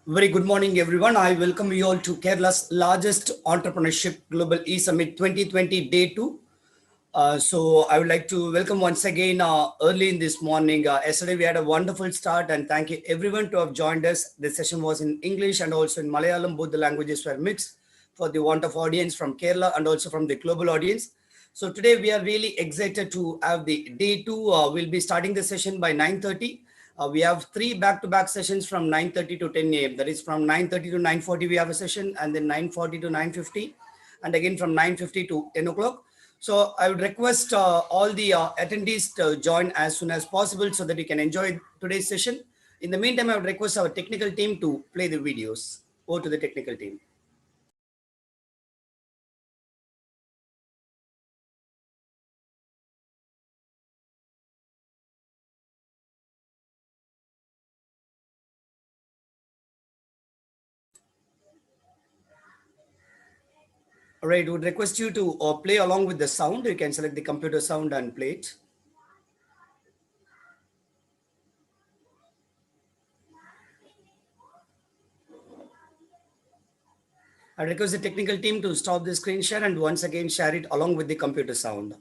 Very good morning, everyone. I welcome you all to Kerala's largest entrepreneurship global e-summit 2020 day 2. So I would like to welcome once again early in this morning. Yesterday we had a wonderful start and thank you everyone to have joined us. The session was in English and also in Malayalam. Both the languages were mixed for the want of audience from Kerala and also from the global audience. So today we are really excited to have the day 2. We'll be starting the session by 9:30. We have three back-to-back sessions from 9:30 to 10 a.m. That is from 9:30 to 9:40 we have a session, and then 9:40 to 9:50, and again from 9:50 to 10 o'clock. So I would request all the attendees to join as soon as possible so that you can enjoy today's session. In the meantime, I would request our technical team to play the videos. Over to the technical team. All right, would request you to play along with the sound. You can select the computer sound and play it. I request the technical team to stop the screen share and once again share it along with the computer sound.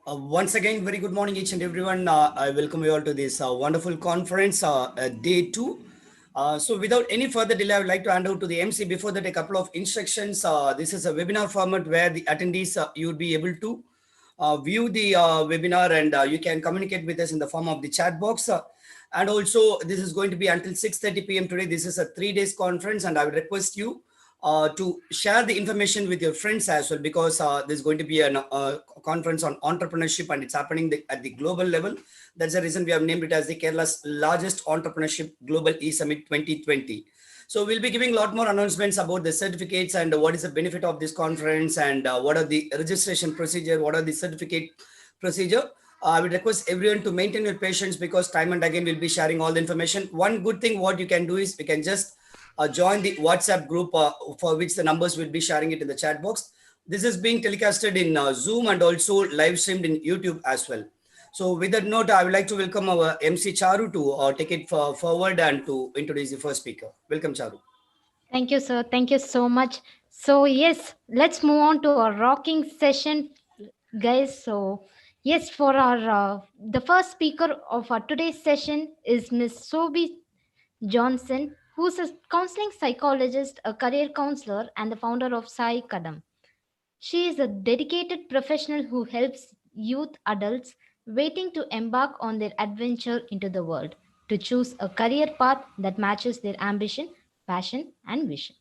Once again, very good morning, each and everyone. I welcome you all to this wonderful conference, day two. So, without any further delay, I would like to hand over to the MC. Before that, a couple of instructions. This is a webinar format where the attendees you would be able to view the webinar, and you can communicate with us in the form of the chat box. And also, this is going to be until 6:30 p.m. today. This is a 3 days conference, and I would request you to share the information with your friends as well, because there's going to be a conference on entrepreneurship, and it's happening at the global level. That's the reason we have named it as the Kerala's largest entrepreneurship global e-summit 2020. So we'll be giving a lot more announcements about the certificates and what is the benefit of this conference, and what are the registration procedure, what are the certificate procedure. I would request everyone to maintain your patience, because time and again we'll be sharing all the information. One good thing what you can do is we can just join the WhatsApp group, for which the numbers will be sharing it in the chat box. This is being telecasted in Zoom and also live streamed in YouTube as well. So with that note, I would like to welcome our MC Charu to take it forward and to introduce the first speaker. Welcome, Charu. Thank you, sir. Thank you so much. So, yes, let's move on to our rocking session, guys. So, yes, for our the first speaker of our today's session is Miss Sobi Johnson, who's a counseling psychologist, a career counselor, and the founder of Sai Kadam. She is a dedicated professional who helps youth adults waiting to embark on their adventure into the world to choose a career path that matches their ambition, passion, and vision.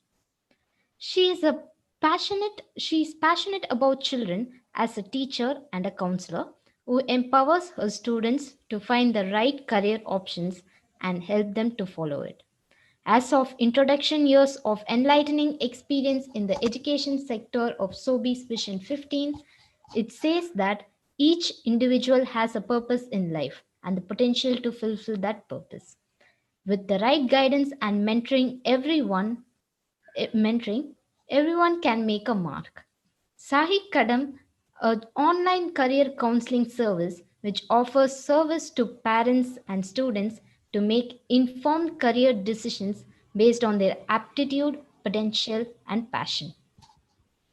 She is passionate about children as a teacher and a counselor who empowers her students to find the right career options and help them to follow it. As of introduction years of enlightening experience in the education sector of Sobi's Vision 15, it says that each individual has a purpose in life and the potential to fulfill that purpose. With the right guidance and mentoring, everyone can make a mark. Sahi Kadam, an online career counseling service which offers service to parents and students to make informed career decisions based on their aptitude, potential, and passion.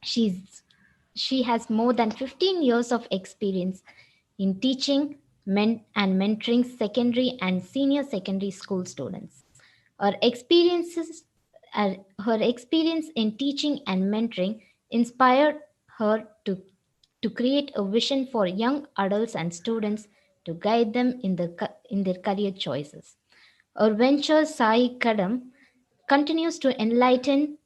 She's, she has more than 15 years of experience in teaching and mentoring secondary and senior secondary school students. Her experiences, her experience in teaching and mentoring inspired her to create a vision for young adults and students to guide them in their career choices. Her venture Sai Kadam continues to enlighten,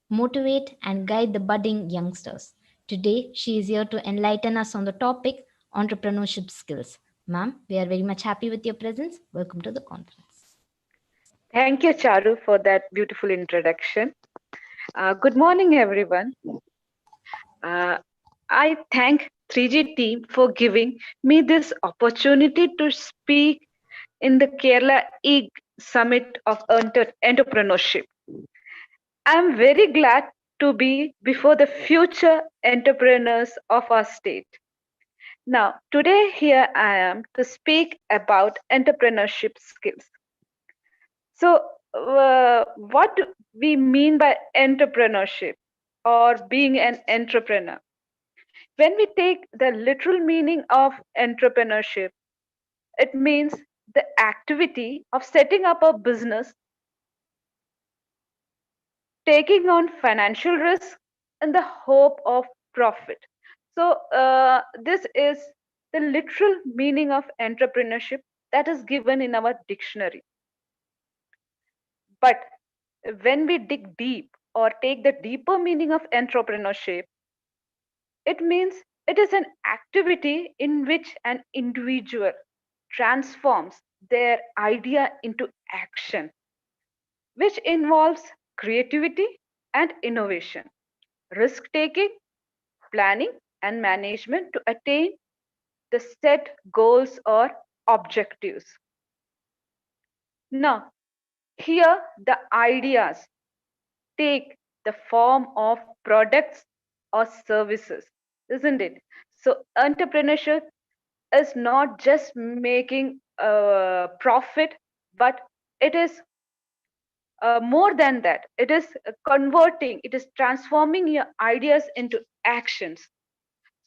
motivate, and guide the budding youngsters. Today, she is here to enlighten us on the topic entrepreneurship skills. Ma'am, we are very much happy with your presence. Welcome to the conference. Thank you, Charu, for that beautiful introduction. Good morning, everyone. Uh, I thank 3G team for giving me this opportunity to speak in the Kerala EG Summit of Entrepreneurship. I'm very glad to be before the future entrepreneurs of our state. Now, today here I am to speak about entrepreneurship skills. So, what do we mean by entrepreneurship or being an entrepreneur? When we take the literal meaning of entrepreneurship, it means the activity of setting up a business, taking on financial risk, in the hope of profit. So, this is the literal meaning of entrepreneurship that is given in our dictionary. But when we dig deep or take the deeper meaning of entrepreneurship, it means it is an activity in which an individual transforms their idea into action, which involves creativity and innovation, risk taking, planning, and management to attain the set goals or objectives. Now, here the ideas take the form of products or services, isn't it? So, entrepreneurship is not just making a profit, but it is more than that. It is converting, it is transforming your ideas into actions.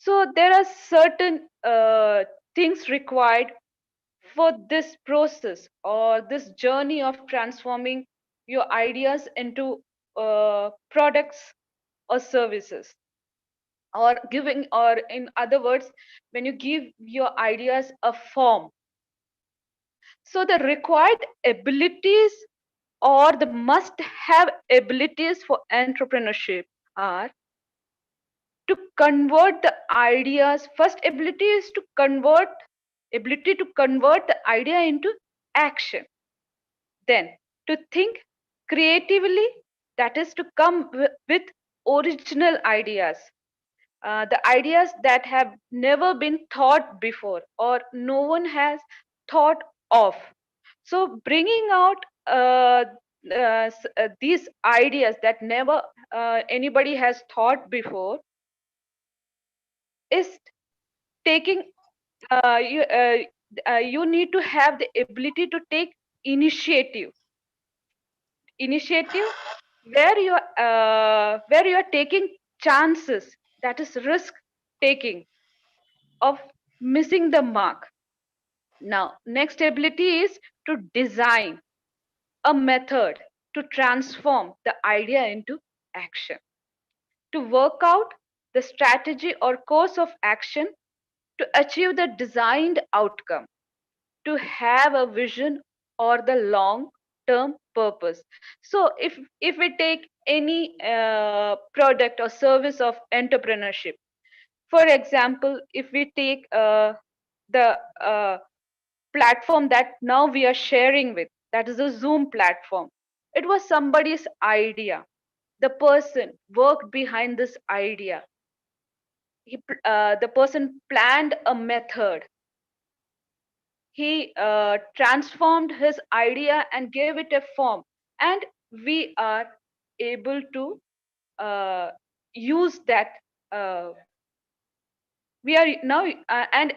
So there are certain things required for this process or this journey of transforming your ideas into products or services, or giving, or in other words, when you give your ideas a form. So the required abilities or the must have abilities for entrepreneurship are to convert the ideas. First ability is to convert, ability to convert the idea into action. Then to think creatively, that is to come with original ideas, the ideas that have never been thought before or no one has thought of. So bringing out these ideas that never anybody has thought before is taking, you need to have the ability to take initiative. Initiative where you are taking chances, that is risk taking of missing the mark. Now next ability is to design a method to transform the idea into action, to work out the strategy or course of action to achieve the designed outcome, to have a vision or the long term purpose. So if we take any product or service of entrepreneurship, for example, if we take the platform that now we are sharing with, that is a Zoom platform. It was somebody's idea. The person worked behind this idea. The person planned a method. He transformed his idea and gave it a form, and we are able to uh, use that. We are now, and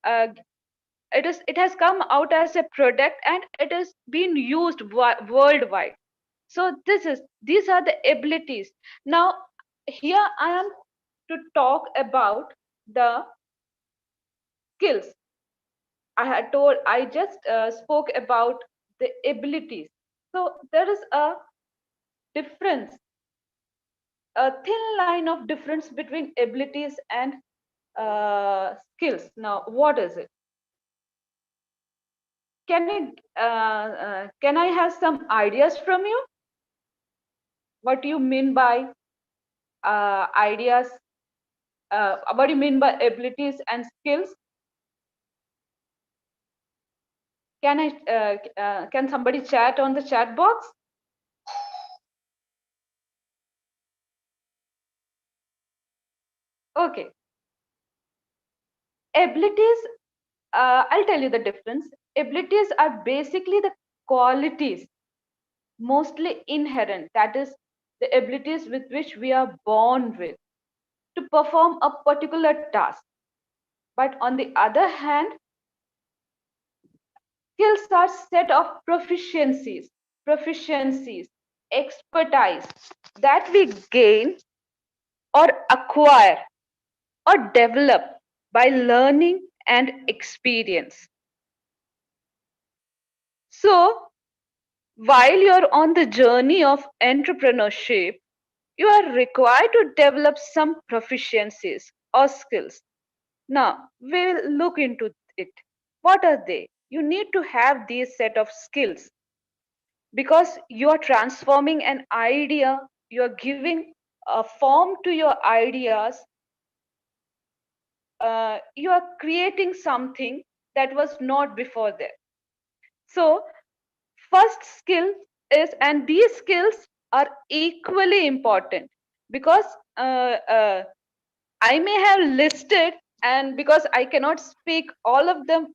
uh, it has come out as a product, and it is being used worldwide. So these are the abilities. Now here I am to talk about the skills. I just spoke about the abilities. So there is a difference, a thin line of difference between abilities and skills. Now what is it? Can I have some ideas from you? What do you mean by ideas? What do you mean by abilities and skills? Can somebody chat on the chat box? Okay. Abilities, I'll tell you the difference. Abilities are basically the qualities, mostly inherent, that is, the abilities with which we are born with to perform a particular task. But on the other hand, skills are set of proficiencies, expertise that we gain or acquire or develop by learning and experience. So, while you're on the journey of entrepreneurship, you are required to develop some proficiencies or skills. Now, we'll look into it. What are they? You need to have these set of skills because you are transforming an idea, you're giving a form to your ideas, you are creating something that was not before there. So first skill is, and these skills are equally important because I may have listed, and because I cannot speak all of them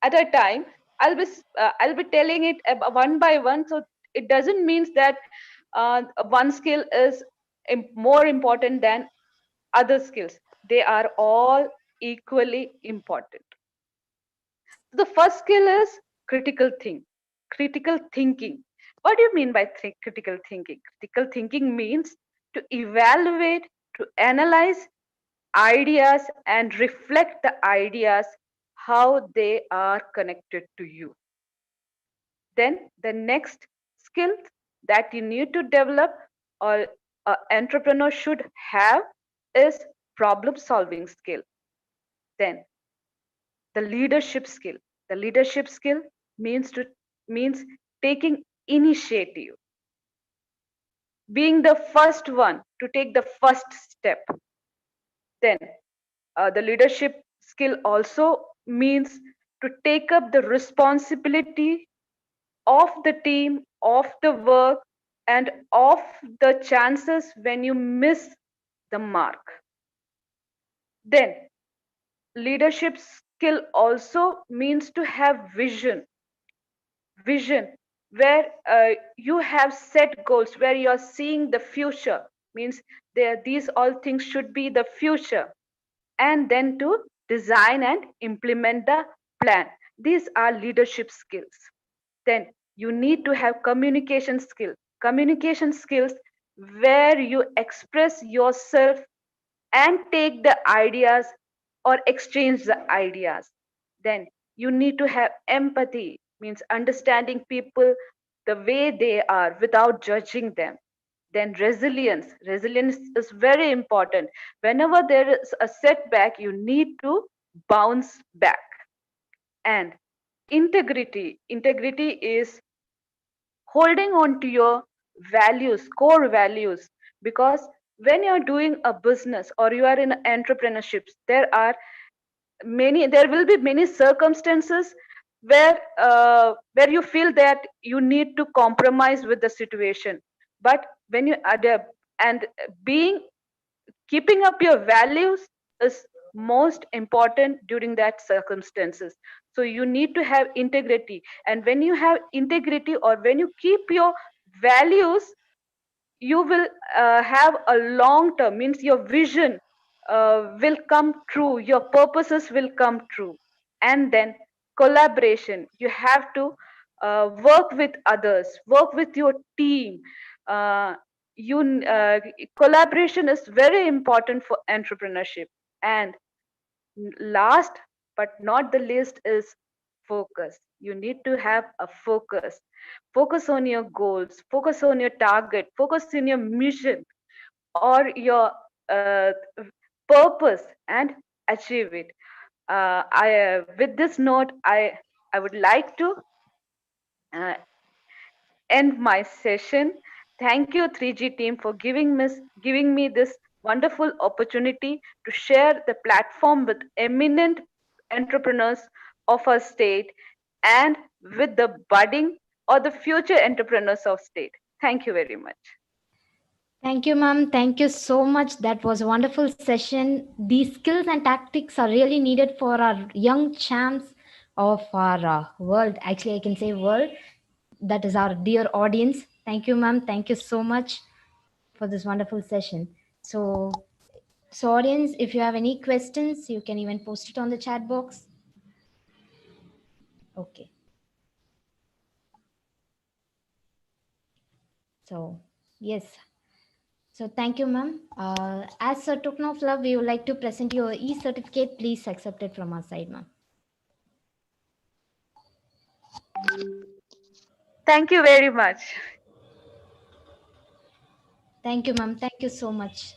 at a time, I'll be telling it one by one. So it doesn't mean that one skill is more important than other skills. They are all equally important. The first skill is critical thinking. What do you mean by critical thinking? Critical thinking means to evaluate, to analyze ideas and reflect the ideas how they are connected to you. Then the next skill that you need to develop or an entrepreneur should have is problem solving skill. Then the leadership skill. The leadership skill means taking initiative, being the first one to take the first step. Then the leadership skill also means to take up the responsibility of the team, of the work, and of the chances when you miss the mark. Then leadership skill also means to have vision where you have set goals, where you are seeing the future, means there these all things should be the future, and then to design and implement the plan. These are leadership skills. Then you need to have communication skills where you express yourself and take the ideas or exchange the ideas. Then you need to have empathy, means understanding people the way they are without judging them. Then resilience is very important. Whenever there is a setback, you need to bounce back. And integrity is holding on to your values, core values, because when you're doing a business or you are in entrepreneurships, there will be many circumstances where you feel that you need to compromise with the situation. But when you adapt and being keeping up your values is most important during that circumstances. So you need to have integrity, and when you have integrity or when you keep your values, you will have a long term, means your vision will come true, your purposes will come true. And then collaboration, you have to work with others, work with your team. uh, you Collaboration is very important for entrepreneurship. And last but not the least is focus. You need to have a focus on your goals, focus on your target, focus on your mission or your uh, purpose, and achieve it. I With this note, I would like to uh, end my session. Thank you, 3G team, for giving me this wonderful opportunity to share the platform with eminent entrepreneurs of our state and with the budding or the future entrepreneurs of state. Thank you very much. Thank you, ma'am. Thank you so much. That was a wonderful session. These skills and tactics are really needed for our young champs of our world. Actually, I can say world. That is our dear audience. Thank you, ma'am. Thank you so much for this wonderful session. So, so audience, if you have any questions, you can even post it on the chat box. Okay. So, yes. So thank you, ma'am. As a token of love, we would like to present your e-certificate. Please accept it from our side, ma'am. Thank you very much. Thank you, ma'am. Thank you so much.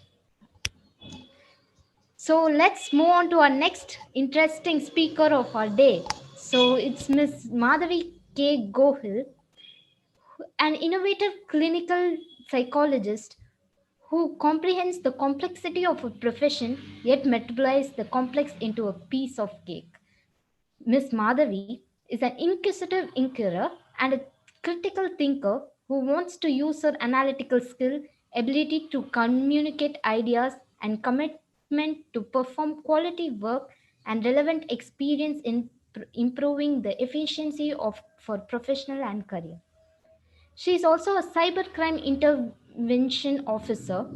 So let's move on to our next interesting speaker of our day. So it's Miss Madhuri K. Gohil, an innovative clinical psychologist who comprehends the complexity of a profession yet multiplies the complex into a piece of cake. Miss Madhavi is an inquisitive inquirer and a critical thinker who wants to use her analytical skill, ability to communicate ideas, and commitment to perform quality work and relevant experience in improving the efficiency of for professional and career. She is also a cybercrime intervention officer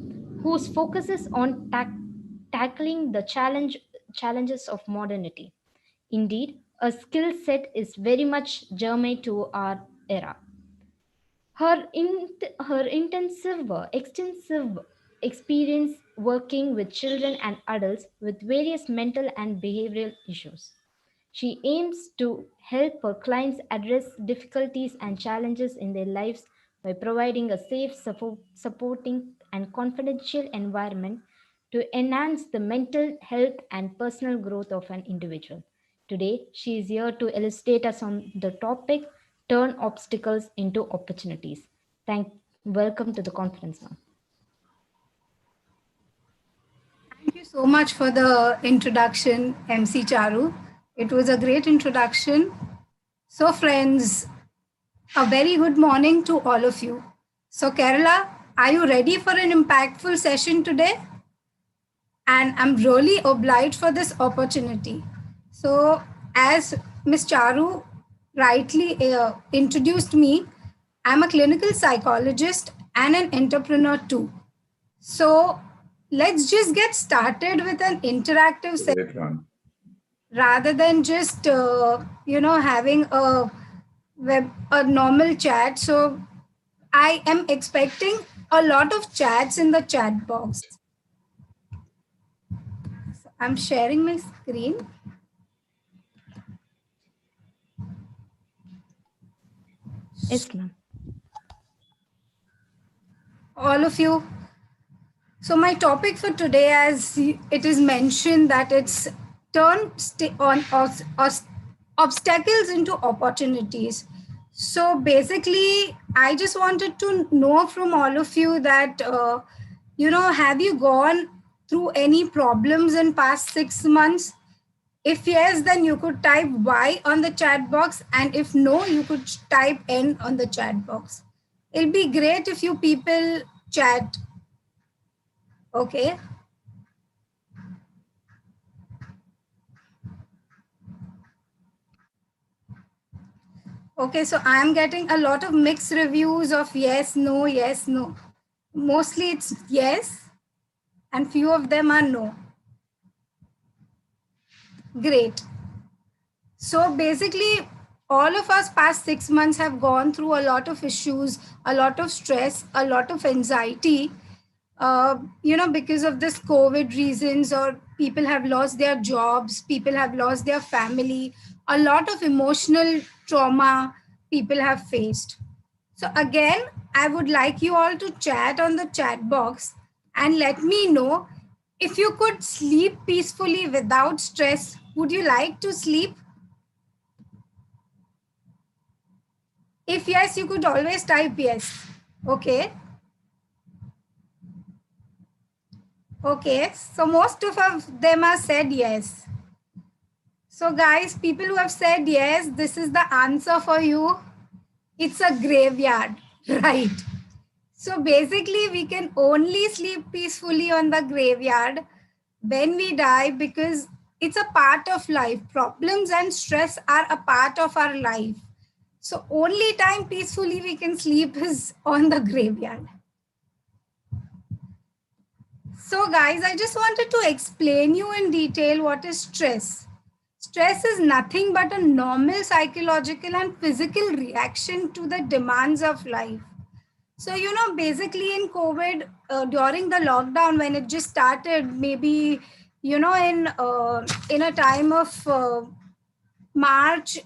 whose focuses on tackling the challenges of modernity. Indeed, a skill set is very much germane to our era. Her intensive, extensive experience working with children and adults with various mental and behavioral issues. She aims to help her clients address difficulties and challenges in their lives by providing a safe, supporting, and confidential environment to enhance the mental health and personal growth of an individual. Today, she is here to elucidate us on the topic Turn Obstacles into Opportunities. Welcome to the conference, ma'am. Thank you so much for the introduction, MC Charu. It was a great introduction. So, friends, a very good morning to all of you. So, Kerala, are you ready for an impactful session today? And I'm really obliged for this opportunity. So, as Ms. Charu rightly introduced me, I'm a clinical psychologist and an entrepreneur too. So, let's just get started with an interactive session rather than just having a normal chat. So I am expecting a lot of chats in the chat box. So I'm sharing my screen. Yes, ma'am. All of you. So my topic for today, as it is mentioned, that it's obstacles into opportunities. So basically, I just wanted to know from all of you that, have you gone through any problems in past 6 months? If yes, then you could type Y on the chat box. And if no, you could type N on the chat box. It'll be great if you people chat. Okay. Okay, so I'm getting a lot of mixed reviews of yes, no, yes, no. Mostly it's yes, and few of them are no. Great. So basically, all of us past 6 months have gone through a lot of issues, a lot of stress, a lot of anxiety, because of this COVID reasons, or people have lost their jobs, people have lost their family, a lot of emotional trauma people have faced. So again, I would like you all to chat on the chat box and let me know if you could sleep peacefully without stress. Would you like to sleep? If yes, you could always type yes. Okay. Okay. So most of them have said yes. So guys, people who have said yes, this is the answer for you. It's a graveyard, right? So basically, we can only sleep peacefully on the graveyard when we die, because it's a part of life. Problems and stress are a part of our life. So only time peacefully we can sleep is on the graveyard. So guys, I just wanted to explain you in detail what is stress. Stress is nothing but a normal psychological and physical reaction to the demands of life. So, basically in COVID, during the lockdown, when it just started, maybe, in a time of March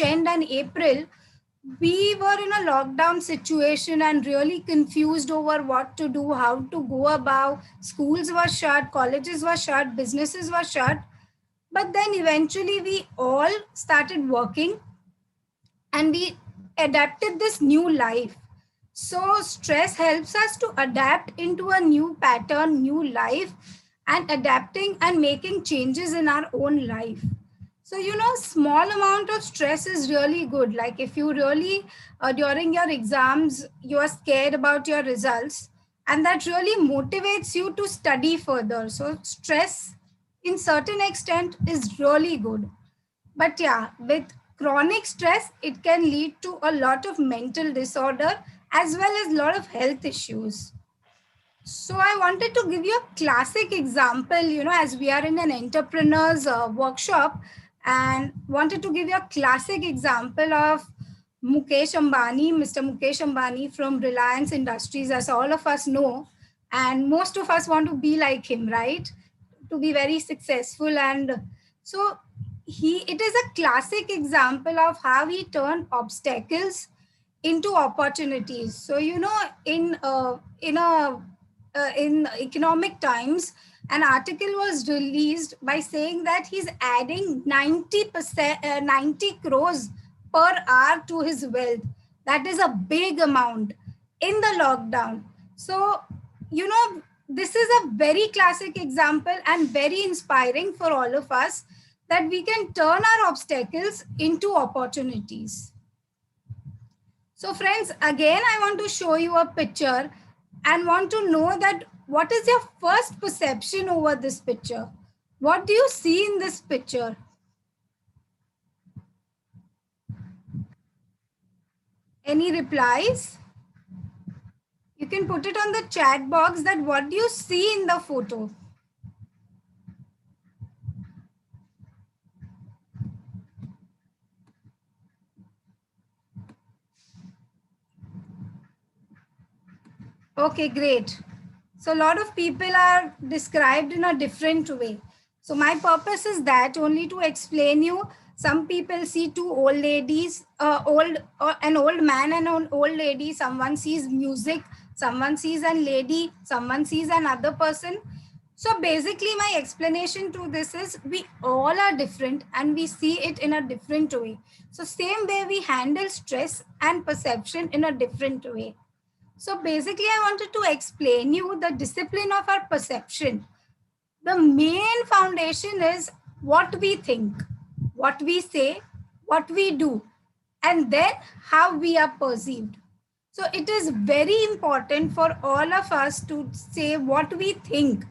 end and April, we were in a lockdown situation and really confused over what to do, how to go about. Schools were shut, colleges were shut, businesses were shut. But then eventually we all started working and we adapted this new life. So stress helps us to adapt into a new pattern, new life, and adapting and making changes in our own life. So, small amount of stress is really good. Like if you really, during your exams, you are scared about your results, and that really motivates you to study further. So stress in certain extent is really good. But yeah, with chronic stress, it can lead to a lot of mental disorder as well as a lot of health issues. So I wanted to give you a classic example, as we are in an entrepreneur's workshop, and wanted to give you a classic example of Mukesh Ambani, Mr. Mukesh Ambani from Reliance Industries, as all of us know. and most of us want to be like him, right? To be very successful. And so it is a classic example of how he turned obstacles into opportunities. So in economic times, an article was released by saying that he's adding 90%, 90 crores per hour to his wealth. That is a big amount in the lockdown. So, this is a very classic example and very inspiring for all of us, that we can turn our obstacles into opportunities. So friends, again, I want to show you a picture and want to know that what is your first perception over this picture? What do you see in this picture? Any replies? You can put it on the chat box that what do you see in the photo? Okay, great. So a lot of people are described in a different way. So my purpose is that only to explain you. Some people see two old ladies, an old man and an old lady. Someone sees music, someone sees a lady, someone sees another person. So basically my explanation to this is we all are different and we see it in a different way. So same way we handle stress and perception in a different way. So basically, I wanted to explain you the discipline of our perception. The main foundation is what we think, what we say, what we do, and then how we are perceived. So it is very important for all of us to say what we think.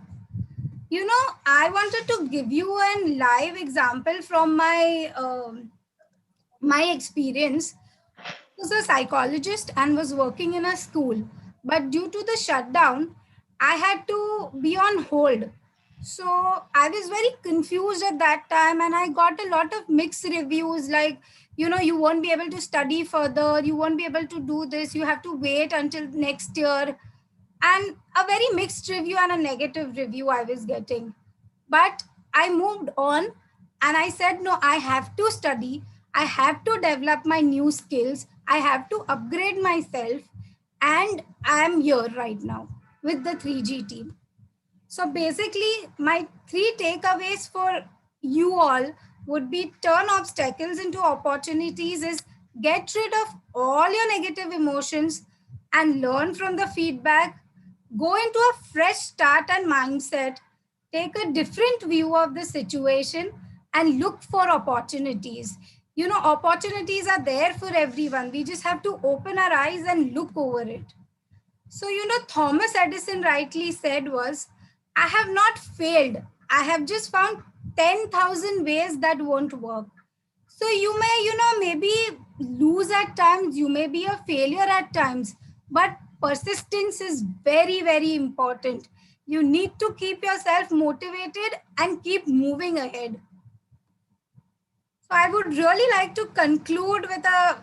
I wanted to give you a live example from my experience. Was a psychologist and was working in a school, but due to the shutdown I had to be on hold. So I was very confused at that time, and I got a lot of mixed reviews like, you won't be able to study further, you won't be able to do this, you have to wait until next year, and a very mixed review and a negative review I was getting. But I moved on and I said, no, I have to study. I have to develop my new skills. I have to upgrade myself. And I am here right now with the 3G team. So basically, my three takeaways for you all would be turn obstacles into opportunities, is get rid of all your negative emotions and learn from the feedback, go into a fresh start and mindset, take a different view of the situation and look for opportunities. Opportunities are there for everyone. We just have to open our eyes and look over it. So, Thomas Edison rightly said was, I have not failed. I have just found 10,000 ways that won't work. So you may, maybe lose at times, you may be a failure at times, but persistence is very, very important. You need to keep yourself motivated and keep moving ahead. So I would really like to conclude with a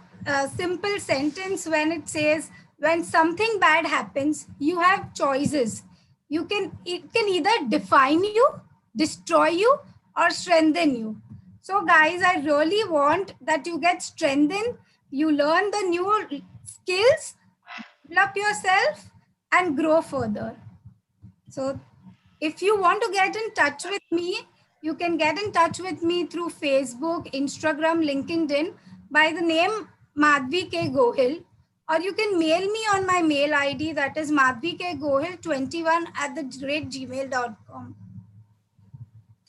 simple sentence when it says, when something bad happens, you have choices. It can either define you, destroy you, or strengthen you. So guys, I really want that you get strengthened, you learn the new skills, develop yourself, and grow further. So if you want to get in touch with me, you can get in touch with me through Facebook, Instagram, LinkedIn by the name Madhvi K. Gohil, or you can mail me on my mail ID, that is madhvikgohil21@gmail.com.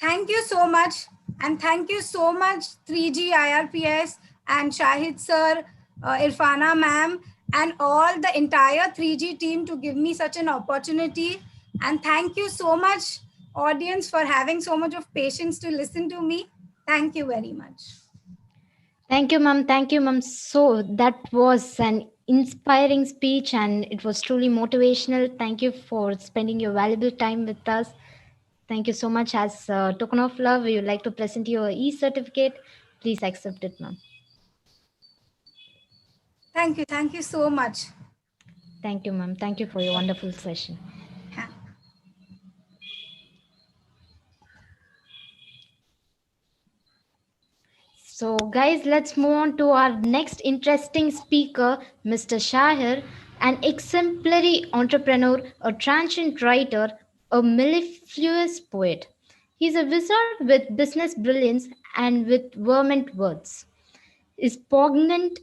Thank you so much. And thank you so much 3G IRPS and Shahid sir, Irfana ma'am, and all the entire 3G team to give me such an opportunity. And thank you so much, audience, for having so much of patience to listen to me. Thank you very much. Thank you, ma'am. Thank you, ma'am. So that was an inspiring speech and it was truly motivational. Thank you for spending your valuable time with us. Thank you so much. As a token of love, we would like to present your e-certificate. Please accept it, ma'am. Thank you. Thank you so much. Thank you, ma'am. Thank you for your wonderful session. Yeah. So, guys, let's move on to our next interesting speaker, Mr. Shahir, an exemplary entrepreneur, a transient writer, a mellifluous poet. He's a wizard with business brilliance and with vermont words. His poignant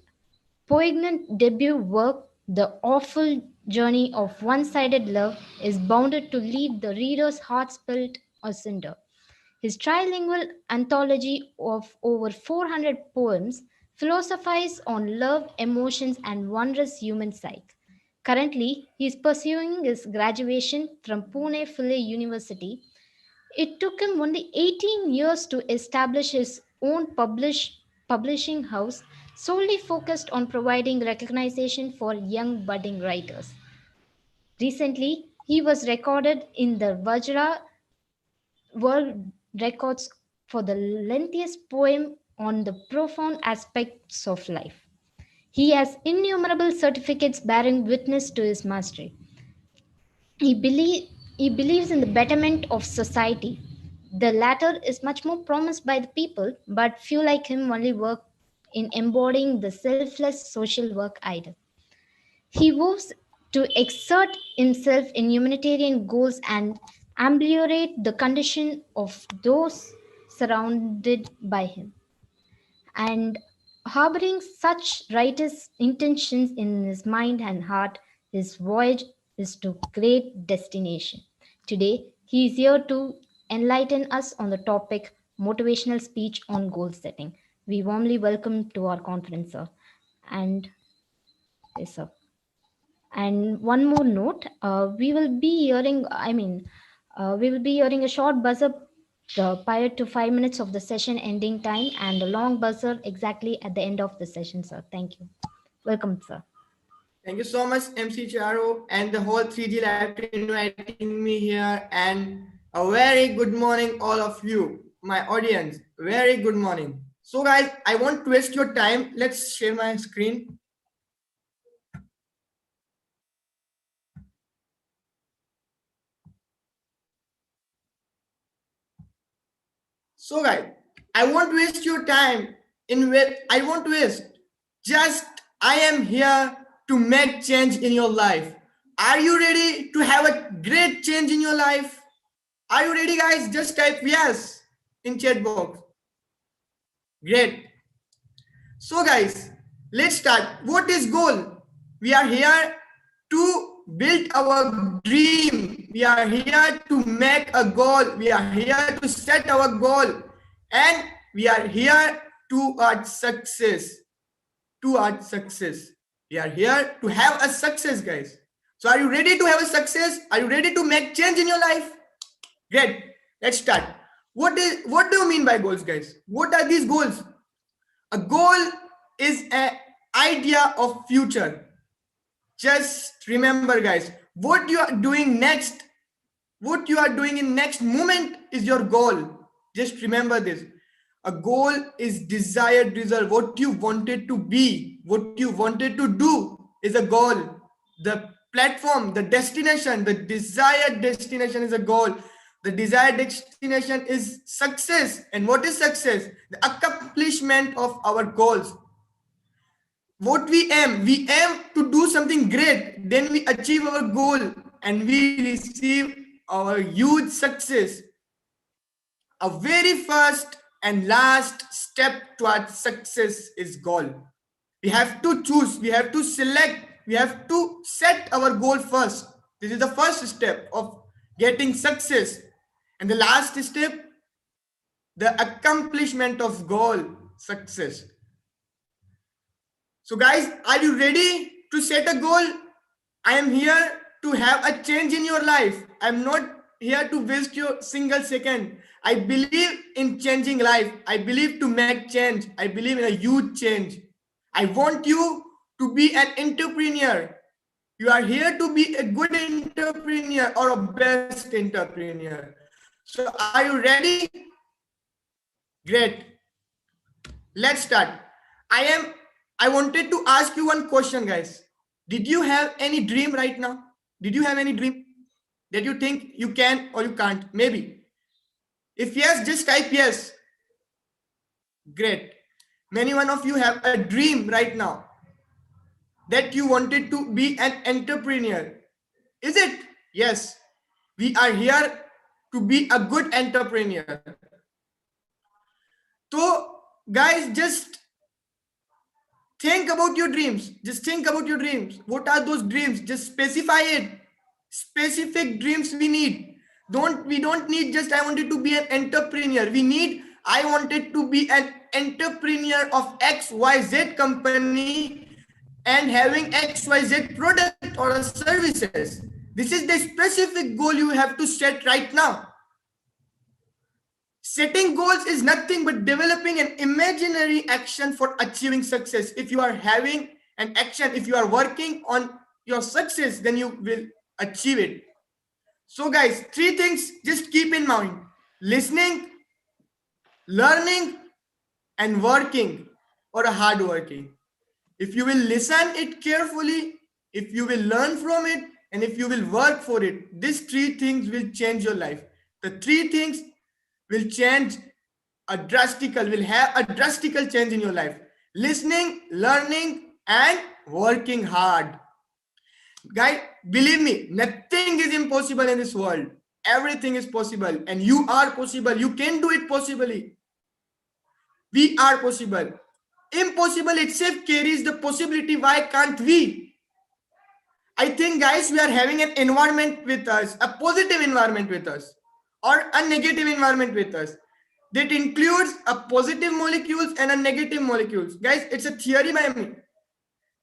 debut work, The Awful Journey of One Sided Love, is bounded to leave the reader's heart split asunder. His trilingual anthology of over 400 poems philosophizes on love, emotions, and wondrous human psyche. Currently, he is pursuing his graduation from Pune Philly University. It took him only 18 years to establish his own publishing house solely focused on providing recognition for young budding writers. Recently, he was recorded in the Vajra World Records for the lengthiest poem on the profound aspects of life. He has innumerable certificates bearing witness to his mastery. He, belie- he believes in the betterment of society. The latter is much more promised by the people, but few like him only work in embodying the selfless social work ideal. He vows to exert himself in humanitarian goals and ameliorate the condition of those surrounded by him. And harboring such righteous intentions in his mind and heart, his voyage is to great destination. Today, he is here to enlighten us on the topic motivational speech on goal setting. We warmly welcome to our conference, sir. And yes, sir. And one more note, we will be hearing a short buzzer prior to 5 minutes of the session ending time and a long buzzer exactly at the end of the session, sir. Thank you. Welcome, sir. Thank you so much, MC Charo and the whole 3G Lab to inviting me here. And a very good morning, all of you, my audience. Very good morning. So, guys, I won't waste your time. Let's share my screen. So, guys, I won't waste your time in where I won't waste. Just I am here to make change in your life. Are you ready to have a great change in your life? Are you ready, guys? Just type yes in chat box. Great. So, guys, let's start. What is goal? We are here to build our dream. We are here to make a goal. We are here to set our goal. And we are here towards success. Towards success. We are here to have a success, guys. So, are you ready to have a success? Are you ready to make change in your life? Great. Let's start. What do you mean by goals, guys? What are these goals? A goal is an idea of future. Just remember, guys, what you are doing next, what you are doing in next moment is your goal. Just remember this. A goal is desired result. What you wanted to be, what you wanted to do is a goal. The platform, the destination, the desired destination is a goal. The desired destination is success. And what is success? The accomplishment of our goals. What we aim to do something great. Then we achieve our goal and we receive our huge success. A very first and last step towards success is goal. We have to choose, we have to select, we have to set our goal first. This is the first step of getting success. And the last step, the accomplishment of goal, success. So guys, are you ready to set a goal? I am here to have a change in your life. I'm not here to waste your single second. I believe in changing life. I believe to make change. I believe in a huge change. I want you to be an entrepreneur. You are here to be a good entrepreneur or a best entrepreneur. So are you ready? Great. Let's start. I wanted to ask you one question, guys. Did you have any dream right now? Did you have any dream that you think you can or you can't? Maybe. If yes, just type yes. Great. Many one of you have a dream right now that you wanted to be an entrepreneur. Is it? Yes. We are here to be a good entrepreneur. So, guys, just think about your dreams. Just think about your dreams. What are those dreams? Just specify it. Specific dreams we need. We don't need just I wanted to be an entrepreneur. We need I wanted to be an entrepreneur of XYZ company and having XYZ product or services. This is the specific goal you have to set right now. Setting goals is nothing but developing an imaginary action for achieving success. If you are having an action, if you are working on your success, then you will achieve it. So guys, 3 things just keep in mind: listening, learning, and working, or hard working. If you will listen it carefully, if you will learn from it, and if you will work for it, these 3 things will change your life. The 3 things will change will have a drastical change in your life: listening, learning, and working hard. Guys, believe me, nothing is impossible in this world. Everything is possible, and you are possible. You can do it possibly. We are possible. Impossible itself carries the possibility. Why can't we? I think, guys, we are having an environment with us, a positive environment with us, or a negative environment with us. That includes a positive molecules and a negative molecules. Guys, it's a theory by me.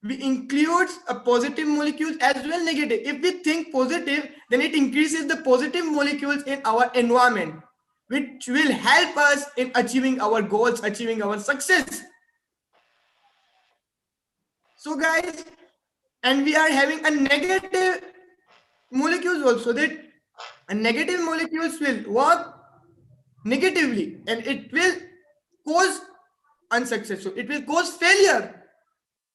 We includes a positive molecules as well negative. If we think positive, then it increases the positive molecules in our environment, which will help us in achieving our goals, achieving our success. So guys, and we are having a negative molecules also, that a negative molecules will work negatively and it will cause unsuccessful. It will cause failure.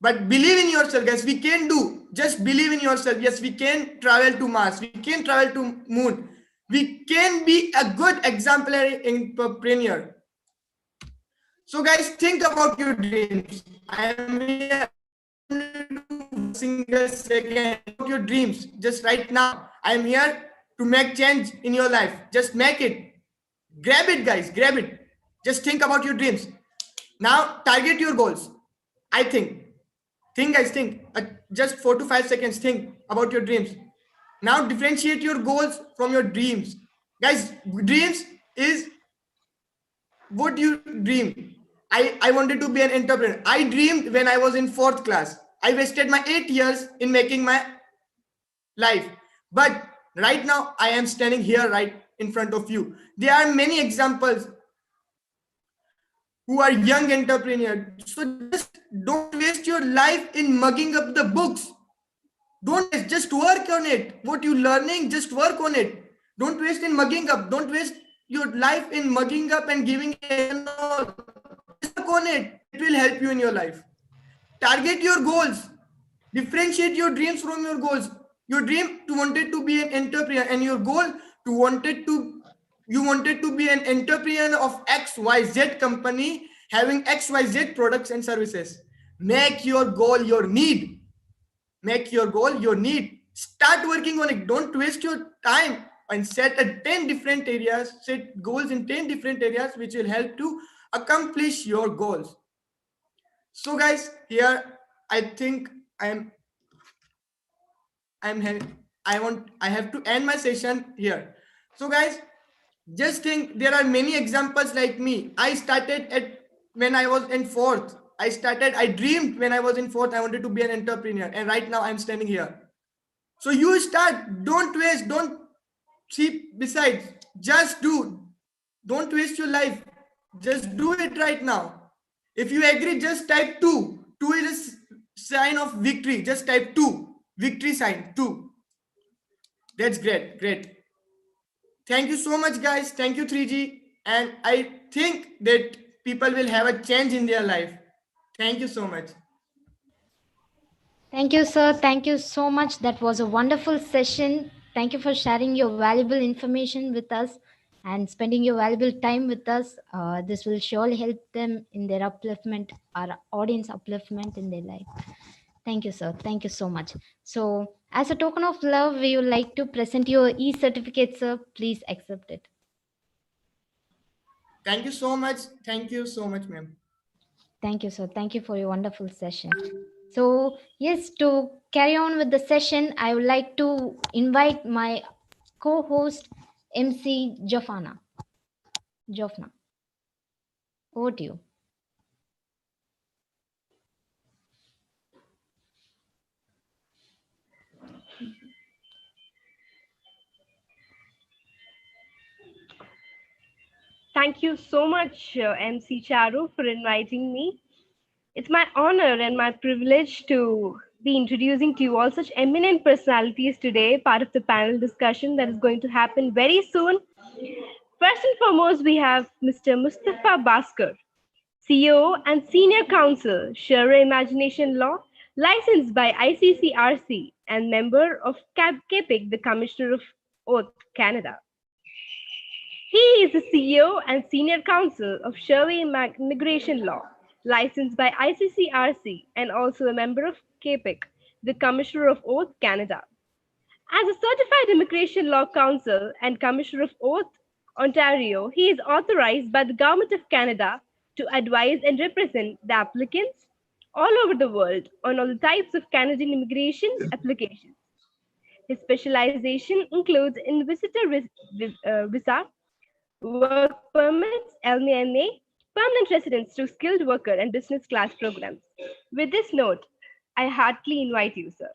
But believe in yourself, guys. We can do. Just believe in yourself. Yes, we can travel to Mars. We can travel to moon. We can be a good exemplary entrepreneur. So, guys, think about your dreams. I am here single second about your dreams. Just right now, I am here to make change in your life. Just make it. Grab it, guys. Grab it. Just think about your dreams. Now, target your goals. I think. Think, guys, think. Just 4 to 5 seconds, think about your dreams. Now differentiate your goals from your dreams. Guys, dreams is what you dream. I wanted to be an entrepreneur. I dreamed when I was in 4th class. I wasted my 8 years in making my life. But right now, I am standing here right in front of you. There are many examples who are young entrepreneurs. So just don't waste your life in mugging up the books. Don't just work on it. What you learning, just work on it. Don't waste in mugging up. Don't waste your life in mugging up and giving it. Just work on it. It will help you in your life. Target your goals. Differentiate your dreams from your goals. Your dream to wanted to be an entrepreneur, and your goal to you wanted to be an entrepreneur of XYZ company having XYZ products and services. Make your goal your need. Make your goal your need. Start working on it. Don't waste your time and set 10 different areas, set goals in 10 different areas which will help to accomplish your goals. So guys, here I think I have to end my session here. So guys, just think, there are many examples like me. I started when I was in 4th. I dreamed when I was in 4th, I wanted to be an entrepreneur. And right now I'm standing here. So you start, don't waste, don't see besides, just do. Don't waste your life. Just do it right now. If you agree, just type 2. 2 is a sign of victory. Just type 2. Victory sign 2. That's great. Great. Thank you so much, guys. Thank you, 3G. And I think that people will have a change in their life. Thank you so much. Thank you, sir. Thank you so much. That was a wonderful session. Thank you for sharing your valuable information with us. and spending your valuable time with us. This will surely help them in their upliftment, our audience upliftment in their life. Thank you, sir. Thank you so much. So, as a token of love, we would like to present your e-certificate, sir. Please accept it. Thank you so much. Thank you so much, ma'am. Thank you, sir. Thank you for your wonderful session. So, yes, to carry on with the session, I would like to invite my co-host, MC Jofana. Jofna, over to you. Thank you so much, MC Charu, for inviting me. It's my honor and my privilege to be introducing to you all such eminent personalities today, part of the panel discussion that is going to happen very soon. First and foremost, we have Mr. Mustafa Bhaskar, CEO and Senior Counsel, Sharia Imagination Law, licensed by ICCRC and member of CAPIC, the Commissioner of Oath, Canada. He is the CEO and Senior Counsel of Sharia Immigration Law, licensed by ICCRC and also a member of CAPIC, the Commissioner of Oath, Canada. As a certified immigration law counsel and Commissioner of Oath, Ontario, he is authorized by the Government of Canada to advise and represent the applicants all over the world on all the types of Canadian immigration applications. His specialization includes in visitor visa, work permits, LMNA, permanent residence through skilled worker and business class programs. With this note, I heartily invite you, sir.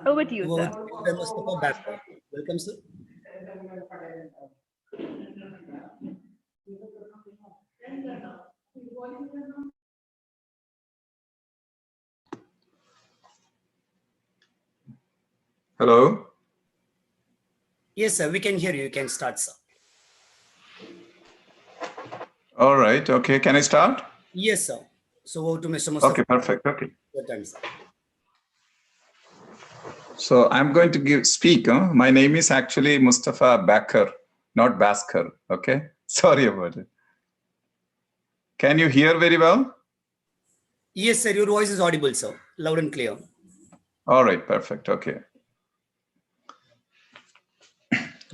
Over to you, sir. Mustafa Bhaskar. Welcome, sir. Hello. Yes, sir. We can hear you. You can start, sir. All right. Okay. Can I start? Yes, sir. So over to Mr. Mustafa. Okay. Perfect. Okay. Your time, sir. So I'm going to speak. My name is actually Mustafa Bhaskar, not Bhaskar. Okay. Sorry about it. Can you hear very well? Yes, sir. Your voice is audible, sir. Loud and clear. All right. Perfect. Okay.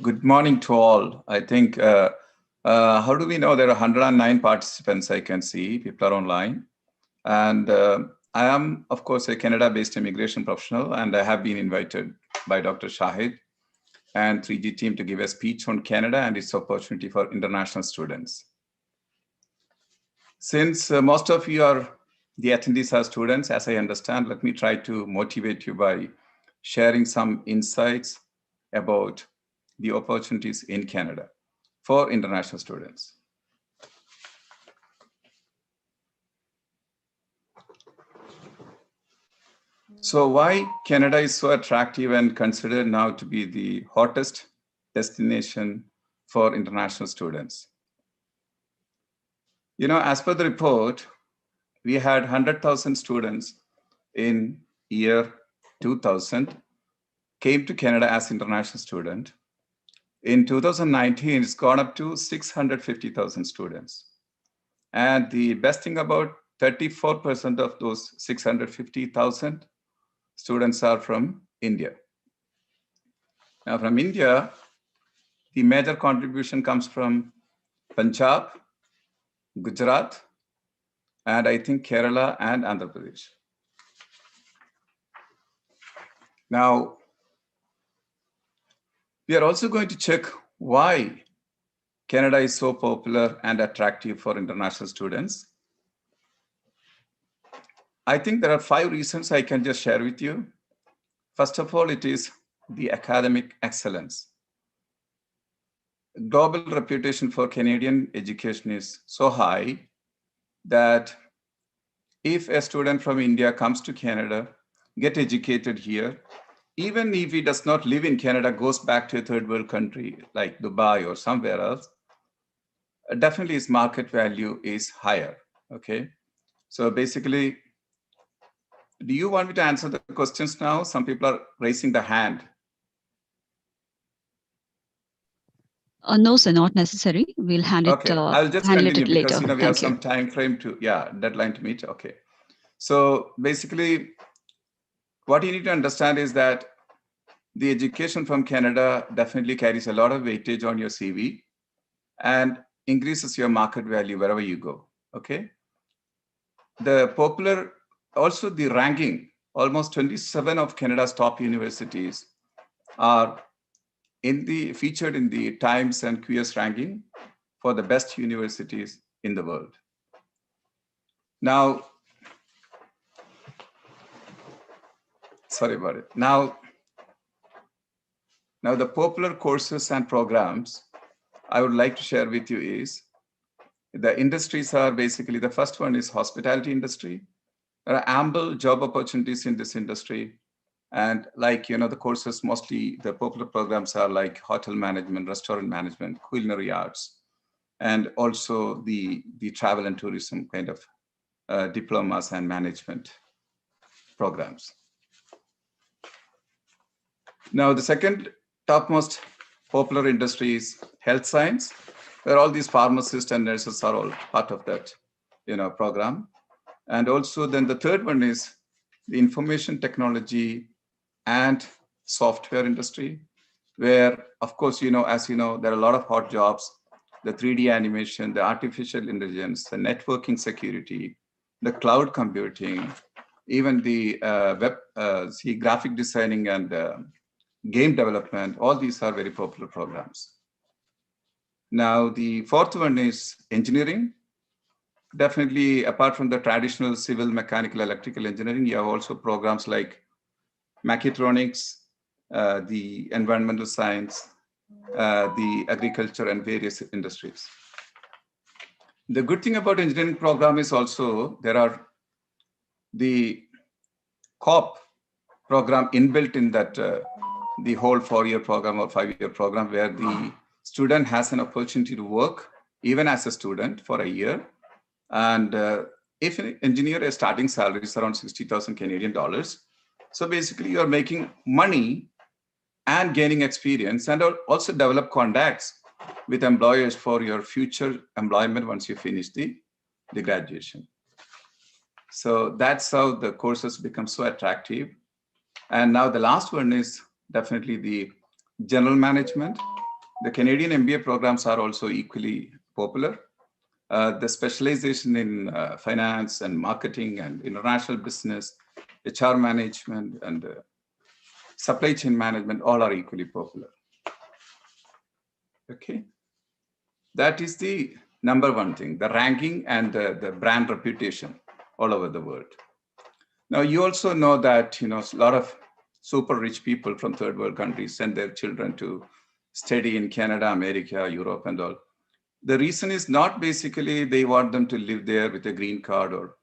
Good morning to all. I think, how do we know there are 109 participants I can see? People are online. And I am, of course, a Canada-based immigration professional, and I have been invited by Dr. Shahid and 3G team to give a speech on Canada and its opportunity for international students. Since most of you are the attendees are students, as I understand, let me try to motivate you by sharing some insights about the opportunities in Canada for international students. So why Canada is so attractive and considered now to be the hottest destination for international students? You know, as per the report, we had 100,000 students in year 2000 came to Canada as international student. In 2019, it's gone up to 650,000 students. And the best thing about 34% of those 650,000 students are from India. Now from India, the major contribution comes from Punjab, Gujarat, and I think Kerala and Andhra Pradesh. Now, we are also going to check why Canada is so popular and attractive for international students. I think there are 5 reasons I can just share with you. First of all, it is the academic excellence. Global reputation for Canadian education is so high that if a student from India comes to Canada, get educated here, even if he does not live in Canada, goes back to a third world country like Dubai or somewhere else, definitely his market value is higher, okay? So basically, do you want me to answer the questions now? Some people are raising the hand. No, sir, not necessary. We'll Okay, I'll just handle continue it because later. we have Thank you. some time frame to, deadline to meet. Okay. So basically, what you need to understand is that the education from Canada definitely carries a lot of weightage on your CV and increases your market value wherever you go. Okay. Also the ranking, almost 27 of Canada's top universities are featured in the Times and QS ranking for the best universities in the world. Now, sorry about it. Now the popular courses and programs I would like to share with you is the industries are basically, the first one is hospitality industry. There are ample job opportunities in this industry. And the courses, mostly the popular programs are like hotel management, restaurant management, culinary arts, and also the travel and tourism kind of diplomas and management programs. Now, the second topmost popular industry is health science, where all these pharmacists and nurses are all part of that, program. And also then the third one is the information technology and software industry, where, of course, as you know, there are a lot of hot jobs, the 3D animation, the artificial intelligence, the networking security, the cloud computing, even the graphic designing and game development. All these are very popular programs. Now, the fourth one is engineering. Definitely, apart from the traditional civil, mechanical, electrical engineering, you have also programs like mechatronics, the environmental science, the agriculture, and various industries. The good thing about engineering program is also there are the COP program inbuilt in that the whole 4-year program or 5-year program, where the student has an opportunity to work even as a student for a year. And if an engineer is starting salary is around 60,000 Canadian dollars. So basically you're making money and gaining experience, and also develop contacts with employers for your future employment once you finish the graduation. So that's how the courses become so attractive. And now the last one is definitely the general management. The Canadian MBA programs are also equally popular. The specialization in finance and marketing and international business, HR management, and supply chain management, all are equally popular. Okay. That is the number one thing, the ranking and the brand reputation all over the world. Now, you also know that, a lot of super rich people from third world countries send their children to study in Canada, America, Europe, and all. The reason is not basically they want them to live there with a green card or,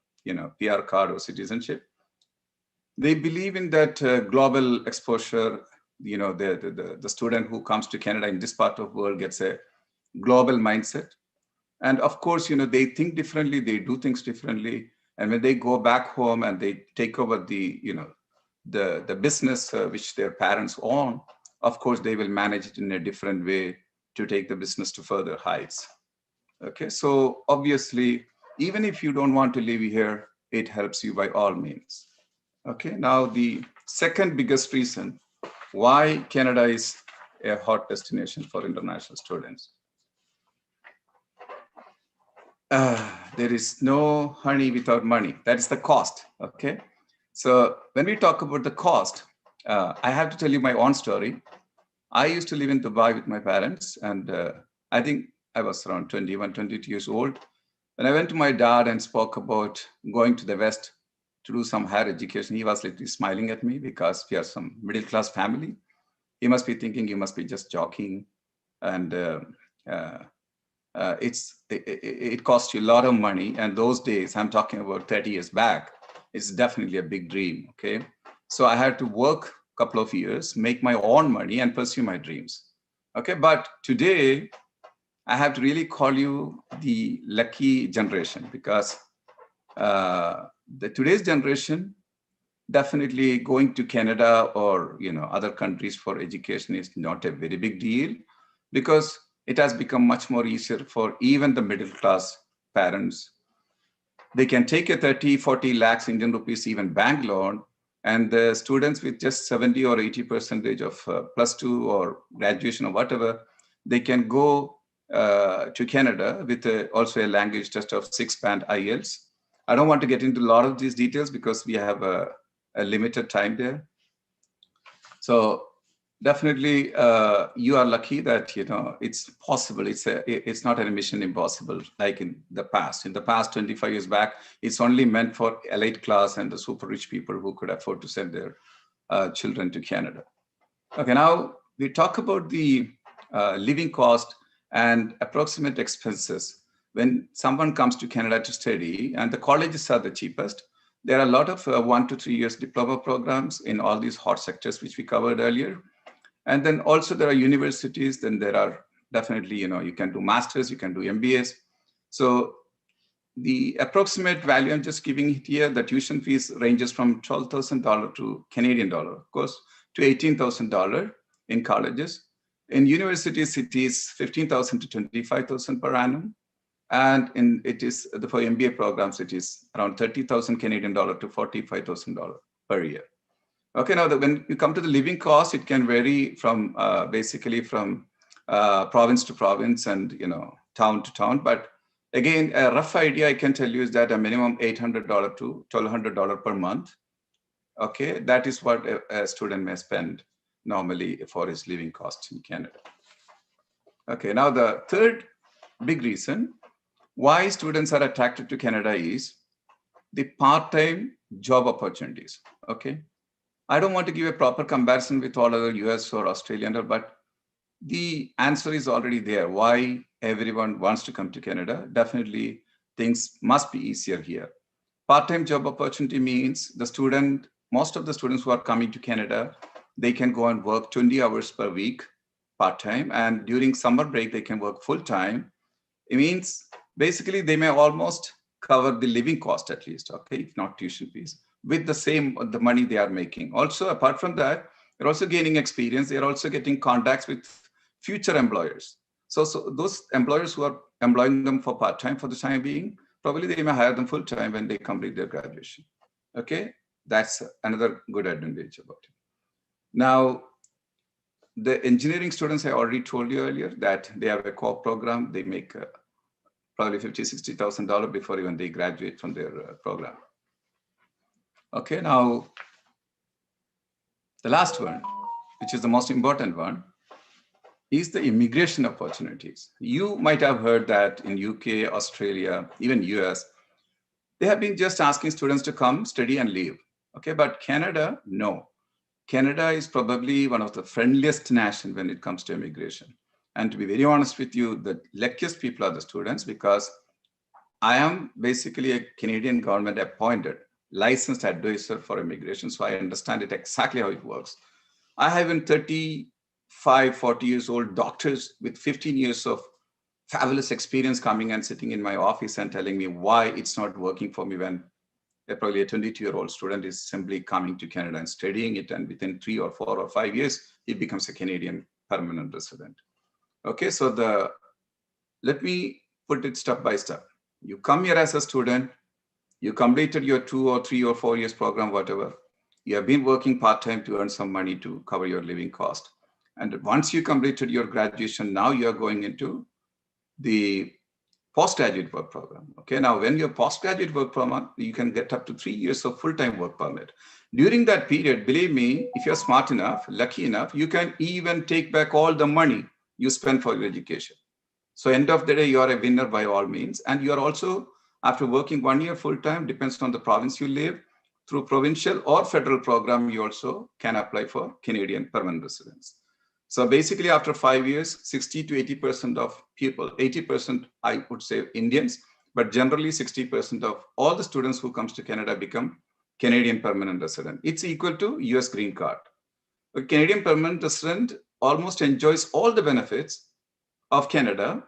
PR card or citizenship. They believe in that global exposure. The student who comes to Canada in this part of the world gets a global mindset. And of course, they think differently, they do things differently. And when they go back home and they take over the business which their parents own, of course, they will manage it in a different way to take the business to further heights. Okay, so obviously, even if you don't want to live here, it helps you by all means. Okay, now the second biggest reason why Canada is a hot destination for international students. There is no honey without money. That is the cost. Okay. So when we talk about the cost, I have to tell you my own story. I used to live in Dubai with my parents, and I think I was around 21, 22 years old. When I went to my dad and spoke about going to the West to do some higher education, he was literally smiling at me because we are some middle-class family. He must be thinking you must be just joking, and it costs you a lot of money. And those days, I'm talking about 30 years back, it's definitely a big dream. Okay, so I had to work a couple of years, make my own money, and pursue my dreams. Okay, but today I have to really call you the lucky generation, because the today's generation, definitely going to Canada or other countries for education is not a very big deal, because it has become much more easier for even the middle class parents. They can take a 30, 40 lakhs Indian rupees, even bank loan, and the students with just 70 or 80% of +2 or graduation or whatever, they can go to Canada with also a language test of 6-band IELTS. I don't want to get into a lot of these details because we have a limited time there. So definitely, you are lucky that it's possible. It's not a mission impossible like in the past. In the past, 25 years back, it's only meant for elite class and the super rich people who could afford to send their children to Canada. Okay, now we talk about the living cost and approximate expenses when someone comes to Canada to study, and the colleges are the cheapest. There are a lot of 1 to 3 years diploma programs in all these hot sectors, which we covered earlier. And then also there are universities, then there are definitely, you can do masters, you can do MBAs. So the approximate value I'm just giving it here, the tuition fees ranges from $12,000 to Canadian dollar, of course, to $18,000 in colleges. In universities, it is $15,000 to $25,000 per annum. And it is for MBA programs, it is around 30,000 Canadian dollar to $45,000 per year. Okay, now when you come to the living cost, it can vary from basically from province to province and town to town. But again, a rough idea I can tell you is that a minimum $800 to $1,200 per month. Okay, that is what a student may spend normally for his living costs in Canada. Okay, now the third big reason why students are attracted to Canada is the part-time job opportunities. Okay, I don't want to give a proper comparison with all other US or Australian, but the answer is already there. Why everyone wants to come to Canada? Definitely things must be easier here. Part-time job opportunity means most of the students who are coming to Canada, they can go and work 20 hours per week part-time, and during summer break, they can work full-time. It means basically they may almost cover the living cost at least, okay, if not tuition fees, with the money they are making. Also, apart from that, they're also gaining experience. They're also getting contacts with future employers. So those employers who are employing them for part-time for the time being, probably they may hire them full-time when they complete their graduation. Okay, that's another good advantage about it. Now, the engineering students, I already told you earlier that they have a co-op program. They make probably $50,000, $60,000 before even they graduate from their program. Okay, now the last one, which is the most important one, is the immigration opportunities. You might have heard that in UK, Australia, even US, they have been just asking students to come, study and leave. Okay, but Canada, no. Canada is probably one of the friendliest nations when it comes to immigration. And to be very honest with you, the luckiest people are the students, because I am basically a Canadian government appointed licensed advisor for immigration. So I understand it exactly how it works. I have been 35, 40 years old doctors with 15 years of fabulous experience coming and sitting in my office and telling me why it's not working for me when probably a 22-year-old student is simply coming to Canada and studying it, and within 3 or 4 or 5 years, he becomes a Canadian permanent resident. Okay, so let me put it step by step. You come here as a student, you completed your 2 or 3 or 4 years program, whatever. You have been working part-time to earn some money to cover your living cost. And once you completed your graduation, now you are going into the postgraduate work program. Okay, now when you're postgraduate work program, you can get up to 3 years of full-time work permit. During that period, believe me, if you're smart enough, lucky enough, you can even take back all the money you spend for your education. So end of the day, you are a winner by all means. And you are also, after working 1 year full-time, depends on the province you live, through provincial or federal program, you also can apply for Canadian permanent residence. So basically after 5 years, 60 to 80% of people, 80% I would say Indians, but generally 60% of all the students who comes to Canada become Canadian permanent resident. It's equal to US green card. A Canadian permanent resident almost enjoys all the benefits of Canada,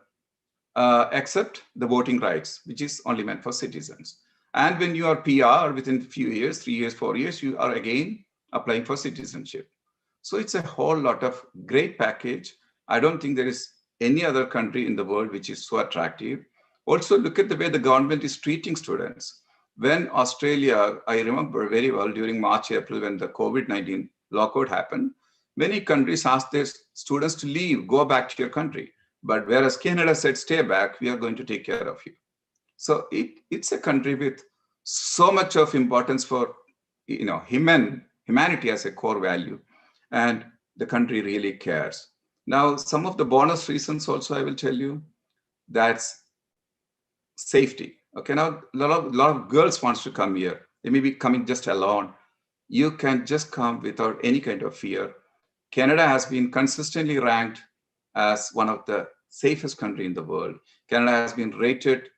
except the voting rights, which is only meant for citizens. And when you are PR within a few years, 3 years, 4 years, you are again applying for citizenship. So it's a whole lot of great package. I don't think there is any other country in the world which is so attractive. Also, look at the way the government is treating students. When Australia, I remember very well during March, April, when the COVID-19 lockout happened, many countries asked their students to leave, go back to your country. But whereas Canada said, stay back, we are going to take care of you. So it's a country with so much of importance for humanity as a core value, and the country really cares. Now, some of the bonus reasons also I will tell you, that's safety. Okay, now a lot of girls wants to come here. They may be coming just alone. You can just come without any kind of fear. Canada has been consistently ranked as one of the safest country in the world. Canada has been rated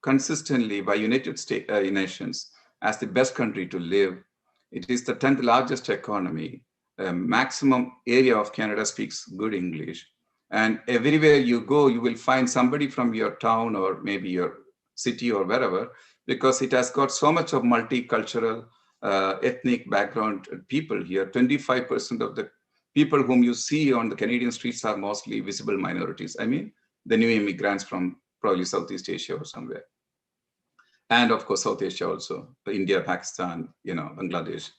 consistently by United States Nations as the best country to live. It is the 10th largest economy. Maximum area of Canada speaks good English. And everywhere you go, you will find somebody from your town or maybe your city or wherever, because it has got so much of multicultural, ethnic background people here. 25% of the people whom you see on the Canadian streets are mostly visible minorities. I mean, the new immigrants from probably Southeast Asia or somewhere. And of course, South Asia also, India, Pakistan, Bangladesh,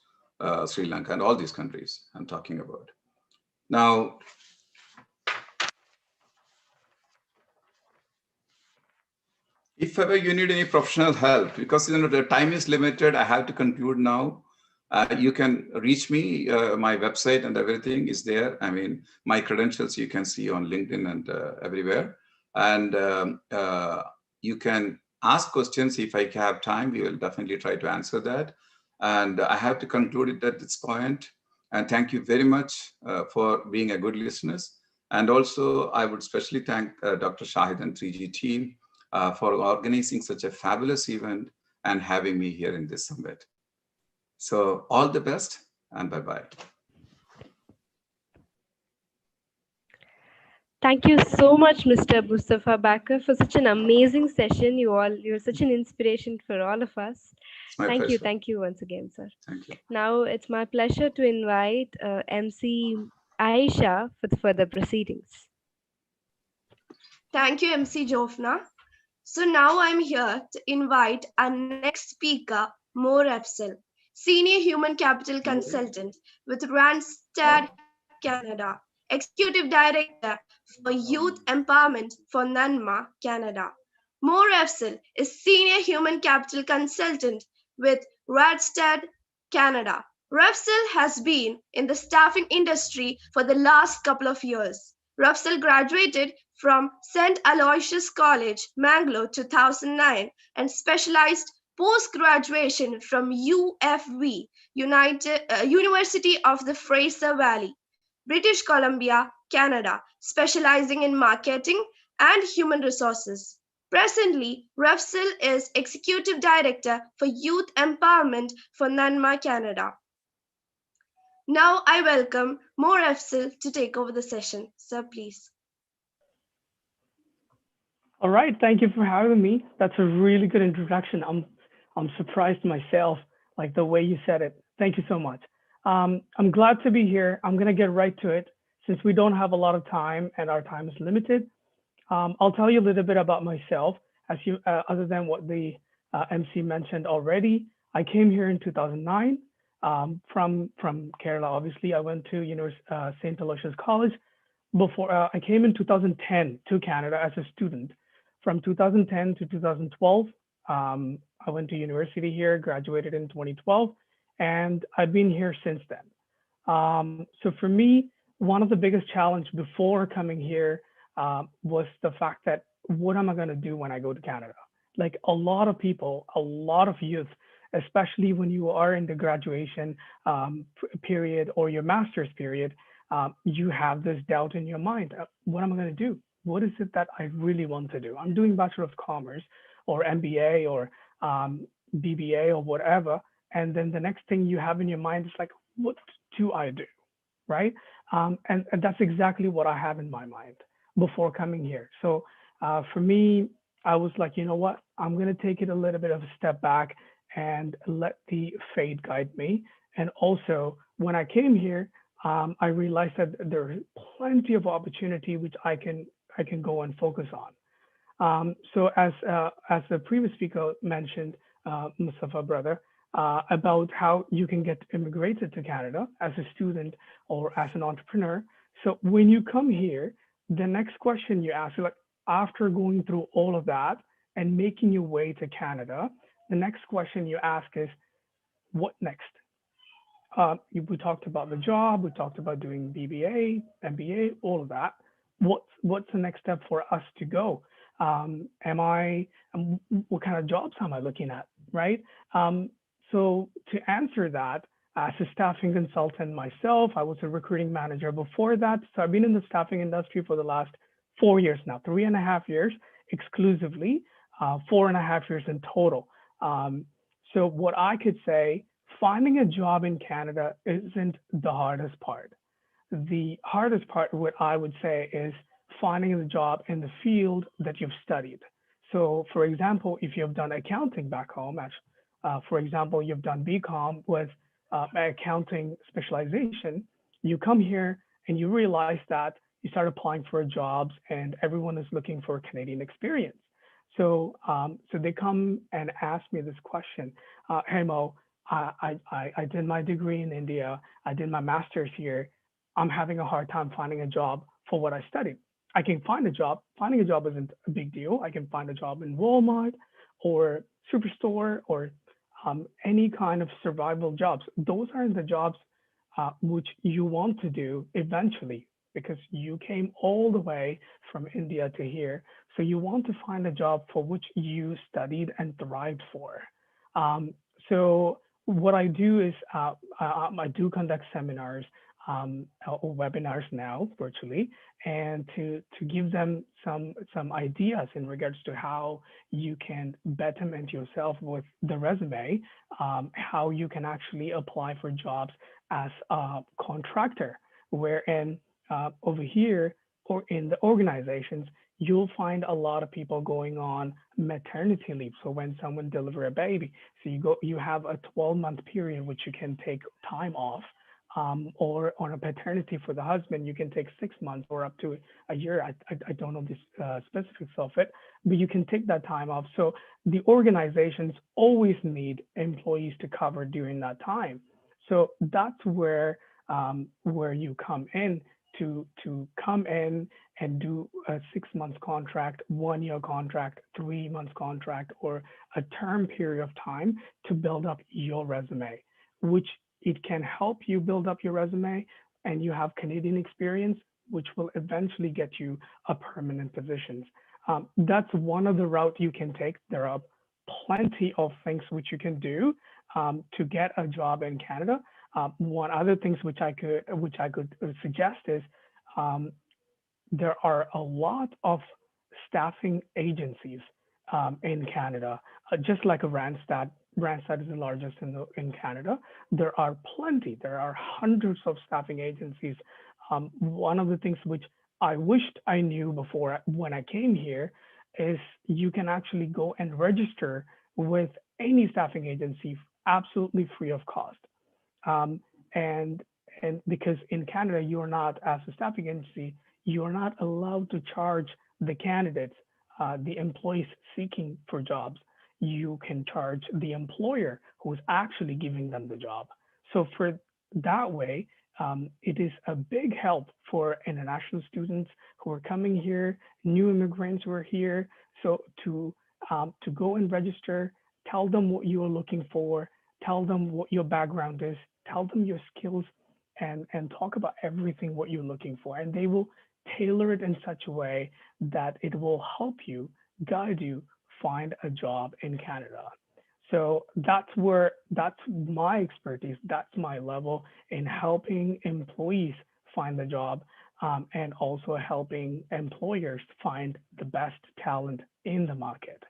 Sri Lanka, and all these countries I'm talking about. Now, if ever you need any professional help, because the time is limited, I have to conclude now. You can reach me. My website and everything is there. I mean, my credentials you can see on LinkedIn and everywhere. And you can ask questions. If I have time, we will definitely try to answer that. And I have to conclude it at this point. And thank you very much for being a good listeners. And also, I would especially thank Dr. Shahid and 3G team for organizing such a fabulous event and having me here in this summit. So all the best and bye-bye. Thank you so much, Mr. Mustafa Bakar, for such an amazing session. You're such an inspiration for all of us. Thank you. Thank you once again, sir. Thank you. Now it's my pleasure to invite MC Aisha for the further proceedings. Thank you, MC Jofna. So now I'm here to invite our next speaker, Moore Afzal, Senior Human Capital Consultant with Randstad Canada, Executive Director for Youth Empowerment for Myanmar, Canada. Moore Afzal is Senior Human Capital Consultant with Randstad Canada. Afzal has been in the staffing industry for the last couple of years. Afzal graduated from St. Aloysius College, Mangalore 2009 and specialized post-graduation from UFV, University of the Fraser Valley, British Columbia, Canada, specializing in marketing and human resources. Presently, Afzal is Executive Director for Youth Empowerment for Myanmar, Canada. Now I welcome Moore Afzal to take over the session. Sir, please. All right, thank you for having me. That's a really good introduction. I'm surprised myself, like the way you said it. Thank you so much. I'm glad to be here. I'm gonna get right to it since we don't have a lot of time and our time is limited. I'll tell you a little bit about myself, other than what the MC mentioned already. I came here in 2009 from Kerala. Obviously, I went to St. Aloysius College. Before I came in 2010 to Canada as a student. From 2010 to 2012, I went to university here, graduated in 2012, and I've been here since then. So for me, one of the biggest challenges before coming here was the fact that what am I going to do when I go to Canada? Like a lot of people, a lot of youth, especially when you are in the graduation period or your master's period, you have this doubt in your mind. What am I going to do? What is it that I really want to do? I'm doing Bachelor of Commerce or MBA or BBA or whatever. And then the next thing you have in your mind is like, what do I do? Right? And that's exactly what I have in my mind before coming here. So for me, I was like, you know what? I'm going to take it a little bit of a step back and let the fate guide me. And also, when I came here, I realized that there is plenty of opportunity which I can I can go and focus on. So as the previous speaker mentioned, Mustafa brother, about how you can get immigrated to Canada as a student or as an entrepreneur. So when you come here, the next question you ask, like after going through all of that and making your way to Canada, the next question you ask is, what next? We talked about the job, we talked about doing BBA, MBA, all of that. What's the next step for us to go? What kind of jobs am I looking at, right? So to answer that, as a staffing consultant myself, I was a recruiting manager before that. So I've been in the staffing industry for the last 4 years now, 3.5 years exclusively, 4.5 years in total. So what I could say, finding a job in Canada isn't the hardest part. The hardest part, what I would say, is finding the job in the field that you've studied. So for example, if you've done accounting back home, for example, you've done BCom with accounting specialization, you come here and you realize that you start applying for jobs and everyone is looking for Canadian experience. So they come and ask me this question, hey Mo, I did my degree in India, I did my master's here, I'm having a hard time finding a job for what I studied. I can find a job. Finding a job isn't a big deal. I can find a job in Walmart or Superstore or any kind of survival jobs. Those aren't the jobs which you want to do eventually, because you came all the way from India to here. So you want to find a job for which you studied and thrived for. So what I do is I do conduct seminars or webinars now virtually, and to give them some ideas in regards to how you can betterment yourself with the resume, how you can actually apply for jobs as a contractor, wherein over here or in the organizations, you'll find a lot of people going on maternity leave. So when someone delivers a baby, so you have a 12-month period which you can take time off. Or on a paternity for the husband, you can take 6 months or up to a year. I don't know the specifics of it, but you can take that time off. So the organizations always need employees to cover during that time. So that's where you come in to come in and do a 6 month contract, 1 year contract, 3 months contract, or a term period of time to build up your resume, which it can help you build up your resume, and you have Canadian experience, which will eventually get you a permanent position. That's one of the routes you can take. There are plenty of things which you can do to get a job in Canada. One other things which I could suggest is there are a lot of staffing agencies in Canada, just like a Randstad. Randstad is the largest in Canada. There are plenty. There are hundreds of staffing agencies. One of the things which I wished I knew before when I came here is you can actually go and register with any staffing agency absolutely free of cost. And because in Canada, you're not, as a staffing agency, you're not allowed to charge the candidates, the employees seeking for jobs. You can charge the employer who is actually giving them the job. So for that way, it is a big help for international students who are coming here, new immigrants who are here. So to go and register, tell them what you are looking for, tell them what your background is, tell them your skills, and talk about everything what you're looking for. And they will tailor it in such a way that it will help you, guide you, find a job in Canada. So that's my expertise. That's my level in helping employees find the job, and also helping employers find the best talent in the market.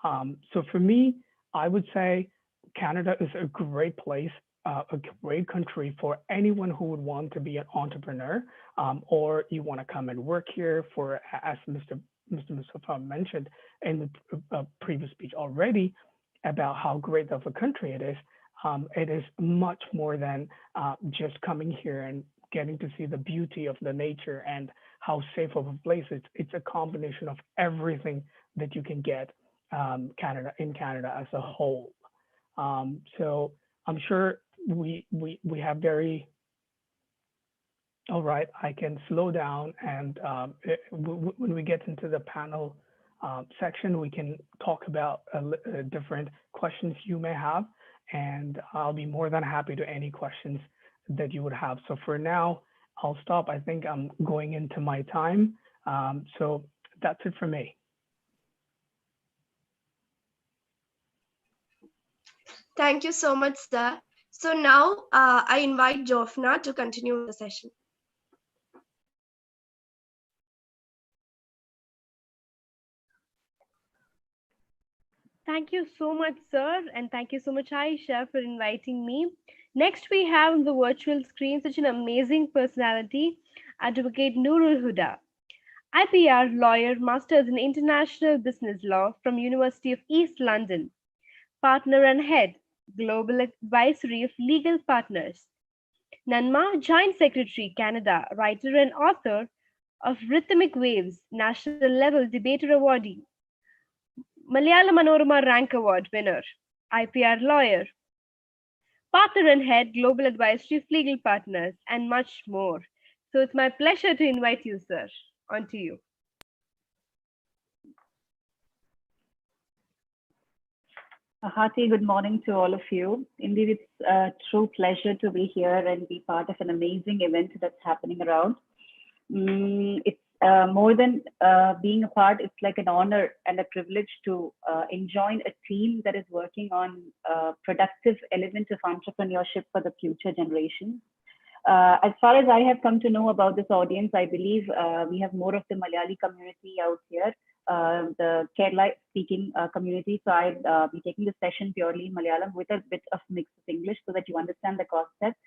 So for me, I would say Canada is a great place, a great country for anyone who would want to be an entrepreneur, or you want to come and work here for, as Mr. Mustafa mentioned in the previous speech already, about how great of a country it is. It is much more than just coming here and getting to see the beauty of the nature and how safe of a place it's a combination of everything that you can get in Canada as a whole. So I'm sure we have very. All right, I can slow down, and when we get into the panel section, we can talk about different questions you may have, and I'll be more than happy to any questions that you would have. So for now, I'll stop. I think I'm going into my time. So that's it for me. Thank you so much, sir. So now I invite Jofna to continue the session. Thank you so much, sir. And thank you so much, Aisha, for inviting me. Next, we have on the virtual screen such an amazing personality, Advocate Nurul Huda. IPR lawyer, masters in international business law from University of East London. Partner and head, Global Advisory of Legal Partners. Nanma, Joint Secretary, Canada, writer and author of Rhythmic Waves, National Level Debater Awardee. Malayalam Manorama Rank Award winner, IPR lawyer, partner and head, Global Advisory of Legal Partners, and much more. So it's my pleasure to invite you, sir. On to you. A hearty good morning to all of you. Indeed, it's a true pleasure to be here and be part of an amazing event that's happening around. It's more than being a part, it's like an honor and a privilege to join a team that is working on productive elements of entrepreneurship for the future generations. As far as I have come to know about this audience, I believe we have more of the Malayali community out here, the Kerala speaking community. So I'll be taking this session purely in Malayalam with a bit of mix of English so that you understand the concept.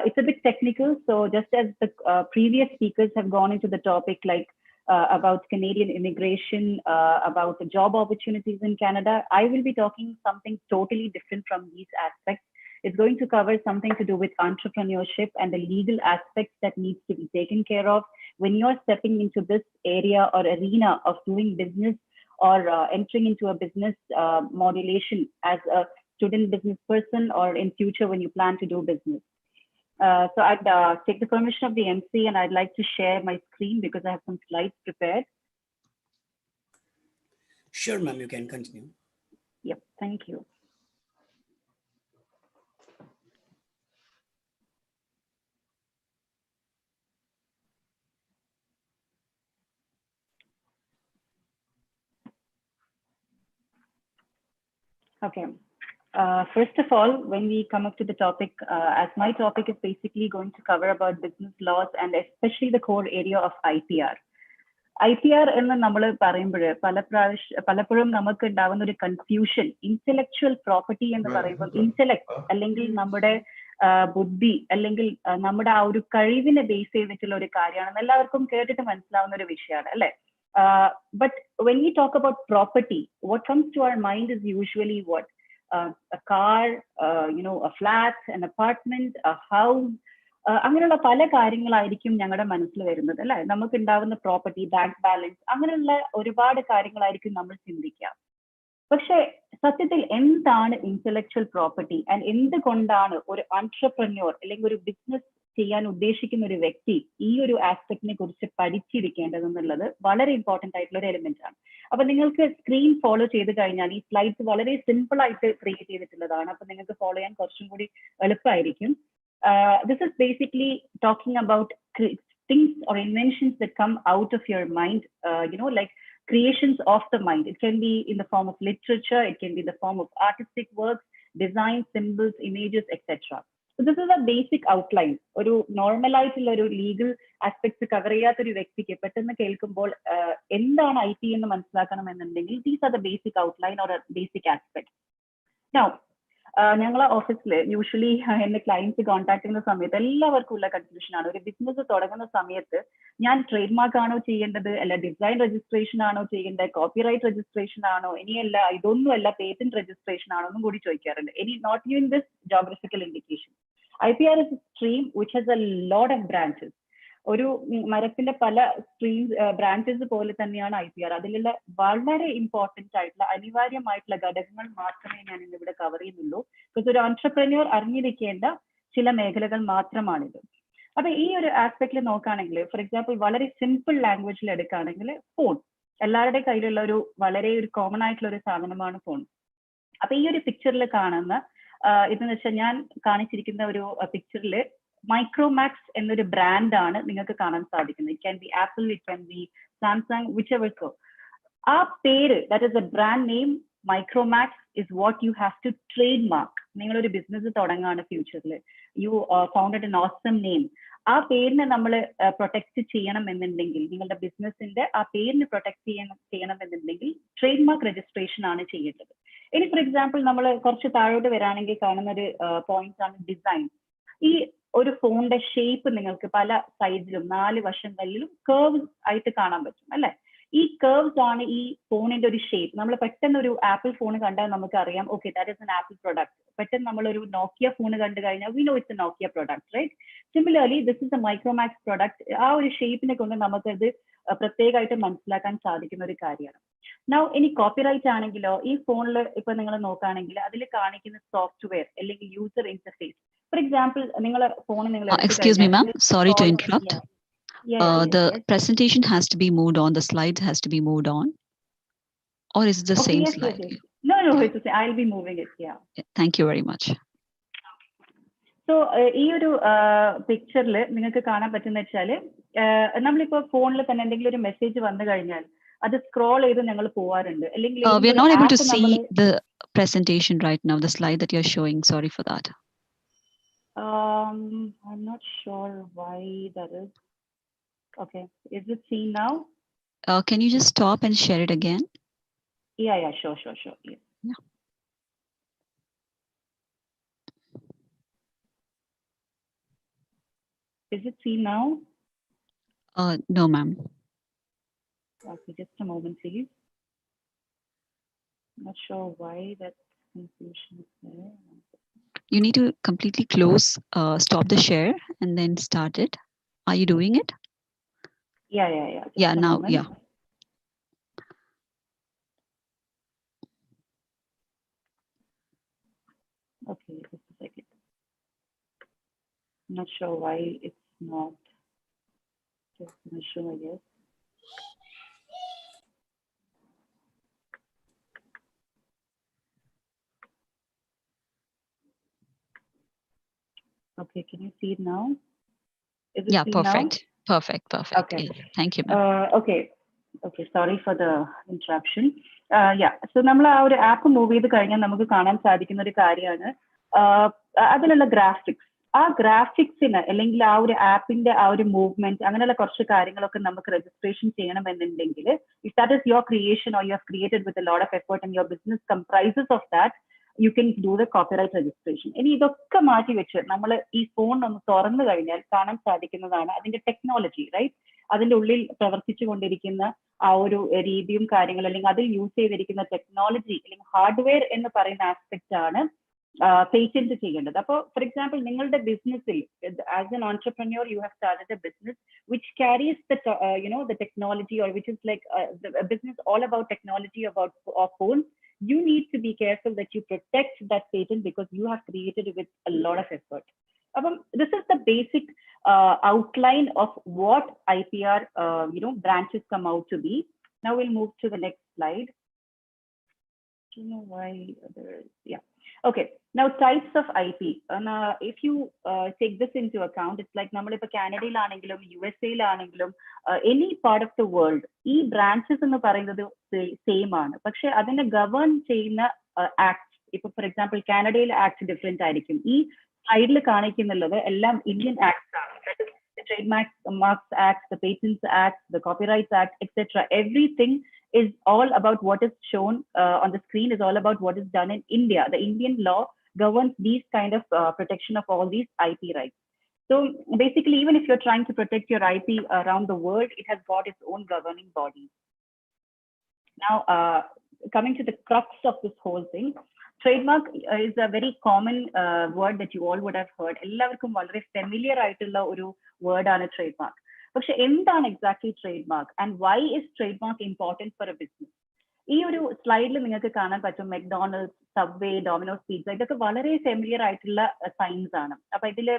It's a bit technical, so just as the previous speakers have gone into the topic like about Canadian immigration, about the job opportunities in Canada, I will be talking something totally different from these aspects. It's going to cover something to do with entrepreneurship and the legal aspects that needs to be taken care of when you're stepping into this area or arena of doing business or entering into a business modulation as a student business person or in future when you plan to do business. So I'd take the permission of the MC and I'd like to share my screen because I have some slides prepared. Sure, ma'am, you can continue. Yep, thank you. Okay. First of all, when we come up to the topic, as my topic is basically going to cover about business laws and especially the core area of IPR. IPR എന്ന് നമ്മൾ പറയുമ്പോൾ പലപ്പോഴും നമുക്ക് ഉണ്ടാവുന്ന ഒരു confusion intellectual property എന്ന് പറയുമ്പോൾ intellect അല്ലെങ്കിൽ നമ്മുടെ ബുദ്ധി അല്ലെങ്കിൽ നമ്മുടെ ആ ഒരു കഴിവിനെ ബേസ് ചെയ്തിട്ടുള്ള ഒരു കാര്യമാണെന്ന് എല്ലാവർക്കും കേട്ടിട്ട് മനസ്സിലാവുന്ന ഒരു വിഷയമാണ് അല്ലെ but when you talk about property what comes to our mind is usually what a car, a flat, an apartment, a house. അങ്ങനെയുള്ള പല കാര്യങ്ങളായിരിക്കും ഞങ്ങളുടെ മനസ്സിൽ വരുന്നത് അല്ലെ നമുക്ക് ഉണ്ടാവുന്ന പ്രോപ്പർട്ടി ബാങ്ക് ബാലൻസ് അങ്ങനെയുള്ള ഒരുപാട് കാര്യങ്ങളായിരിക്കും നമ്മൾ ചിന്തിക്കുക പക്ഷെ സത്യത്തിൽ എന്താണ് ഇന്റലക്ച്വൽ പ്രോപ്പർട്ടി ആൻഡ് എന്തുകൊണ്ടാണ് ഒരു എന്റർപ്രന്യൂർ അല്ലെങ്കിൽ ഒരു ബിസിനസ് ചെയ്യാൻ ഉദ്ദേശിക്കുന്ന ഒരു വ്യക്തി ഈ ഒരു ആസ്പെക്ടിനെ കുറിച്ച് പഠിച്ചിരിക്കേണ്ടതെന്നുള്ളത് വളരെ ഇമ്പോർട്ടന്റ് ആയിട്ടുള്ള ഒരു എലിമെന്റ് ആണ് അപ്പൊ നിങ്ങൾക്ക് സ്ക്രീൻ ഫോളോ ചെയ്ത് കഴിഞ്ഞാൽ ഈ സ്ലൈഡ്സ് വളരെ സിമ്പിൾ ആയിട്ട് ക്രിയേറ്റ് ചെയ്തിട്ടുള്ളതാണ് അപ്പൊ നിങ്ങൾക്ക് ഫോളോ ചെയ്യാൻ കുറച്ചും കൂടി എളുപ്പമായിരിക്കും this is basically talking about things or inventions that come out of your mind, like creations of the mind. It can be in the form of literature, it can be in the form of artistic works, design, symbols, images, etc. So this is a basic outline. ഒരു normal ആയിട്ടുള്ള ഒരു legal aspects cover ചെയ്യാത്ത ഒരു വ്യക്തിക്ക് പെട്ടെന്ന് കേൾക്കുമ്പോൾ എന്താണ് I T എന്ന് മനസ്സിലാക്കണമെന്നുണ്ടെങ്കിൽ these are the basic outline or basic aspect. Now ഞങ്ങളെ ഓഫീസിൽ യൂഷ്വലി എന്റെ ക്ലയൻസ് കോൺടാക്ട് ചെയ്യുന്ന സമയത്ത് എല്ലാവർക്കും ഉള്ള കൺഫ്യൂഷൻ ആണ് ഒരു ബിസിനസ് തുടങ്ങുന്ന സമയത്ത് ഞാൻ ട്രേഡ് മാർക്ക് ആണോ ചെയ്യേണ്ടത് അല്ല ഡിസൈൻ രജിസ്ട്രേഷൻ ആണോ ചെയ്യേണ്ടത് കോപ്പിറൈറ്റ് രജിസ്ട്രേഷൻ ആണോ ഇനിയല്ല ഇതൊന്നുമല്ല പേറ്റന്റ് രജിസ്ട്രേഷൻ ആണോ എന്നും കൂടി ചോദിക്കാറുണ്ട് ഇനി note in this geographical indication IPR is a stream which has a lot of branches. ഒരു മരത്തിന്റെ പല ബ്രാഞ്ചസ് പോലെ തന്നെയാണ് IPR. അതിലുള്ള വളരെ ഇമ്പോർട്ടന്റ് ആയിട്ടുള്ള അനിവാര്യമായിട്ടുള്ള ഘടകങ്ങൾ മാത്രമേ ഞാൻ ഇന്നിവിടെ കവർ ചെയ്യുന്നുള്ളൂ. ബിക്കോസ് ഒരു ഓൺട്രപ്രന്യൂർ അറിഞ്ഞിരിക്കേണ്ട ചില മേഖലകൾ മാത്രമാണിത്. അപ്പൊ ഈ ഒരു ആസ്പെക്റ്റിൽ നോക്കുകയാണെങ്കിൽ, ഫോർ എക്സാമ്പിൾ വളരെ സിമ്പിൾ ലാംഗ്വേജിൽ എടുക്കുകയാണെങ്കിൽ, ഫോൺ എല്ലാവരുടെയും കയ്യിലുള്ള ഒരു വളരെ ഒരു കോമൺ ആയിട്ടുള്ള ഒരു സാധനമാണ് ഫോൺ. അപ്പൊ ഈ ഒരു പിക്ചറിൽ കാണുന്ന ഇതെന്ന് വെച്ചാൽ ഞാൻ കാണിച്ചിരിക്കുന്ന ഒരു പിക്ചറിൽ മൈക്രോമാക്സ് എന്നൊരു ബ്രാൻഡാണ് നിങ്ങൾക്ക് കാണാൻ സാധിക്കുന്നത്. It can be Apple, it can be Samsung, whichever so. ആ പേര്, that is a brand name Micromax is what you have to trademark. നിങ്ങളൊരു ബിസിനസ് തുടങ്ങാണ് ഫ്യൂച്ചറിൽ, you founded an awesome name. ആ പേരിനെ നമ്മൾ പ്രൊട്ടക്ട് ചെയ്യണം എന്നുണ്ടെങ്കിൽ, നിങ്ങളുടെ ബിസിനസിന്റെ ആ പേരിന് പ്രൊട്ടക്ട് ചെയ്യണം എന്നുണ്ടെങ്കിൽ ട്രേഡ്മാർക്ക് രജിസ്ട്രേഷൻ ആണ് ചെയ്യേണ്ടത്. ഇനി ഫോർ എക്സാമ്പിൾ നമ്മൾ കുറച്ച് താഴോട്ട് വരാണെങ്കിൽ കാണുന്ന ഒരു പോയിന്റ്സ് ആണ് ഡിസൈൻ. ഈ ഒരു ഫോണിന്റെ ഷേപ്പ് നിങ്ങൾക്ക് പല സൈഡിലും 4 വശങ്ങളിലും കേർവ് ആയിട്ട് കാണാൻ പറ്റും അല്ലെ. ഈ കേർവ്സ് ആണ് ഈ ഫോണിന്റെ ഒരു ഷേപ്പ്. നമ്മൾ പെട്ടെന്ന് ഒരു ആപ്പിൾ ഫോൺ കണ്ടാൽ നമുക്ക് അറിയാം, okay that is an Apple product. പെട്ടെന്ന് നമ്മളൊരു നോക്കിയ ഫോൺ കണ്ടു കഴിഞ്ഞാൽ we know it's a Nokia product, right? Similarly this is a Micromax product. ആ ഒരു ഷേപ്പിനെ കൊണ്ട് നമുക്കത് പ്രത്യേകമായിട്ട് മനസ്സിലാക്കാൻ സാധിക്കുന്ന ഒരു കാര്യമാണ്. നൗ ഇനി കോപ്പിറൈറ്റ് ആണെങ്കിലോ, ഈ ഫോണിൽ ഇപ്പൊ നിങ്ങൾ നോക്കുകയാണെങ്കിൽ അതിൽ കാണിക്കുന്ന സോഫ്റ്റ്വെയർ അല്ലെങ്കിൽ യൂസർ ഇന്റർഫേസ്, ഫോർ എക്സാമ്പിൾ നിങ്ങളെ ഫോൺ നിങ്ങൾ Excuse me, ma'am. Sorry to interrupt. The presentation has to be moved on. The slides has to be moved on. Or is it the same slide? Yes. No, it's the same. I'll be moving it. Yeah. Thank you very much. So ഈ ഒരു പിക്ചറിൽ നിങ്ങൾക്ക് കാണാൻ പറ്റുന്ന വെച്ചാല്, നമ്മളിപ്പോ ഫോണിൽ തന്നെ എന്തെങ്കിലും ഒരു മെസ്സേജ് വന്നു കഴിഞ്ഞാൽ അത് സ്ക്രോൾ ചെയ്ത് ഞങ്ങൾ പോവാറുണ്ട്. അല്ലെങ്കിൽ we are not able to see the presentation right now, the slide that you're showing. Sorry for that. I'm not sure why that is. Okay, is it seen now? Can you just stop and share it again? Yeah, sure. Yes. Yeah. Is it seen now? No, ma'am. Okay, just a moment, please. Not sure why that confusion is there. You need to completely close, stop the share, and then start it. Are you doing it? Yeah. Yeah, now, moment. yeah. Okay, just a second. I'm not sure why it's not just an issue, I guess. Okay, can you see it now? Is it Yeah, seen perfect. Now? Perfect. Okay. Yeah, thank you, ma'am. Okay, sorry for the interruption. So നമ്മൾ ആ ഒരു app move ചെയ്ത് കഴിഞ്ഞാൽ നമുക്ക് കാണാൻ സാധിക്കുന്ന ഒരു കാര്യമാണ് അതിലുള്ള ഗ്രാഫിക്സ്. ആ ഗ്രാഫിക്സിന് അല്ലെങ്കിൽ ആ ഒരു ആപ്പിന്റെ ആ ഒരു മൂവ്മെന്റ് അങ്ങനെയുള്ള കുറച്ച് കാര്യങ്ങളൊക്കെ നമുക്ക് രജിസ്ട്രേഷൻ ചെയ്യണമെന്നുണ്ടെങ്കിൽ, if that is your creation or you have created with a lot of effort and your business comprises of that, you can do the copyright registration. ഇനി ഇതൊക്കെ മാറ്റി വെച്ച് നമ്മൾ ഈ ഫോൺ ഒന്ന് തുറന്നു കഴിഞ്ഞാൽ കാണാൻ സാധിക്കുന്നതാണ് അതിന്റെ ടെക്നോളജി, റൈറ്റ്? അതിന്റെ ഉള്ളിൽ പ്രവർത്തിച്ചു കൊണ്ടിരിക്കുന്ന ആ ഒരു രീതിയും കാര്യങ്ങളും, അല്ലെങ്കിൽ അതിൽ യൂസ് ചെയ്തിരിക്കുന്ന ടെക്നോളജി അല്ലെങ്കിൽ ഹാർഡ്വെയർ എന്ന് പറയുന്ന ആസ്പെക്ട് ആണ് പേറ്റന്റ് ചെയ്യേണ്ടത്. അപ്പോൾ ഫോർ എക്സാമ്പിൾ നിങ്ങളുടെ ബിസിനസ്സിൽ as an entrepreneur you have started a business which carries the technology, or which is like a business all about technology, about phones. You need to be careful that you protect that patent because you have created it with a lot of effort. This is the basic outline of what IPR branches come out to be. Now we'll move to the next slide. I don't know why okay, now types of IP. If you take this into account, it's like നമ്മളിപ്പോ കാനഡയിലാണെങ്കിലും USA-ലാണെങ്കിലും any part of the world, ഈ branches എന്ന് പറയുന്നത് same ആണ്. പക്ഷെ അതിനെ govern ചെയ്യുന്ന act, ഇപ്പൊ for example കാനഡയിൽ ആക്ട് ഡിഫറെന്റ് ആയിരിക്കും. ഈ സൈഡിൽ കാണിക്കുന്നുള്ളത് എല്ലാം ഇന്ത്യൻ ആക്ട്സ് ആണ്. The Trademark Act, the Patents Act, the Copyrights Act, etc. Everything is all about what is shown on the screen is all about what is done in India. The Indian law governs these kind of protection of all these IP rights. So basically, even if you're trying to protect your IP around the world, it has got its own governing body. Now, coming to the crux of this whole thing, trademark is a very common word that you all would have heard. എല്ലാവർക്കും വളരെ familiar ആയിട്ടുള്ള ഒരു word ആണ് trademark. പക്ഷെ എന്താണ് exactly trademark and why is trademark important for a business? ഈ ഒരു സ്ലൈഡിൽ നിങ്ങൾക്ക് കാണാൻ പറ്റും മെക്ഡോണൾഡ്സ്, സബ്വേ, ഡൊമിനോസ് പിസ്സ, ഇതൊക്കെ വളരെ ഫെമിലിയർ ആയിട്ടുള്ള സൈൻസ് ആണ്. അപ്പൊ ഇതില്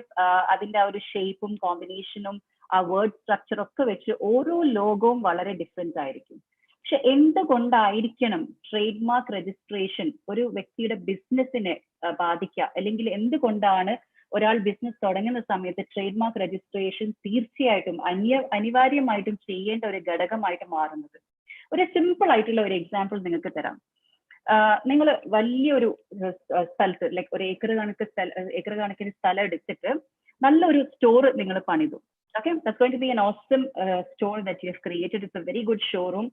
അതിന്റെ ആ ഒരു ഷേപ്പും കോമ്പിനേഷനും ആ വേർഡ് സ്ട്രക്ചർ ഒക്കെ വെച്ച് ഓരോ ലോഗോവും വളരെ ഡിഫറെന്റ് ആയിരിക്കും. പക്ഷെ എന്തുകൊണ്ടായിരിക്കണം ട്രേഡ് മാർക്ക് രജിസ്ട്രേഷൻ ഒരു വ്യക്തിയുടെ ബിസിനസ്സിനെ ബാധിക്കുക, അല്ലെങ്കിൽ എന്തുകൊണ്ടാണ് ഒരാൾ ബിസിനസ് തുടങ്ങുന്ന സമയത്ത് ട്രേഡ് മാർക്ക് രജിസ്ട്രേഷൻ തീർച്ചയായിട്ടും അനിവാര്യമായിട്ടും ചെയ്യേണ്ട ഒരു ഘടകമായിട്ട് മാറുന്നത്? ഒരു സിമ്പിൾ ആയിട്ടുള്ള ഒരു എക്സാമ്പിൾ നിങ്ങൾക്ക് തരാം. നിങ്ങൾ വലിയൊരു സ്ഥലത്ത് ലൈക്ക് ഒരു ഏക്കർ കണക്കിന് സ്ഥലം എടുത്തിട്ട് നല്ലൊരു സ്റ്റോർ നിങ്ങൾ പണിതു. Okay, that's going to be an awesome store that you have created. It's a very good showroom.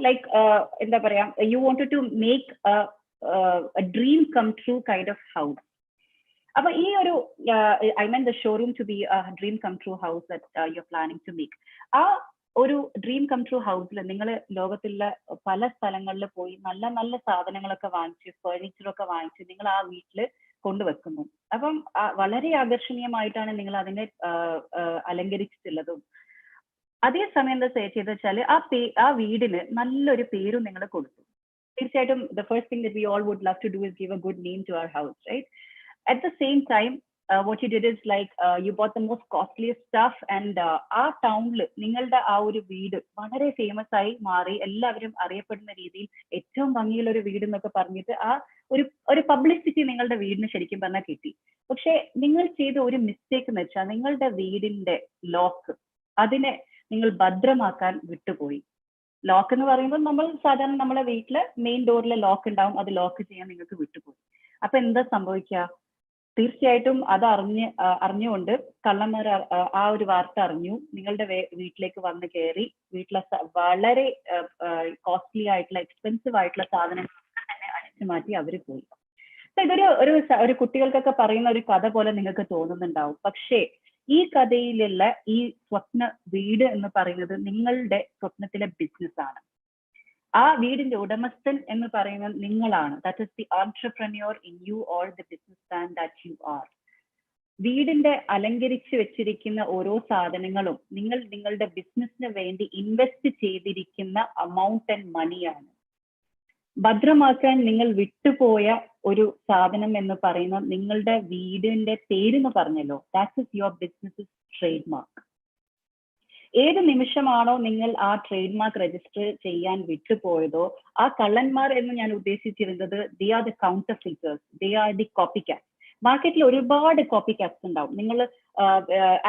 Like എന്താ പറയാ, you wanted to make a dream come true kind of house. അപ്പൊ ഈ ഒരു I meant the showroom to be a dream come true house that you're planning to make. ആ ഒരു dream come true ഹൗസിൽ നിങ്ങൾ ലോകത്തുള്ള പല സ്ഥലങ്ങളിൽ പോയി നല്ല നല്ല സാധനങ്ങളൊക്കെ വാങ്ങിച്ച് ഫർണിച്ചറൊക്കെ വാങ്ങിച്ച് നിങ്ങൾ ആ വീട്ടിൽ കൊണ്ടുവെക്കുന്നു. അപ്പം വളരെ ആകർഷണീയമായിട്ടാണ് നിങ്ങൾ അതിനെ അലങ്കരിച്ചിട്ടുള്ളതും. അതേസമയം എന്താ ചെയ്തെന്ന് വെച്ചാൽ ആ വീടിന് നല്ലൊരു പേരും നിങ്ങൾ കൊടുത്തു. തീർച്ചയായിട്ടും the first thing that we all would love to do is give a good name to our house, right? At the same time, what you did is like you bought the most costliest stuff and ആ ടൗണിൽ നിങ്ങളുടെ ആ ഒരു വീട് വളരെ famous ആയി മാറി, എല്ലാവരും അറിയപ്പെടുന്ന രീതിയിൽ ഏറ്റവും ഭംഗിയുള്ള ഒരു വീട് എന്നൊക്കെ പറഞ്ഞിട്ട് ആ ഒരു പബ്ലിസിറ്റി നിങ്ങളുടെ വീടിന് ശരിക്കും പറഞ്ഞാൽ കിട്ടി. പക്ഷെ നിങ്ങൾ ചെയ്ത ഒരു മിസ്റ്റേക്ക് എന്ന് വെച്ചാൽ നിങ്ങളുടെ വീടിന്റെ ലോക്ക് അതിനെ നിങ്ങൾ ഭദ്രമാക്കാൻ വിട്ടുപോയി. ലോക്ക് എന്ന് പറയുമ്പോൾ നമ്മൾ സാധാരണ നമ്മളെ വീട്ടില് മെയിൻ ഡോറിലെ ലോക്ക് ഉണ്ടാവും, അത് ലോക്ക് ചെയ്യാൻ നിങ്ങൾക്ക് വിട്ടുപോയി. അപ്പൊ എന്താ സംഭവിക്കുക? തീർച്ചയായിട്ടും അത് അറിഞ്ഞുകൊണ്ട് കള്ളന്മാർ ആ ഒരു വാർത്ത അറിഞ്ഞു, നിങ്ങളുടെ വീട്ടിലേക്ക് വന്ന് കയറി വീട്ടിലെ വളരെ കോസ്റ്റ്ലി ആയിട്ടുള്ള എക്സ്പെൻസീവ് ആയിട്ടുള്ള സാധനങ്ങൾ തന്നെ അടിച്ചു മാറ്റി അവര് പോയി. ഇതൊരു ഒരു കുട്ടികൾക്കൊക്കെ പറയുന്ന ഒരു കഥ പോലെ നിങ്ങൾക്ക് തോന്നുന്നുണ്ടാവും. പക്ഷേ ഈ കഥയിലുള്ള ഈ സ്വപ്ന വീട് എന്ന് പറയുന്നത് നിങ്ങളുടെ സ്വപ്നത്തിലെ ബിസിനസ് ആണ്. ആ വീടിന്റെ ഉടമസ്ഥൻ എന്ന് പറയുന്നത് നിങ്ങളാണ്. That is the entrepreneur in you or the businessman that you are. വീടിന്റെ അലങ്കരിച്ച് വെച്ചിരിക്കുന്ന ഓരോ സാധനങ്ങളും നിങ്ങളുടെ ബിസിനസിന് വേണ്ടി ഇൻവെസ്റ്റ് ചെയ്തിരിക്കുന്ന അമൗണ്ട് ആൻഡ് മണിയാണ്. ഭദ്രമാക്കാൻ നിങ്ങൾ വിട്ടുപോയ ഒരു സാധനം എന്ന് പറയുന്ന നിങ്ങളുടെ വീടിന്റെ പേരെന്ന് പറഞ്ഞല്ലോ, that is your business trade mark. ഏത് നിമിഷമാണോ നിങ്ങൾ ആ ട്രേഡ് മാർക്ക് രജിസ്റ്റർ ചെയ്യാൻ വിട്ടുപോയതോ ആ കള്ളന്മാർ എന്ന് ഞാൻ ഉദ്ദേശിച്ചിരുന്നത് they are the counterfeiters, they are the copy cats. മാർക്കറ്റിൽ ഒരുപാട് കോപ്പി ക്യാറ്റ്സ് ഉണ്ടാവും. നിങ്ങൾ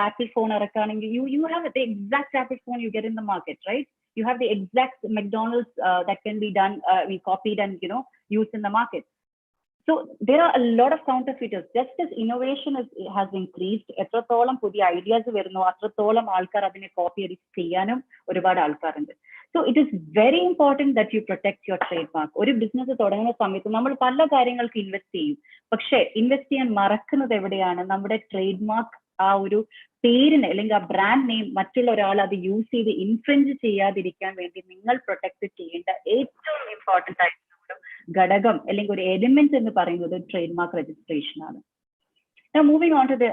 ആപ്പിൾ ഫോൺ ഇറക്കുകയാണെങ്കിൽ you have the exact Apple phone you get in the market, right? You have the exact McDonald's that can be done, copied and used in the market. So there are a lot of counterfeiters. Just as innovation has increased, എത്രത്തോളം പുതിയ ideas വരുന്നു അത്രത്തോളം ആൾക്കാർ അതിനെ copy അടിച്ച് ചെയ്യാനും ഒരുപാട് ആൾക്കാരുണ്ട്. So it is very important that you protect your trademark. ഒരു ബിസിനസ് തുടങ്ങുന്ന സമയത്ത് നമ്മൾ പല കാര്യങ്ങൾക്ക് ഇൻവെസ്റ്റ് ചെയ്യും, പക്ഷേ ഇൻവെസ്റ്റ് ചെയ്യാൻ മറക്കുന്നത് എവിടെയാണ്? നമ്മുടെ ട്രേഡ്മാർക്ക് ആ ഒരു പേരിന് അല്ലെങ്കിൽ ആ ബ്രാൻഡ് നെയിം മറ്റുള്ള ഒരാൾ അത് യൂസ് ചെയ്ത് ഇൻഫ്രിഞ്ച് ചെയ്യാതിരിക്കാൻ വേണ്ടി നിങ്ങൾ പ്രൊട്ടക്ട് ചെയ്യേണ്ട ഏറ്റവും ഇമ്പോർട്ടൻ്റ് ആയിട്ടുള്ള ഘടകം അല്ലെങ്കിൽ ഒരു എലിമെന്റ് എന്ന് പറയുന്നത് ട്രേഡ് മാർക്ക് രജിസ്ട്രേഷൻ ആണ്. Now moving on to the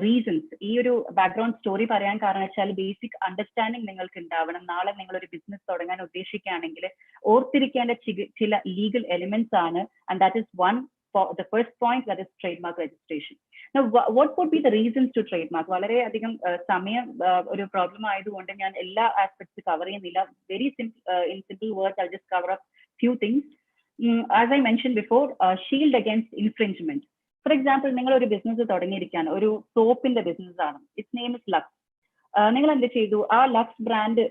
reasons. ഈ ഒരു ബാക്ക്ഗ്രൗണ്ട് സ്റ്റോറി പറയാൻ കാരണം വെച്ചാൽ ബേസിക് അണ്ടർസ്റ്റാൻഡിങ് നിങ്ങൾക്ക് ഉണ്ടാവണം. നാളെ നിങ്ങൾ ഒരു ബിസിനസ് തുടങ്ങാൻ ഉദ്ദേശിക്കുകയാണെങ്കിൽ ഓർത്തിരിക്കേണ്ട ചില ലീഗൽ എലിമെന്റ്സ് ആണ്. And that is one the first point, that is trademark registration. Now what would be the reasons to trademark? വളരെ അധികം സമയം ഒരു പ്രോബ്ലം ആയതുകൊണ്ട് ഞാൻ എല്ലാ ആസ്പെക്ട്സ് കവർ ചെയ്യുന്നില്ല. Very simple words, I'll just cover up few things. As I mentioned before, shield against infringement. For example, നിങ്ങൾ ഒരു ബിസിനസ് തുടങ്ങിയിരിക്കുകയാണ്, ഒരു സോപ്പിന്റെ ബിസിനസ് ആണ്, ഇറ്റ്സ് നെയിം ഇസ് ലക്സ്. നിങ്ങൾ എന്ത് ചെയ്തു? ആ ലക്സ് ബ്രാൻഡ്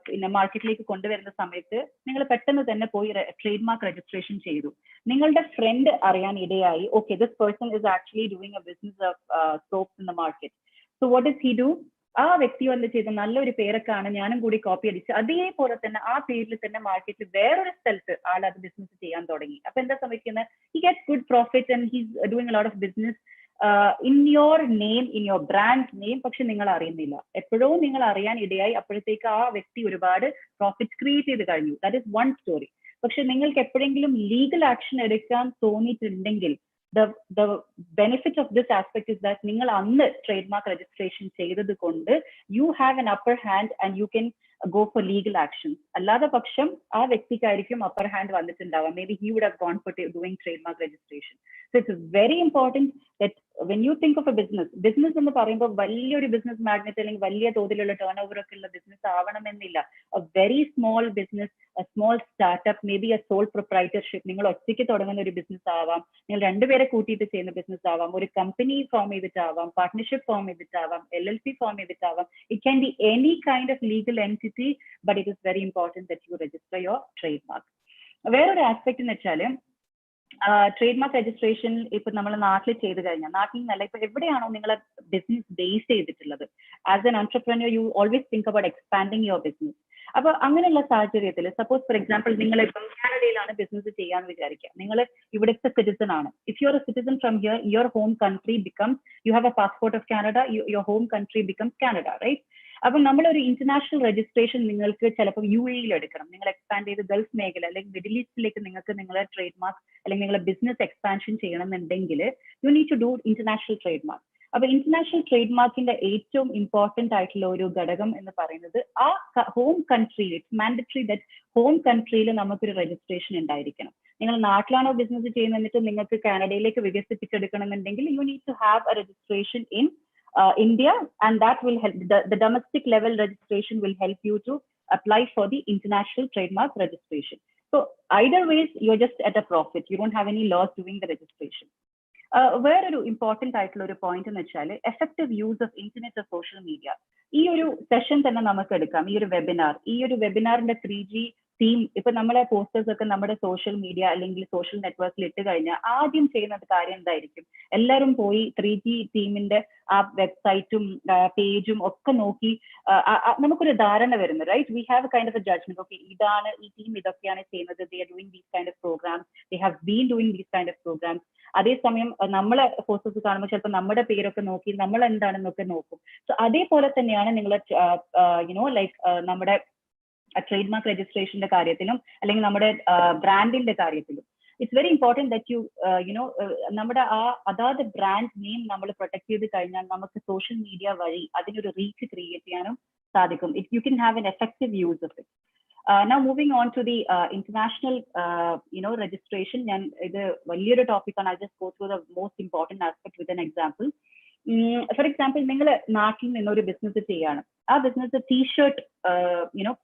പിന്നെ മാർക്കറ്റിലേക്ക് കൊണ്ടുവരുന്ന സമയത്ത് നിങ്ങൾ പെട്ടെന്ന് തന്നെ പോയി ട്രേഡ് മാർക്ക് രജിസ്ട്രേഷൻ ചെയ്തു. നിങ്ങളുടെ ഫ്രണ്ട് അറിയാൻ ഇടയായി, okay, this person is actually doing A business of soaps in the market. So what is he do? ആ വ്യക്തി എന്ത് ചെയ്തു? നല്ലൊരു പേരൊക്കെയാണ്, ഞാനും കൂടി കോപ്പി അടിച്ച് അതേപോലെ തന്നെ ആ പേരിൽ തന്നെ മാർക്കറ്റിൽ വേറൊരു സ്ഥലത്ത് ആൾ അത് ബിസിനസ് ചെയ്യാൻ തുടങ്ങി. അപ്പൊ എന്താ സംഭവിക്കുന്നത്? He gets good profit and he's doing a lot of business in your name, in your brand name. പക്ഷെ നിങ്ങൾ അറിയുന്നില്ല. എപ്പോഴോ നിങ്ങൾ അറിയാൻ ഇടയായി, അപ്പോഴത്തേക്ക് ആ വ്യക്തി ഒരുപാട് പ്രോഫിറ്റ് ക്രിയേറ്റ് ചെയ്ത് കഴിഞ്ഞു. That is one story. പക്ഷെ നിങ്ങൾക്ക് എപ്പോഴെങ്കിലും ലീഗൽ ആക്ഷൻ എടുക്കാൻ തോന്നിയിട്ടുണ്ടെങ്കിൽ the benefit of this aspect is that നിങ്ങൾ അന്ന് trademark registration ചെയ്തത് കൊണ്ട് you have an upper hand and you can go for legal actions. അല്ലാതെ പക്ഷം ആ വ്യക്തിക്കായിരിക്കും upper hand വന്നിട്ടുണ്ടാവുക. Maybe he would have gone for doing trademark registration. So it's very important that when you think of a business എന്ന് പറയുമ്പോൾ വലിയൊരു business magnate അല്ലെങ്കിൽ വലിയ തോതിലുള്ള turn over ഒക്കെ ഉള്ള ബിസിനസ് ആവണമെന്നില്ല. A very small business, a small startup, maybe a sole proprietorship. നിങ്ങൾ ഒറ്റയ്ക്ക് തുടങ്ങുന്ന ഒരു ബിസിനസ് ആവാം, നിങ്ങൾ രണ്ടുപേരെ കൂട്ടിയിട്ട് ചെയ്യുന്ന ബിസിനസ് ആവാം, ഒരു കമ്പനി ഫോം ചെയ്തിട്ടാവാം, പാർട്ട്ണർഷിപ്പ് ഫോം ചെയ്തിട്ടാവാം, LLC ഫോം ചെയ്തിട്ടാവാം. It can be any kind of legal entity, but it is very important that you register your trademark. വേറൊരു ആസ്പെക്ട് എന്ന് വെച്ചാൽ ട്രേഡ്മാർക്ക് രജിസ്ട്രേഷൻ ഇപ്പൊ നമ്മൾ നാട്ടിൽ ചെയ്ത് കഴിഞ്ഞാൽ, നാട്ടിൽ നിന്നല്ല ഇപ്പൊ എവിടെയാണോ നിങ്ങളെ ബിസിനസ് ബേസ് ചെയ്തിട്ടുള്ളത്, as an entrepreneur you always think about expanding your business. അപ്പൊ അങ്ങനെയുള്ള സാഹചര്യത്തിൽ സപ്പോസ് ഫോർ എക്സാമ്പിൾ നിങ്ങൾ ഇപ്പം കാനഡയിലാണ് ബിസിനസ് ചെയ്യാന്ന് വിചാരിക്കുക, നിങ്ങൾ ഇവിടുത്തെ സിറ്റിസൺ ആണ്. If you are a citizen from here, your home country becomes, you have a passport of Canada, your home country becomes Canada, right? അപ്പം നമ്മളൊരു ഇന്റർനാഷണൽ രജിസ്ട്രേഷൻ നിങ്ങൾക്ക് ചിലപ്പോൾ UAE എടുക്കണം. നിങ്ങൾ എക്സ്പാൻഡ് ചെയ്ത് ഗൾഫ് മേഖല അല്ലെങ്കിൽ മിഡിൽ ഈസ്റ്റിലേക്ക് നിങ്ങൾക്ക് നിങ്ങളെ ട്രേഡ്മാർക്ക് അല്ലെങ്കിൽ നിങ്ങളെ ബിസിനസ് എക്സ്പാൻഷൻ ചെയ്യണമെന്നുണ്ടെങ്കിൽ you need to do international trademark. അപ്പൊ ഇന്റർനാഷണൽ ട്രേഡ്മാർക്കിന്റെ ഏറ്റവും ഇമ്പോർട്ടന്റ് ആയിട്ടുള്ള ഒരു ഘടകം എന്ന് പറയുന്നത് ആ ഹോം കൺട്രിയിൽ, ഇറ്റ്സ് മാൻഡറ്ററി ദാറ്റ് ഹോം കൺട്രിയിൽ നമുക്കൊരു രജിസ്ട്രേഷൻ ഉണ്ടായിരിക്കണം. നിങ്ങൾ നാട്ടിലാണോ ബിസിനസ് ചെയ്യുന്നത് എന്നിട്ട് നിങ്ങൾക്ക് കാനഡയിലേക്ക് വികസിപ്പിച്ചെടുക്കണമെന്നുണ്ടെങ്കിൽ you need to have a registration in India, and that will help. The domestic level registration will help you to apply for the international trademark registration. So either ways, you're just at a profit. You don't have any loss doing the registration. വേറൊരു important ആയിട്ടുള്ള ഒരു point എന്ന് വെച്ചാൽ effective use of internet of social media. ഈ ഒരു session തന്നെ നമുക്ക് എടുക്കാം, ഈ ഒരു വെബിനാറിന്റെ 3G തീം. ഇപ്പൊ നമ്മളെ പോസ്റ്റേഴ്സ് ഒക്കെ നമ്മുടെ സോഷ്യൽ മീഡിയ അല്ലെങ്കിൽ സോഷ്യൽ നെറ്റ്വർക്കിൽ ഇട്ട് കഴിഞ്ഞാൽ ആദ്യം ചെയ്യുന്ന കാര്യം എന്തായിരിക്കും? എല്ലാവരും പോയി 3G ടീമിന്റെ ആ വെബ്സൈറ്റും പേജും ഒക്കെ നോക്കി നമുക്കൊരു ധാരണ വരുന്നു, right? We have a kind of a judgment. Okay, ഇതാണ് ഈ ടീം, ഇതൊക്കെയാണ് ചെയ്യുന്നത്, they are doing these kind of programs, they have been doing these kind of programs. അതേസമയം നമ്മളെ പോസ്റ്റേഴ്സ് കാണുമ്പോൾ ചിലപ്പോൾ നമ്മുടെ പേരൊക്കെ നോക്കി നമ്മൾ എന്താണെന്നൊക്കെ നോക്കും. സോ അതേപോലെ തന്നെയാണ് നിങ്ങൾ നമ്മുടെ ട്രേഡ്മാർക്ക് രജിസ്ട്രേഷന്റെ കാര്യത്തിലും അല്ലെങ്കിൽ നമ്മുടെ ബ്രാൻഡിന്റെ കാര്യത്തിലും. ഇറ്റ്സ് വെരി ഇമ്പോർട്ടന്റ് ദാറ്റ് നമ്മുടെ അതാത് ബ്രാൻഡ് നെയിം നമ്മൾ പ്രൊട്ടക്ട് ചെയ്ത് കഴിഞ്ഞാൽ നമുക്ക് സോഷ്യൽ മീഡിയ വഴി അതിനൊരു റീച്ച് ക്രിയേറ്റ് ചെയ്യാനും സാധിക്കും. You can have an effective use of it. Now moving on to the international registration. ഞാൻ ഇത് വലിയൊരു ടോപ്പിക്കാണ്. I just go through the most important aspect with an example. For example, നിങ്ങൾ നാട്ടിൽ നിന്നൊരു ബിസിനസ് ചെയ്യാണ്. ആ ബിസിനസ് ടീഷർട്ട്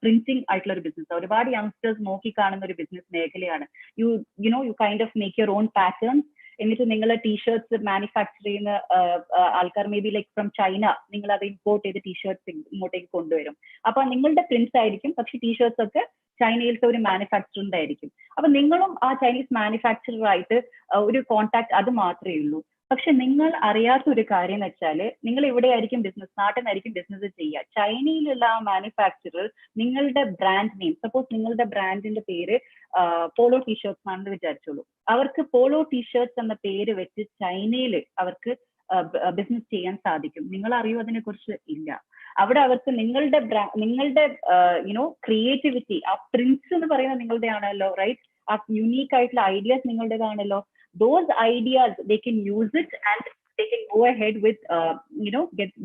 പ്രിന്റിംഗ് ആയിട്ടുള്ള ഒരു ബിസിനസ്, ഒരുപാട് യങ്സ്റ്റേഴ്സ് നോക്കി കാണുന്ന ഒരു ബിസിനസ് മേഖലയാണ്. You kind of make your own patterns. എന്നിട്ട് നിങ്ങൾ ടീഷർട്ട്സ് മാനുഫാക്ചർ ചെയ്യുന്ന ആൾക്കാർ may be like from China, നിങ്ങൾ അത് ഇമ്പോർട്ട് ചെയ്ത് ടീഷർട്ട്സ് ഇങ്ങോട്ടേക്ക് കൊണ്ടുവരും. അപ്പൊ നിങ്ങളുടെ പ്രിന്റ്സ് ആയിരിക്കും, പക്ഷെ ടീഷർട്ട്സ് ഒക്കെ ചൈനയിലത്തെ ഒരു മാനുഫാക്ചറിന്റെ ആയിരിക്കും. അപ്പൊ നിങ്ങളും ആ ചൈനീസ് മാനുഫാക്ചറായിട്ട് ഒരു കോൺടാക്ട് അത് മാത്രമേ ഉള്ളൂ. പക്ഷെ നിങ്ങൾ അറിയാത്ത ഒരു കാര്യം എന്ന് വെച്ചാൽ, നിങ്ങൾ ഇവിടെ ആയിരിക്കും ബിസിനസ്, നാട്ടിൽ നിന്നായിരിക്കും ബിസിനസ് ചെയ്യുക. ചൈനയിലുള്ള ആ മാനുഫാക്ചറർ നിങ്ങളുടെ ബ്രാൻഡ് നെയിം, സപ്പോസ് നിങ്ങളുടെ ബ്രാൻഡിന്റെ പേര് പോളോ ടീഷർട്ട്സ് ആണെന്ന് വിചാരിച്ചോളൂ. അവർക്ക് പോളോ ടീഷർട്ട്സ് എന്ന പേര് വെച്ച് ചൈനയിൽ അവർക്ക് ബിസിനസ് ചെയ്യാൻ സാധിക്കും. നിങ്ങൾ അറിയോ അതിനെ കുറിച്ച്? ഇല്ല. അവിടെ അവർക്ക് നിങ്ങളുടെ ക്രിയേറ്റിവിറ്റി, ആ പ്രിന്റ്സ് എന്ന് പറയുന്നത് നിങ്ങളുടെ ആണല്ലോ, റൈറ്റ്? ആ യുണീക്ക് ആയിട്ടുള്ള ideas നിങ്ങളുടേതാണല്ലോ. Those ideas, they can use it and they can go ahead with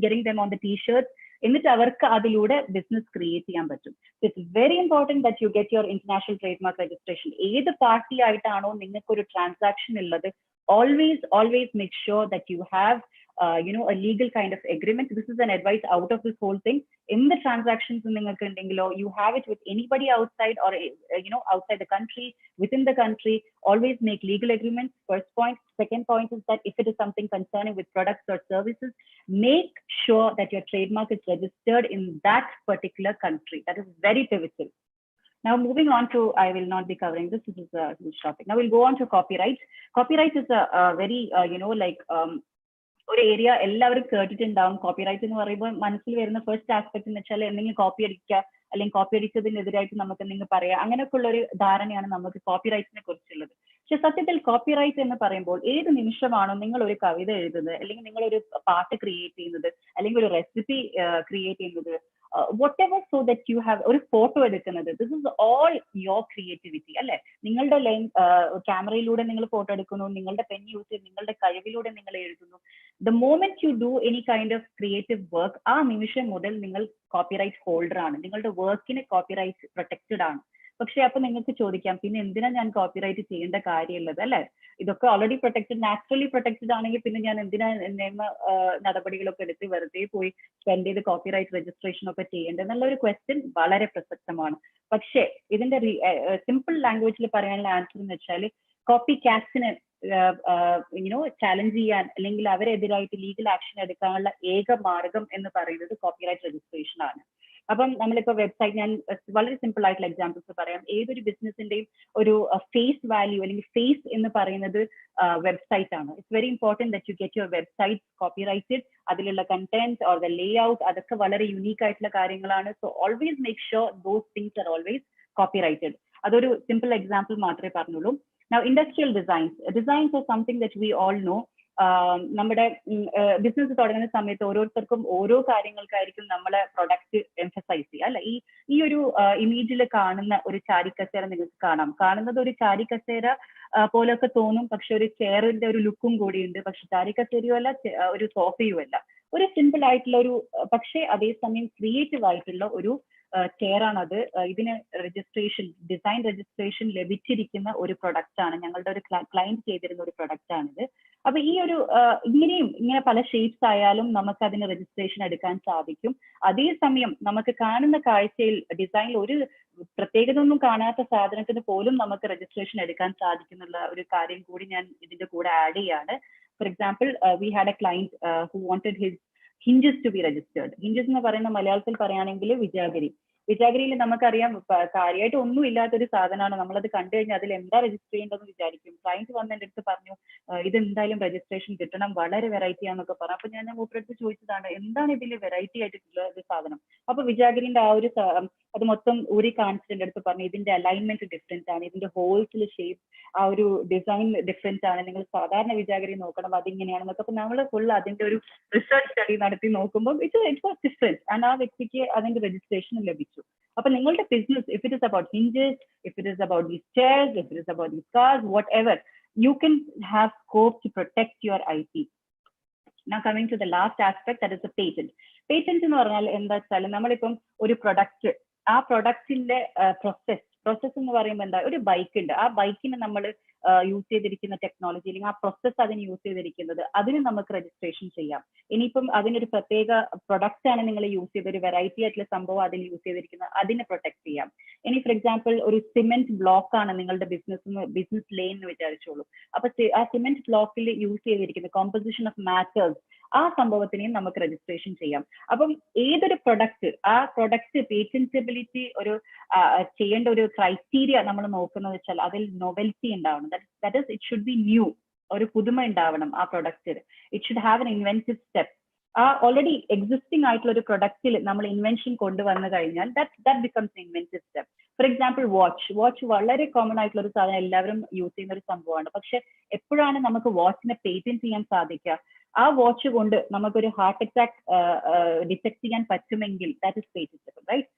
getting them on the t-shirts. എന്നിട്ട് അവർക്ക് അതിലൂടെ ബിസിനസ് ക്രിയേറ്റ് ചെയ്യാൻ പറ്റും. It's very important that you get your international trademark registration. ഏത് party ആയിട്ടാണോ നിങ്ങൾക്ക് ഒരു transaction ഉള്ളത്, always make sure that you have a legal kind of agreement. This is an advice out of this whole thing. In the transactions ningalku undengilo, you have it with anybody outside or outside the country, within the country, always make legal agreements. First point. Second point is that if it is something concerning with products or services, make sure that your trademark is registered in that particular country. That is very pivotal. Now moving on to, I will not be covering this. This is a huge topic. Now we'll go on to copyright. Copyright is a very ഒരു area എല്ലാവരും കേട്ടിട്ടുണ്ടാവും. Copyright എന്ന് പറയുമ്പോൾ മനസ്സിൽ വരുന്ന first aspect എന്ന് വെച്ചാൽ എന്തെങ്കിലും കോപ്പി അടിക്കുക അല്ലെങ്കിൽ കോപ്പി അടിച്ചതിനെതിരായിട്ട് നമുക്ക് എന്തെങ്കിലും പറയാം, അങ്ങനെയൊക്കെ ഉള്ള ഒരു ധാരണയാണ് നമുക്ക് കോപ്പിറൈറ്റിനെ കുറിച്ചുള്ളത്. പക്ഷെ സത്യത്തിൽ കോപ്പിറൈറ്റ് എന്ന് പറയുമ്പോൾ ഏത് നിമിഷമാണോ നിങ്ങൾ ഒരു കവിത എഴുതുന്നത്, അല്ലെങ്കിൽ നിങ്ങൾ ഒരു പാട്ട് ക്രിയേറ്റ് ചെയ്യുന്നത്, അല്ലെങ്കിൽ ഒരു റെസിപ്പി ക്രിയേറ്റ് ചെയ്യുന്നത്, whatever, so that you have a photo എടുക്കുന്നത്. This is all your creativity, അല്ലെ? നിങ്ങളുടെ ക്യാമറയിലൂടെ നിങ്ങൾ ഫോട്ടോ എടുക്കുന്നു, നിങ്ങളുടെ പെൻ യൂസ് ചെയ്ത് നിങ്ങളുടെ കഴിവിലൂടെ നിങ്ങൾ എഴുതുന്നു. The moment you do any kind of creative work, ആ നിമിഷം മുതൽ നിങ്ങൾ കോപ്പിറൈറ്റ് ഹോൾഡർ ആണ്, നിങ്ങളുടെ വർക്കിന് കോപ്പിറൈറ്റ് പ്രൊട്ടക്റ്റഡ് ആണ്. പക്ഷെ അപ്പൊ നിങ്ങൾക്ക് ചോദിക്കാം, പിന്നെ എന്തിനാ ഞാൻ കോപ്പിറൈറ്റ് ചെയ്യേണ്ട കാര്യമുള്ളത്, അല്ലെ? ഇതൊക്കെ ഓൾറെഡി പ്രൊട്ടക്റ്റഡ്, നാച്ചുറലി പ്രൊട്ടക്റ്റഡ് ആണെങ്കിൽ പിന്നെ ഞാൻ എന്തിനാ നിയമ നടപടികളൊക്കെ എടുത്ത് വെറുതെ പോയി സ്പെൻഡ് ചെയ്ത് കോപ്പിറൈറ്റ് രജിസ്ട്രേഷൻ ഒക്കെ ചെയ്യേണ്ടത് എന്നുള്ള ഒരു ക്വസ്റ്റ്യൻ വളരെ പ്രസക്തമാണ്. പക്ഷേ ഇതിന്റെ സിമ്പിൾ ലാംഗ്വേജിൽ പറയാനുള്ള ആൻസർ എന്ന് വെച്ചാൽ, കോപ്പി കാറ്റ്സിന് ചാലഞ്ച് ചെയ്യാൻ അല്ലെങ്കിൽ അവരെതിരായിട്ട് ലീഗൽ ആക്ഷൻ എടുക്കാനുള്ള ഏക മാർഗം എന്ന് പറയുന്നത് കോപ്പിറൈറ്റ് രജിസ്ട്രേഷൻ ആണ്. അപ്പം നമ്മളിപ്പോ വെബ്സൈറ്റ്, ഞാൻ വളരെ സിമ്പിൾ ആയിട്ടുള്ള എക്സാമ്പിൾസ് പറയാം. ഏതൊരു ബിസിനസിന്റെയും ഒരു ഫേസ് വാല്യൂ അല്ലെങ്കിൽ ഫേസ് എന്ന് പറയുന്നത് വെബ്സൈറ്റ് ആണ്. It's very important that you get your website copyrighted. അതിലുള്ള content or the layout അതൊക്കെ വളരെ യുണീക്ക് ആയിട്ടുള്ള കാര്യങ്ങളാണ്. So always make sure those things are always copyrighted. അതൊരു സിമ്പിൾ എക്സാമ്പിൾ മാത്രമേ പറഞ്ഞുള്ളൂ. Now, industrial designs. Designs are something that we all know. നമ്മുടെ business തുടങ്ങുന്ന സമയത്ത് ഓരോരുത്തർക്കും ഓരോ കാര്യങ്ങൾക്കായിരിക്കും നമ്മളെ പ്രൊഡക്റ്റ് എംഫസൈസ് ചെയ്യുക, അല്ലെ? ഈ ഒരു ഇമേജിൽ കാണുന്ന ഒരു ചാരിക്കസേര നിങ്ങൾക്ക് കാണുന്നത് ഒരു ചാരിക്കസേര പോലൊക്കെ തോന്നും, പക്ഷെ ഒരു ചെയറിന്റെ ഒരു ലുക്കും കൂടിയുണ്ട്. പക്ഷെ ചാരിക്കസേരയും അല്ല, ഒരു സോഫയും അല്ല, ഒരു സിമ്പിൾ ആയിട്ടുള്ള ഒരു, പക്ഷേ അതേസമയം ക്രിയേറ്റീവ് ആയിട്ടുള്ള ഒരു ചെയർ ആണത്. ഇതിന് ഡിസൈൻ രജിസ്ട്രേഷൻ ലഭിച്ചിരിക്കുന്ന ഒരു പ്രൊഡക്റ്റ് ആണ്, ഞങ്ങളുടെ ഒരു ക്ലയന്റ് ചെയ്തിരുന്ന ഒരു പ്രൊഡക്റ്റ് ആണിത്. അപ്പൊ ഈ ഒരു ഇങ്ങനെ പല ഷേപ്സ് ആയാലും നമുക്ക് അതിന് രജിസ്ട്രേഷൻ എടുക്കാൻ സാധിക്കും. അതേസമയം നമുക്ക് കാണുന്ന കാഴ്ചയിൽ ഡിസൈനിൽ ഒരു പ്രത്യേകത ഒന്നും കാണാത്ത സാധനത്തിന് പോലും നമുക്ക് രജിസ്ട്രേഷൻ എടുക്കാൻ സാധിക്കുന്നുള്ള ഒരു കാര്യം കൂടി ഞാൻ ഇതിന്റെ കൂടെ ആഡ് ചെയ്യാണ്. For example, we had A client who wanted his hinges to be registered. Hinges എന്ന് പറയുന്ന മലയാളത്തിൽ പറയുകയാണെങ്കിൽ വിജാഗിരി. വിജാഗിരിയിൽ നമുക്കറിയാം കാര്യമായിട്ട് ഒന്നും ഇല്ലാത്തൊരു സാധനമാണ്. നമ്മളത് കണ്ടു കഴിഞ്ഞാൽ അതിൽ എന്താ രജിസ്റ്റർ ചെയ്യേണ്ടതെന്ന് വിചാരിക്കും. ക്ലയന്റ് വന്ന് എൻ്റെ അടുത്ത് പറഞ്ഞു, ഇത് എന്തായാലും രജിസ്ട്രേഷൻ കിട്ടണം, വളരെ വെറൈറ്റി ആണെന്നൊക്കെ പറഞ്ഞു. അപ്പൊ ഞാൻ മൂപ്പരടുത്ത് ചോദിച്ചതാണ്, എന്താണ് ഇതിൽ വെറൈറ്റി ആയിട്ടുള്ള ഒരു സാധനം? അപ്പൊ വിജാഗിരിന്റെ ആ ഒരു അത് മൊത്തം ഊരി കാണിച്ചിട്ട് എൻ്റെ അടുത്ത് പറഞ്ഞു, ഇതിന്റെ അലൈൻമെന്റ് ഡിഫറെന്റ് ആണ്, ഇതിന്റെ ഹോൾസിൽ ഷേപ്പ്, ആ ഒരു ഡിസൈൻ ഡിഫറെന്റ് ആണ്, നിങ്ങൾ സാധാരണ വിജാഗിരി നോക്കണം, അതിങ്ങനെയാണെന്നൊക്കെ. അപ്പൊ നമ്മൾ ഫുൾ അതിന്റെ ഒരു റിസർച്ച് സ്റ്റഡി നടത്തി നോക്കുമ്പോൾ ഇറ്റ് വാസ് ഡിഫറെന്റ് ആൻഡ് ആ വ്യക്തിക്ക് അതിന്റെ രജിസ്ട്രേഷൻ ലഭിച്ചു. അപ്പൊ നിങ്ങളുടെ business, if it is about hinges, if it is about these chairs, if it is about these cars, whatever, you can have scope to protect your IP. Now coming to the last aspect, that is the patent. Patent എന്ന് പറഞ്ഞാൽ എന്താ വെച്ചാൽ, നമ്മളിപ്പം ഒരു product, ആ പ്രൊഡക്റ്റിന്റെ process എന്ന് പറയുമ്പോൾ എന്താ, ഒരു ബൈക്ക് ഉണ്ട്, ആ ബൈക്കിന് നമ്മൾ യൂസ് ചെയ്തിരിക്കുന്ന ടെക്നോളജി അല്ലെങ്കിൽ ആ പ്രോസസ് അതിന് യൂസ് ചെയ്തിരിക്കുന്നത്, അതിന് നമുക്ക് രജിസ്ട്രേഷൻ ചെയ്യാം. ഇനിയിപ്പം അതിനൊരു പ്രത്യേക പ്രൊഡക്റ്റ് ആണ് നിങ്ങൾ യൂസ് ചെയ്ത, ഒരു വെറൈറ്റി ആയിട്ടുള്ള സംഭവം അതിന് യൂസ് ചെയ്തിരിക്കുന്നത്, അതിനെ പ്രൊട്ടക്ട് ചെയ്യാം. ഇനി ഫോർ എക്സാമ്പിൾ ഒരു സിമെന്റ് ബ്ലോക്ക് ആണ് നിങ്ങളുടെ ബിസിനസ് ലെയിൻ എന്ന് വിചാരിച്ചോളൂ. അപ്പൊ ആ സിമെന്റ് ബ്ലോക്കിൽ യൂസ് ചെയ്തിരിക്കുന്ന കോമ്പോസിഷൻ ഓഫ് മാറ്റേഴ്സ്, ആ സംഭവത്തിനെയും നമുക്ക് രജിസ്ട്രേഷൻ ചെയ്യാം. അപ്പം ഏതൊരു പ്രൊഡക്റ്റ്, ആ പ്രൊഡക്റ്റ് പേറ്റന്റബിലിറ്റി ഒരു ചെയ്യേണ്ട ഒരു ക്രൈറ്റീരിയ നമ്മൾ നോക്കുന്നത് വെച്ചാൽ അതിൽ നോവൽറ്റി ഉണ്ടാവണം. That is it should be new, ഒരു പുതുമ ഉണ്ടാവണം ആ പ്രൊഡക്റ്റിൽ. It should have an inventive step. ആ ഓൾറെഡി എക്സിസ്റ്റിംഗ് ആയിട്ടുള്ള ഒരു പ്രൊഡക്റ്റിൽ നമ്മൾ ഇൻവെൻഷൻ കൊണ്ടുവന്നു കഴിഞ്ഞാൽ that becomes inventive step. For example watch വളരെ കോമൺ ആയിട്ടുള്ള ഒരു സാധനം, എല്ലാവരും യൂസ് ചെയ്യുന്ന ഒരു സംഭവമാണ്. പക്ഷെ എപ്പോഴാണ് നമുക്ക് വാച്ചിനെ പേറ്റന്റ് ചെയ്യാൻ സാധിക്കുക? ആ വാച്ച് കൊണ്ട് നമുക്കൊരു ഹാർട്ട് അറ്റാക്ക് ഡിറ്റക്ട് ചെയ്യാൻ പറ്റുമെങ്കിൽ ദാറ്റ് ഇസ് പേറ്റന്റബിൾ, റൈറ്റ്?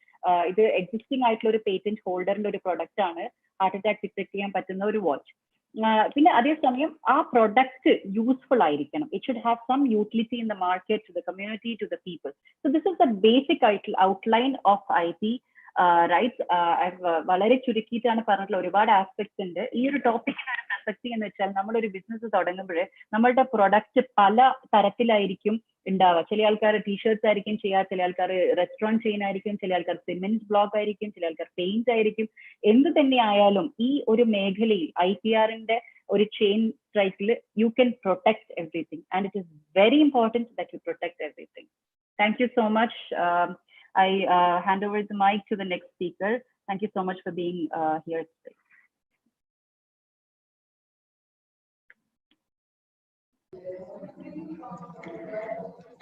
ഇത് എക്സിസ്റ്റിംഗ് ആയിട്ടുള്ള ഒരു പേറ്റന്റ് ഹോൾഡറിന്റെ ഒരു പ്രൊഡക്റ്റ് ആണ്, ഹാർട്ട് അറ്റാക്ക് ഡിറ്റക്ട് ചെയ്യാൻ പറ്റുന്ന ഒരു വാച്ച്. പിന്നെ അതേസമയം ആ പ്രൊഡക്റ്റ് യൂസ്ഫുൾ ആയിരിക്കണം. It should have some utility in the market, to the community, to the people. So this is the basic ആയിട്ടുള്ള ഔട്ട്ലൈൻ ഓഫ് IP, റൈറ്റ്? വളരെ ചുരുക്കിയിട്ടാണ് പറഞ്ഞിട്ടുള്ള, ഒരുപാട് ആസ്പെക്ട്സ് ഉണ്ട്. ഈ ഒരു ടോപ്പിക്കിന് ഒരു പ്രസക്തി എന്ന് വെച്ചാൽ, നമ്മളൊരു ബിസിനസ് തുടങ്ങുമ്പോൾ നമ്മളുടെ പ്രൊഡക്റ്റ് പല തരത്തിലായിരിക്കും ഉണ്ടാവുക. ചില ആൾക്കാർ ടീഷർട്ട്സ് ആയിരിക്കും ചെയ്യുക, ചില ആൾക്കാർ റെസ്റ്റോറൻറ്റ് ചെയിൻ ആയിരിക്കും, ചില ആൾക്കാർ സിമെന്റ് ബ്ലോക്ക് ആയിരിക്കും, ചില ആൾക്കാർ പെയിന്റ് ആയിരിക്കും. എന്ത് തന്നെ ആയാലും ഈ ഒരു മേഖലയിൽ IPRന്റെ ഒരു ചെയിൻ സ്ട്രൈക്കിൽ you can protect everything, and it is very important that U protect everything. Thank you so much. I hand over the mic to the next speaker. Thank you so much for being here today.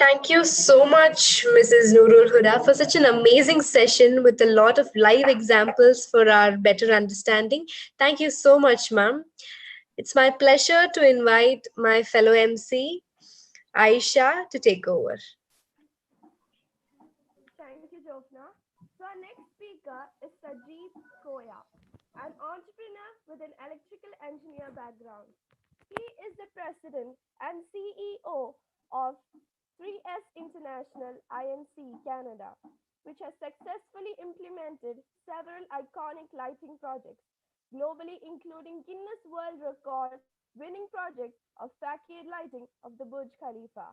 Thank you so much, Mrs. Nurul Huda, for such an amazing session with a lot of live examples for our better understanding. Thank you so much, ma'am. It's my pleasure to invite my fellow MC, Aisha, to take over. Thank you, Jofi. speaker is Sajid Koya, an entrepreneur with an electrical engineer background. He is the president and CEO of 3S International INC Canada, which has successfully implemented several iconic lighting projects globally, including Guinness World Record winning project of facade lighting of the Burj Khalifa.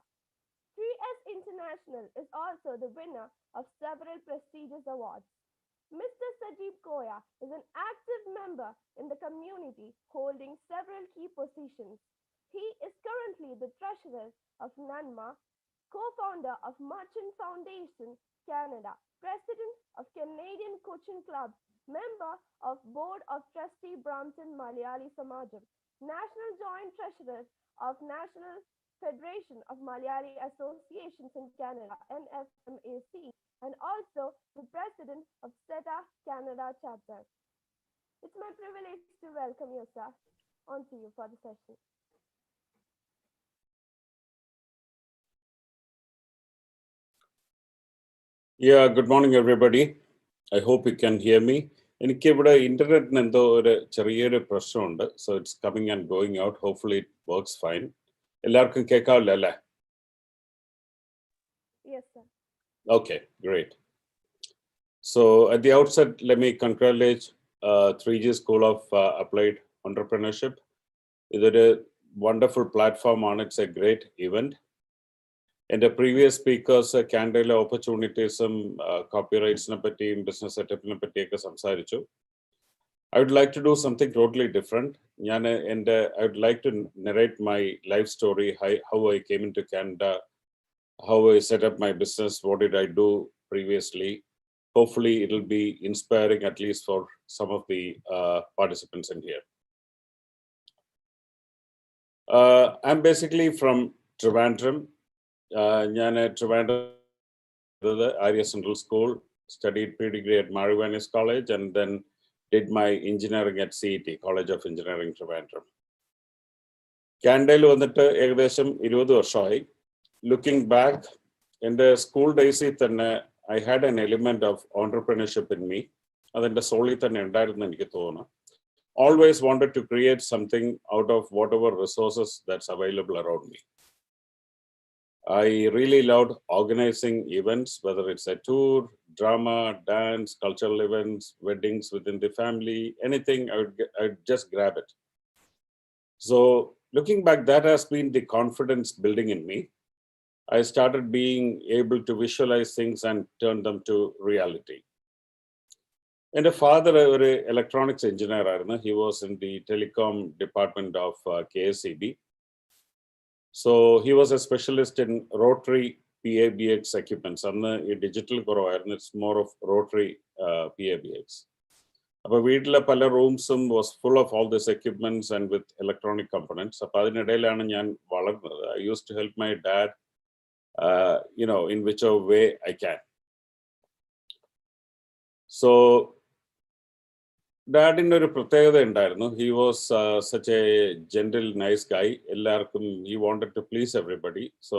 3S International is also the winner of several prestigious awards. Mr. Sajib Koya is an active member in the community holding several key positions. He is currently the treasurer of Myanmar, co-founder of Merchant Foundation Canada, president of Canadian Coaching Club, member of Board of Trustee Brampton Malayali Samajam, National Joint Treasurer of National Federation of Malayali Associations in Canada, NFMAC, and also the president of SETA Canada chapter. It's my privilege to welcome you, sir. On to you for the session. Yeah, good morning, everybody. I hope you can hear me. എനിക്ക് ഇവിടെ ഇന്റർനെറ്റിന് എന്തോ ഒരു ചെറിയൊരു പ്രശ്നമുണ്ട്. So it's coming and going out. Hopefully it works fine. എല്ലാവർക്കും കേൾക്കാവില്ല അല്ലേ? Yes, sir. Okay, great. So at the outset, let me congratulate 3G School of Applied Entrepreneurship. It's a wonderful platform on. It's a great event. And the previous speakers Canada opportunities, copyrights, business setup, I would like to do something totally different. And I would like to narrate my life story, how I came into Canada, how I set up my business, what did I do previously. Hopefully it will be inspiring, at least for some of the participants in here. I'm basically from Trivandrum. Trivandrum, the Arya Central School, studied pre-degree at Marivanis College, and then did my engineering at CET, College of Engineering, Trivandrum. Canada വന്നിട്ട് ഏകദേശം 20 വർഷമായി. Looking back, in the school days, I had an element of entrepreneurship in me. അതിൻ്റെ സോളിൽ തന്നെ ഉണ്ടായിരുന്നു എനിക്ക് തോന്നുന്നു. Always wanted to create something out of whatever resources that's available around me. I really loved organizing events, whether it's a tour, drama, dance, cultural events, weddings within the family, anything, I'd just grab it. So looking back, that has been the confidence building in me. I started being able to visualize things and turn them to reality. And a father, an electronics engineer, he was in the telecom department of KSEB. So he was a specialist in rotary PABX equipments. And digital it's more of rotary PABX. But വീട്ടിലെ പല റൂംസും was full of all these equipments and with electronic components. അപ്പോൾ അതിനിടയിലാണ് ഞാൻ വളർന്നത്. I used to help my dad, in whichever way I can. So Dad ഒരു പ്രത്യേകത ഉണ്ടായിരുന്നു. He was such a gentle, nice guy. എല്ലാവർക്കും he wanted to please everybody. So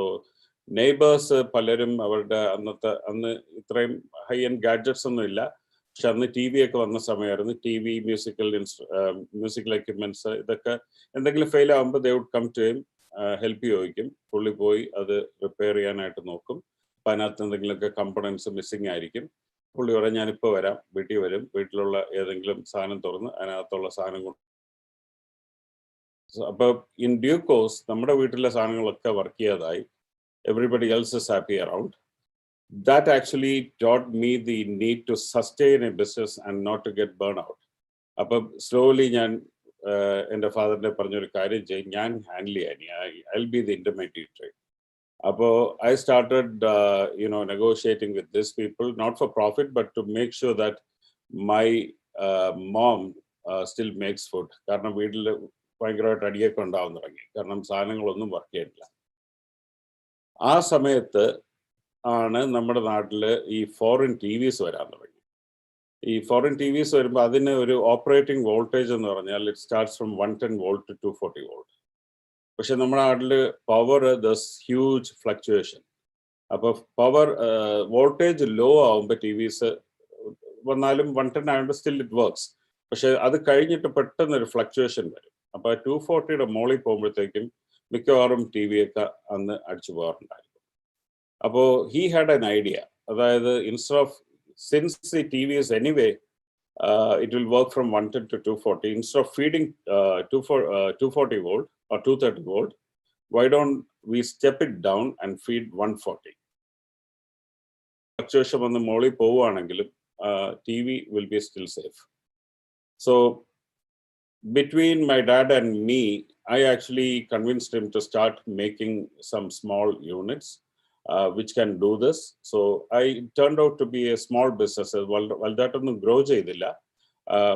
neighbors പലരും അവരുടെ അന്ന് ഇത്രയും ഹൈ എൻഡ് ഗാഡ്ജറ്റ്സ് ഒന്നും ഇല്ല. പക്ഷെ അന്ന് ടി വി ഒക്കെ വന്ന സമയമായിരുന്നു. ടി വി, മ്യൂസിക്കൽ എക്യുപ്മെന്റ്സ്, ഇതൊക്കെ എന്തെങ്കിലും ഫെയിൽ ആകുമ്പോൾ they would come to him, help ചോദിക്കും. പുള്ളി പോയി അത് റിപ്പയർ ചെയ്യാനായിട്ട് നോക്കും. അപ്പം അതിനകത്ത് എന്തെങ്കിലുമൊക്കെ കമ്പണൻസ് മിസ്സിങ് ആയിരിക്കും. പുള്ളി പറയാം ഞാനിപ്പോൾ വരാം, വീട്ടിൽ വരും, വീട്ടിലുള്ള ഏതെങ്കിലും സാധനം തുറന്ന് അതിനകത്തുള്ള സാധനം കൊണ്ട്. അപ്പോൾ ഇൻ ഡ്യൂ കോഴ്സ് നമ്മുടെ വീട്ടിലെ സാധനങ്ങളൊക്കെ വർക്ക് ചെയ്യാതായി. Everybody else is happy around. That actually taught me the need to sustain a business and not to get burnt out. അപ്പം സ്ലോലി ഞാൻ എൻ്റെ ഫാദറിനെ പറഞ്ഞൊരു കാര്യം ചെയ്യും, ഞാൻ ഹാൻഡിൽ ചെയ്യാൻ, I'll be the intermediary. I started, negotiating with these people, not for profit, but to make sure that my mom still makes food. കാരണം വീട്ടിൽ ഭയങ്കരമായിട്ട് അടിയൊക്കെ ഉണ്ടാവാൻ തുടങ്ങി. കാരണം സാധനങ്ങളൊന്നും വർക്ക് ചെയ്യില്ല. ആ സമയത്ത് ആണ് നമ്മുടെ നാട്ടിൽ ഈ ഫോറിൻ ടി വിസ് വരാൻ തുടങ്ങി. ഈ ഫോറിൻ ടി വിസ് വരുമ്പോൾ അതിന് ഒരു ഓപ്പറേറ്റിംഗ് വോൾട്ടേജ് എന്ന് പറഞ്ഞാൽ it starts from 110 volt to 240 volt. പക്ഷെ നമ്മുടെ നാട്ടിൽ പവർ ദസ് ഹ്യൂജ് ഫ്ലക്ച്വേഷൻ. അപ്പോൾ പവർ വോൾട്ടേജ് ലോ ആകുമ്പോൾ ടി വിസ് വന്നാലും 110 ആയതുകൊണ്ട് സ്റ്റിൽ ഇറ്റ് വർക്ക്സ്. പക്ഷെ അത് കഴിഞ്ഞിട്ട് പെട്ടെന്നൊരു ഫ്ലക്ച്വേഷൻ വരും. അപ്പോൾ 240 മോളിൽ പോകുമ്പോഴത്തേക്കും മിക്കവാറും ടി വി ഒക്കെ അന്ന് അടിച്ചു പോകാറുണ്ടായിരുന്നു. അപ്പോൾ ഹി ഹാഡ് എൻ ഐഡിയ, അതായത് instead of since the TV is anyway it will work from 110 to 240. Instead of feeding 240 volt or 230 volt, why don't we step it down and feed 140? Fluctuation on the moli povaanengilum TV will be still safe. So between my dad and me, I actually convinced him to start making some small units which can do this. So I turned out to be a small business. Well, that on grow cheyidilla,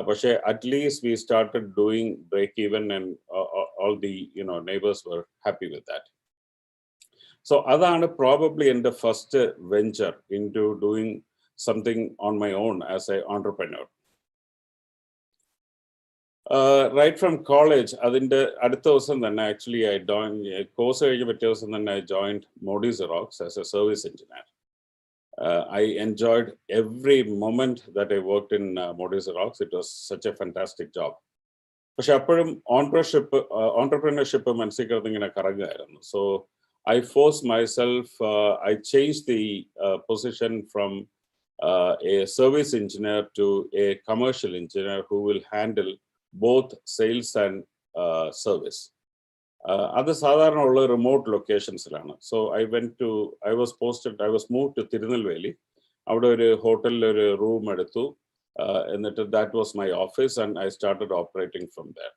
but at least we started doing break even, and all the neighbors were happy with that. So adana probably in the first venture into doing something on my own as an entrepreneur. Right from college, adinte adutha ദിവസം തന്നെ actually I joined course കഴിഞ്ഞ പിറ്റേ ദിവസം തന്നെ I joined Modi Xerox as a service engineer. I enjoyed every moment that I worked in Modi Xerox. It was such a fantastic job. പക്ഷെ അപ്പോഴും entrepreneurship മനസ്സിൽ കിടന്ന് ഇങ്ങനെ കറങ്ങുമായിരുന്നു. So I forced myself, I changed the position from a service engineer to a commercial engineer who will handle both sales and service. അത് സാധാരണ ഉള്ള remote ലൊക്കേഷൻസിലാണ്. So I was moved to Tirunelveli. അവിടെ ഒരു ഹോട്ടലിൽ ഒരു റൂം എടുത്തു. എന്നിട്ട് that was my office and I started operating from there.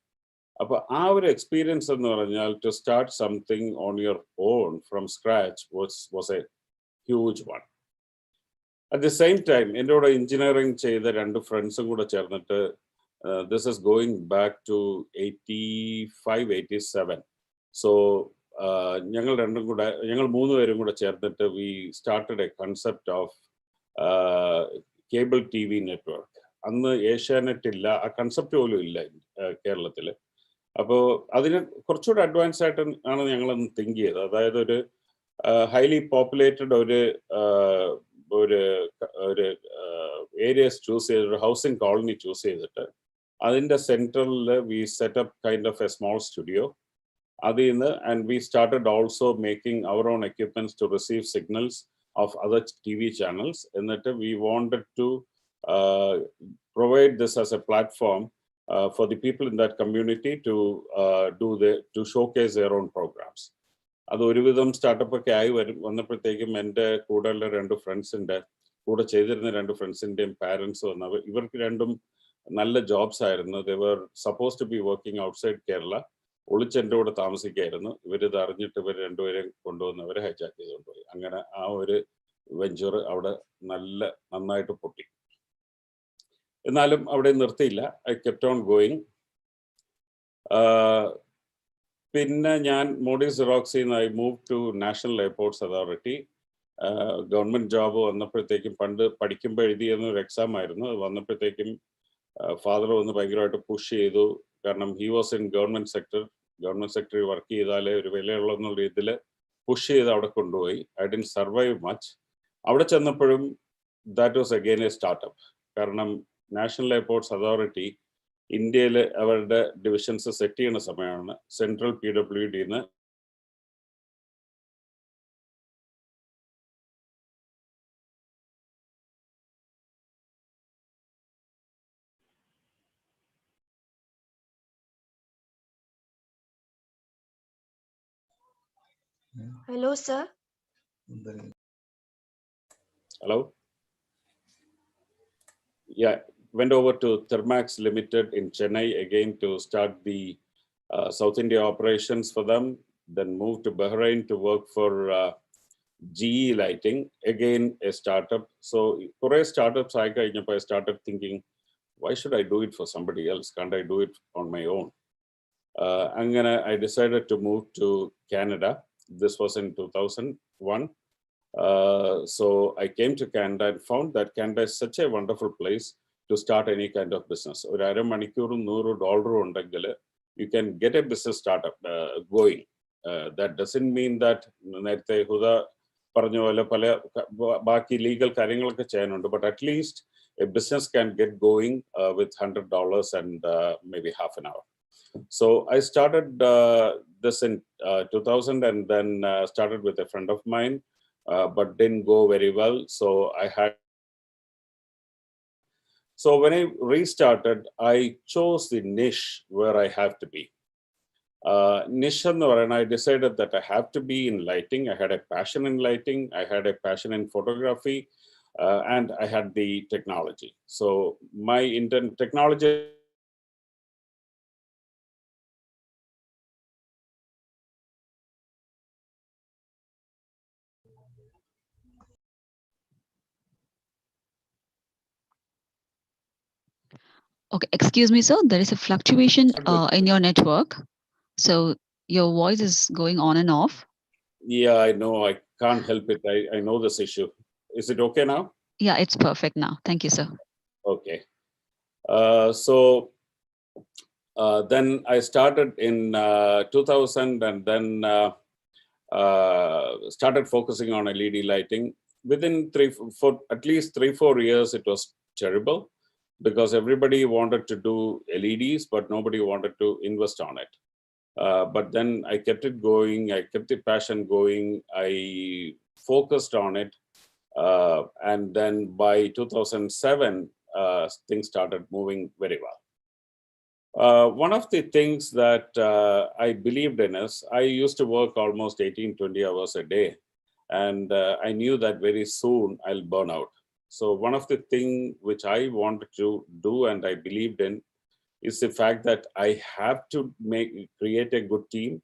അപ്പോൾ ആ ഒരു എക്സ്പീരിയൻസ് എന്ന് പറഞ്ഞാൽ to start something on your own from scratch was a huge one. At the same time എൻ്റെ കൂടെ എഞ്ചിനീയറിംഗ് ചെയ്ത 2 ഫ്രണ്ട്സും കൂടെ ചേർന്നിട്ട് this is going back to 85, 87. So ഞങ്ങൾ 3 പേരും കൂടെ ചേർന്നിട്ട് we started a concept of cable TV network. അന്ന് ഏഷ്യാനെറ്റ് ഇല്ല, ആ കൺസെപ്റ്റ് പോലും ഇല്ല കേരളത്തിൽ. അപ്പോൾ അതിന് കുറച്ചുകൂടെ അഡ്വാൻസ് ആയിട്ട് ആണ് ഞങ്ങളന്ന് തിങ്ക് ചെയ്തത്. അതായത് ഒരു ഹൈലി പോപ്പുലേറ്റഡ് ഒരു ഏരിയസ് ചൂസ് ചെയ്തിട്ട്, ഹൗസിംഗ് കോളനി ചൂസ് ചെയ്തിട്ട് അതിൻ്റെ സെൻട്രലിൽ we set up kind of a small studio. അതിൽ നിന്ന് and we started also making our own equipments to receive signals of other TV channels. And that we wanted to provide this as a platform for the people in that community to showcase their own programs. അത് ഒരുവിധം startup ഒക്കെ ആയി വന്നപ്പോഴത്തേക്കും എൻ്റെ കൂടെയുള്ള 2 ഫ്രണ്ട്സിൻ്റെ കൂടെ ചെയ്തിരുന്ന 2 ഫ്രണ്ട്സിൻ്റെയും പാരൻസ് വന്നവർ, ഇവർക്ക് രണ്ടും നല്ല ജോബ്സ് ആയിരുന്നു. they were supposed to be working outside Kerala. ഒളിച്ചെൻ്റെ കൂടെ താമസിക്കായിരുന്നു. ഇവരിത് അറിഞ്ഞിട്ട് ഇവർ 2 പേരെയും കൊണ്ടുവന്നവരെ ഹൈജാക്ക് ചെയ്തുകൊണ്ട് പോയി. അങ്ങനെ ആ ഒരു വെഞ്ചർ അവിടെ നന്നായിട്ട് പൊട്ടി. എന്നാലും അവിടെ നിർത്തിയില്ല. I kept on going. പിന്നെ ഞാൻ മോഡി സിറോക്സിൽ നിന്ന് I move to National Airports Authority. Government job വന്നപ്പോഴത്തേക്കും, പണ്ട് പഠിക്കുമ്പോൾ എഴുതിയെന്നൊരു എക്സാം ആയിരുന്നു. അത് വന്നപ്പോഴത്തേക്കും ഫാദർ വന്ന് ഭയങ്കരമായിട്ട് പുഷ് ചെയ്തു. കാരണം ഹി വാസ് ഇൻ ഗവൺമെൻറ് സെക്ടറിൽ വർക്ക് ചെയ്താലേ ഒരു വിലയുള്ളൂ എന്നുള്ള രീതിയിൽ പുഷ് ചെയ്ത് അവിടെ കൊണ്ടുപോയി. I didn't survive much. അവിടെ ചെന്നപ്പോഴും that was again a startup. കാരണം നാഷണൽ എയർപോർട്ട്സ് അതോറിറ്റി ഇന്ത്യയിൽ അവരുടെ ഡിവിഷൻസ് സെറ്റ് ചെയ്യുന്ന സമയമാണ്. സെൻട്രൽ PWDന്ന് Hello, sir. Hello? Yeah, went over to Thermax Limited in Chennai again to start the South India operations for them. Then moved to Bahrain to work for GE Lighting, again a startup. So for a startup cycle, I started thinking, why should I do it for somebody else? Can't I do it on my own? And then I decided to move to Canada. This was in 2001. So I came to Canada and found that Canada is such a wonderful place to start any kind of business. ഒരു $100 $100 you can get a business startup going. That doesn't mean that നേരത്തെ ഹുദ പറഞ്ഞ പോലെ പല ബാക്കി legal കാര്യങ്ങളൊക്കെ ചെയ്യാനുണ്ട്. But at least a business can get going with $100 and maybe half an hour. So I started this in 2000 and then started with a friend of mine, but didn't go very well. So when I restarted, I chose the niche where I have to be. Niche and I decided that I have to be in lighting. I had a passion in lighting. I had a passion in photography, and I had the technology. So my technology. Okay, excuse me, sir. There is a fluctuation in your network. So your voice is going on and off. Yeah, I know. I can't help it. I know this issue. Is it okay now? Yeah, it's perfect now. Thank you, sir. Okay. Then I started in 2000 and then started focusing on LED lighting. Within at least 3-4 years, it was terrible because everybody wanted to do LEDs, but nobody wanted to invest on it. But then I kept it going. I kept the passion going. I focused on it. And then by 2007, things started moving very well. One of the things that I believed in is I used to work almost 18-20 hours a day. And I knew that very soon I'll burn out. So one of the things which I wanted to do and I believed in is the fact that I have to create a good team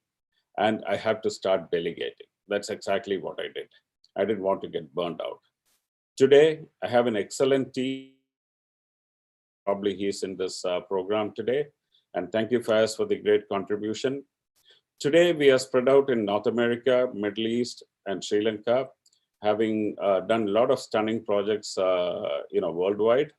and I have to start delegating. That's exactly what I did. I didn't want to get burned out. Today, I have an excellent team. Probably he's in this program today. And thank you, Faiz, for the great contribution. Today, we are spread out in North America, Middle East, and Sri Lanka, having done a lot of stunning projects worldwide.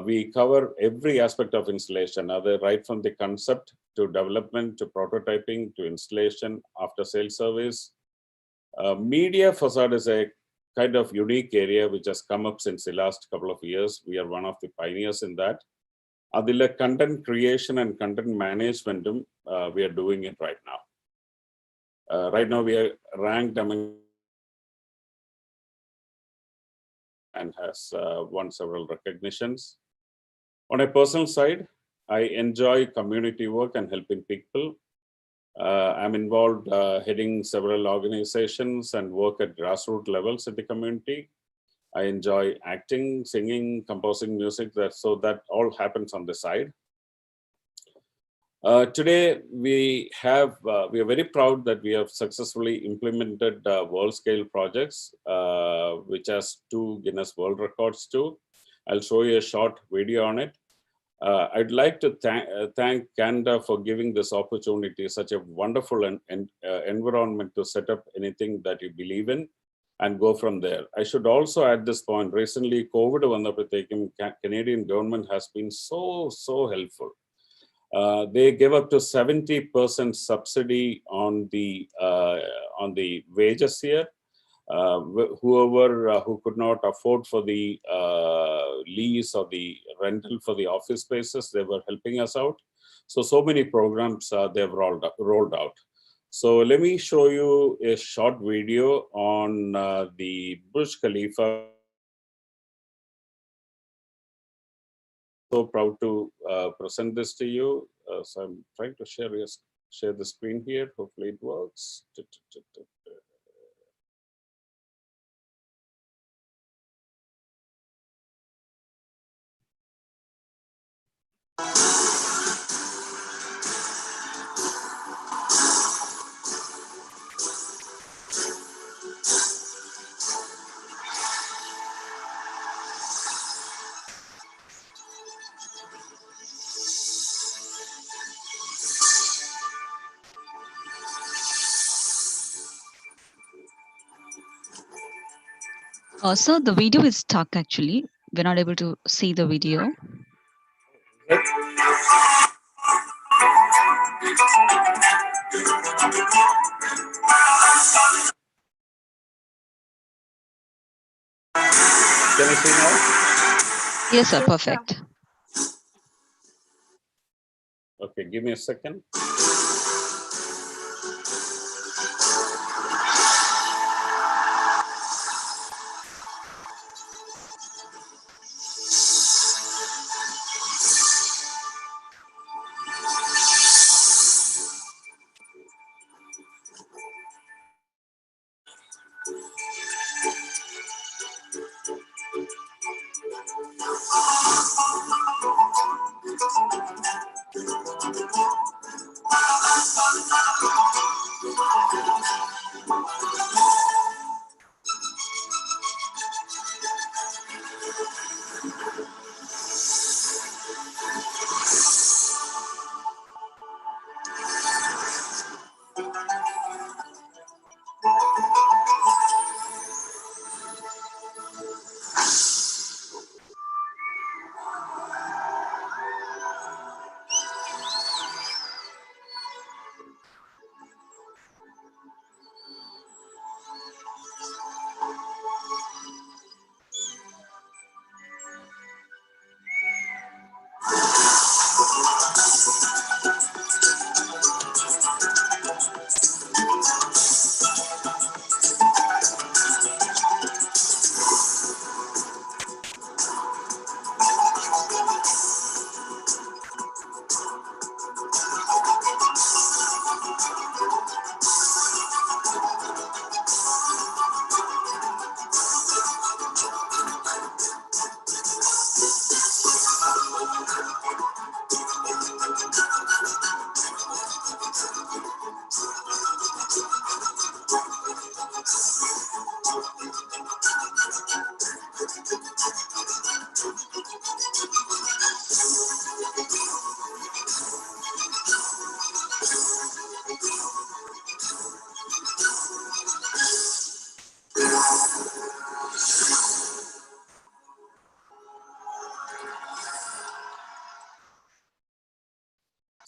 We cover every aspect of installation, right from the concept to development, to prototyping, to installation, after-sales service. Media facade is a kind of unique area which has come up since the last couple of years. We are one of the pioneers in that. The content creation and content management, we are doing it right now. Right now, we are ranked among and has won several recognitions. On a personal side, I enjoy community work and helping people. I'm involved heading several organizations and work at grassroots levels in the community. I enjoy acting, singing, composing music, so that all happens on the side. Today, we are very proud that we have successfully implemented world-scale projects, which has 2 Guinness World Records too. I'll show you a short video on it. I'd like to thank Canada for giving this opportunity, such a wonderful environment to set up anything that you believe in and go from there. I should also add this point, recently COVID, Canadian government has been so helpful. They give up to 70% subsidy on the wages here. Whoever who could not afford for the lease or the rental for the office spaces, they were helping us out. So many programs they've rolled out. So let me show you a short video on the Burj Khalifa. So proud to present this to you. So I'm trying to share the screen here. Hopefully it works. Sir, the video is stuck actually. We're not able to see the video. Can you see now? Yes, sir. Yes, Perfect. Okay, give me a second.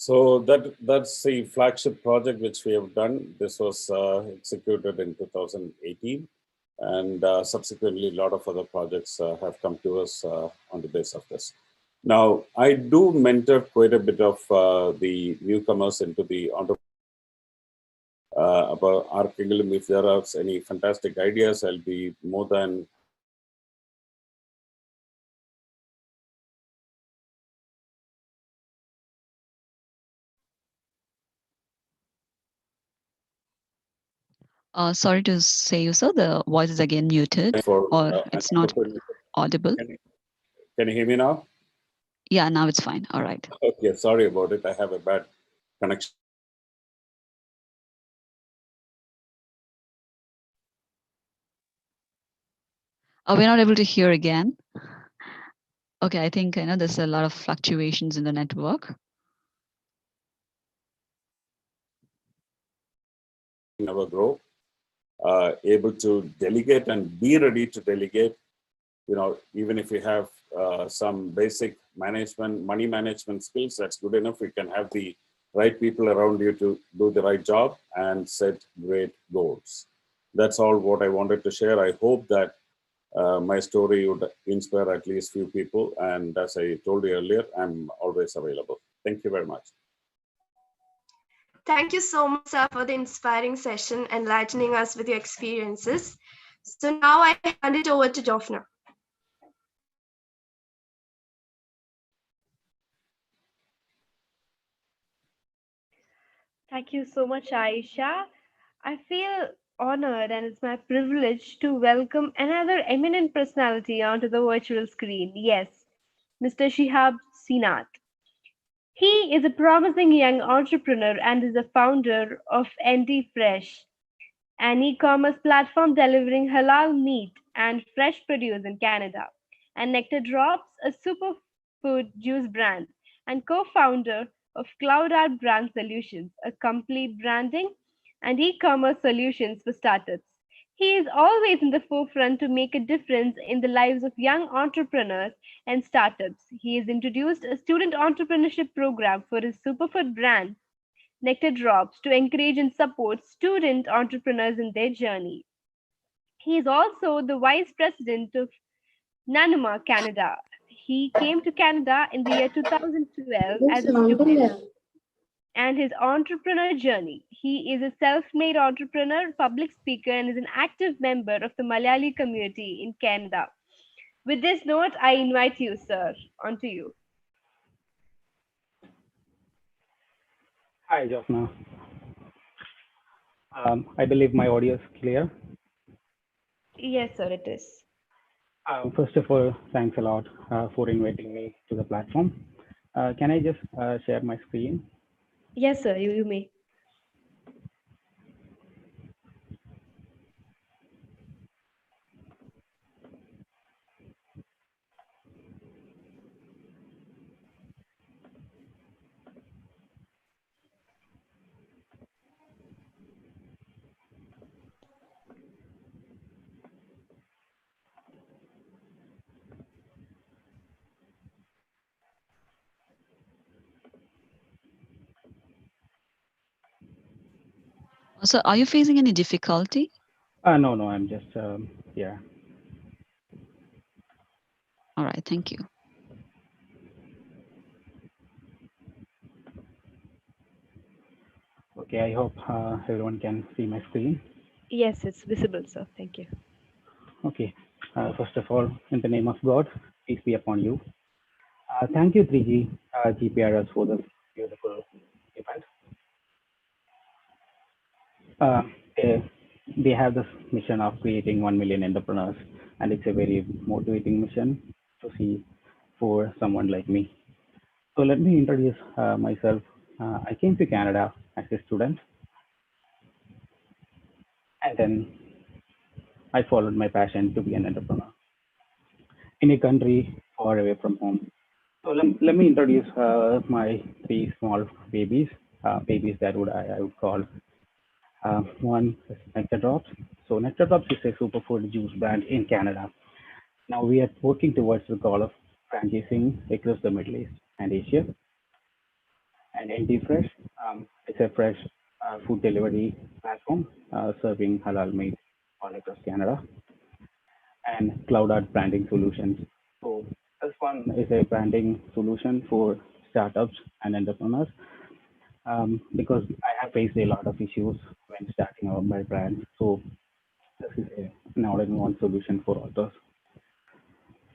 So that's the flagship project which we have done. This was executed in 2018, and subsequently a lot of other projects have come to us on the base of this. Now, I do mentor quite a bit of the newcomers into the entrepreneurship. About our curriculum, if there are any fantastic ideas, I'll be more than Sorry to say you, sir. The voice is again muted, for or it's not audible. Can you hear me now? Yeah, now it's fine. All right. Okay, sorry about it. I have a bad connection. We're not able to hear again. Okay, I think I know there's a lot of fluctuations in the network. Never grow. Able to delegate and be ready to delegate. You know, even if you have some basic management, money management skills, that's good enough. You can have the right people around you to do the right job and set great goals. That's all what I wanted to share. I hope that my story would inspire at least few people. And as I told you earlier, I'm always available. Thank you very much. Thank you so much, sir, for the inspiring session, enlightening us with your experiences. So now I hand it over to Jofna. Thank you so much, Aisha. I feel honored and it's my privilege to welcome another eminent personality onto the virtual screen. Yes, Mr. Shihab Sinath. He is a promising young entrepreneur and is the founder of NT Fresh, an e-commerce platform delivering halal meat and fresh produce in Canada, and Nectar Drops, a superfood juice brand, and co-founder of Cloud Art Brand Solutions, a complete branding and e-commerce solutions for startups. He is always in the forefront to make a difference in the lives of young entrepreneurs and startups. He has introduced a student entrepreneurship program for his superfood brand Nectar Drops to encourage and support student entrepreneurs in their journey. He is also the Vice President of Nanuma, Canada. He came to Canada in the year 2012 as a student, and his entrepreneur journey. He is a self-made entrepreneur, public speaker, and is an active member of the Malayali community in Canada. With this note, I invite you, sir. On to you. Hi, Jofna. I believe my audio is clear. Yes, sir, it is. First of all, thanks a lot for inviting me to the platform. Can I just share my screen? Yes, sir, you may. So are you facing any difficulty? No, I'm just yeah. All right, thank you. Okay, I hope everyone can see my screen. Yes, it's visible, sir. Thank you. Okay, first of all, in the name of God, peace be upon you. Thank you, 3G GPRS, for this beautiful event. They have this mission of creating 1 million entrepreneurs, and it's a very motivating mission to see for someone like me. So let me introduce myself. I came to Canada as a student, and then I followed my passion to be an entrepreneur in a country far away from home. So let me introduce my three small babies, babies that I would call. One is Nectar Drops. So Nectar Drops is a superfood juice brand in Canada. Now we are working towards the goal of franchising across the Middle East and Asia. And ND Fresh, it's a fresh food delivery platform serving halal meat all across Canada. And Cloud Art branding solutions. So this one is a branding solution for startups and entrepreneurs because I have faced a lot of issues when starting out my brand. So this is an all-in-one solution for all those.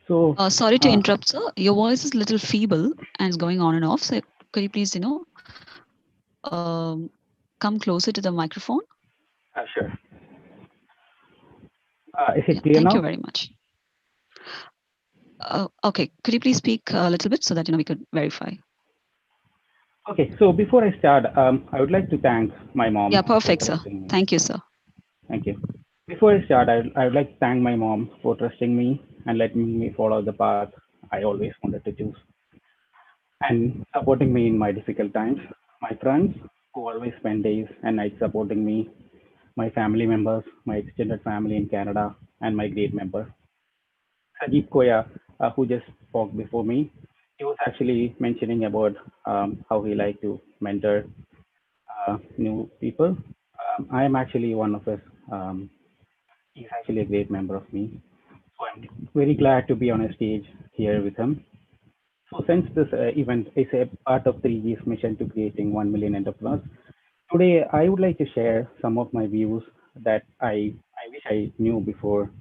So sorry to interrupt, sir. Your voice is a little feeble and it's going on and off. So could you please, come closer to the microphone? Sure. Is it clear now? Thank you very much. Okay, could you please speak a little bit so that we could verify? Okay, so before I start, I would like to thank my mom. Yeah, perfect, sir. Thank you, sir. Thank you. Before I start, I would like to thank my mom for trusting me and letting me follow the path I always wanted to choose, and supporting me in my difficult times. My friends who always spend days and nights supporting me, my family members, my extended family in Canada, and my great member, Sajib Koya, who just spoke before me. He was actually mentioning about how he liked to mentor new people. I am actually one of his. He's actually a great member of me. So I'm very glad to be on a stage here with him. So since this event is a part of 3G's mission to creating 1 million entrepreneurs, today I would like to share some of my views that I wish I knew before.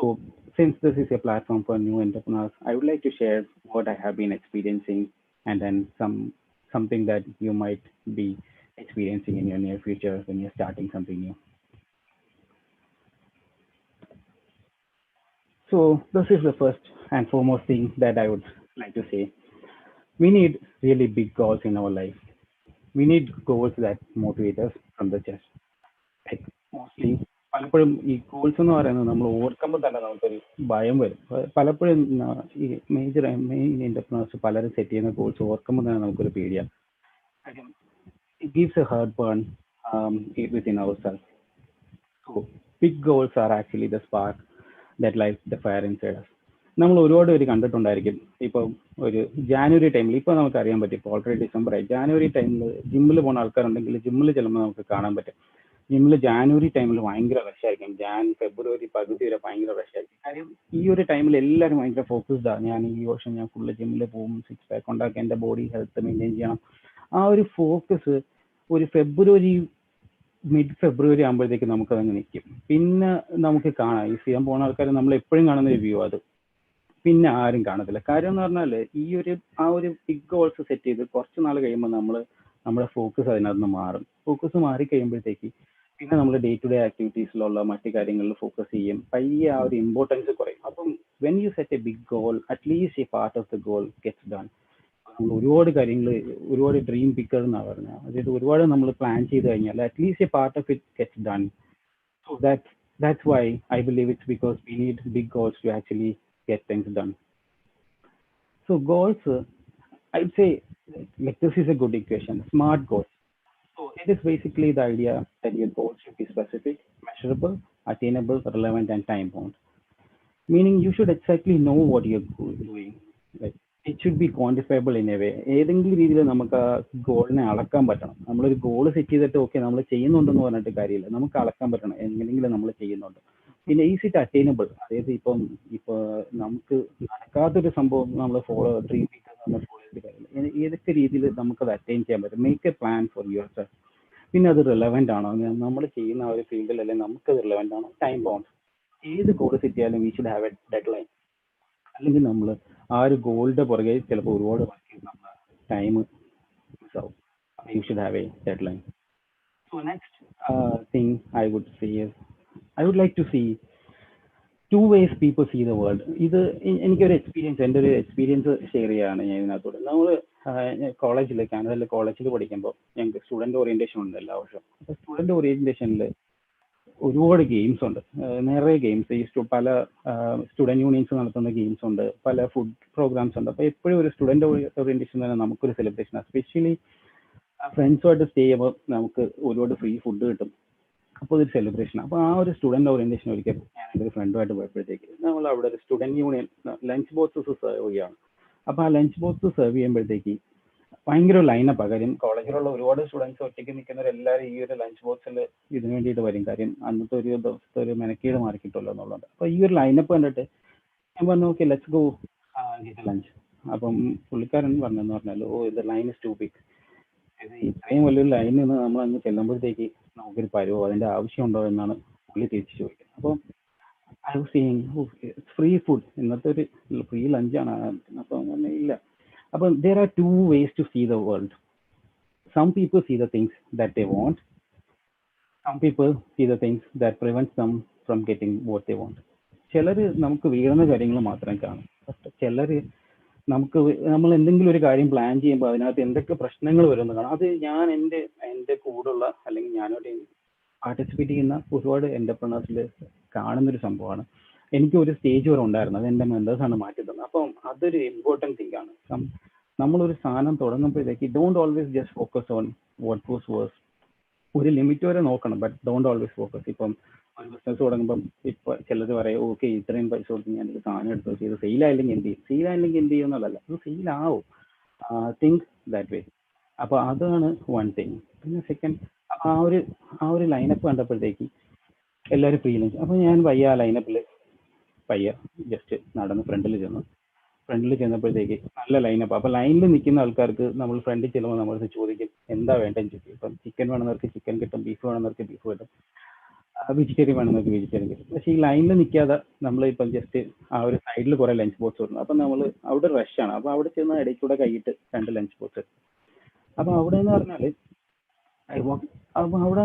So since this is a platform for new entrepreneurs, I would like to share what I have been experiencing and then something that you might be experiencing in your near future when you're starting something new. So this is the first and foremost thing that I would like to say. We need really big goals in our life. We need goals that motivate us from the chest. Like mostly പലപ്പോഴും ഈ goals എന്ന് പറയുന്നത് നമ്മൾ ഓർക്കുമ്പോൾ തന്നെ നമുക്കൊരു ഭയം വരും. പലപ്പോഴും ഈ മെയിൻ എന്റർപ്രണേഴ്സ് പലരും സെറ്റ് ചെയ്യുന്ന ഗോൾസ് ഓർക്കുമ്പോൾ തന്നെ നമുക്കൊരു പേടിയാണ്. It gives a heart burn within ourselves. So big goals are actually the spark that lights the fire inside us. നമ്മൾ ഒരുപാട് പേര് കണ്ടിട്ടുണ്ടായിരിക്കും. ഇപ്പം ഒരു ജാനുവരി ടൈമിൽ ഇപ്പൊ നമുക്ക് അറിയാൻ പറ്റും. ഇപ്പോൾ ഓൾറെഡി ഡിസംബർ ആയി. ജാനുവരി ടൈമിൽ ജിമ്മിൽ പോകുന്ന ആൾക്കാരുണ്ടെങ്കിൽ ജിമ്മിൽ ചെല്ലുമ്പോൾ നമുക്ക് കാണാൻ പറ്റും. ജിമ്മിൽ ജാനുവരി ടൈമിൽ ഭയങ്കര റഷായിരിക്കും. ഫെബ്രുവരി പകുതി വരെ ഭയങ്കര റഷായിരിക്കും. കാര്യം ഈ ഒരു ടൈമിൽ എല്ലാവരും ഭയങ്കര ഫോക്കസ്ഡ് ആണ്. ഞാൻ ഈ വർഷം ഞാൻ ഫുള്ള് ജിമ്മിൽ പോകും, 6 പാക്ക് ഉണ്ടാക്കി എൻ്റെ ബോഡി ഹെൽത്ത് മെയിൻറ്റെയിൻ ചെയ്യണം. ആ ഒരു ഫോക്കസ് ഒരു മിഡ് ഫെബ്രുവരി ആകുമ്പോഴത്തേക്ക് നമുക്കതങ്ങ് നിൽക്കും. പിന്നെ നമുക്ക് കാണാം, ഈ സ്ഥിരം പോകുന്ന ആൾക്കാർ നമ്മൾ എപ്പോഴും കാണുന്ന ഒരു വ്യൂ അത്. പിന്നെ ആരും കാണത്തില്ല. കാര്യം എന്ന് പറഞ്ഞാൽ ആ ഒരു ബിഗ് ഗോൾസ് സെറ്റ് ചെയ്ത് കുറച്ച് നാൾ കഴിയുമ്പോൾ നമ്മുടെ ഫോക്കസ് അതിനകത്ത് മാറും. ഫോക്കസ് മാറി കഴിയുമ്പോഴത്തേക്ക് പിന്നെ നമ്മൾ ഡേ ടു ഡേ ആക്ടിവിറ്റീസിലുള്ള മറ്റു കാര്യങ്ങളിൽ ഫോക്കസ് ചെയ്യും. പയ്യെ ആ ഒരു ഇമ്പോർട്ടൻസ് കുറയും. അപ്പം when you set a big goal, at least a part of the goal gets done. നമ്മൾ ഒരുപാട് കാര്യങ്ങൾ, ഒരുപാട് ഡ്രീം പിക്കർ എന്നാണ് പറഞ്ഞത്. അതായത് ഒരുപാട് നമ്മൾ പ്ലാൻ ചെയ്ത് കഴിഞ്ഞാൽ at least a part of it gets done. So that's why I believe it's because we need big goals to actually get things done. So goals, I'd say, like, this is a good equation, SMART goals. So it is basically the idea that your goals should be specific, measurable, attainable, relevant, and time bound. Meaning you should exactly know what you're doing. Like, it should be quantifiable in a way. ഏതെങ്കിലും രീതിയിൽ നമുക്ക് ആ ഗോളിനെ അളക്കാൻ പറ്റണം. നമ്മളൊരു goal set ചെയ്തിട്ട് okay നമ്മൾ ചെയ്യുന്നുണ്ടെന്ന് പറഞ്ഞിട്ട് കാര്യമില്ല, നമുക്ക് അളക്കാൻ പറ്റണം എങ്ങനെയെങ്കിലും നമ്മൾ ചെയ്യുന്നുണ്ട്. പിന്നെ ഈസ് ഇറ്റ് അറ്റൈനബിൾ, അതായത് ഇപ്പോൾ നമുക്ക് നടക്കാത്തൊരു സംഭവം നമ്മൾ ഡ്രീം ഫോളോ ചെയ്തിട്ട് കാര്യമില്ല. ഏതൊക്കെ രീതിയിൽ നമുക്കത് അറ്റൈൻ ചെയ്യാൻ പറ്റും. Make A plan for your self. പിന്നെ അത് റിലവൻ്റ് ആണോ, നമ്മൾ ചെയ്യുന്ന ആ ഒരു ഫീൽഡിൽ അല്ലെങ്കിൽ നമുക്കത് റിലവൻ്റ് ആണോ, ടൈം ബൗണ്ട്. ഏത് ഗോൾ സെറ്റ് ചെയ്യാലും we should have a deadline. അല്ലെങ്കിൽ നമ്മൾ ആ ഒരു ഗോളിന്റെ പുറകെ ചിലപ്പോൾ ഒരുപാട് ടൈം മിസ്സാവും. You should have a deadline. So next thing I would say is I would like to see 2 ways people see the world. ഇത് എനിക്കൊരു എക്സ്പീരിയൻസ്, എൻ്റെ ഒരു എക്സ്പീരിയൻസ് ഷെയർ ചെയ്യുകയാണ് ഞാൻ ഇതിനകത്തോട്. നമ്മൾ കാനഡയിലെ കോളേജിൽ പഠിക്കുമ്പോൾ ഞങ്ങൾക്ക് സ്റ്റുഡൻറ് ഓറിയൻറ്റേഷൻ ഉണ്ട് എല്ലാ വർഷവും. അപ്പോൾ സ്റ്റുഡൻറ് ഓറിയൻറ്റേഷനിൽ ഒരുപാട് ഗെയിംസ് ഉണ്ട്, നിറയെ ഗെയിംസ്. പല സ്റ്റുഡൻറ് യൂണിയൻസ് നടത്തുന്ന ഗെയിംസ് ഉണ്ട്, പല ഫുഡ് പ്രോഗ്രാംസ് ഉണ്ട്. അപ്പോൾ എപ്പോഴും ഒരു സ്റ്റുഡൻറ് ഓറിയൻറ്റേഷൻ തന്നെ നമുക്കൊരു സെലിബ്രേഷൻ, എസ്പെഷ്യലി ഫ്രണ്ട്സുമായിട്ട് സ്റ്റേ ചെയ്യുമ്പോൾ നമുക്ക് ഒരുപാട് ഫ്രീ ഫുഡ് കിട്ടും. അപ്പോൾ ഒരു സെലിബ്രേഷൻ. അപ്പോൾ ആ ഒരു സ്റ്റുഡൻറ് ഓറിയൻറ്റേഷൻ ഒരിക്കൽ ഞാൻ എൻ്റെ ഒരു ഫ്രണ്ടുമായിട്ട് പോയപ്പോഴത്തേക്ക് നമ്മൾ അവിടെ ഒരു student union lunch boxes serve ചെയ്യുകയാണ്. അപ്പോൾ ആ ലഞ്ച് ബോക്സ് സെർവ് ചെയ്യുമ്പോഴത്തേക്ക് ഭയങ്കര ലൈനപ്പാണ്. കാര്യം കോളേജിലുള്ള ഒരുപാട് സ്റ്റുഡൻസ് ഒറ്റയ്ക്ക് നിൽക്കുന്നവരെല്ലാവരും ഈ ഒരു ലഞ്ച് ബോക്സിൽ ഇതിനു വേണ്ടിയിട്ട് വരും. കാര്യം അന്നത്തെ ഒരു ദിവസത്തെ ഒരു മെനക്കേട് മാറി കിട്ടുമല്ലോ എന്നുള്ളത്. അപ്പോൾ ഈ ഒരു ലൈനപ്പ് കണ്ടിട്ട് ഞാൻ പറഞ്ഞു okay let's go get lunch. അപ്പം പുള്ളിക്കാരൻ പറഞ്ഞെന്ന് പറഞ്ഞാൽ ഇത് ലൈൻ ഇസ് ടു ബിഗ്, ഇത് ഇത്രയും വലിയൊരു ലൈനിൽ നിന്ന് നമ്മൾ അങ്ങ് ചെല്ലുമ്പോഴത്തേക്ക് നമുക്കൊരു പരുവോ അതിൻ്റെ ആവശ്യമുണ്ടോ എന്നാണ് പുള്ളി തിരിച്ച് ചോദിക്കുന്നത്. അപ്പോൾ I was seeing free food, ഇന്നത്തെ ഒരു ഫ്രീ ലഞ്ചാണ്. അപ്പം ഇല്ല. അപ്പം there are 2 ways to see the world. Some people see the things that they want. Some people see the things that prevents them from getting what they want. ചിലർ നമുക്ക് വീഴുന്ന കാര്യങ്ങൾ മാത്രമേ കാണും. ചിലർ നമ്മൾ എന്തെങ്കിലും ഒരു കാര്യം പ്ലാൻ ചെയ്യുമ്പോൾ അതിനകത്ത് എന്തൊക്കെ പ്രശ്നങ്ങൾ വരുമെന്ന് കാണാം. അത് ഞാൻ എൻ്റെ കൂടുള്ള അല്ലെങ്കിൽ ഞാനോട് പാർട്ടിസിപ്പേറ്റ് ചെയ്യുന്ന ഒരുപാട് എൻ്റർപ്രണേഴ്സിൽ കാണുന്നൊരു സംഭവമാണ്. എനിക്ക് ഒരു സ്റ്റേജ് വരെ ഉണ്ടായിരുന്നു, അത് എൻ്റെ മെമ്പേഴ്സാണ് മാറ്റി തന്നത്. അപ്പം അതൊരു ഇമ്പോർട്ടൻറ്റ് തിങ് ആണ്. നമ്മളൊരു സാധനം തുടങ്ങുമ്പോഴത്തേക്ക് don't always just focus on what was worse. ഒരു ലിമിറ്റ് വരെ നോക്കണം, ബട്ട് ഡോണ്ട് ഓൾവേസ് ഫോക്കസ്. ഇപ്പം ഒരു ബിസിനസ് തുടങ്ങുമ്പം ഇപ്പം ചിലർ പറയും ഓക്കെ ഇത്രയും പൈസ കൊടുത്ത് ഞാൻ ഒരു സാധനം എടുത്ത് ചെയ്ത് സെയിലായില്ലെങ്കിൽ എന്ത് ചെയ്യും, സെയിലായില്ലെങ്കിൽ എന്ത് ചെയ്യും എന്നുള്ളതല്ല, അത് സെയിലാവും. Think that way. അപ്പോൾ അതാണ് വൺ തിങ്. പിന്നെ സെക്കൻഡ്, ആ ഒരു ലൈനപ്പ് കണ്ടപ്പോഴത്തേക്ക് എല്ലാവരും ഫ്രീ ലഞ്ച്. അപ്പോൾ ഞാൻ പയ്യ ആ ലൈനപ്പിൽ ജസ്റ്റ് നടന്ന് ഫ്രണ്ടിൽ ചെന്നപ്പോഴത്തേക്ക് നല്ല ലൈനപ്പ്. അപ്പോൾ ലൈനിൽ നിൽക്കുന്ന ആൾക്കാർക്ക് നമ്മൾ ഫ്രണ്ടിൽ ചെല്ലുമ്പോൾ നമ്മൾ ചോദിക്കും എന്താ വേണ്ടതെന്ന് ചോദിക്കും. ഇപ്പം ചിക്കൻ വേണമെന്നവർക്ക് ചിക്കൻ കിട്ടും, ബീഫ് വേണമെന്നവർക്ക് ബീഫ് കിട്ടും, വെജിറ്റേറിയൻ വേണമെന്നവർക്ക് വെജിറ്റേറിയൻ കിട്ടും. പക്ഷേ ഈ ലൈനിൽ നിൽക്കാതെ നമ്മൾ ഇപ്പം ജസ്റ്റ് ആ ഒരു സൈഡിൽ കുറേ ലഞ്ച് ബോക്സ് വരുന്നു. അപ്പം നമ്മൾ അവിടെ റഷാണ്. അപ്പോൾ അവിടെ ചെന്ന് ഇടയ്ക്ക് കൂടെ കൈയിട്ട് 2 ലഞ്ച് ബോക്സ് എടുക്കും. അപ്പോൾ അവിടെ എന്ന് പറഞ്ഞാൽ അപ്പോൾ അവിടെ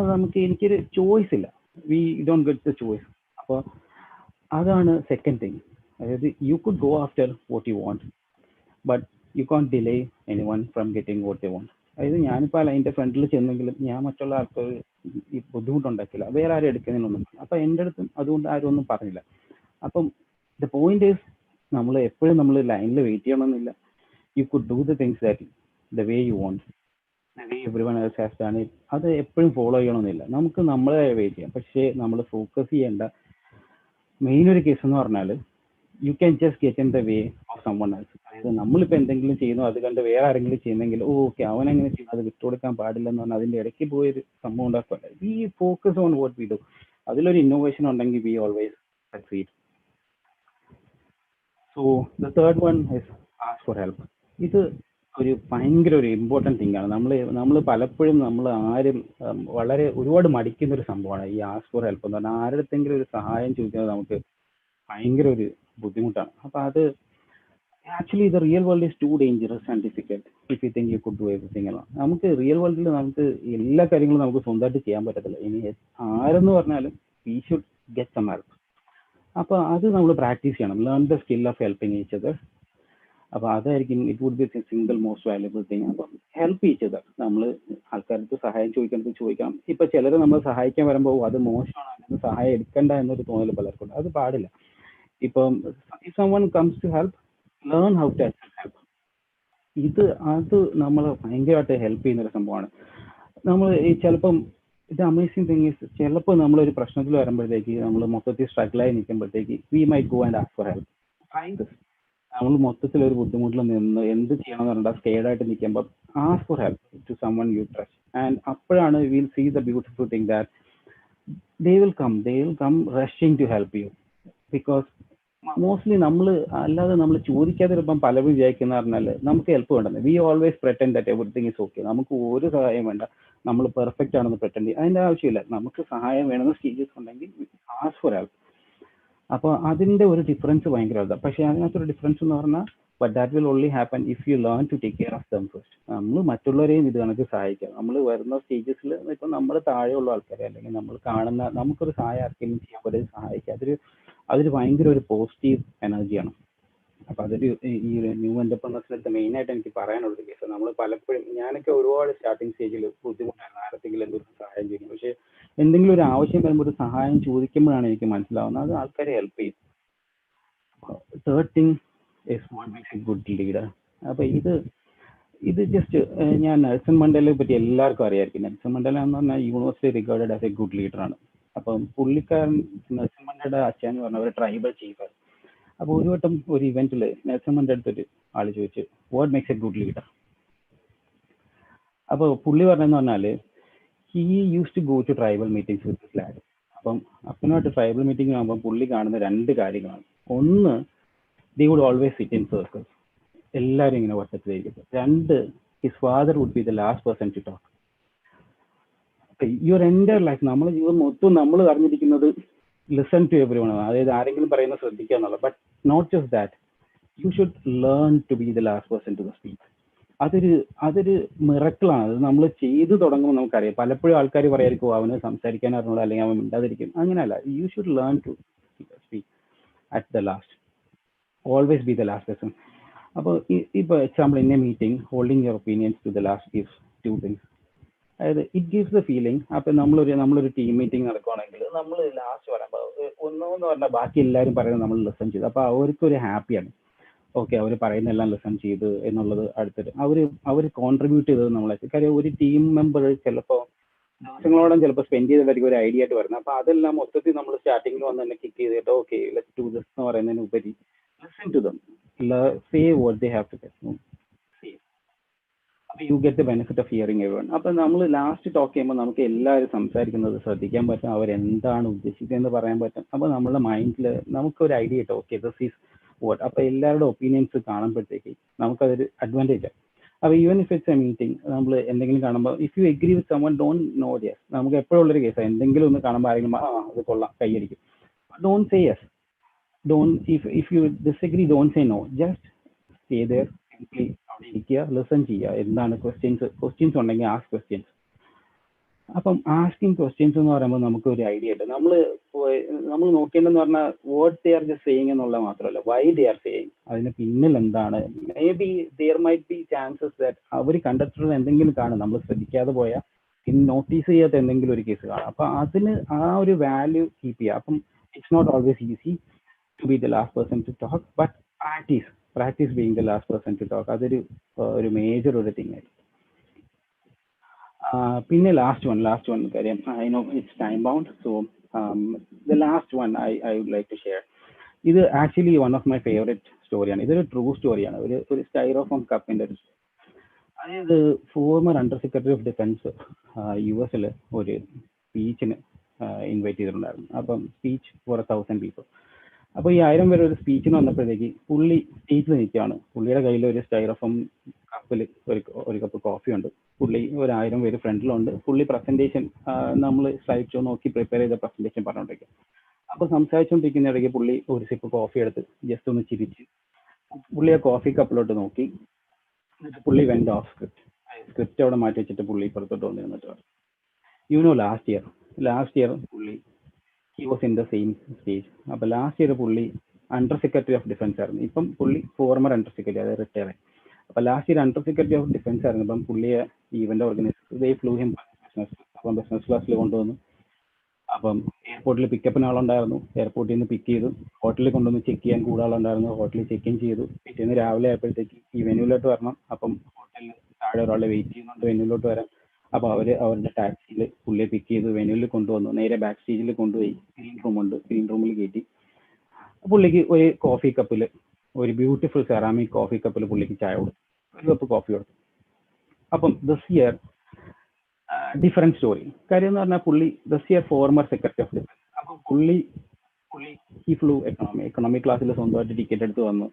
എനിക്കൊരു ചോയ്സ് ഇല്ല, we don't get the choice. അപ്പോൾ അതാണ് സെക്കൻഡ് തിങ്. അതായത് you could go after what you want, but you can't delay anyone from getting what you want. അതായത് ഞാനിപ്പോൾ അതിൻ്റെ ഫ്രണ്ടിൽ ചെന്നെങ്കിലും ഞാൻ മറ്റുള്ള ആൾക്കാർ ഈ ബുദ്ധിമുട്ടുണ്ടാക്കില്ല, വേറെ ആരും എടുക്കുന്നതിനൊന്നും. അപ്പം എൻ്റെ അടുത്തും അതുകൊണ്ട് ആരും ഒന്നും പറഞ്ഞില്ല. അപ്പം ദ പോയിന്റ് ഈസ് നമ്മൾ എപ്പോഴും നമ്മൾ ലൈനിൽ വെയിറ്റ് ചെയ്യണമെന്നില്ല. You could do the things that the way you want, the way everyone else has done it. അത് എപ്പോഴും ഫോളോ ചെയ്യണമെന്നില്ല, നമുക്ക് നമ്മളെ വെയിറ്റ് ചെയ്യാം. പക്ഷേ നമ്മൾ ഫോക്കസ് ചെയ്യേണ്ട മെയിൻ ഒരു കേസ് എന്ന് പറഞ്ഞാൽ you can just get in the way of someone else. അതായത് നമ്മളിപ്പോൾ എന്തെങ്കിലും ചെയ്യുന്നു അത് കണ്ട് വേറെ ആരെങ്കിലും ചെയ്യുന്നെങ്കിൽ ഓക്കെ അവനെങ്ങനെ ചെയ്യുന്നു അത് വിട്ടുകൊടുക്കാൻ പാടില്ലെന്ന് പറഞ്ഞാൽ അതിൻ്റെ ഇടയ്ക്ക് പോയൊരു സംഭവം ഉണ്ടാക്കുക. We focus on what we do. അതിലൊരു ഇന്നോവേഷൻ ഉണ്ടെങ്കിൽ we always succeed. So the third one is ask for help. ഇത് ഒരു ഭയങ്കര ഒരു ഇമ്പോർട്ടൻറ്റ് തിങ് ആണ്. നമ്മൾ പലപ്പോഴും നമ്മൾ ആരും വളരെ ഒരുപാട് മടിക്കുന്ന ഒരു സംഭവമാണ് ഈ ആസ്ക് ഫോർ ഹെൽപ്പ് എന്ന് പറഞ്ഞാൽ. ആരുടെങ്കിലും ഒരു സഹായം ചോദിക്കുന്നത് നമുക്ക് ഭയങ്കര ഒരു ബുദ്ധിമുട്ടാണ്. അപ്പോൾ അത് actually the real world is to dangerous and difficult if you think you could do everything എല്ലാം. നമുക്ക് റിയൽ വേൾഡിൽ നമുക്ക് എല്ലാ കാര്യങ്ങളും നമുക്ക് സ്വന്തമായിട്ട് ചെയ്യാൻ പറ്റത്തില്ല. ഇനി ആരെന്ന് പറഞ്ഞാലും we should get some help. അപ്പോൾ അത് നമ്മൾ പ്രാക്ടീസ് ചെയ്യണം. Learn the skill of helping each other. അപ്പോൾ അതായിരിക്കും it would be single most valuable thing. അപ്പം ഹെൽപ്പ് ഈച്ച് അതർ. നമ്മൾ ആൾക്കാർക്ക് സഹായം ചോദിക്കണം. ഇപ്പം ചിലർ നമ്മൾ സഹായിക്കാൻ വരുമ്പോൾ അത് മോശമാണ്, അതിന് സഹായം എടുക്കണ്ട എന്നൊരു തോന്നൽ പലർക്കും. അത് പാടില്ല. ഇപ്പം if someone comes to help, learn how to accept help. അത് നമ്മളെ ഭയങ്കരമായിട്ട് ഹെൽപ്പ് ചെയ്യുന്നൊരു സംഭവമാണ്. നമ്മൾ ഈ ചിലപ്പം ഇത് അമേസിങ് തിങ് ഈസ് ചിലപ്പോൾ നമ്മളൊരു പ്രശ്നത്തിൽ വരുമ്പോഴത്തേക്ക് നമ്മൾ മൊത്തത്തിൽ സ്ട്രഗിളായി നിൽക്കുമ്പോഴത്തേക്ക് we might go and ask for help. നമ്മൾ മൊത്തത്തിൽ ഒരു ബുദ്ധിമുട്ടിൽ നിന്ന് എന്ത് ചെയ്യണമെന്ന് പറഞ്ഞാൽ സ്കെയർഡായിട്ട് നിൽക്കുമ്പോൾ ask for help to someone you trust. And അപ്പോഴാണ് will see the beautiful thing that they will come rushing to help you. Because mostly അല്ലാതെ നമ്മൾ ചോദിക്കാതെ ഇപ്പം പലരും വിചാരിക്കുന്ന പറഞ്ഞാൽ നമുക്ക് ഹെൽപ്പ് വേണ്ടെന്ന്. We always pretend that everything is okay. നമുക്ക് ഒരു സഹായം വേണ്ട, നമ്മൾ പെർഫെക്റ്റ് ആണെന്ന് പ്രെറ്റൻഡ് ചെയ്യും. അതിൻ്റെ ആവശ്യമില്ല. നമുക്ക് സഹായം വേണമെന്ന് സ്റ്റേജസ് ഉണ്ടെങ്കിൽ ആസ്ക് ഫോർ ഹെൽപ്പ്. അപ്പോൾ അതിൻ്റെ ഒരു ഡിഫറൻസ് ഭയങ്കര വലുതാണ്. പക്ഷേ അതിനകത്തൊരു ഡിഫറൻസ് എന്ന് പറഞ്ഞാൽ but that will only happen if you learn to take care of them first. നമ്മൾ മറ്റുള്ളവരെയും ഇത് കണക്ക് സഹായിക്കാം. നമ്മൾ വരുന്ന സ്റ്റേജസിൽ ഇപ്പം നമ്മൾ താഴെയുള്ള ആൾക്കാരെ അല്ലെങ്കിൽ നമ്മൾ കാണുന്ന നമുക്കൊരു സഹായം ആർക്കെങ്കിലും ചെയ്യാൻ പറ്റും സഹായിക്കുക. അതൊരു ഭയങ്കര ഒരു പോസിറ്റീവ് എനർജിയാണ്. അപ്പോൾ അതൊരു ഈ ഒരു ന്യൂ എന്റർപ്രണേഴ്സിനടുത്ത് മെയിനായിട്ട് എനിക്ക് പറയാനുള്ളൊരു കേസ്. നമ്മൾ പലപ്പോഴും ഞാനൊക്കെ ഒരുപാട് സ്റ്റാർട്ടിങ് സ്റ്റേജിൽ ബുദ്ധിമുട്ടായിരുന്നു ആരെങ്കിലും എന്തൊരു സഹായം ചെയ്യുന്നു. പക്ഷേ എന്തെങ്കിലും ഒരു ആവശ്യം വരുമ്പോൾ ഒരു സഹായം ചോദിക്കുമ്പോഴാണ് എനിക്ക് മനസ്സിലാവുന്നത് അത് ആൾക്കാരെ ഹെൽപ്പ് ചെയ്യും. Third thing is what makes a good leader. അപ്പോൾ ഇത് ജസ്റ്റ് ഞാൻ നെൽസൺ മണ്ടേലയെ പറ്റി എല്ലാവർക്കും അറിയാമായിരിക്കും. നെൽസൺ മണ്ടേല എന്ന് പറഞ്ഞാൽ university regarded as a good ലീഡറാണ്. അപ്പം പുള്ളിക്കാരൻ നെൽസൺ മണ്ടേലയുടെ അച്ഛൻ എന്ന് പറഞ്ഞ ഒരു ട്രൈബൽ ചീഫാണ്. അപ്പോൾ ഒരു വട്ടം ഒരു ഇവന്റിൽ നെൽസൺ മണ്ടേലയുടെ അടുത്തൊരു ആൾ ചോദിച്ചു what makes a good leader. അപ്പോൾ പുള്ളി പറഞ്ഞതെന്ന് പറഞ്ഞാൽ he use to go to tribal meetings with his lad. അപ്പം അപ്പനുമായിട്ട് ട്രൈബൽ മീറ്റിംഗ് ആകുമ്പോൾ പുള്ളി കാണുന്ന രണ്ട് കാര്യങ്ങളാണ്. ഒന്ന്, they would always sit in circles, എല്ലാവരും ഇങ്ങനെ വട്ടത്തിലായിരിക്കും. രണ്ട്, his father would be the last person to talk. Your entire life നമ്മുടെ ജീവിതം മൊത്തം നമ്മൾ അറിഞ്ഞിരിക്കുന്നത് ലിസൺ ടു എവരി വൺ, അതായത് ആരെങ്കിലും പറയുന്നത് ശ്രദ്ധിക്കുക എന്നുള്ളത്. But not just that, you should learn to be the last person to speak. അതൊരു മിറക്കിളാണ്. അത് നമ്മൾ ചെയ്തു തുടങ്ങുമ്പോൾ നമുക്കറിയാം. പലപ്പോഴും ആൾക്കാർ പറയായിരിക്കും അവന് സംസാരിക്കാൻ അറിഞ്ഞൂടാ അല്ലെങ്കിൽ അവൻ മിണ്ടാതിരിക്കും. അങ്ങനെയല്ല. You should learn to speak at the last, always be the last person. അപ്പോൾ ഇപ്പോൾ example in a meeting holding your opinions to the last gives to things. അതായത് ഇറ്റ് ഗിവ്സ് ദ ഫീലിംഗ്. അപ്പം നമ്മളൊരു ടീം മീറ്റിംഗ് നടക്കുകയാണെങ്കിൽ നമ്മൾ last പറയുമ്പോൾ ഒന്നെന്ന് പറഞ്ഞാൽ ബാക്കി എല്ലാവരും പറയുന്നത് നമ്മൾ ലിസൺ ചെയ്തു. അപ്പോൾ അവർക്കൊരു ഹാപ്പിയാണ്. ഓക്കെ, അവർ പറയുന്നതെല്ലാം ലിസൺ ചെയ്ത് എന്നുള്ളത് അടുത്തിട്ട് അവർ കോൺട്രിബ്യൂട്ട് ചെയ്തത് നമ്മളെ. കാര്യം ഒരു ടീം മെമ്പർ ചിലപ്പോൾ ദിവസങ്ങളോളം ചിലപ്പോൾ സ്പെൻഡ് ചെയ്തവർക്ക് ഒരു ഐഡിയ ആയിട്ട് വരുന്നത്. അപ്പോൾ അതെല്ലാം മൊത്തത്തിൽ നമ്മൾ സ്റ്റാർട്ടിങ്ങിൽ വന്ന് തന്നെ കിക്ക് ചെയ്തിട്ട് ഓക്കെ ലെറ്റ്സ് ഡു ദിസ് എന്ന് പറയുന്നതിന് ഉപരി listen to them, say what they have to say. അപ്പോൾ you get the benefit of hearing everyone. അപ്പം നമ്മൾ ലാസ്റ്റ് ടോക്ക് ചെയ്യുമ്പോൾ നമുക്ക് എല്ലാവരും സംസാരിക്കുന്നത് ശ്രദ്ധിക്കാൻ പറ്റും, അവരെന്താണ് ഉദ്ദേശിക്കുന്നതെന്ന് പറയാൻ പറ്റും. അപ്പോൾ നമ്മുടെ മൈൻഡിൽ നമുക്കൊരു ഐഡിയ കിട്ടും ഓക്കെ ദിസ് ഈസ് വാട്ട്. അപ്പോൾ എല്ലാവരുടെ ഒപ്പീനിയൻസ് കാണുമ്പോഴത്തേക്ക് നമുക്കതൊരു അഡ്വാൻറ്റേജ് ആണ്. അപ്പോൾ even if it's A meeting നമ്മൾ എന്തെങ്കിലും കാണുമ്പോൾ if you agree with someone don't know yes. നമുക്ക് എപ്പോഴും ഉള്ളൊരു കേസാണ് എന്തെങ്കിലും ഒന്ന് കാണുമ്പോൾ ആരെങ്കിലും അത് കൊള്ളാം കൈയടിക്കും. Don't say yes, don't if you disagree don't say no, just stay there, simply അവിടെ ഇരിക്കുക, ലിസൺ ചെയ്യുക. എന്താണ് ക്വസ്റ്റ്യൻസ് ഉണ്ടെങ്കിൽ ആസ്ക് ക്വസ്റ്റ്യൻസ്. അപ്പം ആസ്കിങ് ക്വസ്റ്റ്യൻസ് എന്ന് പറയുമ്പോൾ നമുക്ക് ഒരു ഐഡിയ ഉണ്ട്. നമ്മൾ നോക്കേണ്ടതെന്ന് പറഞ്ഞാൽ what they are just saying എന്നുള്ളത് മാത്രമല്ല, വൈ ദേ ആർ സേയിങ്, അതിന് പിന്നിൽ എന്താണ്. Maybe there might be chances that അവർ കണ്ടെത്തുന്നത് എന്തെങ്കിലും കാണും, നമ്മൾ ശ്രദ്ധിക്കാതെ പോയാൽ നോട്ടീസ് ചെയ്യാത്ത എന്തെങ്കിലും ഒരു കേസ് കാണാം. അപ്പം അതിന് ആ ഒരു വാല്യൂ കീപ്പ് ചെയ്യുക. അപ്പം it's not always easy to be the last person to talk, but practice being the last person to talk. അതൊരു മേജർ ഒരു തിങ് ആയിരിക്കും. പിന്നെ ലാസ്റ്റ് വൺ കാര്യം, I know it's time bound, so the last one I would like to share. ഇത് actually one of my favourite സ്റ്റോറിയാണ്. ഇതൊരു true സ്റ്റോറിയാണ്. ഒരു സ്റ്റൈറോഫോം കപ്പിന്റെ ഒരു, അതായത് former under secretary of defence US ഒരു സ്പീച്ചിന് ഇൻവൈറ്റ് ചെയ്തിട്ടുണ്ടായിരുന്നു. അപ്പം സ്പീച്ച് ഫോർ 1000 പീപ്പിൾ. അപ്പോൾ ഈ 1000 പേര് ഒരു സ്പീച്ചിന് വന്നപ്പോഴത്തേക്ക് പുള്ളി സ്റ്റേജിൽ നിൽക്കുകയാണ്. പുള്ളിയുടെ കയ്യിൽ ഒരു സ്റ്റൈറോഫോം കപ്പിൽ ഒരു കപ്പ് കോഫി ഉണ്ട്. പുള്ളി ഒരു 1000 പേര് ഫ്രണ്ടിലുണ്ട്. പുള്ളി പ്രസന്റേഷൻ നമ്മൾ സ്ലൈഡ് ഷോ നോക്കി പ്രിപ്പയർ ചെയ്ത പ്രസന്റേഷൻ പറഞ്ഞുകൊണ്ടിരിക്കും. അപ്പോൾ സംസാരിച്ചുകൊണ്ടിരിക്കുന്ന ഇടയ്ക്ക് പുള്ളി ഒരു സിപ്പ് കോഫി എടുത്ത് ജസ്റ്റ് ഒന്ന് ചിരിച്ച് പുള്ളി ആ കോഫി കപ്പിലോട്ട് നോക്കി. എന്നിട്ട് പുള്ളി വെന്റ് ഓഫ് സ്ക്രിപ്റ്റ് അവിടെ മാറ്റി വെച്ചിട്ട് പുള്ളി പുറത്തോട്ട് വന്നിരുന്നിട്ട് പറഞ്ഞു, ലാസ്റ്റ് ഇയർ പുള്ളി he was in the same stage. അപ്പോൾ ലാസ്റ്റ് ഇയർ പുള്ളി അണ്ടർ സെക്രട്ടറി ഓഫ് ഡിഫൻസ് ആയിരുന്നു. ഇപ്പം പുള്ളി ഫോർമർ അണ്ടർ സെക്രട്ടറി, അതായത് റിട്ടയർ ആയി. അപ്പോൾ last year under secretary of defence ആയിരുന്നു. അപ്പം പുള്ളിയെ ഈവന്റ് ഓർഗനൈസേഴ്സ് ദേ ഫ്ലൂ ഹിം ബിസിനസ്. അപ്പം ബിസിനസ് ക്ലാസ്സിൽ കൊണ്ടുവന്നു. അപ്പം എയർപോർട്ടിൽ പിക്കപ്പിന് ആളുണ്ടായിരുന്നു. എയർപോർട്ടിൽ നിന്ന് പിക്ക് ചെയ്തു. ഹോട്ടലിൽ കൊണ്ടുവന്ന് ചെക്ക് ചെയ്യാൻ കൂടെ ആളുണ്ടായിരുന്നു. ഹോട്ടലിൽ ചെക്ക് ഇൻ ചെയ്തു. പിറ്റേന്ന് രാവിലെ ആയപ്പോഴത്തേക്ക് ഈ വെന്യൂലോട്ട് വരണം. അപ്പം ഹോട്ടലിൽ താഴെ ഒരാളെ വെയിറ്റ് ചെയ്യുന്നുണ്ട് വെന്യൂലോട്ട് വരാൻ. അപ്പോൾ അവരുടെ ടാക്സിയിൽ പുള്ളിയെ പിക്ക് ചെയ്ത് വെന്യൂവിൽ കൊണ്ടുവന്നു. നേരെ ബാക്ക് സ്റ്റേജിൽ കൊണ്ടുപോയി ഗ്രീൻ റൂമുണ്ട്, ഗ്രീൻ റൂമിൽ കയറ്റി പുള്ളിക്ക് ഒരു കോഫി കപ്പിൽ, ഒരു ബ്യൂട്ടിഫുൾ സെറാമിക് കോഫി കപ്പിൽ പുള്ളിക്ക് ചായ കൊടുത്തു, ഒരു കപ്പ് കോഫി കൊടുത്തു. അപ്പം ദിസ് ഇയർ ഡിഫറെന്റ് സ്റ്റോറി. കാര്യം എന്ന് പറഞ്ഞാൽ പുള്ളി this year former secretary of defence. അപ്പം പുള്ളി ഈ ഫ്ലൂ എക്കണോമി ക്ലാസ്സിൽ സ്വന്തമായിട്ട് ടിക്കറ്റ് എടുത്ത് വന്നു.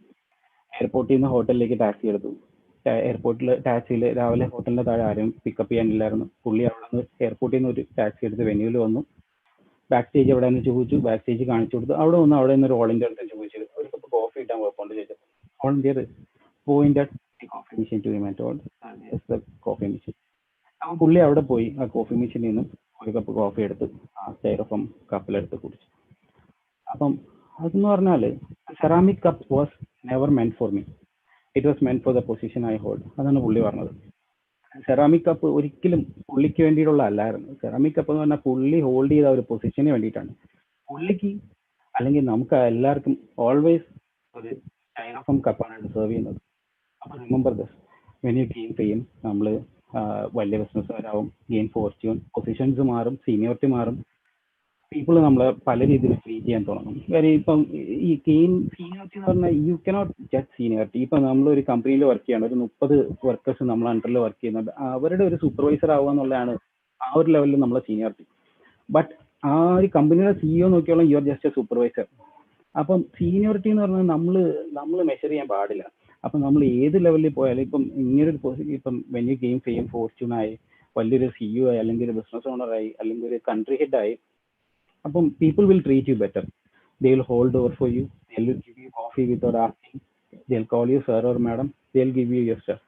എയർപോർട്ടിൽ നിന്ന് ഹോട്ടലിലേക്ക് ടാക്സി എടുത്തു. എയർപോർട്ടിൽ ടാക്സിയിൽ രാവിലെ ഹോട്ടലിന്റെ താഴെ ആരും പിക്കപ്പ് ചെയ്യാനില്ലായിരുന്നു. പുള്ളി അവിടെ നിന്ന് എയർപോർട്ടിൽ നിന്ന് ഒരു ടാക്സി എടുത്ത് വെന്യൂവിൽ വന്നു. ബാക്ക് സ്റ്റേജ് എവിടെ നിന്ന് ചോദിച്ചു. ബാക്ക് സ്റ്റേജ് കാണിച്ചു കൊടുത്തു. അവിടെ നിന്ന് ഒരു ഓൾ ഇന്ത്യ അടുത്ത് ചോദിച്ചത് ഒരു കപ്പ് കോഫി ഇട്ടാൻ കുഴപ്പമുണ്ട് ചോദിച്ചത്. All India pointed coffee machine to coffee machine. അപ്പോൾ പുള്ളി അവിടെ പോയി ആ കോഫി മെഷീനിൽ നിന്ന് ഒരു കപ്പ് കോഫി എടുത്ത് ആ സ്റ്റൈറോഫോം കപ്പിലെടുത്ത് കുടിച്ചു. അപ്പം അതെന്ന് പറഞ്ഞാൽ ceramic cup was never മെന്റ് for me, it was മെന്റ് for the position I hold. അതാണ് പുള്ളി പറഞ്ഞത്. സെറാമിക് കപ്പ് ഒരിക്കലും പുള്ളിക്ക് വേണ്ടിയിട്ടുള്ള അല്ലായിരുന്നു. സെറാമിക് കപ്പ് എന്ന് പറഞ്ഞാൽ പുള്ളി ഹോൾഡ് ചെയ്ത ഒരു പൊസിഷന് വേണ്ടിയിട്ടാണ്. പുള്ളിക്ക് അല്ലെങ്കിൽ നമുക്ക് എല്ലാവർക്കും ഓൾവേസ് ഒരു സ്റ്റൈറോഫോം കപ്പാണ് ഡിസേർവ് ചെയ്യുന്നത്. അപ്പോൾ remember this, when you gain fame, നമ്മൾ വലിയ ബിസിനസ്സുകാരാവും, ഗെയിൻ ഫോർച്യൂൺ, പൊസിഷൻസ് മാറും, സീനിയോറിറ്റി മാറും, പീപ്പിൾ നമ്മളെ പല രീതിയിൽ ട്രീറ്റ് ചെയ്യാൻ തുടങ്ങും. കാര്യം ഇപ്പം ഈ ഗെയിൻ സീനിയോറിറ്റി എന്ന് പറഞ്ഞാൽ യു കനോട്ട് ജഡ്ജ് സീനിയോറിറ്റി. ഇപ്പം നമ്മളൊരു കമ്പനിയിൽ വർക്ക് ചെയ്യണം, ഒരു 30 വർക്കേഴ്സ് നമ്മൾ അണ്ടറിൽ വർക്ക് ചെയ്യുന്നുണ്ട്, അവരുടെ ഒരു സൂപ്പർവൈസർ ആവുക എന്നുള്ളതാണ് ആ ഒരു ലെവലിൽ നമ്മളെ സീനിയോറിറ്റി. ബട്ട് ആ ഒരു കമ്പനിയുടെ CEO നോക്കിയോളം you are just a supervisor. അപ്പം സീനിയോറിറ്റി എന്ന് പറഞ്ഞാൽ നമ്മൾ മെഷർ ചെയ്യാൻ പാടില്ല. അപ്പം നമ്മൾ ഏത് ലെവലിൽ പോയാലും ഇപ്പം ഇങ്ങനൊരു ഇപ്പം വെൻ യു ഗെയിൻ ഫെയിം, ഫോർച്യൂണായി, വലിയൊരു CEO ആയി, അല്ലെങ്കിൽ ഒരു ബിസിനസ് ഓണറായി, അല്ലെങ്കിൽ ഒരു കൺട്രി ഹെഡായി, അപ്പം people will treat you better. They will hold over for you, they will give you coffee without asking, they will call you sir or madam, they will give you your stuff.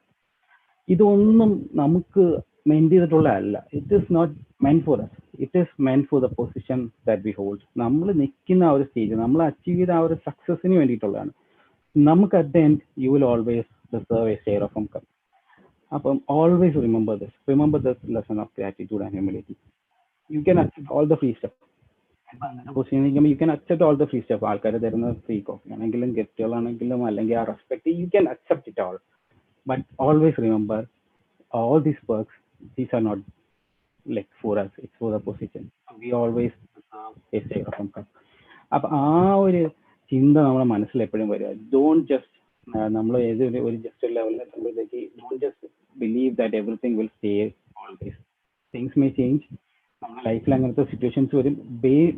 ഇതൊന്നും നമുക്ക് meant ചെയ്തിട്ടുള്ള അല്ല. It is not meant for us, it is meant for the position that we hold. നമ്മൾ നിൽക്കുന്ന ആ ഒരു stage, നമ്മൾ achieve ചെയ്ത ആ ഒരു സക്സസിന് വേണ്ടിയിട്ടുള്ളതാണ്. നമുക്ക് at the end you will always deserve a share of income. അപ്പം always remember this lesson of gratitude and humility. You can accept all the free stuff. Position you can accept all the free stuff. ആൾക്കാർ തരുന്ന free coffee ആണെങ്കിലും ഗസ്റ്റുകളാണെങ്കിലും അല്ലെങ്കിൽ ആ respect, you can accept it all. But always remember all these perks, these are not like for us, it's for the position. We always a share of income. അപ്പൊ ആ ഒരു ചിന്ത നമ്മുടെ മനസ്സിൽ എപ്പോഴും വരിക. ഡോണ്ട് ജസ്റ്റ് നമ്മൾ ഏത് ഒരു ജസ്റ്റ് ലെവലിൽ എത്തുമ്പോഴത്തേക്ക് don't just believe that everything will stay always. Things may change. നമ്മുടെ ലൈഫിൽ അങ്ങനത്തെ സിറ്റുവേഷൻസ് വരും.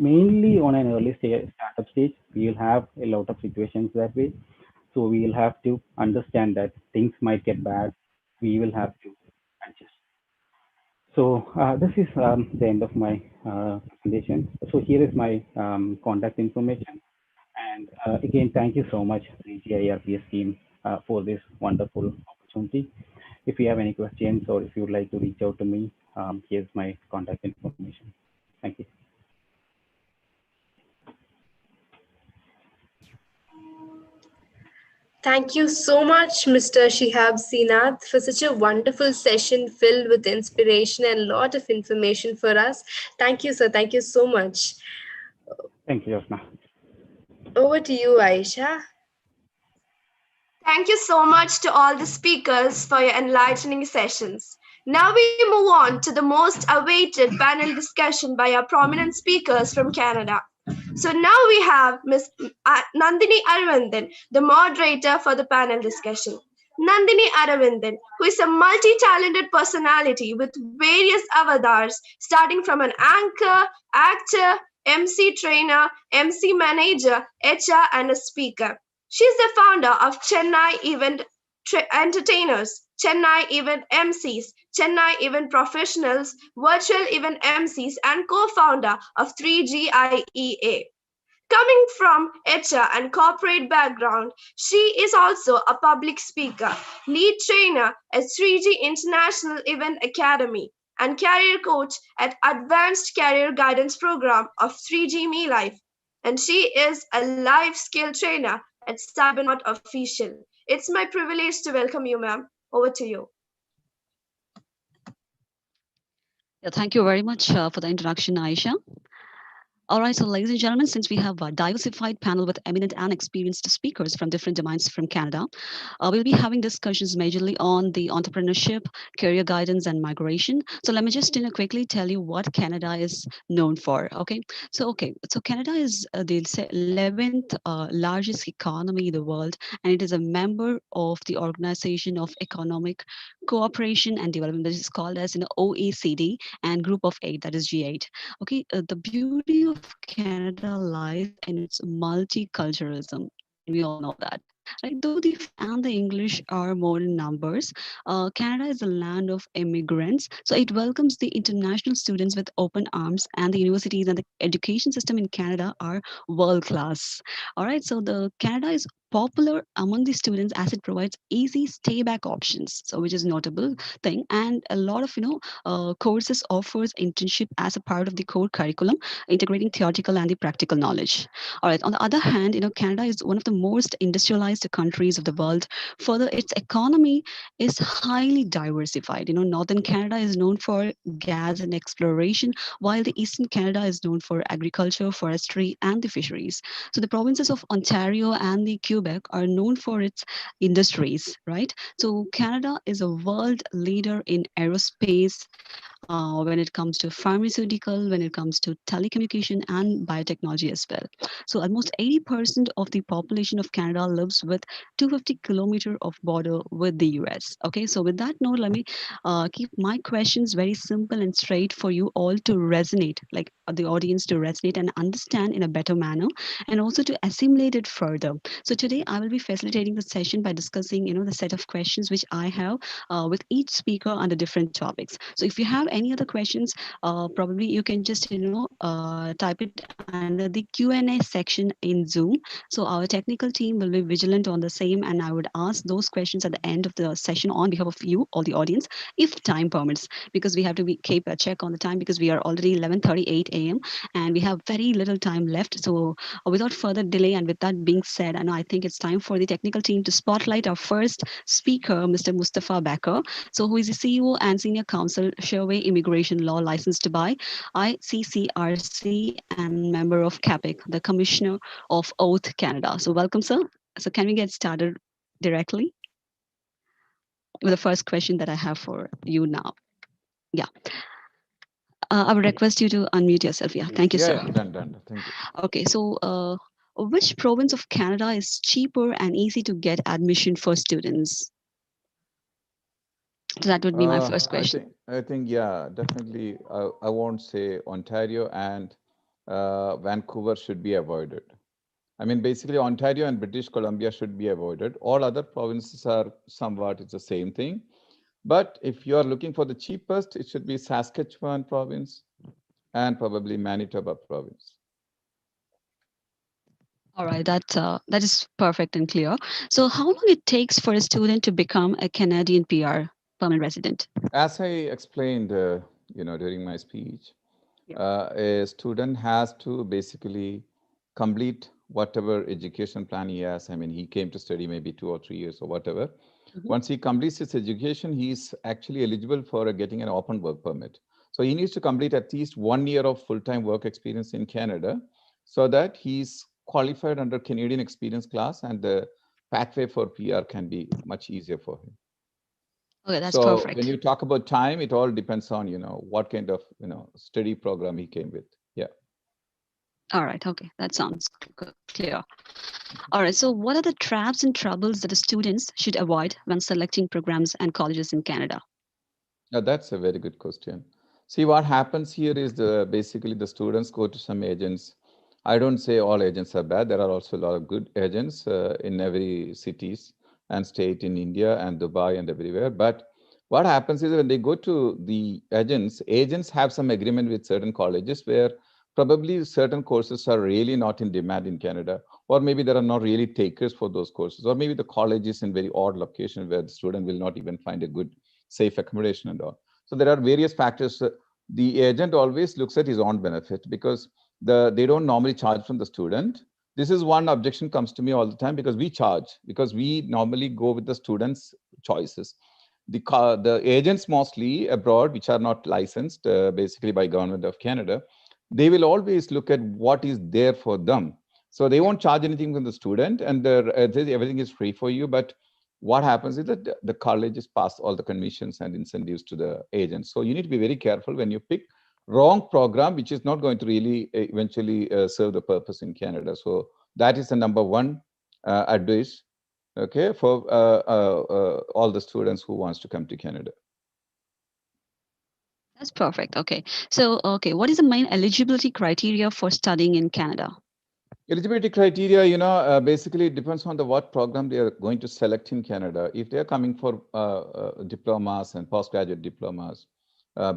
Mainly on an early startup stage we will have a lot of situations that way, so we will have to understand that things might get bad. We will have to adjust. So this is the end of my presentation. So here is my contact information, and again thank you so much 3G IRPS team for this wonderful opportunity. If you have any questions or if you would like to reach out to me, here's my contact information. Thank you. Thank you so much, Mr. Shihab Sinath, for such a wonderful session filled with inspiration and a lot of information for us. Thank you, sir. Thank you so much. Thank you, Josna. Over to you, Aisha. Thank you so much to all the speakers for your enlightening sessions. Now we move on to the most awaited panel discussion by our prominent speakers from Canada. So now we have Ms. Nandini Aravindan, the moderator for the panel discussion. Nandini Aravindan, who is a multi-talented personality with various avatars, starting from an anchor, actor, MC trainer, MC manager, HR, and a speaker. She is the founder of Chennai Event Entertainers, Chennai Event MCs, Chennai Event Professionals, Virtual Event MCs, and co-founder of 3GIEA. Coming from HR and corporate background, she is also a public speaker, lead trainer at 3G International Event Academy, and career coach at Advanced Career Guidance Program of 3G Me Life. And she is a life skill trainer at Cybernaut Official. It's my privilege to welcome you, ma'am. Over to you. Yeah, thank you very much for the introduction, Aisha. All right, so ladies and gentlemen, since we have a diversified panel with eminent and experienced speakers from different domains from Canada, we'll be having discussions majorly on the entrepreneurship, career guidance, and migration. So let me just quickly tell you what Canada is known for. So Canada is the 11th largest economy in the world, and it is a member of the Organization of Economic Cooperation and Development, that is called as OECD, and Group of Eight, that is G8. The beauty of Canada lies in its multiculturalism. We all know that. Right? Though the French and the English are more in numbers, Canada is a land of immigrants. So it welcomes the international students with open arms, and the universities and the education system in Canada are world class. All right, so the Canada is popular among the students as it provides easy stay back options, so which is notable thing, and a lot of courses offers internship as a part of the core curriculum, integrating theoretical and the practical knowledge. All right, on the other hand, Canada is one of the most industrialized countries of the world. Further, its economy is highly diversified. Northern Canada is known for gas and exploration, while the Eastern Canada is known for agriculture, forestry, and the fisheries. So the provinces of Ontario and the Quebec are known for its industries, right? So Canada is a world leader in aerospace, when it comes to pharmaceutical, when it comes to telecommunication and biotechnology as well. So almost 80% of the population of Canada lives with 250 kilometer of border with the US. Okay, so with that note, let me keep my questions very simple and straight for you all to resonate, like the audience to resonate and understand in a better manner, and also to assimilate it further. So today I will be facilitating the session by discussing, the set of questions which I have with each speaker under different topics. So if you have any other questions, probably you can just type it under the Q&A section in Zoom. So our technical team will be vigilant on the same, and I would ask those questions at the end of the session on behalf of you, all the audience, if time permits, because we have to keep a check on the time, because we are already 11:38 a.m. and we have very little time left. So without further delay, and with that being said, and I think it's time for the technical team to spotlight our first speaker, Mr. Mustafa Becker, so who is the CEO and Senior Counsel, Sherway Immigration Law, licensed by ICCRC and member of CAPIC, the Commissioner of Oath Canada. So welcome, sir. So can we get started directly with the first question that I have for you now? Yeah. I would request you to unmute yourself. Yeah, thank you, sir. Yeah, done. Thank you. Okay, so which province of Canada is cheaper and easy to get admission for students? So that would be my first question. I think yeah, definitely. I won't say Ontario and Vancouver should be avoided. I mean, basically, Ontario and British Columbia should be avoided. All other provinces are somewhat, it's the same thing. But if you are looking for the cheapest, it should be Saskatchewan province and probably Manitoba province. All right, that is perfect and clear. So how long it takes for a student to become a Canadian PR, permanent resident? As I explained, during my speech, a student has to basically complete whatever education plan he has. I mean, he came to study maybe 2 or 3 years or whatever. Once he completes his education, he's actually eligible for getting an open work permit. So he needs to complete at least 1 year of full-time work experience in Canada, so that he's qualified under Canadian experience class, and the pathway for PR can be much easier for him. Okay, that's perfect. When you talk about time, it all depends on, what kind of, study program he came with. Yeah. All right. Okay. That sounds clear. All right. So what are the traps and troubles that the students should avoid when selecting programs and colleges in Canada? Now, that's a very good question. See, what happens here is basically the students go to some agents. I don't say all agents are bad. There are also a lot of good agents in every cities and state in India and Dubai and everywhere. But what happens is when they go to the agents have some agreement with certain colleges where probably certain courses are really not in demand in Canada, or maybe there are not really takers for those courses, or maybe the college is in very odd location where the student will not even find a good safe accommodation and all. So there are various factors. The agent always looks at his own benefit because they don't normally charge from the student. This is one objection comes to me all the time because we charge, because we normally go with the students' choices. The agents mostly abroad, which are not licensed basically by government of Canada, they will always look at what is there for them. So they won't charge anything from the student, and everything is free for you. But what happens is that the colleges pass all the commissions and incentives to the agents. So you need to be very careful when you pick wrong program, which is not going to really eventually serve the purpose in Canada. So that is the number one advice, okay, for all the students who wants to come to Canada. That's perfect. Okay. So, okay, what is the main eligibility criteria for studying in Canada? Eligibility criteria, basically it depends on what program they are going to select in Canada. If they are coming for diplomas and postgraduate diplomas,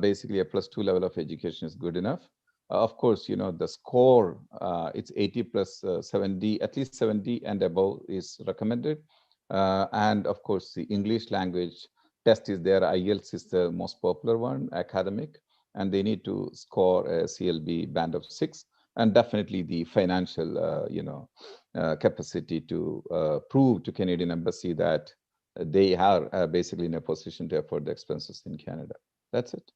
basically a +2 level of education is good enough. Of course, the score, it's 80 plus 70, at least 70 and above is recommended. And of course, the English language test is there. IELTS is the most popular one, academic, and they need to score a CLB band of 6. And definitely the financial, capacity to prove to Canadian Embassy that they are basically in a position to afford the expenses in Canada. That's it.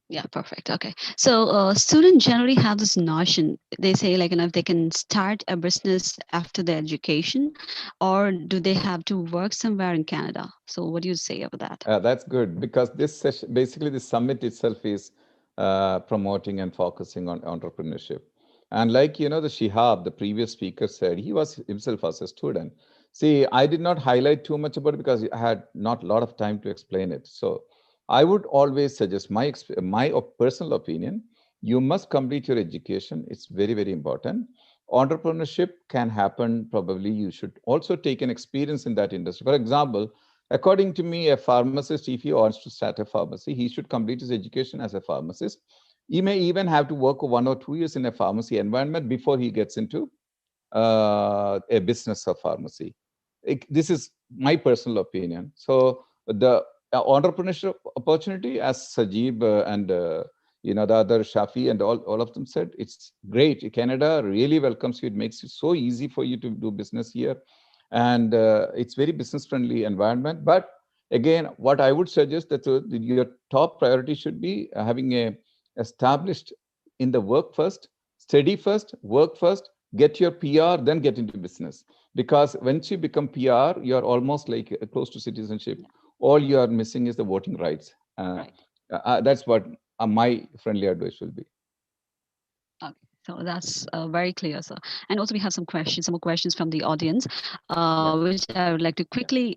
Yeah, perfect. Okay. So students generally have this notion. They say if they can start a business after their education, or do they have to work somewhere in Canada? So what do you say about that? That's good, because this session, basically the summit itself is promoting and focusing on entrepreneurship. And like, the Shihab, the previous speaker said, he was himself as a student. See, I did not highlight too much about it because I had not a lot of time to explain it. So I would always suggest my personal opinion, you must complete your education. It's very, very important. Entrepreneurship can happen. Probably you should also take an experience in that industry. For example, according to me, a pharmacist, if he wants to start a pharmacy, he should complete his education as a pharmacist. He may even have to work 1 or 2 years in a pharmacy environment before he gets into a business of pharmacy. This is my personal opinion. So the entrepreneurship opportunity, as Sajib and the other Shafi and all of them said, it's great. Canada really welcomes you. It makes it so easy for you to do business here. And it's very business friendly environment. But again, what I would suggest that your top priority should be having a established in the work first, study first, work first, get your PR, then get into business. Because once you become PR, you're almost like close to citizenship. All you are missing is the voting rights. That's what my friendly advice will be. Okay, so that's very clear, sir. And also we have some more questions from the audience, which I would like to quickly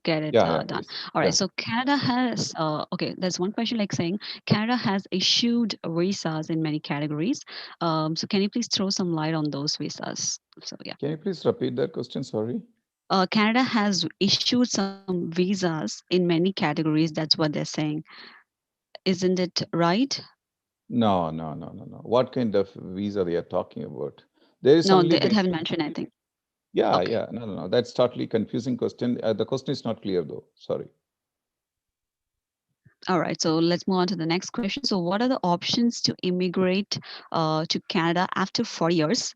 get it done. Please. All right, so Canada has, okay, there's one question saying, Canada has issued visas in many categories. So can you please throw some light on those visas? So yeah. Can you please repeat that question? Sorry. Canada has issued some visas in many categories. That's what they're saying. Isn't it right? No. What kind of visa they are talking about? There is no, they haven't mentioned anything. Yeah, okay. Yeah. No. That's totally confusing question. The question is not clear though. Sorry. All right, so let's move on to the next question. So what are the options to immigrate to Canada after 40 years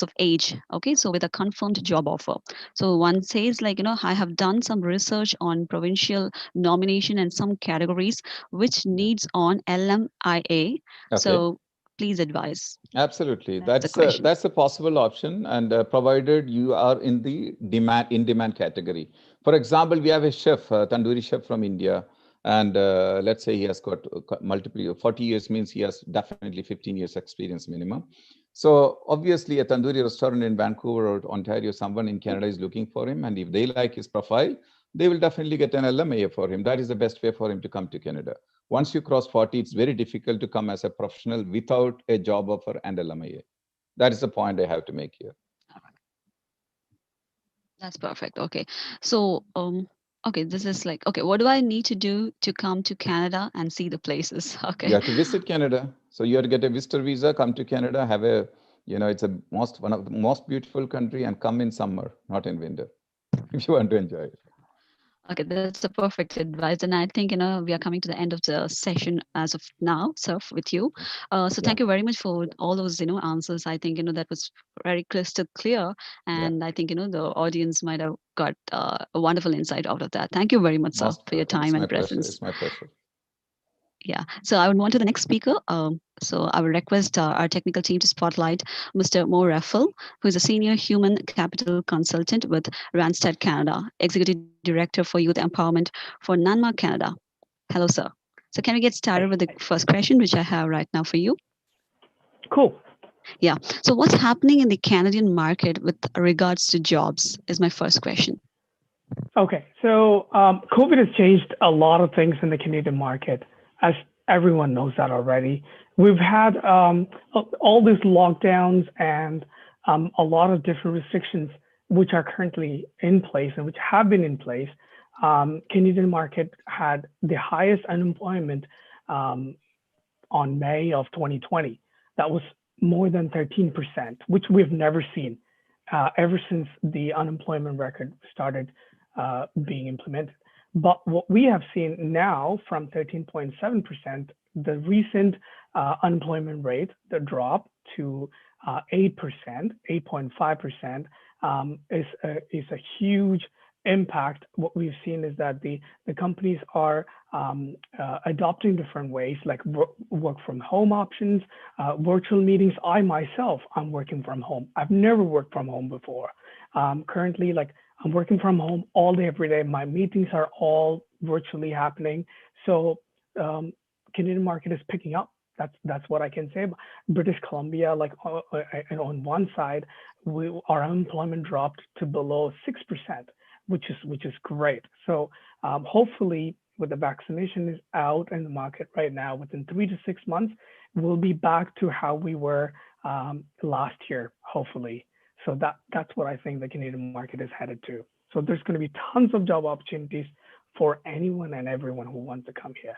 of age? Okay, so with a confirmed job offer. So one says I have done some research on provincial nomination and some categories which needs on LMIA. Okay. So please advise. Absolutely. That's a possible option, and provided you are in the in-demand category. For example, we have a chef, tandoori chef from India. And let's say he has got multiple, 40 years means he has definitely 15 years experience minimum. So obviously a tandoori restaurant in Vancouver or Ontario, someone in Canada is looking for him. And if they like his profile, they will definitely get an LMIA for him. That is the best way for him to come to Canada. Once you cross 40, it's very difficult to come as a professional without a job offer and LMIA. That is the point I have to make here. That's perfect. Okay. So, okay, this is like, okay, what do I need to do to come to Canada and see the places? Okay. You have to visit Canada. So you have to get a visitor visa, come to Canada, have a, it's one of the most beautiful country, and come in summer, not in winter, if you want to enjoy it. Okay, that's a perfect advice. And I think, we are coming to the end of the session as of now, so with you. So thank you very much for all those, answers. I think, that was very crystal clear. And I think, the audience might have got a wonderful insight out of that. Thank you very much, sir, for your time and presence. It's my pleasure. Yeah. So I would want to the next speaker. So I would request our technical team to spotlight Mr. Mo Raffel, who is a senior human capital consultant with Randstad Canada, executive director for youth empowerment for Myanmar, Canada. Hello, sir. So can we get started with the first question, which I have right now for you? Cool. Yeah. So what's happening in the Canadian market with regards to jobs is my first question. Okay. So COVID has changed a lot of things in the Canadian market, as everyone knows that already. We've had all these lockdowns and a lot of different restrictions which are currently in place and which have been in place. Canadian market had the highest unemployment on May of 2020. That was more than 13%, which we've never seen ever since the unemployment record started being implemented. But what we have seen now from 13.7%, the recent unemployment rate, the drop to 8%, 8.5%, is a huge impact. What we've seen is that the companies are adopting different ways, like work from home options, virtual meetings. I myself, I'm working from home. I've never worked from home before. Currently, I'm working from home all day, every day. My meetings are all virtually happening. So Canadian market is picking up. That's what I can say. British Columbia, on one side, our unemployment dropped to below 6%, which is great. So hopefully, with the vaccination is out in the market right now, within 3 to 6 months, we'll be back to how we were last year, hopefully. So that's what I think the Canadian market is headed to. So there's going to be tons of job opportunities for anyone and everyone who wants to come here.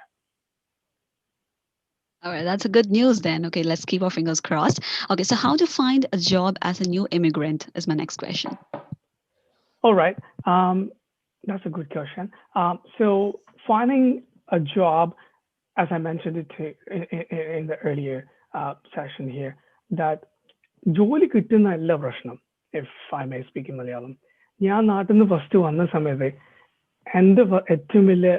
All right, that's a good news then. Okay, let's keep our fingers crossed. Okay, so how to find a job as a new immigrant is my next question. All right, that's a good question. So finding a job, as I mentioned it in the earlier session here, that ജോലി കിട്ടുന്നതല്ല പ്രശ്നം, if I may speak in Malayalam. ഞാൻ നാട്ടിൽ നിന്ന് first വന്ന സമയത്ത് എൻ്റെ ഏറ്റവും വലിയ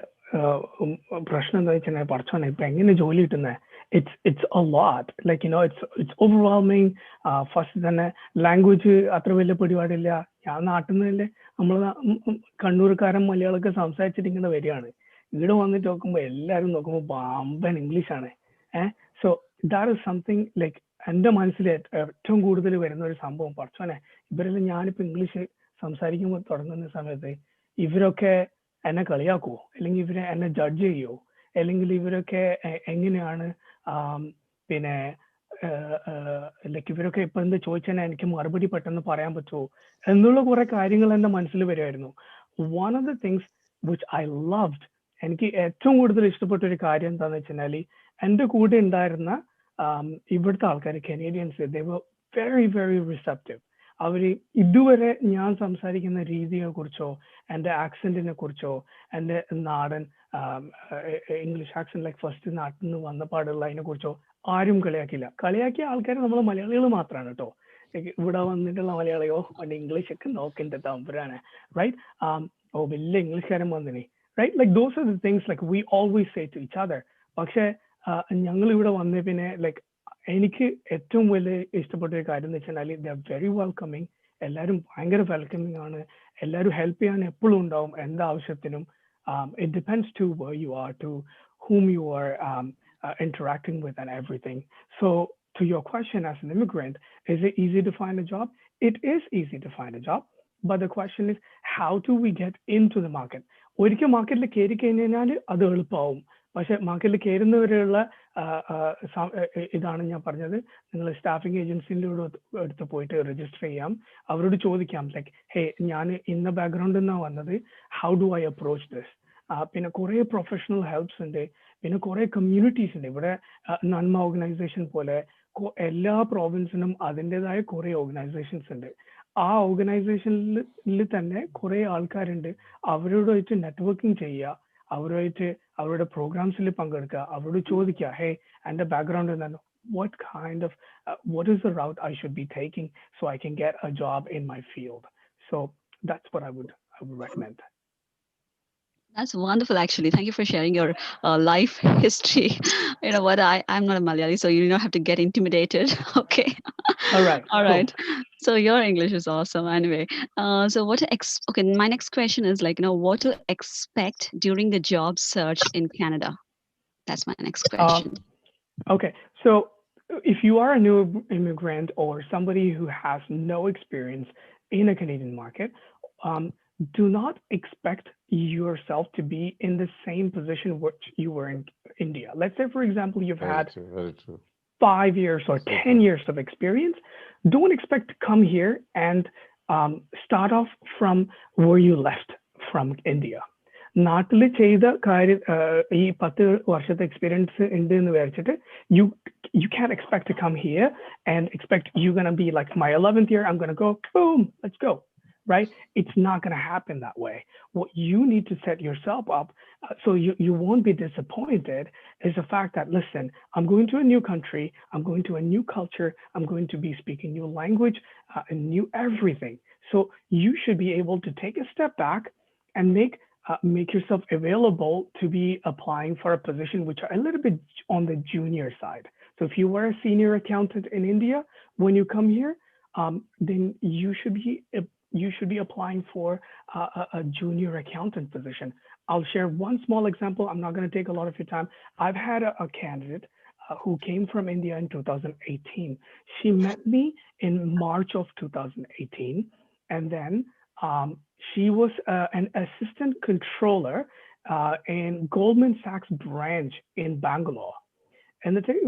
പ്രശ്നം എന്താ വെച്ചാൽ പഠിച്ചോനെ ഇപ്പൊ എങ്ങനെ ജോലി കിട്ടുന്നത്, it's a lot, it's overwhelming. First തന്നെ ലാംഗ്വേജ് അത്ര വലിയ പിടിപാടില്ല. ഞാൻ നാട്ടിൽ നിന്നല്ലേ നമ്മള് കണ്ണൂർക്കാരൻ മലയാളമൊക്കെ സംസാരിച്ചിട്ട് ഇങ്ങനെ വരികയാണ്. ഇവിടെ വന്നിട്ട് നോക്കുമ്പോൾ എല്ലാവരും നോക്കുമ്പോൾ ബാമ്പൻ ഇംഗ്ലീഷാണ്. സോ ദാറ്റ് ഇസ് സംതിങ് എൻ്റെ മനസ്സിൽ ഏറ്റവും കൂടുതൽ വരുന്ന ഒരു സംഭവം, പഠിച്ചോനെ ഇവരെല്ലാം ഞാനിപ്പോൾ ഇംഗ്ലീഷ് സംസാരിക്കുമ്പോൾ തുടങ്ങുന്ന സമയത്ത് ഇവരൊക്കെ എന്നെ കളിയാക്കുമോ, അല്ലെങ്കിൽ ഇവരെ എന്നെ ജഡ്ജ് ചെയ്യുമോ, അല്ലെങ്കിൽ ഇവരൊക്കെ എങ്ങനെയാണ് പിന്നെ ഇവരൊക്കെ ഇപ്പൊ എന്ത് ചോദിച്ചാൽ എനിക്ക് മറുപടി പെട്ടെന്ന് പറയാൻ പറ്റുമോ എന്നുള്ള കുറെ കാര്യങ്ങൾ എൻ്റെ മനസ്സിൽ വരുമായിരുന്നു. One of the things which I loved, എനിക്ക് ഏറ്റവും കൂടുതൽ ഇഷ്ടപ്പെട്ട ഒരു കാര്യം എന്താണെന്ന് വെച്ചാൽ എൻ്റെ കൂടെ ഉണ്ടായിരുന്ന ഇവിടുത്തെ ആൾക്കാർ, Canadians, they were very very receptive. അവർ ഇതുവരെ ഞാൻ സംസാരിക്കുന്ന രീതിയെ കുറിച്ചോ എൻ്റെ ആക്സെന്റിനെ കുറിച്ചോ എൻ്റെ നാടൻ ഇംഗ്ലീഷ് ആക്സെന്റ് ഫസ്റ്റ് നാട്ടിൽ നിന്ന് വന്ന പാടുള്ള അതിനെ കുറിച്ചോ ആരും കളിയാക്കില്ല. കളിയാക്കിയ ആൾക്കാർ നമ്മൾ മലയാളികൾ മാത്രമാണ് കേട്ടോ. ഇവിടെ വന്നിട്ടുള്ള മലയാളിയോ പണ്ട് ഇംഗ്ലീഷ് ഒക്കെ നോക്കേണ്ട തമ്പുരാണ്, റൈറ്റ്? ഓ വലിയ ഇംഗ്ലീഷുകാരൻ വന്നിനി, right? Those are the things we always say to each other. പക്ഷെ ഞങ്ങൾ ഇവിടെ വന്ന പിന്നെ എനിക്ക് ഏറ്റവും വലിയ ഇഷ്ടപ്പെട്ട ഒരു കാര്യം എന്ന് വെച്ചാൽ ദേ ആർ വെരി വെൽക്കമിങ്. എല്ലാവരും ഭയങ്കര വെൽക്കമിങ് ആണ്. എല്ലാവരും ഹെൽപ്പ് ചെയ്യാൻ എപ്പോഴും ഉണ്ടാവും, എന്താവശ്യത്തിനും. It depends to where you are, to whom you are interacting with and everything. So to your question, as an immigrant, is it easy to find a job? It is easy to find a job, but the question is, how do we get into the market? ഒരിക്കൽ മാർക്കറ്റിൽ കയറി കഴിഞ്ഞാൽ അത് എളുപ്പമാവും. പക്ഷെ മാർക്കറ്റിൽ കയറുന്നവരെയുള്ള ഇതാണ് ഞാൻ പറഞ്ഞത്. നിങ്ങൾ സ്റ്റാഫിംഗ് ഏജൻസിയിലൂടെ അടുത്ത് പോയിട്ട് രജിസ്റ്റർ ചെയ്യാം. അവരോട് ചോദിക്കാം, ലൈക്ക്, ഹേ, ഞാൻ ഇന്ന ബാക്ക്ഗ്രൗണ്ടിൽ നിന്നാണ് വന്നത്, how do I approach this? പിന്നെ കുറേ പ്രൊഫഷണൽ ഹെൽപ്സ് ഉണ്ട്, പിന്നെ കുറേ കമ്മ്യൂണിറ്റീസ് ഉണ്ട്. ഇവിടെ നന്മ ഓർഗനൈസേഷൻ പോലെ എല്ലാ പ്രോവിൻസിനും അതിൻ്റെതായ കുറേ ഓർഗനൈസേഷൻസ് ഉണ്ട്. ആ ഓർഗനൈസേഷനിൽ തന്നെ കുറേ ആൾക്കാരുണ്ട്. അവരോടായിട്ട് നെറ്റ്വർക്കിംഗ് ചെയ്യുക, അവരുടെ പ്രോഗ്രാംസിൽ പങ്കെടുക്കുക, അവരോട് ചോദിക്കുക, ഹേ, എൻ്റെ ബാക്ക്ഗ്രൗണ്ട് എന്താണ്, what is the route I should be taking so I can get a job in my field? So that's what I would recommend. That's wonderful, actually. Thank you for sharing your life history. You know what? I'm not a Malayali, so you don't have to get intimidated. Okay. All right. All right. So your English is awesome. Anyway, so okay, my next question is, like, what to expect during the job search in Canada? That's my next question. Okay. So if you are a new immigrant or somebody who has no experience in a Canadian market, do not expect yourself to be in the same position which you were in India. Let's say, for example, you've had Very true. 5 years or 10 years of experience. Don't expect to come here and start off from where you left from India. നാട്ടിൽ ചെയ്ത കാര്യം ഈ 10 വർഷത്തെ experience ഉണ്ട് എന്ന് വിചാരിച്ചിട്ട് you can't expect to come here and expect you're going to be like, my 11th year, I'm going to go, boom, let's go. Right? It's not going to happen that way. What you need to set yourself up so you won't be disappointed is the fact that, listen, I'm going to a new country, I'm going to a new culture, I'm going to be speaking new language, new everything. So you should be able to take a step back and make yourself available to be applying for a position which are a little bit on the junior side. So if you were a senior accountant in India, when you come here, then you should be applying for a junior accountant position. I'll share one small example. I'm not going to take a lot of your time. I've had a candidate who came from India in 2018. She met me in March of 2018, and then she was an assistant controller in Goldman Sachs branch in Bangalore. And the thing,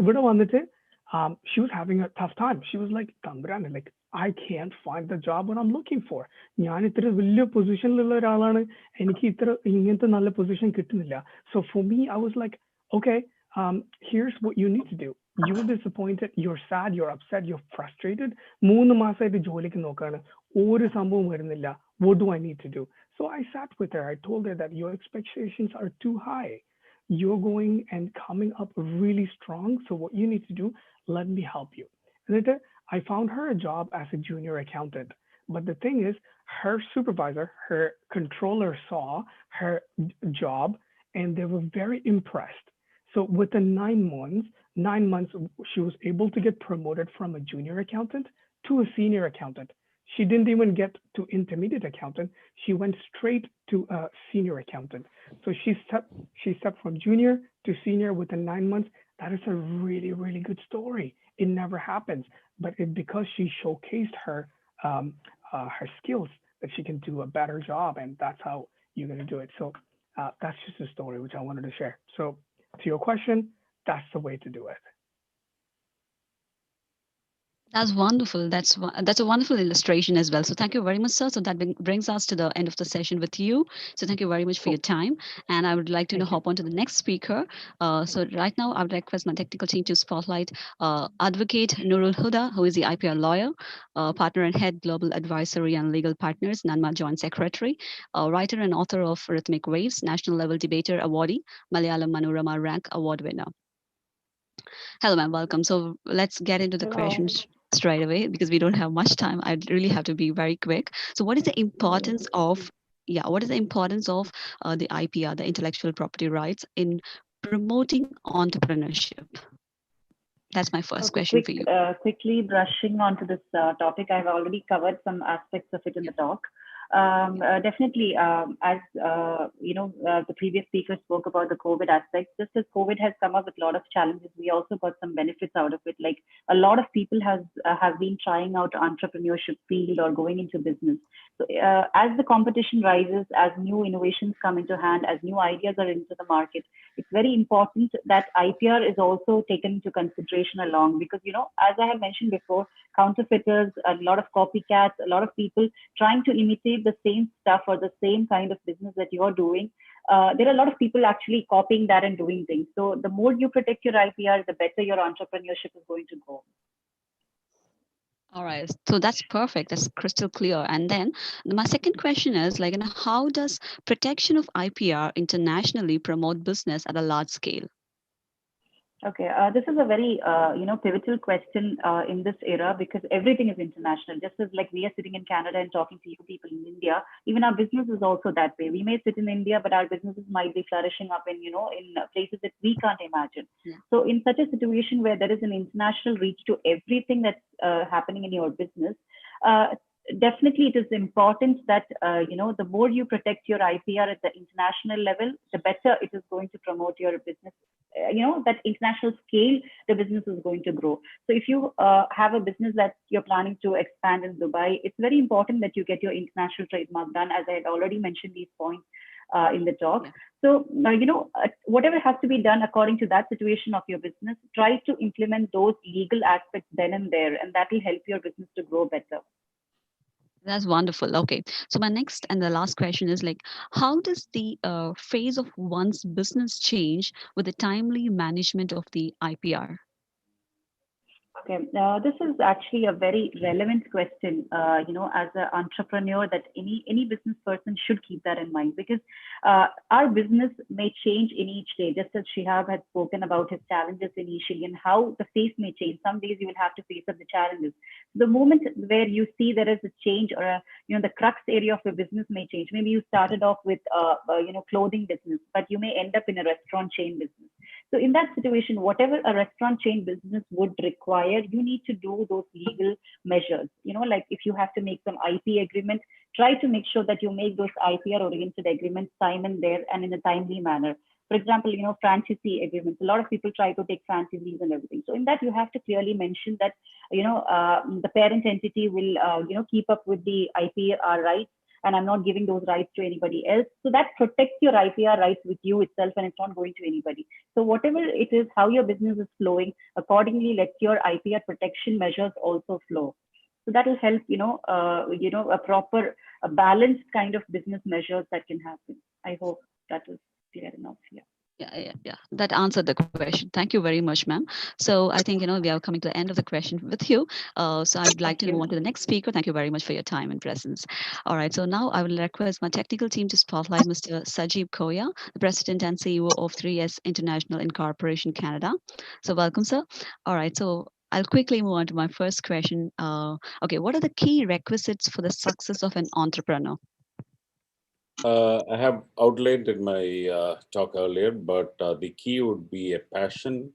she was having a tough time. She was like, Tambrane, like, I can't find the job what I'm looking for. ഞാൻ ഇത്ര വലിയ പൊസിഷനിലുള്ള ഒരാളാണ്, എനിക്ക് ഇങ്ങനത്തെ നല്ല position കിട്ടുന്നില്ല. So for me, I was like, okay, here's what you need to do. You're disappointed, you're sad, you're upset, you're frustrated. 3 മാസമായിട്ട് ജോലിക്ക് നോക്കാണ്, ഒരു സംഭവം വരുന്നില്ല. What do I need to do? So I sat with her. I told her that your expectations are too high. You're going and coming up really strong. So what you need to do, let me help you. And I found her a job as a junior accountant. But the thing is, her supervisor, her controller saw her job and they were very impressed. So within 9 months, she was able to get promoted from a junior accountant to a senior accountant. She didn't even get to intermediate accountant. She went straight to a senior accountant. So she stepped from junior to senior within 9 months. That is a really, really good story. It never happens, but because she showcased her skills, that she can do a better job, and that's how you're going to do it. So that's just a story which I wanted to share. So to your question, that's the way to do it. That's wonderful. That's a wonderful illustration as well. So thank you very much, sir. So that brings us to the end of the session with you. So thank you very much for your time. And I would like to hop on to the next speaker. So right now, I would request my technical team to spotlight Advocate Nurul Huda, who is the IPR lawyer, partner and head global advisory and legal partners, NANMA Joint Secretary, writer and author of Rhythmic Waves, national level debater awardee, Malayalam Manorama rank award winner. Hello, ma'am. Welcome. So let's get into the questions straight away because we don't have much time. I really have to be very quick. So what is the importance of the IPR, the intellectual property rights, in promoting entrepreneurship? That's my first question for you. Quickly brushing onto this topic, I've already covered some aspects of it in the talk. Definitely, as the previous speaker spoke about the COVID aspect, just as COVID has come up with a lot of challenges, we also got some benefits out of it. Like a lot of people have been trying out entrepreneurship field or going into business. So as the competition rises, as new innovations come into hand, as new ideas are into the market, it's very important that IPR is also taken into consideration along, because, as I have mentioned before, counterfeiters, a lot of copycats, a lot of people trying to imitate the same stuff or the same kind of business that you're doing. There are a lot of people actually copying that and doing things. So the more you protect your IPR, the better your entrepreneurship is going to go. All right, so that's perfect. That's crystal clear. And then my second question is how does protection of IPR internationally promote business at a large scale? Okay, this is a very pivotal question in this era, because everything is international. Just as like we are sitting in Canada and talking to you people in India, even our business is also that way. We may sit in India, but our businesses might be flourishing up in in places that we can't imagine. Yeah. So in such a situation where there is an international reach to everything that's happening in your business, definitely it is important that the more you protect your IPR at the international level, the better it is going to promote your business. That international scale, the business is going to grow. So if you have a business that you're planning to expand in Dubai, it's very important that you get your international trademark done, as I had already mentioned these points in the talk. Yeah. So, whatever has to be done according to that situation of your business, try to implement those legal aspects then and there, and that will help your business to grow better. That's wonderful. Okay. So my next and the last question is how does the phase of one's business change with the timely management of the IPR? Okay, this is actually a very relevant question, as an entrepreneur, that any business person should keep that in mind, because our business may change in each day, just as Shihab had spoken about his challenges initially and how the face may change. Some days you will have to face up the challenges. The moment where you see there is a change, or the crux area of your business may change. Maybe you started off with clothing business, but you may end up in a restaurant chain business. So in that situation, whatever a restaurant chain business would require, you need to do those legal measures. Like if you have to make some IP agreement, try to make sure that you make those IPR oriented agreements time and there and in a timely manner. For example, franchisee agreements. A lot of people try to take franchisees and everything. So in that, you have to clearly mention that, the parent entity will, keep up with the IPR rights, and I'm not giving those rights to anybody else. So that protects your IPR rights with you itself, and it's not going to anybody. So whatever it is, how your business is flowing, accordingly, let your IPR protection measures also flow. So that will help, a proper, balanced kind of business measures that can happen. I hope that is clear enough. Yeah. Yeah. That answered the question. Thank you very much, ma'am. So I think, we are coming to the end of the question with you. So I'd like to move on to the next speaker. Thank you very much for your time and presence. All right. So now I will request my technical team to spotlight Mr. Sajib Koya, the President and CEO of 3S International Incorporation Canada. So welcome, sir. All right. So I'll quickly move on to my first question. Okay. What are the key requisites for the success of an entrepreneur? I have outlined in my talk earlier, but the key would be a passion,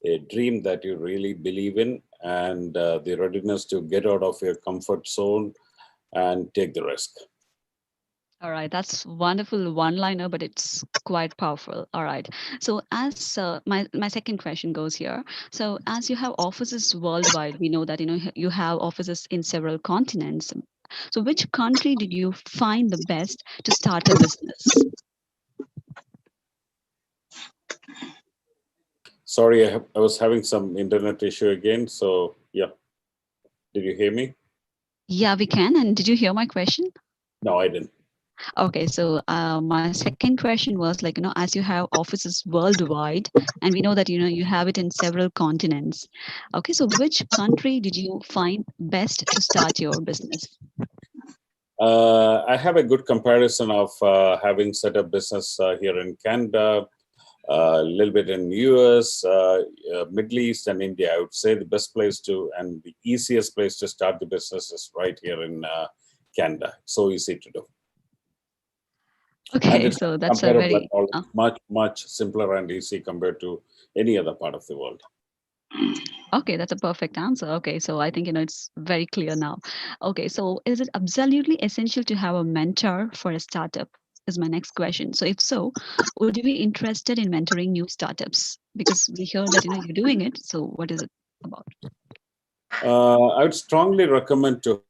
a dream that you really believe in, and the readiness to get out of your comfort zone and take the risk. All right, that's wonderful one-liner, but it's quite powerful. All right. So as my second question goes here. So as you have offices worldwide, we know that you have offices in several continents. So which country did you find the best to start a business? Sorry, I was having some internet issue again. So yeah, did you hear me? Yeah, we can. And did you hear my question? No, I didn't. Okay, so my second question was as you have offices worldwide, and we know that you have it in several continents. Okay, so which country did you find best to start your business? I have a good comparison of having set up business here in Canada, a little bit in US, Middle East, and India. I would say the best place and the easiest place to start the business is right here in Canada. So easy to do. Okay, so that's a very much simpler and easy compared to any other part of the world. Okay, that's a perfect answer. Okay, so I think it's very clear now. Okay, so is it absolutely essential to have a mentor for a startup? Is my next question. So if so, would you be interested in mentoring new startups? Because we heard that you're doing it. So what is it about? I would strongly recommend to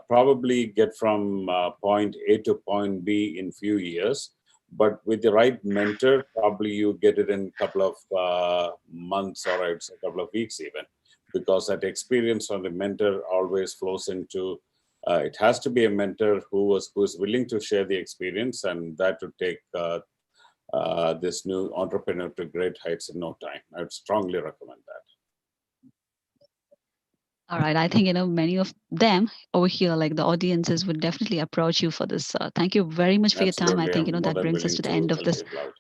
probably get from point A to point B in few years. But with the right mentor, probably you get it in a couple of months, or it's a couple of weeks even, because that experience from the mentor always flows into. It has to be a mentor who is willing to share the experience, and that to take this new entrepreneur to great heights in no time. I would strongly recommend that. All right, I think many of them over here, like the audiences, would definitely approach you for this. Thank you very much for your time. I Absolutely, think I'm more that than brings us willing to the to end of help this. people out.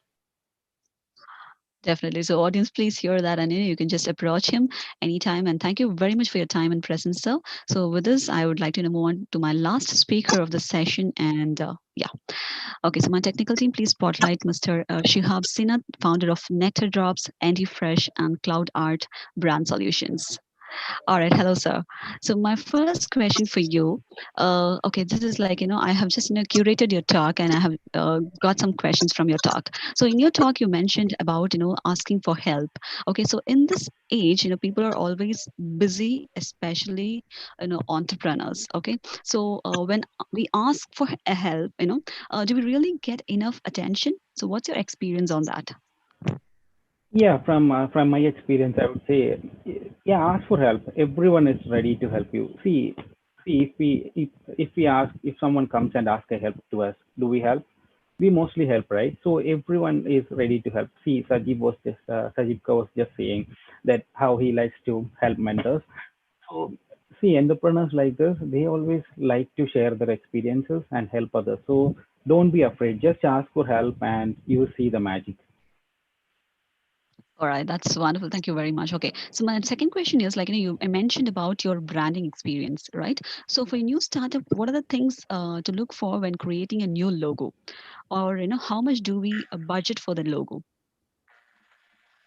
Definitely. So, audience, please hear that, and you can just approach him anytime. And thank you very much for your time and presence, sir. So, with this, I would like to move on to my last speaker of the session. And yeah, okay. So, my technical team, please spotlight Mr. Shihab Sinat, founder of Nectar Drops, Anti Fresh, and Cloud Art Brand Solutions. All right, hello, sir. So my first question for you, okay, this is like I have just curated your talk, and I have got some questions from your talk. So in your talk, you mentioned about asking for help. Okay, so in this age, people are always busy, especially entrepreneurs. Okay, so when we ask for a help, do we really get enough attention? So what's your experience on that? Yeah, from my experience, I would say, yeah, ask for help. Everyone is ready to help you. See, if we ask, if someone comes and asks a help to us, do we help? We mostly help, right? So everyone is ready to help. See, Sajibka was just saying that how he likes to help mentors. So see, entrepreneurs like this, they always like to share their experiences and help others. So don't be afraid. Just ask for help, and you will see the magic. All right, that's wonderful. Thank you very much. Okay, so my second question is like I mentioned about your branding experience, right? So for a new startup, what are the things to look for when creating a new logo, or how much do we budget for the logo?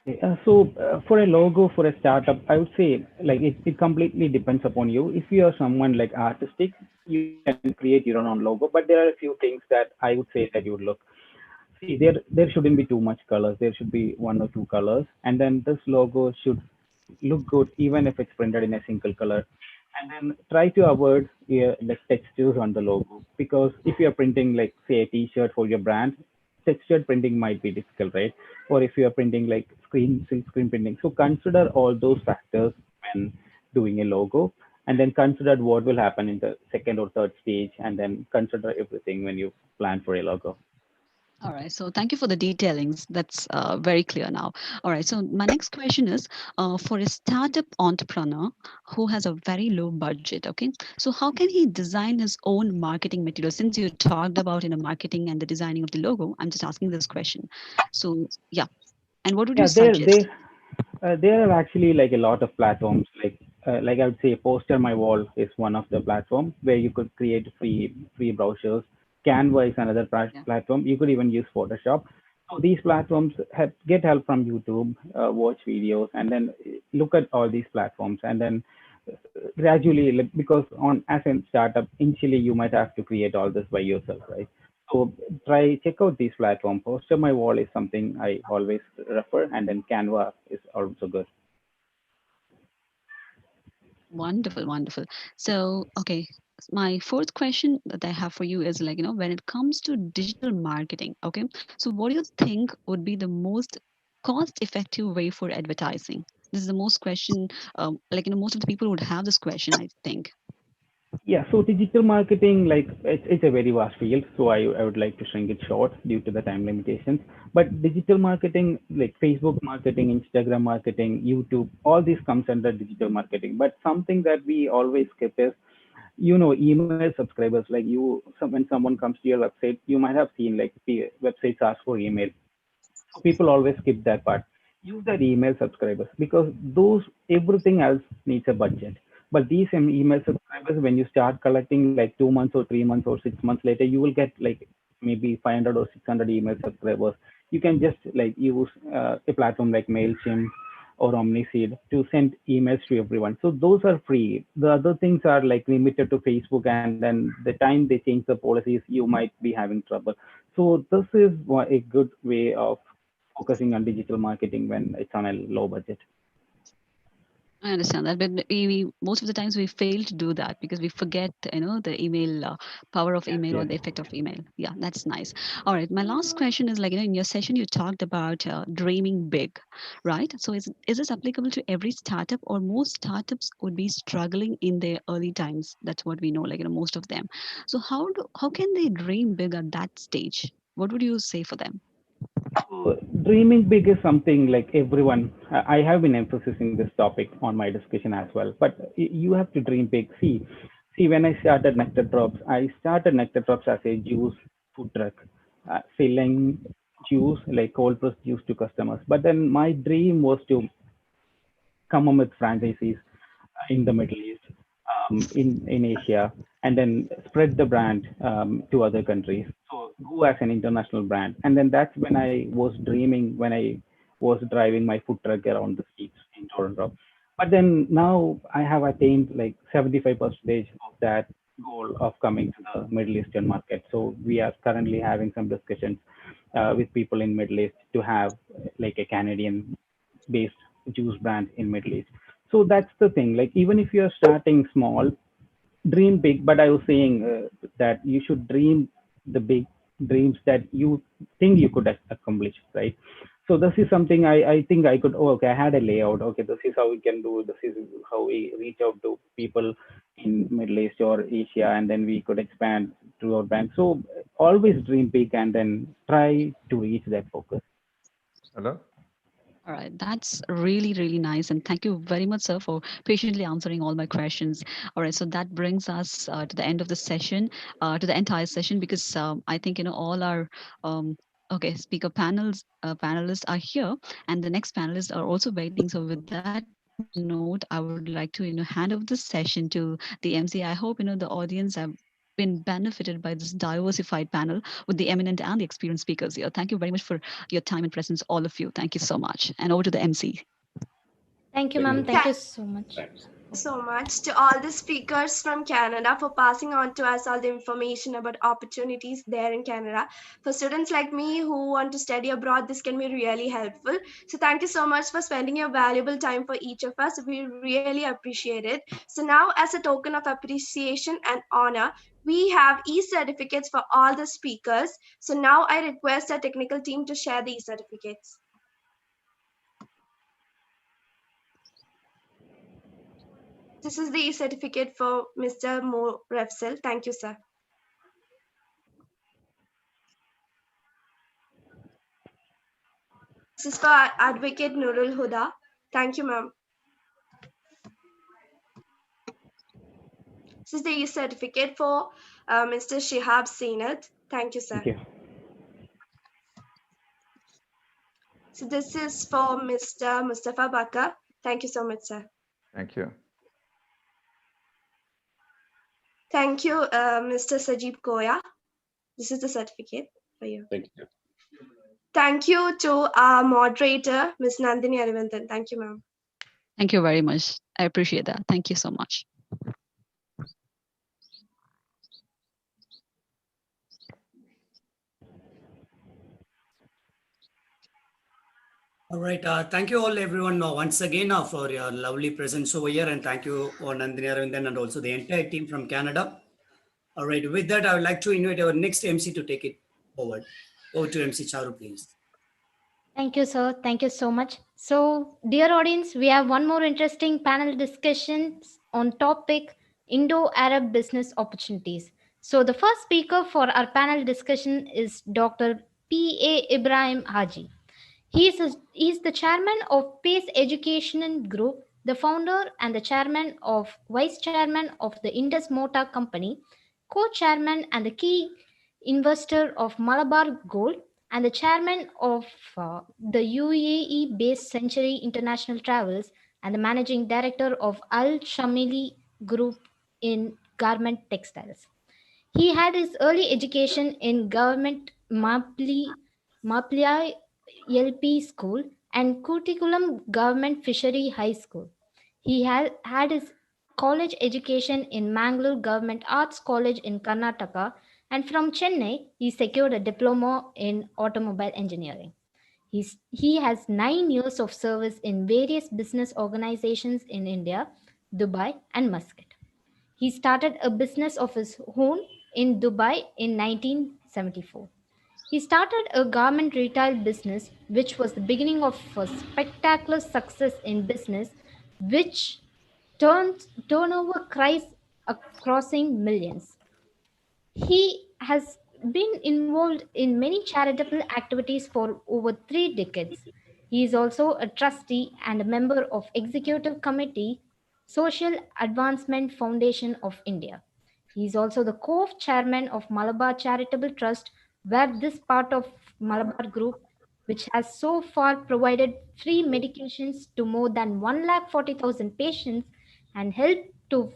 For a logo for a startup, I would say like it completely depends upon you. If you are someone like artistic, you can create your own logo. But there are a few things that I would say that you would look. See, there shouldn't be too much colors. There should be one or two colors, and then this logo should look good even if it's printed in a single color. And then try to avoid like textures on the logo, because if you're printing like say a T-shirt for your brand, textured printing might be difficult, right? Or if you are printing like silk screen printing. So consider all those factors when doing a logo, and then consider what will happen in the second or third stage, and then consider everything when you plan for a logo. All right, so thank you for the detailings. That's very clear now. All right, so my next question is for a startup entrepreneur who has a very low budget. Okay, so how can he design his own marketing material? Since you talked about marketing and the designing of the logo, I'm just asking this question. So yeah, and what would you Yeah, suggest? there are actually like a lot of platforms. Like I would say, Poster My Wall is one of the platform where you could create free brochures. Canva is another platform. You could even use Photoshop. So these platforms get help from YouTube, watch videos, and then look at all these platforms, and then gradually, like, because on as a startup, initially you might have to create all this by yourself, right? So check out these platforms. Poster My Wall is something I always refer, and then Canva is also good. Wonderful, wonderful. So, okay, my fourth question that I have for you is like, when it comes to digital marketing, okay, so what do you think would be the most cost-effective way for advertising? This is the most question, like, most of the people would have this question, I think. Yeah, so digital marketing, like it's a very vast field. So I would like to shrink it short due to the time limitations. But digital marketing, like Facebook marketing, Instagram marketing, YouTube, all this comes under digital marketing. But something that we always skip is, email subscribers. Like when someone comes to your website, you might have seen like the websites ask for email. So people always skip that part. Use that email subscribers, because those everything else needs a budget. But these email subscribers, when you start collecting like 2 months or 3 months or 6 months later, you will get like maybe 500 or 600 email subscribers. You can just like use a platform like Mailchimp, or Omniseed to send emails to everyone. So those are free. The other things are like limited to Facebook, and then the time they change the policies, you might be having trouble. So this is a good way of focusing on digital marketing when it's on a low budget. I understand that, but most of the times we fail to do that because we forget, the email power of email or the effect of email. Yeah, that's nice. All right, my last question is like, in your session you talked about dreaming big, right? So is this applicable to every startup, or most startups would be struggling in their early times? That's what we know, like most of them. So how can they dream big at that stage? What would you say for them? So dreaming big is something like everyone. I have been emphasizing this topic on my discussion as well. But you have to dream big. See, when I started Nectar Drops, I started Nectar Drops as a juice food truck, selling juice like cold pressed juice to customers. But then my dream was to come up with franchisees in the Middle East, in Asia, and then spread the brand to other countries. So go as an international brand. And then that's when I was dreaming, when I was driving my food truck around the streets in Toronto. But then now I have attained like 75% of that goal of coming to the Middle Eastern market. So we are currently having some discussions with people in Middle East to have like a Canadian based juice brand in Middle East. So that's the thing. Like even if you're starting small, dream big. But I was saying that you should dream the big dreams that you think you could accomplish, right? So this is something I think I could. Oh, okay, I had a layout. Okay, this is how we can do. This is how we reach out to people in Middle East or Asia, and then we could expand to our brand. So always dream big, and then try to reach that focus. Hello? All right, that's really, really nice. And thank you very much, sir, for patiently answering all my questions. All right, so that brings us to the end of the session, to the entire session, because I think, all our okay, speaker panelists are here, and the next panelists are also waiting. So with that note, I would like to, hand over the session to the MC. I hope, the audience have been benefited by this diversified panel with the eminent and the experienced speakers here. Thank you very much for your time and presence, all of you. Thank you so much. And over to the MC. Thank you, ma'am. Thank you so much. So much to all the speakers from Canada for passing on to us all the information about opportunities there in Canada. For students like me who want to study abroad, this can be really helpful. So thank you so much for spending your valuable time for each of us. We really appreciate it. So now, as a token of appreciation and honor, we have e-certificates for all the speakers. So now I request our technical team to share the e-certificates. This is the certificate for Mr. Mo Refsel. Thank you, sir. This is for Advocate Nurul Huda. Thank you, ma'am. This is the certificate for Mr. Shihab Seenat. Thank you, sir. Thank you. So this is for Mr. Mustafa Bakar. Thank you so much, sir. Thank you. Thank you, Mr. Sajib Koya. This is the certificate for you. Thank you. Thank you to our moderator, Ms. Nandini Aravindan. Thank you, ma'am. Thank you very much. I appreciate that. Thank you so much. All right. Thank you all, everyone, once again for your lovely presence over here. And thank you, Nandini Aravindan, and also the entire team from Canada. All right. With that, I would like to invite our next MC to take it forward. Over to MC Charu, please. Thank you, sir. Thank you so much. So, dear audience, we have one more interesting panel discussions on topic Indo-Arab business opportunities. So, the first speaker for our panel discussion is Dr. P.A. Ibrahim Haji. He is the chairman of Pace Education Group, the founder and the chairman of vice chairman of the Indus Motor Company, co-chairman and the key investor of Malabar Gold, and the chairman of the UAE-based Century International Travels, and the managing director of Al Shamili Group in garment textiles. He had his early education in government Maplia LP School and Kutikulam Government Fishery High School. He had his college education in Mangalore Government Arts College in Karnataka, and from Chennai, he secured a diploma in automobile engineering. He has 9 years of service in various business organizations in India, Dubai, and Muscat. He started a business of his own in Dubai in 1974. He started a garment retail business, which was the beginning of a spectacular success in business, which turnover cries crossing millions. He has been involved in many charitable activities for over 3 decades. He is also a trustee and a member of Executive Committee, Social Advancement Foundation of India. He is also the co-chairman of Malabar Charitable Trust, where this part of Malabar Group, which has so far provided free medications to more than 140,000 patients and helped to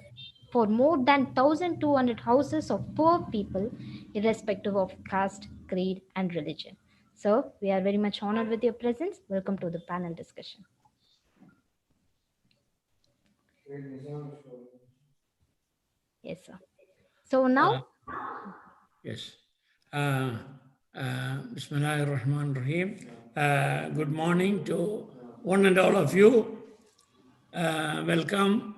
for more than 1,200 houses of poor people, irrespective of caste, creed, and religion. So, we are very much honored with your presence. Welcome to the panel discussion. Yes, sir. So now, yes. Bismillahirrahmanirrahim. Good morning to one and all of you. Welcome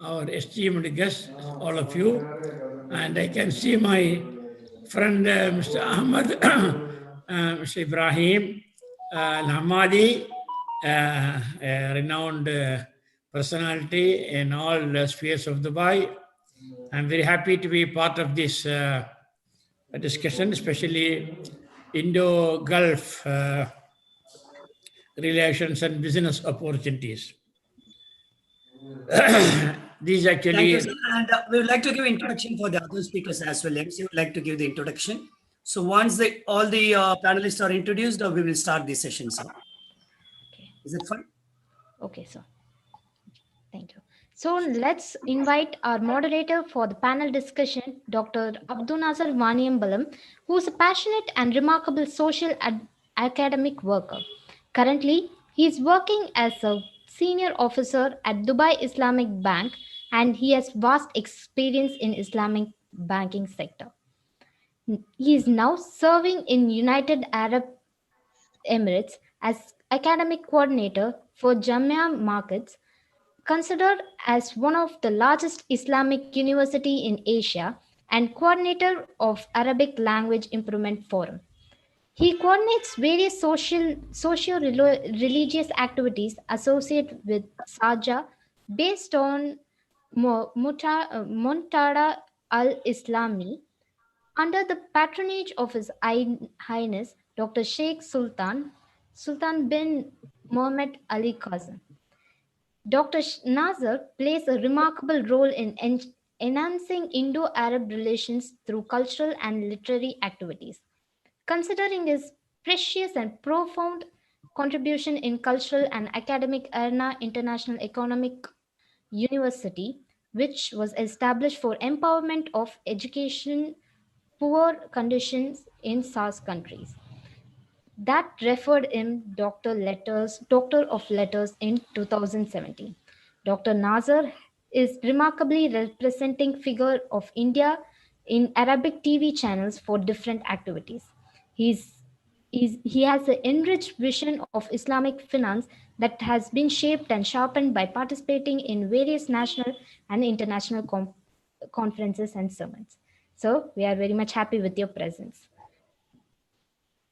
our esteemed guests, all of you. And I can see my friend Mr. Ahmad, Mr. Ibrahim Al-Hamadi, a renowned personality in all spheres of Dubai. I'm very happy to be part of this discussion, especially Indo-Gulf relations and business opportunities. These actually. Thank you, sir. And we would like to give introduction for the other speakers as well. MC would like to give the introduction. So once all the panelists are introduced, we will start the session, sir. Okay. Is it fine? Okay, sir. Thank you. So let's invite our moderator for the panel discussion, Dr. Abdul Nazar Vaniambalam, who is a passionate and remarkable social academic worker. Currently, he is working as a senior officer at Dubai Islamic Bank, and he has vast experience in Islamic banking sector. He is now serving in United Arab Emirates as academic coordinator for Jamia Markets, considered as one of the largest Islamic university in Asia and coordinator of Arabic Language Improvement Forum. He coordinates various socio-religious activities associated with Saja based on Montada al-Islami under the patronage of His Highness Dr. Sheikh Sultan bin Mohammed Ali Kazan. Dr. Nazar plays a remarkable role in enhancing Indo-Arab relations through cultural and literary activities. Considering his precious and profound contribution in cultural and academic arena, International Economic University, which was established for empowerment of education poor conditions in SARS countries, that referred him Doctor of Letters in 2017. Dr. Nazar is remarkably representing figure of India in Arabic TV channels for different activities. He has an enriched vision of Islamic finance that has been shaped and sharpened by participating in various national and international conferences and summits. So we are very much happy with your presence.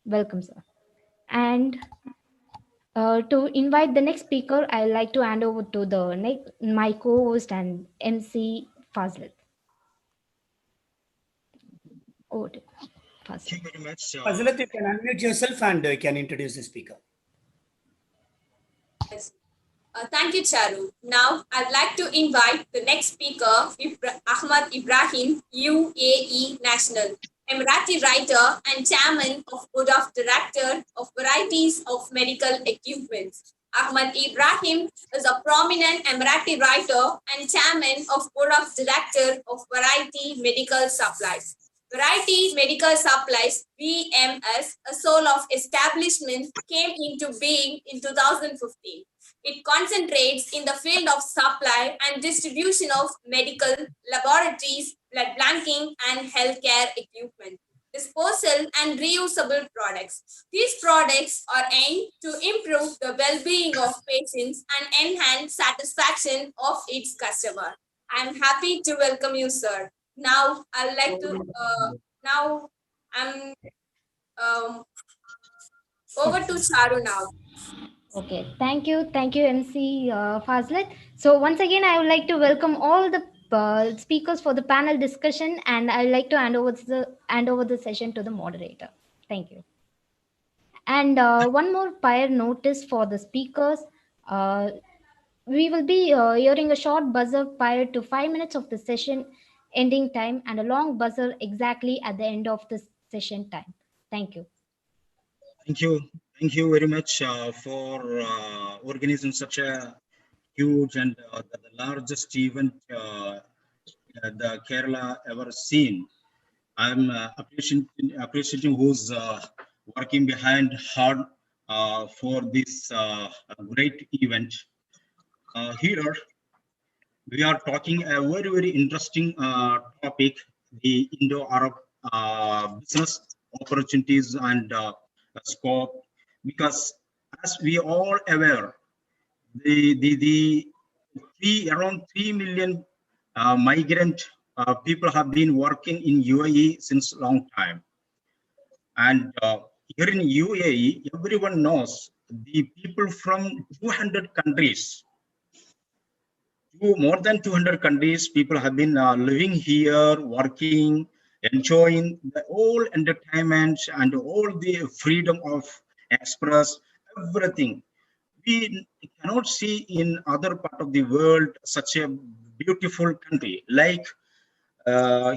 Welcome, sir. And to invite the next speaker, I'd like to hand over to my co-host and MC Fazlet. Over to Fazlet. Thank you very much. Fazlet, you can unmute yourself and can introduce the speaker. Yes. Thank you, Charu. Now, I'd like to invite the next speaker, Ahmad Ibrahim, UAE National, Emirati writer and chairman of Board of Directors of varieties of medical equipment. Ahmad Ibrahim is a prominent Emirati writer and chairman of Board of Directors of variety medical supplies. Variety Medical Supplies, VMS, a sole of establishment, came into being in 2015. It concentrates in the field of supply and distribution of medical, laboratories, blood banking, and healthcare equipment, disposal, and reusable products. These products are aimed to improve the well-being of patients and enhance satisfaction of its customer. I'm happy to welcome you, sir. Now, I'd like to, now I'm over to Charu now. Okay, thank you, MC Fazlet. So once again, I would like to welcome all the speakers for the panel discussion, and I would like to hand over the session to the moderator. Thank you. And one more prior notice for the speakers. Uh, we will be hearing a short buzzer prior to 5 minutes of the session ending time, and a long buzzer exactly at the end of the session time. Thank you. Thank you. Thank you very much for organizing such a huge and the largest event the Kerala ever seen. I'm appreciating who's working behind hard for this great event. Here, we are talking a very, very interesting topic, the Indo-Arab business opportunities and scope, because as we all aware, around 3 million migrant people have been working in UAE since long time. And here in UAE, everyone knows the people from 200 countries, more than 200 countries, people have been living here, working, enjoying all entertainment and all the freedom of express, everything. We cannot see in other part of the world such a beautiful country. Like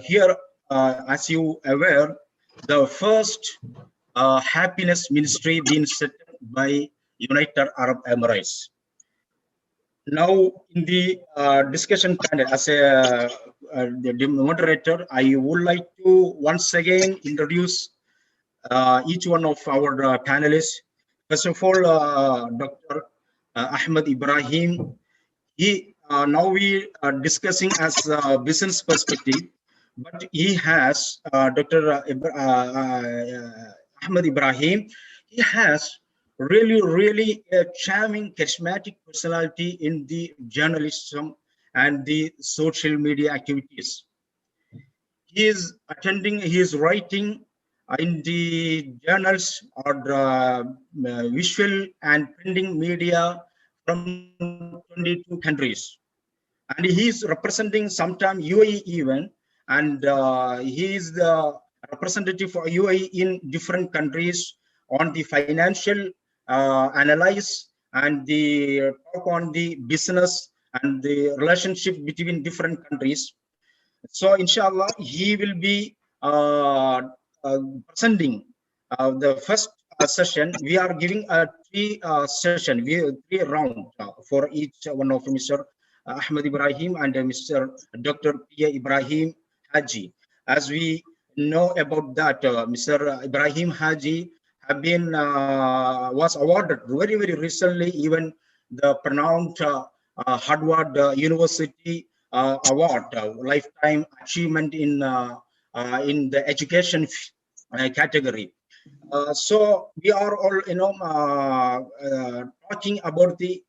here, as you aware, the first happiness ministry being set up by United Arab Emirates. Now, in the discussion panel, as the moderator, I would like to once again introduce each one of our panelists. First of all, Dr. Ahmed Ibrahim. Now we are discussing as a business perspective, but he has Dr. Ahmed Ibrahim. He has really a charming, charismatic personality in the journalism and the social media activities. He is writing in the journals or visual and printing media from 22 countries. And he is representing sometime UAE even, and he is the representative for UAE in different countries on the financial analyze and the talk on the business and the relationship between different countries. So inshallah, he will be presenting the first session. We are giving a three round for each one of Mr. Ahmed Ibrahim and Mr. Dr. Pia Ibrahim Haji. As we know about that, Mr. Ibrahim Haji have been was awarded very recently even the pronounced Harvard University award, lifetime achievement in the education category. So we are all talking about the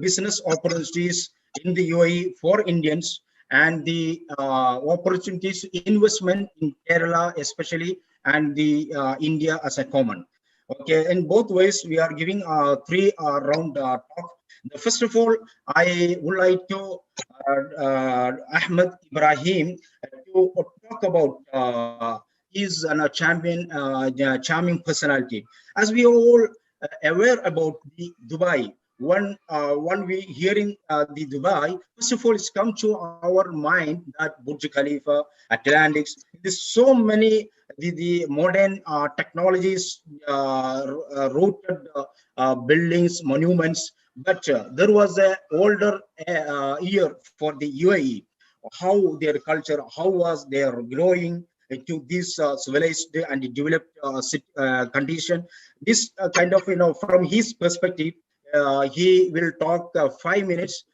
business opportunities in the UAE for Indians and the opportunities investment in Kerala especially and the India as a common. Okay, in both ways we are giving three round talk. First of all, I would like to Ahmed Ibrahim to talk about is a charming personality. As we all aware about the Dubai, when we hearing the Dubai, first of all, it's come to our mind that Burj Khalifa, Atlantics, there's so many the modern technologies, rooted buildings, monuments, but there was a older year for the UAE, how their culture, how was their growing to this civilized and developed condition. This kind of, from his perspective, he will talk 5 minutes.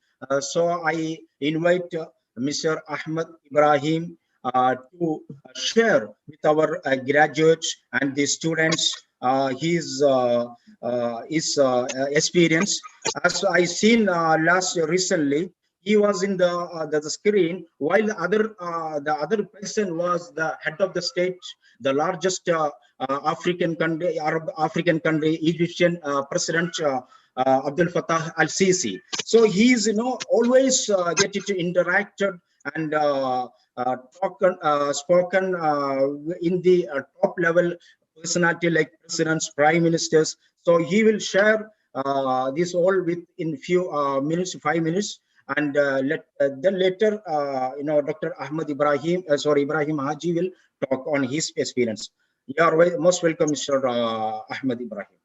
So I invite Mr. Ahmed Ibrahim to share with our graduates and the students his experience. As I seen recently, he was in the screen, while the other person was the head of the state, the largest African country, Arab African country, Egyptian President Abdel Fattah al-Sisi. So he's always getting to interact and spoken in the top level personality like presidents, prime ministers. So he will share this all within few minutes, 5 minutes. And then later, Dr. Ahmed Ibrahim, Ibrahim Haji will talk on his experience. You are most welcome, Mr. Ahmed Ibrahim.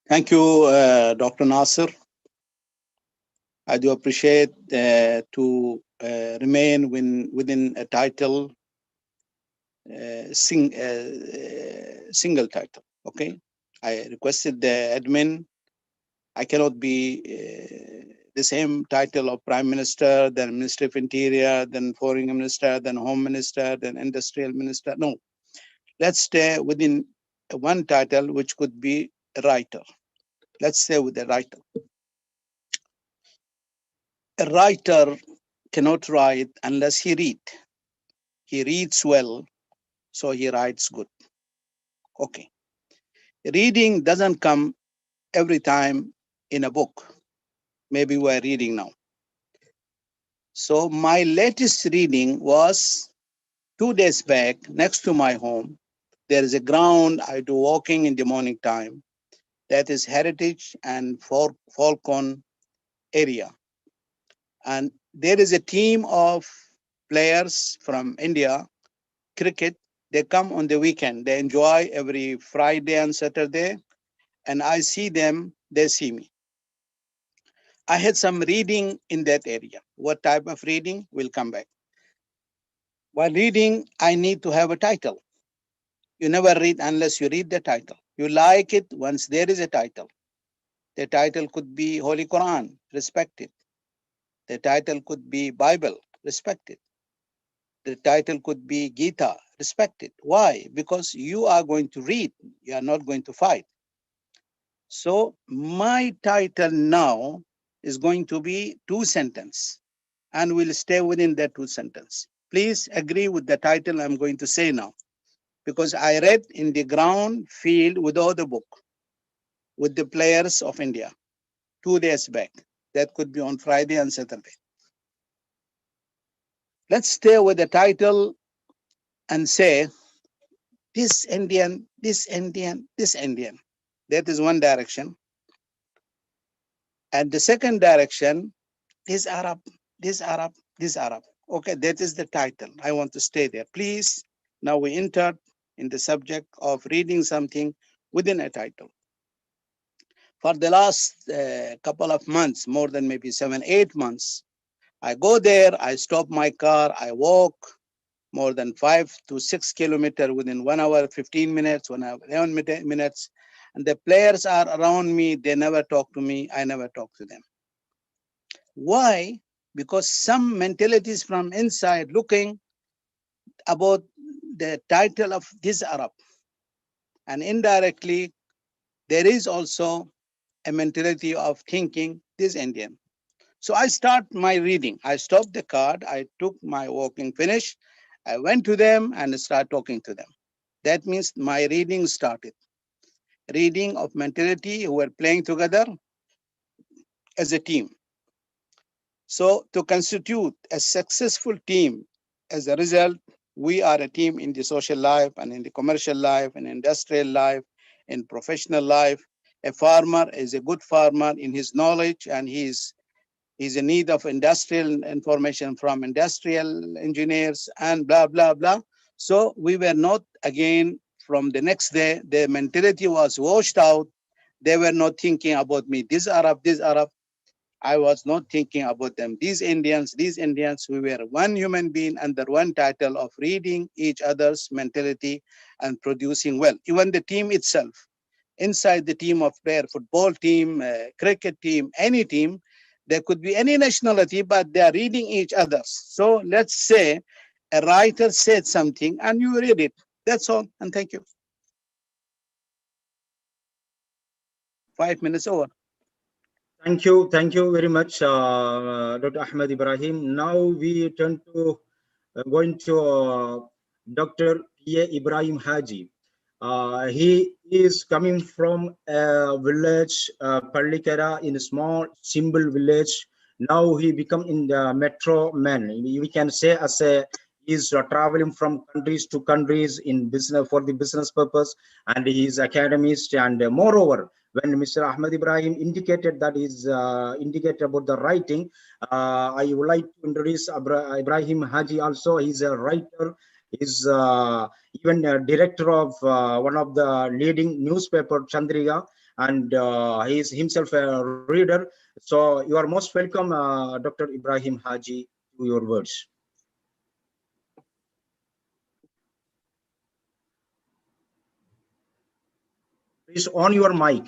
Thank you, Dr. Nasser. I do appreciate to remain within a title, single title. Okay, I requested the admin. I cannot be the same title of Prime Minister, then Minister of Interior, then Foreign Minister, then Home Minister, then Industrial Minister. No, let's stay within one title, which could be a writer. Let's stay with the writer. A writer cannot write unless he reads. He reads well, so he writes good. Okay. Reading doesn't come every time in a book. Maybe we're reading now. So my latest reading was 2 days back next to my home. There is a ground I do walking in the morning time. That is Heritage and Falcon area. And there is a team of players from India, cricket. They come on the weekend. They enjoy every Friday and Saturday. And I see them, they see me. I had some reading in that area. What type of reading? We'll come back. While reading, I need to have a title. You never read unless you read the title. You like it once there is a title. The title could be Holy Quran, respect it. The title could be Bible, respect it. The title could be Gita, respect it. Why? Because you are going to read, you are not going to fight. So my title now is going to be 2 sentences, and we'll stay within that 2 sentences. Please agree with the title I'm going to say now, because I read in the ground field without the book with the players of India 2 days back. That could be on Friday and Saturday. Let's stay with the title and say, this Indian, this Indian, this Indian. That is one direction. And the second direction, this Arab, this Arab, this Arab. Okay, that is the title. I want to stay there. Please, now we enter in the subject of reading something within a title. For the last couple of months, more than maybe 7, 8 months, I go there, I stop my car, I walk more than 5 to 6 kilometers within 1 hour, 15 minutes, 1 hour, 11 minutes. And the players are around me, they never talk to me, I never talk to them. Why? Because some mentalities from inside looking about the title of this Arab. And indirectly, there is also a mentality of thinking this Indian. So I start my reading. I stopped the car, I took my walking finish, I went to them and start talking to them. That means my reading started. Reading of mentality who are playing together as a team. So to constitute a successful team, as a result, we are a team in the social life and in the commercial life and industrial life and professional life. A farmer is a good farmer in his knowledge, and he's in need of industrial information from industrial engineers and blah, blah, blah. So we were not, again, from the next day, the mentality was washed out. They were not thinking about me, this Arab, this Arab. I was not thinking about them. These Indians, we were one human being under one title of reading each other's mentality and producing well. Even the team itself, inside the team of their football team, cricket team, any team, there could be any nationality, but they are reading each other's. So let's say a writer said something and you read it. That's all. And thank you. 5 minutes over. Thank you very much, Dr. Ahmed Ibrahim. Now we turn to going to Dr. P.A. Ibrahim Haji. He is coming from a village, Pallikara, in a small, simple village. Now he become in the metro man. We can say as a he's traveling from countries to countries in business for the business purpose, and he is academist. And moreover, when Mr. Ahmed Ibrahim indicated that he's indicated about the writing, I would like to introduce Ibrahim Haji also. He's a writer. He's even a director of one of the leading newspaper, Chandriga, and he is himself a reader. So you are most welcome, Dr. Ibrahim Haji, to your words. Please on your mic.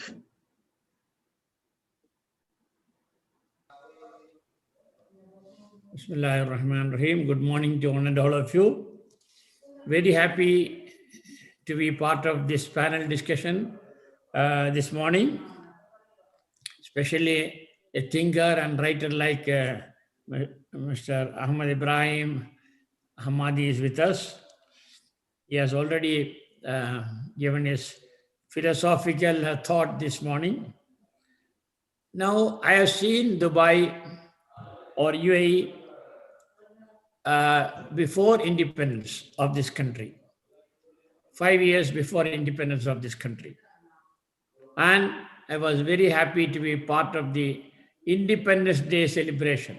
Bismillahirrahmanirrahim. Good morning to one and all of you. Very happy to be part of this panel discussion this morning, especially a thinker and writer like Mr. Ahmed Ibrahim Hamadi is with us. He has already given his philosophical thought this morning. Now, I have seen Dubai or UAE before independence of this country, 5 years before independence of this country. And I was very happy to be part of the Independence Day celebration.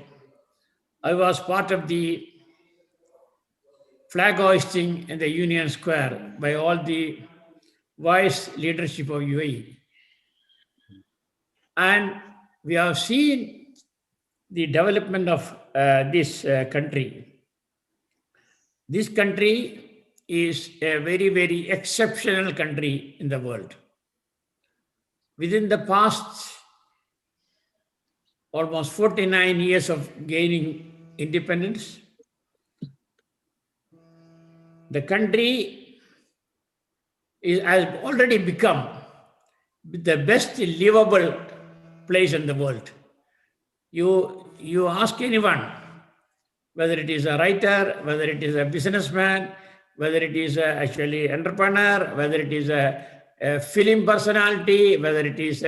I was part of the flag hoisting in the Union Square by all the vice leadership of UAE. And we have seen the development of this country. This country is a very, very exceptional country in the world. Within the past almost 49 years of gaining independence, the country has already become the best livable place in the world. You ask anyone, whether it is a writer, whether it is a businessman, whether it is actually entrepreneur, whether it is a film personality, whether it is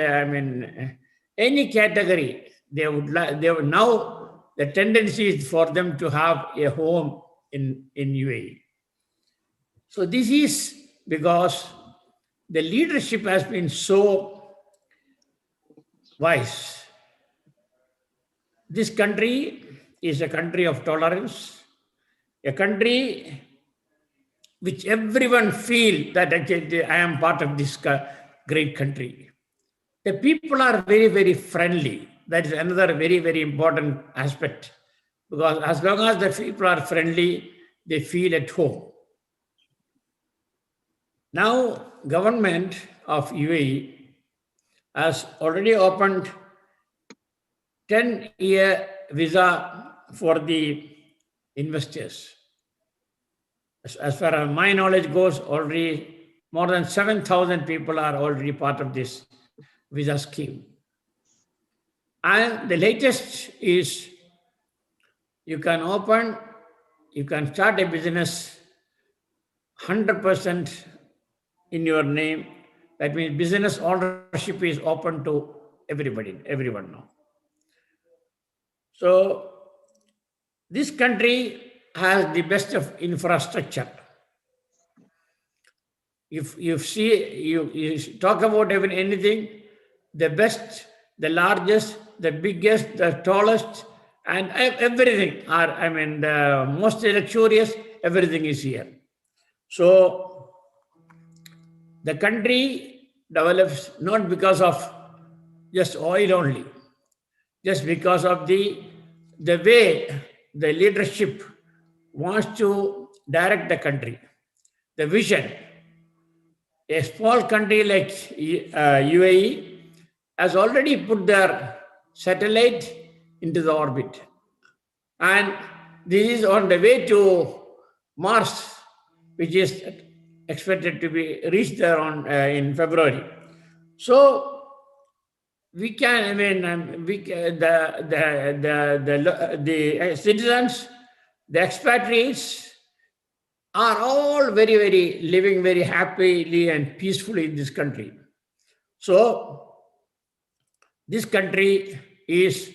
any category, they would now the tendency is for them to have a home in UAE. So this is because the leadership has been so wise. This country is a country of tolerance, a country which everyone feel that actually I am part of this great country. The people are very, very friendly. That is another very, very important aspect, because as long as the people are friendly, they feel at home. Now, government of UAE has already opened 10-year visa for the investors. As far as my knowledge goes, already more than 7,000 people are already part of this visa scheme. And the latest is you can start a business 100% in your name. That means business ownership is open to everyone now. So this country has the best of infrastructure. If you talk about anything, the best, the largest, the biggest, the tallest, and everything are, the most luxurious, everything is here. So the country develops not because of just oil only. just because of the way the leadership wants to direct the country, the vision. A small country like UAE has already put their satellite into the orbit, and this is on the way to Mars, which is expected to be reached there in February. So we can, I mean, the citizens, the expatriates are all very living very happily and peacefully in this country. So this country is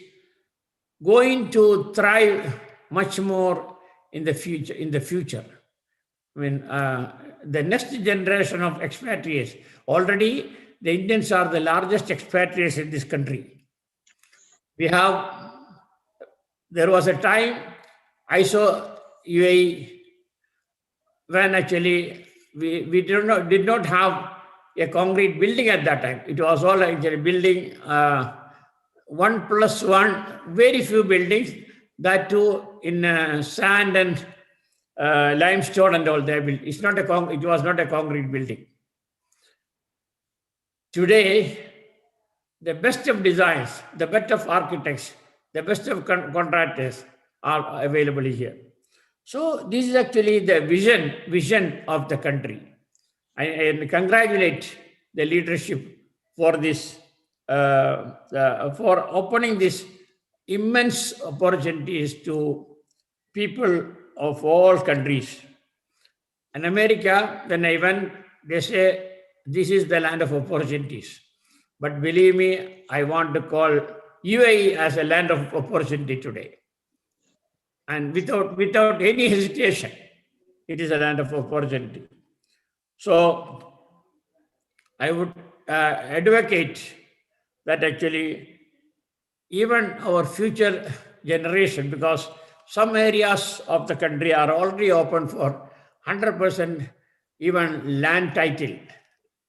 going to thrive much more in the future. I mean, the next generation of expatriates, already the Indians are the largest expatriates in this country. There was a time I saw UAE when actually we did not have a concrete building at that time. It was all actually building 1+1, very few buildings, that too in sand and limestone and all that. It was not a concrete building. Today, the best of designs, the best of architects, the best of contractors are available here. So this is actually the vision of the country. I congratulate the leadership for this, for opening these immense opportunities to people of all countries. In America, when I went, they say this is the land of opportunities. But believe me, I want to call UAE as a land of opportunity today. And without any hesitation, it is a land of opportunity. So I would advocate that actually even our future generation, because some areas of the country are already open for 100% even land title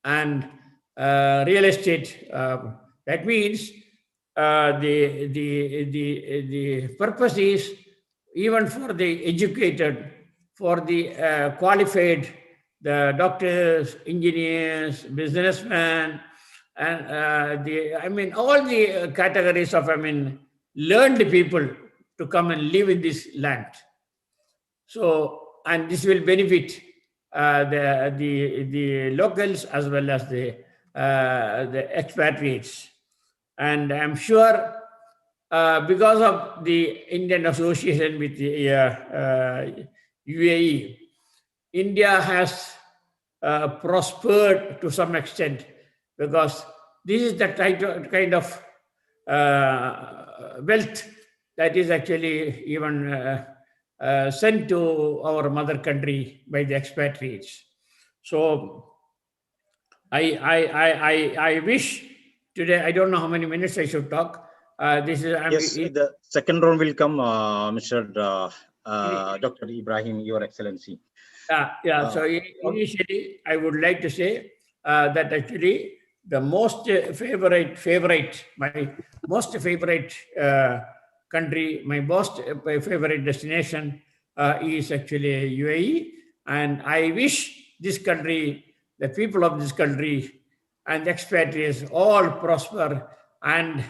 and real estate. That means the purpose is even for the educated, for the qualified, the doctors, engineers, businessmen, and all the categories of learned people to come and live in this land. So, and this will benefit the locals as well as the expatriates. And I'm sure because of the Indian association with the UAE, India has prospered to some extent, because this is the kind of wealth that is actually even sent to our mother country by the expatriates. So I wish today, I don't know how many minutes I should talk. Yes, the second round will come, Mr. Dr. Ibrahim, Your Excellency. So initially, I would like to say that actually the most favorite, my most favorite country, my most favorite destination is actually UAE. And I wish this country, the people of this country and the expatriates all prosper, and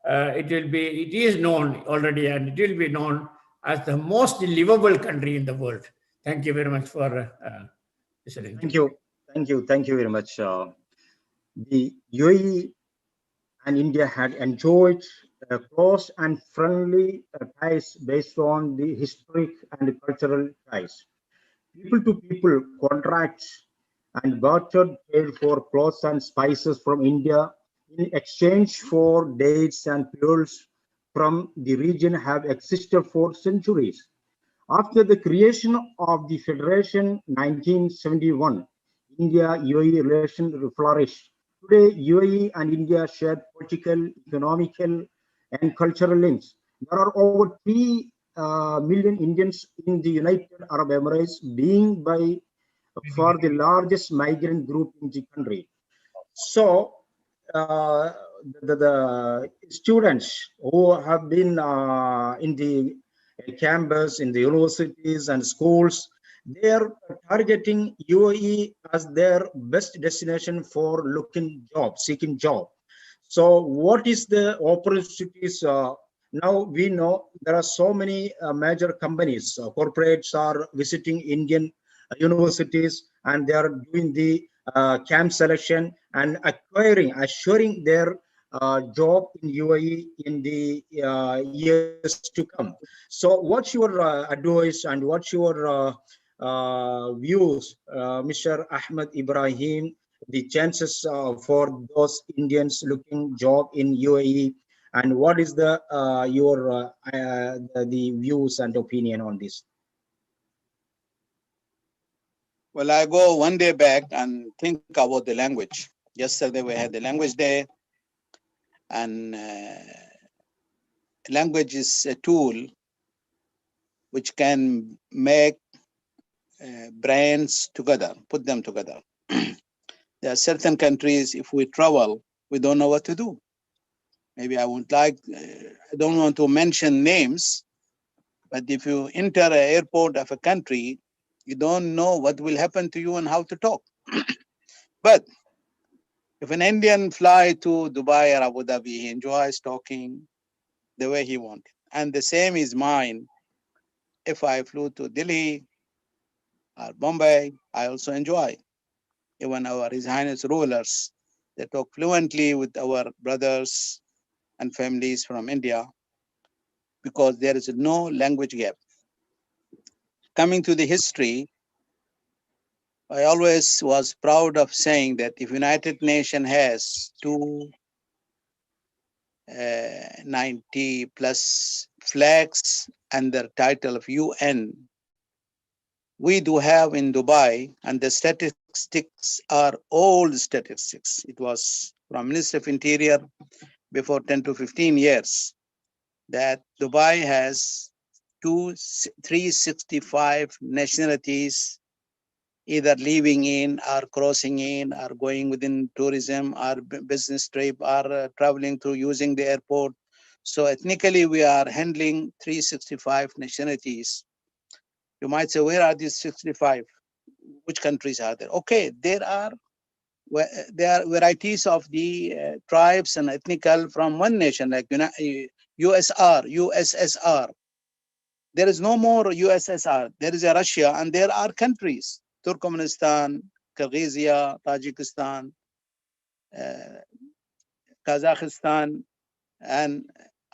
it is known already, and it will be known as the most livable country in the world. Thank you very much for listening. Thank you very much. The UAE and India had enjoyed close and friendly ties based on the historic and cultural ties. People to people contracts and bartered trade for clothes and spices from India in exchange for dates and pearls from the region have existed for centuries. After the creation of the Federation 1971, India-UAE relations flourished. Today, UAE and India share political, economical, and cultural links. There are over 3 million Indians in the United Arab Emirates, being by far the largest migrant group in the country. So, the students who have been in the campus, in the universities and schools, they are targeting UAE as their best destination for seeking job. So what is the opportunities? Now we know there are so many major companies, corporates are visiting Indian universities, and they are doing the camp selection and assuring their job in UAE in the years to come. So what's your advice and what's your views, Mr. Ahmed Ibrahim, the chances for those Indians looking job in UAE, and what is the the views and opinion on this? Well, I go one day back and think about the language. Yesterday we had the language day, and language is a tool which can make brains together, put them together. There are certain countries, if we travel, we don't know what to do. Maybe I don't want to mention names, but if you enter an airport of a country, you don't know what will happen to you and how to talk. But if an Indian fly to Dubai or Abu Dhabi, he enjoys talking the way he wanted. And the same is mine. If I flew to Delhi or Bombay, I also enjoy. Even our His Highness rulers, they talk fluently with our brothers and families from India because there is no language gap. Coming to the history, I always was proud of saying that if United Nations has 290 plus flags under title of UN, we do have in Dubai, and the statistics are old statistics. It was from Minister of Interior before 10 to 15 years that Dubai has 365 nationalities either living in or crossing in or going within tourism or business trip or traveling through using the airport. So ethnically, we are handling 365 nationalities. You might say, where are these 65? Which countries are there? Okay, there are varieties of the tribes and ethnical from one nation, like USSR. There is no more USSR. There is a Russia, and there are countries: Turkmenistan, Kyrgyzstan, Tajikistan, Kazakhstan, and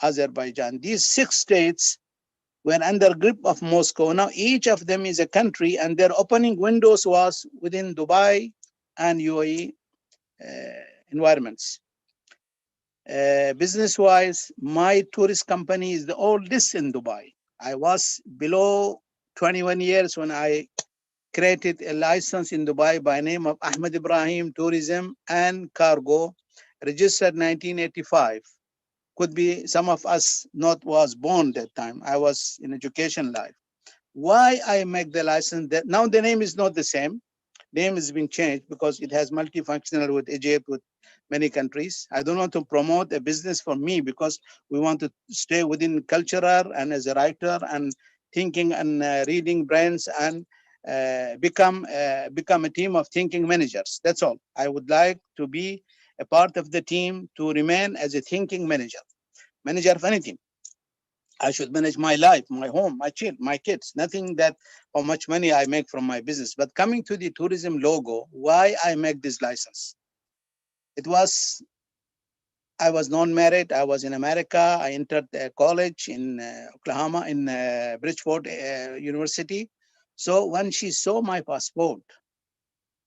Azerbaijan. These 6 states were under grip of Moscow. Now each of them is a country, and their opening windows was within Dubai and UAE environments. Business-wise, my tourist company is the oldest in Dubai. I was below 21 years when I created a license in Dubai by name of Ahmed Ibrahim Tourism and Cargo, registered 1985. Could be some of us not was born that time. I was in education life. Why I make the license? That now the name is not the same. Name is being changed because it has multifunctional with Egypt, with many countries. I don't want to promote a business for me because we want to stay within cultural and as a writer and thinking and reading brands and become a team of thinking managers. That's all. I would like to be a part of the team to remain as a thinking manager of anything. I should manage my life, my home, my kids, nothing that how much money I make from my business. But coming to the tourism logo, why I make this license? I was non-married. I was in America. I entered college in Oklahoma, in Bridgeport University. So when she saw my passport,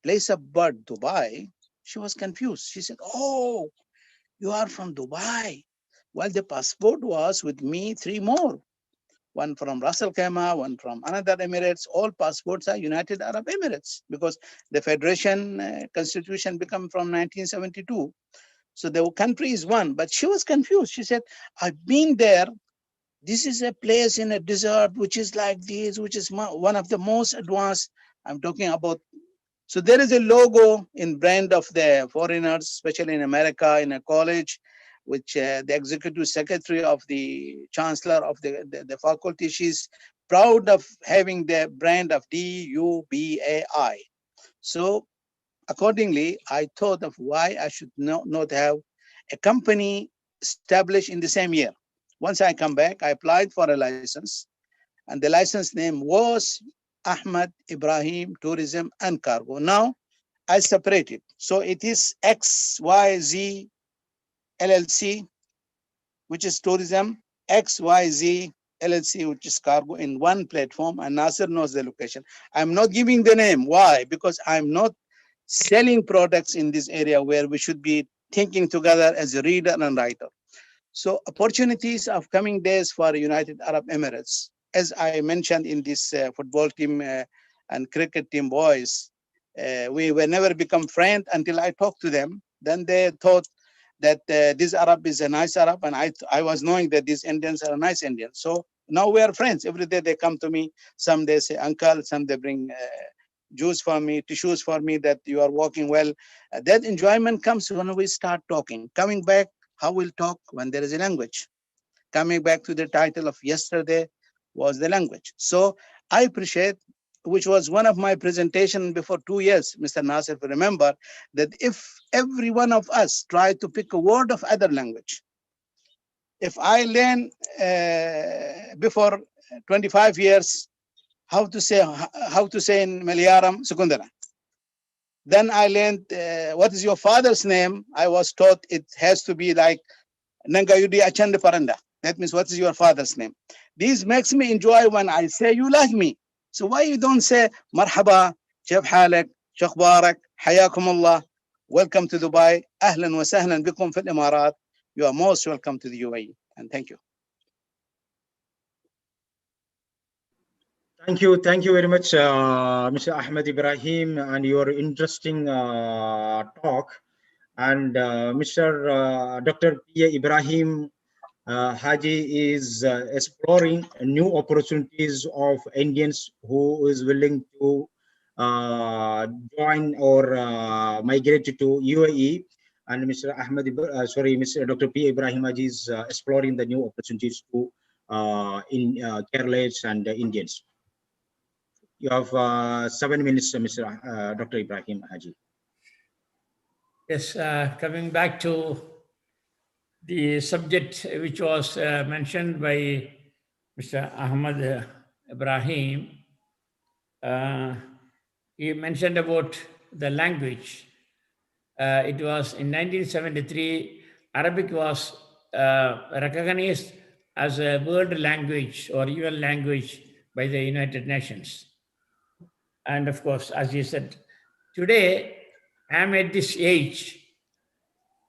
place of birth, Dubai, she was confused. She said, "Oh, you are from Dubai." Well, the passport was with me 3 more. One from Ras Al Khaimah, one from another Emirates. All passports are United Arab Emirates because the Federation Constitution became from 1972. So the country is one, but she was confused. She said, "I've been there. This is a place in a desert, which is like this, which is one of the most advanced." I'm talking about. So there is a logo in brand of the foreigners, especially in America, in a college. which the executive secretary of the chancellor of the faculty. She's proud of having the brand of DUBAI. So accordingly, I thought of why I should not have a company established in the same year. Once I come back, I applied for a license, and the license name was Ahmad Ibrahim Tourism and Cargo. Now I separated. So it is XYZ LLC, which is tourism, XYZ LLC, which is cargo, in one platform, and Nasser knows the location. I'm not giving the name. Why? Because I'm not selling products in this area where we should be thinking together as a reader and writer. So opportunities of coming days for United Arab Emirates, as I mentioned in this football team and cricket team boys, we will never become friends until I talked to them. Then they thought that this Arab is a nice Arab, and I was knowing that these Indians are nice Indians. So now we are friends. Every day they come to me. Some they say uncle, some they bring juice for me, tissues for me, that you are walking well. That enjoyment comes when we start talking. Coming back, how we'll talk when there is a language. Coming back to the title of yesterday was the language. So I appreciate, which was one of my presentation before 2 years, Mr. Nasser, if you remember, that if every one of us try to pick a word of other language, if I learn before 25 years how to say in Malayalam Sekundara, then I learned what is your father's name. I was taught it has to be like Nangayudi Achande Paranda. That means what is your father's name? This makes me enjoy when I say you like me. So why you don't say marhaba, كيف حالك, شو أخبارك, حياكم الله, welcome to Dubai, أهلا وسهلا بكم في الإمارات. You are most welcome to the UAE, and thank you. Thank you very much, Mr. Ahmed Ibrahim, and your interesting talk. And Mr. Dr. P. Ibrahim Haji is exploring new opportunities of Indians who is willing to join or migrate to UAE. And Mr. Mr. Dr. P. Ibrahim Haji is exploring the new opportunities to in Kerala and Indians. You have 7 minutes, Mr. Dr. Ibrahim Haji. Yes, coming back to the subject which was mentioned by Mr. Ahmad Ibrahim, he mentioned about the language. It was in 1973, Arabic was recognized as a world language or UN language by the United Nations. And of course, as you said, today I'm at this age.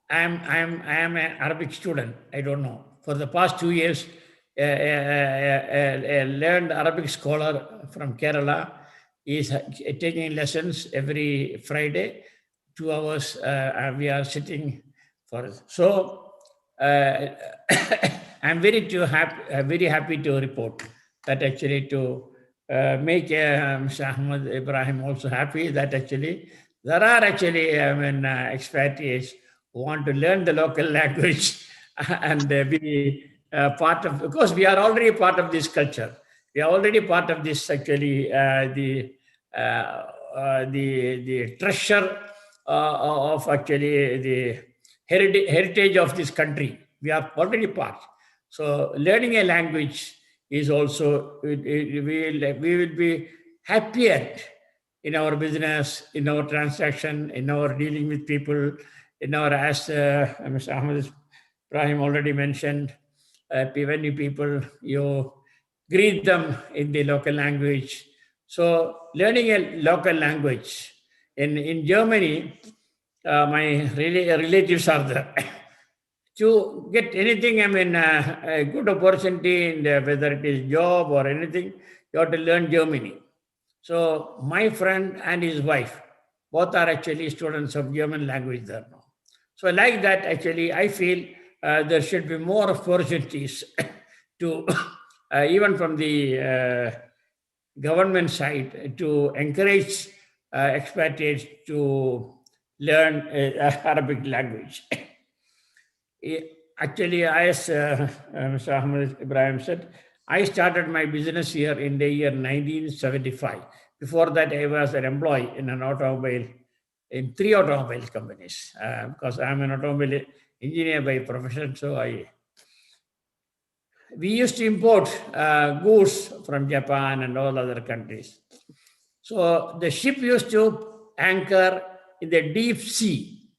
I am an Arabic student. I don't know. For the past 2 years, a learned Arabic scholar from Kerala is taking lessons every Friday. 2 hours we are sitting for it. So I'm very happy to report that actually to make Mr. Ahmad Ibrahim also happy that actually there are actually expatriates who want to learn the local language and be part of, because we are already part of this culture. We are already part of this actually the treasure of actually the heritage of this country. We are already part. So learning a language is also, we will be happier in our business, in our transaction, in our dealing with people, in our, as Mr. Ahmed Ibrahim already mentioned, when you people, you greet them in the local language. So learning a local language. In Germany, my relatives are there. To get anything, a good opportunity, in whether it is job or anything, you have to learn Germany. So my friend and his wife, both are actually students of German language there now. So like that, actually, I feel there should be more opportunities to, even from the government side, to encourage expatriates to learn Arabic language. actually, as Mr. Ahmed Ibrahim said, I started my business here in the year 1975. Before that, I was an employee in in 3 automobile companies, because I'm an automobile engineer by profession. So we used to import goods from Japan and all other countries. So the ship used to anchor in the deep sea,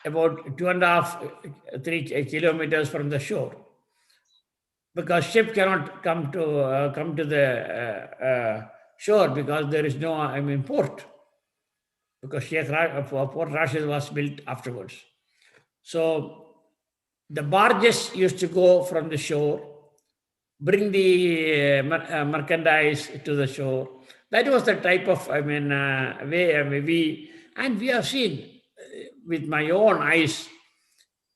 about 2.5, 3 kilometers from the shore, because ship cannot come to the shore because there is no port, because Port Rashid was built afterwards. So the barges used to go from the shore, bring the merchandise to the shore. That was the type of way we have seen with my own eyes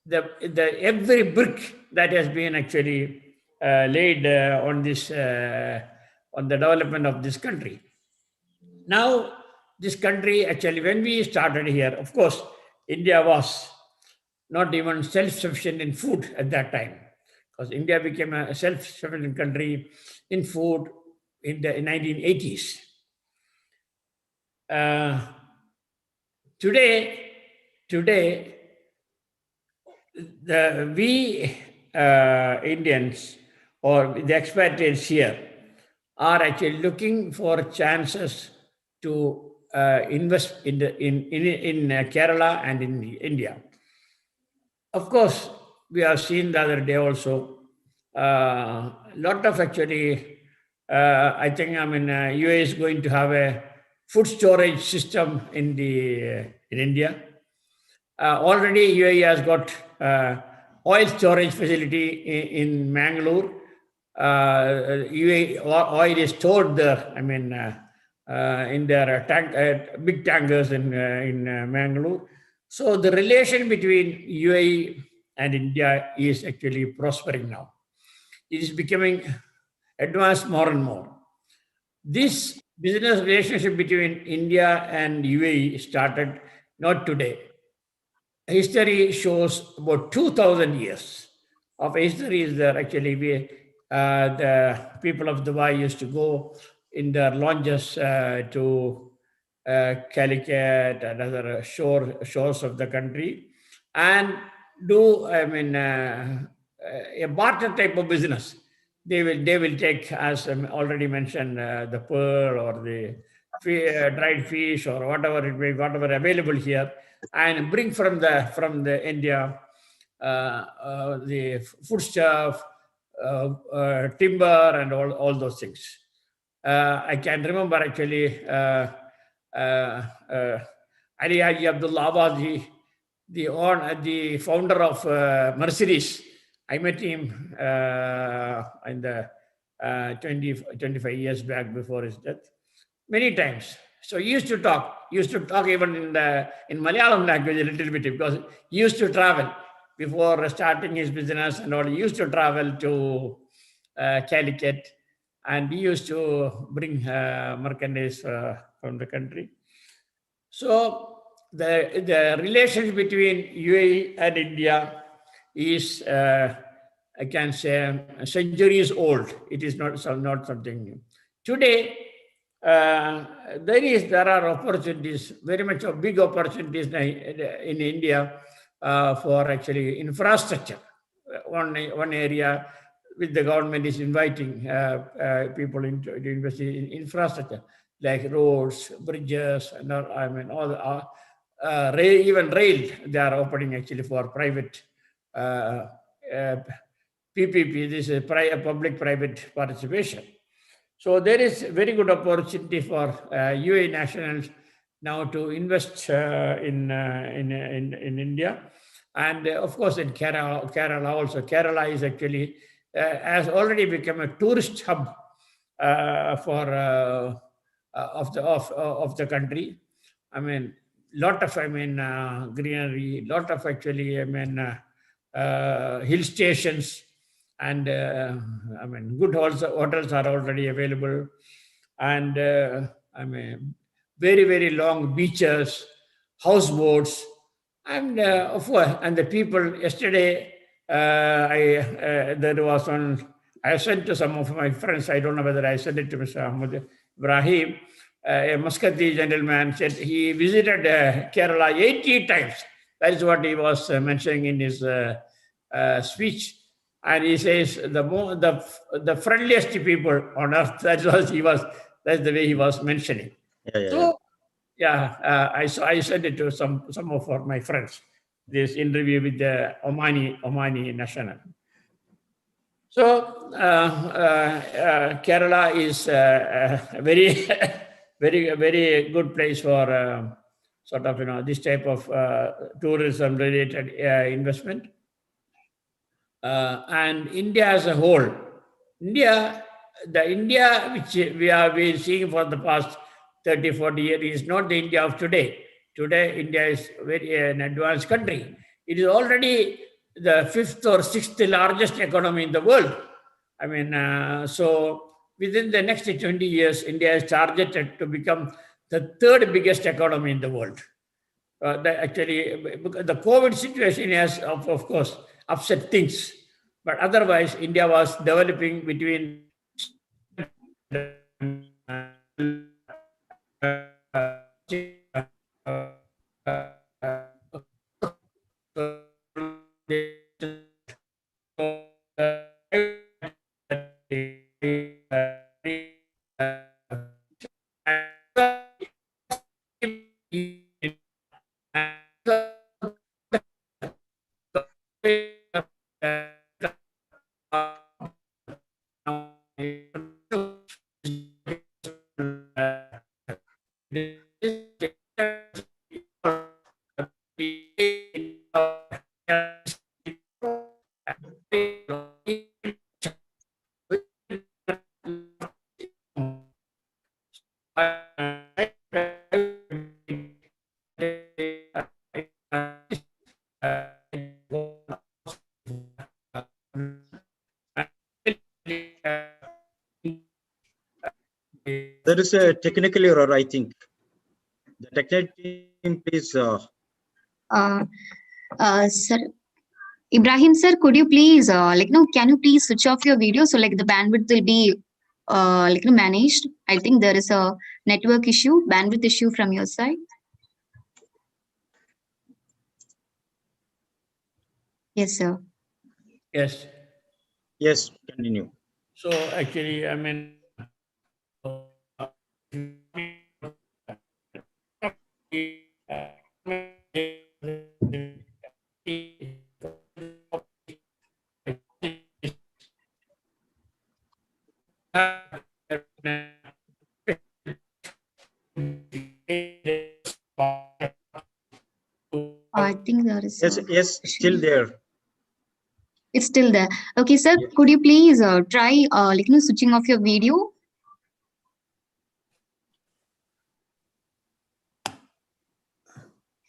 the every brick that has been actually laid on the development of this country. Now, this country actually, when we started here, of course, India was not even self-sufficient in food at that time, because India became a self-sufficient country in food in the 1980s. Today, we Indians or the expatriates here are actually looking for chances to invest in Kerala and in India. Of course, we have seen the other day also lot of actually. I think UAE is going to have a food storage system in India. Already UAE has got oil storage facility in Mangalore. UAE oil is stored there. In their big tankers in Mangalore. So the relation between UAE and India is actually prospering now. It is becoming advanced more and more. This business relationship between India and UAE started not today. History shows about 2,000 years of history is there. Actually, the people of Dubai used to go in their launches to Calicut and other shores of the country and do, a barter type of business. They will take, as already mentioned, the pearl or the dried fish or whatever it may, whatever available here, and bring from the India the foodstuff, timber, and all those things. I can remember actually Ali Haji Abdullah Abbasi, the founder of Mercedes. I met him in the 25 years back before his death, many times. So he used to talk even in Malayalam language a little bit, because he used to travel before starting his business and all. He used to travel to Calicut, and he used to bring merchandise from the country. So the relations between UAE and India is, I can say, centuries old. It is not something new. Today, there are opportunities, very much of big opportunities in India for actually infrastructure. One area with the government is inviting people to invest in infrastructure like roads, bridges, and all the even rail. They are opening actually for private PPP. This is public-private participation. So there is very good opportunity for UAE nationals now to invest in India, and of course in Kerala also. Kerala is actually has already become a tourist hub for of the country. Lot of greenery, lot of actually hill stations. And good hotels are already available, and very, very long beaches, houseboats, and of course, and the people. Yesterday, there was one, I sent to some of my friends, I don't know whether I sent it to Mr. Ahmed Ibrahim, a Muscati gentleman said he visited Kerala 80 times. That is what he was mentioning in his speech. And he says the friendliest people on earth. That's the way he was mentioning. So yeah, I sent it to some of my friends. This interview with the Omani national. So Kerala is a very very good place for sort of this type of tourism related investment. And India as a whole, the India which we have been seeing for the past 30, 40 years is not the India of today. Today, India is very an advanced country. It is already the 5th or 6th largest economy in the world. I mean, so within the next 20 years, India is targeted to become the 3rd biggest economy in the world. Actually, the COVID situation has, of course, upset things. But otherwise, India was developing between There is a technical error, I think. The technical team, please. Sir, Ibrahim sir, could you please, can you please switch off your video so like the bandwidth will be, managed? I think there is a network issue, bandwidth issue from your side. Yes, sir. Yes. Yes, continue. So actually, I mean, I think there is. Yes, still there. It's still there. Okay, sir. Yes. Could you please try, switching off your video?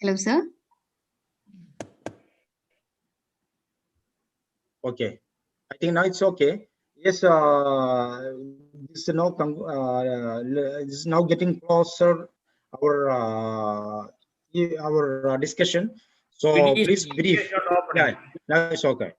Hello, sir. Okay, I think now it's okay. Yes, this is now getting closer our discussion. So please brief. Yeah, now it's okay.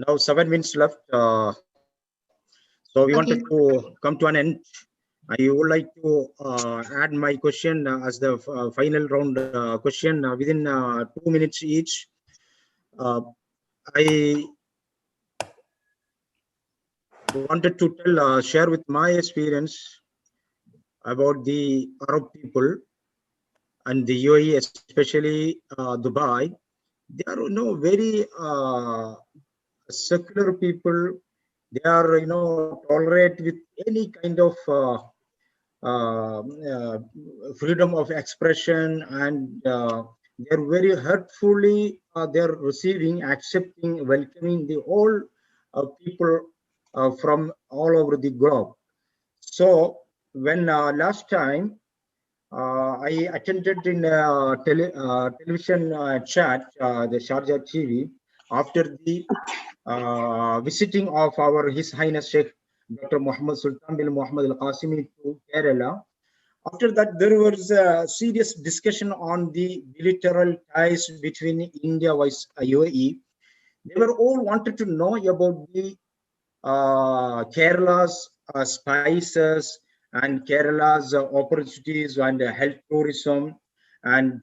Now 7 minutes left. So we wanted to come to an end. I would like to add my question as the final round question within 2 minutes each. I wanted to share with my experience about the Arab people and the UAE, especially Dubai. They are very secular people. They are tolerate with any kind of freedom of expression, and they're very heartfully they're receiving, accepting, welcoming the all people from all over the globe. So when last time I attended in television chat, the Sharjah TV, after the visiting of our His Highness Sheikh Dr. Muhammad Sultan bin Muhammad Al Qasimi to Kerala. After that, there was a serious discussion on the bilateral ties between India and UAE. They were all wanted to know about the Kerala's spices and Kerala's opportunities and health tourism and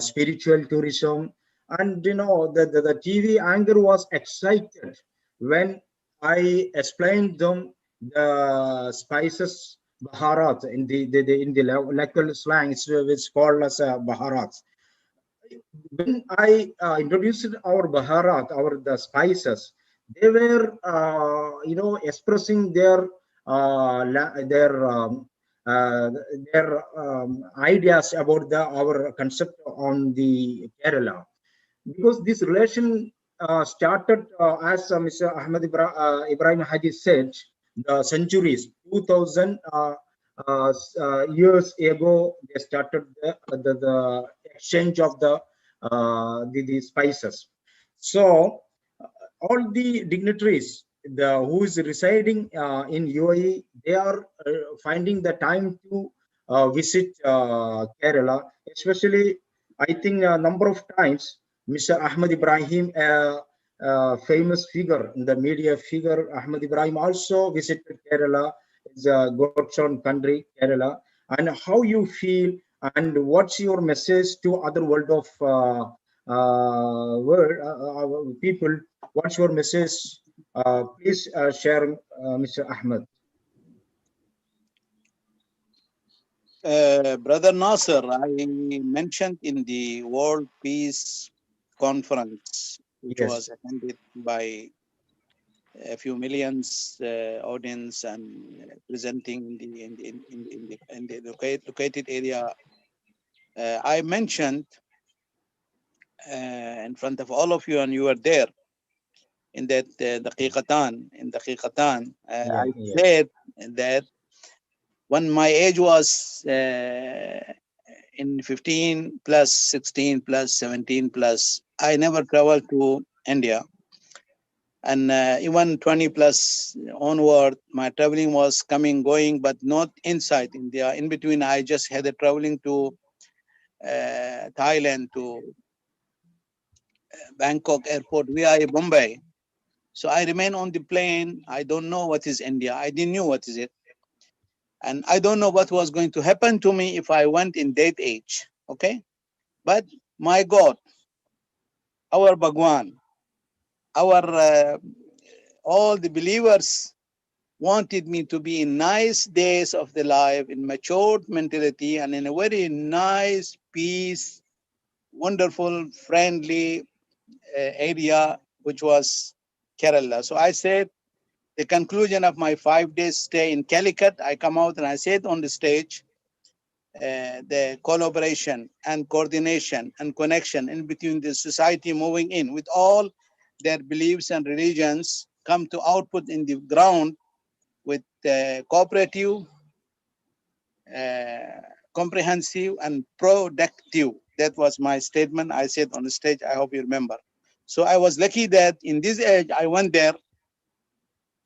spiritual tourism. And the TV anchor was excited when I explained them the spices baharat in the local slang. It's called as baharat. When I introduced our baharat, the spices, they were expressing their uh, la- their um, uh, ideas about our concept on the Kerala, because this relation started as Mr. Ibrahim Haji said, the centuries 2000 years ago they started the exchange of the spices. So all the dignitaries who is residing in UAE, they are finding the time to visit Kerala, especially I think a number of times Mr. Ahmed Ibrahim, famous figure in the media figure, Ahmed Ibrahim also visited Kerala. It's a God's own country, Kerala. And how you feel and what's your message to other world of people? What's your message? Please share, Mr. Ahmed. Brother Nasser, I mentioned in the World Peace Conference, which Yes. was attended by a few millions audience and presenting in the located area. I mentioned in front of all of you, and you were there in that daqiqatan. I said that when my age was in 15 plus, 16 plus, 17 plus, I never traveled to India. And even 20 plus onward, my traveling was coming, going, but not inside India. In between, I just had a traveling to Thailand, to Bangkok airport via Bombay. So I remain on the plane. I don't know what is India. I didn't know what is it. And I don't know what was going to happen to me if I went in that age. Okay. But my God, our Bhagwan, our all the believers wanted me to be in nice days of the life, in matured mentality, and in a very nice, peace, wonderful, friendly area, which was Kerala. So I said, the conclusion of my 5 days stay in Calicut, I come out and I said on the stage, the collaboration and coordination and connection in between the society moving in with all their beliefs and religions come to output in the ground with cooperative, comprehensive, and productive. That was my statement I said on the stage. I hope you remember. So I was lucky that in this age I went there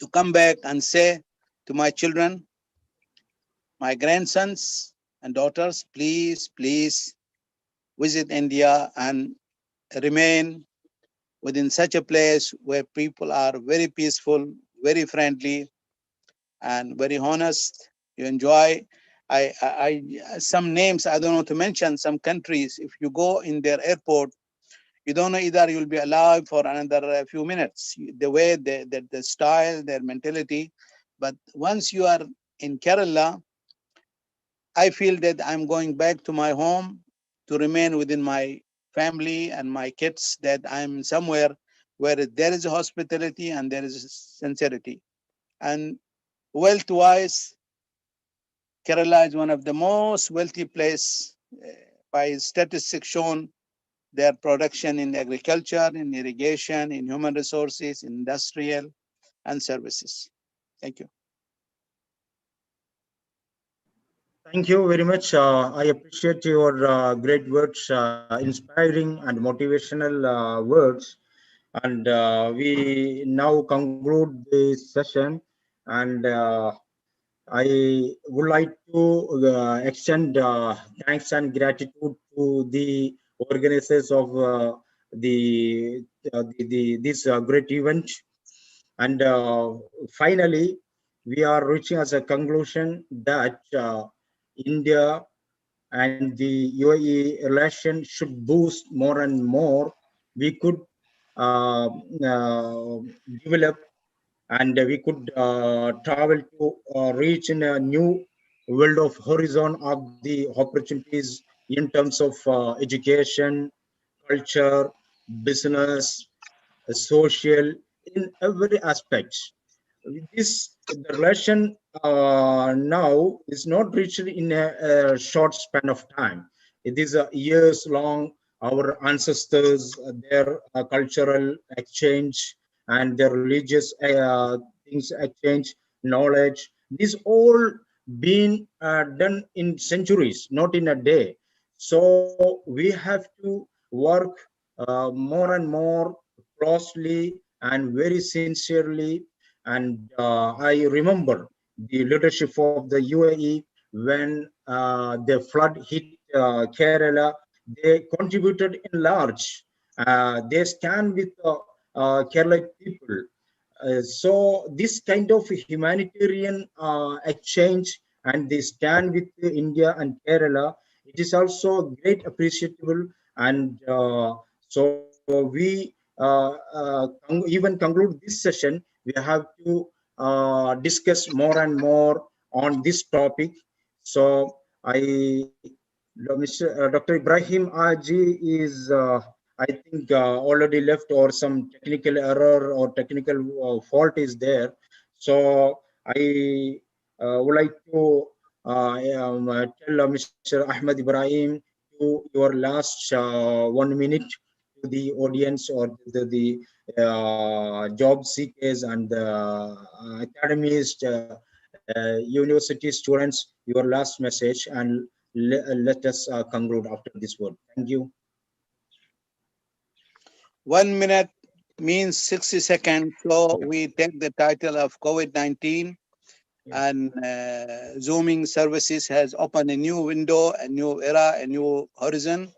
to come back and say to my children, my grandsons and daughters, please, please visit India and remain within such a place where people are very peaceful, very friendly, and very honest. You enjoy. Some names I don't want to mention. Some countries, if you go in their airport, you don't know either you'll be alive for another few minutes. The way, the style, their mentality. But once you are in Kerala, I feel that I'm going back to my home to remain within my family and my kids, that I'm somewhere where there is hospitality and there is sincerity. And wealth-wise, Kerala is one of the most wealthy place by statistics shown their production in agriculture, in irrigation, in human resources, industrial, and services. Thank you. Thank you very much. I appreciate your great words, inspiring and motivational words. And we now conclude this session. And I would like to extend thanks and gratitude to the organizers of this great event. And finally, we are reaching as a conclusion that India and the UAE relation should boost more and more. We could uh, uh, develop and we could travel to reach in a new world of horizon of the opportunities in terms of education, culture, business, social, in every aspect. This the relation now is not reached in a short span of time. It is a years long. Our ancestors, their cultural exchange and their religious things exchange, knowledge. This all been done in centuries, not in a day. So we have to work more and more closely and very sincerely. And I remember the leadership of the UAE when the flood hit Kerala. They contributed in large. They stand with Kerala people. So this kind of humanitarian exchange and they stand with India and Kerala, it is also great appreciable. And so we even conclude this session, we have to discuss more and more on this topic. So I, Dr. Ibrahim Aji is, I think, already left, or some technical error or technical fault is there. So I would like to tell Mr. Ahmed Ibrahim to your last 1 minute to the audience or the job seekers and academies, university students, your last message, and let us conclude after this word. Thank you. 1 minute means 60 seconds. So we take the title of COVID-19 and Zooming services has opened a new window, a new era, a new horizon.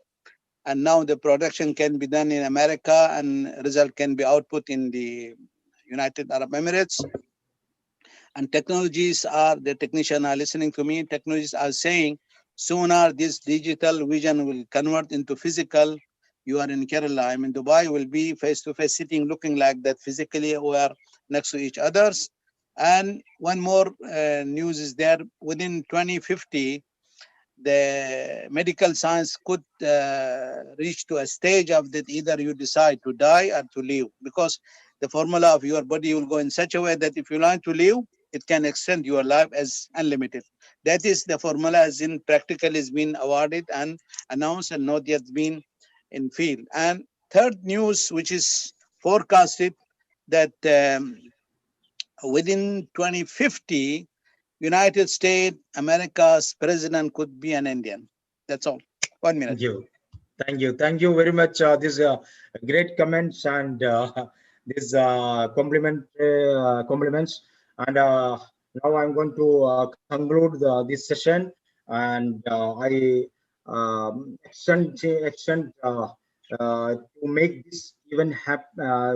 And now the production can be done in America and result can be output in the United Arab Emirates. And the technicians are listening to me, technologies are saying sooner this digital vision will convert into physical. You are in Kerala, I'm in Dubai, will be face-to-face sitting, looking like that physically we are next to each others. And one more news is there, within 2050, the medical science could reach to a stage of that either you decide to die or to live, because the formula of your body will go in such a way that if you like to live, it can extend your life as unlimited. That is the formula as in practical has been awarded and announced and not yet been in field. And third news, which is forecasted that within 2050, United States, America's president could be an Indian. That's all. 1 minute. Thank you. Thank you. Thank you very much. These great comments and these compliments. And now I'm going to conclude this session. And I extend to make this even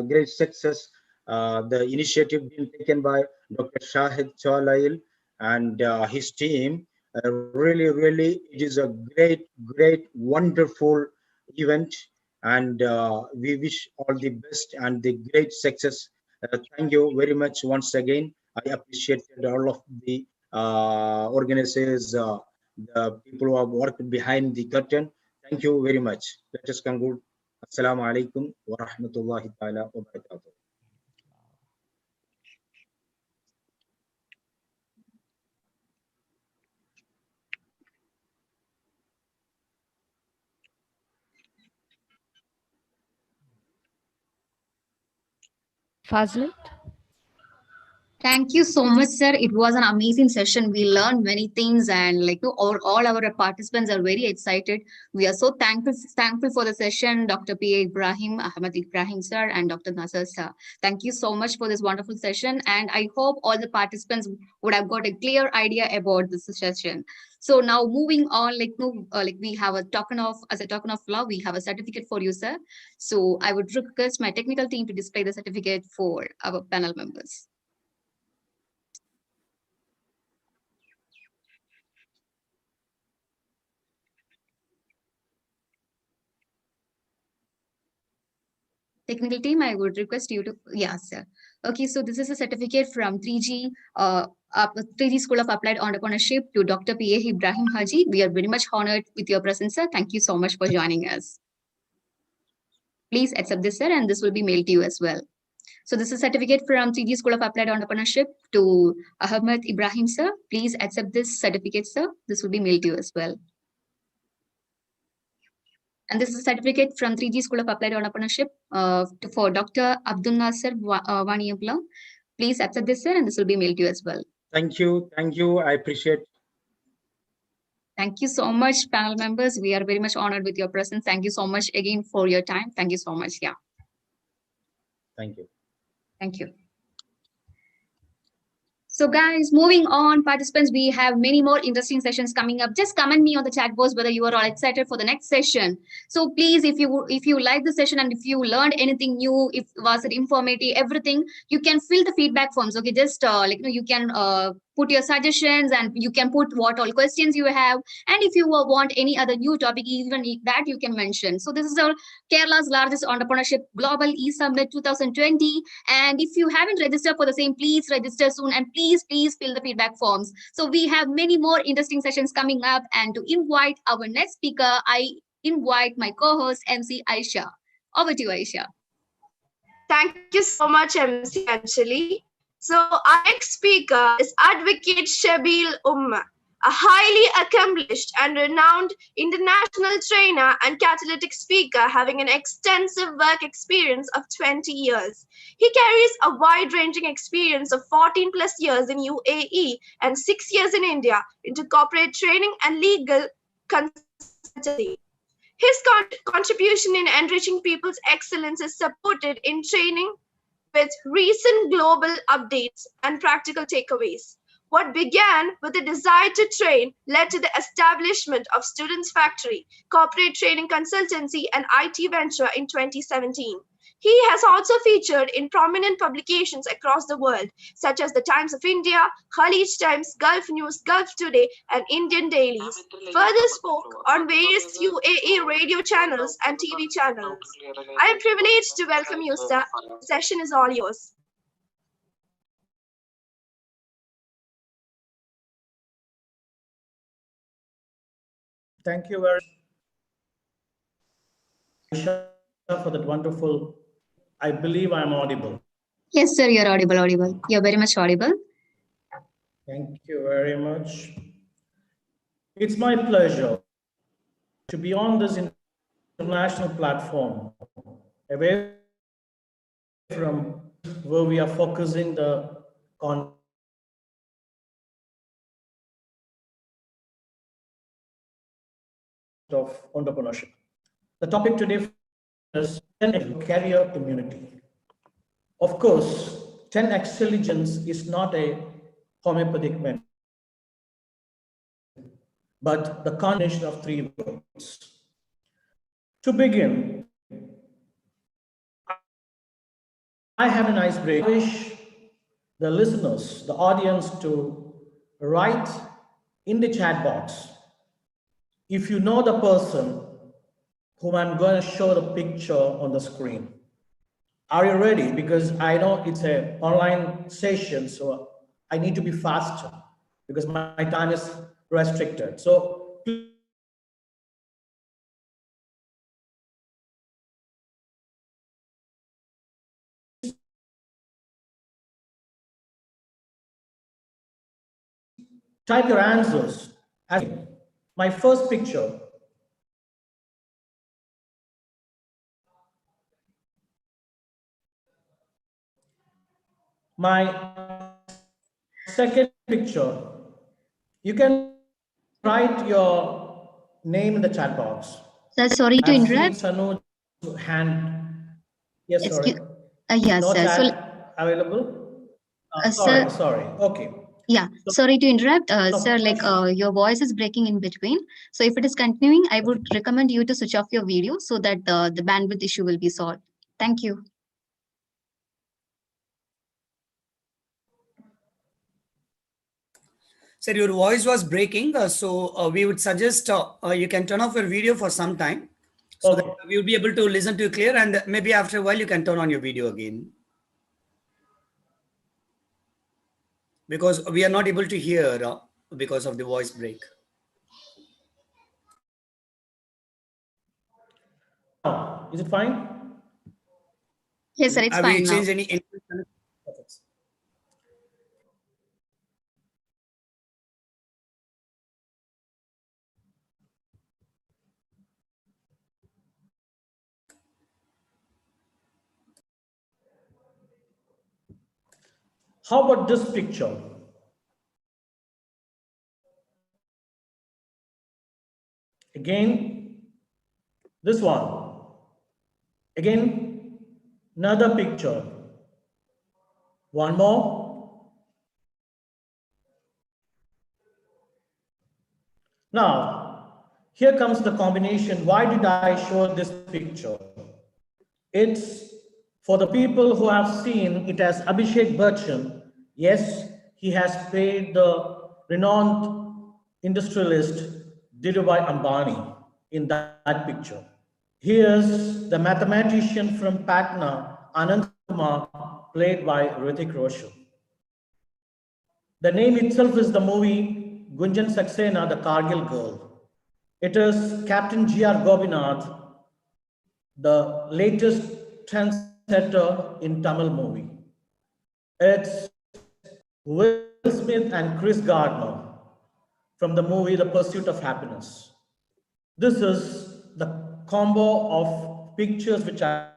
great success. The initiative being taken by Dr. Shahid Chalail and his team. Really, it is a great, wonderful event, and we wish all the best and the great success. Thank you very much once again. I appreciated all of the organizers, the people who have worked behind the curtain. Thank you very much. Let us conclude. Assalamu alaikum wa rahmatullahi ta'ala wa barakatuh. Fazlit? Thank you so much, sir. It was an amazing session. We learned many things, and all our participants are very excited. We are so thankful for the session, Dr. P. Ibrahim, Ahmed Ibrahim, sir, and Dr. Nasser, sir. Thank you so much for this wonderful session, and I hope all the participants would have got a clear idea about this session. So now moving on, we have a token of love, we have a certificate for you, sir. So I would request my technical team to display the certificate for our panel members. Technical team, I would request you to, yes, sir. Okay, so this is a certificate from 3G, 3G School of Applied Entrepreneurship to Dr. P.A. Ibrahim Haji. We are very much honored with your presence, sir. Thank you so much for joining us. Please accept this, sir, and this will be mailed to you as well. So this is a certificate from 3G School of Applied Entrepreneurship to Ahmed Ibrahim, sir. Please accept this certificate, sir. This will be mailed to you as well. And this is a certificate from 3G School of Applied Entrepreneurship for Dr. Abdul Nasser Waniabla. Please accept this, sir, and this will be mailed to you as well. Thank you. Thank you. I appreciate. Thank you so much, panel members. We are very much honored with your presence. Thank you so much again for your time. Thank you so much. Yeah. Thank you. Thank you. So guys, moving on, participants, we have many more interesting sessions coming up. Just comment me on the chat box whether you are all excited for the next session. So please, if you like the session and if you learned anything new, if was it informative, everything, you can fill the feedback forms. Okay, just you can put your suggestions and you can put what all questions you have. And if you want any other new topic, even that you can mention. So this is our Kerala's largest entrepreneurship global e-summit 2020. And if you haven't registered for the same, please register soon and please fill the feedback forms. So we have many more interesting sessions coming up, and to invite our next speaker, I invite my co-host MC Aisha. Over to you, Aisha. Thank you so much, MC Anjali. So our next speaker is Advocate Shabil Umma, a highly accomplished and renowned international trainer and catalytic speaker having an extensive work experience of 20 years. He carries a wide-ranging experience of 14 plus years in UAE and 6 years in India into corporate training and legal consultancy. His contribution in enriching people's excellence is supported in training with recent global updates and practical takeaways. What began with a desire to train led to the establishment of Students Factory, corporate training consultancy, and IT venture in 2017. He has also featured in prominent publications across the world, such as the Times of India, Khalij Times, Gulf News, Gulf Today, and Indian dailies. Further spoke on various UAE radio channels and TV channels. I am privileged to welcome you, sir. The session is all yours. Thank you very much for that wonderful. I believe I'm audible. Yes, sir, you're audible. You're very much audible. Thank you very much. It's my pleasure to be on this international platform, away from where we are focusing the content of entrepreneurship. The topic today is 10 career immunity. Of course, 10x intelligence is not a homeopathic medicine, but the combination of 3 words. To begin, I have an icebreaker. I wish the listeners, the audience, to write in the chat box if you know the person whom I'm going to show the picture on the screen. Are you ready? Because I know it's an online session, so I need to be faster because my time is restricted. So please type your answers. My first picture. My second picture, you can write your name in the chat box. Sir, sorry to I've seen interrupt. Sanu's hand. Yes, sorry. Excuse, yes, No sir. So, chat available? sir, Sorry. Okay. yeah, sorry to interrupt, sir. No, Like, your voice is breaking in between. So, if it is continuing, I would recommend you to switch off your video so that the bandwidth issue will be solved. Thank you. Sir, your voice was breaking, so we would suggest you can turn off your video for some time, so that we will be able to listen to you clear, and maybe after a while you can turn on your video again. Because we are not able to hear because of the voice break. Is it fine? Yes, sir, it's Have fine we now. changed any? How about this picture? Again, this one. Again, another picture. One more. Now, here comes the combination. Why did I show this picture? It's for the people who have seen it as Abhishek Bachchan. Yes, he has played the renowned industrialist Dhirubhai Ambani in that picture. Here's the mathematician from Patna, Anand Kumar, played by Hrithik Roshan. The name itself is the movie Gunjan Saxena, the Kargil Girl. It is Captain G.R. Gobinath, the latest trendsetter in Tamil movie. It's Will Smith and Chris Gardner from the movie The Pursuit of Happiness. This is the combo of pictures which I've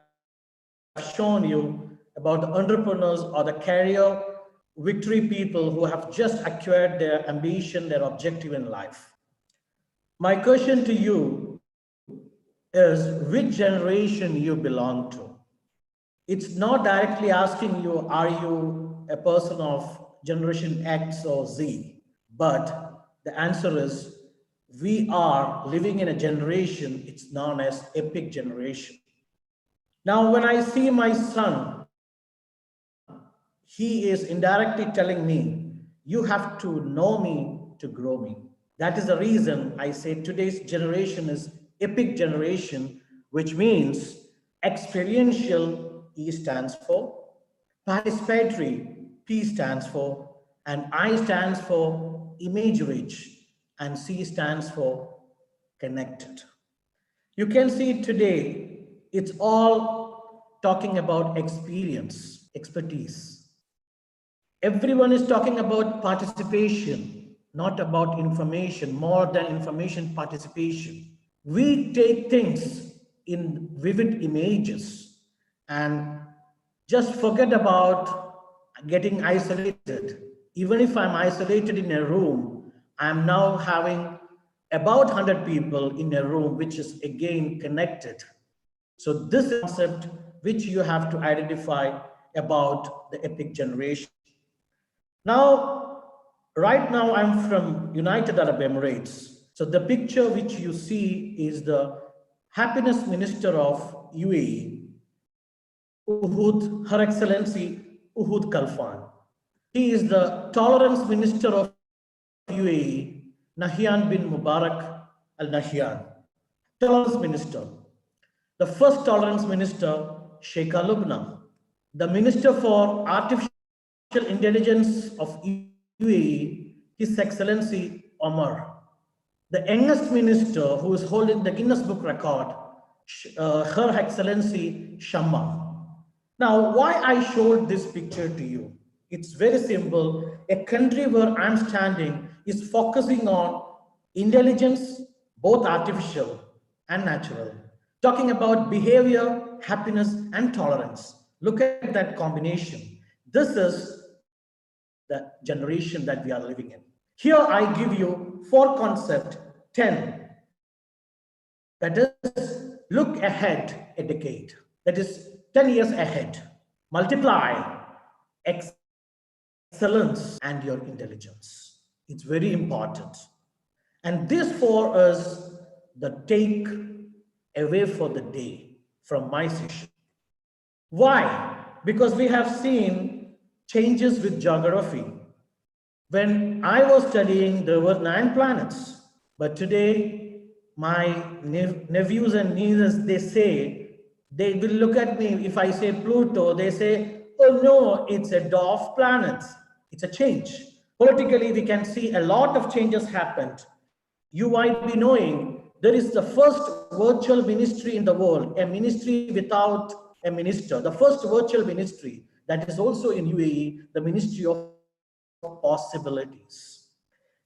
shown you about the entrepreneurs or the career victory people who have just acquired their ambition, their objective in life. My question to you is which generation you belong to. It's not directly asking you, are you a person of generation X or Z? But the answer is, we are living in a generation, it's known as epic generation. Now, when I see my son, he is indirectly telling me, you have to know me to grow me. That is the reason I say today's generation is epic generation, which means experiential, E stands for, participatory, P stands for, and I stands for image rich, and C stands for connected. You can see today, it's all talking about experience, expertise. Everyone is talking about participation, not about information, more than information, participation. We take things in vivid images and just forget about getting isolated. Even if I'm isolated in a room, I'm now having about 100 people in a room, which is again connected. So this concept which you have to identify about the epic generation. Now, right now I'm from United Arab Emirates. So the picture which you see is the Happiness Minister of UAE, Uhud, Her Excellency Uhud Kalfan. He is the Tolerance Minister of UAE, Nahyan bin Mubarak Al Nahyan. Tolerance Minister. The first Tolerance Minister, Sheikha Lubna. The Minister for Artificial Intelligence of UAE, His Excellency Omar. The youngest minister who is holding the Guinness Book record, Her Excellency Shamma. Now, why I showed this picture to you? It's very simple. A country where I'm standing is focusing on intelligence, both artificial and natural. Talking about behavior, happiness, and tolerance. Look at that combination. This is the generation that we are living in. Here I give you 4 concepts, 10. That is, look ahead a decade. That is 10 years ahead. Multiply excellence and your intelligence. It's very important. And this for us, the take away for the day from my session. Why? Because we have seen changes with geography. When I was studying, there were 9 planets. But today, my nephews and nieces, they will look at me. If I say Pluto, they say, oh no, it's a dwarf planet. It's a change. Politically, we can see a lot of changes happened. You might be knowing there is the first virtual ministry in the world, a ministry without a minister. The first virtual ministry that is also in UAE, the Ministry of Possibilities.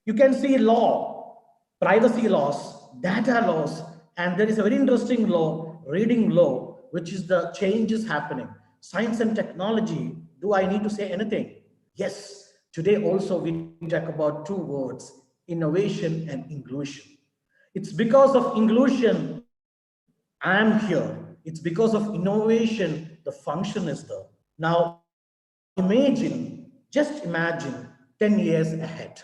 You can see law, privacy laws, data laws, and there is a very interesting law, reading law, which is the changes happening. Science and technology, do I need to say anything? Yes, today also we talk about 2 words, innovation and inclusion. It's because of inclusion I'm here. It's because of innovation the function is there. Now just imagine 10 years ahead.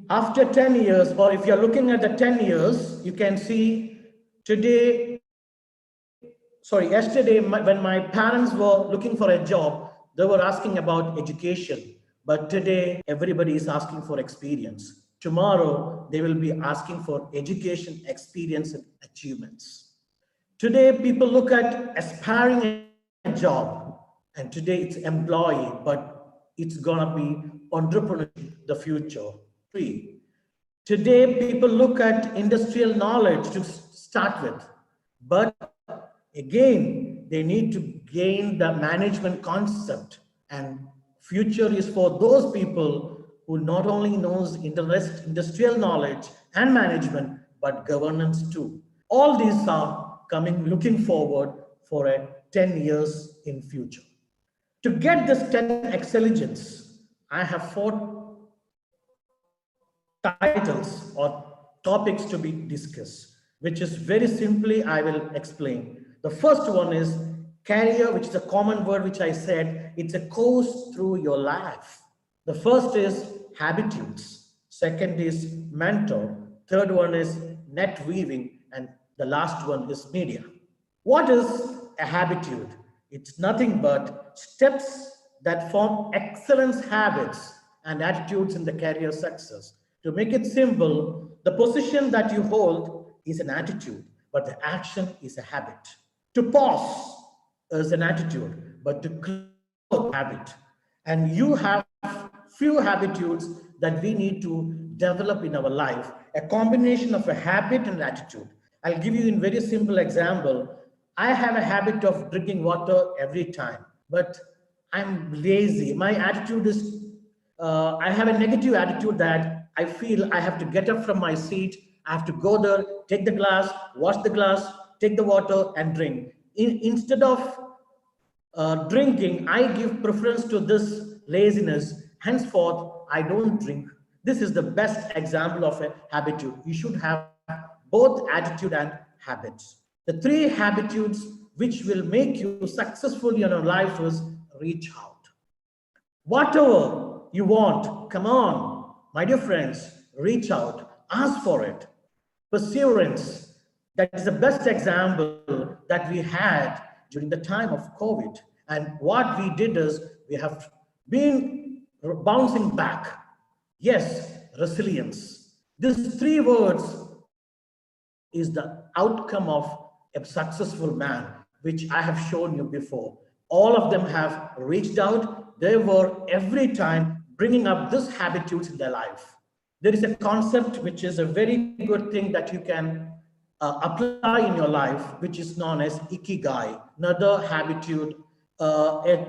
After 10 years, or if you're looking at the 10 years, you can see yesterday when my parents were looking for a job, they were asking about education. But today, everybody is asking for experience. Tomorrow, they will be asking for education, experience, and achievements. Today, people look at aspiring a job, and today it's employee, but it's gonna be entrepreneurship, the future. 3. Today, people look at industrial knowledge to start with, but again, they need to gain the management concept, and future is for those people who not only knows industrial knowledge and management, but governance too. All these are looking forward for a 10 years in future. To get this 10 excellence, I have 4 titles or topics to be discussed, which is very simply I will explain. The first one is career, which is a common word which I said, it's a course through your life. The first is habitudes, second is mentor, third one is net weaving, and the last one is media. What is a habitude? It's nothing but steps that form excellence habits and attitudes in the career success. To make it simple, the position that you hold is an attitude, but the action is a habit. To pause is an attitude, but to close a habit. And you have few habitudes that we need to develop in our life, a combination of a habit and attitude. I'll give you a very simple example. I have a habit of drinking water every time, but I'm lazy. My attitude is, I have a negative attitude that I feel I have to get up from my seat, I have to go there, take the glass, wash the glass, take the water and drink. Instead of drinking, I give preference to this laziness. Henceforth, I don't drink. This is the best example of a habitude. You should have both attitude and habits. The 3 habitudes which will make you successful in your life is reach out. Whatever you want, come on, my dear friends, reach out, ask for it. Perseverance, that is the best example that we had during the time of COVID. And what we did is we have been bouncing back. Yes, resilience. These 3 words is the outcome of a successful man, which I have shown you before. All of them have reached out. They were every time bringing up these habitudes in their life. There is a concept which is a very good thing that you can apply in your life, which is known as ikigai, another habitude. An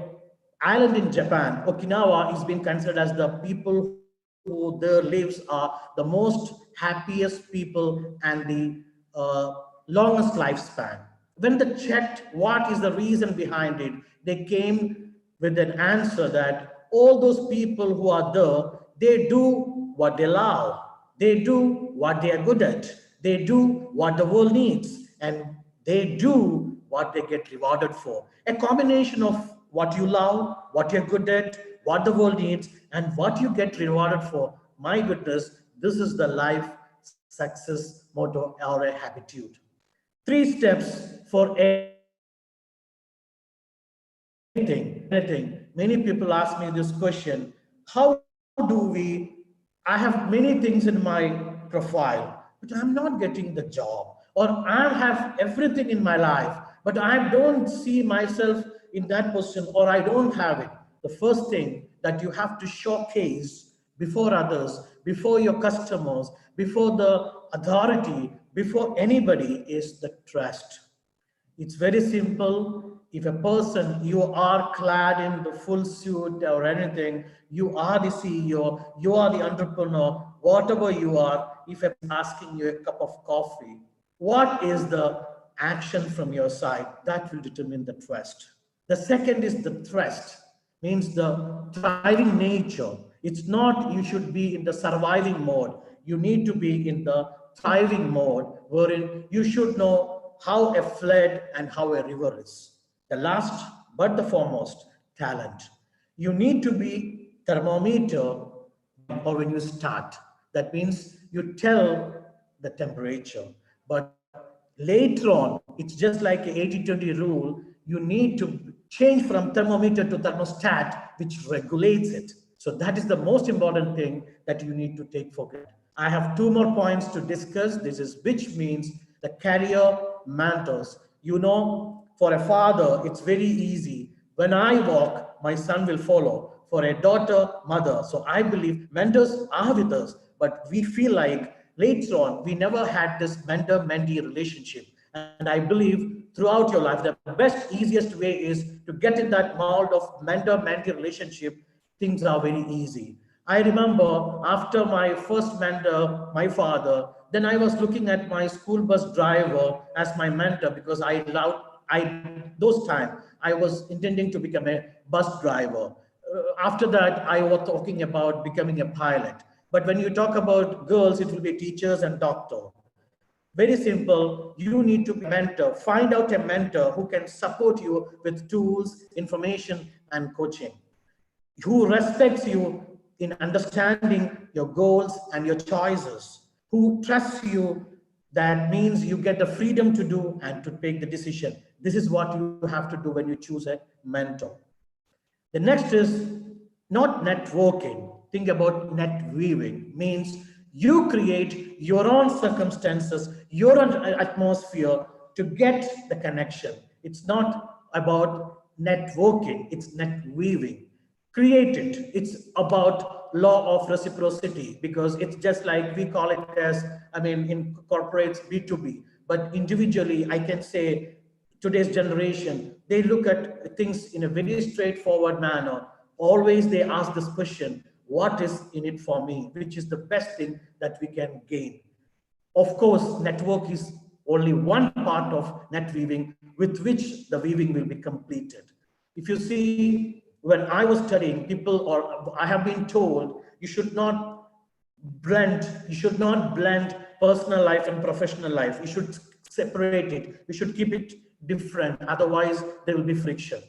island in Japan, Okinawa, is being considered as the people who their lives are the most happiest people and the longest lifespan. When they checked what is the reason behind it, they came with an answer that all those people who are there, they do what they love, they do what they are good at, they do what the world needs, and they do what they get rewarded for. A combination of what you love, what you're good at, what the world needs, and what you get rewarded for. My goodness, this is the life success motto or a habitude. 3 steps for anything. Many people ask me this question: how do we? I have many things in my profile, but I'm not getting the job, or I have everything in my life, but I don't see myself in that position, or I don't have it. The first thing that you have to showcase before others, before your customers, before the authority, before anybody is the trust. It's very simple. If a person, you are clad in the full suit or anything, you are the CEO, you are the entrepreneur, whatever you are, if a person is asking you a cup of coffee, what is the action from your side? That will determine the trust. The second is the trust, means the thriving nature. It's not you should be in the surviving mode. You need to be in the thriving mode, wherein you should know how a flood and how a river is. The last but the foremost, talent. You need to be thermometer or when you start. That means you tell the temperature. But later on, it's just like a 80-20 rule. You need to change from thermometer to thermostat, which regulates it. So that is the most important thing that you need to take for granted. I have 2 more points to discuss. This is which means the career mentors. You know, for a father, it's very easy. When I walk, my son will follow. For a daughter, mother. So I believe mentors are with us, but we feel like later on, we never had this mentor-mentee relationship. And I believe throughout your life, the best, easiest way is to get in that mold of mentor-mentee relationship. Things are very easy. I remember after my first mentor, my father, then I was looking at my school bus driver as my mentor because those times I was intending to become a bus driver. After that, I was talking about becoming a pilot. But when you talk about girls, it will be teachers and doctor. Very simple. You need to be a mentor. Find out a mentor who can support you with tools, information, and coaching, who respects you in understanding your goals and your choices, who trusts you. That means you get the freedom to do and to take the decision. This is what you have to do when you choose a mentor. The next is not networking. Think about net weaving. Means you create your own circumstances, your own atmosphere to get the connection. It's not about networking, it's net weaving. Create it. It's about law of reciprocity because it's just like we call it as, in corporates, B2B. But individually, I can say today's generation, they look at things in a very straightforward manner. Always they ask this question, what is in it for me? Which is the best thing that we can gain. Of course, network is only one part of net weaving with which the weaving will be completed. If you see, when I was studying, I have been told you should not blend personal life and professional life. You should separate it. You should keep it different. Otherwise, there will be friction.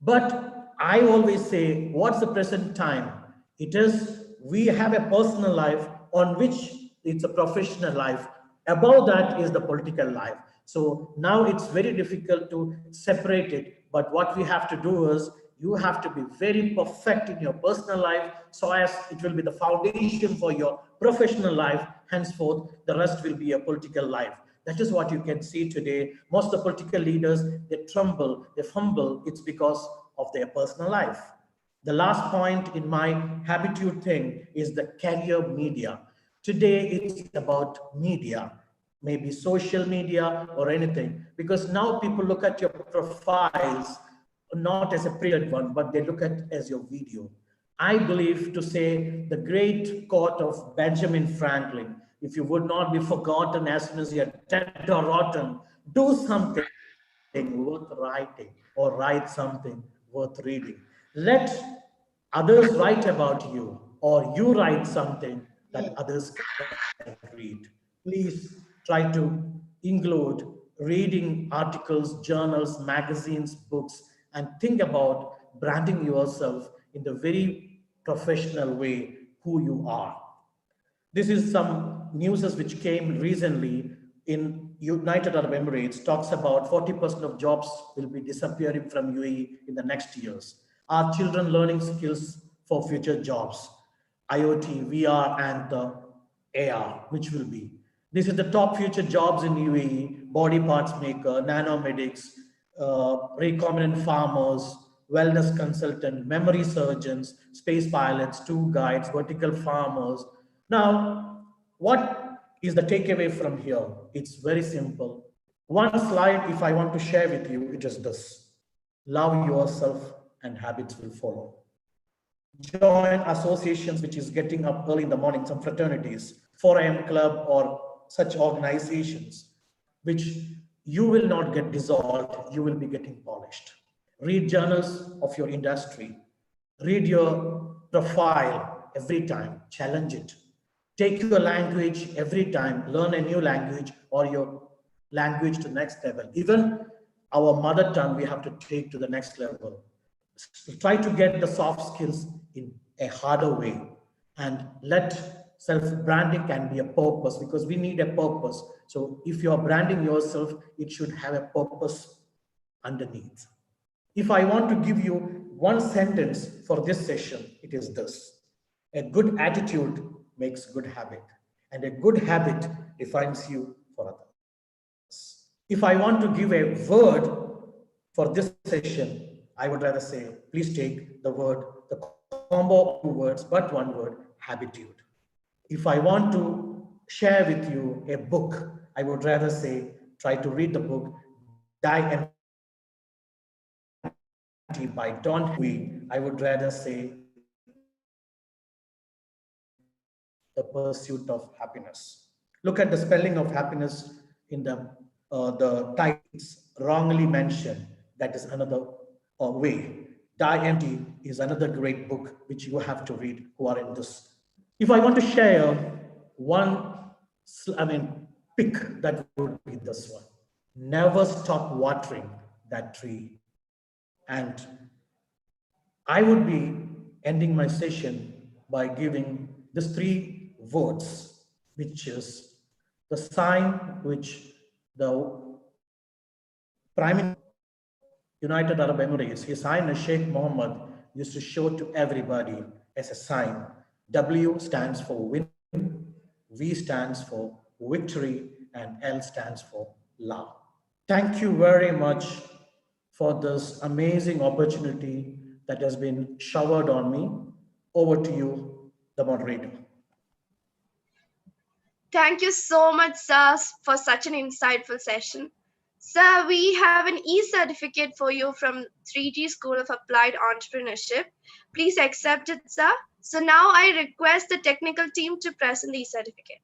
But I always say, what's the present time? It is, we have a personal life on which it's a professional life. Above that is the political life. So now it's very difficult to separate it. But what we have to do is, you have to be very perfect in your personal life so as it will be the foundation for your professional life. Henceforth, the rest will be a political life. That is what you can see today. Most of the political leaders, they tremble, they fumble. It's because of their personal life. The last point in my habitude thing is the career media. Today, it's about media, maybe social media or anything, because now people look at your profiles not as a printed one, but they look at as your video. I believe to say the great quote of Benjamin Franklin, if you would not be forgotten as soon as you're dead or rotten, do something worth writing or write something worth reading. Let others write about you, or you write something that others can read. Please try to include reading articles, journals, magazines, books, and think about branding yourself in the very professional way who you are. This is some news which came recently in United Arab Emirates, talks about 40% of jobs will be disappearing from UAE in the next years. Are children learning skills for future jobs? IoT, VR, and the AR, which will be. This is the top future jobs in UAE: body parts maker, nanomedics, recombinant farmers, wellness consultant, memory surgeons, space pilots, tour guides, vertical farmers. Now, what is the takeaway from here? It's very simple. One slide, if I want to share with you, it is this: love yourself and habits will follow. Join associations which is getting up early in the morning, some fraternities, 4 a.m. club, or such organizations, which you will not get dissolved, you will be getting polished. Read journals of your industry. Read your profile every time, challenge it. Take your language every time, learn a new language or your language to the next level. Even our mother tongue, we have to take to the next level. Try to get the soft skills in a harder way, and let self-branding can be a purpose, because we need a purpose. So if you're branding yourself, it should have a purpose underneath. If I want to give you one sentence for this session, it is this: a good attitude makes good habit, and a good habit defines you for others. If I want to give a word for this session, I would rather say, please take the word, the combo of 2 words, but 1 word: habitude. If I want to share with you a book, I would rather say, try to read the book Die Empty by Don Huey. I would rather say, the pursuit of happiness. Look at the spelling of happiness in the titles wrongly mentioned. That is another way. Die Empty is another great book which you have to read who are in this. If I want to share one, pick, that would be this one: never stop watering that tree. And I would be ending my session by giving these 3 words, which is the sign which the Prime Minister United Arab Emirates, his Highness Sheikh Mohammed, used to show to everybody as a sign. W stands for win, V stands for victory, and L stands for love. Thank you very much for this amazing opportunity that has been showered on me. Over to you, the moderator. Thank you so much, sir, for such an insightful session. Sir, we have an e-certificate for you from 3T School of Applied Entrepreneurship. Please accept it, sir. So now I request the technical team to present the e-certificate.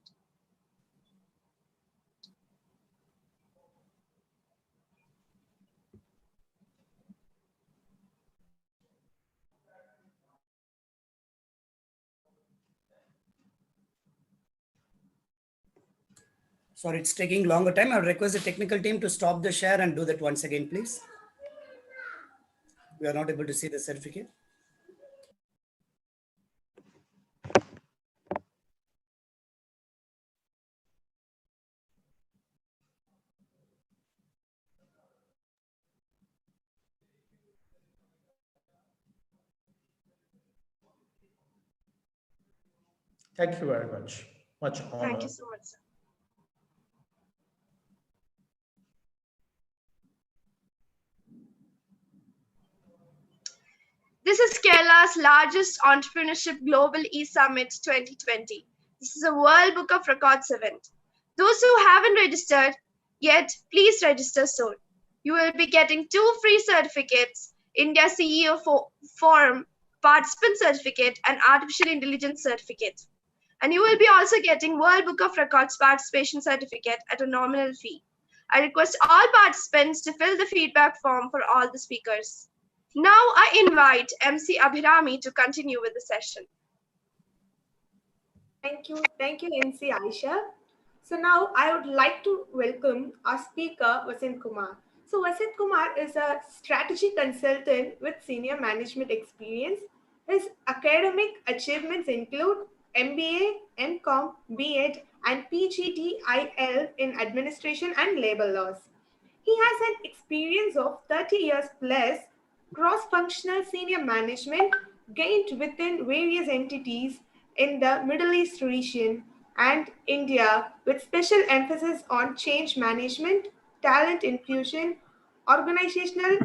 Sorry, it's taking longer time. I request the technical team to stop the share and do that once again, please. We are not able to see the certificate. Thank you very much. Much honor. Thank you so much, sir. This is Kerala's largest entrepreneurship global e-summit 2020. This is a World Book of Records event. Those who haven't registered yet, please register soon. You will be getting 2 free certificates: India CEO Forum Participant Certificate and Artificial Intelligence Certificate. And you will be also getting World Book of Records Participation Certificate at a nominal fee. I request all participants to fill the feedback form for all the speakers. Now I invite MC Abhirami to continue with the session. Thank you, MC Aisha. So now I would like to welcome our speaker, Vasant Kumar. So Vasant Kumar is a strategy consultant with senior management experience. His academic achievements include MBA, MCOM, B.Ed, and PGDIL in administration and labor laws. He has an experience of 30 years plus cross-functional senior management gained within various entities in the Middle East region and India, with special emphasis on change management, talent infusion, organizational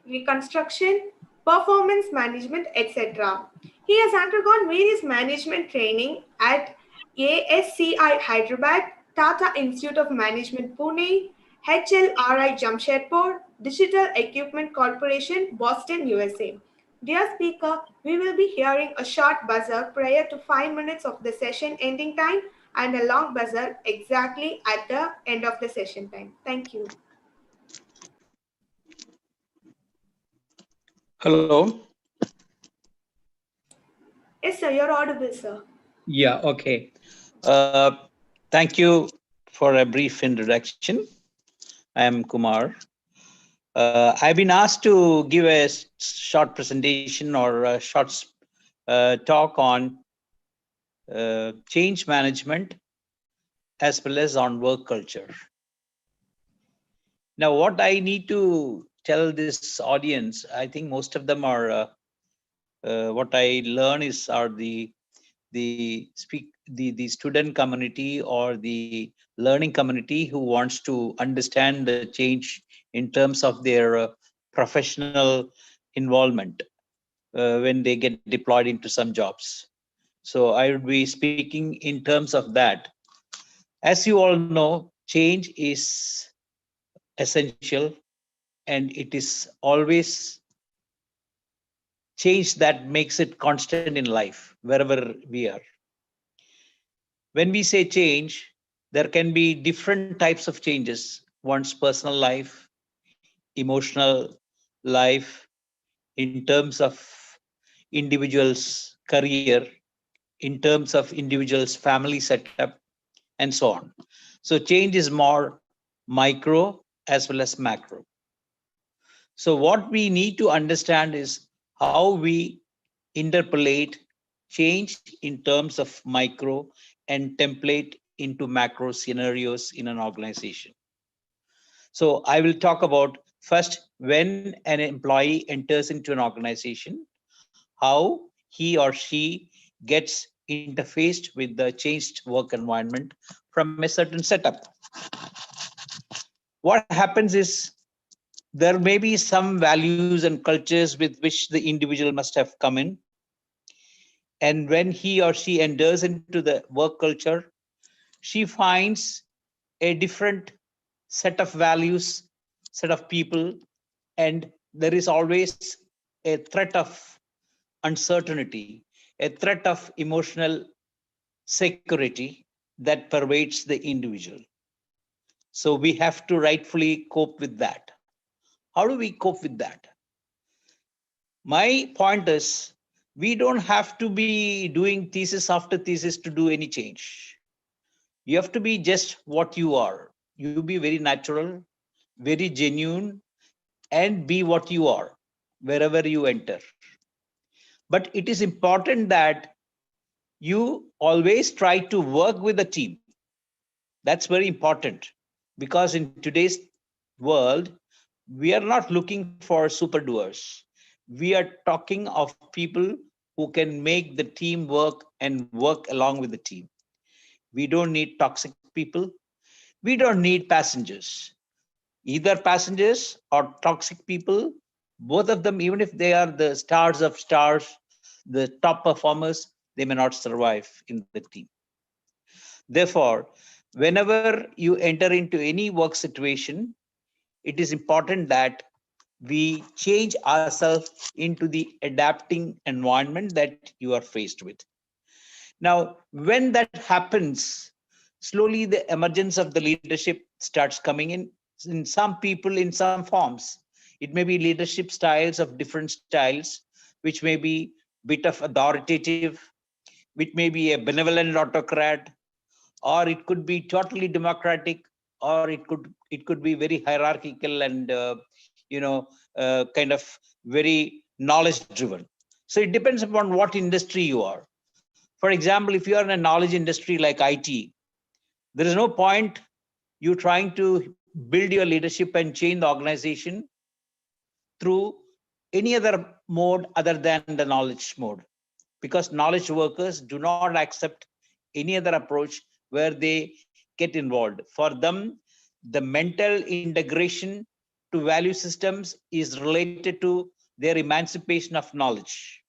reconstruction, performance management, etc. He has undergone various management training at ASCI Hyderabad, Tata Institute of Management Pune, HLRI Jamshedpur, Digital Equipment Corporation, Boston, USA. Dear speaker, we will be hearing a short buzzer prior to 5 minutes of the session ending time and a long buzzer exactly at the end of the session time. Thank you. Hello. Yes, sir, you're audible, sir. Yeah, okay. Thank you for a brief introduction. I am Kumar. I've been asked to give a short presentation or a short talk on change management as well as on work culture. Now, what I need to tell this audience, I think most of them are what I learn are the student community or the learning community who wants to understand the change in terms of their professional involvement when they get deployed into some jobs. So I will be speaking in terms of that. As you all know, change is essential and it is always change that makes it constant in life, wherever we are. When we say change, there can be different types of changes. One's personal life, emotional life, in terms of individual's career, in terms of individual's family setup, and so on. So change is more micro as well as macro. So what we need to understand is how we interpolate change in terms of micro and template into macro scenarios in an organization. So I will talk about first when an employee enters into an organization, how he or she gets interfaced with the changed work environment from a certain setup. What happens is there may be some values and cultures with which the individual must have come in. And when he or she enters into the work culture, she finds a different set of values, set of people, and there is always a threat of uncertainty, a threat of emotional security that pervades the individual. So we have to rightfully cope with that. How do we cope with that? My point is, we don't have to be doing thesis after thesis to do any change. You have to be just what you are. You be very natural, very genuine, and be what you are wherever you enter. But it is important that you always try to work with a team. That's very important because in today's world, we are not looking for super doers. We are talking of people who can make the team work and work along with the team. We don't need toxic people. We don't need passengers. Either passengers or toxic people, both of them, even if they are the stars of stars, the top performers, they may not survive in the team. Therefore, whenever you enter into any work situation, it is important that we change ourselves into the adapting environment that you are faced with. Now, when that happens, slowly the emergence of the leadership starts coming in some people in some forms. It may be leadership styles of different styles, which may be bit of authoritative, which may be a benevolent autocrat, or it could be totally democratic, or it could be very hierarchical and kind of very knowledge driven. So it depends upon what industry you are. For example, if you are in a knowledge industry like IT, there is no point you trying to build your leadership and change the organization through any other mode other than the knowledge mode, because knowledge workers do not accept any other approach where they get involved. For them, the mental integration to value systems is related to their emancipation of knowledge.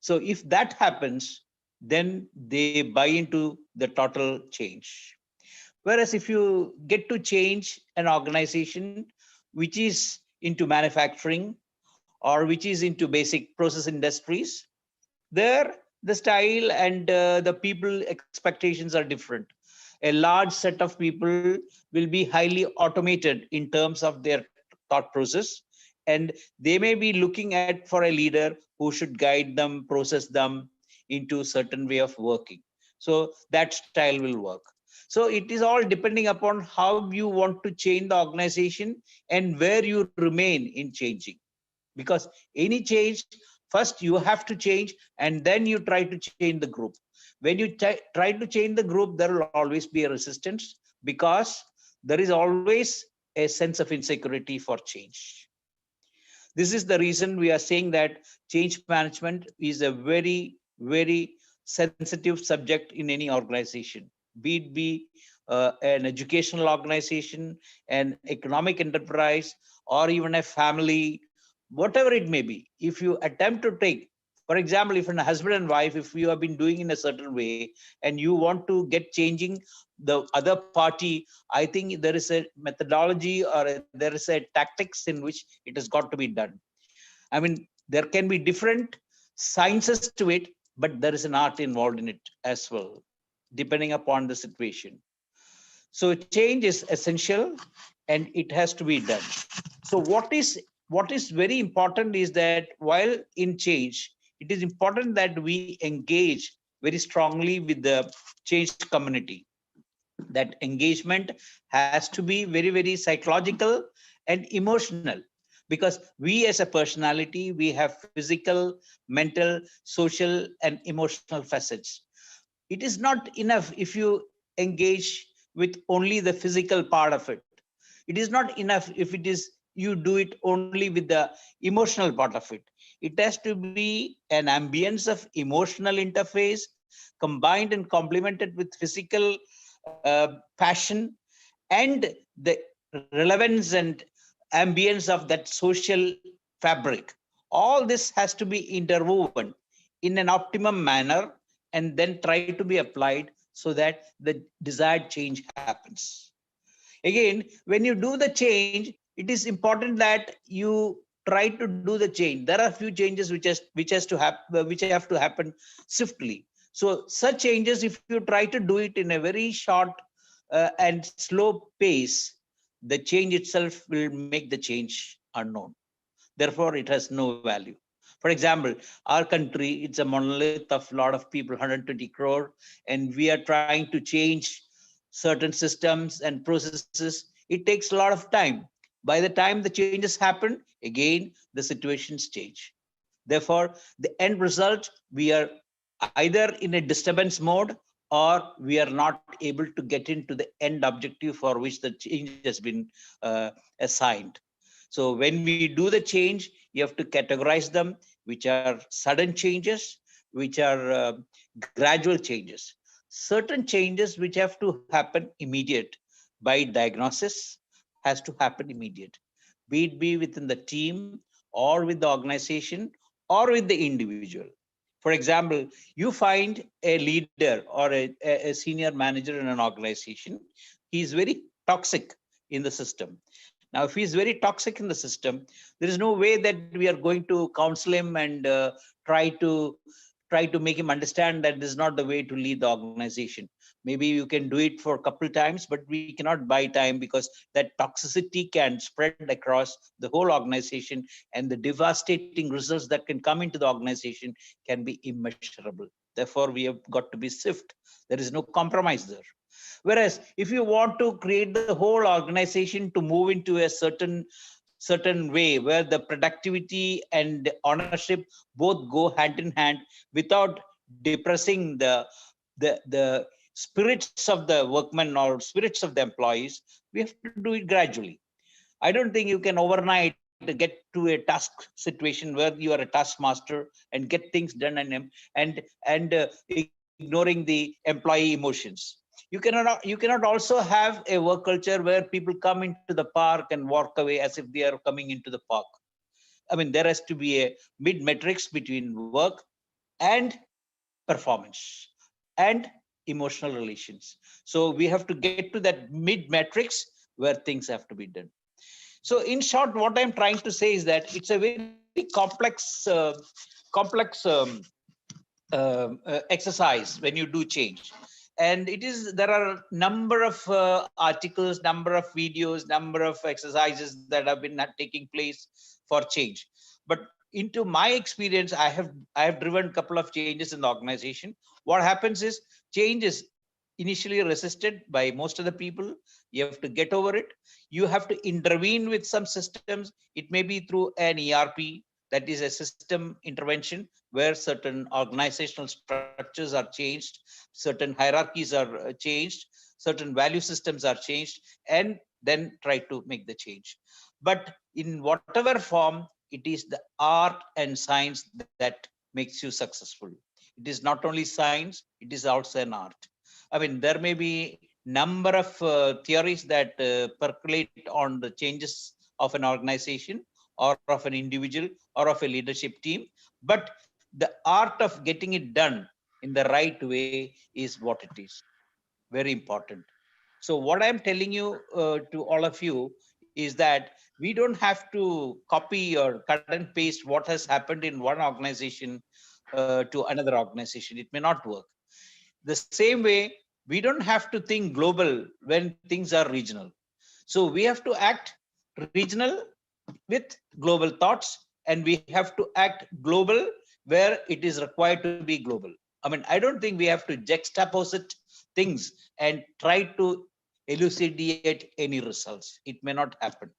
So if that happens, then they buy into the total change. Whereas if you get to change an organization which is into manufacturing or which is into basic process industries, there the style and the people expectations are different. A large set of people will be highly automated in terms of their thought process, and they may be looking at for a leader who should guide them, process them into certain way of working. So that style will work. So it is all depending upon how you want to change the organization and where you remain in changing. Because any change, first you have to change and then you try to change the group. When you try to change the group, there will always be a resistance, because there is always a sense of insecurity for change. This is the reason we are saying that change management is a very, very sensitive subject in any organization, be it an educational organization, an economic enterprise, or even a family, whatever it may be. If you attempt to take, for example, if in a husband and wife, if you have been doing in a certain way and you want to get changing the other party, I think there is a methodology or there is a tactics in which it has got to be done. I mean, there can be different sciences to it, but there is an art involved in it as well, depending upon the situation. So change is essential and it has to be done. So what is very important is that while in change, it is important that we engage very strongly with the change community. That engagement has to be very, very psychological and emotional, because we as a personality, we have physical, mental, social, and emotional facets. It is not enough if you engage with only the physical part of it. It is not enough if you do it only with the emotional part of it. It has to be an ambience of emotional interface combined and complemented with physical passion and the relevance and ambience of that social fabric. All this has to be interwoven in an optimum manner and then try to be applied so that the desired change happens. Again, when you do the change, it is important that you try to do the change. There are a few changes which have to happen swiftly. So such changes, if you try to do it in a very short and slow pace, the change itself will make the change unknown. Therefore, it has no value. For example, our country, it's a monolith of a lot of people, 120 crore, and we are trying to change certain systems and processes. It takes a lot of time. By the time the changes happen, again, the situations change. Therefore, the end result, we are either in a disturbance mode or we are not able to get into the end objective for which the change has been assigned. So when we do the change, you have to categorize them, which are sudden changes, which are gradual changes. Certain changes which have to happen immediate by diagnosis has to happen immediate, be it be within the team or with the organization or with the individual. For example, you find a leader or a senior manager in an organization, he is very toxic in the system. Now, if he is very toxic in the system, there is no way that we are going to counsel him and try to make him understand that this is not the way to lead the organization. Maybe you can do it for a couple times, but we cannot buy time, because that toxicity can spread across the whole organization, and the devastating results that can come into the organization can be immeasurable. Therefore, we have got to be swift. There is no compromise there. Whereas if you want to create the whole organization to move into a certain way where the productivity and ownership both go hand in hand without depressing the spirits of the workmen or spirits of the employees, we have to do it gradually. I don't think you can overnight get to a task situation where you are a taskmaster and get things done and ignoring the employee emotions. You cannot also have a work culture where people come into the park and walk away as if they are coming into the park. I mean, there has to be a mid matrix between work and performance and emotional relations. So we have to get to that mid matrix where things have to be done. So in short, what I'm trying to say is that it's a very complex exercise when you do change. And there are number of articles, number of videos, number of exercises that have been taking place for change. But into my experience, I have driven a couple of changes in the organization. What happens is change is initially resisted by most of the people. You have to get over it. You have to intervene with some systems. It may be through an ERP, that is a system intervention where certain organizational structures are changed, certain hierarchies are changed, certain value systems are changed, and then try to make the change. But in whatever form, it is the art and science that makes you successful. It is not only science, it is also an art. I mean, there may be number of theories that percolate on the changes of an organization or of an individual or of a leadership team, but the art of getting it done in the right way is what it is. Very important. So what I'm telling you to all of you is that we don't have to copy or cut and paste what has happened in one organization to another organization. It may not work. The same way, we don't have to think global when things are regional. So we have to act regional with global thoughts, and we have to act global where it is required to be global. I mean, I don't think we have to juxtapose things and try to elucidate any results. It may not happen.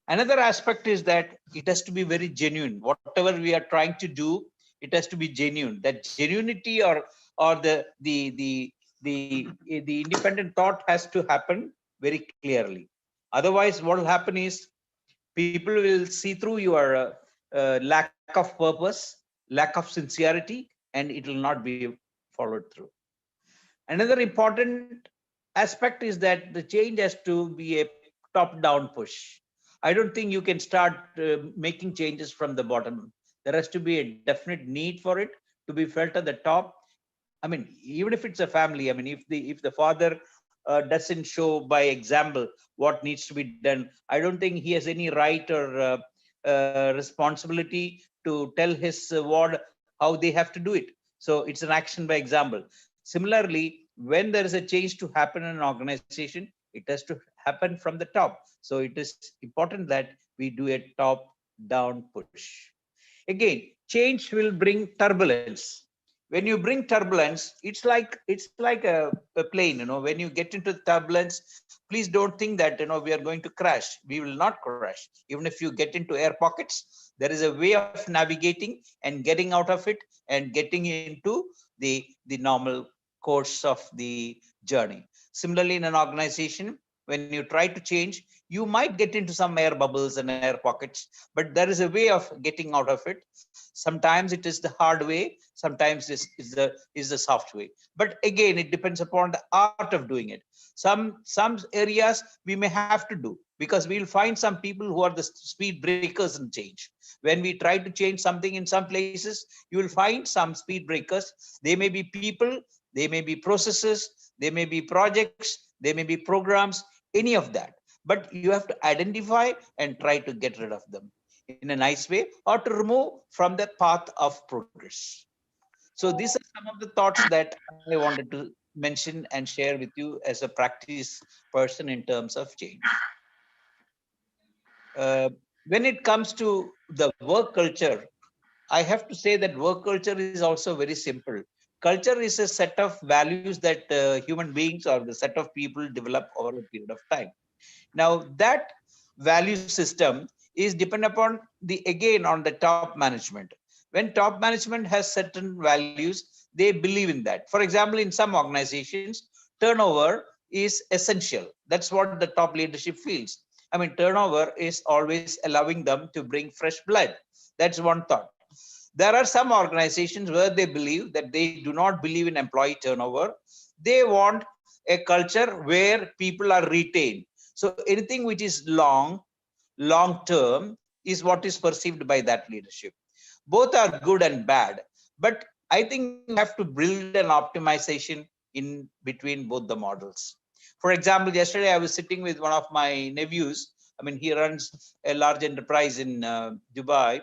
Another aspect is that it has to be very genuine. Whatever we are trying to do, it has to be genuine. That genuinity or the independent thought has to happen very clearly. Otherwise, what will happen is people will see through your lack of purpose, lack of sincerity, and it will not be followed through. Another important aspect is that the change has to be a top-down push. I don't think you can start making changes from the bottom. There has to be a definite need for it to be felt at the top. I mean, even if it's a family, I mean, if the father doesn't show by example what needs to be done, I don't think he has any right or responsibility to tell his ward how they have to do it. So it's an action by example. Similarly, when there is a change to happen in an organization, it has to happen from the top. So it is important that we do a top-down push. Again, change will bring turbulence. When you bring turbulence, it's like a plane. When you get into turbulence, please don't think that we are going to crash. We will not crash. Even if you get into air pockets, there is a way of navigating and getting out of it and getting into the normal course of the journey. Similarly, in an organization, when you try to change, you might get into some air bubbles and air pockets, but there is a way of getting out of it. Sometimes it is the hard way, sometimes this is the soft way. But again, it depends upon the art of doing it. Some areas we may have to do, because we'll find some people who are the speed breakers in change. When we try to change something in some places, you will find some speed breakers. They may be people, they may be processes, they may be projects, they may be programs, any of that. But you have to identify and try to get rid of them in a nice way, or to remove from the path of progress. So these are some of the thoughts that I wanted to mention and share with you as a practice person in terms of change. When it comes to the work culture, I have to say that work culture is also very simple. Culture is a set of values that human beings or the set of people develop over a period of time. Now that value system is dependent upon the again on the top management. When top management has certain values, they believe in that. For example, in some organizations, turnover is essential. That's what the top leadership feels. I mean, turnover is always allowing them to bring fresh blood. That's one thought. There are some organizations where they believe that they do not believe in employee turnover. They want a culture where people are retained. So anything which is long term is what is perceived by that leadership. Both are good and bad, but I think you have to build an optimization in between both the models. For example, yesterday I was sitting with one of my nephews. I mean, he runs a large enterprise in Dubai.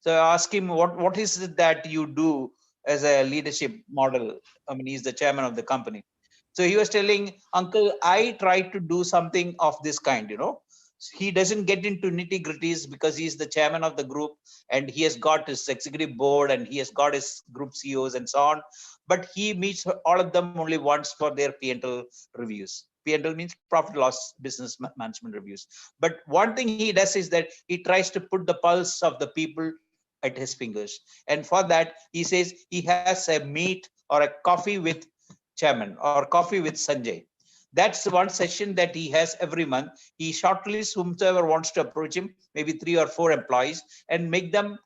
So I asked him, what is it that you do as a leadership model? I mean, he's the chairman of the company. So he was telling, Uncle, I try to do something of this kind, you know. He doesn't get into nitty gritties because he's the chairman of the group and he has got his executive board and he has got his group CEOs and so on. But he meets all of them only once for their P&L reviews. P&L means profit loss business management reviews. But one thing he does is that he tries to put the pulse of the people at his fingers. And for that, he says he has a meet or a coffee with chairman or coffee with Sanjay. That's one session that he has every month. He shortlists whomsoever wants to approach him, maybe 3 or 4 employees, and make them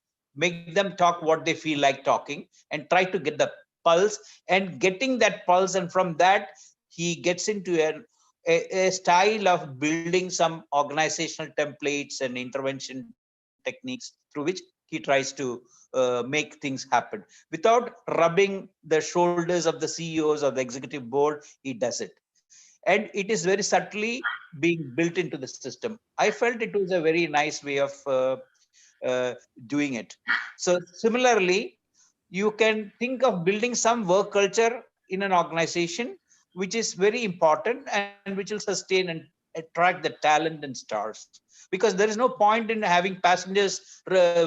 talk what they feel like talking and try to get the pulse. And getting that pulse, and from that he gets into a style of building some organizational templates and intervention techniques through which he tries to make things happen without rubbing the shoulders of the CEOs or the executive board. He does it, and it is very subtly being built into the system. I felt it was a very nice way of doing it. So similarly, you can think of building some work culture in an organization, which is very important and which will sustain and attract the talent and stars. Because there is no point in having passengers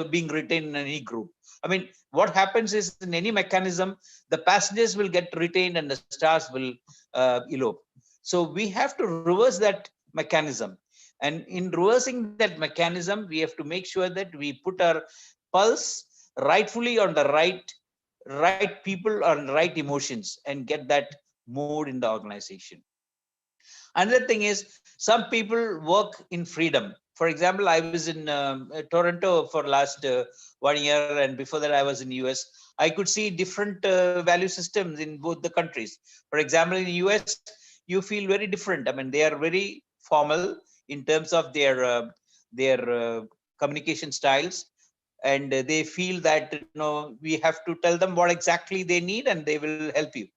being retained in any group. I mean, what happens is in any mechanism, the passengers will get retained and the stars will elope. So we have to reverse that mechanism. And in reversing that mechanism, we have to make sure that we put our pulse rightfully on the right people on right emotions and get that mood in the organization. Another thing is some people work in freedom. For example, I was in Toronto for last 1 year, and before that I was in US. I could see different value systems in both the countries. For example, in the US, you feel very different. I mean, they are very formal in terms of their communication styles, and they feel that we have to tell them what exactly they need, and they will help you.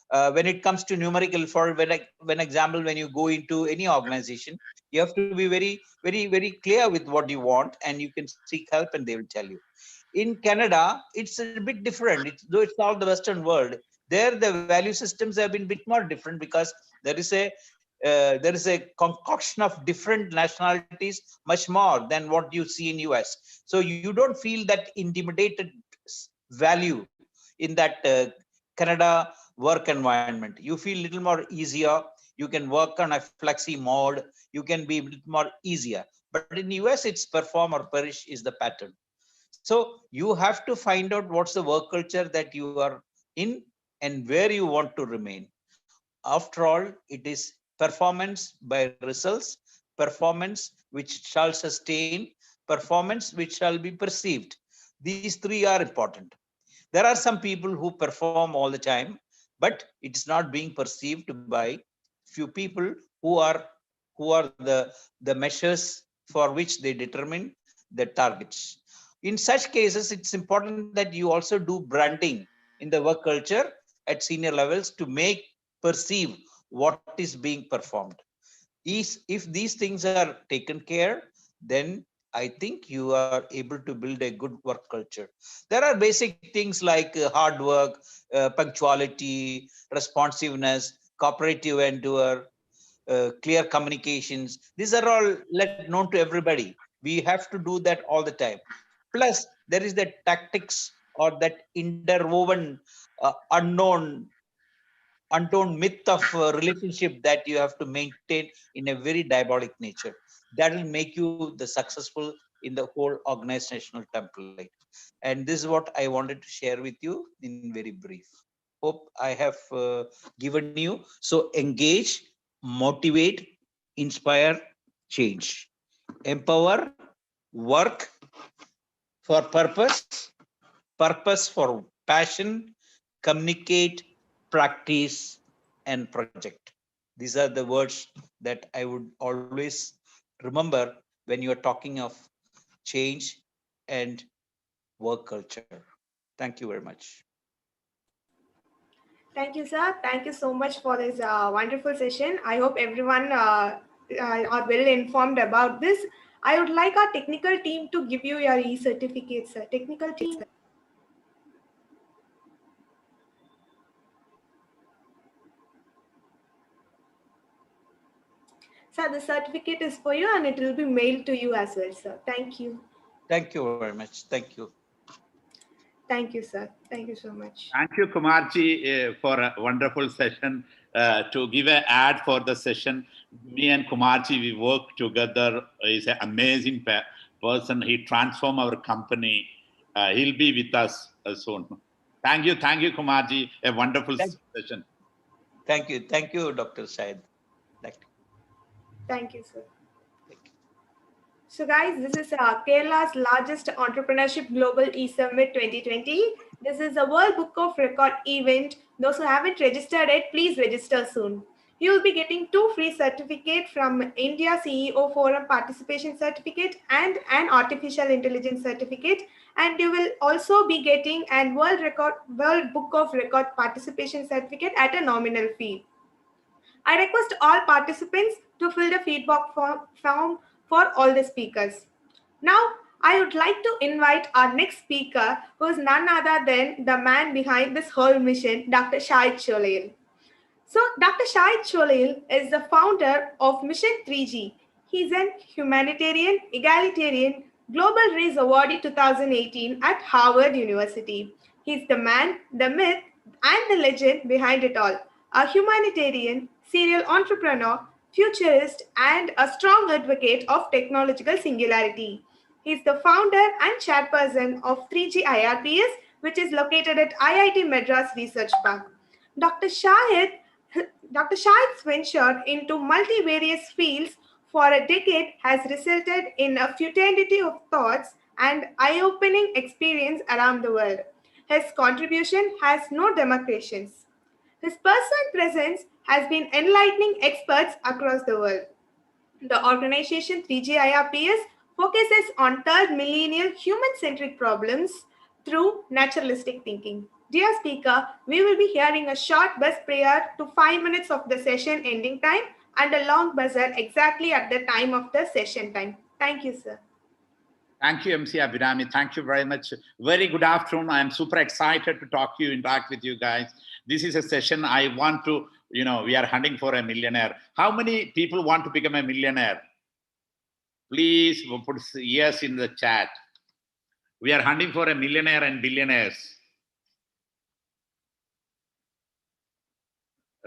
When it comes to numerical, for when example, when you go into any organization, you have to be very clear with what you want, and you can seek help, and they will tell you. In Canada, it's a bit different. Though it's all the Western world, there the value systems have been a bit more different because there is a concoction of different nationalities, much more than what you see in US. So you don't feel that intimidated value in that Canada work environment. You feel a little more easier. You can work on a flexi mode. You can be a little more easier. But in US, it's perform or perish is the pattern. So you have to find out what's the work culture that you are in and where you want to remain. After all, it is performance by results, performance which shall sustain, performance which shall be perceived. These three are important. There are some people who perform all the time, but it's not being perceived by few people who are the measures for which they determine the targets. In such cases, it's important that you also do branding in the work culture at senior levels to make perceive what is being performed. If these things are taken care, then I think you are able to build a good work culture. There are basic things like hard work, punctuality, responsiveness, cooperative endeavor, clear communications. These are all let known to everybody. We have to do that all the time. Plus, there is that tactics or that interwoven untold myth of relationship that you have to maintain in a very diabolic nature. That will make you the successful in the whole organizational template. And this is what I wanted to share with you in very brief. Hope I have given you. So engage, motivate, inspire, change, empower, work for purpose, purpose for passion, communicate, practice, and project. These are the words that I would always remember when you are talking of change and work culture. Thank you very much. Thank you, sir. Thank you so much for this wonderful session. I hope everyone are well informed about this. I would like our technical team to give you your e-certificates, sir. Technical team. Sir, the certificate is for you and it will be mailed to you as well, sir. Thank you. Thank you very much. Thank you. Thank you, sir. Thank you so much. Thank you, Kumarji, for a wonderful session. To give an ad for the session, me and Kumarji, we work together. He's an amazing person. He transformed our company. He'll be with us soon. Thank you, Kumarji. A wonderful session. Thank you, Dr. Syed. Thank you, sir. So guys, this is Kerala's largest entrepreneurship global e-summit 2020. This is a World Book of Record event. Those who haven't registered it, please register soon. You will be getting 2 free certificates from India CEO Forum Participation Certificate and an Artificial Intelligence Certificate. And you will also be getting a World Book of Record Participation Certificate at a nominal fee. I request all participants to fill the feedback form for all the speakers. Now, I would like to invite our next speaker, who is none other than the man behind this whole mission, Dr. Shahid Cholail. So, Dr. Shahid Cholail is the founder of Mission 3G. He's an humanitarian, egalitarian, Global Race Awardee 2018 at Harvard University. He's the man, the myth, and the legend behind it all. A humanitarian, serial entrepreneur, futurist, and a strong advocate of technological singularity. He is the founder and chairperson of 3G IRPS, which is located at IIT Madras Research Park. Dr. Shahid's venture into multivarious fields for a decade has resulted in a fraternity of thoughts and eye-opening experience around the world. His contribution has no demarcations. His personal presence has been enlightening experts across the world. The organization 3GIRPS focuses on third millennial human-centric problems through naturalistic thinking. Dear speaker, we will be hearing a short buzz prior to 5 minutes of the session ending time and a long buzzer exactly at the time of the session time. Thank you, sir. Thank you, MC Abhinami. Thank you very much. Very good afternoon. I'm super excited to talk to you, interact with you guys. This is a session I want to, we are hunting for a millionaire. How many people want to become a millionaire? Please put yes in the chat. We are hunting for a millionaire and billionaires.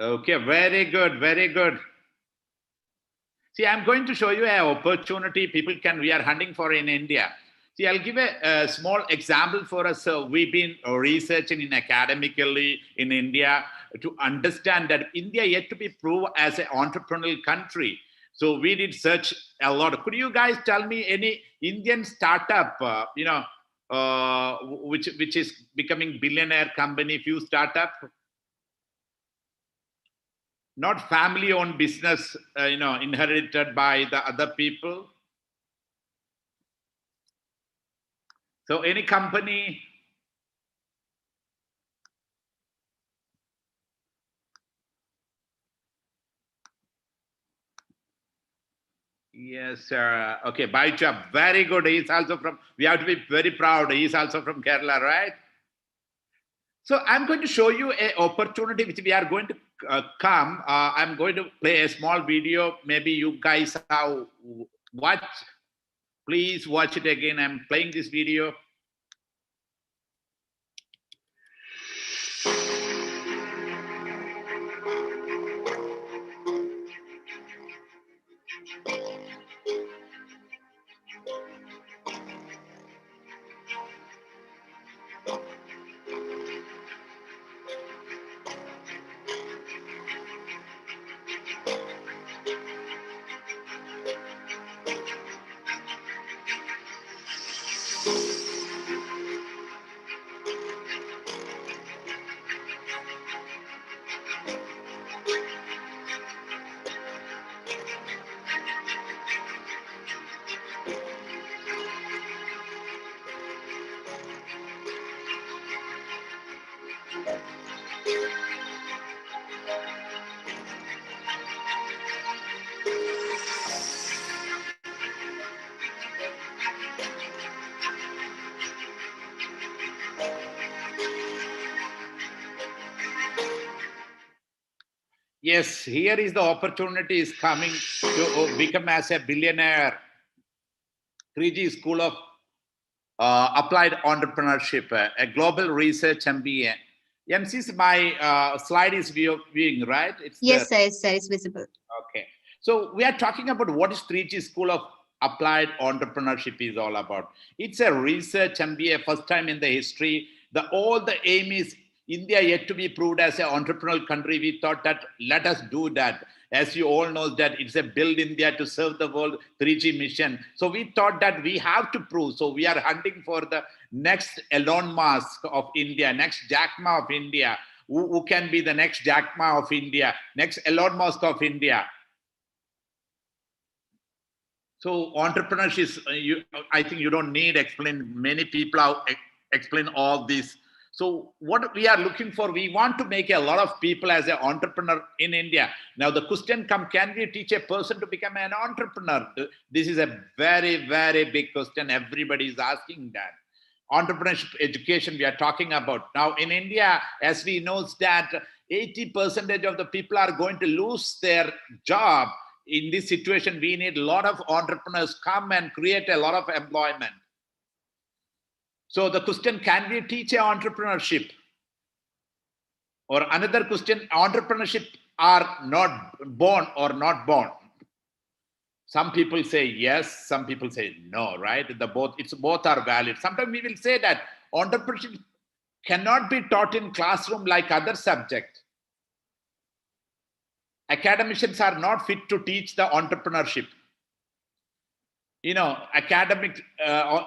Okay, very good, very good. See, I'm going to show you an opportunity we are hunting for in India. See, I'll give a small example for us. We've been researching academically in India to understand that India yet to be proved as an entrepreneurial country. So we did search a lot. Could you guys tell me any Indian startup, which is becoming billionaire company, few startup? Not family-owned business, inherited by the other people. So any company, Yes, sir. Okay, Baicha, very good. He's also from, we have to be very proud. He's also from Kerala, right? So I'm going to show you an opportunity which we are going to come. I'm going to play a small video. Maybe you guys have watched. Please watch it again. I'm playing this video. Yes, here is the opportunity is coming to become as a billionaire. 3G School of Applied Entrepreneurship, a global research MBA. MC's my slide is viewing, right? Yes, sir, yes, sir, it's visible. Okay. So we are talking about what is 3G School of Applied Entrepreneurship is all about. It's a research MBA, first time in the history. All the aim is India yet to be proved as an entrepreneurial country. We thought that let us do that. As you all know that it's a build India to serve the world 3G mission. So we thought that we have to prove. So we are hunting for the next Elon Musk of India, next Jack Ma of India. Who can be the next Jack Ma of India, next Elon Musk of India. So entrepreneurship, I think you don't need explain. Many people have explain all this. So what we are looking for, we want to make a lot of people as an entrepreneur in India. Now the question comes, can we teach a person to become an entrepreneur? This is a very, very big question. Everybody is asking that. Entrepreneurship education we are talking about. Now in India, as we know that 80% of the people are going to lose their job. In this situation, we need a lot of entrepreneurs come and create a lot of employment. So the question, can we teach entrepreneurship? Or another question, entrepreneurship are not born or not born. Some people say yes, some people say no, right? Both are valid. Sometimes we will say that entrepreneurship cannot be taught in classroom like other subjects. Academicians are not fit to teach the entrepreneurship. Academic,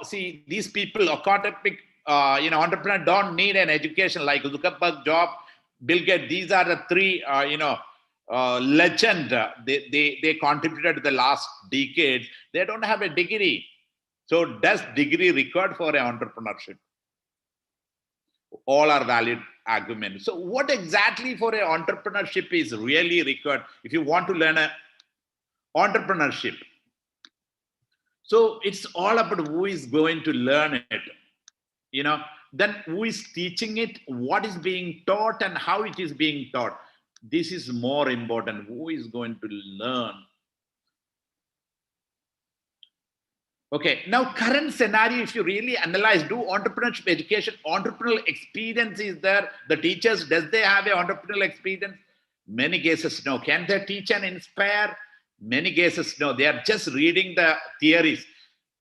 see, these people, academic, entrepreneur don't need an education like Zuckerberg, Job, Bill Gates. These are the three, legend. They contributed to the last decade. They don't have a degree. So does degree required for an entrepreneurship? All are valid arguments. So what exactly for an entrepreneurship is really required if you want to learn entrepreneurship? So it's all about who is going to learn it, then who is teaching it, what is being taught and how it is being taught. This is more important, who is going to learn. Okay, now current scenario, if you really analyze, do entrepreneurship education, entrepreneurial experience is there? The teachers, does they have an entrepreneurial experience? Many cases, no. Can they teach and inspire? Many cases, no. They are just reading the theories.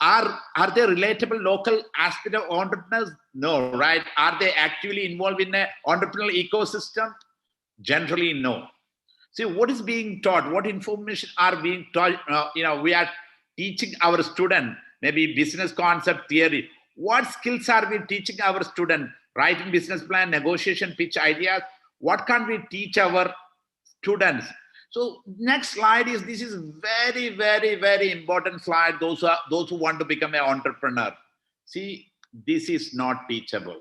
Are they relatable local aspect of entrepreneurs? No, right? Are they actively involved in an entrepreneurial ecosystem? Generally, no. See, what is being taught? What information are being taught? We are teaching our student, maybe business concept theory. What skills are we teaching our student? Writing business plan, negotiation, pitch ideas. What can we teach our students? So next slide is, this is very, very, very important slide. Those who want to become an entrepreneur. See, this is not teachable.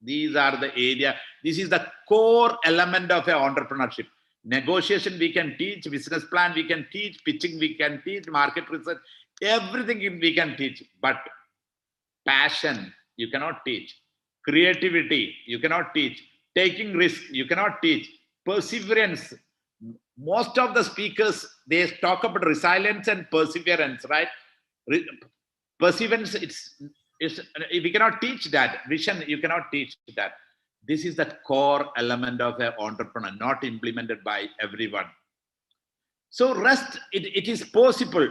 These are the area. This is the core element of an entrepreneurship. Negotiation we can teach, business plan we can teach, pitching we can teach, market research, everything we can teach. But passion, you cannot teach. Creativity, you cannot teach. Taking risk, you cannot teach. Perseverance. Most of the speakers, they talk about resilience and perseverance, right? Perseverance, we cannot teach that. Vision, you cannot teach that. This is the core element of an entrepreneur, not implemented by everyone. So rest, it is possible.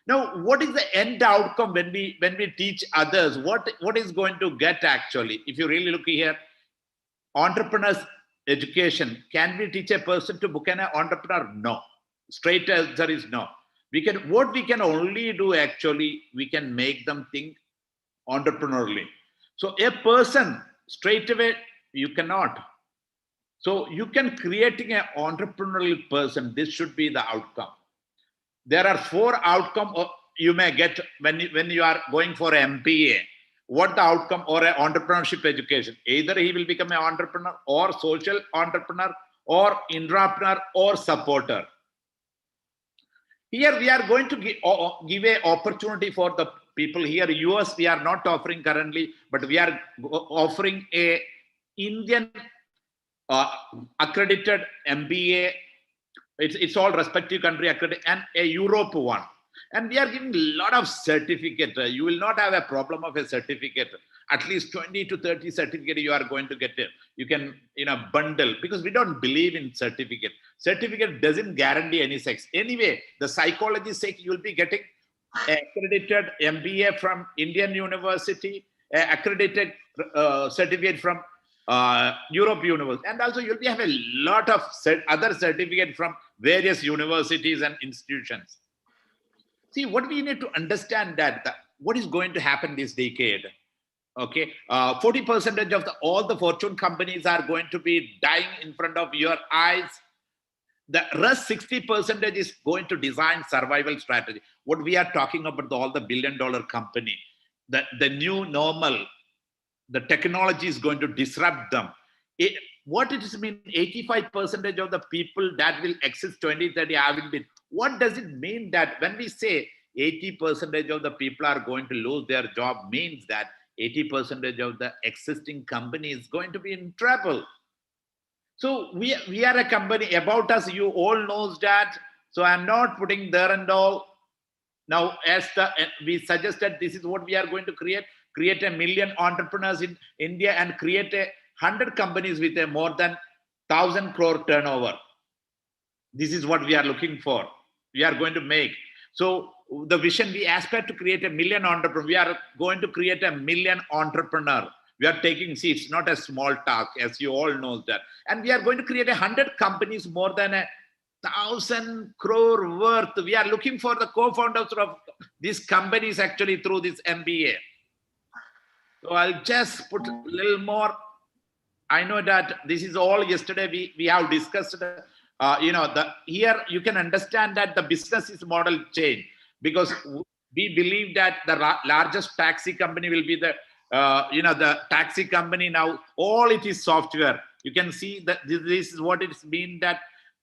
Now, what is the end outcome when we teach others? What is going to get actually? If you really look here, entrepreneurs education, can we teach a person to become an entrepreneur? No. Straight answer is no. What we can only do actually, we can make them think entrepreneurially. So a person straight away, you cannot. So you can creating an entrepreneurial person. This should be the outcome. There are 4 outcomes you may get when you are going for MBA. What the outcome or an entrepreneurship education? Either he will become an entrepreneur or social entrepreneur or intrapreneur or supporter. Here we are going to give an opportunity for the people here. US we are not offering currently, but we are offering a Indian accredited MBA. It's all respective country accredited and a Europe one. And we are giving a lot of certificate. You will not have a problem of a certificate. At least 20 to 30 certificate you are going to get it. You can, bundle, because we don't believe in certificate. Certificate doesn't guarantee any sex. Anyway, the psychology sake, you will be getting accredited MBA from Indian University, accredited certificate from Europe University. And also you'll be having a lot of other certificates from various universities and institutions. See, what we need to understand that what is going to happen this decade. Okay, 40% of all the fortune companies are going to be dying in front of your eyes. The rest 60% is going to design survival strategy. What we are talking about, all the billion-dollar company, the new normal, the technology is going to disrupt them. What it mean? 85% of the people that will exist 2030 will be. What does it mean that when we say 80% of the people are going to lose their job, means that 80% of the existing company is going to be in trouble. So we are a company. About us, you all knows that. So I'm not putting there and all. Now, as we suggested, this is what we are going to create 1 million entrepreneurs in India and create 100 companies with a more than 1,000 crore turnover. This is what we are looking for. We are going to make. So the vision, we aspire to create 1 million entrepreneurs. We are going to create 1 million entrepreneurs. We are taking seats, not a small task, as you all know that. And we are going to create 100 companies more than 1,000 crore worth. We are looking for the co-founders of these companies actually through this MBA. So I'll just put a little more. I know that this is all yesterday we have discussed. Here you can understand that the business is model change, because we believe that the largest taxi company will be the taxi company now. All it is software. You can see that this is what it's mean, that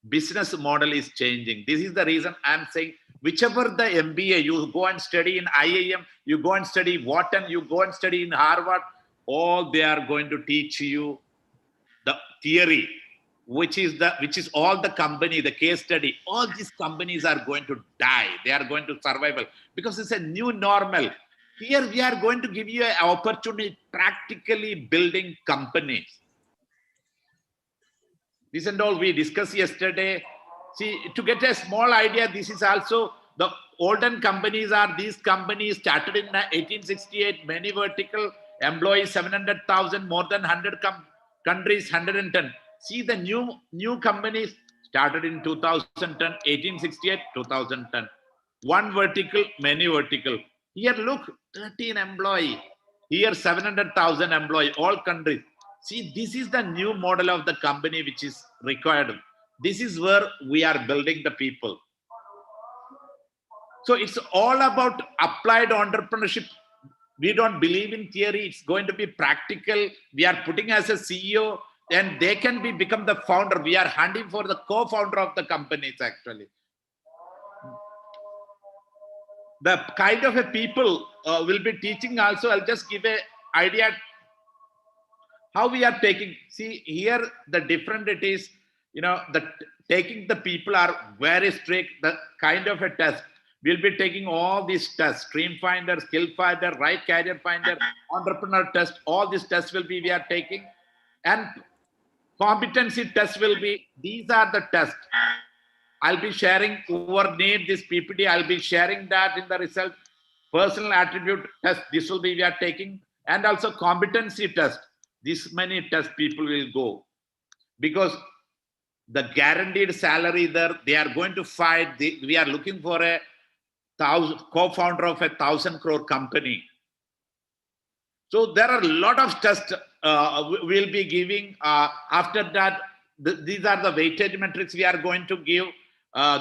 business model is changing. This is the reason I'm saying, whichever the MBA you go and study in IIM, you go and study Wharton, you go and study in Harvard, all they are going to teach you the theory, which is all the company, the case study. All these companies are going to die. They are going to survival because it's a new normal. Here we are going to give you an opportunity practically building companies. This and all we discussed yesterday. See, to get a small idea, this is also the olden companies are these companies started in 1868, many vertical, employees 700,000, more than 100 countries, 110. See the new companies started in 2010, 1868, 2010. One vertical, many vertical. Here look, 13 employee. Here 700,000 employee, all countries. See, this is the new model of the company which is required. This is where we are building the people. So it's all about applied entrepreneurship. We don't believe in theory. It's going to be practical. We are putting as a CEO and they can become the founder. We are hunting for the co-founder of the companies actually. The kind of a people will be teaching also. I'll just give a idea how we are taking. See here, the different it is, the taking the people are very strict. The kind of a test we'll be taking all these tests: stream finder, skill finder, right career finder, entrepreneur test. All these tests will be we are taking, and competency tests will be. These are the tests. I'll be sharing over need this PPT. I'll be sharing that in the result. Personal attribute test. This will be we are taking, and also competency test. This many tests people will go, because the guaranteed salary there, they are going to fight. We are looking for a co-founder of 1,000 crore company. So there are a lot of tests we'll be giving. After that, these are the weightage metrics we are going to give.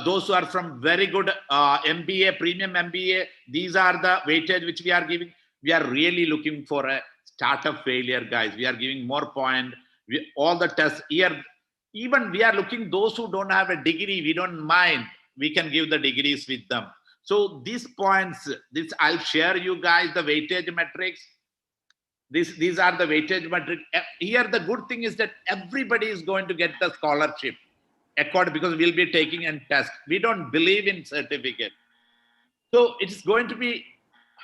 Those who are from very good MBA, premium MBA, these are the weightage which we are giving. We are really looking for a startup failure, guys. We are giving more point. All the tests here, even we are looking those who don't have a degree, we don't mind. We can give the degrees with them. So these points, this I'll share you guys the weightage metrics. These are the weightage metrics. Here the good thing is that everybody is going to get the scholarship because we'll be taking a test. We don't believe in certificate. So it's going to be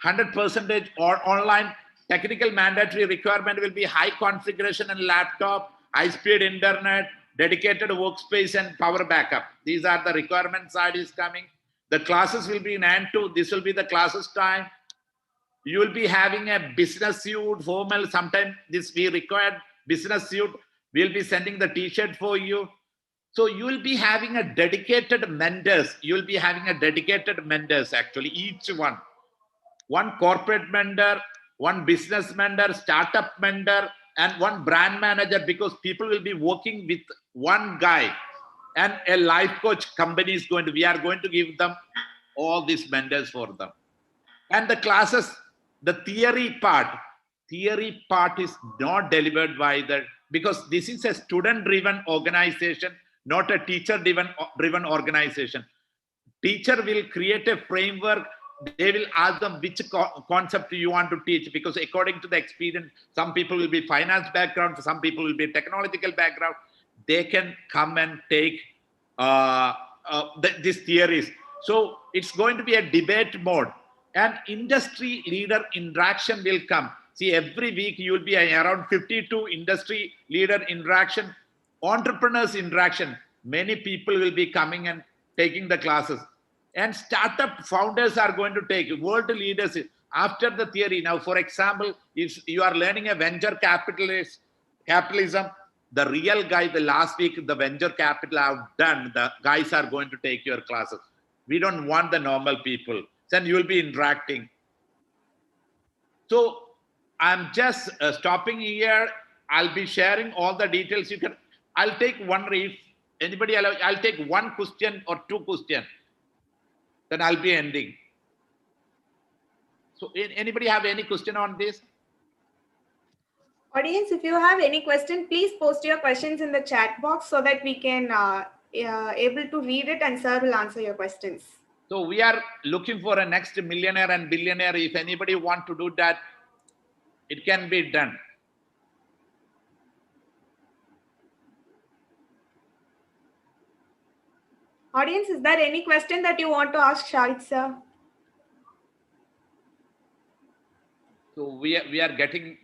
100% or online. Technical mandatory requirement will be high configuration and laptop, high-speed internet, dedicated workspace and power backup. These are the requirement side is coming. The classes will be in N2. This will be the classes time. You will be having a business suit, formal. Sometimes this we required business suit. We'll be sending the t-shirt for you. So you will be having a dedicated mentors. You will be having a dedicated mentors actually, each one. One corporate mentor, one business mentor, startup mentor, and one brand manager, because people will be working with one guy, and a life coach company is going to, we are going to give them all these mentors for them. And the classes, the theory part is not delivered by the, because this is a student driven organization, not a teacher driven organization. Teacher will create a framework. They will ask them which concept you want to teach, because according to the experience, some people will be finance background, some people will be technological background. They can come and take these theories. So it's going to be a debate mode, and industry leader interaction will come. See, every week you will be around 52 industry leader interaction, entrepreneurs interaction. Many people will be coming and taking the classes. And startup founders are going to take world leaders after the theory. Now, for example, if you are learning a venture capitalism, the real guy, the last week, the venture capital I've done, the guys are going to take your classes. We don't want the normal people. Then you will be interacting. So I'm just stopping here. I'll be sharing all the details. I'll take one, if anybody, I'll take one question or two questions. Then I'll be ending. So anybody have any question on this? Audience, if you have any question, please post your questions in the chat box so that we can able to read it, and sir will answer your questions. So we are looking for a next millionaire and billionaire. If anybody want to do that, it can be done. Audience, is there any question that you want to ask Shahid sir? So we are getting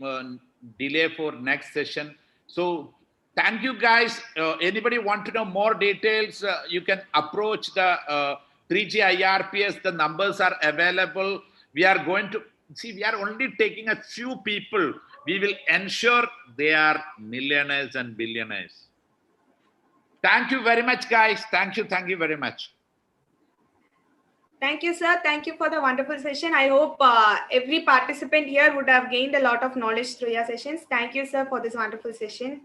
delay for next session. So thank you guys. Anybody want to know more details? You can approach the 3G IRPS. The numbers are available. We are going to see. We are only taking a few people. We will ensure they are millionaires and billionaires. Thank you very much, guys. Thank you very much. Thank you, sir. Thank you for the wonderful session. I hope every participant here would have gained a lot of knowledge through your sessions. Thank you, sir, for this wonderful session.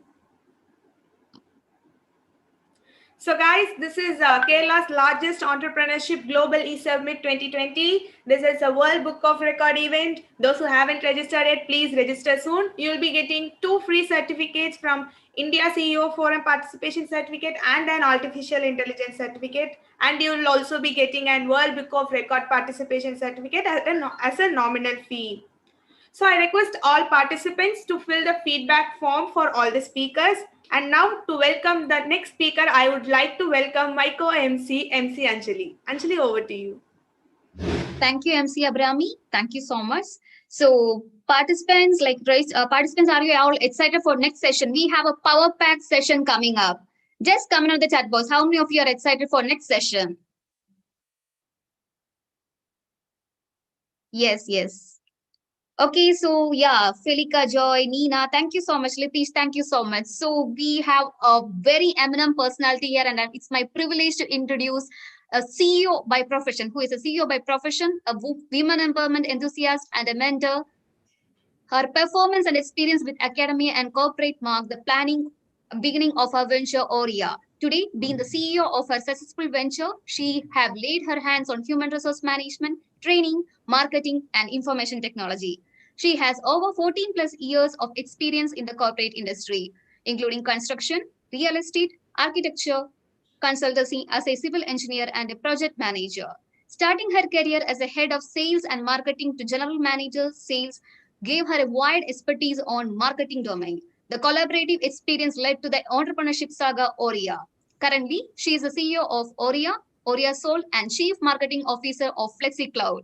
So guys, this is Kerala's largest entrepreneurship global e-summit 2020. This is a World Book of Record event. Those who haven't registered yet, please register soon. You'll be getting 2 free certificates from India CEO Forum Participation Certificate and an Artificial Intelligence Certificate. And you'll also be getting a World Book of Record Participation Certificate as a nominal fee. So I request all participants to fill the feedback form for all the speakers. And now to welcome the next speaker, I would like to welcome my co-MC, MC Anjali. Anjali, over to you. Thank you, MC Abrami. Thank you so much. So participants, participants, are you all excited for next session? We have a power pack session coming up. Just comment on the chat box. How many of you are excited for next session? Yes, yes. Okay, so yeah, Felika, Joy, Nina, thank you so much. Litish, thank you so much. So we have a very eminent personality here, and it's my privilege to introduce a CEO by profession, who is a CEO by profession, a women empowerment enthusiast, and a mentor. Her performance and experience with academia and corporate mark the beginning of her venture, Aurea. Today, being the CEO of her successful venture, she have laid her hands on human resource management, training, marketing, and information technology. She has over 14 plus years of experience in the corporate industry, including construction, real estate, architecture, consultancy as a civil engineer and a project manager. Starting her career as a head of sales and marketing to general manager, sales gave her a wide expertise on marketing domain. The collaborative experience led to the entrepreneurship saga Aurea. Currently, she is the CEO of Aurea, Aurea Soul, and Chief Marketing Officer of FlexiCloud.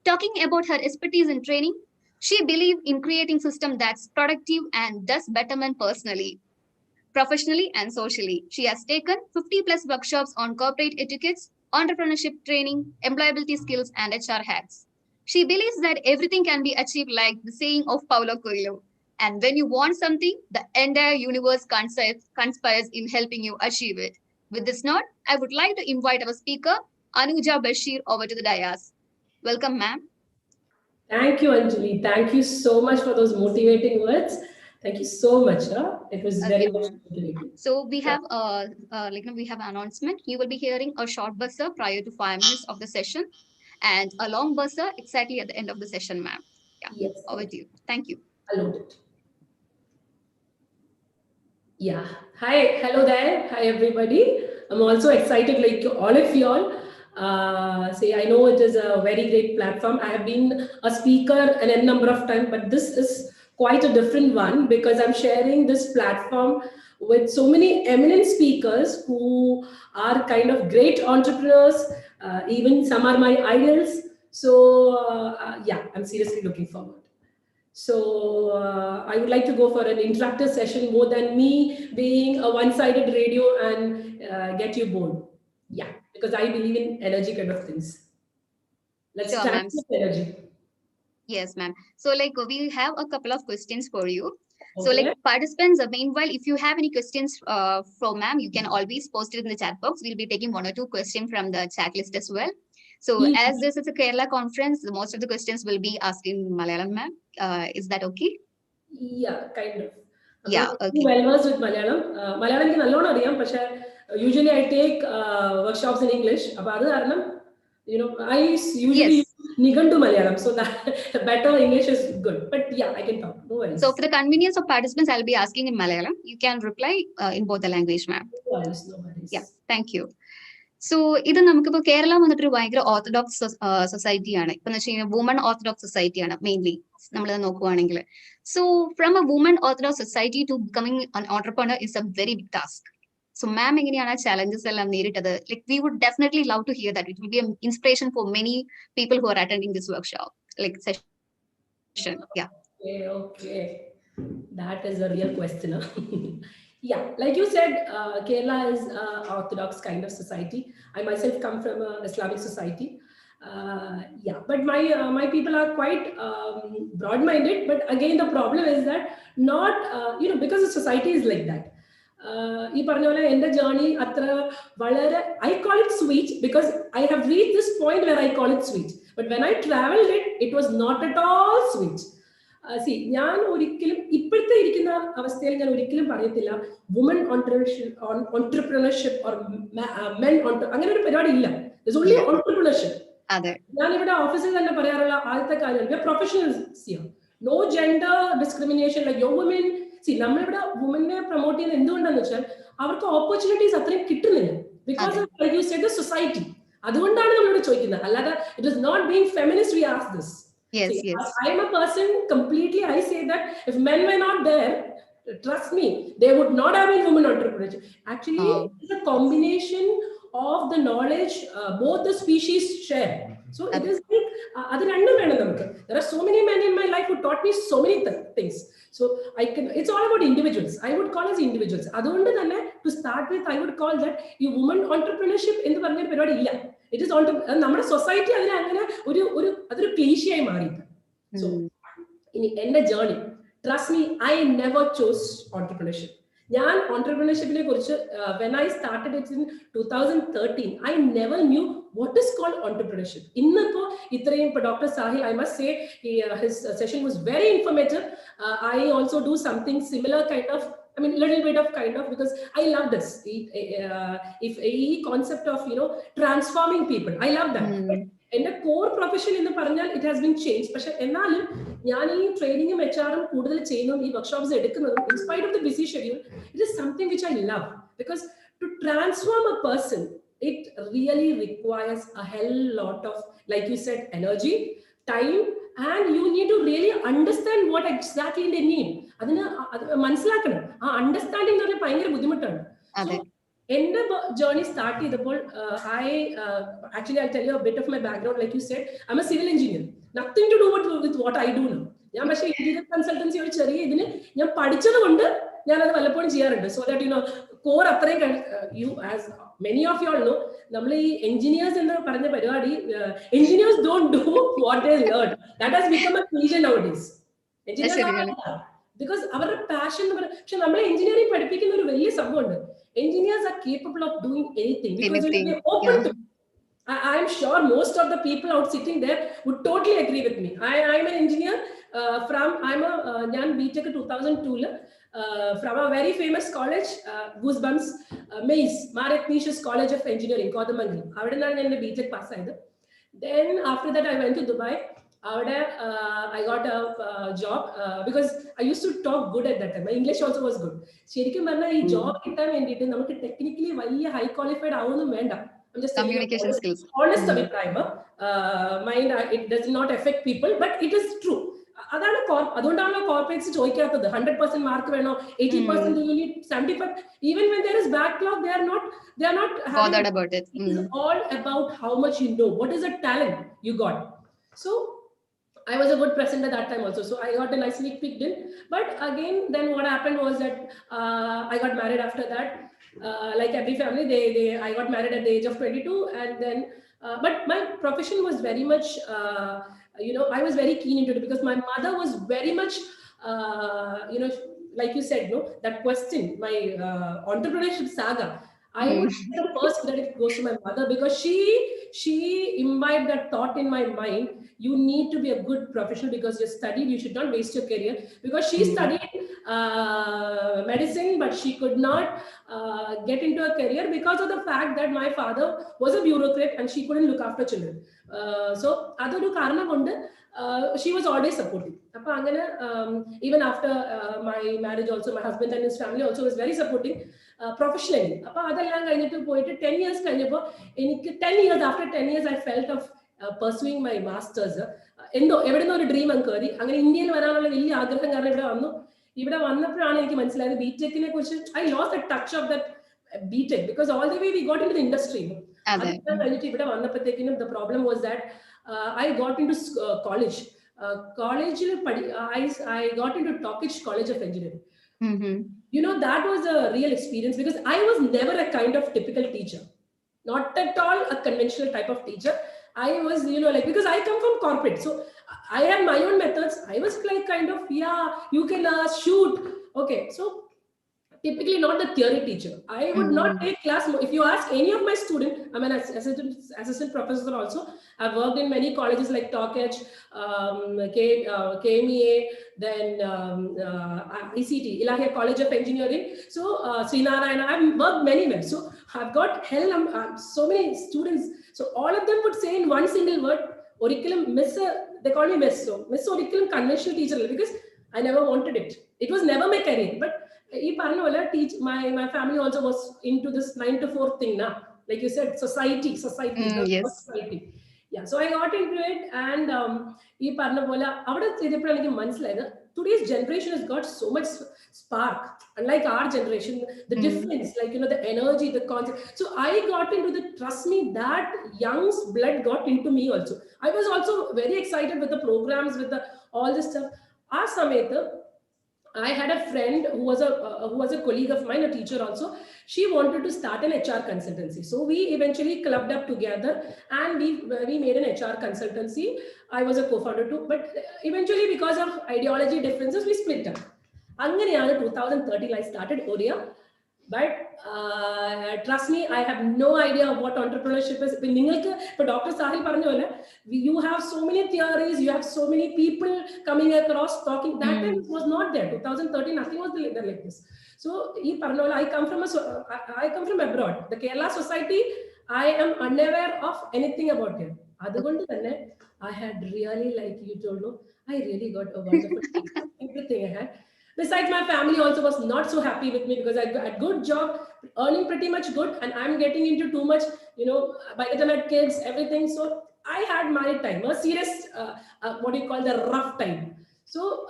Talking about her expertise in training, she believes in creating systems that's productive and does betterment personally, professionally, and socially. She has taken 50 plus workshops on corporate etiquettes, entrepreneurship training, employability skills, and HR hacks. She believes that everything can be achieved like the saying of Paulo Coelho. And when you want something, the entire universe conspires in helping you achieve it. With this note, I would like to invite our speaker, Anuja Bashir, over to the dais. Welcome, ma'am. Thank you, Anjali. Thank you so much for those motivating words. Thank you so much. It was very much motivating. So we have we have an announcement. You will be hearing a short buzzer prior to 5 minutes of the session, and a long buzzer exactly at the end of the session, ma'am. Yeah. Yes. Over to you. Thank you. Allotted. Yeah. Hi. Hello there. Hi, everybody. I'm also excited, like all of y'all. I know it is a very great platform. I have been a speaker an n number of times, but this is quite a different one because I'm sharing this platform with so many eminent speakers who are kind of great entrepreneurs. Even some are my idols. So yeah, I'm seriously looking forward. So I would like to go for an interactive session more than me being a one-sided radio and get you bored. Yeah, because I believe in energy kind of things. Let's start with energy. Yes, ma'am. So we have a couple of questions for you. Okay. So participants, meanwhile, if you have any questions for ma'am, you can always post it in the chat box. We'll be taking 1 or 2 questions from the chat list as well. So as this is a Kerala conference, most of the questions will be asked in Malayalam, ma'am. Is that okay? Yeah, kind of. Yeah, okay. Well versed with Malayalam. Malayalam is alone ariyam, but usually I take workshops in English. I usually use Nigandu Malayalam, so that better English is good. But yeah, I can talk. No worries. So for the convenience of participants, I'll be asking in Malayalam. You can reply in both the language, ma'am. No worries, no worries. Yeah, thank you. So, this is Kerala is a orthodox society. Women orthodox society mainly. So, from a woman orthodox society to becoming an entrepreneur is a very big task. So, ma'am, challenges like we would definitely love to hear that. It will be an inspiration for many people who are attending this workshop, like session. Yeah. Okay. That is a real question. Yeah, like you said, Kerala is an orthodox kind of society. I myself come from an Islamic society. Yeah, but my people are quite broad-minded. But again, the problem is that not, because the society is like that. In the journey, I call it sweet because I have reached this point where I call it sweet. But when I traveled it was not at all sweet. C ഞാൻ ഒരിക്കലും ഇപ്പോഴത്തെ ഇരിക്കുന്ന അവസ്ഥയിൽ ഞാൻ ഒരിക്കലും പറയത്തില്ല woman entrepreneurship or men അങ്ങനെ ഒരു പരിപാടി ഇല്ല. Only entrepreneurship. ഞാൻ ഇവിടെ ഓഫീസിൽ തന്നെ പറയാറുള്ള ആദ്യത്തെ കാര്യം professionals, no gender discrimination. Like yo woman, see നമ്മളിവിടെ വുമനെ പ്രൊമോട്ട് ചെയ്യുന്നത് എന്തുകൊണ്ടാന്ന് വെച്ചാൽ അവർക്ക് ഓപ്പർച്യൂണിറ്റീസ് അത്രയും കിട്ടുന്നില്ല. Because of like you said the society. അതുകൊണ്ടാണ് നമ്മളിവിടെ ചോദിക്കുന്നത്. അല്ലാതെ it is not being feminist we ask this. Yes, See, yes. I am a person completely, I say that if men were not there, trust me, they would not have been women entrepreneurs. Actually, it's a combination of the knowledge both the species share. So it is like, there are so many men in my life who taught me so many things. So it's all about individuals. I would call as individuals. To start with, I would call that woman entrepreneurship in the period illa. It is നമ്മുടെ society അതിനെ അങ്ങനെ അതൊരു ക്ലീശയായി മാറിയിട്ട്. So ഇനി എന്റെ journey, trust me, I never chose entrepreneurship. ഞാൻ ഓൺട്രപ്രണർഷിപ്പിനെ കുറിച്ച് when I started it in 2013, I never knew what is called entrepreneurship. ഇന്നിപ്പോ ഇത്രയും ഇപ്പൊ doctor Sahil, I must say his session was very informative. I also do something similar kind of, I mean, little bit of kind of, because I love this. If a concept of, transforming people, I love that. And the core profession in the Paranjal, it has been changed. But training and HR workshops, in spite of the busy schedule, it is something which I love. Because to transform a person, it really requires a hell lot of, like you said, energy, time, and you need to really understand what exactly they need. മനസ്സിലാക്കണം. ആ understanding എന്ന് പറഞ്ഞാൽ ഭയങ്കര ബുദ്ധിമുട്ടാണ്. എന്റെ journey start ചെയ്തപ്പോൾ actually I'll tell you a bit of my background. Like you said, I'm a civil engineer. Nothing to do with what I do now. ഞാൻ പക്ഷേ ഇന്റീരിയർ കൺസൾട്ടൻസി ഒരു ചെറിയ ഇതിന് ഞാൻ പഠിച്ചത് കൊണ്ട് ഞാനത് വല്ലപ്പോഴും ചെയ്യാറുണ്ട്. സോ ദാറ്റ് കോർ അത്രയും as many of you all know, നമ്മൾ ഈ എഞ്ചിനീയേഴ്സ് എന്ന് പറഞ്ഞ പരിപാടി, engineers don't do what they learn. That has become a cliche nowadays. Because അവരുടെ പാഷൻ എന്ന് പറയുന്നത്. പക്ഷെ നമ്മളെ എഞ്ചിനീയറിംഗ് പഠിപ്പിക്കുന്ന ഒരു വലിയ സംഭവമുണ്ട്. Engineers are capable of doing anything because they are open to. I am sure most of the people out sitting there would totally agree with me. I am an engineer ഞാൻ BTech 2002 from a very famous college, Goosebumps, Mays, Marathnicious College of Engineering, Kodamangalam. അവിടെ നിന്നാണ് ഞാൻ എൻ്റെ BTech pass ആയത്. Then after that I went to Dubai. I got a job because I used to talk good at that time. My English also was good. ശരിക്കും പറഞ്ഞാൽ ഈ job കിട്ടാൻ വേണ്ടിയിട്ട് നമുക്ക് ടെക്നിക്കലി വലിയ ഹൈ ക്വാളിഫൈഡ് ആവുമെന്നും വേണ്ട. Communication skills. Honest അഭിപ്രായം. Mind, it does not affect people, but it is true. അതുകൊണ്ടാണല്ലോ കോർപ്പറേറ്റ്സ് ചോദിക്കാത്തത് 100% മാർക്ക് വേണോ, 80% you need 75. Even when there is backlog, they are not bothered about it. It is all about how much you know, what is the talent you got. So I was a good presenter that time also, so I got a nice sneak peek in. But again, then what happened was that I got married after that. Like every family, I got married at the age of 22, and then but my profession was very much I was very keen into it because my mother was very much like you said, that question, my entrepreneurship saga, I would say the first credit goes to my mother, because she imbibed that thought in my mind. You need to be a good professional because you studied. You should not waste your career. Because she studied medicine, but she could not get into a career because of the fact that my father was a bureaucrat and she couldn't look after children. So adoru karanam kondu she was always supportive. Appo angane even after my marriage also, my husband and his family also was very supportive professionally. Appo adellam kayinittu poite 10 years kayinappo enikku 10 years after 10 years I felt of pursuing my masters. എന്തോ എവിടെന്നോ ഒരു dream അങ്ങ് കയറി. അങ്ങനെ ഇന്ത്യയിൽ വരാനുള്ള വലിയ ആഗ്രഹം കാരണം ഇവിടെ വന്നപ്പോഴാണ് എനിക്ക് മനസ്സിലായത് ബിടെക്കിനെ കുറിച്ച്. I lost the touch of that BTech because all the way we got in the industry. അതെല്ലാം കഴിഞ്ഞിട്ട് ഇവിടെ വന്നപ്പോഴത്തേക്കിനും the problem was that I got into college. കോളേജിൽ I got into Tokich College of Engineering. That was a real experience because I was never a kind of typical teacher. Not at all a conventional type of teacher. I was, because I come from corporate, so I had my own methods. I was like kind of, you can shoot. Okay, so typically not the theory teacher. I would not take class. If you ask any of my students, I'm an assistant professor also. I've worked in many colleges like Talkage, KMEA, then ICT, Ilahia College of Engineering. So Srinarayana, I've worked many. So I've got so many students. So all of them would say in one single word, Orichalum Miss, they call me Miss. So Miss Orichalum conventional teacher, because I never wanted it. It was never my career. But my family also was into this 9 to 4 thing now. Like you said, society. Yes. Society. Yeah, so I got into it, and today's generation has got so much spark. Unlike our generation, the difference, like, the energy, the concept. So I got into the, trust me, that young's blood got into me also. I was also very excited with the programs, with all this stuff. I had a friend who was a colleague of mine, a teacher also. She wanted to start an HR consultancy. So we eventually clubbed up together and we made an HR consultancy. I was a co-founder too, but eventually because of ideology differences, we split up. In 2013, I started Oria. But trust me, I have no idea what entrepreneurship is. But Dr. Sahil, you have so many theories, you have so many people coming across talking. That time it was not there. 2013, nothing was there like this. So I come from abroad. The Kerala society, I am unaware of anything about it. I had really, like you told, I really got a wonderful everything I had. Besides, my family also was not so happy with me because I had a good job, earning pretty much good, and I'm getting into too much, by the time I had kids, everything. So I had my time, a serious, the rough time. So,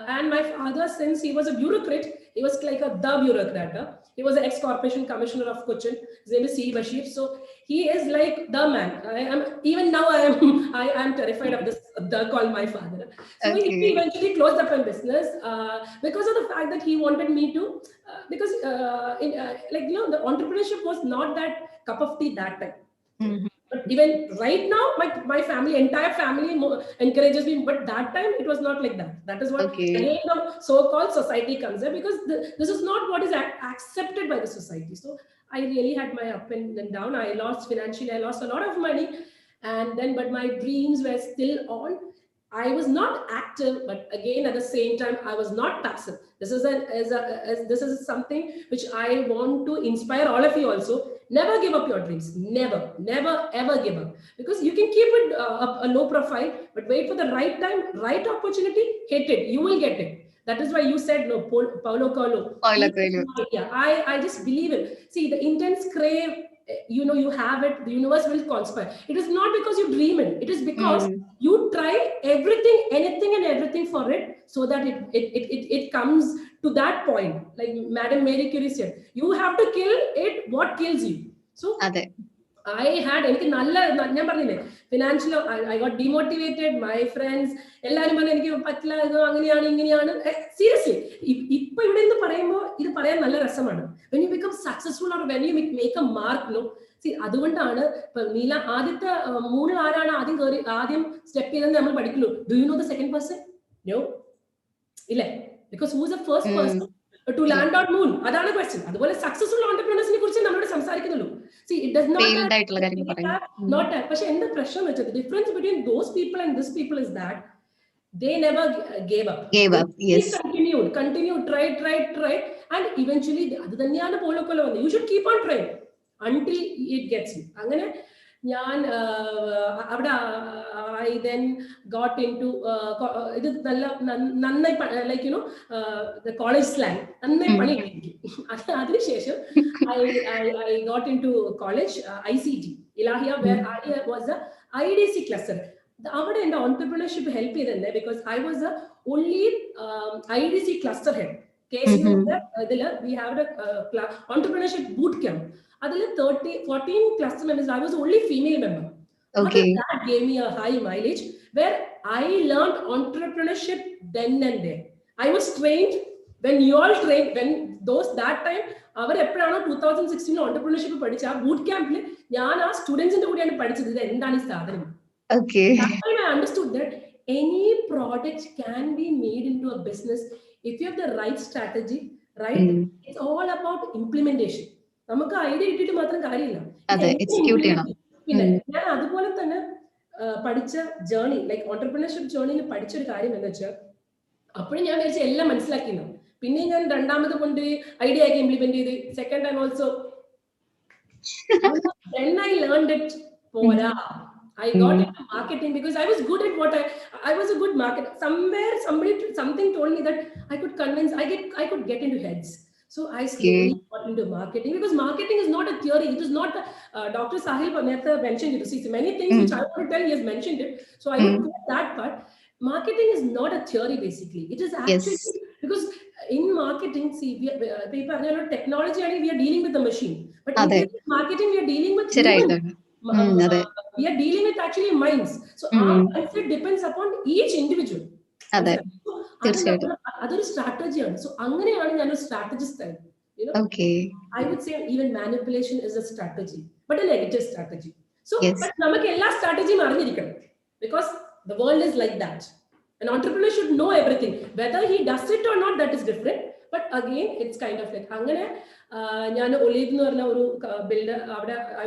and my father, since he was a bureaucrat, he was like the bureaucrat. He was an ex-corporation commissioner of Cochin. His name is C. Bashir. So he is like the man. Even now I am terrified of this the call my father. So he eventually closed up in business because of the fact that he wanted me to, because the entrepreneurship was not that cup of tea that time. But even right now, my family, entire family encourages me. But that time, it was not like that. That is what again the so-called society comes in, because this is not what is accepted by the society. So I really had my up and down. I lost financially. I lost a lot of money, but my dreams were still on. I was not active, but again at the same time I was not passive. This is something which I want to inspire all of you also. Never give up your dreams. Never ever give up, because you can keep it a low profile, but wait for the right time, right opportunity. Hit it. You will get it. That is why you said no, Paulo Coelho. Yeah, I just believe it. See, the intense crave. You have it, the universe will conspire. It is not because you dream it. It is because you try everything, anything and everything for it, so that it comes to that point. Like Madam Mary Curie said, you have to kill it what kills you. So I had financial, I got demotivated. My friends, seriously, when you become successful or when you make a mark, no. See, അതുകൊണ്ടാണ് നീല ആദ്യത്തെ മൂന്നിൽ ആരാണ് ആദ്യം step ചെയ്തെന്ന് നമ്മൾ പഠിക്കുള്ളൂ. Do you know the second person? No. ഇല്ലേ? Because who is the first person to land on moon? അതാണ് question. അതുപോലെ successful entrepreneurs നെ കുറിച്ച് നമ്മളോട് സംസാരിക്കുന്നുള്ളൂ. See, it does not that. പക്ഷെ എന്താ പ്രശ്നം വെച്ചത്? The difference between those people and this people is that they never gave up. Yes. Continued, tried, and eventually അത് തന്നെയാണ് Paulo Coelho വന്നത്. You should keep on trying until it gets you. അങ്ങനെ ഞാൻ അവിടെ I then got into ഇത് നന്നായി like the college slang നന്നായി പണി കിട്ടി. അതിനുശേഷം I got into college ICT Ilahia, where I was a IDC cluster. അവിടെ എൻ്റെ entrepreneurship help ചെയ്തത് because I was the only IDC cluster head. We have a entrepreneurship boot camp. 14 cluster members. I was the only female member. That gave me a high mileage, where I learned entrepreneurship then and there. I was trained when you all trained, when that time, അവർ എപ്പോഴാണോ 2016 entrepreneurship പഠിച്ച ആ boot ക്യാമ്പിൽ ഞാൻ ആ സ്റ്റുഡൻസിന്റെ കൂടെയാണ് പഠിച്ചത് ഇത് എന്താണ് ഈ സാധനം. That time I understood that any product can be made into a business if you have the right strategy, right? It's all about implementation. നമുക്ക് ഐഡിയ കിട്ടിയിട്ട് മാത്രം കാര്യമില്ല. പിന്നെ ഞാൻ അതുപോലെ തന്നെ പഠിച്ച ജേർണി, ലൈക്ക് ഓണ്ടർപ്രണർഷിപ്പ് ജേർണിയിൽ പഠിച്ചൊരു കാര്യം എന്ന് വെച്ചാൽ, അപ്പോഴും ഞാൻ വിചാരിച്ച എല്ലാം മനസ്സിലാക്കിയിരുന്നു. പിന്നെ ഞാൻ രണ്ടാമത് കൊണ്ട് ഐഡിയ ആക്കി ഇംപ്ലിമെന്റ് ചെയ്ത്, second time also then I learned it pora. I got into marketing because I was good at what I was a good marketer. Somewhere something told me that I could convince, I could get into heads. So I slowly got into marketing, because marketing is not a theory. It is not Dr. Sahil Panetta mentioned it. See, many things which I want to tell, he has mentioned it. So I would put that part. Marketing is not a theory basically. It is actually, because in marketing, see, technology, we are dealing with the machine. But in marketing, we are dealing with humans. We are dealing with actually minds. So our mindset depends upon each individual. That's a strategy. So I'm a strategist. You know, I would say even manipulation is a strategy, but a negative strategy. So, but namak ella strategy marnirikkanam, because the world is like that. An entrepreneur should know everything. Whether he does it or not, that is different. But again, it's kind of like angane. ഞാൻ olive എന്ന് പറഞ്ഞ ഒരു builder, അവിടെ I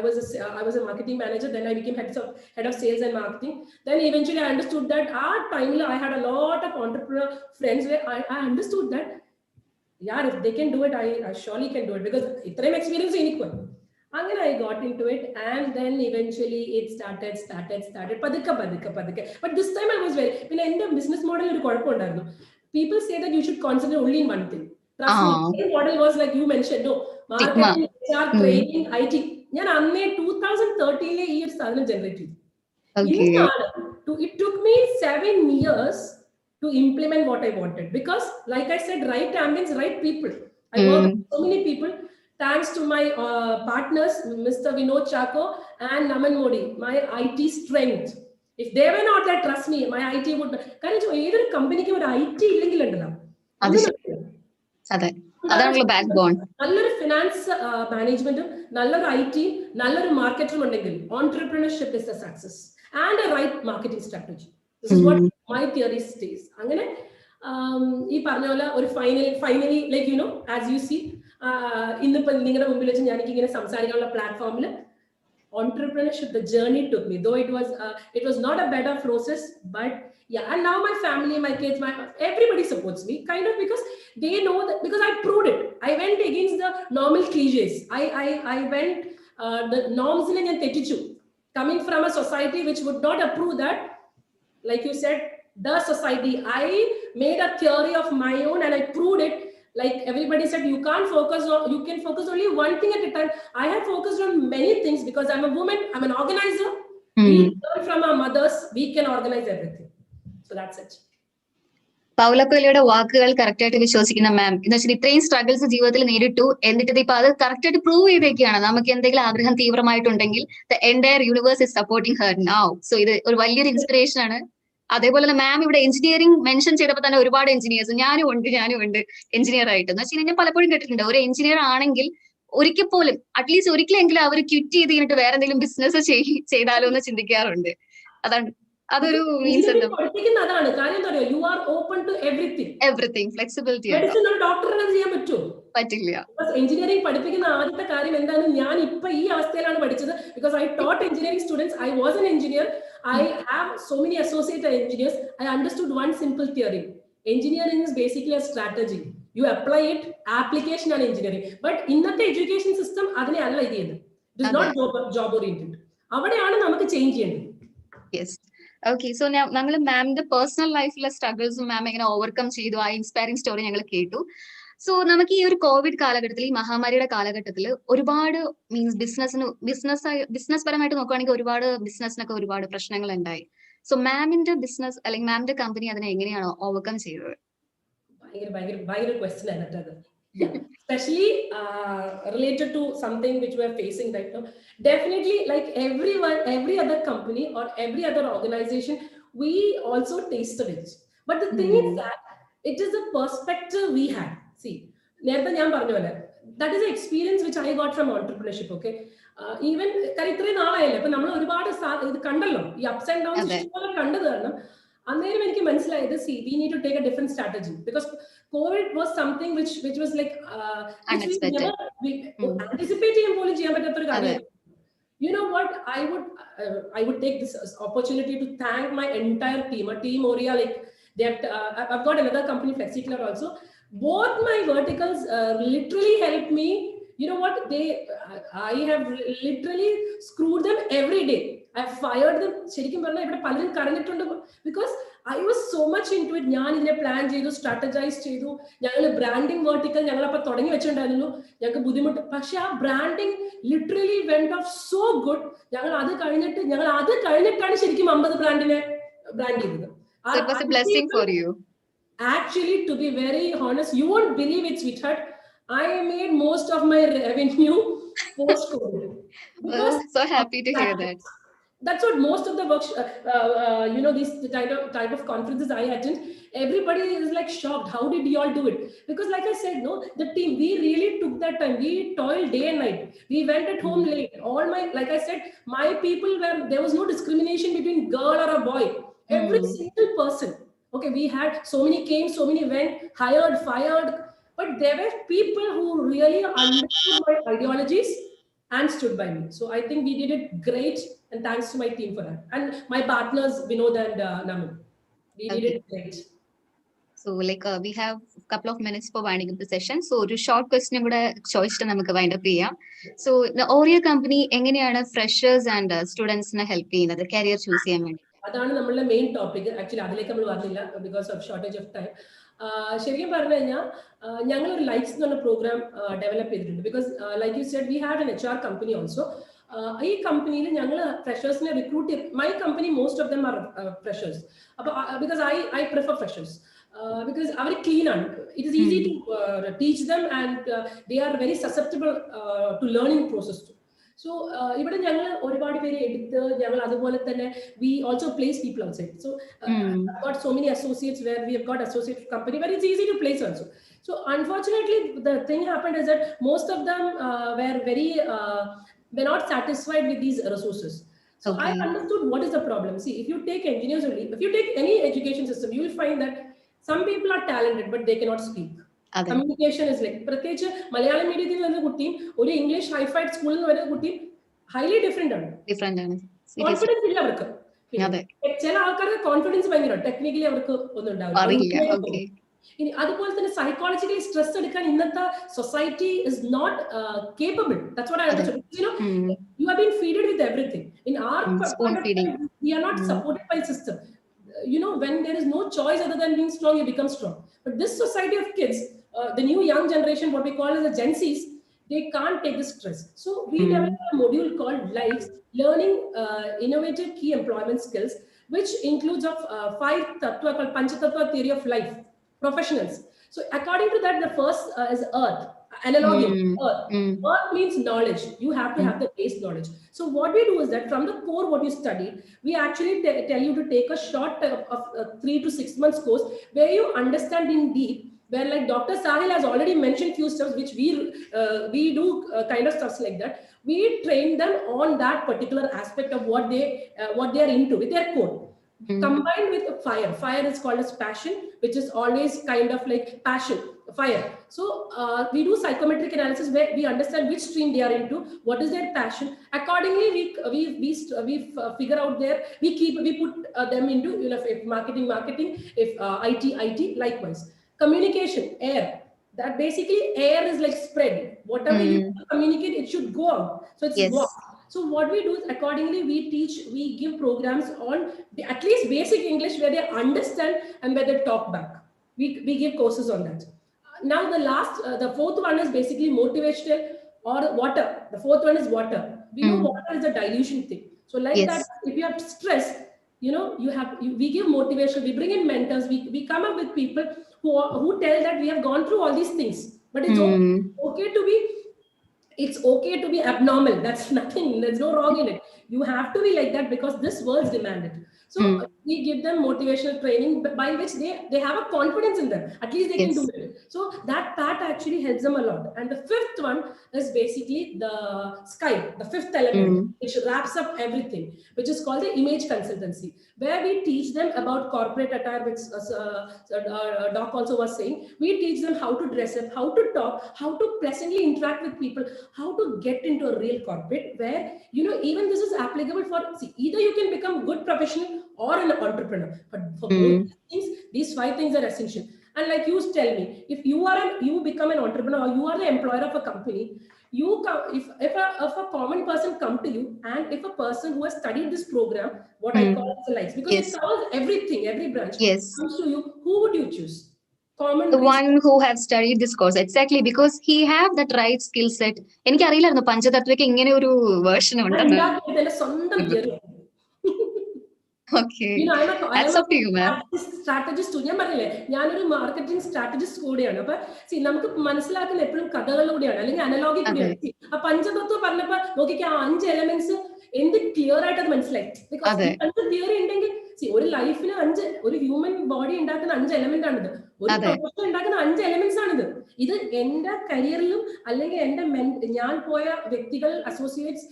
was a marketing manager. Then I became head of sales and marketing. Then eventually I understood that our time I had a lot of entrepreneur friends where I understood that, yeah, if they can do it, I surely can do it, because itrem experience inikku. Again, I got into it, and then eventually it started padukka. But this time I was very, in the business model oru kuഴപ്പം ഉണ്ടായിരുന്നു. People say that you should concentrate only in one thing. Trust me, the model was like you mentioned, no, marketing, HR, training, IT. ഞാൻ അന്നേ 2013 ഈ ഒരു സാധനം generate ചെയ്തു. It took me 7 years to implement what I wanted, because like I said, right ambience, right people. I worked with so many people, thanks to my partners, Mr. Vinod Chako and Naman Modi, my IT strength. If they were not there, trust me, my IT would, കാരണം ഏതൊരു കമ്പനിക്ക് ഒരു IT ഇല്ലെങ്കിലുണ്ടല്ലോ, അതാണല്ലോ back bone. നല്ലൊരു finance മാനേജ്മെന്റും നല്ലൊരു IT നല്ലൊരു മാർക്കറ്റും ഉണ്ടെങ്കിൽ ഓൺട്രപ്രണർഷിപ്പ് is a success and a right marketing strategy. This is what my theory states. അങ്ങനെ ഈ പറഞ്ഞ പോലെ ഒരു finally like you know, as you see, ഇന്നിപ്പോ നിങ്ങളുടെ മുമ്പിൽ വെച്ച് ഞാൻ ഇങ്ങനെ സംസാരിക്കാനുള്ള പ്ലാറ്റ്ഫോമിൽ entrepreneurship, the journey took me, though it was not a better process, but yeah, and now my family, my kids, everybody supports me, kind of, because they know that, because I proved it. I went against the normal cliches. I went the norms in and tettichu, coming from a society which would not approve that, like you said, the society. I made a theory of my own and I proved it. Like everybody said, you can focus only one thing at a time. I have focused on many things because I'm a woman, I'm an organizer. We learn from our mothers, we can organize everything. So that's it. Paulo കൊയ്ലോയുടെ വാക്കുകൾ correct ആയിട്ട് വിശ്വസിക്കുന്ന മാം, എന്ന് വെച്ചാൽ ഇത്രയും struggles ജീവിതത്തിൽ നേരിട്ടു, എന്നിട്ട് ഇപ്പൊ അത് കറക്റ്റ് ആയിട്ട് പ്രൂവ് ചെയ്തേക്കാണ്. നമുക്ക് എന്തെങ്കിലും ആഗ്രഹം തീവ്രമായിട്ടുണ്ടെങ്കിൽ the entire universe is supporting her now. So ഇത് ഒരു വലിയൊരു ഇൻസ്പിറേഷൻ ആണ്. അതേപോലെ തന്നെ മാം ഇവിടെ എഞ്ചിനീയറിംഗ് മെൻഷൻ ചെയ്തപ്പോൾ തന്നെ ഒരുപാട് എഞ്ചിനീയേഴ്സ്, ഞാനും ഉണ്ട് എഞ്ചിനീയർ ആയിട്ട്. എന്ന് വെച്ച് കഴിഞ്ഞാൽ ഞാൻ പലപ്പോഴും കേട്ടിട്ടുണ്ട്, ഒരു എഞ്ചിനീയർ ആണെങ്കിൽ ഒരിക്കൽ പോലും അറ്റ്ലീസ്റ്റ് ഒരിക്കലെങ്കിലും അവർ ക്വിറ്റ് ചെയ്ത് കഴിഞ്ഞിട്ട് വേറെ എന്തെങ്കിലും ബിസിനസ് ചെയ്താലോ എന്ന് ചിന്തിക്കാറുണ്ട്. അതൊരു മീൻസ് എന്താ, അതാണ് കാര്യം. എന്താ പറയുക, you are open to everything, flexibility. Medicine ഒരു ഡോക്ടറിനെ ചെയ്യാൻ പറ്റുമോ? പറ്റില്ല. എഞ്ചിനീയറിംഗ് പഠിപ്പിക്കുന്ന ആദ്യത്തെ കാര്യം എന്താണ്, ഞാൻ ഇപ്പൊ ഈ അവസ്ഥയിലാണ് പഠിച്ചത്, because I taught engineering students. I was an engineer. I have so many associate engineers. I understood one simple theory. Engineering is basically a strategy. You apply it, application and engineering. But in the education system, adine alla ideyadu. It is not job oriented. Avadeyanu namakku change cheyandadu. Yes. Okay, so ഞങ്ങൾ മാമിന്റെ personal ലൈഫിലെ സ്ട്രഗിൾസും മാം എങ്ങനെ overcome ചെയ്തു, ആ inspiring story ഞങ്ങൾ കേട്ടു. So നമുക്ക് ഈ ഒരു കോവിഡ് കാലഘട്ടത്തിൽ, ഈ മഹാമാരിയുടെ കാലഘട്ടത്തിൽ ഒരുപാട് മീൻസ് ബിസിനസ് പരമായിട്ട് നോക്കുകയാണെങ്കിൽ ഒരുപാട് ബിസിനസ്സിനൊക്കെ ഒരുപാട് പ്രശ്നങ്ങൾ ഉണ്ടായി. സോ മാമിന്റെ ബിസിനസ് അല്ലെങ്കിൽ മാമിന്റെ കമ്പനി അതിനെ എങ്ങനെയാണ് ഓവർകം ചെയ്തത്? ഭയങ്കര ക്വസ്റ്റ്യൻ ആയിട്ട് അത്. Especially related to something which we are facing right now. Definitely, like every other company or every other organization, we also tasted it. But the thing is that it is a perspective we had. See, that is an experience which I got from entrepreneurship. Okay, even ഇത്രയും നാളായല്ലേ, ഇപ്പൊ നമ്മൾ ഒരുപാട് ഇത് കണ്ടല്ലോ, ഈ ups and downs ഇഷ്ടംപോലെ കണ്ടത് കാരണം അന്നേരം എനിക്ക് മനസ്സിലായത്, see we need to take a different strategy. Because COVID was something which was like Unexpected. Anticipating. You know what? I would take this opportunity to thank my entire team, a team Oria, like that. I've got another company, FlexiClear, also. Both my verticals literally helped me. You know what? I have literally screwed them every day. I fired them because I was so much into it. I plan to strategize, branding vertical, branding literally went off so good. So it was a blessing for you. Actually, to be very honest, you won't believe it, sweetheart. I made most of my revenue post-COVID. Well, so happy to hear that. That's what most of the work, these type of conferences I attend, everybody is like shocked. How did you all do it? Because like I said, no, the team, we really took that time. We toiled day and night. We went at home late. Like I said, my people there was no discrimination between girl or a boy. Every single person. Okay, we had so many came, so many went, hired, fired. But there were people who really understood my ideologies and stood by me. So I think we did it great, and thanks to my team for that. And my partners, Vinod and Namu. We did it great. So like we have a couple of minutes for winding up the session. So a short question choice to wind up. So the Oreo company, freshers and students help the career choose. That's our main topic. Actually, because of shortage of time. We have a likes program developed because like you said, we had an HR company also. This company, freshers recruit. My company, most of them are freshers. Because I prefer freshers. Because they are clean. It is easy to teach them, and they are very susceptible to learning process too. So we also place people outside. So I've got so many associates where we have got associate company where it's easy to place also. So unfortunately, the thing happened is that most of them were not satisfied with these resources. So I understood what is the problem. See, if you take engineers only, if you take any education system, you will find that some people are talented, but they cannot speak. Communication is like Malayalam medium or English high-fi school highly different. Confidence illa avarku. Confidence technically psychologically stress society is not capable. That's what I understood. You have been feeded with everything. In our we are not supported by system. When there is no choice other than being strong, you become strong. But this society of kids, the new young generation, what we call as the Gen Zs, they can't take the stress. So we developed a module called Lives, Learning Innovative Key Employment Skills, which includes of 5 tattva called Panchatattva theory of life, professionals. So according to that, the first is Earth, analogy, Earth. Earth means knowledge. You have to have the base knowledge. So what we do is that from the core, what you study, we actually tell you to take a short of 3 to 6 months course where you understand in deep, where like Dr. Sahil has already mentioned few stuff which we do kind of stuffs like that. We train them on that particular aspect of what they are into with their core. Combined with fire. Fire is called as passion, which is always kind of like passion, fire. So we do psychometric analysis where we understand which stream they are into, what is their passion. Accordingly, we figure out we put them into, if marketing, if IT, likewise. Communication, air. That basically air is like spread. Whatever you communicate, it should go out. So it's walk. So what we do is accordingly we give programs on at least basic English where they understand and where they talk back. We give courses on that. Now the fourth one is basically motivational or water. The fourth one is water. We know water is a dilution thing. So like that, if you have stress, we give motivation. We bring in mentors. We come up with people who tell that we have gone through all these things, but it's okay to be abnormal. That's nothing. There's no wrong in it. You have to be like that because this world's demanded. So we give them motivational training by which they have a confidence in them. At least they can do it. So that actually helps them a lot. And the fifth one is basically the sky, the fifth element, which wraps up everything, which is called the image consultancy, where we teach them about corporate attire, which Doc also was saying. We teach them how to dress up, how to talk, how to pleasantly interact with people, how to get into a real corporate, where, you know, even this is applicable for, see, either you can become good professional or an entrepreneur. But for both things, these 5 things are essential. And like you tell me, if you become an entrepreneur, or you are the employer of a company, you come, if a common person come to you, and if a person who has studied this program, what I call as a life, because it covers everything, every branch, comes to you, who would you choose? The one who have studied this course, exactly, because he have that right skill set. എനിക്ക് അറിയില്ലായിരുന്നു പഞ്ചതത്വയ്ക്ക് ഇങ്ങനെ ഒരു version ഉണ്ടെന്ന്. Okay, that's up to you, man. Strategist too. ഞാൻ പറഞ്ഞില്ലേ, ഞാനൊരു marketing strategist കൂടിയാണ്. അപ്പൊ നമുക്ക് മനസ്സിലാക്കുന്ന എപ്പോഴും കഥകളിലൂടെയാണ്, അല്ലെങ്കിൽ അനലോഗി കൂടിയാണ്. ആ പഞ്ചതത്വം പറഞ്ഞപ്പോ നോക്കിക്കോ, ആ 5 എലമെന്റ്സ് എന്ത് ക്ലിയർ ആയിട്ട് അത് മനസ്സിലായി. ബിക്കോസ് 5 തിയറി ഉണ്ടെങ്കിൽ ഒരു ലൈഫിന് 5, ഒരു ഹ്യൂമൻ ബോഡി ഉണ്ടാക്കുന്ന 5 എലമെന്റ് ആണിത്. ഒരു പ്രൊഫഷൻ ഉണ്ടാക്കുന്ന 5 എലമെന്റ്സ് ആണിത്. ഇത് എന്റെ കരിയറിലും, അല്ലെങ്കിൽ ഞാൻ പോയ വ്യക്തികൾ, അസോസിയേറ്റ്സ്,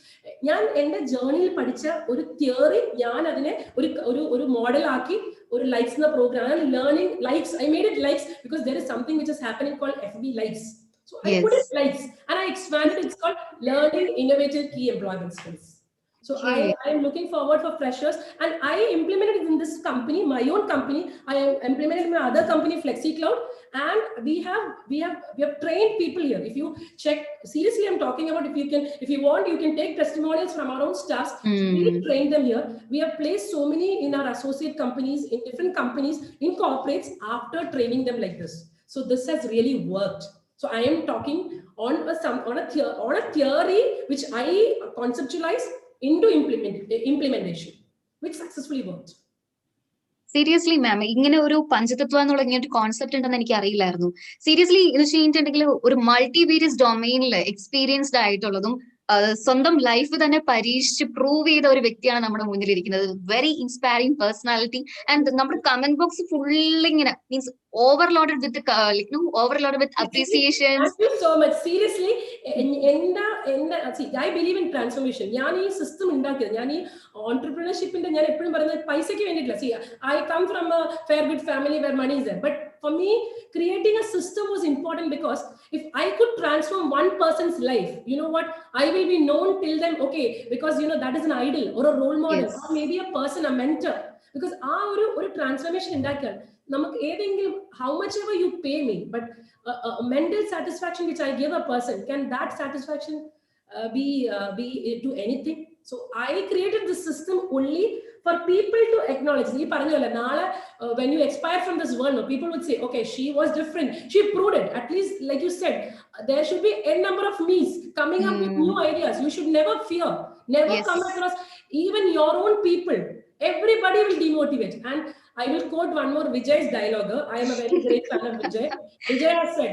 ഞാൻ എന്റെ ജേർണിയിൽ പഠിച്ച ഒരു തിയറി, ഞാൻ അതിനെ ഒരു മോഡൽ ആക്കി ഒരു ലൈഫ്സ് എന്ന program, learning lifes. I made it lives because there is something which is happening called FB lives. So I put it lives and I expanded. It's called learning innovative key employment skills. So I am looking forward for freshers, and I implemented it in this company, my own company. I implemented in my other company, FlexiCloud, and we have trained people here. If you check, seriously, I'm talking about, if you want, you can take testimonials from our own staffs. We train them here. We have placed so many in our associate companies, in different companies, in corporates, after training them like this. So this has really worked. So I am talking on a theory which I conceptualized into implementation, which successfully worked. Seriously ma'am, ഇങ്ങനെ ഒരു പഞ്ചതത്വ എന്നുള്ള ഇങ്ങനെ ഒരു concept ഉണ്ടെന്ന് എനിക്ക് അറിയില്ലായിരുന്നു. Seriously ഇത് ചെയ്തിട്ടുണ്ടെങ്കിൽ ഒരു മൾട്ടിവേരിയസ് ഡൊമൈനിൽ എക്സ്പീരിയൻസ്ഡ് ആയിട്ടുള്ളതും സ്വന്തം ലൈഫ് തന്നെ പരീക്ഷിച്ച് പ്രൂവ് ചെയ്ത ഒരു വ്യക്തിയാണ് നമ്മുടെ മുന്നിലിരിക്കുന്നത്. Very inspiring personality. ആൻഡ് നമ്മുടെ കമന്റ് ബോക്സ് ഫുൾ ഇങ്ങനെ means overloaded with appreciations. Thank you so much. Seriously, see, I believe in transformation. ഞാൻ ഈ സിസ്റ്റം ഉണ്ടാക്കിയത്, ഞാൻ ഈ entrepreneurship-ന്റെ, ഞാൻ എപ്പോഴും പറയുന്നത് പൈസയ്ക്ക് വേണ്ടിയിട്ടില്ല. See, I come from a fair good family where money is there, but for me, creating a system was important, because if I could transform one person's life, you know what, I will be known till then, okay, because you know that is an idol or a role model, or maybe a person, a mentor, because ആ ഒരു transformation ഉണ്ടാക്കാൻ നമുക്ക് ഏതെങ്കിലും, how much ever you pay me, but a mental satisfaction which I give a person, can that satisfaction be to anything? So I created this system only for people to acknowledge. You paranjalla naale when you expire from this world, people would say, okay, she was different, she proved it. At least, like you said, there should be a number of me's coming up with new ideas. You should never fear, never come across even your own people. Everybody will demotivate. And I will quote one more Vijay's dialogue. I am a very great fan of Vijay. Vijay has said,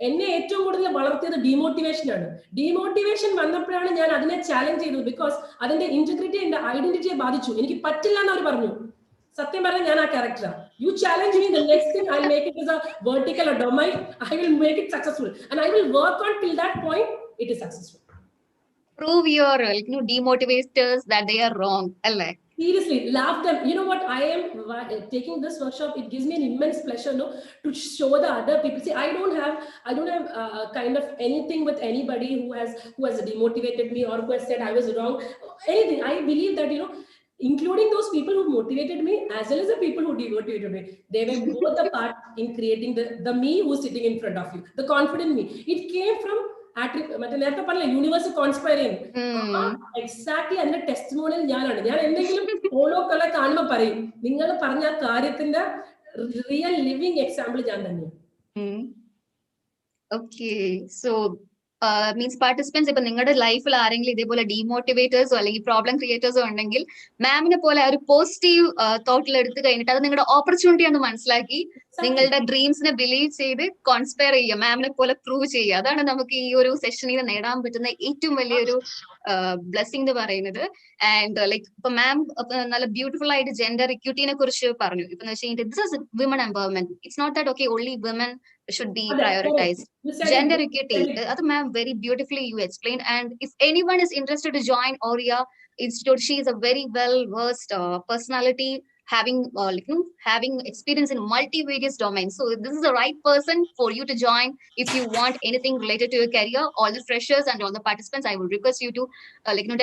എന്നെ ഏറ്റവും കൂടുതൽ വളർത്തിയത് demotivation ആണ്. Demotivation വന്നപ്പോഴാണ് ഞാൻ അതിനെ challenge ചെയ്തത്, because അതിന്റെ ഇന്റഗ്രിറ്റി, എന്റെ ഐഡന്റിറ്റിയെ ബാധിച്ചു. എനിക്ക് പറ്റില്ല എന്ന് അവർ പറഞ്ഞു. സത്യം പറഞ്ഞാൽ ഞാൻ ആ ക്യാരക്ടറാണ്. You challenge me, the next thing I make it as a vertical domain. I will make it successful, and I will work on till that point it is successful. Prove your demotivators that they are wrong. Alle. Seriously, laugh them. You know what? I am taking this workshop. It gives me an immense pleasure, to show the other people. See, I don't have kind of anything with anybody who has demotivated me or who has said I was wrong. Anything. I believe that, including those people who motivated me as well as the people who demotivated me, they were both a part in creating the me who's sitting in front of you, the confident me. It came from നേരത്തെ പറഞ്ഞ universe conspire ചെയ്യുന്നു. Exactly അതിന്റെ testimonial ഞാനാണ്. ഞാൻ എന്തെങ്കിലും ഓരോക്കളെ കാണുമ്പോൾ പറയും, നിങ്ങൾ പറഞ്ഞ കാര്യത്തിന്റെ റിയൽ ലിവിങ് എക്സാമ്പിൾ ഞാൻ തന്നെയാണ്. Okay, so മീൻസ് പാർട്ടിസിപ്പൻസ് ഇപ്പൊ നിങ്ങളുടെ ലൈഫിൽ ആരെങ്കിലും ഇതേപോലെ ഡീമോട്ടിവേറ്റേഴ്സോ അല്ലെങ്കിൽ പ്രോബ്ലം ക്രിയേറ്റേഴ്സോ ഉണ്ടെങ്കിൽ മാമിനെ പോലെ ഒരു പോസിറ്റീവ് തോട്ടിൽ എടുത്തു കഴിഞ്ഞിട്ട് അത് നിങ്ങളുടെ ഓപ്പർച്യൂണിറ്റി ആണെന്ന് മനസ്സിലാക്കി നിങ്ങളുടെ ഡ്രീംസിനെ ബിലീവ് ചെയ്ത് കോൺസ്പയർ ചെയ്യുക, മാമിനെ പോലെ പ്രൂവ് ചെയ്യുക. അതാണ് നമുക്ക് ഈ ഒരു സെഷനിൽ നിന്ന് നേടാൻ പറ്റുന്ന ഏറ്റവും വലിയൊരു ബ്ലെസ്സിംഗ് എന്ന് പറയുന്നത്. ആൻഡ് ലൈക്ക് ഇപ്പൊ മാം നല്ല ബ്യൂട്ടിഫുൾ ആയിട്ട് ജെൻഡർ ഇക്വിറ്റിനെ കുറിച്ച് പറഞ്ഞു. ഇപ്പൊ എന്ന് വെച്ചാൽ this is women empowerment. It's not that okay only women should be prioritized. Gender equity, that ma'am very beautifully you explained. And if anyone is interested to join Aurea Institute, she is a very well versed personality, having having experience in multi various domains. So this is the right person for you to join if you want anything related to your career. All the freshers and all the participants, I will request you to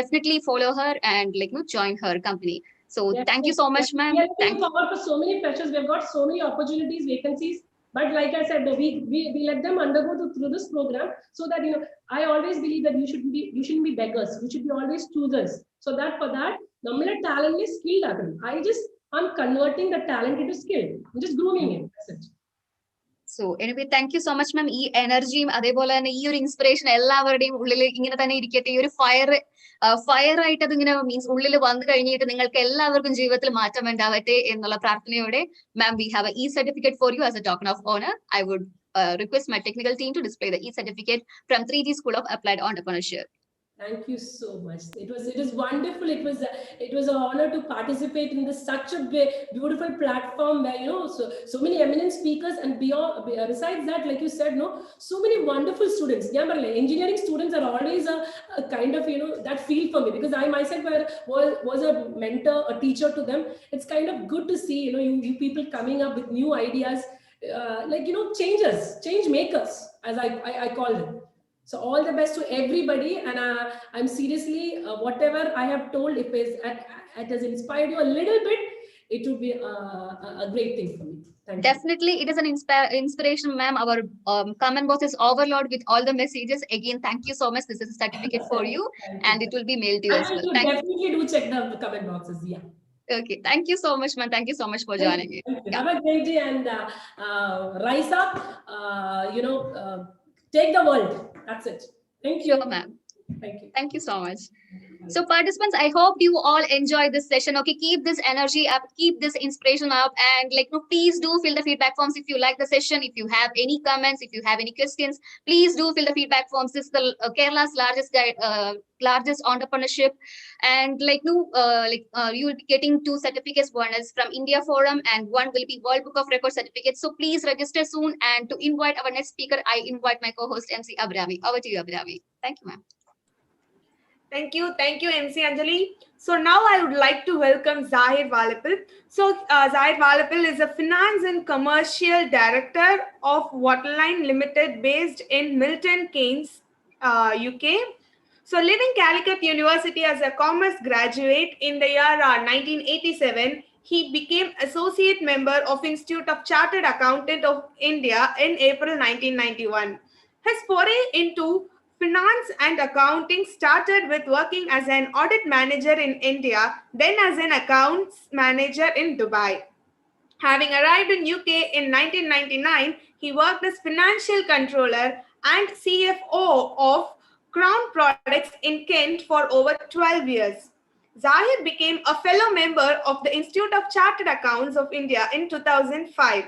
definitely follow her and join her company. So thank you so much, ma'am. Thank you for so many freshers. We have got so many opportunities, vacancies. But like I said, we let them undergo through this program, so that I always believe that you shouldn't be beggars. You should be always choosers. So that for that, nammal talent is skill. I'm converting the talent into skill. I'm just grooming it. That's it. So anyway, thank you so much, ma'am. ഈ എനർജിയും അതേപോലെ തന്നെ ഈ ഒരു inspiration എല്ലാവരുടെയും ഉള്ളിൽ ഇങ്ങനെ തന്നെ ഇരിക്കട്ടെ. ഈ ഒരു ഫയർ ആയിട്ട് അത് ഇങ്ങനെ മീൻസ് ഉള്ളിൽ വന്നു കഴിഞ്ഞിട്ട് നിങ്ങൾക്ക് എല്ലാവർക്കും ജീവിതത്തിൽ മാറ്റം ഉണ്ടാവട്ടെ എന്നുള്ള പ്രാർത്ഥനയോടെ മാം, we have an e-certificate for you as a token of honor. I would request my technical team to display the e-certificate from 3G School of Applied Entrepreneurship. Thank you so much. It was wonderful. It was an honor to participate in this such a beautiful platform where so many eminent speakers, and besides that, like you said, so many wonderful students. Yeah, but engineering students are always a kind of that feel for me, because I myself was a mentor, a teacher to them. It's kind of good to see you people coming up with new ideas, change makers, as I call them. So all the best to everybody, and I'm seriously whatever I have told, if it has inspired you a little bit, it would be a great thing for me. Thank Definitely, it is an inspiration, ma'am. Our comment box is overloaded with all the messages. Again, thank you so much. This is a certificate for you, and it will be mailed to you as well. Definitely do check the comment boxes. Yeah. Okay, thank you so much, man. Thank you so much for joining me. Yeah. Have a great day, and rise up. Take the world. That's it. Thank you. Sure, ma'am. Thank you. Thank you so much. So participants, I hope you all enjoy this session. Okay, keep this energy up, keep this inspiration up, and please do fill the feedback forms if you like the session. If you have any comments, if you have any questions, please do fill the feedback forms. This is the Kerala's largest entrepreneurship, and you will be getting 2 certificates. One is from India Forum, and one will be World Book of Records certificate. So please register soon. And to invite our next speaker, I invite my co-host MC Abhrami. Over to you, Abhrami. Thank you, ma'am. Thank you, MC Anjali. So now I would like to welcome Zahir Walapil. So Zahir Walapil is a Finance and Commercial Director of Waterline Limited based in Milton Keynes, UK. So leaving Calicut University as a commerce graduate in the year 1987, he became associate member of Institute of Chartered Accountant of India in April 1991. His foray into finance and accounting started with working as an audit manager in India, then as an accounts manager in Dubai. Having arrived in UK in 1999, he worked as financial controller and CFO of Crown Products in Kent for over 12 years. Zahir became a fellow member of the Institute of Chartered Accountants of India in 2005.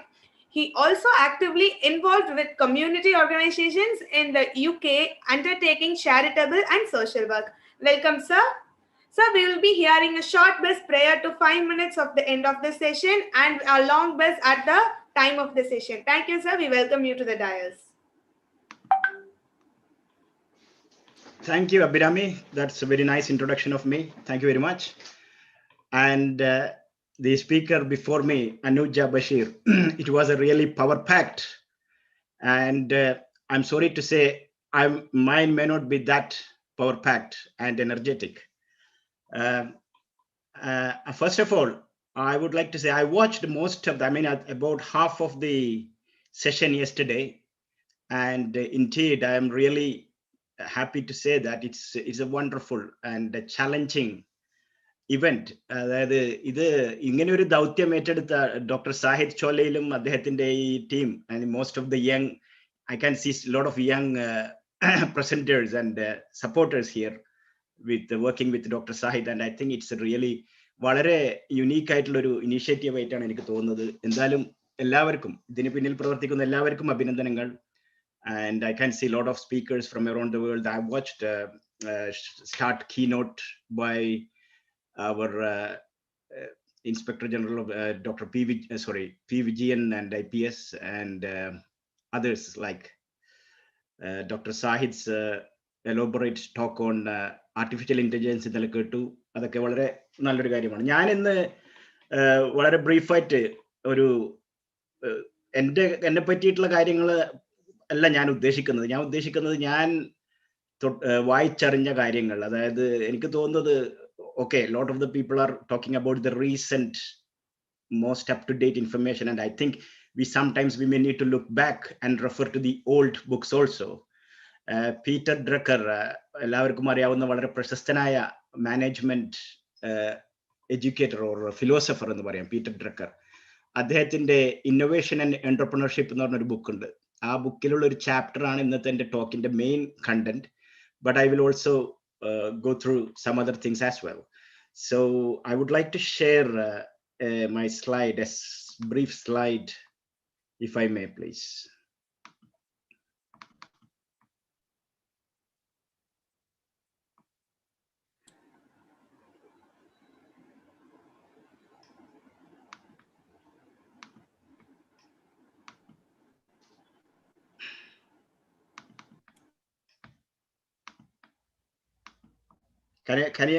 He also actively involved with community organizations in the UK, undertaking charitable and social work. Welcome, sir. Sir, we will be hearing a short bus prayer to 5 minutes of the end of the session and a long bus at the time of the session. Thank you, sir. We welcome you to the dais. Thank you, Abhirami. That's a very nice introduction of me. Thank you very much. And the speaker before me, Anuja Bashir, it was a really power-packed. And I'm sorry to say, mine may not be that power-packed and energetic. First of all, I would like to say I watched most of about half of the session yesterday. And indeed, I am really happy to say that it's a wonderful and a challenging event. അതായത് ഇത് ഇങ്ങനെ ഒരു ദൗത്യം ഏറ്റെടുത്ത doctor Sahid ചോലയിലും അദ്ദേഹത്തിന്റെ ഈ team, most of the young, I can see lot of young presenters and supporters here with working with Dr. Sahid, and I think it's really വളരെ യുണീക്ക് ആയിട്ടുള്ള ഒരു ഇനീഷ്യേറ്റീവ് ആയിട്ടാണ് എനിക്ക് തോന്നുന്നത്. എന്തായാലും എല്ലാവർക്കും ഇതിന് പിന്നിൽ പ്രവർത്തിക്കുന്ന എല്ലാവർക്കും അഭിനന്ദനങ്ങൾ. And I can see a lot of speakers from around the world. I watched start keynote by our Inspector General of Dr. P. Vijayan and IPS, and others like Dr. Sahid's elaborate talk on artificial intelligence. ഇതെല്ലാം കേട്ടു. അതൊക്കെ വളരെ നല്ലൊരു കാര്യമാണ്. ഞാൻ ഇന്ന് വളരെ ബ്രീഫായിട്ട് ഒരു എന്നെ പറ്റിയിട്ടുള്ള കാര്യങ്ങൾ അല്ല ഞാൻ ഉദ്ദേശിക്കുന്നത് ഞാൻ വായിച്ചറിഞ്ഞ കാര്യങ്ങൾ. അതായത് എനിക്ക് തോന്നുന്നത് okay, a lot of the people are talking about the recent most up-to-date information, and I think we may need to look back and refer to the old books also. Peter Drucker, എല്ലാവർക്കും അറിയാവുന്ന വളരെ പ്രശസ്തനായ management educator or philosopher എന്ന് പറയാം, Peter Drucker. അദ്ദേഹത്തിന്റെ innovation and entrepreneurship എന്ന് പറഞ്ഞൊരു book ഉണ്ട്. ആ ബുക്കിലുള്ള ഒരു ചാപ്റ്റർ ആണ് ഇന്നത്തെ എൻ്റെ ടോക്കിന്റെ main content, but I will also go through some other things as well. So I would like to share my slide, a brief slide, if I may, please.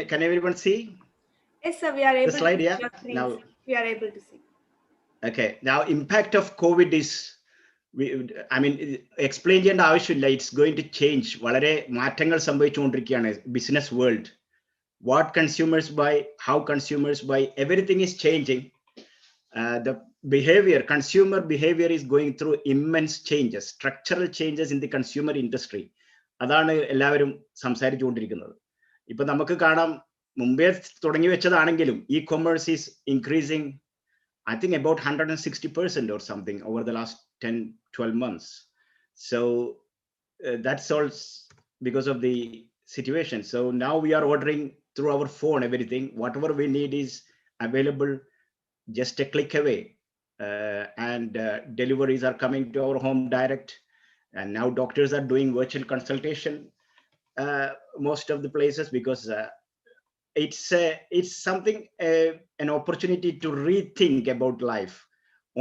Can everyone see? Yes, sir, we are able the slide, to yeah? see. Now, we are able to see. Okay, now impact of COVID is, explain ചെയ്യേണ്ട ആവശ്യമില്ല. It's going to change. വളരെ മാറ്റങ്ങൾ സംഭവിച്ചുകൊണ്ടിരിക്കുകയാണ് business world. What consumers buy, how consumers buy, everything is changing. The consumer behavior is going through immense changes, structural changes in the consumer industry. അതാണ് എല്ലാവരും സംസാരിച്ചുകൊണ്ടിരിക്കുന്നത്. ഇപ്പൊ നമുക്ക് കാണാം, മുമ്പേ തുടങ്ങി വെച്ചതാണെങ്കിലും e-commerce is increasing, I think about 160% or something over the last 10-12 months. So that's all because of the situation. So now we are ordering through our phone, everything, whatever we need is available just a click away, and deliveries are coming to our home direct, and now doctors are doing virtual consultation most of the places, because it's something, an opportunity to rethink about life,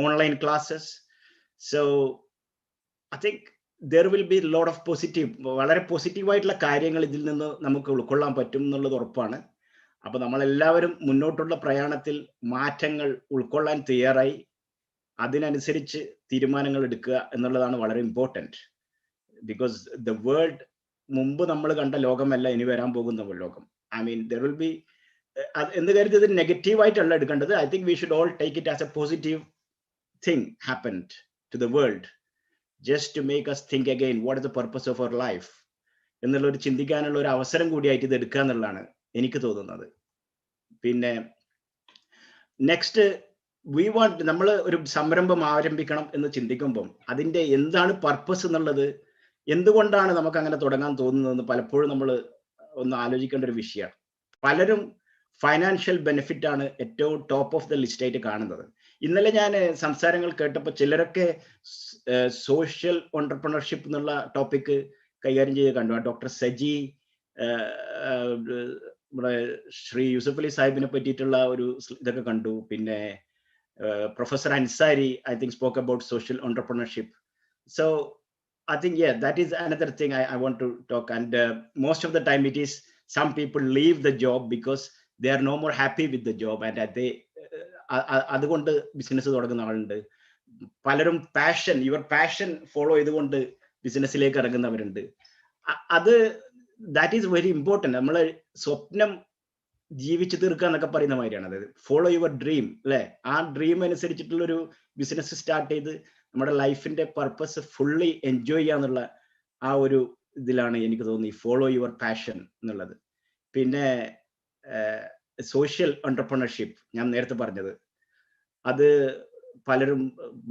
online classes. So I think there will be a lot of positive, വളരെ പോസിറ്റീവായിട്ടുള്ള കാര്യങ്ങൾ ഇതിൽ നിന്ന് നമുക്ക് ഉൾക്കൊള്ളാൻ പറ്റും എന്നുള്ളത് ഉറപ്പാണ്. അപ്പൊ നമ്മളെല്ലാവരും മുന്നോട്ടുള്ള പ്രയാണത്തിൽ മാറ്റങ്ങൾ ഉൾക്കൊള്ളാൻ തയ്യാറായി അതിനനുസരിച്ച് തീരുമാനങ്ങൾ എടുക്കുക എന്നുള്ളതാണ് വളരെ ഇമ്പോർട്ടൻറ്റ്. ബിക്കോസ് ദ വേൾഡ് മുമ്പ് നമ്മൾ കണ്ട ലോകമല്ല ഇനി വരാൻ പോകുന്ന ലോകം. I mean, there will be, എന്ത് കാര്യത്തിൽ ഇത് നെഗറ്റീവായിട്ടല്ല എടുക്കേണ്ടത്. I think we should all take it as a positive thing happened to the world, just to make us think again, what is the purpose of our life എന്നുള്ള ഒരു ചിന്തിക്കാനുള്ള ഒരു അവസരം കൂടിയായിട്ട് ഇത് എടുക്കുക എന്നുള്ളതാണ് എനിക്ക് തോന്നുന്നത്. പിന്നെ നെക്സ്റ്റ് നമ്മൾ ഒരു സംരംഭം ആരംഭിക്കണം എന്ന് ചിന്തിക്കുമ്പം അതിന്റെ എന്താണ് പർപ്പസ് എന്നുള്ളത്, എന്തുകൊണ്ടാണ് നമുക്ക് അങ്ങനെ തുടങ്ങാൻ തോന്നുന്നതെന്ന് പലപ്പോഴും നമ്മൾ ഒന്ന് ആലോചിക്കേണ്ട ഒരു വിഷയമാണ്. പലരും ഫൈനാൻഷ്യൽ ബെനിഫിറ്റ് ആണ് ഏറ്റവും ടോപ്പ് ഓഫ് ദ ലിസ്റ്റ് ആയിട്ട് കാണുന്നത്. ഇന്നലെ ഞാൻ സംസാരങ്ങൾ കേട്ടപ്പോൾ ചിലരൊക്കെ സോഷ്യൽ ഓൺടർപ്രണർഷിപ്പ് എന്നുള്ള ടോപ്പിക് കൈകാര്യം ചെയ്ത് കണ്ടു. ഡോക്ടർ സജി, നമ്മുടെ ശ്രീ യൂസഫ് അലി സാഹിബിനെ പറ്റിയിട്ടുള്ള ഒരു ഇതൊക്കെ കണ്ടു. പിന്നെ professor Ansari I think spoke about social entrepreneurship. So I think, yeah, that is another thing I want to talk. And most of the time it is some people leave the job because they are no more happy with the job, and they അതുകൊണ്ട് business തുടങ്ങുന്ന ആളുണ്ട്. പലരും your passion follow ചെയ്തുകൊണ്ട് ബിസിനസ്സിലേക്ക് ഇറങ്ങുന്നവരുണ്ട്. അത് that is very important. നമ്മൾ സ്വപ്നം ജീവിച്ചു തീർക്കുക എന്നൊക്കെ പറയുന്ന മാതിരിയാണ്. അതായത് ഫോളോ യുവർ ഡ്രീം, അല്ലെ? ആ ഡ്രീം അനുസരിച്ചിട്ടുള്ളൊരു ബിസിനസ് സ്റ്റാർട്ട് ചെയ്ത് നമ്മുടെ ലൈഫിന്റെ പർപ്പസ് ഫുള്ളി എൻജോയ് ചെയ്യാന്നുള്ള ആ ഒരു ഇതിലാണ് എനിക്ക് തോന്നി ഫോളോ യുവർ പാഷൻ എന്നുള്ളത്. പിന്നെ സോഷ്യൽ എന്റർപ്രണർഷിപ്പ് ഞാൻ നേരത്തെ പറഞ്ഞത്, അത് പലരും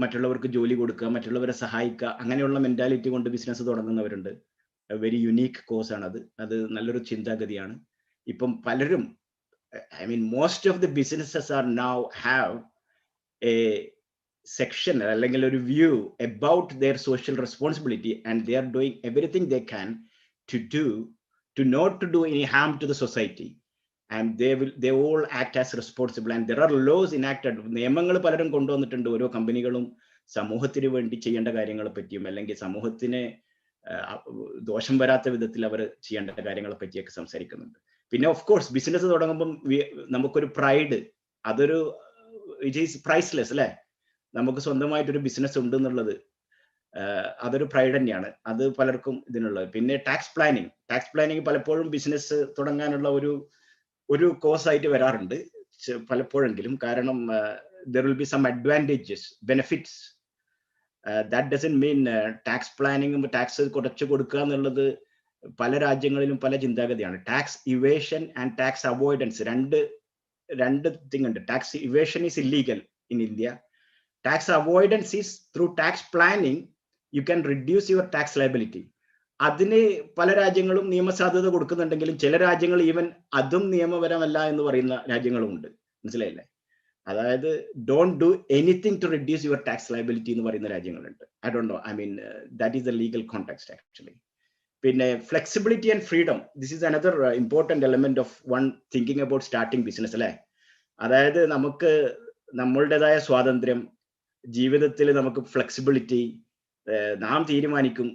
മറ്റുള്ളവർക്ക് ജോലി കൊടുക്കുക, മറ്റുള്ളവരെ സഹായിക്കുക, അങ്ങനെയുള്ള മെന്റാലിറ്റി കൊണ്ട് ബിസിനസ് തുടങ്ങുന്നവരുണ്ട്. വെരി യുണീക്ക് കോഴ്സ് ആണ് അത് നല്ലൊരു ചിന്താഗതിയാണ്. ഇപ്പം പലരും, I mean, most of the businesses are now have a section അല്ലെങ്കിൽ ഒരു view about their social responsibility, and they are doing everything they can to not to do any harm to the society, and they all act as responsible, and there are laws enacted. നിയമങ്ങൾ പലരും കൊണ്ടുവന്നിട്ടുണ്ട്. ഓരോ കമ്പനികളും സമൂഹത്തിന് വേണ്ടി ചെയ്യേണ്ട കാര്യങ്ങളെ പറ്റിയും അല്ലെങ്കിൽ സമൂഹത്തിന് ദോഷം വരാത്ത വിധത്തിൽ അവർ ചെയ്യേണ്ട കാര്യങ്ങളെ പറ്റിയൊക്കെ സംസാരിക്കുന്നുണ്ട്. പിന്നെ ഓഫ് കോഴ്സ് ബിസിനസ് തുടങ്ങുമ്പം നമുക്കൊരു പ്രൈഡ്, അതൊരു ഇറ്റ് ഈസ് പ്രൈസ്ലെസ് അല്ലേ. നമുക്ക് സ്വന്തമായിട്ടൊരു ബിസിനസ് ഉണ്ട് എന്നുള്ളത് അതൊരു പ്രൈഡ് തന്നെയാണ്. അത് പലർക്കും ഇതിനുള്ളത്. പിന്നെ ടാക്സ് പ്ലാനിങ് പലപ്പോഴും ബിസിനസ് തുടങ്ങാനുള്ള ഒരു കോഴ്സ് ആയിട്ട് വരാറുണ്ട് പലപ്പോഴെങ്കിലും. കാരണം there will be some advantages, benefits. That doesn't mean tax പ്ലാനിങ്ങും ടാക്സ് കുറച്ച് കൊടുക്കുക എന്നുള്ളത് പല രാജ്യങ്ങളിലും പല ചിന്താഗതിയാണ്. Tax evasion and tax avoidance രണ്ട് തിങ് ഉണ്ട്. Tax evasion is illegal in India. Tax avoidance is through tax planning you can reduce your tax liability. അതിന് പല രാജ്യങ്ങളും നിയമസാധ്യത കൊടുക്കുന്നുണ്ടെങ്കിലും ചില രാജ്യങ്ങൾ ഈവൻ അതും നിയമപരമല്ല എന്ന് പറയുന്ന രാജ്യങ്ങളും ഉണ്ട്. മനസ്സിലായില്ലേ? അതായത് don't do anything to reduce your tax liability എന്ന് പറയുന്ന രാജ്യങ്ങളുണ്ട്. I don't know, I mean that is the legal context actually. പിന്നെ flexibility and freedom, this is another important element of one thinking about starting business അല്ലേ. അതായത് നമുക്ക് നമ്മളുടേതായ സ്വാതന്ത്ര്യം, ജീവിതത്തിൽ നമുക്ക് ഫ്ലെക്സിബിലിറ്റി, നാം തീരുമാനിക്കും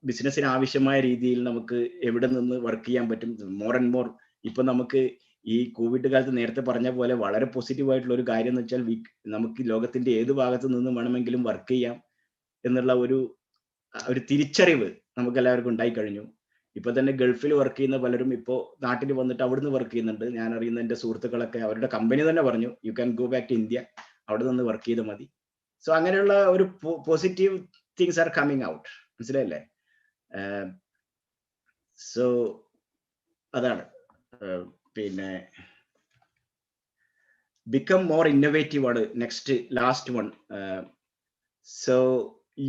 ബിസിനസ്സിന് ആവശ്യമായ രീതിയിൽ നമുക്ക് എവിടെ നിന്ന് വർക്ക് ചെയ്യാൻ പറ്റും. മോർ ആൻഡ് മോർ ഇപ്പൊ നമുക്ക് ഈ കോവിഡ് കാലത്ത് നേരത്തെ പറഞ്ഞ പോലെ വളരെ പോസിറ്റീവ് ആയിട്ടുള്ള ഒരു കാര്യം എന്ന് വെച്ചാൽ നമുക്ക് ലോകത്തിന്റെ ഏത് ഭാഗത്ത് നിന്ന് വേണമെങ്കിലും വർക്ക് ചെയ്യാം എന്നുള്ള ഒരു തിരിച്ചറിവ് നമുക്ക് എല്ലാവർക്കും ഉണ്ടായി കഴിഞ്ഞു. ഇപ്പൊ തന്നെ ഗൾഫിൽ വർക്ക് ചെയ്യുന്ന പലരും ഇപ്പോൾ നാട്ടിൽ വന്നിട്ട് അവിടുന്ന് വർക്ക് ചെയ്യുന്നുണ്ട്. ഞാൻ അറിയുന്ന എൻ്റെ സുഹൃത്തുക്കളൊക്കെ അവരുടെ കമ്പനി തന്നെ പറഞ്ഞു you can go back to India, അവിടെ നിന്ന് വർക്ക് ചെയ്താൽ മതി. സോ അങ്ങനെയുള്ള ഒരു positive things are coming out. മനസ്സിലായില്ലേ? സോ അതാണ്. പിന്നെ become more innovative ആണ് next last one. So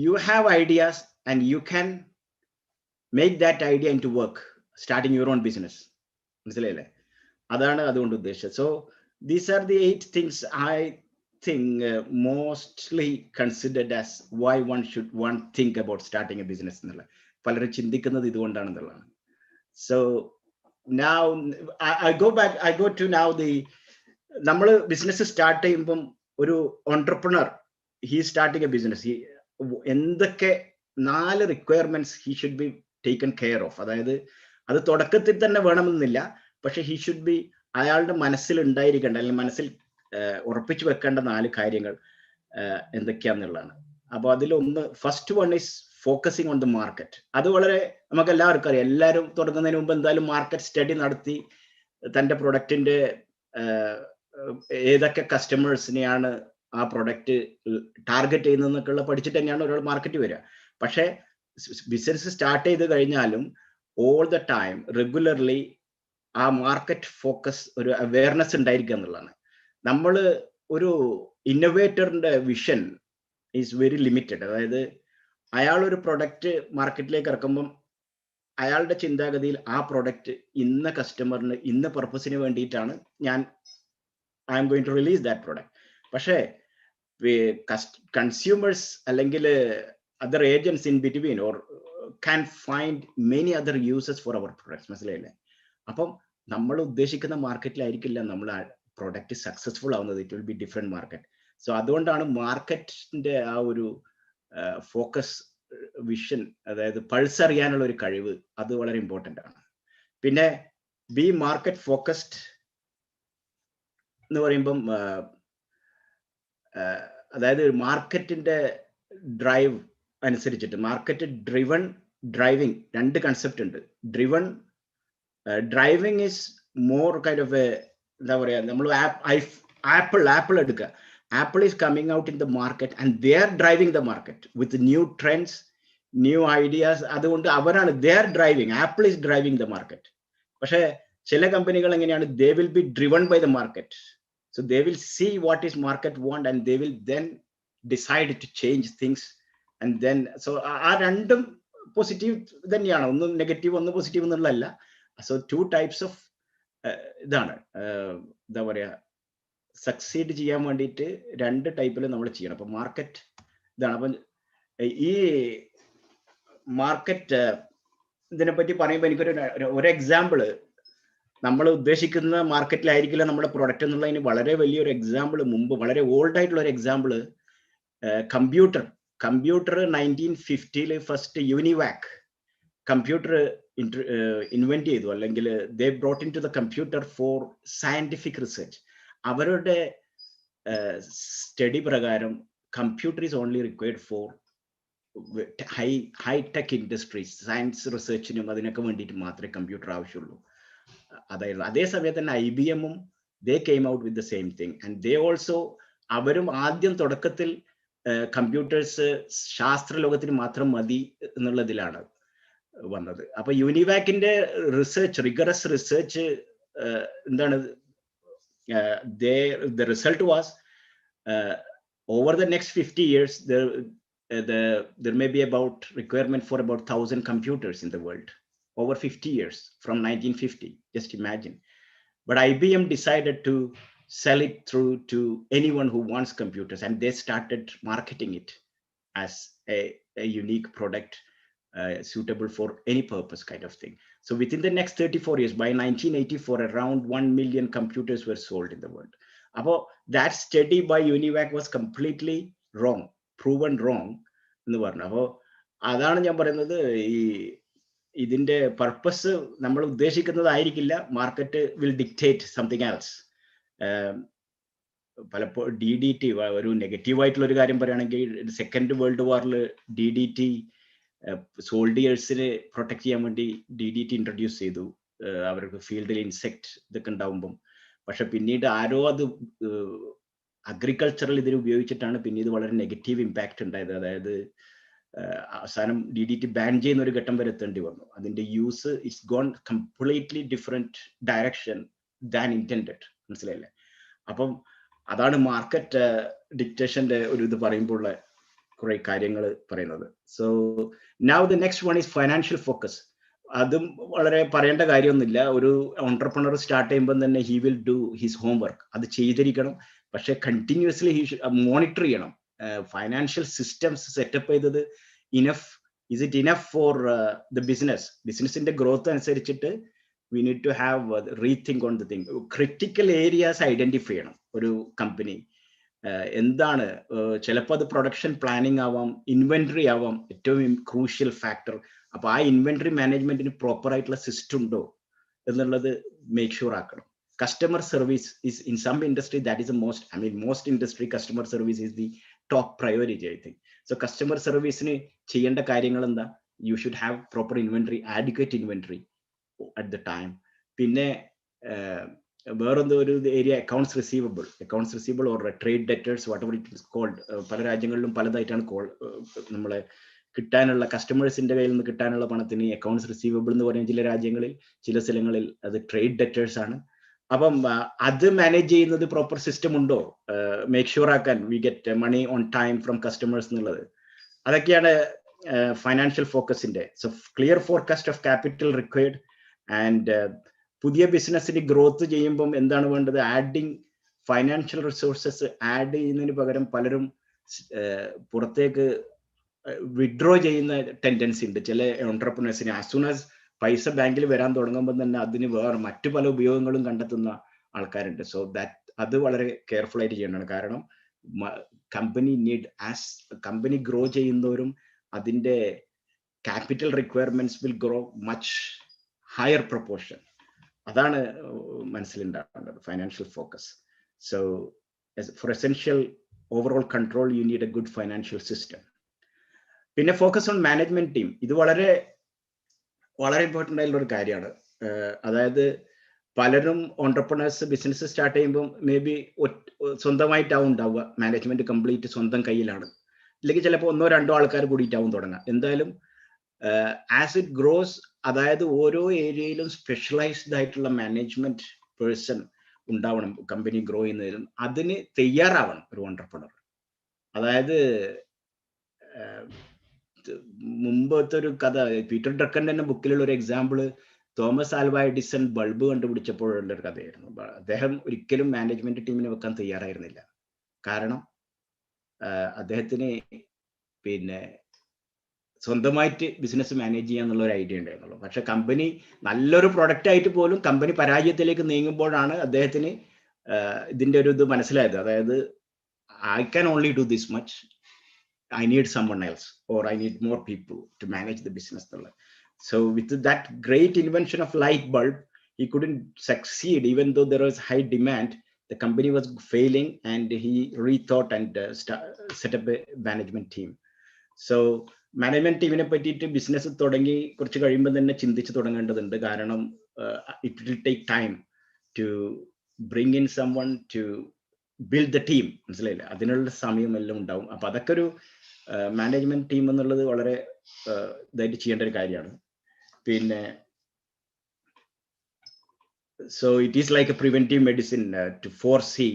you have ideas and you can make that idea into work, starting your own business. മനസ്സിലായില്ലേ? അതാണ് അതുകൊണ്ട് ഉദ്ദേശിച്ചത്. So these are the 8 things I think mostly considered as why one think about starting a business എന്നുള്ള. പലരും ചിന്തിക്കുന്നത് ഇതുകൊണ്ടാണെന്നുള്ളതാണ്. So now I go to now നമ്മൾ business start ചെയ്യുമ്പം ഒരു entrepreneur he starting A business, എന്തൊക്കെ 4 requirements he should be taken care of. അതായത് അത് തുടക്കത്തിൽ തന്നെ വേണമെന്നില്ല, പക്ഷെ ഹി ഷുഡ് ബി അയാളുടെ മനസ്സിൽ ഉണ്ടായിരിക്കേണ്ട അല്ലെങ്കിൽ മനസ്സിൽ ഉറപ്പിച്ചു വെക്കേണ്ട 4 കാര്യങ്ങൾ എന്തൊക്കെയാന്നുള്ളതാണ്. അപ്പൊ അതിലൊന്ന് first one is focusing on the market. അത് വളരെ നമുക്ക് എല്ലാവർക്കും അറിയാം. എല്ലാവരും തുടങ്ങുന്നതിന് മുമ്പ് എന്തായാലും മാർക്കറ്റ് സ്റ്റഡി നടത്തി തൻ്റെ പ്രൊഡക്റ്റിന്റെ ഏതൊക്കെ കസ്റ്റമേഴ്സിനെയാണ് ആ പ്രൊഡക്റ്റ് ടാർഗറ്റ് ചെയ്യുന്നതെന്നൊക്കെയുള്ള പഠിച്ചിട്ട് തന്നെയാണ് ഒരാൾ മാർക്കറ്റ് വരിക. പക്ഷേ ബിസിനസ് സ്റ്റാർട്ട് ചെയ്ത് കഴിഞ്ഞാലും ഓൾ ദ ടൈം റെഗുലർലി ആ മാർക്കറ്റ് ഫോക്കസ് ഒരു അവയർനെസ് ഉണ്ടായിരിക്കുക എന്നുള്ളതാണ്. നമ്മൾ ഒരു ഇന്നോവേറ്ററിന്റെ വിഷൻ ഈസ് വെരി ലിമിറ്റഡ്. അതായത് അയാൾ ഒരു പ്രൊഡക്റ്റ് മാർക്കറ്റിലേക്ക് ഇറക്കുമ്പം അയാളുടെ ചിന്താഗതിയിൽ ആ പ്രൊഡക്റ്റ് ഇന്ന കസ്റ്റമറിന് ഇന്ന പർപ്പസിന് വേണ്ടിയിട്ടാണ് I'm going to release that product. പക്ഷേ കൺസ്യൂമേഴ്സ് അല്ലെങ്കിൽ other agents in between or can find many other uses for our products. മനസ്സിലായില്ലേ? അപ്പം നമ്മൾ ഉദ്ദേശിക്കുന്ന മാർക്കറ്റിലായിരിക്കില്ല നമ്മൾ പ്രൊഡക്റ്റ് സക്സസ്ഫുൾ ആവുന്നത്. It will be different market. So അതുകൊണ്ടാണ് മാർക്കറ്റിന്റെ ആ ഒരു ഫോക്കസ് വിഷൻ, അതായത് പൾസ് അറിയാനുള്ള ഒരു കഴിവ്, അത് വളരെ ഇമ്പോർട്ടൻ്റ് ആണ്. പിന്നെ ബി മാർക്കറ്റ് ഫോക്കസ്ഡ് എന്ന് പറയുമ്പം അതായത് മാർക്കറ്റിന്റെ ഡ്രൈവ് അനുസരിച്ചിട്ട് മാർക്കറ്റ് ഡ്രിവൺ ഡ്രൈവിംഗ് 2 കൺസെപ്റ്റ് ഉണ്ട്. Driving is more kind of എന്താ പറയാ, നമ്മൾ ആപ്പിൾ എടുക്കുക. Apple is coming out in the market and they are driving the market with new trends, new ideas. അതുകൊണ്ട് അവരാണ് they are driving. Apple is driving the market. പക്ഷേ ചില കമ്പനികൾ എങ്ങനെയാണ്, they will be driven by the market. So they will see what is market want and they will then decide to change things. And then so ആ രണ്ടും positive തന്നെയാണ്, ഒന്ന് negative ഒന്ന് positive എന്നുള്ളതല്ല. സോ 2 ടൈപ്സ് ഓഫ് ഇതാണ് എന്താ പറയുക, succeed ചെയ്യാൻ വേണ്ടിയിട്ട് 2 ടൈപ്പിൽ നമ്മൾ ചെയ്യണം. അപ്പം മാർക്കറ്റ് ഇതാണ്. അപ്പം ഈ മാർക്കറ്റ് ഇതിനെപ്പറ്റി പറയുമ്പോൾ എനിക്കൊരു എക്സാമ്പിള്, നമ്മൾ ഉദ്ദേശിക്കുന്ന മാർക്കറ്റിലായിരിക്കില്ല നമ്മുടെ പ്രൊഡക്റ്റ് എന്നുള്ളതിന് വളരെ വലിയൊരു എക്സാമ്പിൾ, മുമ്പ് വളരെ ഓൾഡ് ആയിട്ടുള്ള ഒരു example, computer 1950 first UNIVAC computer invent ചെയ്തു, അല്ലെങ്കിൽ they brought in to the computer for scientific research. അവരുടെ സ്റ്റഡി പ്രകാരം computer is only required for high tech industries, science റിസർച്ചിനും അതിനൊക്കെ വേണ്ടിയിട്ട് മാത്രമേ കമ്പ്യൂട്ടർ ആവശ്യമുള്ളൂ. അതായത് അതേ സമയത്ത് തന്നെ IBM-ഉം they came out with the same thing. And they also, അവരും ആദ്യം തുടക്കത്തിൽ കമ്പ്യൂട്ടേഴ്സ് ശാസ്ത്ര ലോകത്തിന് മാത്രം മതി എന്നുള്ളതിലാണ് വന്നത്. അപ്പൊ യൂണിവാക്കിന്റെ റിസർച്ച്, റിഗറസ് റിസർച്ച് എന്താണ്, the result was over the next 50 years there may be about requirement for about 1,000 computers in the world over 50 years from 1950. Just imagine. But IBM decided to sell it through to anyone who wants computers, and they started marketing it as a unique product suitable for any purpose kind of thing. So within the next 34 years, by 1984, around 1 million computers were sold in the world. About that study by UNIVAC was completely wrong, proven wrong എന്ന് പറഞ്ഞു. അപ്പോൾ അതാണ് ഞാൻ പറയുന്നത്, ഈ ഇതിന്റെ purpose നമ്മൾ ഉദ്ദേശിക്കുന്നതായിരിക്കില്ല. Market will dictate something else. പലപ്പോഴും DDT, ഒരു നെഗറ്റീവായിട്ടുള്ള ഒരു കാര്യം പറയുകയാണെങ്കിൽ, സെക്കൻഡ് വേൾഡ് വാറിൽ DDT സോൾഡിയേഴ്സിനെ പ്രൊട്ടക്ട് ചെയ്യാൻ വേണ്ടി DDT ഇൻട്രൊഡ്യൂസ് ചെയ്തു, അവർക്ക് ഫീൽഡിൽ ഇൻസെക്ട് ഇതൊക്കെ ഉണ്ടാവുമ്പം. പക്ഷെ പിന്നീട് ആരോ അത് അഗ്രികൾച്ചറൽ ഇതിൽ ഉപയോഗിച്ചിട്ടാണ് പിന്നീട് വളരെ നെഗറ്റീവ് ഇമ്പാക്റ്റ് ഉണ്ടായത്. അതായത് അവസാനം DDT ബാൻ ചെയ്യുന്ന ഒരു ഘട്ടം വരെ എത്തേണ്ടി വന്നു. അതിന്റെ use it's gone completely different direction than intended. മനസ്സിലായില്ലേ? അപ്പം അതാണ് മാർക്കറ്റ് ഡിക്റ്റേഷന്റെ ഒരു ഇത് പറയുമ്പോൾ കുറെ കാര്യങ്ങൾ പറയുന്നത്. So now the next one is financial focus. അതും വളരെ പറയേണ്ട കാര്യമൊന്നുമില്ല. ഒരു ഓൺട്രപ്രണർ സ്റ്റാർട്ട് ചെയ്യുമ്പോൾ തന്നെ he will do his homework. അത് ചെയ്തിരിക്കണം, പക്ഷെ കണ്ടിന്യൂസ്ലി മോണിറ്റർ ചെയ്യണം. ഫൈനാൻഷ്യൽ സിസ്റ്റംസ് സെറ്റപ്പ് ചെയ്തത് is it enough for the ബിസിനസിന്റെ ഗ്രോത്ത് അനുസരിച്ചിട്ട് we need to have rethink on the thing. Critical areas identify ചെയ്യണം ഒരു കമ്പനി. എന്താണ്, ചിലപ്പോൾ അത് പ്രൊഡക്ഷൻ പ്ലാനിങ് ആവാം, ഇൻവെന്ററി ആവാം, ഏറ്റവും ക്രൂഷ്യൽ ഫാക്ടർ. അപ്പൊ ആ ഇൻവെന്ററി മാനേജ്മെന്റിന് പ്രോപ്പർ ആയിട്ടുള്ള സിസ്റ്റം ഉണ്ടോ എന്നുള്ളത് മേക്ക് ഷുവർ ആക്കണം. Customer service is in some industry that is most industry customer service is the top priority, I think. So customer സർവീസിന് ചെയ്യേണ്ട കാര്യങ്ങൾ എന്താ? You should have proper inventory, adequate inventory at the time. പിന്നെ വേറെന്തോ ഒരു area, accounts receivable or trade debtors, whatever it is called. പല രാജ്യങ്ങളിലും പലതായിട്ടാണ് നമ്മളെ കിട്ടാനുള്ള, കസ്റ്റമേഴ്സിന്റെ കയ്യിൽ നിന്ന് കിട്ടാനുള്ള പണത്തിന് അക്കൗണ്ട്സ് റിസീവബിൾ എന്ന് പറയുന്ന ചില രാജ്യങ്ങളിൽ, ചില സ്ഥലങ്ങളിൽ അത് ട്രേഡ് ഡെറ്റേഴ്സ് ആണ്. അപ്പം അത് മാനേജ് ചെയ്യുന്നത് പ്രോപ്പർ സിസ്റ്റം ഉണ്ടോ, മേക്ക് ഷുവർ ആക്കാൻ we get money on time from customers എന്നുള്ളത്. അതൊക്കെയാണ് ഫൈനാൻഷ്യൽ ഫോക്കസിന്റെ. So clear forecast of capital required. And പുതിയ ബിസിനസ്സിന് ഗ്രോത്ത് ചെയ്യുമ്പം എന്താണ് വേണ്ടത്? ആഡിങ് ഫൈനാൻഷ്യൽ റിസോഴ്സസ് ആഡ് ചെയ്യുന്നതിന് പകരം പലരും പുറത്തേക്ക് വിഡ്രോ ചെയ്യുന്ന ടെൻഡൻസി ഉണ്ട് ചില ഓൺട്രപ്രണേഴ്സിന്. ആസ് സൂൺ ആസ് പൈസ ബാങ്കിൽ വരാൻ തുടങ്ങുമ്പോൾ തന്നെ അതിന് വേറെ മറ്റു പല ഉപയോഗങ്ങളും കണ്ടെത്തുന്ന ആൾക്കാരുണ്ട്. സോ അത് വളരെ കെയർഫുൾ ആയിട്ട് ചെയ്യേണ്ടതാണ്. കാരണം കമ്പനി ഗ്രോ ചെയ്യുന്നവരും അതിന്റെ capital requirements will grow much higher proportion. അതാണ് മനസ്സിലുണ്ടാവേണ്ടത് financial focus. So for essential overall control you need a good financial system. പിന്നെ ഫോക്കസ് ഓൺ മാനേജ്മെന്റ് ടീം. ഇത് വളരെ വളരെ ഇമ്പോർട്ടൻ്റ് ആയിട്ടുള്ള ഒരു കാര്യമാണ്. അതായത് പലരും ഓൺട്രപ്രണേഴ്സ് ബിസിനസ് സ്റ്റാർട്ട് ചെയ്യുമ്പോൾ മേ ബി സ്വന്തമായിട്ടാവും ഉണ്ടാവുക, മാനേജ്മെന്റ് കംപ്ലീറ്റ് സ്വന്തം കയ്യിലാണ്. ഇല്ലെങ്കിൽ ചിലപ്പോൾ 1-2 ആൾക്കാർ കൂടിയിട്ടാവും തുടങ്ങുക. എന്തായാലും ആസ് ഇറ്റ് ഗ്രോസ്, അതായത് ഓരോ ഏരിയയിലും സ്പെഷ്യലൈസ്ഡ് ആയിട്ടുള്ള മാനേജ്മെന്റ് പേഴ്സൺ ഉണ്ടാവണം കമ്പനി ഗ്രോ ചെയ്യുന്നതിലും. അതിന് തയ്യാറാവണം ഒരു ഓൺട്രപ്രണർ. അതായത് മുമ്പത്തെ ഒരു കഥ പീറ്റർ ഡ്രക്കൻ്റെ ബുക്കിലുള്ള ഒരു example Thomas Alva Edison bulb കണ്ടുപിടിച്ചപ്പോഴുള്ള ഒരു കഥയായിരുന്നു. അദ്ദേഹം ഒരിക്കലും മാനേജ്മെന്റ് ടീമിനെ വെക്കാൻ തയ്യാറായിരുന്നില്ല. കാരണം അദ്ദേഹത്തിന് പിന്നെ സ്വന്തമായിട്ട് ബിസിനസ് മാനേജ് ചെയ്യാന്നുള്ള ഒരു ഐഡിയ ഉണ്ടായിരുന്നുള്ളൂ. പക്ഷെ കമ്പനി നല്ലൊരു പ്രൊഡക്റ്റ് ആയിട്ട് പോലും കമ്പനി പരാജയത്തിലേക്ക് നീങ്ങുമ്പോഴാണ് അദ്ദേഹത്തിന് ഇതിന്റെ ഒരു ഇത് മനസ്സിലായത്. അതായത് I can only do this much. I need someone else, or I need more people to manage the business. So with that great invention of light bulb, he couldn't succeed, even though there was high demand. The company was failing, and he rethought and set up a management team. So management teamine പറ്റിയിട്ട് business തുടങ്ങി കുറച്ച് കഴിയുമ്പോൾ തന്നെ ചിന്തിച്ച് തുടങ്ങേണ്ടതുണ്ട്. കാരണം it will take time to bring in someone to build the team. മനസ്സിലായില്ല, അതിനുള്ള സമയമെല്ലാം ഉണ്ടാവും. അപ്പൊ അതൊക്കെ ഒരു മാനേജ്മെന്റ് ടീം എന്നുള്ളത് വളരെ ഇതായിട്ട് ചെയ്യേണ്ട ഒരു കാര്യമാണ്. പിന്നെ so it is like a preventive medicine to foresee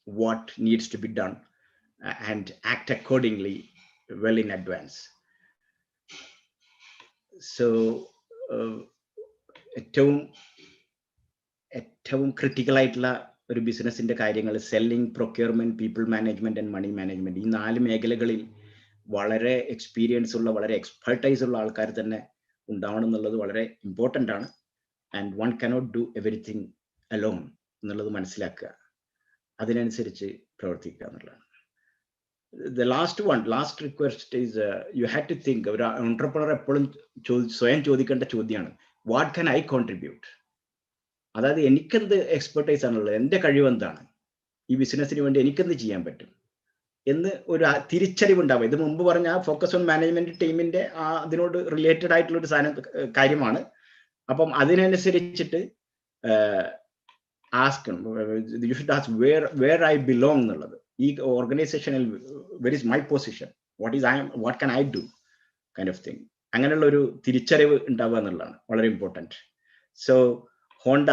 what needs to be done and act accordingly well in advance. So ഏറ്റവും ക്രിട്ടിക്കൽ ആയിട്ടുള്ള ഒരു ബിസിനസിന്റെ കാര്യങ്ങൾ selling, procurement, people management and money management, ഈ 4 മേഖലകളിൽ വളരെ എക്സ്പീരിയൻസ് ഉള്ള, വളരെ എക്സ്പെർട്ടൈസ് ഉള്ള ആൾക്കാർ തന്നെ ഉണ്ടാവണം എന്നുള്ളത് വളരെ ഇമ്പോർട്ടൻ്റ് ആണ്. And one cannot do everything alone എന്നുള്ളത് മനസ്സിലാക്കുക, അതിനനുസരിച്ച് പ്രവർത്തിക്കുക എന്നുള്ളതാണ്. The last request is you had to think. ഒരു entrepreneur എപ്പോഴും സ്വയം ചോദിക്കേണ്ട ചോദ്യമാണ്, വാട്ട് ക്യാൻ ഐ കോൺട്രിബ്യൂട്ട്? അതായത് എനിക്കെന്ത് എക്സ്പെർട്ടൈസ് ആണുള്ളത്, എൻ്റെ കഴിവെന്താണ്, ഈ ബിസിനസ്സിന് വേണ്ടി എനിക്കെന്ത് ചെയ്യാൻ പറ്റും എന്ന് ഒരു തിരിച്ചറിവുണ്ടാവുക. ഇത് മുമ്പ് പറഞ്ഞ ഫോക്കസ് ഓൺ മാനേജ്മെന്റ് ടീമിന്റെ അതിനോട് റിലേറ്റഡ് ആയിട്ടുള്ള ഒരു കാര്യമാണ്. അപ്പം അതിനനുസരിച്ചിട്ട് you should ask where I belong എന്നുള്ളത്. ഈ ഓർഗനൈസേഷനിൽ where is my position, what can I do kind of thing. അങ്ങനെയുള്ള ഒരു തിരിച്ചറിവ് ഉണ്ടാവുക എന്നുള്ളതാണ് വളരെ ഇമ്പോർട്ടൻറ്റ്. സോ ഹോണ്ട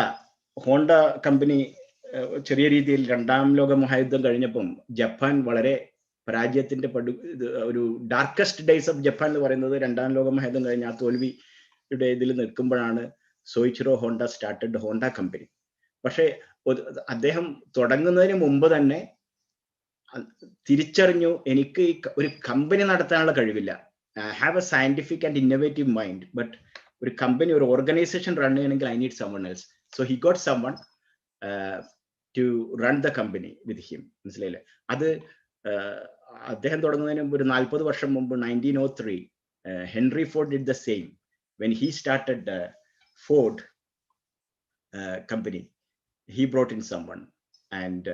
കമ്പനി ചെറിയ രീതിയിൽ 2ാം ലോക മഹായുദ്ധം കഴിഞ്ഞപ്പം ജപ്പാൻ വളരെ പരാജയത്തിന്റെ ഒരു ഡാർക്കസ്റ്റ് ഡേയ്സ് ഓഫ് ജപ്പാൻ എന്ന് പറയുന്നത് 2ാം ലോക മഹായുദ്ധം കഴിഞ്ഞ ആ തോൽവിയുടെ ഇതിൽ നിൽക്കുമ്പോഴാണ് സോയിച്ചിറോ ഹോണ്ട സ്റ്റാർട്ടഡ് ഹോണ്ട കമ്പനി. പക്ഷേ അദ്ദേഹം തുടങ്ങുന്നതിന് മുമ്പ് തന്നെ തിരിച്ചറിഞ്ഞു, എനിക്ക് ഒരു കമ്പനി നടത്താനുള്ള കഴിവില്ല. Have a scientific and innovative mind, but ഒരു കമ്പനി, ഒരു ഓർഗനൈസേഷൻ റൺ ചെയ്യണമെങ്കിൽ I need someone else. So he got someone to run the company with him. മനസ്സിലായില്ലേ? അത് അദ്ദേഹം തുടങ്ങുന്നതിന് മുമ്പ് ഒരു 40 വർഷം മുമ്പ് 1903 Henry Ford did the same. When he started Ford company, he brought in someone and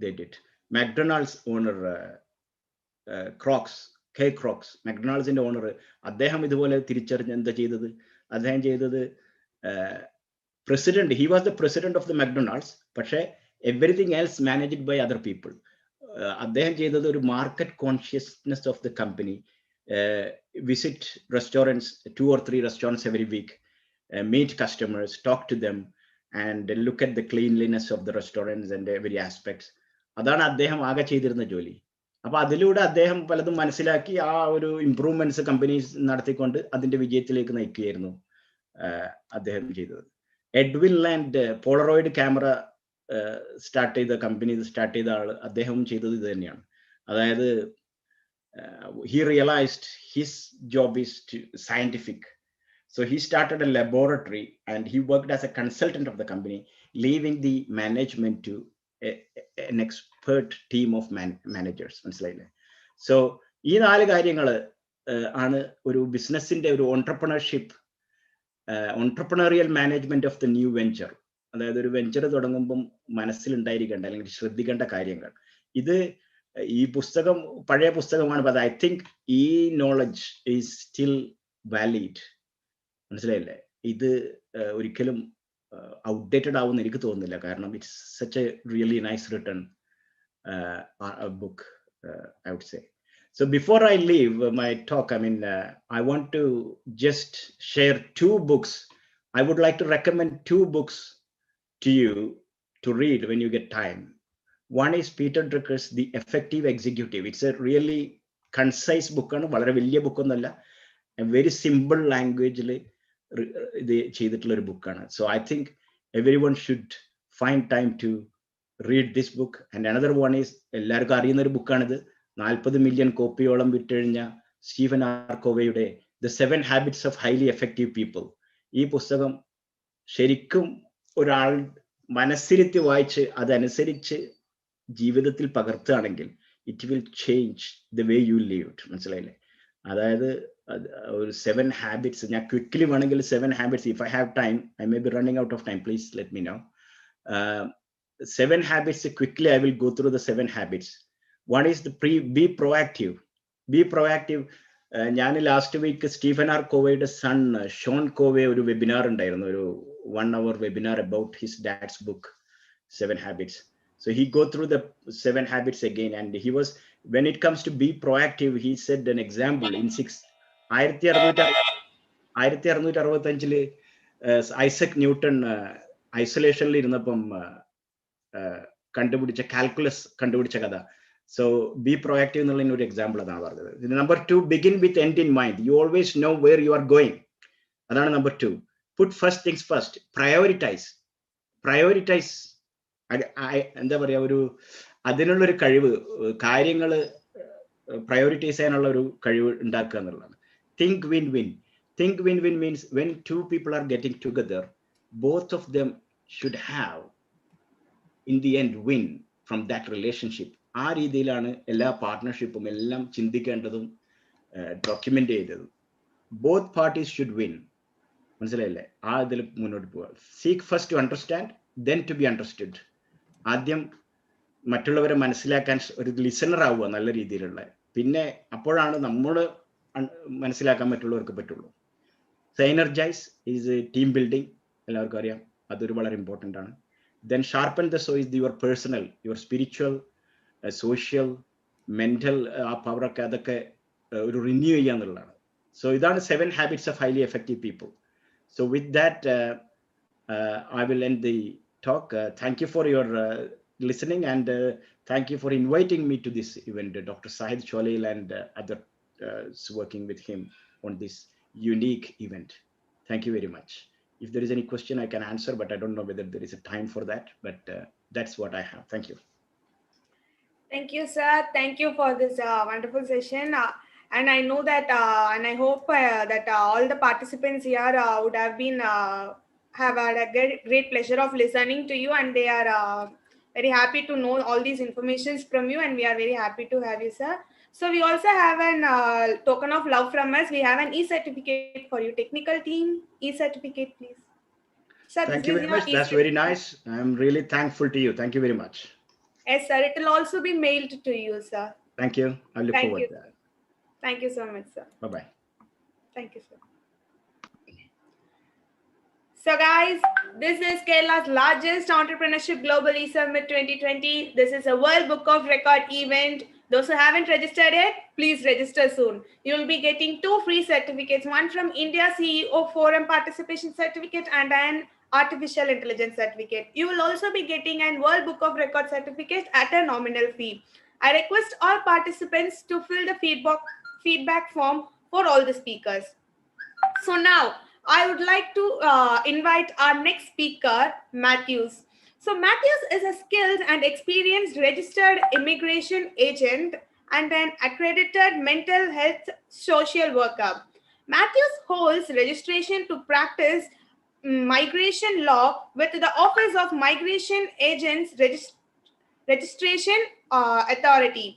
they did. McDonald's owner Crocs, McDonald's owner, അദ്ദേഹം ഇതുപോലെ തിരിച്ചറിഞ്ഞ് എന്താ ചെയ്തത്? അദ്ദേഹം ചെയ്തത് president, he was the president of the McDonald's, പക്ഷേ everything else managed by other people. അദ്ദേഹം ചെയ്തത് ഒരു market consciousness of the company, visit restaurants, 2 or 3 restaurants every week, meet customers, talk to them and look at the cleanliness of the restaurants and every aspects. അതാണ് അദ്ദേഹം ആകെ ചെയ്തിരുന്ന ജോലി. അപ്പൊ അതിലൂടെ അദ്ദേഹം പലതും മനസ്സിലാക്കി ആ ഒരു ഇംപ്രൂവ്മെന്റ്സ് കമ്പനീസ് നടത്തിക്കൊണ്ട് അതിന്റെ വിജയത്തിലേക്ക് നയിക്കുകയായിരുന്നു അദ്ദേഹം ചെയ്തത്. Edwin land Polaroid camera start ചെയ്ത കമ്പനി സ്റ്റാർട്ട് ചെയ്ത ആള്, അദ്ദേഹം ചെയ്തത് ഇത് തന്നെയാണ്. അതായത് he realized his job is scientific. So he started a laboratory and he worked as a consultant of the company, leaving the management to an expert team of managers. മനസ്സിലായില്ലേ? So ഈ 4 കാര്യങ്ങൾ ആണ് ഒരു ബിസിനസിന്റെ ഒരു entrepreneurial management of the new venture. അതായത് ഒരു venture തുടങ്ങുമ്പം മനസ്സിലുണ്ടായിരിക്കേണ്ട അല്ലെങ്കിൽ ശ്രദ്ധിക്കേണ്ട കാര്യങ്ങൾ. ഇത് ഈ പുസ്തകം പഴയ പുസ്തകമാണ്, ബട്ട് ഐ തിങ്ക് ഈ നോളജ് ഈസ് സ്റ്റിൽ വാലിഡ്. മനസ്സിലായില്ലേ? ഇത് ഒരിക്കലും ഔട്ട്ഡേറ്റഡ് ആവുമെന്ന് എനിക്ക് തോന്നുന്നില്ല. കാരണം it's such A really nice written book, I would say. So before I leave my talk, I want to just share 2 books. I would like to recommend 2 books to you to read when you get time. One is Peter Drucker's The Effective Executive. It's a really concise ബുക്കാണ്, വളരെ വലിയ ബുക്കൊന്നുമല്ല, very simple ലാംഗ്വേജിൽ ഇത് ചെയ്തിട്ടുള്ള ഒരു ബുക്കാണ്. So I think everyone should find time to read this book. And another one is, എല്ലാവർക്കും അറിയുന്ന ഒരു ബുക്കാണിത്, 40 മില്യൺ കോപ്പിയോളം വിറ്റഴിഞ്ഞ സ്റ്റീഫൻ ആർ കോവയുടെ the 7 habits of highly effective people. ഈ പുസ്തകം ശരിക്കും ഒരാൾ മനസ്സിരുത്തി വായിച്ച് അതനുസരിച്ച് ജീവിതത്തിൽ പകർത്തുകയാണെങ്കിൽ it will change the way you live. മനസ്സിലായില്ലേ? അതായത് ഒരു 7 ഹാബിറ്റ്സ്, ഞാൻ ക്വിക്ക്ലി വേണമെങ്കിൽ 7 habits, if I have time, I may be running out of time, please let me know. 7 habits, quickly I will go through the 7 habits. One is the be proactive. Be proactive. ഞാൻ last week Stephen R കോവയുടെ son Sean Covey ഒരു webinar ഉണ്ടായിരുന്നു, ഒരു 1 hour webinar about his dad's book 7 habits. So he go through the 7 habits again, and he was, when it comes to be proactive, he said an example in 1665 Isaac Newton ഐസൊലേഷനിൽ ഇരുന്നപ്പം കണ്ടുപിടിച്ച calculus കണ്ടുപിടിച്ച കഥ. So B proactive എന്നുള്ളതിന് ഒരു example അതാണ് പറഞ്ഞത്. Number 2, begin with end in mind. You always know where you are going. അതാണ് number 2. Put first things first. Prioritise. എന്താ പറയാ, ഒരു അതിനുള്ളൊരു കഴിവ്, കാര്യങ്ങൾ പ്രയോറിറ്റൈസ് ചെയ്യാനുള്ള ഒരു കഴിവ് ഉണ്ടാക്കുക എന്നുള്ളതാണ്. Think win win. Think win-win means when 2 people are getting together, both of them should have in the end win from that relationship. ആ രീതിയിലാണ് എല്ലാ പാർട്ട്ണർഷിപ്പും എല്ലാം ചിന്തിക്കേണ്ടതും ഡോക്യുമെന്റ് ചെയ്തതും. Both parties should win. മനസ്സിലായില്ലേ? ആ ഇതിൽ മുന്നോട്ട് പോവുക. Seek first to understand, then to be understood. ആദ്യം മറ്റുള്ളവരെ മനസ്സിലാക്കാൻ ഒരു ലിസണർ ആവുക നല്ല രീതിയിലുള്ള, പിന്നെ അപ്പോഴാണ് നമ്മൾ മനസ്സിലാക്കാൻ മറ്റുള്ളവർക്ക് പറ്റുള്ളൂ. സൈനർജൈസ് ഈസ് ടീം ബിൽഡിംഗ്, എല്ലാവർക്കും അറിയാം, അതൊരു വളരെ ഇമ്പോർട്ടൻ്റ് ആണ്. Then sharpen the so is your personal, your spiritual, social, mental ആ പവറൊക്കെ അതൊക്കെ ഒരു റിന്യൂ ചെയ്യുക എന്നുള്ളതാണ്. സോ ഇതാണ് 7 habits of highly effective people. So with that, I will end the talk. Thank you for your listening, and thank you for inviting me to this event, Dr. Sahid Cholil and others working with him on this unique event. Thank you very much. If there is any question I can answer, but I don't know whether there is a time for that, but that's what I have. Thank you. Thank you, sir. Thank you for this wonderful session. And I know that, and I hope that all the participants here would have been have had a great pleasure of listening to you, and they are very happy to know all these informations from you, and we are very happy to have you, sir. So we also have an token of love from us. We have an e-certificate for you. Technical team, e-certificate, please. Sir, thank you very much. That's very nice. I'm really thankful to you. Thank you very much. Yes, sir. It will also be mailed to you, sir. Thank you. I look forward to that. Thank you so much, sir. Bye-bye. Thank you, sir. So guys, this is Kerala's largest entrepreneurship global e-summit 2020. This is a World Book of Record event. Those who haven't registered yet, please register soon. You will be getting 2 free certificates, one from India CEO Forum Participation Certificate and an Artificial Intelligence Certificate. You will also be getting an World Book of Record certificate at a nominal fee. I request all participants to fill the feedback form for all the speakers. So now, I would like to invite our next speaker, Matthews. So Matthews is a skilled and experienced registered immigration agent and an accredited mental health social worker. Matthews holds registration to practice migration law with the Office of Migration Agents Registration Authority.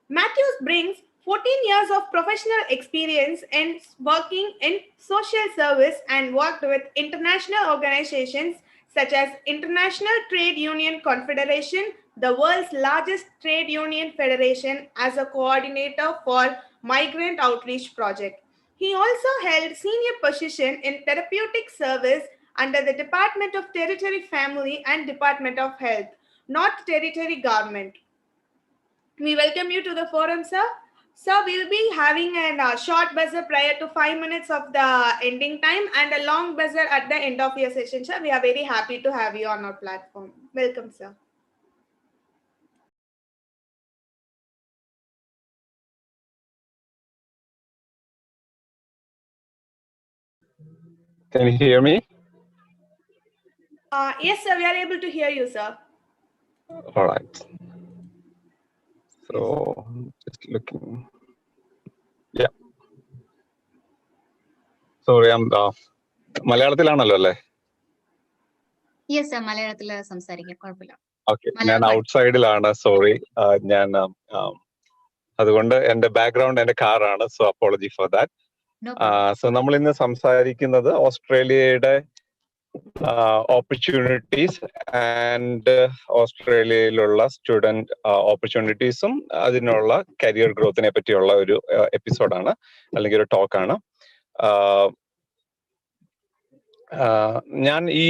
Matthews brings 14 years of professional experience in working in social service and worked with international organizations such as International Trade Union Confederation, the world's largest trade union federation, as a coordinator for Migrant Outreach Project. He also held senior position in therapeutic service under the Department of Territory Family and Department of Health, not Territory Government. We welcome you to the forum, sir. So we'll be having a short buzzer prior to 5 minutes of the ending time and a long buzzer at the end of your session, sir. We are very happy to have you on our platform. Welcome, sir. Can you hear me? Yes, sir, we are able to hear you, sir. All right. So just looking. Yeah. Sorry, I'm മലയാളത്തിലാണല്ലോ അല്ലേ? Yes, sir. മലയാളത്തില് സംസാരിക്കാം, കുഴപ്പമില്ല. Okay, ഞാൻ ഔട്ട്സൈഡിലാണ്. Sorry, ഞാൻ അതുകൊണ്ട് എന്റെ background എന്റെ കാറാണ്. So apology for that. So നമ്മൾ ഇന്ന് സംസാരിക്കുന്നത് ഓസ്ട്രേലിയയുടെ ഓപ്പർച്യൂണിറ്റീസ് ആൻഡ് ഓസ്ട്രേലിയയിലുള്ള സ്റ്റുഡന്റ് ഓപ്പർച്യൂണിറ്റീസും അതിനുള്ള കരിയർ ഗ്രോത്തിനെ പറ്റിയുള്ള ഒരു എപ്പിസോഡാണ്, അല്ലെങ്കിൽ ഒരു ടോക്കാണ്. ഞാൻ ഈ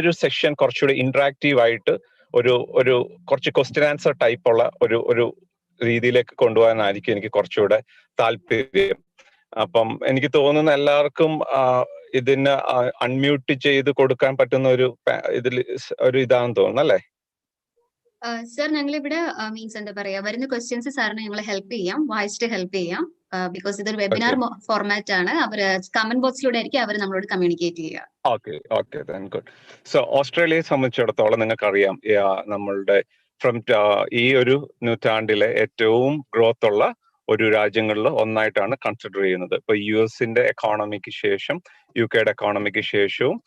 ഒരു സെക്ഷൻ കുറച്ചുകൂടി ഇന്ററാക്റ്റീവ് ആയിട്ട് ഒരു കുറച്ച് ക്വസ്റ്റ്യൻ ആൻസർ ടൈപ്പ് ഉള്ള ഒരു രീതിയിലേക്ക് കൊണ്ടുപോകാനായിരിക്കും എനിക്ക് കുറച്ചുകൂടെ താല്പര്യം. അപ്പം എനിക്ക് തോന്നുന്ന എല്ലാവർക്കും ഇതിന് അൺമ്യൂട്ട് ചെയ്ത് കൊടുക്കാൻ പറ്റുന്ന ഒരു ഇതാണെന്ന് തോന്നുന്നു അല്ലേ? സർ, ഞങ്ങൾ ഇവിടെ മീൻസ് എന്താ പറയാ, വരുന്ന ക്വസ്റ്റ്യൻസ് സാറിന് ഞങ്ങൾ ഹെൽപ്പ് ചെയ്യാം, വായിച്ചിട്ട് ഹെൽപ്പ് ചെയ്യാം. ബിക്കോസ് ഇതൊരു വെബിനാർ ഫോർമാറ്റ് ആണ്. അവർ കമന്റ് ബോക്സിലൂടെ ആയിരിക്കും അവർ നമ്മളോട് കമ്മ്യൂണിക്കേറ്റ് ചെയ്യുക. Okay then good. സോ ഓസ്ട്രേലിയയെ സംബന്ധിച്ചിടത്തോളം നിങ്ങൾക്കറിയാം, നമ്മളുടെ ഈ ഒരു നൂറ്റാണ്ടിലെ ഏറ്റവും ഗ്രോത്ത് ഉള്ള ഒരു രാജ്യങ്ങളിൽ ഒന്നായിട്ടാണ് കൺസിഡർ ചെയ്യുന്നത്. ഇപ്പൊ US എക്കോണമിക്ക് ശേഷം UK എക്കോണമിക്ക് ശേഷവും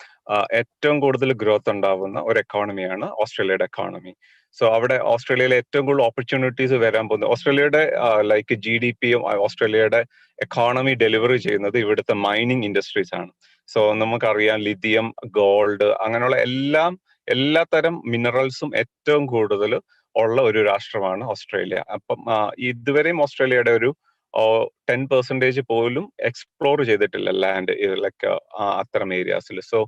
ഏറ്റവും കൂടുതൽ ഗ്രോത്ത് ഉണ്ടാവുന്ന ഒരു എക്കോണമിയാണ് ഓസ്ട്രേലിയയുടെ എക്കോണമി. സോ അവിടെ ഓസ്ട്രേലിയയിലെ ഏറ്റവും കൂടുതൽ ഓപ്പർച്യൂണിറ്റീസ് വരാൻ പോകുന്നത് ഓസ്ട്രേലിയയുടെ ലൈക്ക് GDPയും ഓസ്ട്രേലിയയുടെ എക്കോണമി ഡെലിവറി ചെയ്യുന്നത് ഇവിടുത്തെ മൈനിങ് ഇൻഡസ്ട്രീസ് ആണ്. സോ നമുക്കറിയാം ലിഥിയം, ഗോൾഡ്, അങ്ങനെയുള്ള എല്ലാത്തരം മിനറൽസും ഏറ്റവും കൂടുതൽ ഉള്ള ഒരു രാഷ്ട്രമാണ് ഓസ്ട്രേലിയ. അപ്പം ഇതുവരെയും ഓസ്ട്രേലിയയുടെ ഒരു 10% പോലും എക്സ്പ്ലോർ ചെയ്തിട്ടില്ല ലാൻഡ് ലൈക്ക് അത്തരം ഏരിയാസിൽ. സോ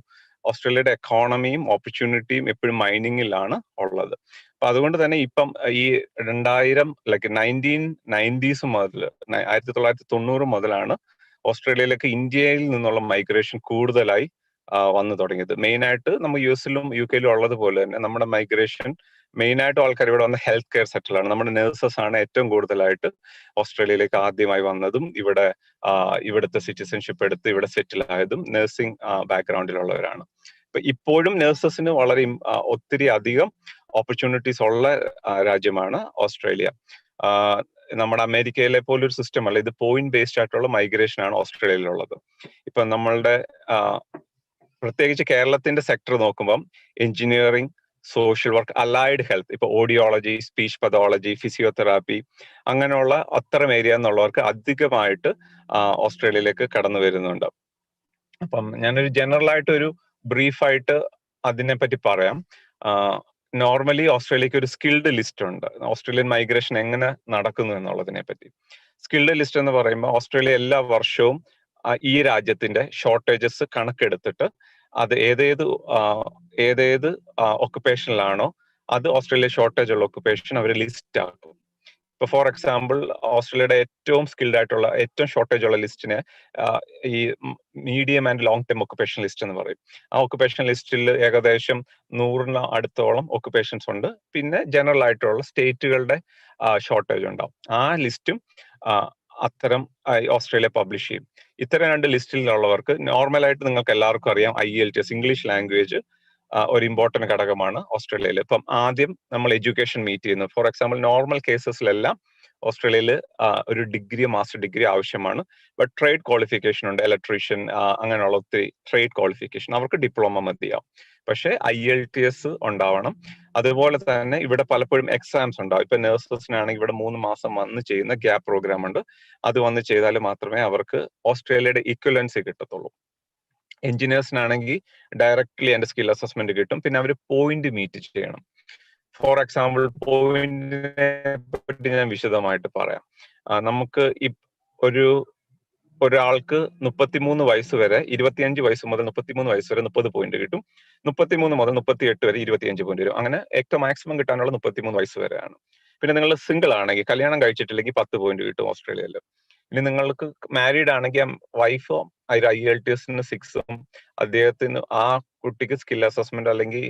ഓസ്ട്രേലിയയുടെ എക്കോണമിയും ഓപ്പർച്യൂണിറ്റിയും എപ്പോഴും മൈനിങ്ങിലാണ് ഉള്ളത്. അപ്പൊ അതുകൊണ്ട് തന്നെ ഇപ്പം ഈ 1990s മുതൽ 1990 മുതലാണ് ഓസ്ട്രേലിയയിലേക്ക് ഇന്ത്യയിൽ നിന്നുള്ള മൈഗ്രേഷൻ കൂടുതലായി വന്നു തുടങ്ങിയത്. മെയിനായിട്ട് നമ്മൾ US-ലും UK-ലും ഉള്ളതുപോലെ തന്നെ നമ്മുടെ മൈഗ്രേഷൻ മെയിനായിട്ടും ആൾക്കാർ ഇവിടെ വന്ന ഹെൽത്ത് കെയർ സെറ്റിലാണ്. നമ്മുടെ നഴ്സസ് ആണ് ഏറ്റവും കൂടുതലായിട്ട് ഓസ്ട്രേലിയയിലേക്ക് ആദ്യമായി വന്നതും ഇവിടുത്തെ സിറ്റിസൺഷിപ്പ് എടുത്ത് ഇവിടെ സെറ്റിൽ ആയതും നഴ്സിംഗ് ബാക്ക്ഗ്രൗണ്ടിലുള്ളവരാണ്. ഇപ്പൊ ഇപ്പോഴും നഴ്സസിന് വളരെ ഒത്തിരി അധികം ഓപ്പർച്യൂണിറ്റീസ് ഉള്ള രാജ്യമാണ് ഓസ്ട്രേലിയ. നമ്മുടെ അമേരിക്കയിലെ പോലൊരു സിസ്റ്റം അല്ല, ഇത് പോയിന്റ് ബേസ്ഡ് ആയിട്ടുള്ള മൈഗ്രേഷൻ ആണ് ഓസ്ട്രേലിയയിലുള്ളത്. ഇപ്പൊ നമ്മളുടെ പ്രത്യേകിച്ച് കേരളത്തിന്റെ സെക്ടർ നോക്കുമ്പം engineering, social work, allied health, ഇപ്പൊ ഓഡിയോളജി, സ്പീച്ച് പതോളജി, ഫിസിയോതെറാപ്പി, അങ്ങനെയുള്ള അത്തരം ഏരിയ എന്നുള്ളവർക്ക് അധികമായിട്ട് ഓസ്ട്രേലിയയിലേക്ക് കടന്നു വരുന്നുണ്ട്. അപ്പം ഞാനൊരു ജനറൽ ആയിട്ട് ഒരു ബ്രീഫായിട്ട് അതിനെപ്പറ്റി പറയാം. നോർമലി ഓസ്ട്രേലിയക്ക് ഒരു സ്കിൽഡ് ലിസ്റ്റ് ഉണ്ട്, ഓസ്ട്രേലിയൻ മൈഗ്രേഷൻ എങ്ങനെ നടക്കുന്നു എന്നുള്ളതിനെ പറ്റി. സ്കിൽഡ് ലിസ്റ്റ് എന്ന് പറയുമ്പോൾ ഓസ്ട്രേലിയ എല്ലാ വർഷവും ഈ രാജ്യത്തിന്റെ ഷോർട്ടേജസ് കണക്കെടുത്തിട്ട് അത് ഏതേത് ഒക്കുപേഷനിലാണോ അത് ഓസ്ട്രേലിയ ഷോർട്ടേജ് ഉള്ള ഒക്കുപേഷൻ അവർ ലിസ്റ്റ് ആക്കും. ഇപ്പൊ ഫോർ എക്സാമ്പിൾ ഓസ്ട്രേലിയയുടെ ഏറ്റവും സ്കിൽഡ് ആയിട്ടുള്ള ഏറ്റവും ഷോർട്ടേജ് ഉള്ള ലിസ്റ്റിന് ഈ medium and long time occupation list എന്ന് പറയും. ആ ഒക്കുപേഷൻ ലിസ്റ്റിൽ ഏകദേശം 100 അടുത്തോളം ഒക്കുപേഷൻസ് ഉണ്ട്. പിന്നെ ജനറൽ ആയിട്ടുള്ള സ്റ്റേറ്റുകളുടെ ഷോർട്ടേജ് ഉണ്ടാവും. ആ ലിസ്റ്റും അത്തരം ഓസ്ട്രേലിയ പബ്ലിഷ് ചെയ്യും. ഇത്തരം 2 ലിസ്റ്റിലുള്ളവർക്ക് നോർമലായിട്ട് നിങ്ങൾക്ക് എല്ലാവർക്കും അറിയാം IELTS ഇംഗ്ലീഷ് ലാംഗ്വേജ് ഒരു ഇമ്പോർട്ടന്റ് ഘടകമാണ് ഓസ്ട്രേലിയയിൽ. ഇപ്പം ആദ്യം നമ്മൾ എഡ്യൂക്കേഷൻ മീറ്റ് ചെയ്യുന്നു. ഫോർ എക്സാമ്പിൾ നോർമൽ കേസസിലെല്ലാം ഓസ്ട്രേലിയയിൽ ഒരു ഡിഗ്രി, മാസ്റ്റർ ഡിഗ്രി ആവശ്യമാണ്. ബട്ട് ട്രേഡ് ക്വാളിഫിക്കേഷൻ ഉണ്ട്, ഇലക്ട്രീഷ്യൻ, അങ്ങനെയുള്ള ഒത്തിരി ട്രേഡ് ക്വാളിഫിക്കേഷൻ, അവർക്ക് ഡിപ്ലോമ മതിയാവും. പക്ഷേ IELTS ഉണ്ടാവണം. അതുപോലെ തന്നെ ഇവിടെ പലപ്പോഴും എക്സാംസ് ഉണ്ടാവും. ഇപ്പൊ നഴ്സസിനാണെങ്കിൽ ഇവിടെ 3 മാസം വന്ന് ചെയ്യുന്ന ഗ്യാപ്പ് പ്രോഗ്രാം ഉണ്ട്. അത് വന്ന് ചെയ്താൽ മാത്രമേ അവർക്ക് ഓസ്ട്രേലിയയുടെ ഇക്വലൻസി കിട്ടത്തുള്ളൂ. എഞ്ചിനീയേഴ്സിനാണെങ്കിൽ ഡയറക്ട്ലി എൻ്റെ സ്കിൽ അസസ്മെന്റ് കിട്ടും. പിന്നെ അവർ പോയിന്റ് മീറ്റ് ചെയ്യണം. ഫോർ എക്സാമ്പിൾ പോയിന്റിനെ പറ്റി ഞാൻ വിശദമായിട്ട് പറയാം. നമുക്ക് ഒരാൾക്ക് 33 വയസ്സ് വരെ, 25 വയസ്സ് മുതൽ 33 വയസ്സ് വരെ 30 പോയിന്റ് കിട്ടും. 33 മുതൽ 38 വരെ 25 പോയിന്റ് വരും. അങ്ങനെ ഏറ്റവും മാക്സിമം കിട്ടാനുള്ള 33 വയസ്സ് വരെയാണ്. പിന്നെ നിങ്ങൾ സിംഗിൾ ആണെങ്കിൽ, കല്യാണം കഴിച്ചിട്ടില്ലെങ്കിൽ 10 പോയിന്റ് കിട്ടും ഓസ്ട്രേലിയയിൽ. ഇനി നിങ്ങൾക്ക് മാരീഡ് ആണെങ്കിൽ വൈഫോ IELTS-ന് 6ഉം അദ്ദേഹത്തിന് ആ കുട്ടിക്ക് സ്കിൽ അസസ്മെന്റ് അല്ലെങ്കിൽ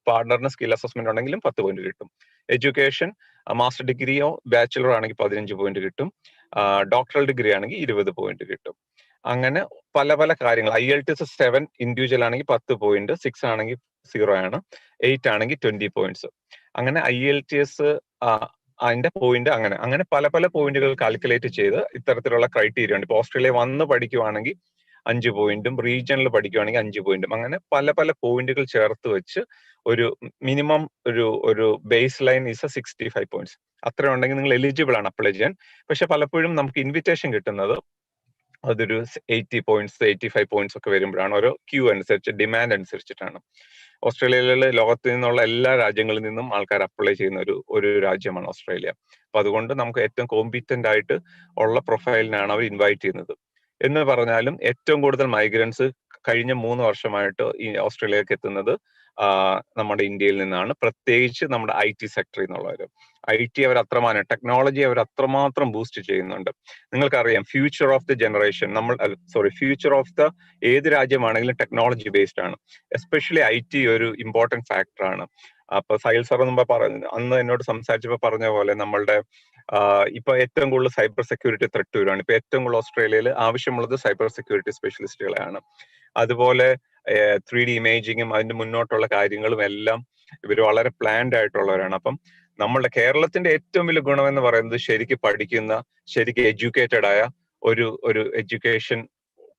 പാർട്ണറിന് സ്കിൽ അസസ്മെന്റ് ഉണ്ടെങ്കിലും 10 പോയിന്റ് കിട്ടും. എഡ്യൂക്കേഷൻ മാസ്റ്റർ ഡിഗ്രിയോ ബാച്ചിലറോ ആണെങ്കിൽ 15 പോയിന്റ് കിട്ടും. ഡോക്ടറൽ ഡിഗ്രി ആണെങ്കിൽ 20 പോയിന്റ് കിട്ടും. അങ്ങനെ പല പല കാര്യങ്ങൾ. IELTS 7 ഇൻഡിവിജ്വൽ ആണെങ്കിൽ 10 പോയിന്റ്, 6 ആണെങ്കിൽ 0 ആണ്, 8 ആണെങ്കിൽ 20 പോയിന്റ്സ്. അങ്ങനെ IELTS അതിന്റെ പോയിന്റ് അങ്ങനെ പല പല പോയിന്റുകൾ കാൽക്കുലേറ്റ് ചെയ്ത് ഇത്തരത്തിലുള്ള ക്രൈറ്റീരിയ ഉണ്ട്. ഇപ്പൊ ഓസ്ട്രേലിയ വന്ന് പഠിക്കുവാണെങ്കിൽ 5 പോയിന്റും, റീജിയണിൽ പഠിക്കുവാണെങ്കിൽ 5 പോയിന്റും, അങ്ങനെ പല പല പോയിന്റുകൾ ചേർത്ത് വെച്ച് ഒരു മിനിമം ഒരു ബേസ് ലൈൻ ഈസ് 65 പോയിന്റ്സ്. അത്ര ഉണ്ടെങ്കിൽ നിങ്ങൾ എലിജിബിൾ ആണ് അപ്ലൈ ചെയ്യാൻ. പക്ഷെ പലപ്പോഴും നമുക്ക് ഇൻവിറ്റേഷൻ കിട്ടുന്നത് അതൊരു 80 പോയിന്റ്സ്, 85 പോയിന്റ്സ് ഒക്കെ വരുമ്പോഴാണ്. ഓരോ ക്യൂ അനുസരിച്ച്, ഡിമാൻഡ് അനുസരിച്ചിട്ടാണ്. ഓസ്ട്രേലിയയിലെ ലോകത്ത് നിന്നുള്ള എല്ലാ രാജ്യങ്ങളിൽ നിന്നും ആൾക്കാർ അപ്ലൈ ചെയ്യുന്ന ഒരു രാജ്യമാണ് ഓസ്ട്രേലിയ. അപ്പൊ അതുകൊണ്ട് നമുക്ക് ഏറ്റവും കോമ്പീറ്റന്റ് ആയിട്ട് ഉള്ള പ്രൊഫൈലിനാണ് അവർ ഇൻവൈറ്റ് ചെയ്യുന്നത്. എന്ന് പറഞ്ഞാലും ഏറ്റവും കൂടുതൽ മൈഗ്രൻസ് കഴിഞ്ഞ 3 വർഷമായിട്ട് ഈ ഓസ്ട്രേലിയക്ക് എത്തുന്നത് നമ്മുടെ ഇന്ത്യയിൽ നിന്നാണ്. പ്രത്യേകിച്ച് നമ്മുടെ IT സെക്ടറിൽ നിന്നുള്ളവർ. IT അവർ അത്രമാത്രം, ടെക്നോളജി അവർ അത്രമാത്രം ബൂസ്റ്റ് ചെയ്യുന്നുണ്ട്. നിങ്ങൾക്കറിയാം, future of the generation, future of the ഏത് രാജ്യമാണെങ്കിലും ടെക്നോളജി ബേസ്ഡ് ആണ്. എസ്പെഷ്യലി IT ഒരു ഇമ്പോർട്ടന്റ് ഫാക്ടറാണ്. അപ്പൊ സൈൽ സാർ അന്ന് എന്നോട് സംസാരിച്ചപ്പോൾ പറഞ്ഞ പോലെ നമ്മളുടെ ഇപ്പൊ ഏറ്റവും കൂടുതൽ സൈബർ സെക്യൂരിറ്റി ത്രെട്ട് വരുവാണ്. ഇപ്പൊ ഏറ്റവും കൂടുതൽ ഓസ്ട്രേലിയയിൽ ആവശ്യമുള്ളത് സൈബർ സെക്യൂരിറ്റി സ്പെഷ്യലിസ്റ്റുകളെയാണ്. അതുപോലെ 3D ഇമേജിങ്ങും അതിന്റെ മുന്നോട്ടുള്ള കാര്യങ്ങളും എല്ലാം ഇവർ വളരെ പ്ലാൻഡ് ആയിട്ടുള്ളവരാണ്. അപ്പം നമ്മളുടെ കേരളത്തിന്റെ ഏറ്റവും വലിയ ഗുണമെന്ന് പറയുന്നത് ശരിക്കും പഠിക്കുന്ന, ശരിക്കും എഡ്യൂക്കേറ്റഡ് ആയ ഒരു എഡ്യൂക്കേഷൻ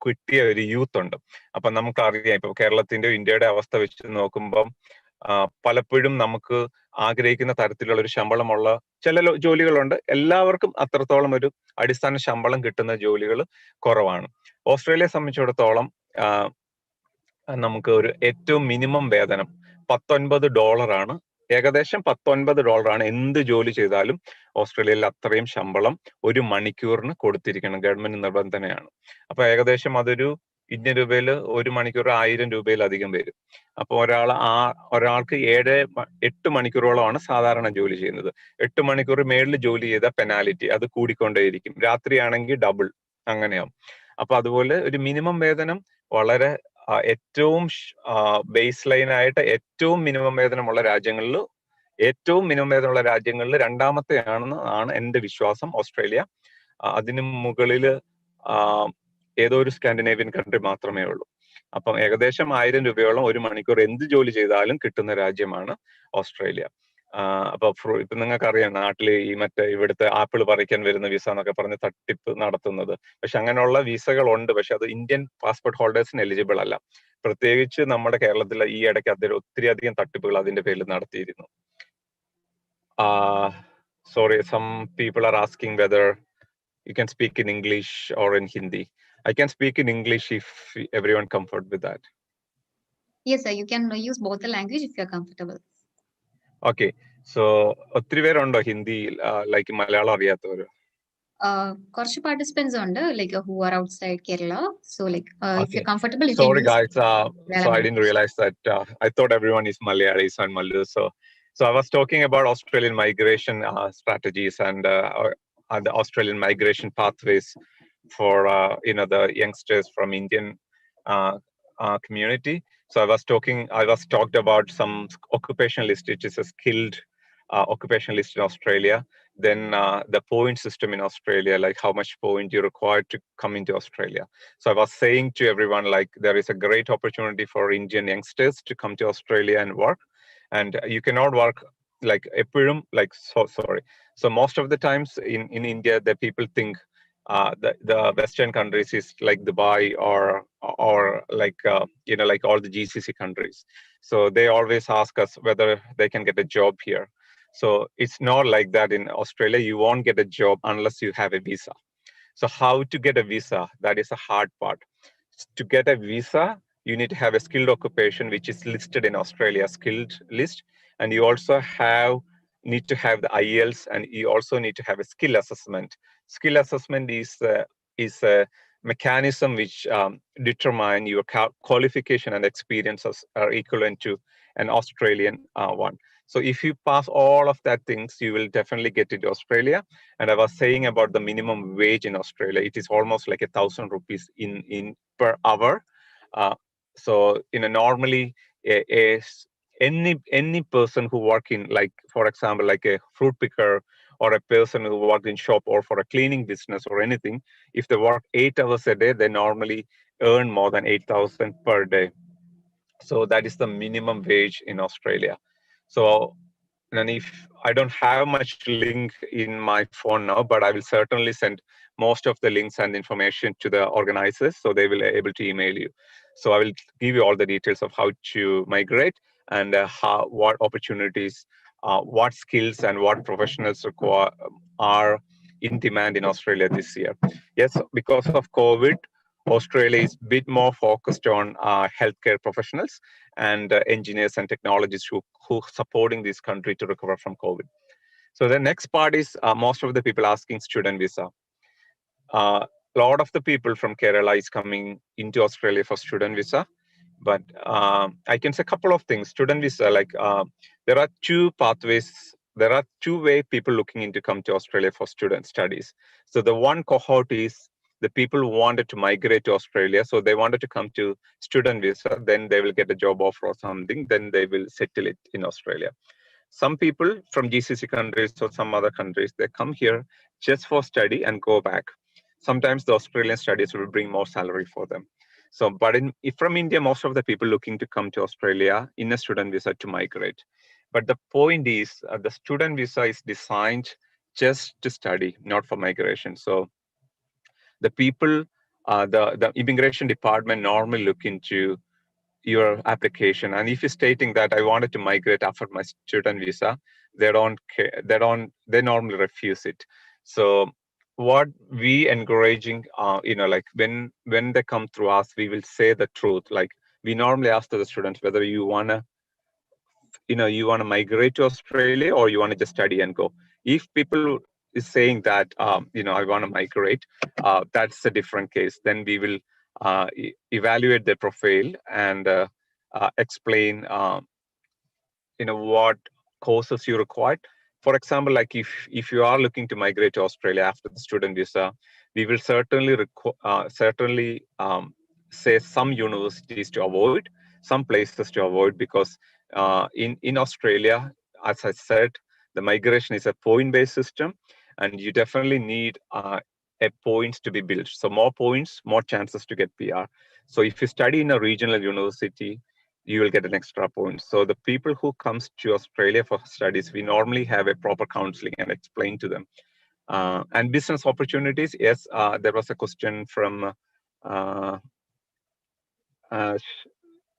കിട്ടിയ ഒരു യൂത്ത് ഉണ്ട്. അപ്പൊ നമുക്കറിയാം, ഇപ്പൊ കേരളത്തിന്റെ ഇന്ത്യയുടെ അവസ്ഥ വെച്ച് നോക്കുമ്പം പലപ്പോഴും നമുക്ക് ആഗ്രഹിക്കുന്ന തരത്തിലുള്ള ഒരു ശമ്പളമുള്ള ചില ജോലികളുണ്ട്. എല്ലാവർക്കും അത്രത്തോളം ഒരു അടിസ്ഥാന ശമ്പളം കിട്ടുന്ന ജോലികൾ കുറവാണ്. ഓസ്ട്രേലിയയെ സംബന്ധിച്ചിടത്തോളം നമുക്ക് ഒരു ഏറ്റവും മിനിമം വേതനം $19 ഏകദേശം $19 എന്ത് ജോലി ചെയ്താലും ഓസ്ട്രേലിയയിൽ അത്രയും ശമ്പളം ഒരു മണിക്കൂറിന് കൊടുത്തിരിക്കണം. ഗവൺമെന്റ് നിബന്ധനയാണ്. അപ്പൊ ഏകദേശം അതൊരു ഇന്ത്യൻ രൂപയിൽ ഒരു മണിക്കൂർ 1000 രൂപയിലധികം വരും. അപ്പൊ ഒരാൾക്ക് 8 മണിക്കൂറോളമാണ് സാധാരണ ജോലി ചെയ്യുന്നത്. 8 മണിക്കൂർ മേളിൽ ജോലി ചെയ്ത പെനാലിറ്റി അത് കൂടിക്കൊണ്ടേയിരിക്കും. രാത്രിയാണെങ്കിൽ ഡബിൾ, അങ്ങനെയാവും. അപ്പൊ അതുപോലെ ഒരു മിനിമം വേതനം വളരെ ഏറ്റവും ബേസ് ലൈൻ ആയിട്ട് ഏറ്റവും മിനിമം വേതനമുള്ള രാജ്യങ്ങളിൽ, രണ്ടാമത്തെയാണ് എന്റെ വിശ്വാസം ഓസ്ട്രേലിയ. അതിന് മുകളിൽ ഏതോ ഒരു സ്കാൻഡിനേവിയൻ കൺട്രി മാത്രമേ ഉള്ളൂ. അപ്പം ഏകദേശം 1000 രൂപയോളം ഒരു മണിക്കൂർ എന്ത് ജോലി ചെയ്താലും കിട്ടുന്ന രാജ്യമാണ് ഓസ്ട്രേലിയ. അപ്പൊ ഇപ്പൊ നിങ്ങൾക്കറിയാം, നാട്ടിൽ ഇവിടുത്തെ ആപ്പിൾ പറിക്കാൻ വരുന്ന വിസ എന്നൊക്കെ പറഞ്ഞ് തട്ടിപ്പ് നടത്തുന്നത്. പക്ഷെ അങ്ങനെയുള്ള വിസകൾ ഉണ്ട്. പക്ഷെ അത് ഇന്ത്യൻ പാസ്പോർട്ട് ഹോൾഡേഴ്സിന് എലിജിബിൾ അല്ല. പ്രത്യേകിച്ച് നമ്മുടെ കേരളത്തിൽ ഈ ഇടയ്ക്ക് ഒത്തിരി അധികം തട്ടിപ്പുകൾ അതിന്റെ പേരിൽ നടത്തിയിരുന്നു. Sorry, some people are asking whether you can speak in English or in Hindi. I can speak in English if everyone comfort with that. Yes, sir. You can use both the language if you're comfortable. Okay. So, ഒത്തിരി പേരുണ്ടോ Hindi, like Malayalam അറിയാത്തവര്? കുറച്ച് participants ഉണ്ട്, like who are outside Kerala. So, like if you're comfortable, you Sorry, can use. guys. So I didn't realize that. I thought everyone is Malayalis and Malus. So I was talking about Australian migration strategies and the Australian migration pathways for the youngsters from Indian community. So I was talked about some occupational list, which is a skilled occupational list in Australia. Then the point system in Australia, like how much point you require to come into Australia. So I was saying to everyone, like there is a great opportunity for Indian youngsters to come to Australia and work. And you cannot work So most of the times in India, the people think the Western countries is like Dubai or like like all the GCC countries. So they always ask us whether they can get a job here. So it's not like that in Australia. You won't get a job unless you have a visa. So how to get a visa? That is a hard part. To get a visa, you need to have a skilled occupation which is listed in Australia skilled list, and you also need to have the IELTS, and you also need to have a skill assessment. Skill assessment is a mechanism which determine your qualification and experiences are equivalent to an Australian one. So if you pass all of that things, you will definitely get into Australia. And I was saying about the minimum wage in Australia, it is almost like 1,000 rupees in per hour. So normally any person who work in, like for example, like a fruit picker or a person who work in shop or for a cleaning business or anything, if they work 8 hours a day, they normally earn more than 8,000 per day. So that is the minimum wage in Australia. So, and if I don't have much link in my phone now, but I will certainly send most of the links and information to the organizers, so they will be able to email you. So I will give you all the details of how to migrate and what opportunities, what skills and what professionals are in demand in Australia this year. Yes, because of COVID, Australia is a bit more focused on healthcare professionals and engineers and technologists who supporting this country to recover from COVID. So the next part is most of the people asking student visa. A lot of the people from Kerala is coming into Australia for student visa, but I can say a couple of things. Student visa, like there are two pathways. There are two ways people looking into come to Australia for student studies. So the one cohort is the people who wanted to migrate to Australia. So they wanted to come to student visa, then they will get a job offer or something, then they will settle it in Australia. Some people from GCC countries or some other countries, they come here just for study and go back. Sometimes the Australian studies will bring more salary for them. So, but from India, most of the people looking to come to Australia in a student visa to migrate. But the point is, the student visa is designed just to study, not for migration. So the people, the immigration department normally look into your application, and if you're stating that I wanted to migrate after my student visa, they normally refuse it. So what we encouraging, like when they come through us, we will say the truth. Like we normally ask to the students whether you wanna migrate to Australia or you want to just study and go. If people is saying that I want to migrate, that's a different case. Then we will evaluate their profile and explain what courses you require. For example, like if you are looking to migrate to Australia after the student visa, we will certainly say some universities to avoid, some places to avoid, because in Australia, as I said, the migration is a point-based system, and you definitely need a points to be built. So more points, more chances to get PR. So if you study in a regional university, you will get an extra point. So the people who comes to Australia for studies, we normally have a proper counseling and explain to them. And business opportunities, yes, there was a question from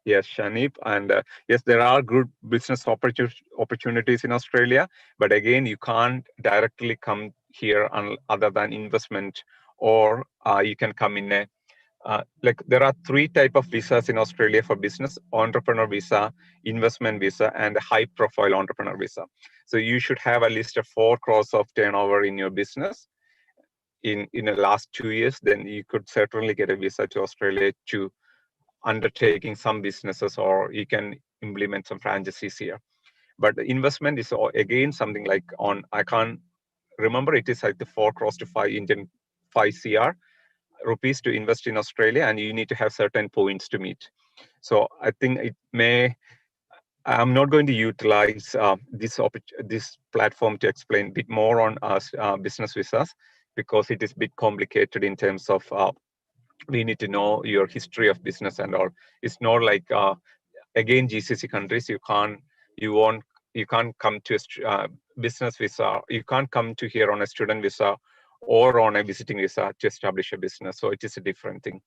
yes, Shanip, and yes, there are good business opportunities in Australia, but again, you can't directly come here other than investment, or you can come in a like there are 3 types of visas in Australia for business: entrepreneur visa, investment visa, and a high profile entrepreneur visa. So you should have at least a 4 crores of turnover in your business in the last 2 years. Then you could certainly get a visa to Australia to undertaking some businesses, or you can implement some franchises here. But the investment is again something like I can't remember, it is like the 4 crores to 5 CR rupees to invest in Australia, and you need to have certain points to meet. So I think I'm not going to utilize this platform to explain a bit more on business visas, because it is a bit complicated in terms of we need to know your history of business and all. It's not like again GCC countries, you can't come to a business visa. You can't come to here on a student visa or on a visiting visa to establish a business. So it is a different thing.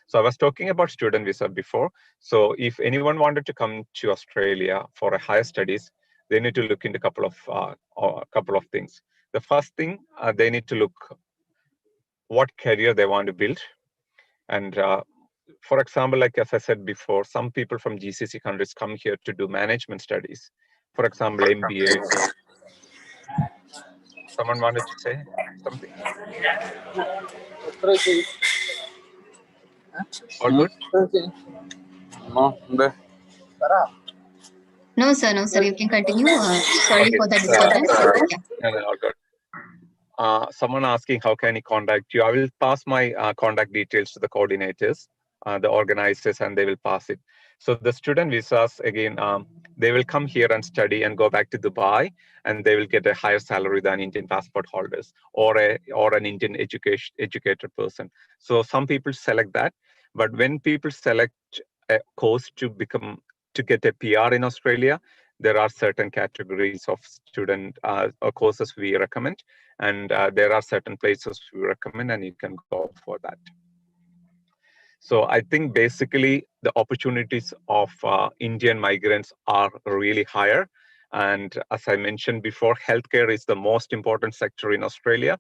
So I was talking about student visa before. So if anyone wanted to come to Australia for a higher studies, they need to look into a couple of things. The first thing, they need to look what career they want to build. And for example, like as I said before, some people from GCC countries come here to do management studies. For example, MBA. Someone wanted to say something? All good? No, sir. No, sir. You can continue. Sorry Okay. for the disturbance. Yeah. No, all good. Someone asking how can he contact you? I will pass my contact details to the coordinators, the organizers, and they will pass it. So the student visas, again, they will come here and study and go back to Dubai, and they will get a higher salary than Indian passport holders or an Indian educated person. So some people select that, But when people select a course to get a PR in Australia, there are certain categories of student or courses we recommend, and there are certain places we recommend, and you can go for that. So I think basically the opportunities of Indian migrants are really higher. And as I mentioned before, healthcare is the most important sector in Australia.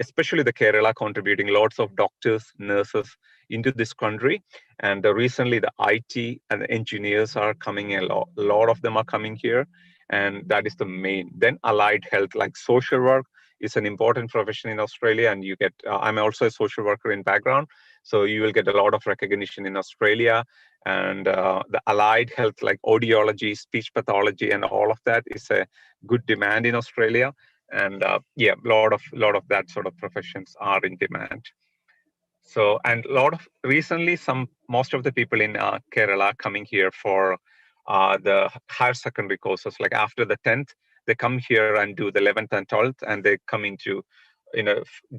Especially the Kerala contributing lots of doctors, nurses into this country. And recently the IT and the engineers are coming, a lot of them are coming here. And that is the main. Then allied health, like social work, is an important profession in Australia. And you get, I'm also a social worker in background. So you will get a lot of recognition in Australia. And the allied health, like audiology, speech pathology, and all of that is a good demand in Australia. And yeah, a lot of that sort of professions are in demand. So, and recently, most of the people in Kerala coming here for the higher secondary courses, like after the 10th, they come here and do the 11th and 12th, and they come into,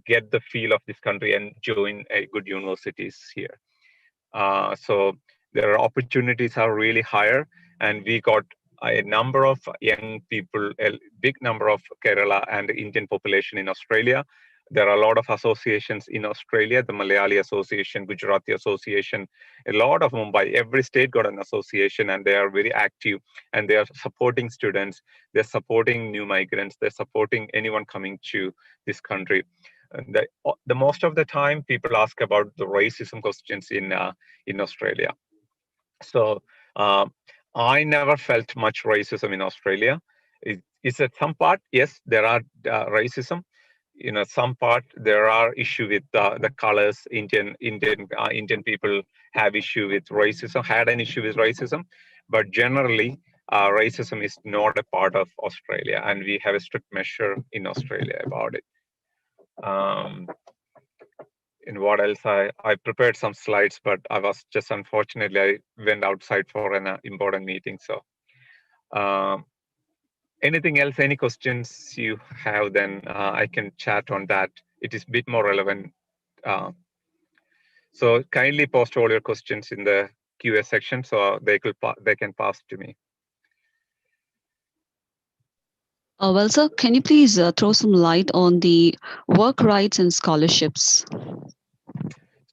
get the feel of this country and join a good universities here. So their opportunities are really higher, and we got a number of young people, a big number of Kerala and Indian population in Australia. There are a lot of associations in Australia, the Malayali Association, Gujarati Association, a lot of Mumbai. Every state got an association, and they are very active, and they are supporting students. They're supporting new migrants. They're supporting anyone coming to this country. The most of the time, people ask about the racism questions in Australia. So I never felt much racism in Australia. Is at some part, yes, there are racism. Some part there are issue with the colors. Indian people have issue with racism. Had an issue with racism, but generally, racism is not a part of Australia, and we have a strict measure in Australia about it. And what else? I prepared some slides, but I was just, unfortunately, I went outside for an important meeting. So anything else, any questions you have, then I can chat on that. It is a bit more relevant. So kindly post all your questions in the QA section, so they can pass to me. Well, sir, can you please throw some light on the work rights and scholarships?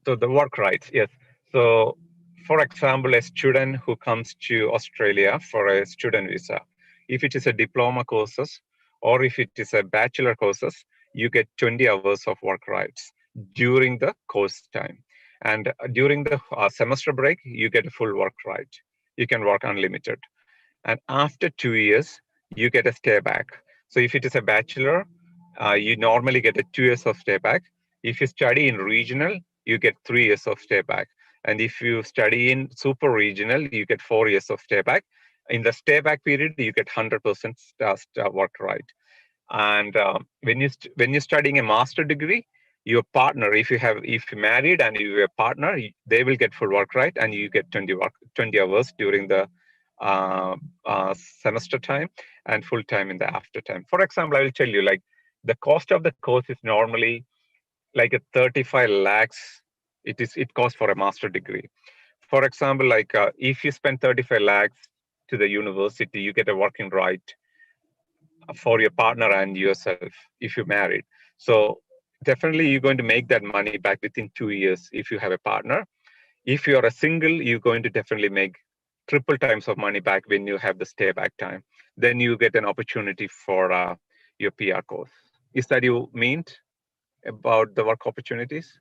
So the work rights, yes. So for example, a student who comes to Australia for a student visa, if it is a diploma courses or if it is a bachelor courses, you get 20 hours of work rights during the course time. And during the semester break, you get a full work right. You can work unlimited. And after 2 years, you get a stay back. So if it is a bachelor, you normally get a 2 years of stay back. If you study in regional, you get 3 years of stay back. And if you study in super regional, you get 4 years of stay back. In the stay back period, you get 100% work right. And when you're studying a master degree, your partner, if you're married and you're a partner, they will get full work right, and you get 20 hours during the semester time and full time in the after time. For example, I will tell you, like, the cost of the course is normally like a 35 lakhs. It costs for a master degree. For example, like if you spend 35 lakhs to the university, you get a working right for your partner and yourself if you're married. So definitely you're going to make that money back within 2 years if you have a partner. If you're a single, you're going to definitely make triple times of money back when you have the stay back time. Then you get an opportunity for your PR course. Is that you meant about the work opportunities?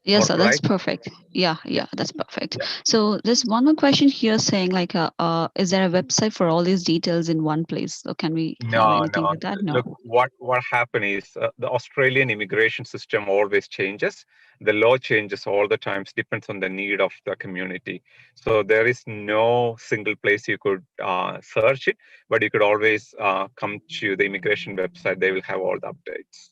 Yes, sir, that's perfect. Yeah, that's perfect. Yeah. So there's one more question here saying, like, is there a website for all these details in one place? So can we have anything like that? No. Look, what happened is the Australian immigration system always changes. The law changes all the time. It depends on the need of the community. So there is no single place you could search it, but you could always come to the immigration website. They will have all the updates.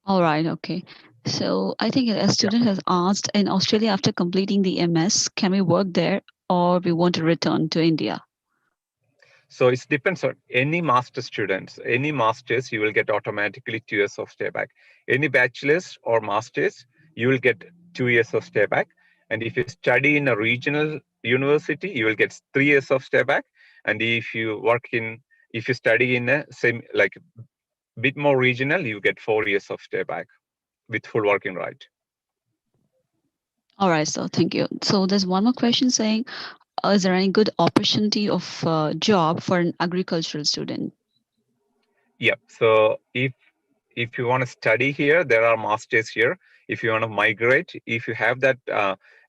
All right, okay. So I think a student has asked, in Australia, after completing the MS, can we work there or we want to return to India? So it depends on any master students, any masters, you will get automatically 2 years of stay back. Any bachelor's or masters, you will get 2 years of stay back. And if you study in a regional university, you will get 3 years of stay back. And if you study in a same, like bit more regional, you get 4 years of stay back with full working right. All right, so thank you. So there's one more question saying, is there any good opportunity of job for an agricultural student? Yeah. So if you want to study here, there are masters here. If you want to migrate, if you have that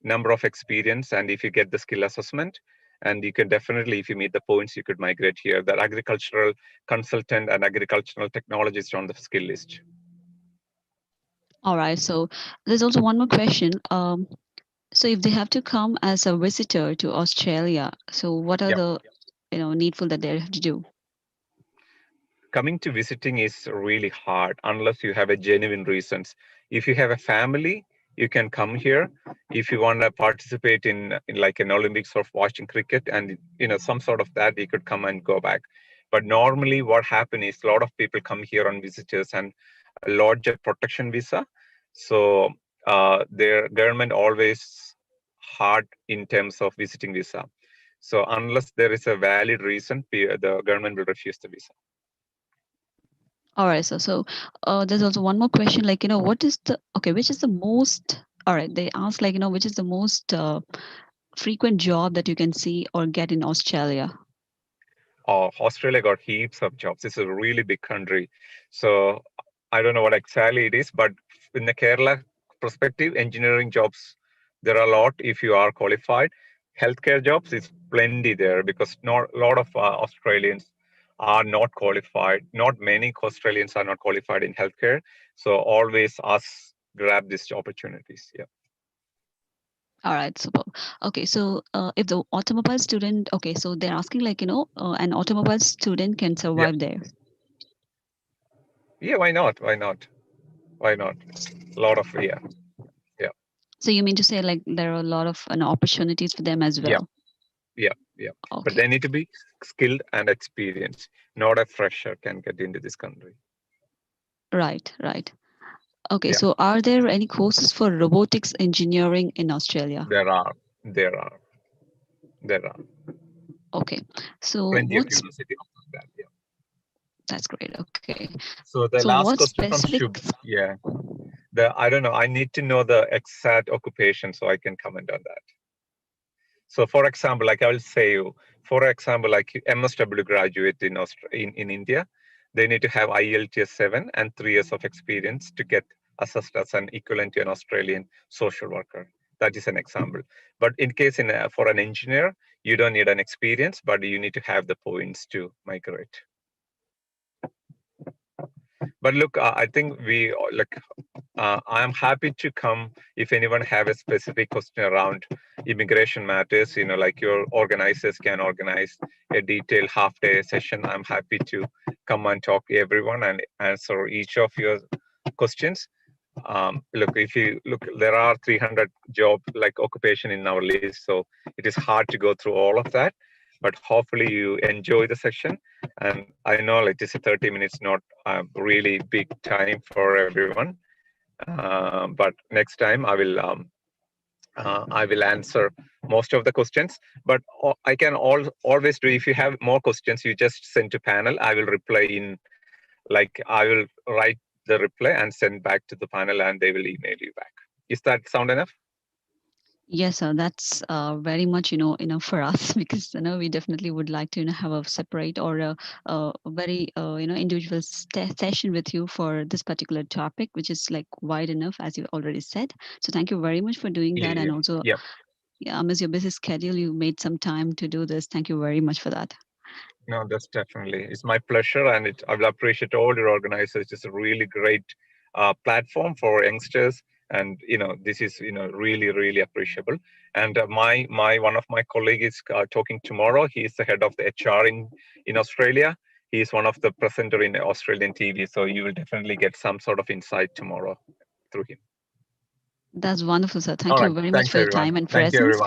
number of experience and if you get the skill assessment, and you can definitely, if you meet the points, you could migrate here. The agricultural consultant and agricultural technologist on the skill list. All right. So there's also one more question. So if they have to come as a visitor to Australia, so what are the needful that they have to do? Coming to visiting is really hard unless you have a genuine reasons. If you have a family, you can come here. If you want to participate in like an Olympics or watching cricket and some sort of that, you could come and go back. But normally what happens is a lot of people come here on visitors and a larger protection visa. So their government always hard in terms of visiting visa. So unless there is a valid reason, the government will refuse the visa. All right, so there's also one more question, like, what is which is the most, all right, they ask, like, which is the most frequent job that you can see or get in Australia? Australia got heaps of jobs. It's a really big country. So I don't know what exactly it is, but in the Kerala perspective, engineering jobs, there are a lot if you are qualified. Healthcare jobs is plenty there because not a lot of Australians are not qualified. Not many Australians are not qualified in healthcare. So always us grab these opportunities. Yeah. All right, super. Okay, so if the automobile student, okay, so they're asking, like, an automobile student can survive there. Yeah, why not? Why not? Why not? A lot of, yeah. So you mean to say, like, there are a lot of opportunities for them as well? Yeah. Okay. But they need to be skilled and experienced. Not a fresher can get into this country. Right. Okay, so are there any courses for robotics engineering in Australia? There are. Okay, so plenty of university offers that. Yeah. That's great. Okay. So the last question specific... from Shub. Yeah. I don't know. I need to know the exact occupation so I can comment on that. So for example, like I will say, for example, like MSW graduate in India, they need to have IELTS 7 and 3 years of experience to get assessed as an equivalent to an Australian social worker. That is an example. But in case for an engineer, you don't need an experience, but you need to have the points to migrate. But look, I think I'm happy to come if anyone have a specific question around immigration matters, like your organizers can organize a detailed half-day session. I'm happy to come and talk to everyone and answer each of your questions. Look, if you look, there are 300 job occupation in our list, so it is hard to go through all of that. But hopefully you enjoy the session. And I know it is a 30 minutes, not a really big time for everyone. But next time I will answer most of the questions. But I can always do, if you have more questions, you just send to panel. I will reply I will write the reply and send back to the panel and they will email you back. Is that sound enough? Yes, sir. That's very much, enough for us because, we definitely would like to have a separate or a very, individual session with you for this particular topic, which is wide enough, as you already said. So thank you very much for doing that. And also, amidst your busy schedule, you made some time to do this. Thank you very much for that. No, that's definitely, it's my pleasure. And I will appreciate all your organizers. It's a really great platform for youngsters. And this is really, really appreciable. And one of my colleagues is talking tomorrow. He is the head of the HR in Australia. He is one of the presenter in Australian TV. So you will definitely get some sort of insight tomorrow through him. That's wonderful, sir. Thank you very much for your time and presence.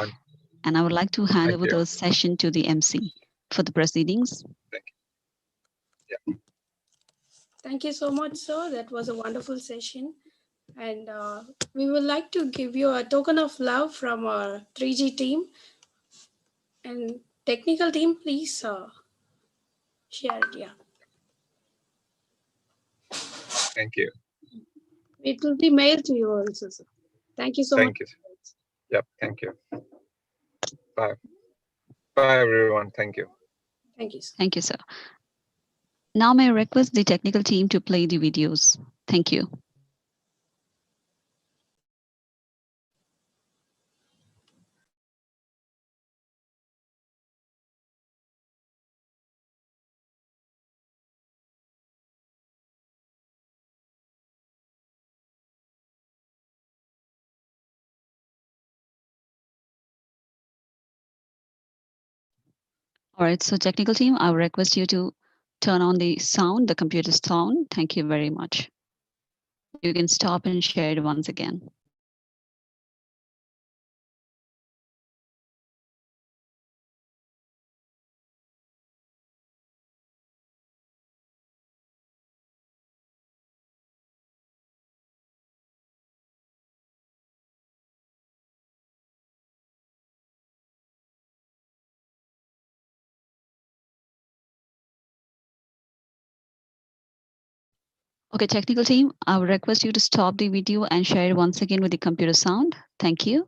And I would like to hand over the session to the MC. for the proceedings. Thank you so much, sir. That was a wonderful session. And we would like to give you a token of love from our 3G team. And technical team, please share it. Yeah. Thank you. It will be mailed to you also, sir. Thank you so much. Thank you. Yep. Thank you. Bye. Bye, everyone. Thank you. Thank you, sir. Thank you, sir. Now may I request the technical team to play the videos. Thank you. All right, so technical team, I will request you to turn on the sound, the computer sound. Thank you very much. You can stop and share it once again. Okay, technical team, I will request you to stop the video and share it once again with the computer sound. Thank you.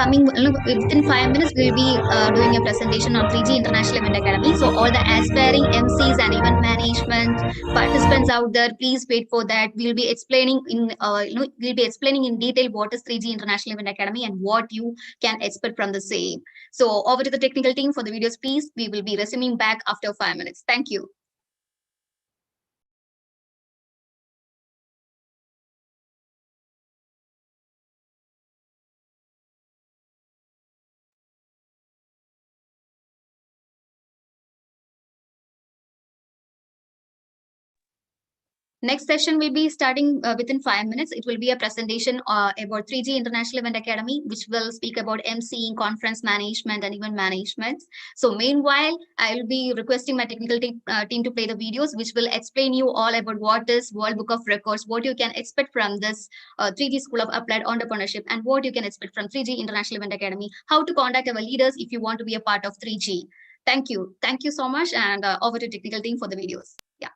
coming within 5 minutes, we'll be doing a presentation on 3G International Event Academy. So all the aspiring MCs and event management participants out there, please wait for that. We'll be explaining in detail what is 3G International Event Academy and what you can expect from the same. So over to the technical team for the videos, please. We will be resuming back after 5 minutes. Thank you. Next session will be starting within 5 minutes. It will be a presentation about 3G International Event Academy, which will speak about MCing, conference management, and event management. So meanwhile, I will be requesting my technical team to play the videos, which will explain you all about what is World Book of Records, what you can expect from this 3G School of Applied Entrepreneurship, and what you can expect from 3G International Event Academy, how to contact our leaders if you want to be a part of 3G. Thank you. Thank you so much. And over to technical team for the videos. Yeah.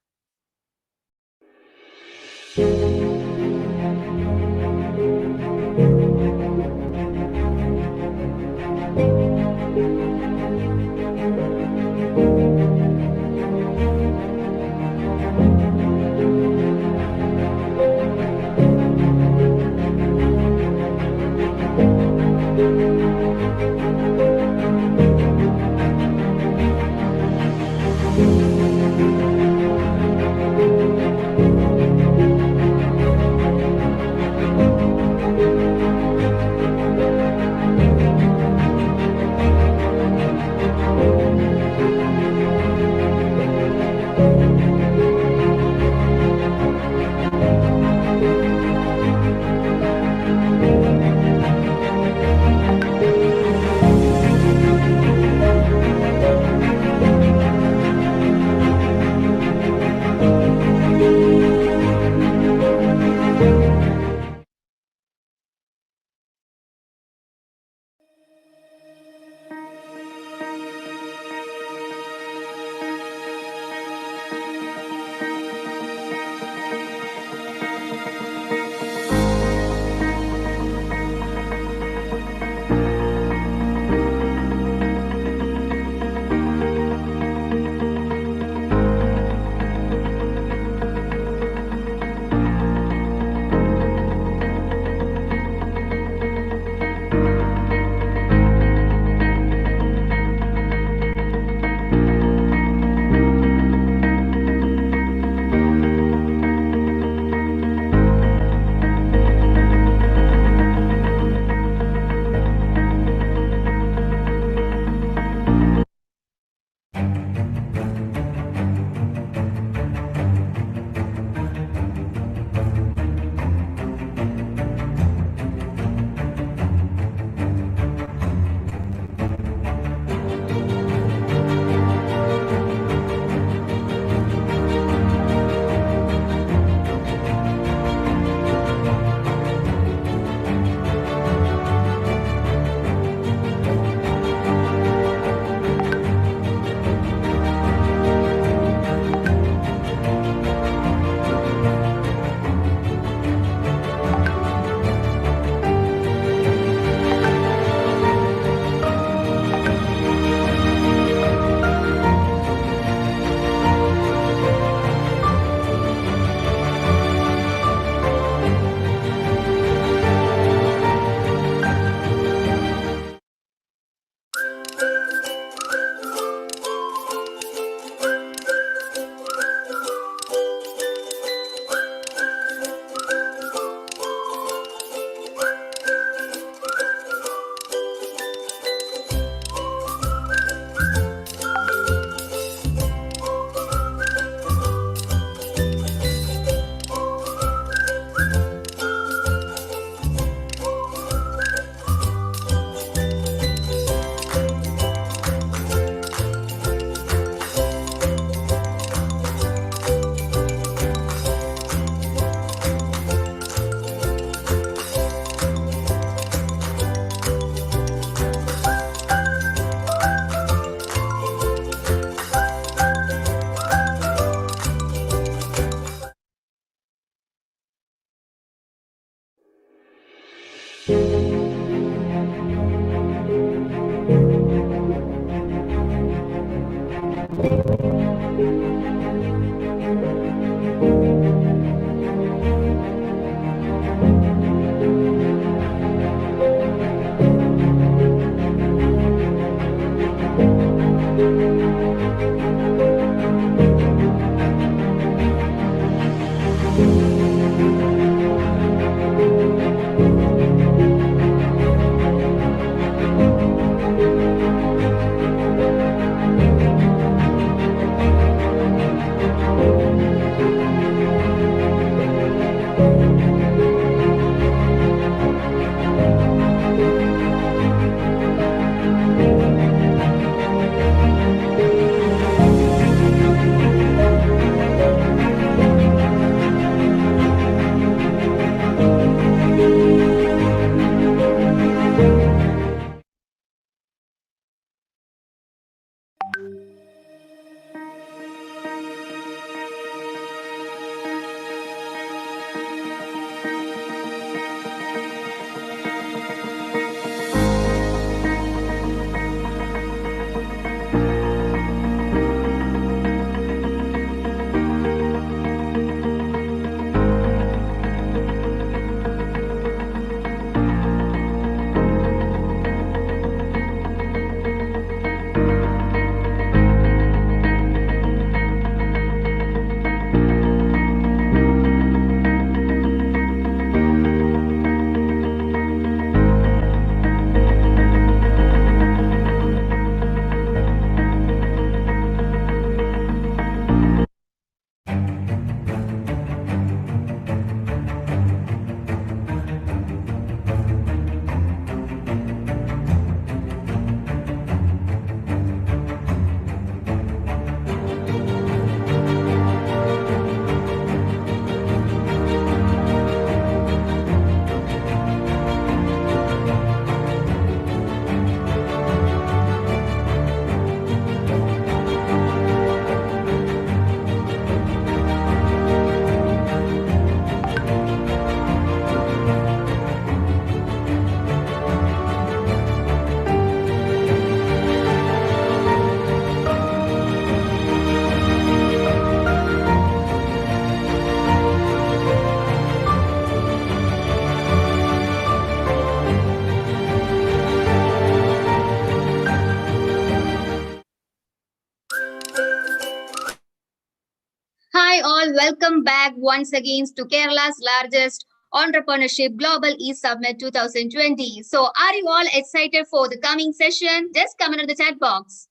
Hi all, welcome back once again to Kerala's largest Entrepreneurship Global E-Summit 2020. So are you all excited for the coming session? Just comment in the chat box.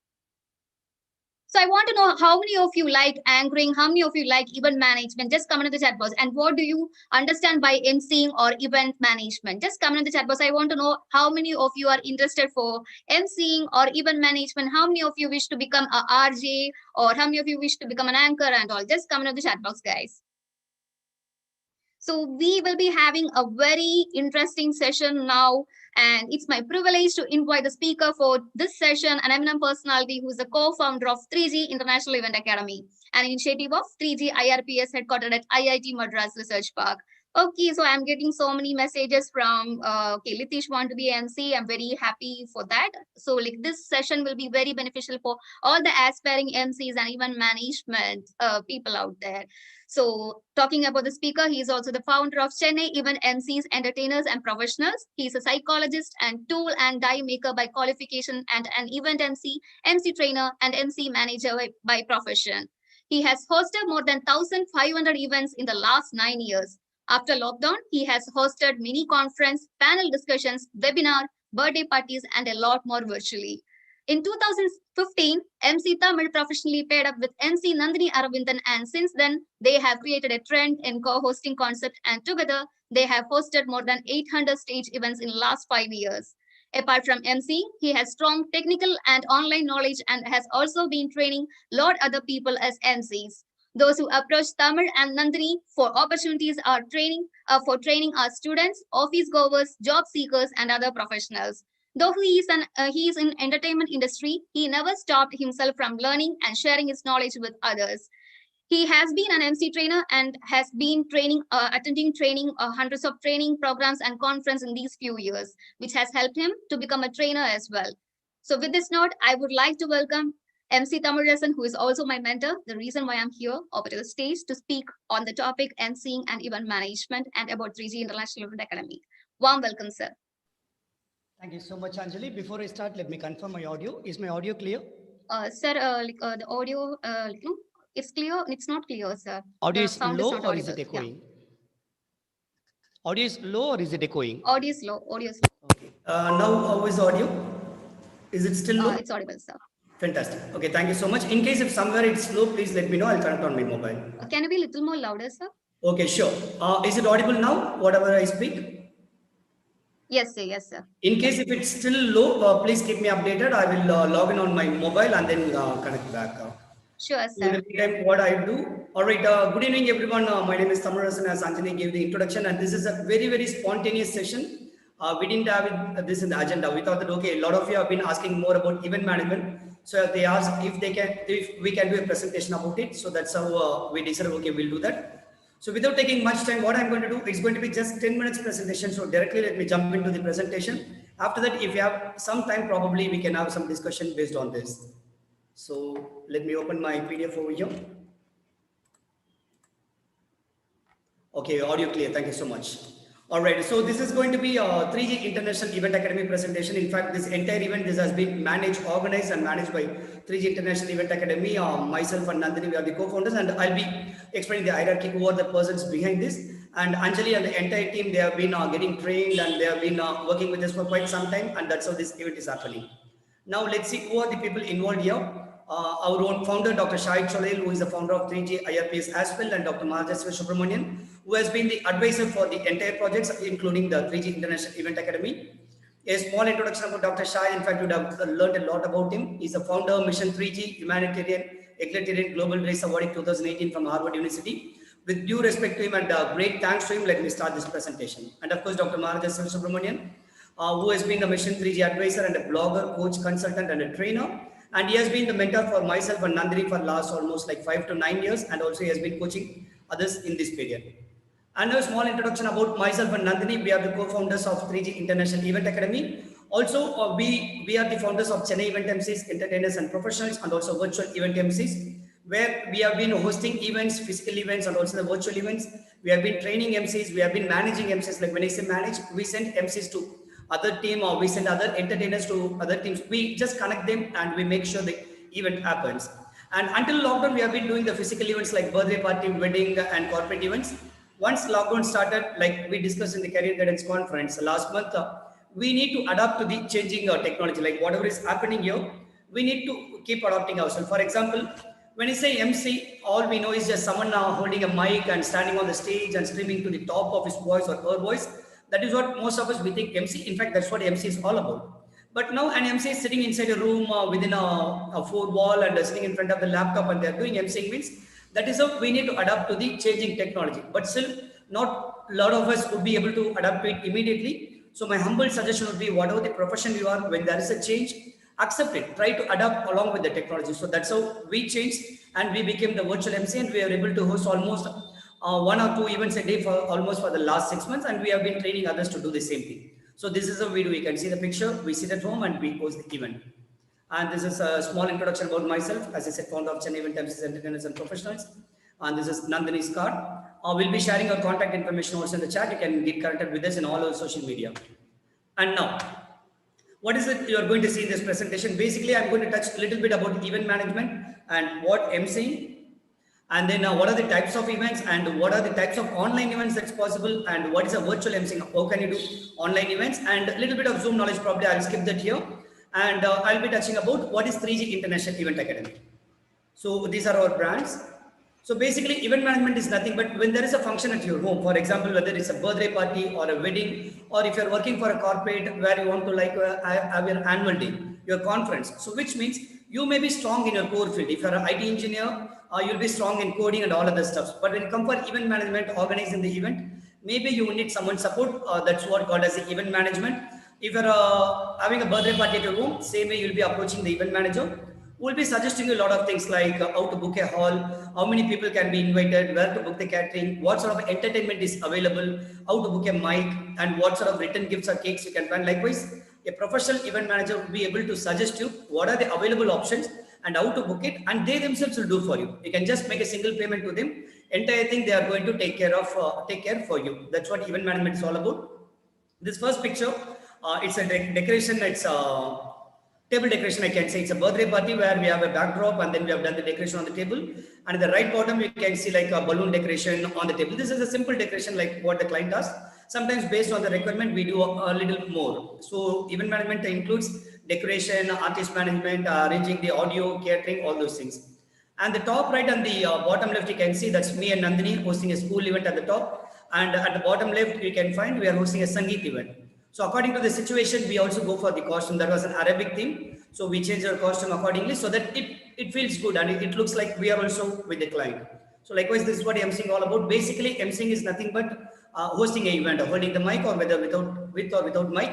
So I want to know how many of you like anchoring, how many of you like event management, just comment in the chat box. And what do you understand by emceeing or event management? Just comment in the chat box. I want to know how many of you are interested for emceeing or event management, how many of you wish to become a RJ, or how many of you wish to become an anchor and all. Just comment in the chat box, guys. So we will be having a very interesting session now, and it's my privilege to invite the speaker for this session, an eminent personality who is the co-founder of 3G International Event Academy, an initiative of 3G IRPS headquartered at IIT Madras Research Park. Okay, so I'm getting so many messages from, okay, Litish want to be MC. I'm very happy for that. So like this session will be very beneficial for all the aspiring MCs and even management people out there. So talking about the speaker, he is also the founder of Chennai Event MCs, Entertainers and Professionals. He is a psychologist and tool and die maker by qualification and an event MC, MC trainer and MC manager by profession. He has hosted more than 1,500 events in the last 9 years. After lockdown, he has hosted mini conference, panel discussions, webinar, birthday parties, and a lot more virtually. In 2015, MC Tamil professionally paired up with MC Nandini Aravindan, and since then, they have created a trend in co-hosting concept, and together, they have hosted more than 800 stage events in the last 5 years. Apart from MC, he has strong technical and online knowledge and has also been training a lot other people as MCs. Those who approach Tamil and Nandini for opportunities are training our students, office goers, job seekers, and other professionals. Though he is in entertainment industry, he never stopped himself from learning and sharing his knowledge with others. He has been an MC trainer and has been attending hundreds of training programs and conferences in these few years, which has helped him to become a trainer as well. So with this note, I would like to welcome MC Thamurasan, who is also my mentor, the reason why I'm here over to the stage to speak on the topic emceeing and event management and about 3G International Event Academy. Warm welcome, sir. Thank you so much, Anjali. Before I start, let me confirm my audio. Is my audio clear? Sir, the audio, it's clear. It's not clear, sir. Audio The is sound low is not or audible. is it echoing? Audio is low or is it echoing? Audio is low. Audio is low. Now, how is audio? Is it still low? It's audible, sir. Fantastic. Okay, thank you so much. In case if somewhere it's slow, please let me know. I'll connect on my mobile. Can you be a little more louder, sir? Okay, sure. Is it audible now, whatever I speak? Yes, sir. Yes, sir. In case if it's still low, please keep me updated. I will log in on my mobile and then connect back. Sure, In the sir. meantime, what I do. All right. Good evening, everyone. My name is Thamurasan, as Anthony gave the introduction, and this is a very, very spontaneous session. We didn't have this in the agenda. We thought that okay, a lot of you have been asking more about event management, so they asked if we can do a presentation about it. So that's how we decided okay, we'll do that. So without taking much time, what I'm going to do is going to be just 10 minutes presentation. So directly let me jump into the presentation. After that, if you have some time, probably we can have some discussion based on this. So let me open my PDF over here. Okay, audio clear. Thank you so much. All right, so this is going to be a 3G International Event Academy presentation. In fact, this entire event, this has been organized and managed by 3G International Event Academy. Myself and Nandini, we are the co-founders, and I'll be explaining the hierarchy, who are the persons behind this. And Anjali and the entire team, they have been getting trained and they have been working with us for quite some time, and that's how this event is happening. Now let's see who are the people involved here. Our own founder, Dr. Shahid Cholel, who is the founder of 3G IRPS as well, and Dr. Madhuri Subramanian, who has been the advisor for the entire projects, including the 3G International Event Academy. A small introduction about Dr. Shahid. In fact, you would have learned a lot about him. He's the founder of Mission 3G, Humanitarian, Egalitarian Global Race Award 2018 from Harvard University. With due respect to him and great thanks to him, let me start this presentation. And of course, Dr. Madhuri Subramanian, who has been the Mission 3G advisor and a blogger, coach, consultant, and a trainer. And he has been the mentor for myself and Nandini for last almost like 5 to 9 years. And also he has been coaching others in this period. And a small introduction about myself and Nandini. We are the co-founders of 3G International Event Academy. Also, we are the founders of Chennai Event MCs, Entertainers and Professionals, and also Virtual Event MCs, where we have been hosting events, physical events, and also the virtual events. We have been training MCs. We have been managing MCs. Like when I say manage, we send MCs to other team, or we send other entertainers to other teams. We just connect them and we make sure the event happens. And until lockdown, we have been doing the physical events like birthday party, wedding, and corporate events. Once lockdown started, like we discussed in the Career Guidance Conference last month, we need to adapt to the changing technology. Like whatever is happening here, we need to keep adapting ourselves. For example, when you say MC, all we know is just someone holding a mic and standing on the stage and screaming to the top of his voice or her voice. That is what most of us we think MC. In fact, that's what MC is all about. But now an MC is sitting inside a room within a four wall and sitting in front of the laptop and they're doing MCing means that is how we need to adapt to the changing technology. But still, not a lot of us would be able to adapt to it immediately. So my humble suggestion would be whatever the profession you are, when there is a change, accept it. Try to adapt along with the technology. So that's how we changed and we became the virtual MC and we are able to host almost 1 or 2 events a day for almost for the last 6 months, and we have been training others to do the same thing. So this is how we do. You can see the picture. We sit at home and we host the event. And this is a small introduction about myself. As I said, founder of Chennai Event MCs, Entertainers and Professionals. And this is Nandini's card. We'll be sharing our contact information also in the chat. You can get connected with us in all our social media. And now, what is it you are going to see in this presentation? Basically, I'm going to touch a little bit about event management and what MCing. And then what are the types of events and what are the types of online events that's possible and what is a virtual MCing? How can you do online events? And a little bit of Zoom knowledge, probably I'll skip that here. And I'll be touching about what is 3G International Event Academy. So these are our brands. So basically event management is nothing but when there is a function at your home, for example, whether it's a birthday party or a wedding, or if you're working for a corporate where you want to like have your annual day, your conference. So which means you may be strong in your core field. If you're an IT engineer, you'll be strong in coding and all other stuff. But when you come for event management, organizing the event, maybe you need someone support. That's what called as the event management. If you're having a birthday party at your home, same way you'll be approaching the event manager. We'll be suggesting you a lot of things like how to book a hall, how many people can be invited, where to book the catering, what sort of entertainment is available, how to book a mic, and what sort of written gifts or cakes you can plan. Likewise, a professional event manager will be able to suggest you what are the available options and how to book it, and they themselves will do for you. You can just make a single payment to them. Entire thing they are going to take care for you. That's what event management is all about. This first picture, it's a decoration. It's a table decoration, I can say. It's a birthday party where we have a backdrop and then we have done the decoration on the table. And at the right bottom, you can see like a balloon decoration on the table. This is a simple decoration like what the client does. Sometimes based on the requirement, we do a little more. So event management includes decoration, artist management, arranging the audio, catering, all those things. And the top right and the bottom left, you can see that's me and Nandini hosting a school event at the top. And at the bottom left, you can find we are hosting a Sangeet event. So according to the situation, we also go for the costume. That was an Arabic theme. So we change our costume accordingly so that it feels good and it looks like we are also with the client. So likewise, this is what emceeing all about. Basically, emceeing is nothing but hosting an event, holding the mic or whether with or without mic.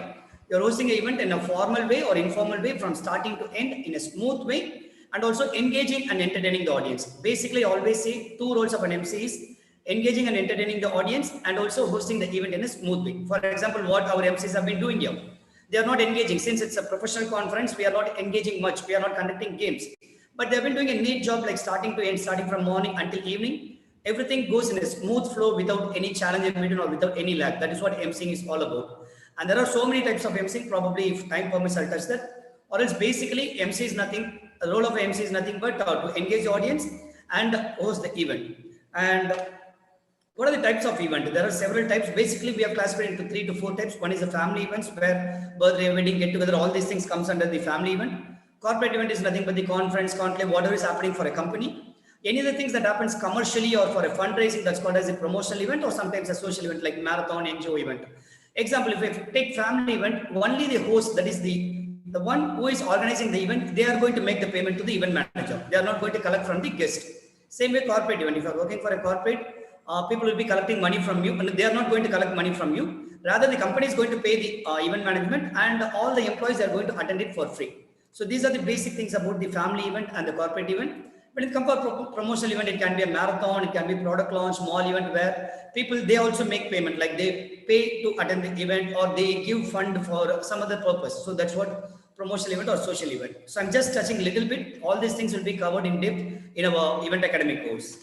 You're hosting an event in a formal way or informal way from starting to end in a smooth way, and also engaging and entertaining the audience. Basically, I always say two roles of an MC is engaging and entertaining the audience and also hosting the event in a smooth way. For example, what our MCs have been doing here. They are not engaging. Since it's a professional conference, we are not engaging much. We are not conducting games. But they've been doing a neat job like starting to end, starting from morning until evening. Everything goes in a smooth flow without any challenge in between or without any lag. That is what emceeing is all about. And there are so many types of emceeing. Probably if time permits, I'll touch that. Or else basically MC is nothing. The role of MC is nothing but to engage the audience and host the event. And what are the types of event? There are several types. Basically, we have classified into 3 to 4 types. One is the family events where birthday, wedding, get together, all these things comes under the family event. Corporate event is nothing but the conference, conclave, whatever is happening for a company. Any of the things that happens commercially or for a fundraising, that's called as a promotional event, or sometimes a social event like marathon, NGO event. Example, if we take family event, only the host, that is the one who is organizing the event, they are going to make the payment to the event manager. They are not going to collect from the guest. Same way corporate event. If you are working for a corporate, people will be collecting money from you, and they are not going to collect money from you. Rather, the company is going to pay the event management, and all the employees are going to attend it for free. So these are the basic things about the family event and the corporate event. When it comes to promotional event, it can be a marathon, it can be product launch, small event where people, they also make payment, like they pay to attend the event or they give fund for some other purpose. So that's what promotional event or social event. So I'm just touching a little bit. All these things will be covered in depth in our event academic course.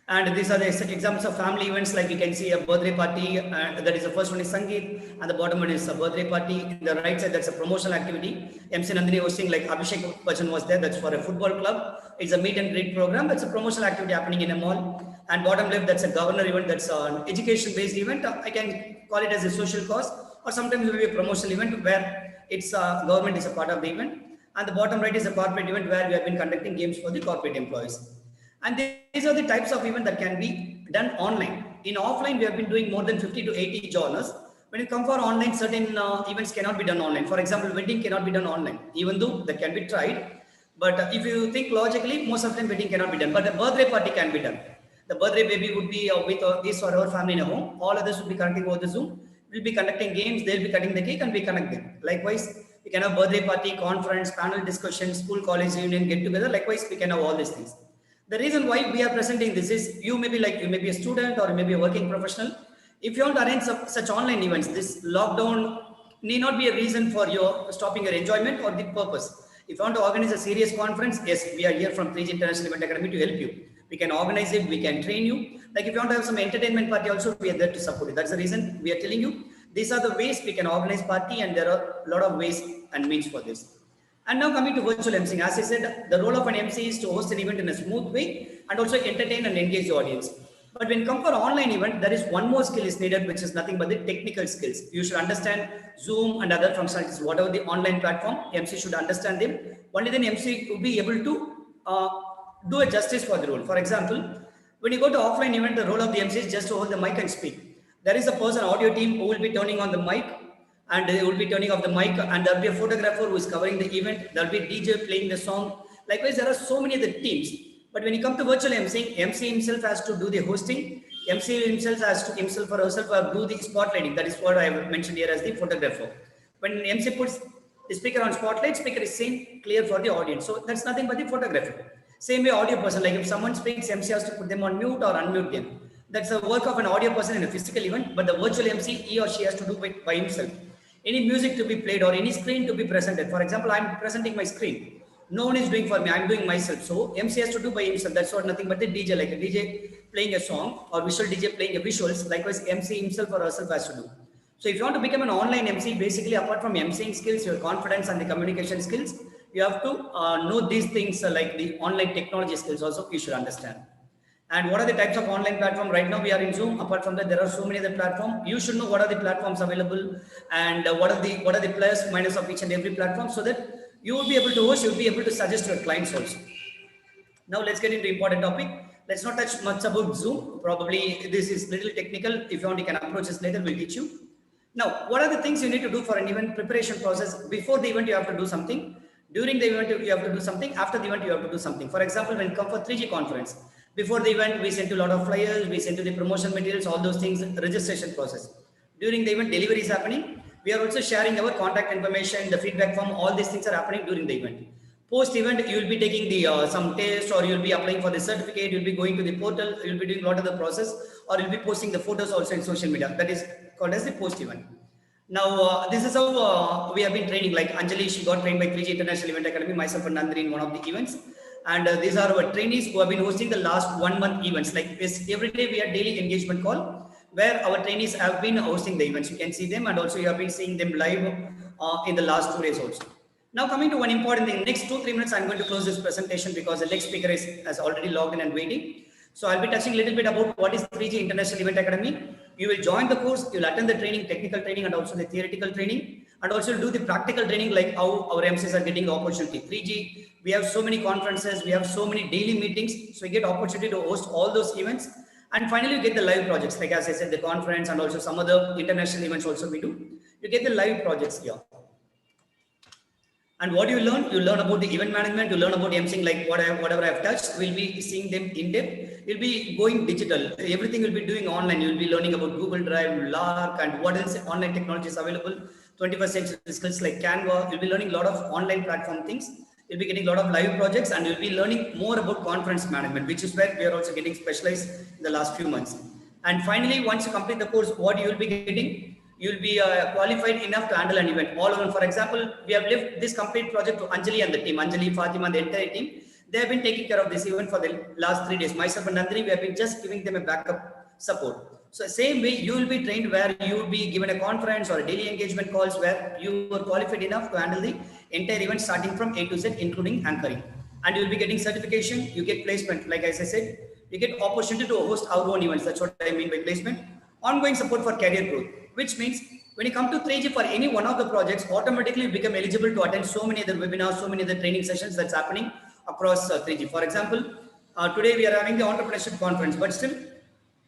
And these are the examples of family events, like you can see a birthday party, that is the first one is Sangeet, and the bottom one is a birthday party. In the right side, that's a promotional activity. MC Nandini hosting, like Abhishek Bachchan was there, that's for a football club. It's a meet and greet program, that's a promotional activity happening in a mall. And bottom left, that's a governor event, that's an education-based event. I can call it as a social cause, or sometimes it will be a promotional event where it's government is a part of the event. And the bottom right is a corporate event where we have been conducting games for the corporate employees. And these are the types of event that can be done online. In offline, we have been doing more than 50 to 80 genres. When it comes for online, certain events cannot be done online. For example, wedding cannot be done online, even though that can be tried. But if you think logically, most of the time wedding cannot be done. But the birthday party can be done. The birthday baby would be with his or her family in a home. All others would be connecting over the Zoom. We'll be conducting games. They'll be cutting the cake and we connect them. Likewise, we can have birthday party, conference, panel discussion, school, college, union, get together. Likewise, we can have all these things. The reason why we are presenting this is you may be a student or you may be a working professional. If you want to arrange such online events, this lockdown need not be a reason for your stopping your enjoyment or the purpose. If you want to organize a serious conference, yes, we are here from 3G International Event Academy to help you. We can organize it, we can train you. Like if you want to have some entertainment party also, we are there to support it. That's the reason we are telling you. These are the ways we can organize party, and there are a lot of ways and means for this. And now coming to virtual emceeing, as I said, the role of an MC is to host an event in a smooth way and also entertain and engage the audience. But when it comes for online event, there is one more skill is needed, which is nothing but the technical skills. You should understand Zoom and other functionalities, whatever the online platform, MC should understand them. Only then MC will be able to do a justice for the role. For example, when you go to offline event, the role of the MC is just to hold the mic and speak. There is a person, audio team, who will be turning on the mic, and they will be turning off the mic, and there will be a photographer who is covering the event. There will be a DJ playing the song. Likewise, there are so many other teams. But when you come to virtual emceeing, MC himself has to do the hosting. MC himself has to himself or herself do the spotlighting. That is what I have mentioned here as the photographer. When MC puts the speaker on spotlight, speaker is seen clear for the audience. So that's nothing but the photographer. Same way audio person, like if someone speaks, MC has to put them on mute or unmute them. That's the work of an audio person in a physical event, but the virtual MC, he or she has to do it by himself. any music to be played or any screen to be presented. For example, I'm presenting my screen. No one is doing for me, I'm doing myself. So MC has to do by himself. That's what nothing but the DJ, like a DJ playing a song or visual DJ playing a visuals. Likewise, MC himself or herself has to do. So if you want to become an online MC, basically apart from MCing skills, your confidence and the communication skills, you have to know these things like the online technology skills also you should understand. And what are the types of online platform? Right now we are in Zoom. Apart from that, there are so many other platforms. You should know what are the platforms available and what are the plus minus of each and every platform, so that you will be able to host, you will be able to suggest your clients also. Now let's get into important topic. Let's not touch much about Zoom. Probably this is little technical. If you want, you can approach us later. We'll teach you. Now, what are the things you need to do for an event preparation process? Before the event, you have to do something. During the event, you have to do something. After the event, you have to do something. For example, when you come for 3G conference, before the event, we send you a lot of flyers, we send you the promotion materials, all those things, registration process. During the event, delivery is happening. We are also sharing our contact information, the feedback form, all these things are happening during the event. Post event, you will be taking the some test, or you will be applying for the certificate, you will be going to the portal, you will be doing a lot of the process, or you will be posting the photos also in social media. That is called as the post event. Now, this is how we have been training. Like Anjali, she got trained by 3G International Event Academy, myself and Nandini in one of the events. And these are our trainees who have been hosting the last 1 month events. Like this, every day we have daily engagement call where our trainees have been hosting the events. You can see them, and also you have been seeing them live in the last 2 days also. Now coming to one important thing, next 2-3 minutes I'm going to close this presentation because the next speaker has already logged in and waiting. So I'll be touching a little bit about what is 3G International Event Academy. You will join the course, you'll attend the training, technical training, and also the theoretical training, and also do the practical training, like how our MCs are getting the opportunity. 3G, we have so many conferences, we have so many daily meetings, so you get opportunity to host all those events. And finally, you get the live projects, like as I said, the conference and also some other international events also we do. You get the live projects here. And what you learn about the event management, you learn about MCing, like whatever I've touched, we'll be seeing them in depth. You'll be going digital. Everything will be doing online. You'll be learning about Google Drive, Lark, and what else online technologies available. 21st century skills like Canva. You'll be learning a lot of online platform things. You'll be getting a lot of live projects, and you'll be learning more about conference management, which is where we are also getting specialized in the last few months. And finally, once you complete the course, what you will be getting, you'll be qualified enough to handle an event. All of them, for example, we have left this complete project to Anjali and the team, Anjali, Fatima, the entire team. They have been taking care of this event for the last 3 days. Myself and Nandini, we have been just giving them a backup support. So same way, you will be trained where you will be given a conference or a daily engagement calls where you are qualified enough to handle the entire event starting from A to Z, including anchoring. And you will be getting certification, you get placement, like as I said, you get opportunity to host our own events. That's what I mean by placement. Ongoing support for career growth, which means when you come to 3G for any one of the projects, automatically you become eligible to attend so many other webinars, so many other training sessions that's happening across 3G. For example, today we are having the entrepreneurship conference, but still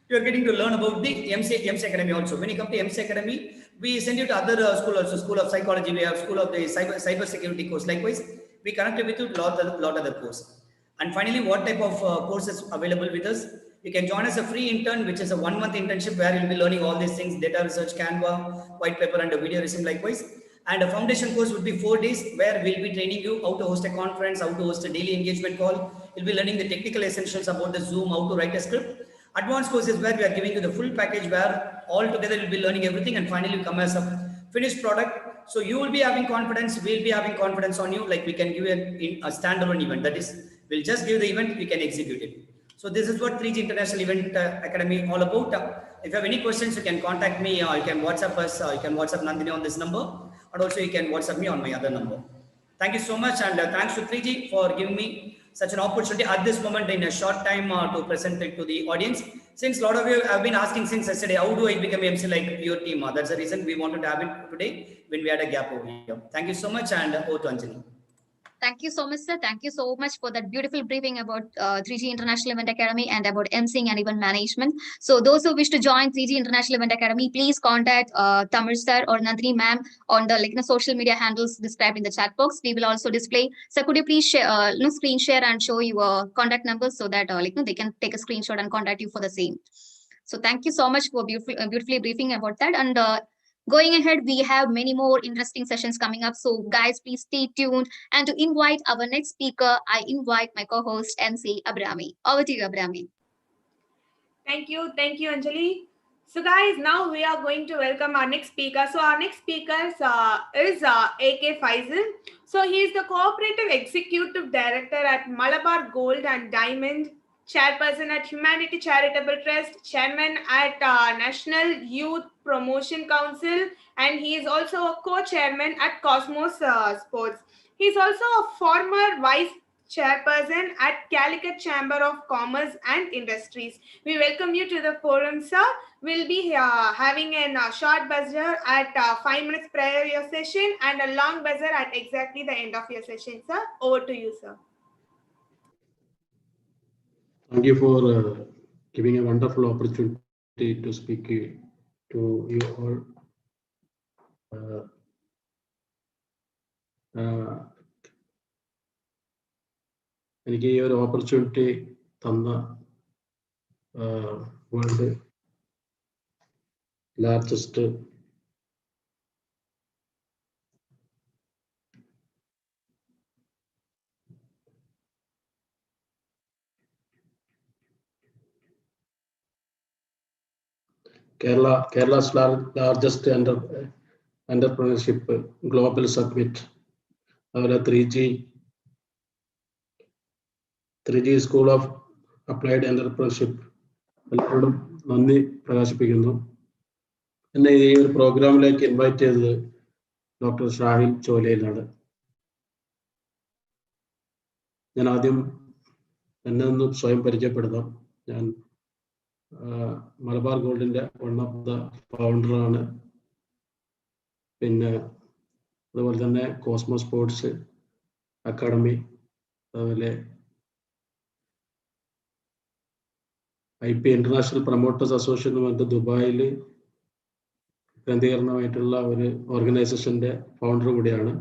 you are getting to learn about the MC Academy also. When you come to MC Academy, we send you to other school also, School of Psychology, we have School of the Cyber Security course. Likewise, we connect with you to lot other course. And finally, what type of courses available with us? You can join as a free intern, which is a 1 month internship where you'll be learning all these things, data research, Canva, white paper, and a video resume likewise. And a foundation course would be 4 days where we'll be training you how to host a conference, how to host a daily engagement call. You'll be learning the technical essentials about the Zoom, how to write a script. Advanced course is where we are giving you the full package where all together you'll be learning everything, and finally you come as a finished product. So you will be having confidence, we'll be having confidence on you, like we can give you a standalone event. That is, we'll just give the event, we can execute it. So this is what 3G International Event Academy all about. If you have any questions, you can contact me, or you can WhatsApp us, or you can WhatsApp Nandini on this number, and also you can WhatsApp me on my other number. Thank you so much, and thanks to 3G for giving me such an opportunity at this moment in a short time to present it to the audience. Since a lot of you have been asking since yesterday, how do I become MC like your team? That's the reason we wanted to have it today when we had a gap over here. Thank you so much, and over to Anjali. Thank you so much, sir. Thank you so much for that beautiful briefing about 3G International Event Academy and about emceeing and event management. So those who wish to join 3G International Event Academy, please contact Tamil sir or Nandini ma'am on the social media handles described in the chat box. We will also display. So could you please share, screen share and show your contact numbers so that they can take a screenshot and contact you for the same. So thank you so much for beautifully briefing about that. And going ahead, we have many more interesting sessions coming up. So guys, please stay tuned. And to invite our next speaker, I invite my co-host, MC Abrami. Over to you, Abrami. Thank you, Anjali. So guys, now we are going to welcome our next speaker. So our next speaker is AK Faisal. So he is the Cooperative Executive Director at Malabar Gold and Diamond, Chairperson at Humanity Charitable Trust, Chairman at National Youth Promotion Council, and he is also a co-chairman at Cosmos Sports. He is also a former Vice Chairperson at Calicut Chamber of Commerce and Industries. We welcome you to the forum, sir. We'll be having a short buzzer at 5 minutes prior to your session and a long buzzer at exactly the end of your session, sir. Over to you, sir. Thank you for giving a wonderful opportunity to speak to you all. എനിക്ക് ഈ ഒരു opportunity തന്ന world largest Kerala's largest entrepreneurship global summit, അതുപോലെ 3G School of Applied Entrepreneurship എല്ലാവരോടും നന്ദി പ്രകാശിപ്പിക്കുന്നു. എന്നെ ഈ ഒരു പ്രോഗ്രാമിലേക്ക് ഇൻവൈറ്റ് ചെയ്തത് ഡോക്ടർ ഷാഹിൽ ചോലയിലാണ്. ഞാൻ ആദ്യം എന്നെ ഒന്ന് സ്വയം പരിചയപ്പെടുത്താം. ഞാൻ മലബാർ ഗോൾഡിന്റെ വൺ ഓഫ് ദ ഫൗണ്ടറാണ്. പിന്നെ അതുപോലെ തന്നെ കോസ്മോ സ്പോർട്സ് അക്കാഡമി, അതുപോലെ IP ഇന്റർനാഷണൽ പ്രൊമോട്ടേഴ്സ് അസോസിയേഷൻ എന്ന് പറഞ്ഞിട്ട് ദുബായിൽ കേന്ദ്രീകരണമായിട്ടുള്ള ഒരു ഓർഗനൈസേഷന്റെ ഫൗണ്ടർ കൂടിയാണ്.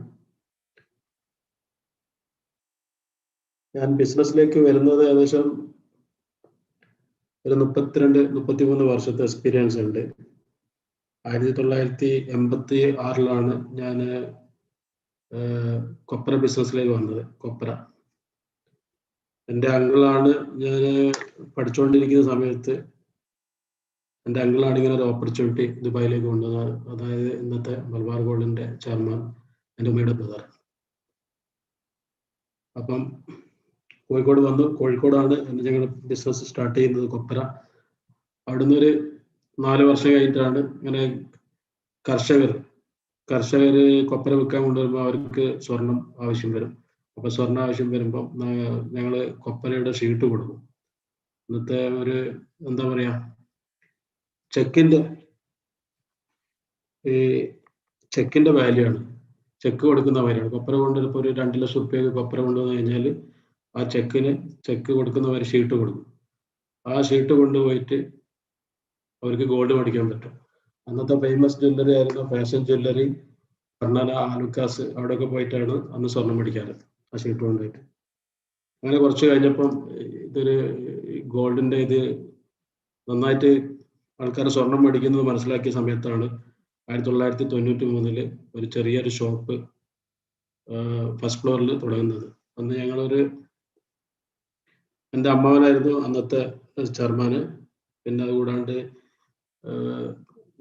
ഞാൻ ബിസിനസ്സിലേക്ക് വരുന്നത് ഏകദേശം ഒരു 32-33 വർഷത്തെ എക്സ്പീരിയൻസ് ഉണ്ട്. 1986 ഞാൻ കൊപ്ര ബിസിനസ്സിലേക്ക് വന്നത്. കൊപ്ര എൻ്റെ അങ്കിളാണ്. ഞാൻ പഠിച്ചുകൊണ്ടിരിക്കുന്ന സമയത്ത് എൻ്റെ അങ്കിളാണ് ഇങ്ങനെ ഒരു ഓപ്പർച്യൂണിറ്റി ദുബായിലേക്ക് കൊണ്ടുവന്നത്. അതായത് ഇന്നത്തെ മലബാർ ഗോൾഡിന്റെ ചെയർമാൻ എൻ്റെ ഉമ്മയുടെ ബ്രദർ. അപ്പം കോഴിക്കോട് വന്നു. കോഴിക്കോടാണ് ഞങ്ങൾ ബിസിനസ് സ്റ്റാർട്ട് ചെയ്യുന്നത്, കൊപ്ര. അവിടുന്ന് ഒരു 4 വർഷം കഴിഞ്ഞിട്ടാണ് ഇങ്ങനെ കർഷകർ കൊപ്ര വിൽക്കാൻ കൊണ്ടുവരുമ്പോൾ അവർക്ക് സ്വർണം ആവശ്യം വരും. അപ്പൊ സ്വർണം ആവശ്യം വരുമ്പോൾ ഞങ്ങൾ കൊപ്രയുടെ ഷീട്ട് കൊടുക്കും. ഇന്നത്തെ ഒരു എന്താ പറയാ, ചെക്കിന്റെ വാല്യൂ ആണ്. ചെക്ക് കൊടുക്കുന്ന വാല്യൂ. കൊപ്ര കൊണ്ടുവരുമ്പോൾ ഒരു 2 ലക്ഷം റുപ്യക്ക് കൊപ്ര കൊണ്ടുവന്നു കഴിഞ്ഞാൽ ആ ചെക്ക് കൊടുക്കുന്നവർ ഷീട്ട് കൊടുക്കും. ആ ഷീട്ട് കൊണ്ടുപോയിട്ട് അവർക്ക് ഗോൾഡ് മേടിക്കാൻ പറ്റും. അന്നത്തെ ഫേമസ് ജ്വല്ലറി ആയിരുന്നു ഫാഷൻ ജ്വല്ലറി, കർണാല, ആലുക്കാസ്. അവിടെയൊക്കെ പോയിട്ടാണ് അന്ന് സ്വർണം മേടിക്കാറ് ആ ഷീട്ട് കൊണ്ടുപോയിട്ട്. അങ്ങനെ കുറച്ച് കഴിഞ്ഞപ്പം ഇതൊരു ഗോൾഡിന്റെ ഇത് നന്നായിട്ട് ആൾക്കാർ സ്വർണം മേടിക്കുന്നത് മനസ്സിലാക്കിയ സമയത്താണ് 1993 ഒരു ചെറിയൊരു ഷോപ്പ് ഫസ്റ്റ് ഫ്ലോറിൽ തുടങ്ങുന്നത്. അന്ന് ഞങ്ങളൊരു, എൻ്റെ അമ്മാവനായിരുന്നു അന്നത്തെ ചെയർമാന്. പിന്നെ അതുകൂടാണ്ട്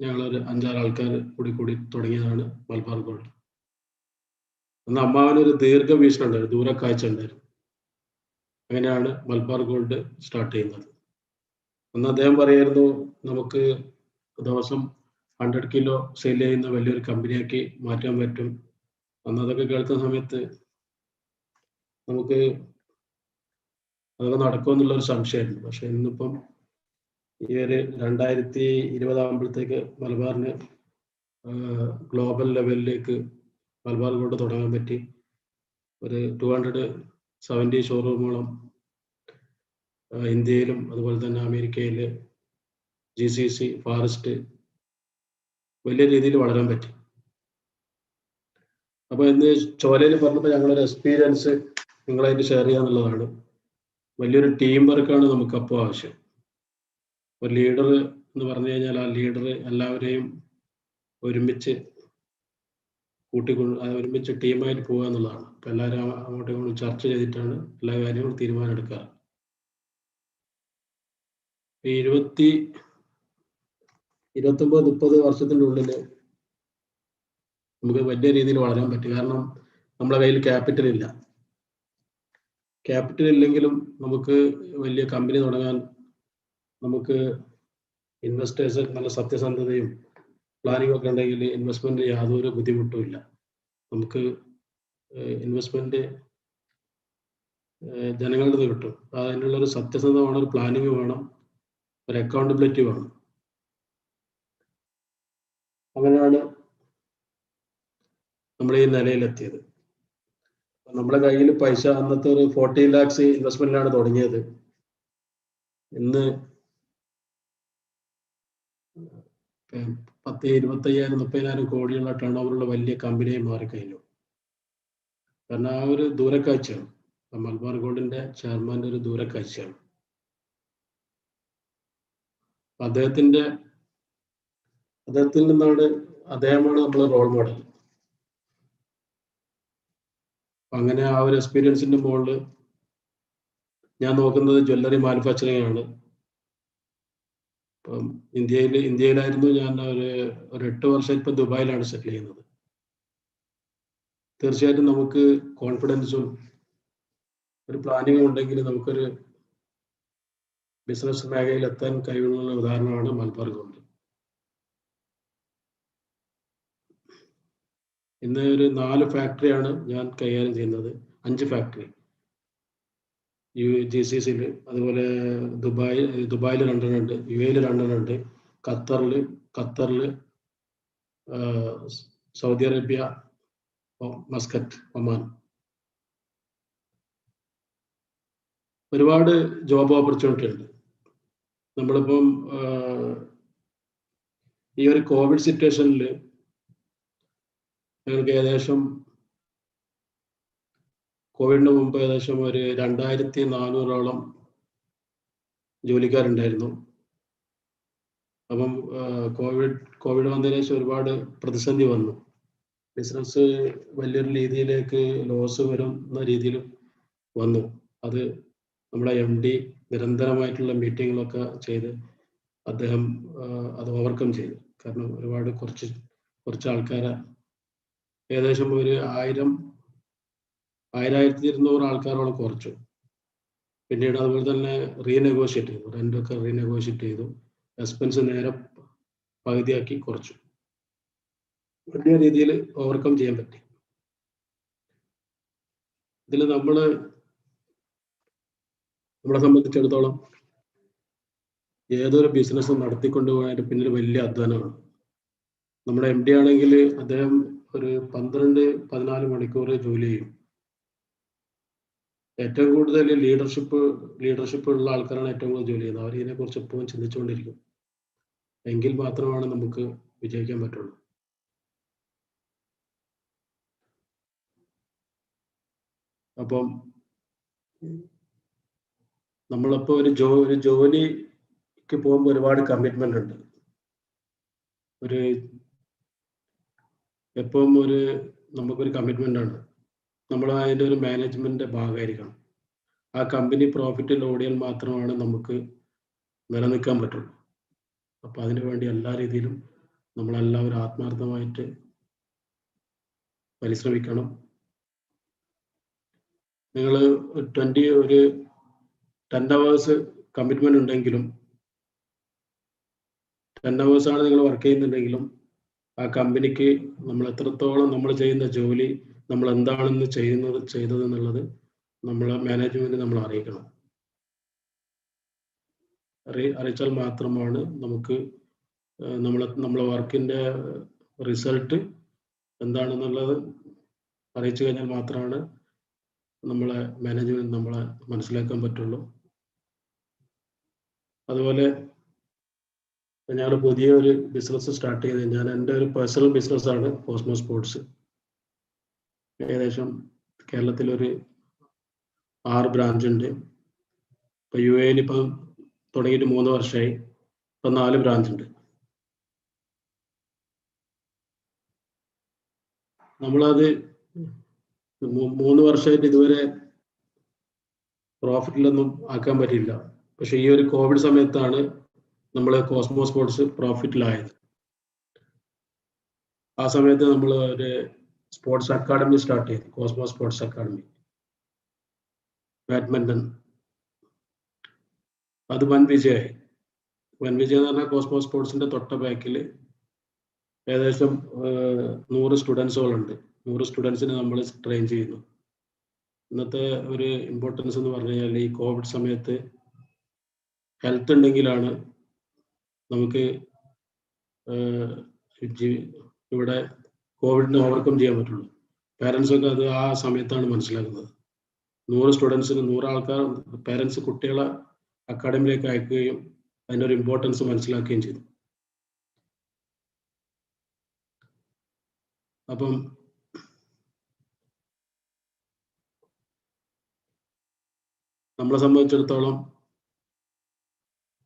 ഞങ്ങളൊരു 5-6 ആൾക്കാർ കൂടി തുടങ്ങിയതാണ് മലബാർ ഗോൾഡ്. അന്ന് അമ്മാവനൊരു ദീർഘവീക്ഷണം ഉണ്ടായിരുന്നു, ദൂരക്കാഴ്ച ഉണ്ടായിരുന്നു. അങ്ങനെയാണ് മലബാർ ഗോൾഡ് സ്റ്റാർട്ട് ചെയ്യുന്നത്. അന്ന് അദ്ദേഹം പറയായിരുന്നു നമുക്ക് ദിവസം 100 കിലോ സെയിൽ ചെയ്യുന്ന വലിയൊരു കമ്പനിയാക്കി മാറ്റാൻ പറ്റും. അന്ന് അതൊക്കെ കേൾക്കുന്ന സമയത്ത് നമുക്ക് അതൊക്കെ നടക്കുമെന്നുള്ളൊരു സംശയമായിരുന്നു. പക്ഷെ ഇന്നിപ്പം ഈ ഒരു 2020 ആകുമ്പോഴത്തേക്ക് മലബാറിന് ഗ്ലോബൽ ലെവലിലേക്ക് മലബാർ ഗോൾഡ് തുടങ്ങാൻ പറ്റി. ഒരു 270 ഷോറൂമുകളും ഇന്ത്യയിലും അതുപോലെ തന്നെ അമേരിക്കയിൽ, GCC, ഫാറസ്റ്റ് വലിയ രീതിയിൽ വളരാൻ പറ്റി. അപ്പൊ ഇന്ന് ചോലയിൽ പറഞ്ഞപ്പോൾ ഞങ്ങളൊരു എക്സ്പീരിയൻസ് നിങ്ങളായിട്ട് ഷെയർ ചെയ്യാന്നുള്ളതാണ്. വലിയൊരു ടീം വർക്കാണ് നമുക്കപ്പോൾ ആവശ്യം. ഒരു ലീഡർ എന്ന് പറഞ്ഞു കഴിഞ്ഞാൽ ആ ലീഡർ എല്ലാവരെയും ഒരുമിച്ച് ഒരുമിച്ച് ടീമായിട്ട് പോകുക എന്നുള്ളതാണ്. അപ്പൊ എല്ലാവരും അങ്ങോട്ടും ഇങ്ങോട്ടും ചർച്ച ചെയ്തിട്ടാണ് എല്ലാ കാര്യങ്ങളും തീരുമാനം എടുക്കാറ്. 20 29-30 വർഷത്തിൻ്റെ ഉള്ളിൽ നമുക്ക് വലിയ രീതിയിൽ വളരാൻ പറ്റും. കാരണം നമ്മളെ കയ്യിൽ ക്യാപിറ്റൽ ഇല്ല. ക്യാപിറ്റൽ ഇല്ലെങ്കിലും നമുക്ക് വലിയ കമ്പനി തുടങ്ങാൻ നമുക്ക് ഇൻവെസ്റ്റേഴ്സ് നല്ല സത്യസന്ധതയും പ്ലാനിങ് ഒക്കെ ഉണ്ടെങ്കിൽ ഇൻവെസ്റ്റ്മെന്റ് യാതൊരു ബുദ്ധിമുട്ടും ഇല്ല. നമുക്ക് ഇൻവെസ്റ്റ്മെന്റ് ജനങ്ങളുടെ നിന്ന് കിട്ടും. അതിനുള്ളൊരു സത്യസന്ധത വേണം, ഒരു പ്ലാനിങ് വേണം, ഒരു അക്കൗണ്ടബിലിറ്റി വേണം. അങ്ങനെയാണ് നമ്മൾ ഈ നിലയിലെത്തിയത്. നമ്മുടെ കയ്യിൽ പൈസ അന്നത്തെ ഒരു 40 lakhs ഇൻവെസ്റ്റ്മെന്റിലാണ് തുടങ്ങിയത്. ഇന്ന് 10,000-25,000 കോടിയുള്ള ടേൺ ഓവറുള്ള വലിയ കമ്പനിയായി മാറിക്കഴിഞ്ഞു. കാരണം ആ ഒരു ദൂരക്കാഴ്ചയാണ് മലബാർ ഗോൾഡിന്റെ ചെയർമാന്റെ ഒരു ദൂരക്കാഴ്ചയാണ്. അദ്ദേഹത്തിൽ നിന്നാണ്, അദ്ദേഹമാണ് നമ്മളെ റോൾ മോഡൽ. അങ്ങനെ ആ ഒരു എക്സ്പീരിയൻസിന്റെ മുകളിൽ ഞാൻ നോക്കുന്നത് ജ്വല്ലറി മാനുഫാക്ചറിങ് ആണ്. ഇപ്പം ഇന്ത്യയിലായിരുന്നു ഞാൻ ഒരു 8 വർഷം ഇപ്പം ദുബായിലാണ് സെറ്റിൽ ചെയ്യുന്നത്. തീർച്ചയായിട്ടും നമുക്ക് കോൺഫിഡൻസും ഒരു പ്ലാനിങ്ങും ഉണ്ടെങ്കിൽ നമുക്കൊരു ബിസിനസ് മേഖലയിൽ എത്താൻ കഴിവുള്ള ഉദാഹരണമാണ് മലബാർ ഗോൾഡ്. ഇന്ന് ഒരു 4 ഫാക്ടറിയാണ് ഞാൻ കൈകാര്യം ചെയ്യുന്നത്. 5 ഫാക്ടറി GCCയിൽ, അതുപോലെ ദുബായിൽ 2 ഉണ്ട്, UAE 2 ഉണ്ട്, ഖത്തറിൽ, സൗദി അറേബ്യ, മസ്കറ്റ്, ഒമാൻ. ഒരുപാട് ജോബ് ഓപ്പർച്യൂണിറ്റി ഉണ്ട്. നമ്മളിപ്പം ഈ ഒരു കോവിഡ് സിറ്റുവേഷനിൽ ഞങ്ങൾക്ക് ഏകദേശം കോവിഡിന് മുമ്പ് ഏകദേശം ഒരു 2,400ഓളം ജോലിക്കാരുണ്ടായിരുന്നു. അപ്പം കോവിഡ് വന്നതിന് ശേഷം ഒരുപാട് പ്രതിസന്ധി വന്നു. ബിസിനസ് വലിയൊരു രീതിയിലേക്ക് ലോസ് വരുന്ന രീതിയിൽ വന്നു. അത് നമ്മളെ MD നിരന്തരമായിട്ടുള്ള മീറ്റിങ്ങുകളൊക്കെ ചെയ്ത് അദ്ദേഹം അത് ഓവർകം ചെയ്തു. കാരണം ഒരുപാട് കുറച്ച് ആൾക്കാരെ ഏകദേശം ഒരു 1,200 ആൾക്കാരോളം കുറച്ചു. പിന്നീട് അതുപോലെ തന്നെ റീനെഗോഷിയേറ്റ് ചെയ്തു, റെന്റൊക്കെ റീനെഗോഷിയേറ്റ് ചെയ്തു, എക്സ്പെൻസ് നേരെ പകുതിയാക്കി കുറച്ചു. വലിയ രീതിയിൽ ഓവർകം ചെയ്യാൻ പറ്റി. ഇതിൽ നമ്മളെ സംബന്ധിച്ചിടത്തോളം ഏതൊരു ബിസിനസ് നടത്തിക്കൊണ്ടുപോകാൻ പിന്നിൽ വലിയ അധ്വാനമാണ്. നമ്മുടെ MD ആണെങ്കിൽ അദ്ദേഹം ഒരു 12-14 മണിക്കൂർ ജോലി ചെയ്യും. ഏറ്റവും കൂടുതൽ ലീഡർഷിപ്പ് ഉള്ള ആൾക്കാരാണ് ഏറ്റവും കൂടുതൽ ജോലി ചെയ്യുന്നത്. അവർ ഇതിനെക്കുറിച്ച് എപ്പോഴും ചിന്തിച്ചുകൊണ്ടിരിക്കും. എങ്കിൽ മാത്രമാണ് നമുക്ക് വിജയിക്കാൻ പറ്റുള്ളൂ. അപ്പം നമ്മളിപ്പോൾ ഒരു ജോലിക്ക് പോകുമ്പോൾ ഒരുപാട് കമ്മിറ്റ്മെന്റ് ഉണ്ട്. എപ്പോഴും നമുക്കൊരു കമ്മിറ്റ്മെന്റ് ആണ്. നമ്മൾ അതിൻ്റെ ഒരു മാനേജ്മെന്റിന്റെ ഭാഗമായിരിക്കണം. ആ കമ്പനി പ്രോഫിറ്റിൽ ഓടിയാൽ മാത്രമാണ് നമുക്ക് നിലനിൽക്കാൻ പറ്റുള്ളൂ. അപ്പൊ അതിനുവേണ്ടി എല്ലാ രീതിയിലും നമ്മളെല്ലാവരും ആത്മാർത്ഥമായിട്ട് പരിശ്രമിക്കണം. നിങ്ങൾ 10 hours കമ്മിറ്റ്മെന്റ് ഉണ്ടെങ്കിലും 10 hours ആണ് നിങ്ങൾ വർക്ക് ചെയ്യുന്നുണ്ടെങ്കിലും ആ കമ്പനിക്ക് നമ്മൾ എത്രത്തോളം നമ്മൾ ചെയ്യുന്ന ജോലി നമ്മൾ എന്താണെന്ന് ചെയ്തത് എന്നുള്ളത് നമ്മളെ മാനേജ്മെന്റ് നമ്മൾ അറിയിക്കണം. അറിയിച്ചാൽ മാത്രമാണ് നമുക്ക് നമ്മളെ വർക്കിന്റെ റിസൾട്ട് എന്താണെന്നുള്ളത് അറിയിച്ചു കഴിഞ്ഞാൽ മാത്രമാണ് നമ്മളെ മാനേജ്മെന്റ് നമ്മളെ മനസ്സിലാക്കാൻ പറ്റുള്ളൂ. അതുപോലെ ഞാൻ പുതിയ ഒരു ബിസിനസ് സ്റ്റാർട്ട് ചെയ്തത് എൻ്റെ ഒരു പേഴ്സണൽ ബിസിനസ്സാണ് കോസ്മോ സ്പോർട്സ്. ഏകദേശം കേരളത്തിൽ ഒരു 6 ബ്രാഞ്ച് ഉണ്ട്. ഇപ്പൊ UAE ഇപ്പം തുടങ്ങിയിട്ട് 3 വർഷമായി. ഇപ്പൊ 4 ബ്രാഞ്ച് ഉണ്ട്. നമ്മളത് 3 വർഷമായിട്ട് ഇതുവരെ പ്രോഫിറ്റിലൊന്നും ആക്കാൻ പറ്റില്ല. പക്ഷെ ഈ ഒരു കോവിഡ് സമയത്താണ് നമ്മൾ കോസ്മോ സ്പോർട്സ് പ്രോഫിറ്റിലായത്. ആ സമയത്ത് നമ്മൾ ഒരു സ്പോർട്സ് അക്കാഡമി സ്റ്റാർട്ട് ചെയ്തു, കോസ്മോ സ്പോർട്സ് അക്കാഡമി, ബാഡ്മിന്റൺ. അത് വൻ വിജയമായി. വൻ വിജയം എന്ന് പറഞ്ഞാൽ കോസ്മോ സ്പോർട്സിന്റെ തൊട്ട ബാക്കിൽ ഏകദേശം 100 സ്റ്റുഡൻസുകളുണ്ട്. 100 സ്റ്റുഡൻസിനെ നമ്മൾ ട്രെയിൻ ചെയ്യുന്നു. ഇന്നത്തെ ഒരു ഇമ്പോർട്ടൻസ് എന്ന് പറഞ്ഞു കഴിഞ്ഞാൽ ഈ കോവിഡ് സമയത്ത് ഹെൽത്ത് ഉണ്ടെങ്കിലാണ് നമുക്ക് ഇവിടെ കോവിഡിനെ ഓവർകം ചെയ്യാൻ പറ്റുള്ളൂ. പാരൻസൊക്കെ അത് ആ സമയത്താണ് മനസ്സിലാക്കുന്നത്. 100 സ്റ്റുഡൻസിന് 100 ആൾക്കാർ പാരൻസ് കുട്ടികളെ അക്കാഡമിയിലേക്ക് അയക്കുകയും അതിൻ്റെ ഒരു ഇമ്പോർട്ടൻസ് മനസ്സിലാക്കുകയും ചെയ്തു. അപ്പം നമ്മളെ സംബന്ധിച്ചിടത്തോളം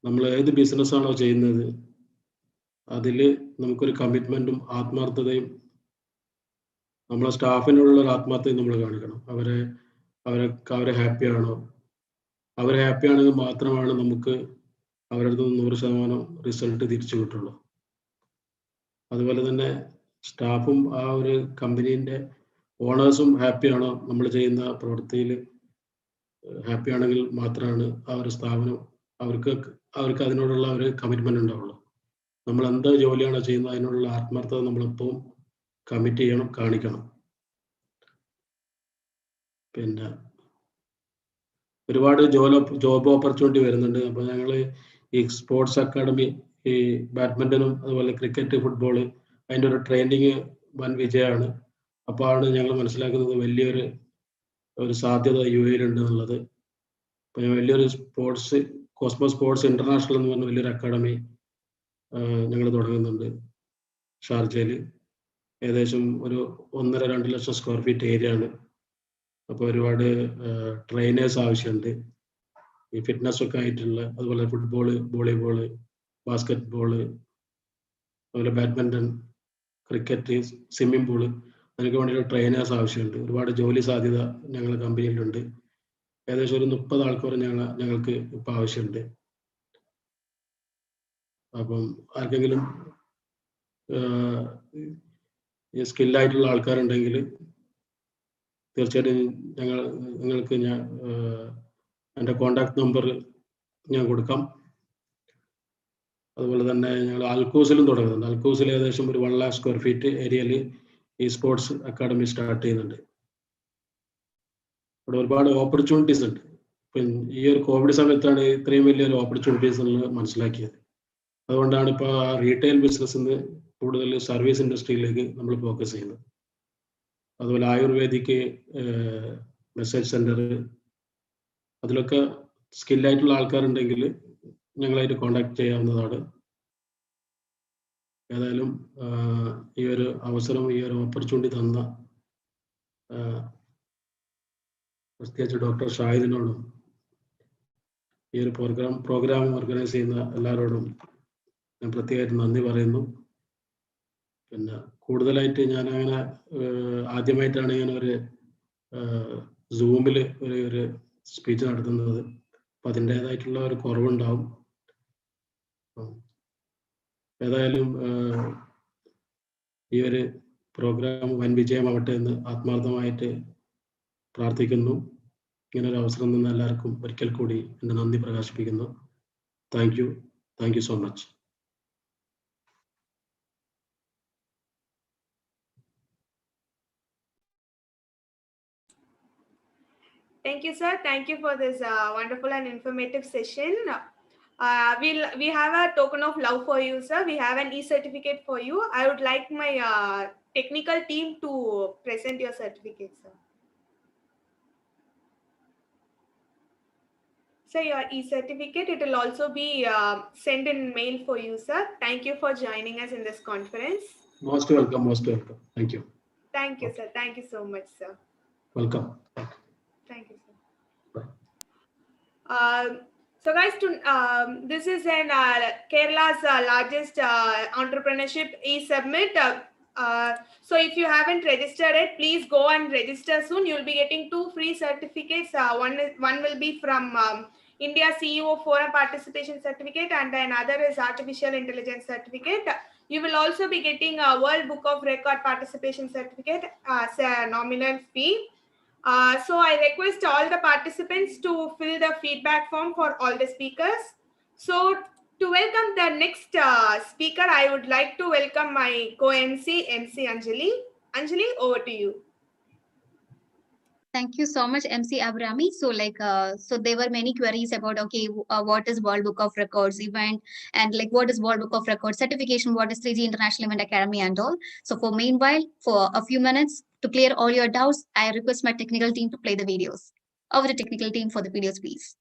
നമ്മൾ ഏത് ബിസിനസ്സാണോ ചെയ്യുന്നത് അതിൽ നമുക്കൊരു കമ്മിറ്റ്മെൻറ്റും ആത്മാർത്ഥതയും, നമ്മളെ സ്റ്റാഫിനുള്ള ഒരു ആത്മാർത്ഥതയും നമ്മൾ കാണിക്കണം. അവരെ ഹാപ്പിയാണോ, അവർ ഹാപ്പി ആണെങ്കിൽ മാത്രമാണ് നമുക്ക് അവരുടെ അടുത്ത് 100% റിസൾട്ട് തിരിച്ചു കിട്ടുള്ളൂ. അതുപോലെ തന്നെ സ്റ്റാഫും ആ ഒരു കമ്പനീൻ്റെ ഓണേഴ്സും ഹാപ്പിയാണോ, നമ്മൾ ചെയ്യുന്ന പ്രവൃത്തിയിൽ ഹാപ്പി ആണെങ്കിൽ മാത്രമാണ് ആ ഒരു സ്ഥാപനം അവർക്ക് അതിനോടുള്ള ഒരു കമ്മിറ്റ്മെന്റ് ഉണ്ടാവുള്ളൂ. നമ്മൾ എന്ത് ജോലിയാണോ ചെയ്യുന്നത് അതിനോടുള്ള ആത്മാർത്ഥത നമ്മളെപ്പോഴും കമ്മിറ്റ് ചെയ്യണം, കാണിക്കണം. പിന്നെ ഒരുപാട് ജോബ് ഓപ്പർച്യൂണിറ്റി വരുന്നുണ്ട്. അപ്പോൾ ഞങ്ങൾ ഈ സ്പോർട്സ് അക്കാഡമി, ഈ ബാഡ്മിൻ്റനും അതുപോലെ ക്രിക്കറ്റ്, ഫുട്ബോള്, അതിൻ്റെ ഒരു ട്രെയിനിങ് വൻ വിജയമാണ്. അപ്പോൾ ആണ് ഞങ്ങൾ മനസ്സിലാക്കുന്നത് വലിയൊരു സാധ്യത UAE-യിലുണ്ട് എന്നുള്ളത്. അപ്പോൾ ഞാൻ വലിയൊരു കോസ്മോ സ്പോർട്സ് ഇന്റർനാഷണൽ എന്ന് പറഞ്ഞ വലിയൊരു അക്കാഡമി ഞങ്ങൾ തുടങ്ങുന്നുണ്ട് ഷാർജയിൽ. ഏകദേശം ഒരു 1.5-2 ലക്ഷം സ്ക്വയർ ഫീറ്റ് ഏരിയ ആണ്. അപ്പോൾ ഒരുപാട് ട്രെയിനേഴ്സ് ആവശ്യമുണ്ട്, ഈ ഫിറ്റ്നസ് ഒക്കെ ആയിട്ടുള്ള. അതുപോലെ ഫുട്ബോള്, വോളിബോള്, ബാസ്കറ്റ് ബോള്, അതുപോലെ ബാഡ്മിൻ്റൺ, ക്രിക്കറ്റ്, സ്വിമ്മിംഗ് പൂള്, അതിനൊക്കെ വേണ്ടിയിട്ട് ട്രെയിനേഴ്സ് ആവശ്യമുണ്ട്. ഒരുപാട് ജോലി സാധ്യത ഞങ്ങളുടെ കമ്പനിയിലുണ്ട്. ഏകദേശം ഒരു 30 ആൾക്കാർ ഞങ്ങൾക്ക് ഇപ്പം ആവശ്യമുണ്ട്. അപ്പം ആർക്കെങ്കിലും സ്കില്ലായിട്ടുള്ള ആൾക്കാരുണ്ടെങ്കിൽ തീർച്ചയായിട്ടും നിങ്ങൾക്ക് എൻ്റെ കോണ്ടാക്ട് നമ്പർ ഞാൻ കൊടുക്കാം. അതുപോലെ തന്നെ ഞങ്ങൾ അൽക്കൂസിലും തുടങ്ങുന്നുണ്ട്. അൽക്കൂസിൽ ഏകദേശം ഒരു 1 lakh സ്ക്വയർ ഫീറ്റ് ഏരിയയിൽ ഈ സ്പോർട്സ് അക്കാഡമി സ്റ്റാർട്ട് ചെയ്യുന്നുണ്ട്. ഇവിടെ ഒരുപാട് ഓപ്പർച്യൂണിറ്റീസ് ഉണ്ട്. ഇപ്പം ഈ ഒരു കോവിഡ് സമയത്താണ് ഇത്രയും വലിയൊരു ഓപ്പർച്യൂണിറ്റീസ് എന്നുള്ളത് മനസ്സിലാക്കിയത്. അതുകൊണ്ടാണ് ഇപ്പോൾ റീറ്റെയിൽ ബിസിനസ്സിന് കൂടുതൽ സർവീസ് ഇൻഡസ്ട്രിയിലേക്ക് നമ്മൾ ഫോക്കസ് ചെയ്യുന്നത്. അതുപോലെ ആയുർവേദിക് മെസ്സേജ് സെൻറ്റർ, അതിലൊക്കെ സ്കില്ലായിട്ടുള്ള ആൾക്കാരുണ്ടെങ്കിൽ ഞങ്ങളായിട്ട് കോണ്ടാക്ട് ചെയ്യാവുന്നതാണ്. ഏതായാലും ഈ ഒരു അവസരം, ഈ ഒരു ഓപ്പർച്യൂണിറ്റി തന്ന പ്രത്യേകിച്ച് ഡോക്ടർ ഷാഹിദിനോടും ഈ ഒരു പ്രോഗ്രാം ഓർഗനൈസ് ചെയ്യുന്ന എല്ലാവരോടും ഞാൻ പ്രത്യേകമായിട്ട് നന്ദി പറയുന്നു. പിന്നെ കൂടുതലായിട്ട് ഞാൻ അങ്ങനെ ആദ്യമായിട്ടാണ് ഞാൻ ഒരു സൂമിൽ ഒരു സ്പീച്ച് നടത്തുന്നത്. അപ്പം അതിൻ്റേതായിട്ടുള്ള ഒരു കുറവുണ്ടാവും. ഏതായാലും ഈ ഒരു പ്രോഗ്രാം വൻ വിജയമാവട്ടെ എന്ന് ആത്മാർത്ഥമായിട്ട് പ്രാർത്ഥിക്കുന്നു. ഇങ്ങനൊരു അവസരം നിന്ന് എല്ലാവർക്കും ഒരിക്കൽ കൂടി എൻ്റെ നന്ദി പ്രകാശിപ്പിക്കുന്നു. Thank you so much. Thank you, sir. Thank you for this wonderful and informative session. We have a token of love for you, sir. We have an e-certificate for you. I would like my technical team to present your certificate, sir. Sir, your e-certificate, it will also be sent in mail for you, sir. Thank you for joining us in this conference. Most welcome. Thank you. Thank you, sir. Thank you so much, sir. Welcome. Thank you, sir. So guys, this is Kerala's largest entrepreneurship e-summit. So if you haven't registered it, please go and register soon. You'll be getting 2 free certificates. One will be from India CEO Forum Participation Certificate, and another is Artificial Intelligence Certificate. You will also be getting a World Book of Record Participation Certificate as a nominal fee. So I request all the participants to fill the feedback form for all the speakers. So to welcome the next speaker, I would like to welcome my co-MC, MC Anjali. Anjali, over to you. Thank you so much, MC Abrami. So so there were many queries about, okay, what is World Book of Records event, and like what is World Book of Records certification, what is 3G International Event Academy and all. So for meanwhile, for a few minutes to clear all your doubts, I request my technical team to play the videos. Over to technical team for the videos, please.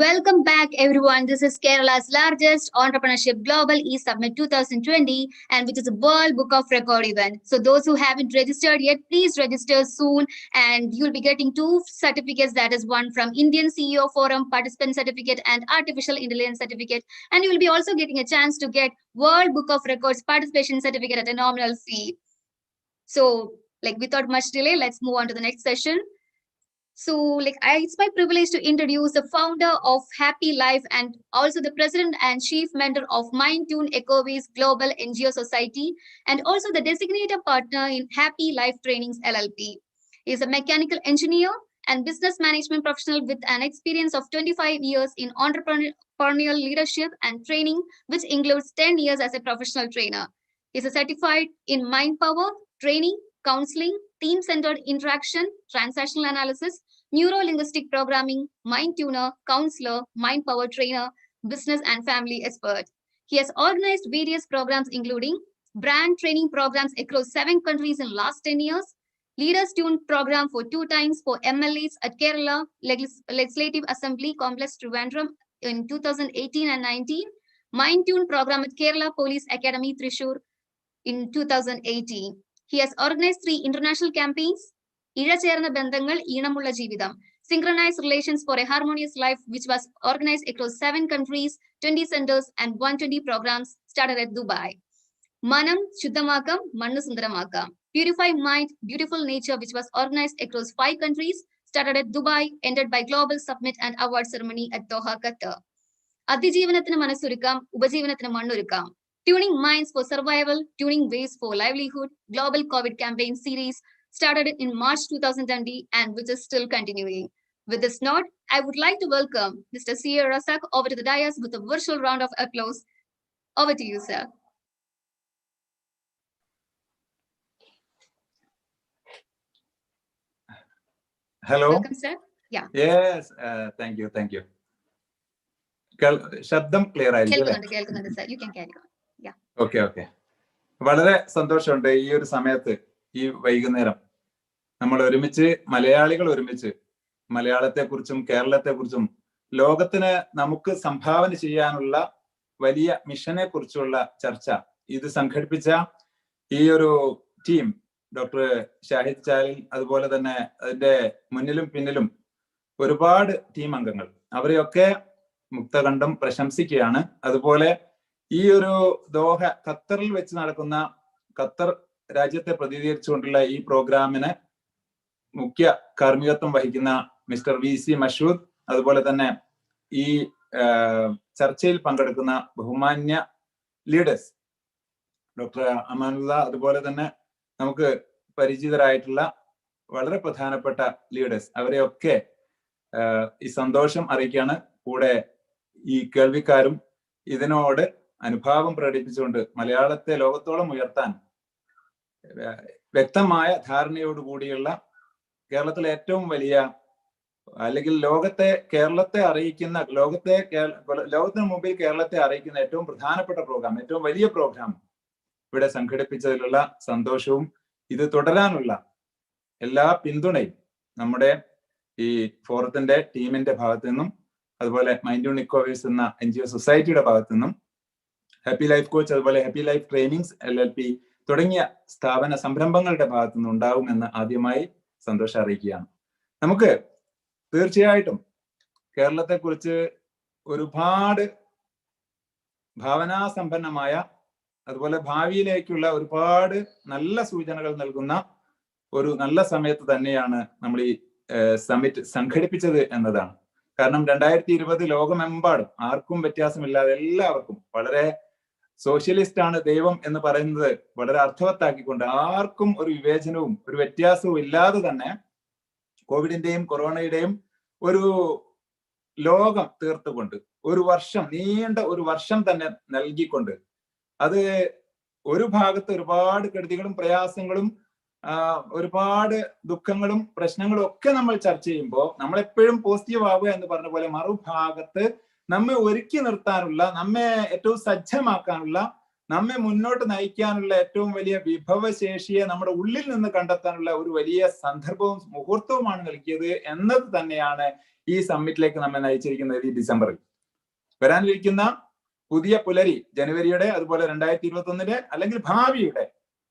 Welcome back, everyone. This is Kerala's largest entrepreneurship global e-summit 2020, and which is a World Book of Record event. So those who haven't registered yet, please register soon, and you'll be getting 2 certificates. That is one from Indian CEO Forum Participant Certificate and Artificial Intelligence Certificate, and you will be also getting a chance to get World Book of Records Participation Certificate at a nominal fee. So, without much delay, let's move on to the next session. So, it's my privilege to introduce the founder of Happy Life and also the president and chief mentor of MindTune Ecoways Global NGO Society, and also the designated partner in Happy Life Trainings LLP. He is a mechanical engineer and business management professional with an experience of 25 years in entrepreneurial leadership and training, which includes 10 years as a professional trainer. He is certified in mind power, training, counseling, team-centered interaction, transactional analysis, neuro-linguistic programming, mind tuner, counselor, mind power trainer, business and family expert. He has organized various programs including brand training programs across 7 countries in the last 10 years, Leaders Tune program for 2 times for MLAs at Kerala Legislative Assembly Complex Trivandrum in 2018 and 19, Mind Tune program at Kerala Police Academy Thrissur in 2018. He has organized 3 international campaigns, Izhacherna Bandhangal Eenamulla Jeevitham, Synchronized Relations for a Harmonious Life, which was organized across 7 countries, 20 centers, and 120 programs started at Dubai. Manam Shuddhamakam, Mannu Sundaраmakam, Purify Mind, Beautiful Nature, which was organized across 5 countries, started at Dubai, ended by Global Summit and Award Ceremony at Doha, Qatar. Adijeevanathinu Manasurukam, Upajeevanathinu Mannurukam, Tuning Minds for Survival, Tuning Ways for Livelihood, Global COVID Campaign Series started in March 2020 and which is still continuing. With this note, I would like to welcome Mr. C.A. Razak over to the dais with a virtual round of applause. Over to you, sir. Hello. Welcome, sir. Yeah. Yes. Thank you. Thank you. ശബ്ദം clear ആയിരിക്കും അല്ലേ? കേൾക്കുന്നുണ്ട് sir. You can carry on. Yeah. Okay. വളരെ സന്തോഷമുണ്ട് ഈ ഒരു സമയത്ത്, ഈ വൈകുന്നേരം നമ്മൾ ഒരുമിച്ച്, മലയാളികൾ ഒരുമിച്ച് മലയാളത്തെക്കുറിച്ചും കേരളത്തെക്കുറിച്ചും ലോകത്തിന് നമുക്ക് സംഭാവന ചെയ്യാനുള്ള വലിയ മിഷനെ കുറിച്ചുള്ള ചർച്ച ഇത് സംഘടിപ്പിച്ച ഈ ഒരു ടീം, ഡോക്ടർ ഷാഹിദ് ചാലിൽ, അതുപോലെ തന്നെ അതിന്റെ മുന്നിലും പിന്നിലും ഒരുപാട് ടീം അംഗങ്ങൾ, അവരെയൊക്കെ മുക്തകണ്ഠം പ്രശംസിക്കുകയാണ്. അതുപോലെ ഈ ഒരു ദോഹ ഖത്തറിൽ വെച്ച് നടക്കുന്ന, ഖത്തർ രാജ്യത്തെ പ്രതിനിധീകരിച്ചുകൊണ്ടുള്ള ഈ പ്രോഗ്രാമിന് മുഖ്യ കാർമ്മികത്വം വഹിക്കുന്ന മിസ്റ്റർ VC മഷൂദ്, അതുപോലെ തന്നെ ഈ ചർച്ചയിൽ പങ്കെടുക്കുന്ന ബഹുമാന്യ ലീഡേഴ്സ് ഡോക്ടർ അമാനുള്ള, അതുപോലെ തന്നെ നമുക്ക് പരിചിതരായിട്ടുള്ള വളരെ പ്രധാനപ്പെട്ട ലീഡേഴ്സ്, അവരെയൊക്കെ ഈ സന്തോഷം അറിയിക്കുകയാണ്. കൂടെ ഈ കേൾവിക്കാരും ഇതിനോട് അനുഭാവം പ്രകടിപ്പിച്ചുകൊണ്ട് മലയാളത്തെ ലോകത്തോളം ഉയർത്താൻ വ്യക്തമായ ധാരണയോടുകൂടിയുള്ള കേരളത്തിലെ ഏറ്റവും വലിയ, അല്ലെങ്കിൽ കേരളത്തെ അറിയിക്കുന്ന, ലോകത്തിന് മുമ്പിൽ കേരളത്തെ അറിയിക്കുന്ന ഏറ്റവും പ്രധാനപ്പെട്ട പ്രോഗ്രാം, ഏറ്റവും വലിയ പ്രോഗ്രാം ഇവിടെ സംഘടിപ്പിച്ചതിലുള്ള സന്തോഷവും ഇത് തുടരാനുള്ള എല്ലാ പിന്തുണയും നമ്മുടെ ഈ ഫോറത്തിന്റെ ടീമിന്റെ ഭാഗത്തു നിന്നും, അതുപോലെ മൈൻഡ്യൂൺ ഇക്കോവേസ് എന്ന NGO സൊസൈറ്റിയുടെ ഭാഗത്തു നിന്നും, ഹാപ്പി ലൈഫ് കോച്ച്, അതുപോലെ ഹാപ്പി ലൈഫ് ട്രെയിനിങ്സ് LLP തുടങ്ങിയ സ്ഥാപന സംരംഭങ്ങളുടെ ഭാഗത്തു നിന്ന് ഉണ്ടാവുമെന്ന് ആദ്യമായി സന്തോഷം അറിയിക്കുകയാണ്. നമുക്ക് തീർച്ചയായിട്ടും കേരളത്തെക്കുറിച്ച് ഒരുപാട് ഭാവനാസമ്പന്നമായ, അതുപോലെ ഭാവിയിലേക്കുള്ള ഒരുപാട് നല്ല സൂചനകൾ നൽകുന്ന ഒരു നല്ല സമയത്ത് തന്നെയാണ് നമ്മൾ ഈ സമ്മിറ്റ് സംഘടിപ്പിച്ചത് എന്നതാണ്. കാരണം 2020 ലോകമെമ്പാടും ആർക്കും വ്യത്യാസമില്ലാതെ എല്ലാവർക്കും, വളരെ സോഷ്യലിസ്റ്റ് ആണ് ദൈവം എന്ന് പറയുന്നത് വളരെ അർത്ഥവത്താക്കിക്കൊണ്ട്, ആർക്കും ഒരു വിവേചനവും ഒരു വ്യത്യാസവും ഇല്ലാതെ തന്നെ കോവിഡിന്റെയും കൊറോണയുടെയും ഒരു ലോകം തീർത്തുകൊണ്ട്, ഒരു വർഷം, നീണ്ട ഒരു വർഷം തന്നെ നൽകിക്കൊണ്ട്, അത് ഒരു ഭാഗത്ത് ഒരുപാട് കെടുതികളും പ്രയാസങ്ങളും ഒരുപാട് ദുഃഖങ്ങളും പ്രശ്നങ്ങളും ഒക്കെ നമ്മൾ ചർച്ച ചെയ്യുമ്പോൾ നമ്മൾ എപ്പോഴും പോസിറ്റീവ് ആവുക എന്ന് പറഞ്ഞ പോലെ, മറുഭാഗത്ത് നമ്മെ ഒരുക്കി നിർത്താനുള്ള, നമ്മെ ഏറ്റവും സജ്ജമാക്കാനുള്ള നമ്മെ മുന്നോട്ട് നയിക്കാനുള്ള ഏറ്റവും വലിയ വിഭവശേഷിയെ നമ്മുടെ ഉള്ളിൽ നിന്ന് കണ്ടെത്താനുള്ള ഒരു വലിയ സന്ദർഭവും മുഹൂർത്തവുമാണ് നൽകിയത് എന്നത് തന്നെയാണ് ഈ സമ്മിറ്റിലേക്ക് നമ്മെ നയിച്ചിരിക്കുന്നത്. ഈ ഡിസംബറിൽ വരാനിരിക്കുന്ന പുതിയ പുലരി, ജനുവരിയുടെ, അതുപോലെ 2021 അല്ലെങ്കിൽ ഭാവിയുടെ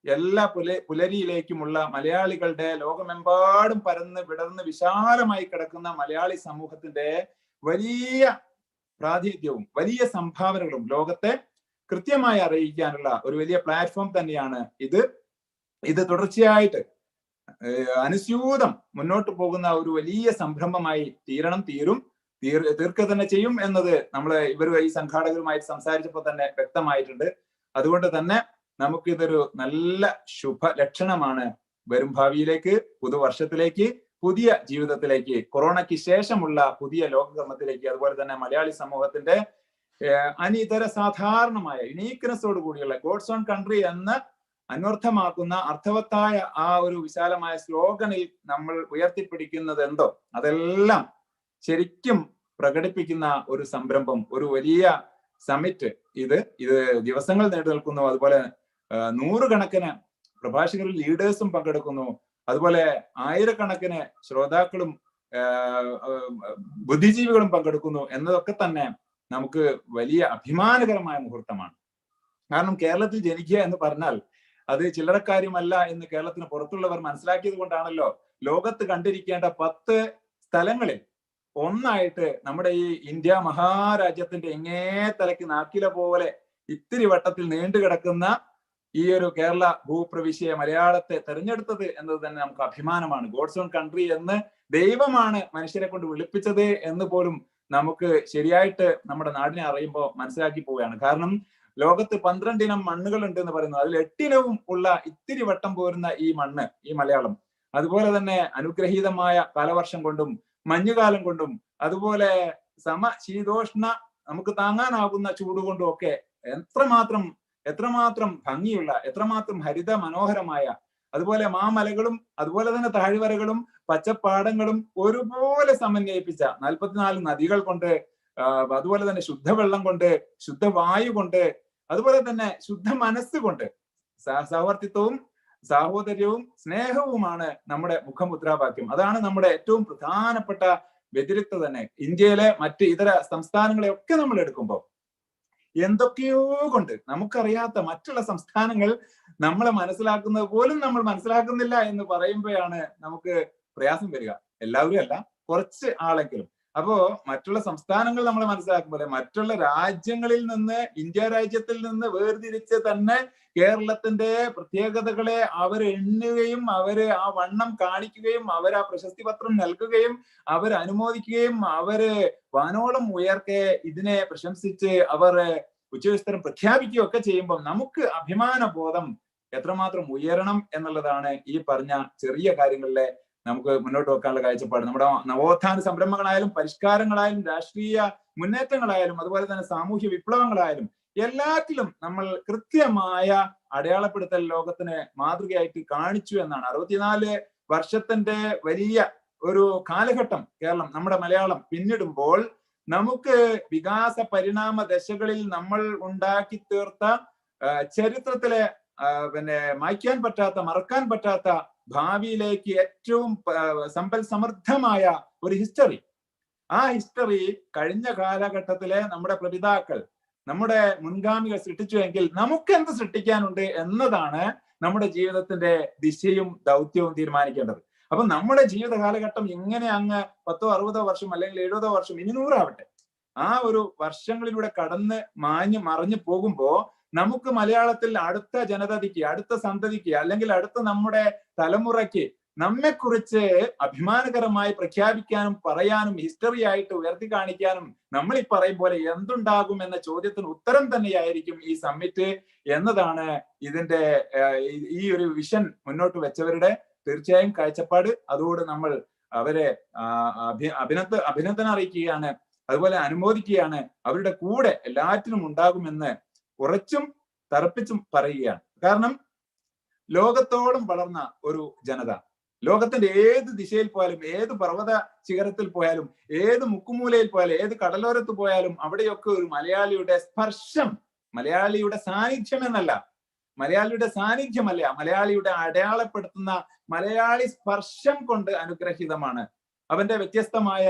എല്ലാ പുലരിയിലേക്കുമുള്ള മലയാളികളുടെ, ലോകമെമ്പാടും പരന്ന് വിടർന്ന് വിശാലമായി കിടക്കുന്ന മലയാളി സമൂഹത്തിന്റെ വലിയ പ്രാതിനിധ്യവും വലിയ സംഭാവനകളും ലോകത്തെ കൃത്യമായി അറിയിക്കാനുള്ള ഒരു വലിയ പ്ലാറ്റ്ഫോം തന്നെയാണ് ഇത്. ഇത് തുടർച്ചയായിട്ട് അനുസ്യൂതം മുന്നോട്ട് പോകുന്ന ഒരു വലിയ സംരംഭമായി തീർക്കുക തന്നെ ചെയ്യും എന്നത് നമ്മൾ ഈ സംഘാടകരുമായി സംസാരിച്ചപ്പോൾ തന്നെ വ്യക്തമായിട്ടുണ്ട്. അതുകൊണ്ട് തന്നെ നമുക്കിതൊരു നല്ല ശുഭ ലക്ഷണമാണ് വരും ഭാവിയിലേക്ക്, പുതുവർഷത്തിലേക്ക്, പുതിയ ജീവിതത്തിലേക്ക്, കൊറോണയ്ക്ക് ശേഷമുള്ള പുതിയ ലോകക്രമത്തിലേക്ക്, അതുപോലെ തന്നെ മലയാളി സമൂഹത്തിന്റെ അനിതര സാധാരണമായ യുണീക്നെസ്സോട് കൂടിയുള്ള ഗോഡ്സ് ഓൺ കൺട്രി എന്ന് അന്വർത്ഥമാക്കുന്ന അർത്ഥവത്തായ ആ ഒരു വിശാലമായ സ്ലോഗനിൽ നമ്മൾ ഉയർത്തിപ്പിടിക്കുന്നത് എന്തോ അതെല്ലാം ശരിക്കും പ്രകടിപ്പിക്കുന്ന ഒരു സംരംഭം, ഒരു വലിയ സമ്മിറ്റ്. ഇത് ദിവസങ്ങൾ നീണ്ടു നിൽക്കുന്നു. അതുപോലെ നൂറുകണക്കിന് പ്രഭാഷകരും ലീഡേഴ്സും പങ്കെടുക്കുന്നു. അതുപോലെ ആയിരക്കണക്കിന് ശ്രോതാക്കളും ബുദ്ധിജീവികളും പങ്കെടുക്കുന്നു എന്നതൊക്കെ തന്നെ നമുക്ക് വലിയ അഭിമാനകരമായ മുഹൂർത്തമാണ്. കാരണം കേരളത്തിൽ ജനിക്കുക എന്ന് പറഞ്ഞാൽ അത് ചില്ലറക്കാര്യമല്ല എന്ന് കേരളത്തിന് പുറത്തുള്ളവർ മനസ്സിലാക്കിയത് കൊണ്ടാണല്ലോ ലോകത്ത് കണ്ടിരിക്കേണ്ട 10 സ്ഥലങ്ങളിൽ ഒന്നായിട്ട് നമ്മുടെ ഈ ഇന്ത്യ മഹാരാജ്യത്തിന്റെ എങ്ങേ തലയ്ക്ക് നാക്കില പോലെ ഇത്തിരി വട്ടത്തിൽ നീണ്ടുകിടക്കുന്ന ഈ ഒരു കേരള ഭൂപ്രവിശ്യ മലയാളത്തെ തെരഞ്ഞെടുത്തത് എന്നത് തന്നെ നമുക്ക് അഭിമാനമാണ്. ഗോഡ്സ് ഓൺ കൺട്രി എന്ന് ദൈവമാണ് മനുഷ്യരെ കൊണ്ട് വിളിപ്പിച്ചത് എന്ന് പോലും നമുക്ക് ശരിയായിട്ട് നമ്മുടെ നാടിനെ അറിയുമ്പോൾ മനസ്സിലാക്കി പോവുകയാണ്. കാരണം ലോകത്ത് 12 ഇനം മണ്ണുകൾ ഉണ്ട് എന്ന് പറയുന്നത്, അതിൽ 8 ഇനവും ഉള്ള ഇത്തിരി വട്ടം പോരുന്ന ഈ മണ്ണ്, ഈ മലയാളം, അതുപോലെ തന്നെ അനുഗ്രഹീതമായ കാലവർഷം കൊണ്ടും മഞ്ഞുകാലം കൊണ്ടും അതുപോലെ സമശീതോഷ്ണ നമുക്ക് താങ്ങാനാകുന്ന ചൂടുകൊണ്ടും ഒക്കെ എത്രമാത്രം ഭംഗിയുള്ള, എത്രമാത്രം ഹരിത മനോഹരമായ, അതുപോലെ മാമലകളും അതുപോലെ തന്നെ താഴ്വരകളും പച്ചപ്പാടങ്ങളും ഒരുപോലെ സമന്വയിപ്പിച്ച 44 നദികൾ കൊണ്ട്, അതുപോലെ തന്നെ ശുദ്ധവെള്ളം കൊണ്ട്, ശുദ്ധവായു കൊണ്ട്, അതുപോലെ തന്നെ ശുദ്ധ മനസ്സുകൊണ്ട് സഹവർത്തിത്വവും സാഹോദര്യവും സ്നേഹവുമാണ് നമ്മുടെ മുഖമുദ്രാവാക്യം. അതാണ് നമ്മുടെ ഏറ്റവും പ്രധാനപ്പെട്ട വ്യതിരിക്തത തന്നെ. ഇന്ത്യയിലെ മറ്റ് ഇതര സംസ്ഥാനങ്ങളെയൊക്കെ നമ്മൾ എടുക്കുമ്പോൾ എന്തൊക്കെയോ കൊണ്ട് നമുക്കറിയാത്ത മറ്റുള്ള സംസ്ഥാനങ്ങൾ നമ്മളെ മനസ്സിലാക്കുന്നത് പോലും നമ്മൾ മനസ്സിലാക്കുന്നില്ല എന്ന് പറയുമ്പോഴാണ് നമുക്ക് പ്രയാസം വരിക. എല്ലാവരും അല്ല, കുറച്ച് ആളെങ്കിലും. അപ്പോ മറ്റുള്ള സംസ്ഥാനങ്ങൾ നമ്മളെ മനസ്സിലാക്കുമ്പോൾ മറ്റുള്ള രാജ്യങ്ങളിൽ നിന്ന്, ഇന്ത്യ രാജ്യത്തിൽ നിന്ന് വേർതിരിച്ച് തന്നെ കേരളത്തിന്റെ പ്രത്യേകതകളെ അവർ എണ്ണുകയും അവര് ആ വണ്ണം കാണിക്കുകയും അവർ ആ പ്രശസ്തി പത്രം നൽകുകയും അവർ അനുമോദിക്കുകയും അവര് വാനോളം ഉയർക്കെ ഇതിനെ പ്രശംസിച്ച് അവർ ഉച്ചവിസ്തരം പ്രഖ്യാപിക്കുകയും ഒക്കെ ചെയ്യുമ്പോൾ നമുക്ക് അഭിമാന ബോധം എത്രമാത്രം ഉയരണം എന്നുള്ളതാണ് ഈ പറഞ്ഞ ചെറിയ കാര്യങ്ങളിലെ നമുക്ക് മുന്നോട്ട് വെക്കാനുള്ള കാഴ്ചപ്പാട്. നമ്മുടെ നവോത്ഥാന സംരംഭങ്ങളായാലും പരിഷ്കാരങ്ങളായാലും രാഷ്ട്രീയ മുന്നേറ്റങ്ങളായാലും അതുപോലെ തന്നെ സാമൂഹ്യ വിപ്ലവങ്ങളായാലും എല്ലാറ്റിലും നമ്മൾ കൃത്യമായ അടയാളപ്പെടുത്തൽ ലോകത്തിന് മാതൃകയായിട്ട് കാണിച്ചു എന്നാണ്. 64 വർഷത്തിന്റെ വലിയ ഒരു കാലഘട്ടം കേരളം, നമ്മുടെ മലയാളം പിന്നിടുമ്പോൾ നമുക്ക് വികാസ പരിണാമ ദശകളിൽ നമ്മൾ ഉണ്ടാക്കി തീർത്ത ചരിത്രത്തിലെ മായ്ക്കാൻ പറ്റാത്ത, മറക്കാൻ പറ്റാത്ത ഭാവിയിലേക്ക് ഏറ്റവും സമ്പൽ സമൃദ്ധമായ ഒരു ഹിസ്റ്ററി, ആ ഹിസ്റ്ററി കഴിഞ്ഞ കാലഘട്ടത്തിലെ നമ്മുടെ പ്രപിതാക്കൾ, നമ്മുടെ മുൻഗാമികൾ സൃഷ്ടിച്ചുവെങ്കിൽ നമുക്ക് എന്ത് സൃഷ്ടിക്കാനുണ്ട് എന്നതാണ് നമ്മുടെ ജീവിതത്തിന്റെ ദിശയും ദൗത്യവും തീരുമാനിക്കേണ്ടത്. അപ്പൊ നമ്മുടെ ജീവിത കാലഘട്ടം ഇങ്ങനെ അങ്ങ് 10 60 വർഷം അല്ലെങ്കിൽ 70 വർഷം, ഇനി 100 ആവട്ടെ, ആ ഒരു വർഷങ്ങളിലൂടെ കടന്ന് മറഞ്ഞു പോകുമ്പോ നമുക്ക് മലയാളത്തിൽ അടുത്ത ജനതയ്ക്ക്, അടുത്ത സന്തതിക്ക്, അല്ലെങ്കിൽ അടുത്ത നമ്മുടെ തലമുറയ്ക്ക് നമ്മെക്കുറിച്ച് അഭിമാനകരമായി പ്രഖ്യാപിക്കാനും പറയാനും ഹിസ്റ്ററി ആയിട്ട് ഉയർത്തി കാണിക്കാനും നമ്മൾ ഈ പറയും പോലെ എന്തുണ്ടാകും എന്ന ചോദ്യത്തിന് ഉത്തരം തന്നെയായിരിക്കും ഈ സമ്മിറ്റ് എന്നതാണ് ഇതിന്റെ ഈ ഒരു വിഷൻ മുന്നോട്ട് വെച്ചവരുടെ തീർച്ചയായും കാഴ്ചപ്പാട്. അതോട് നമ്മൾ അവരെ അഭിനന്ദനം അറിയിക്കുകയാണ്, അതുപോലെ അനുമോദിക്കുകയാണ്. അവരുടെ കൂടെ എല്ലാറ്റിനും ഉണ്ടാകുമെന്ന് ഉറച്ചും തറപ്പിച്ചും പറയുകയാണ്. കാരണം ലോകത്തോളം വളർന്ന ഒരു ജനത, ലോകത്തിന്റെ ഏത് ദിശയിൽ പോയാലും, ഏത് പർവ്വത ശിഖരത്തിൽ പോയാലും, ഏത് മുക്കുമൂലയിൽ പോയാലും, ഏത് കടലോരത്ത് പോയാലും അവിടെയൊക്കെ ഒരു മലയാളിയുടെ സ്പർശം മലയാളിയുടെ സാന്നിധ്യം എന്നല്ല, മലയാളിയുടെ സാന്നിധ്യമല്ല, മലയാളിയുടെ അടയാളപ്പെടുത്തുന്ന മലയാളി സ്പർശം കൊണ്ട് അനുഗ്രഹീതമാണ്. അവന്റെ വ്യത്യസ്തമായ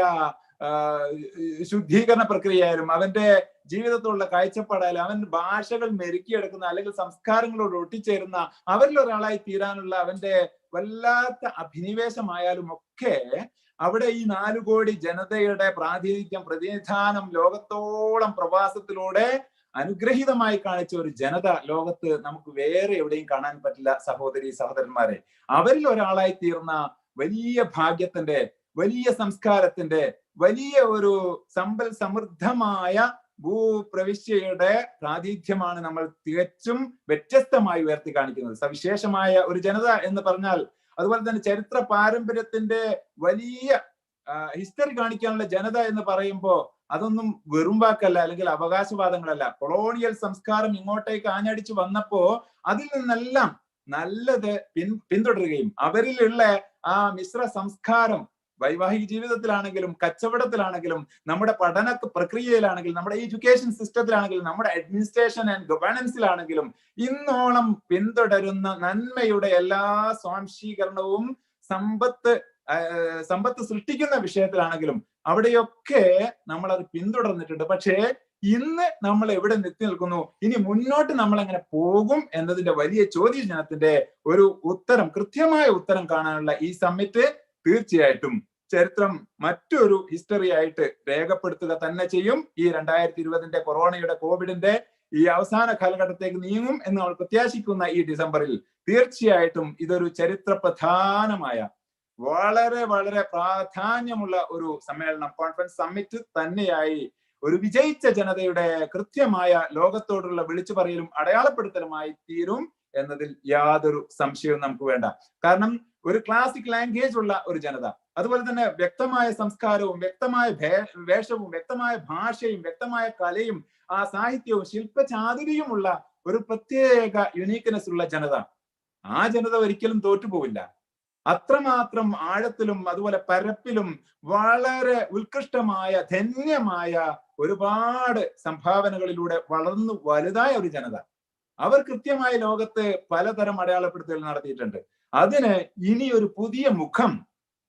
ശുദ്ധീകരണ പ്രക്രിയയായാലും അവന്റെ ജീവിതത്തിലുള്ള കാഴ്ചപ്പാടായാലും അവൻ ഭാഷകൾ മെരുക്കിയെടുക്കുന്ന അല്ലെങ്കിൽ സംസ്കാരങ്ങളോട് ഒട്ടിച്ചേരുന്ന അവരിൽ ഒരാളായി തീരാനുള്ള അവന്റെ വല്ലാത്ത അഭിനിവേശമായാലും ഒക്കെ അവിടെ ഈ 4 കോടി ജനതയുടെ പ്രതിനിധാനം ലോകത്തോളം പ്രവാസത്തിലൂടെ അനുഗ്രഹീതമായി കാണിച്ച ഒരു ജനത ലോകത്ത് നമുക്ക് വേറെ എവിടെയും കാണാൻ പറ്റില്ല. സഹോദരി സഹോദരന്മാരെ, അവരിൽ ഒരാളായി തീർന്ന വലിയ ഭാഗ്യത്തിന്റെ, വലിയ സംസ്കാരത്തിന്റെ, വലിയ ഒരു സമ്പൽ സമൃദ്ധമായ ഭൂപ്രവിശ്യയുടെ പ്രാതിനിധ്യമാണ് നമ്മൾ തികച്ചും വ്യത്യസ്തമായി ഉയർത്തി കാണിക്കുന്നത്. സവിശേഷമായ ഒരു ജനത എന്ന് പറഞ്ഞാൽ, അതുപോലെ തന്നെ ചരിത്ര പാരമ്പര്യത്തിന്റെ വലിയ ഹിസ്റ്ററി കാണിക്കാനുള്ള ജനത എന്ന് പറയുമ്പോൾ അതൊന്നും വെറും വാക്കല്ല, അല്ലെങ്കിൽ അവകാശവാദങ്ങളല്ല. കൊളോണിയൽ സംസ്കാരം ഇങ്ങോട്ടേക്ക് ആഞ്ഞടിച്ചു വന്നപ്പോ അതിൽ നിന്നെല്ലാം നല്ലത് പിന്തുടരുകയും അവരിലുള്ള ആ മിശ്ര സംസ്കാരം വൈവാഹിക ജീവിതത്തിലാണെങ്കിലും കച്ചവടത്തിലാണെങ്കിലും നമ്മുടെ പഠന പ്രക്രിയയിലാണെങ്കിലും നമ്മുടെ എഡ്യൂക്കേഷൻ സിസ്റ്റത്തിലാണെങ്കിലും നമ്മുടെ അഡ്മിനിസ്ട്രേഷൻ ആൻഡ് ഗവേണൻസിലാണെങ്കിലും ഇന്നോളം പിന്തുടരുന്ന നന്മയുടെ എല്ലാ സ്വാംശീകരണവും സമ്പത്ത് സൃഷ്ടിക്കുന്ന വിഷയത്തിലാണെങ്കിലും അവിടെയൊക്കെ നമ്മൾ അത് പിന്തുടർന്നിട്ടുണ്ട്. പക്ഷേ ഇന്ന് നമ്മൾ എവിടെ എത്തി നിൽക്കുന്നു, ഇനി മുന്നോട്ട് നമ്മൾ എങ്ങനെ പോകും എന്നതിന്റെ വലിയ ചോദ്യചിഹ്നത്തിന്റെ ഒരു ഉത്തരം, കൃത്യമായ ഉത്തരം കാണാനുള്ള ഈ സമ്മിറ്റ് തീർച്ചയായിട്ടും ചരിത്രം മറ്റൊരു ഹിസ്റ്ററി ആയിട്ട് രേഖപ്പെടുത്തുക തന്നെ ചെയ്യും. ഈ 2020 കൊറോണയുടെ കോവിഡിന്റെ ഈ അവസാന കാലഘട്ടത്തേക്ക് നീങ്ങും എന്ന് നമ്മൾ പ്രത്യാശിക്കുന്ന ഈ ഡിസംബറിൽ തീർച്ചയായിട്ടും ഇതൊരു ചരിത്ര പ്രധാനമായ വളരെ വളരെ പ്രാധാന്യമുള്ള ഒരു സമ്മേളനം, കോൺഫറൻസ് സമ്മിറ്റ് തന്നെയായി ഒരു വിജയിച്ച ജനതയുടെ കൃത്യമായ ലോകത്തോടുള്ള വിളിച്ചു പറയലും അടയാളപ്പെടുത്തലുമായി തീരും എന്നതിൽ യാതൊരു സംശയവും നമുക്ക് വേണ്ട. കാരണം ഒരു ക്ലാസിക് ലാംഗ്വേജ് ഉള്ള ഒരു ജനത, അതുപോലെ തന്നെ വ്യക്തമായ സംസ്കാരവും വ്യക്തമായ വേഷവും വ്യക്തമായ ഭാഷയും വ്യക്തമായ കലയും ആ സാഹിത്യവും ശില്പചാതുര്യമുള്ള ഒരു പ്രത്യേക യുണീക്ക്നെസ് ഉള്ള ജനത, ആ ജനത ഒരിക്കലും തോറ്റുപോവില്ല. അത്രമാത്രം ആഴത്തിലും അതുപോലെ പരപ്പിലും വളരെ ഉത്കൃഷ്ടമായ ധന്യമായ ഒരുപാട് സംഭാവനകളിലൂടെ വളർന്നു വലുതായ ഒരു ജനത. അവർ കൃത്യമായി ലോകത്ത് പലതരം അടയാളപ്പെടുത്തൽ നടത്തിയിട്ടുണ്ട്. അതിന് ഇനി ഒരു പുതിയ മുഖം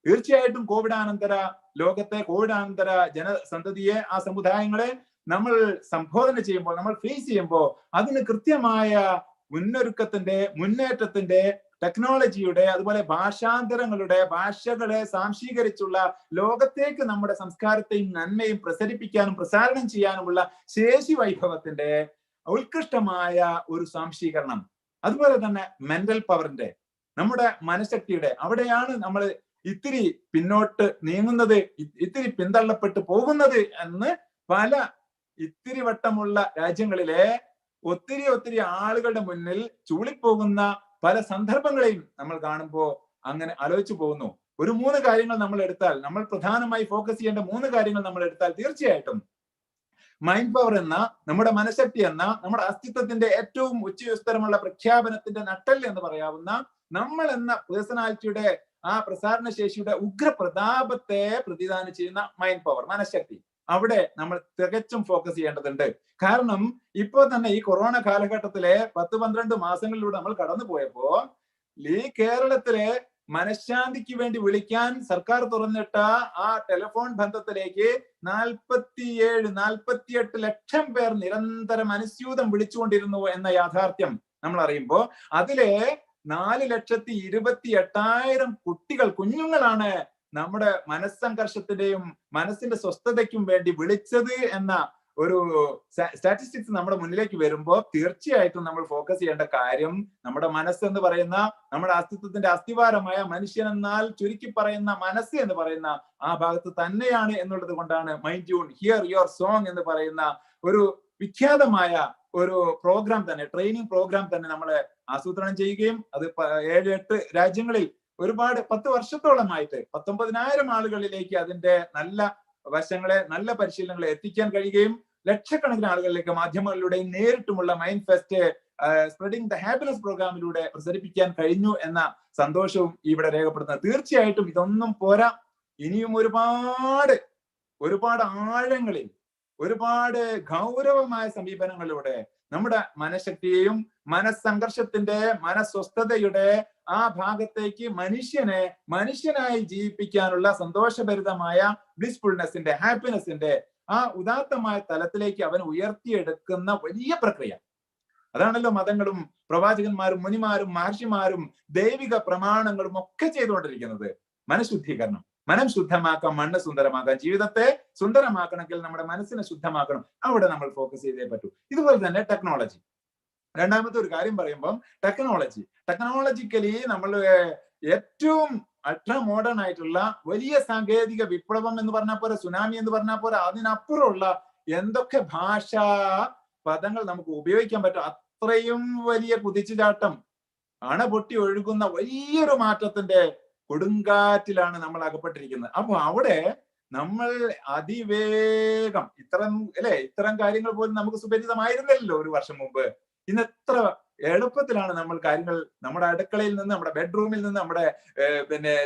തീർച്ചയായിട്ടും കോവിഡാനന്തര ലോകത്തെ, കോവിഡാനന്തര ജനസന്തതിയെ, ആ സമുദായങ്ങളെ നമ്മൾ സംബോധന ചെയ്യുമ്പോൾ, നമ്മൾ ഫേസ് ചെയ്യുമ്പോൾ അതിന് കൃത്യമായ മുന്നൊരുക്കത്തിന്റെ, മുന്നേറ്റത്തിന്റെ, ടെക്നോളജിയുടെ, അതുപോലെ ഭാഷാന്തരങ്ങളുടെ, ഭാഷകളെ സാംശീകരിച്ചുള്ള ലോകത്തേക്ക് നമ്മുടെ സംസ്കാരത്തെയും നന്മയും പ്രസരിപ്പിക്കാനും പ്രസാരണം ചെയ്യാനുമുള്ള ശേഷി വൈഭവത്തിന്റെ ഉത്കൃഷ്ടമായ ഒരു സാംശീകരണം, അതുപോലെ തന്നെ മെന്റൽ പവറിന്റെ, നമ്മുടെ മനഃശക്തിയുടെ, അവിടെയാണ് നമ്മൾ ഇത്തിരി പിന്നോട്ട് നീങ്ങുന്നത്, ഇത്തിരി പിന്തള്ളപ്പെട്ടു പോകുന്നത് എന്ന് പല ഇത്തിരി വട്ടമുള്ള രാജ്യങ്ങളിലെ ഒത്തിരി ആളുകളുടെ മുന്നിൽ ചൂളിപ്പോകുന്ന പല സന്ദർഭങ്ങളെയും നമ്മൾ കാണുമ്പോൾ അങ്ങനെ ആലോചിച്ചു പോകുന്നു. ഒരു 3 കാര്യങ്ങൾ നമ്മൾ എടുത്താൽ, നമ്മൾ പ്രധാനമായി ഫോക്കസ് ചെയ്യേണ്ട 3 കാര്യങ്ങൾ നമ്മൾ എടുത്താൽ തീർച്ചയായിട്ടും മൈൻഡ് പവർ എന്ന, നമ്മുടെ മനഃശക്തി എന്ന, നമ്മുടെ അസ്തിത്വത്തിന്റെ ഏറ്റവും ഉച്ചയുസ്തരമുള്ള പ്രഖ്യാപനത്തിന്റെ നട്ടൽ എന്ന് പറയാവുന്ന നമ്മൾ എന്ന പേഴ്സണാലിറ്റിയുടെ ആ പ്രസാരണ ശേഷിയുടെ ഉഗ്രപ്രതാപത്തെ പ്രതിദാനം ചെയ്യുന്ന മൈൻഡ് പവർ, മനഃശക്തി, അവിടെ നമ്മൾ തികച്ചും ഫോക്കസ് ചെയ്യേണ്ടതുണ്ട്. കാരണം ഇപ്പോ തന്നെ ഈ കൊറോണ കാലഘട്ടത്തിലെ 10-12 മാസങ്ങളിലൂടെ നമ്മൾ കടന്നു പോയപ്പോ ഈ കേരളത്തിലെ മനഃശാന്തിക്ക് വേണ്ടി വിളിക്കാൻ സർക്കാർ തുറന്നിട്ട ആ ടെലിഫോൺ ബന്ധത്തിലേക്ക് 47-48 ലക്ഷം പേർ നിരന്തരം അനുസ്യൂതം വിളിച്ചുകൊണ്ടിരുന്നു എന്ന യാഥാർത്ഥ്യം നമ്മൾ അറിയുമ്പോൾ അതിലെ 4,28,000 കുട്ടികൾ, കുഞ്ഞുങ്ങളാണ് നമ്മുടെ മനസ്സംഘർഷത്തിന്റെയും മനസ്സിന്റെ സ്വസ്ഥതയ്ക്കും വേണ്ടി വിളിച്ചത് എന്ന ഒരു സ്റ്റാറ്റിസ്റ്റിക്സ് നമ്മുടെ മുന്നിലേക്ക് വരുമ്പോൾ തീർച്ചയായിട്ടും നമ്മൾ ഫോക്കസ് ചെയ്യേണ്ട കാര്യം നമ്മുടെ മനസ്സെന്ന് പറയുന്ന, നമ്മുടെ അസ്തിത്വത്തിന്റെ അസ്ഥിവാരമായ മനുഷ്യൻ എന്നാൽ ചുരുക്കി പറയുന്ന മനസ്സ് എന്ന് പറയുന്ന ആ ഭാഗത്ത് തന്നെയാണ് എന്നുള്ളത് കൊണ്ടാണ് mind tune here your song എന്ന് പറയുന്ന ഒരു വിഖ്യാതമായ ഒരു പ്രോഗ്രാം തന്നെ, ട്രെയിനിങ് പ്രോഗ്രാം തന്നെ നമ്മൾ ആസൂത്രണം ചെയ്യുകയും അത് 7-8 രാജ്യങ്ങളിൽ ഒരുപാട് 10 വർഷത്തോളമായിട്ട് 19,000 ആളുകളിലേക്ക് അതിന്റെ നല്ല വശങ്ങളെ, നല്ല പരിശീലനങ്ങളെ എത്തിക്കാൻ കഴിയുകയും ലക്ഷക്കണക്കിന് ആളുകളിലേക്ക് മാധ്യമങ്ങളിലൂടെയും നേരിട്ടുമുള്ള mind fest, spreading the happiness പ്രോഗ്രാമിലൂടെ പ്രസരിപ്പിക്കാൻ കഴിഞ്ഞു എന്ന സന്തോഷവും ഇവിടെ രേഖപ്പെടുത്തുന്നത്. തീർച്ചയായിട്ടും ഇതൊന്നും പോരാ, ഇനിയും ഒരുപാട് ആഴങ്ങളിൽ, ഒരുപാട് ഗൗരവമായ സമീപനങ്ങളിലൂടെ നമ്മുടെ മനഃശക്തിയെയും മനസ്സംഘർഷത്തിന്റെ മനസ്വസ്ഥതയുടെ ആ ഭാഗത്തേക്ക് മനുഷ്യനായി ജീവിപ്പിക്കാനുള്ള സന്തോഷഭരിതമായ ബ്ലിസ്ഫുൾനെസിന്റെ ഹാപ്പിനെസിന്റെ ആ ഉദാത്തമായ തലത്തിലേക്ക് അവൻ ഉയർത്തിയെടുക്കുന്ന വലിയ പ്രക്രിയ. അതാണല്ലോ മതങ്ങളും പ്രവാചകന്മാരും മുനിമാരും മഹർഷിമാരും ദൈവിക പ്രമാണങ്ങളും ഒക്കെ ചെയ്തുകൊണ്ടിരിക്കുന്നത്. മനഃശുദ്ധീകരണം. മനം ശുദ്ധമാക്കാം, മണ്ണ് സുന്ദരമാക്കാം. ജീവിതത്തെ സുന്ദരമാക്കണമെങ്കിൽ നമ്മുടെ മനസ്സിനെ ശുദ്ധമാക്കണം. അവിടെ നമ്മൾ ഫോക്കസ് ചെയ്തേ പറ്റൂ. ഇതുപോലെ തന്നെ ടെക്നോളജി. രണ്ടാമത്തെ ഒരു കാര്യം പറയുമ്പം ടെക്നോളജിക്കലി നമ്മൾ ഏറ്റവും അൾട്രാ മോഡേൺ ആയിട്ടുള്ള വലിയ സാങ്കേതിക വിപ്ലവം എന്ന് പറഞ്ഞാൽ പോരാ, സുനാമി എന്ന് പറഞ്ഞാൽ പോരാ, അതിനപ്പുറമുള്ള എന്തൊക്കെ ഭാഷാ പദങ്ങൾ നമുക്ക് ഉപയോഗിക്കാൻ പറ്റും, അത്രയും വലിയ കുതിച്ചുചാട്ടം, അണ പൊട്ടി ഒഴുകുന്ന വലിയൊരു മാറ്റത്തിന്റെ കൊടുങ്കാറ്റിലാണ് നമ്മൾ അകപ്പെട്ടിരിക്കുന്നത്. അപ്പൊ അവിടെ നമ്മൾ അതിവേഗം ഇത്തരം കാര്യങ്ങൾ പോലും നമുക്ക് സുപരിചിതമായിരുന്നില്ലല്ലോ ഒരു വർഷം മുമ്പ്. ഇന്ന് എത്ര എളുപ്പത്തിലാണ് നമ്മൾ കാര്യങ്ങൾ നമ്മുടെ അടുക്കളയിൽ നിന്ന്, നമ്മുടെ ബെഡ്റൂമിൽ നിന്ന്, നമ്മുടെ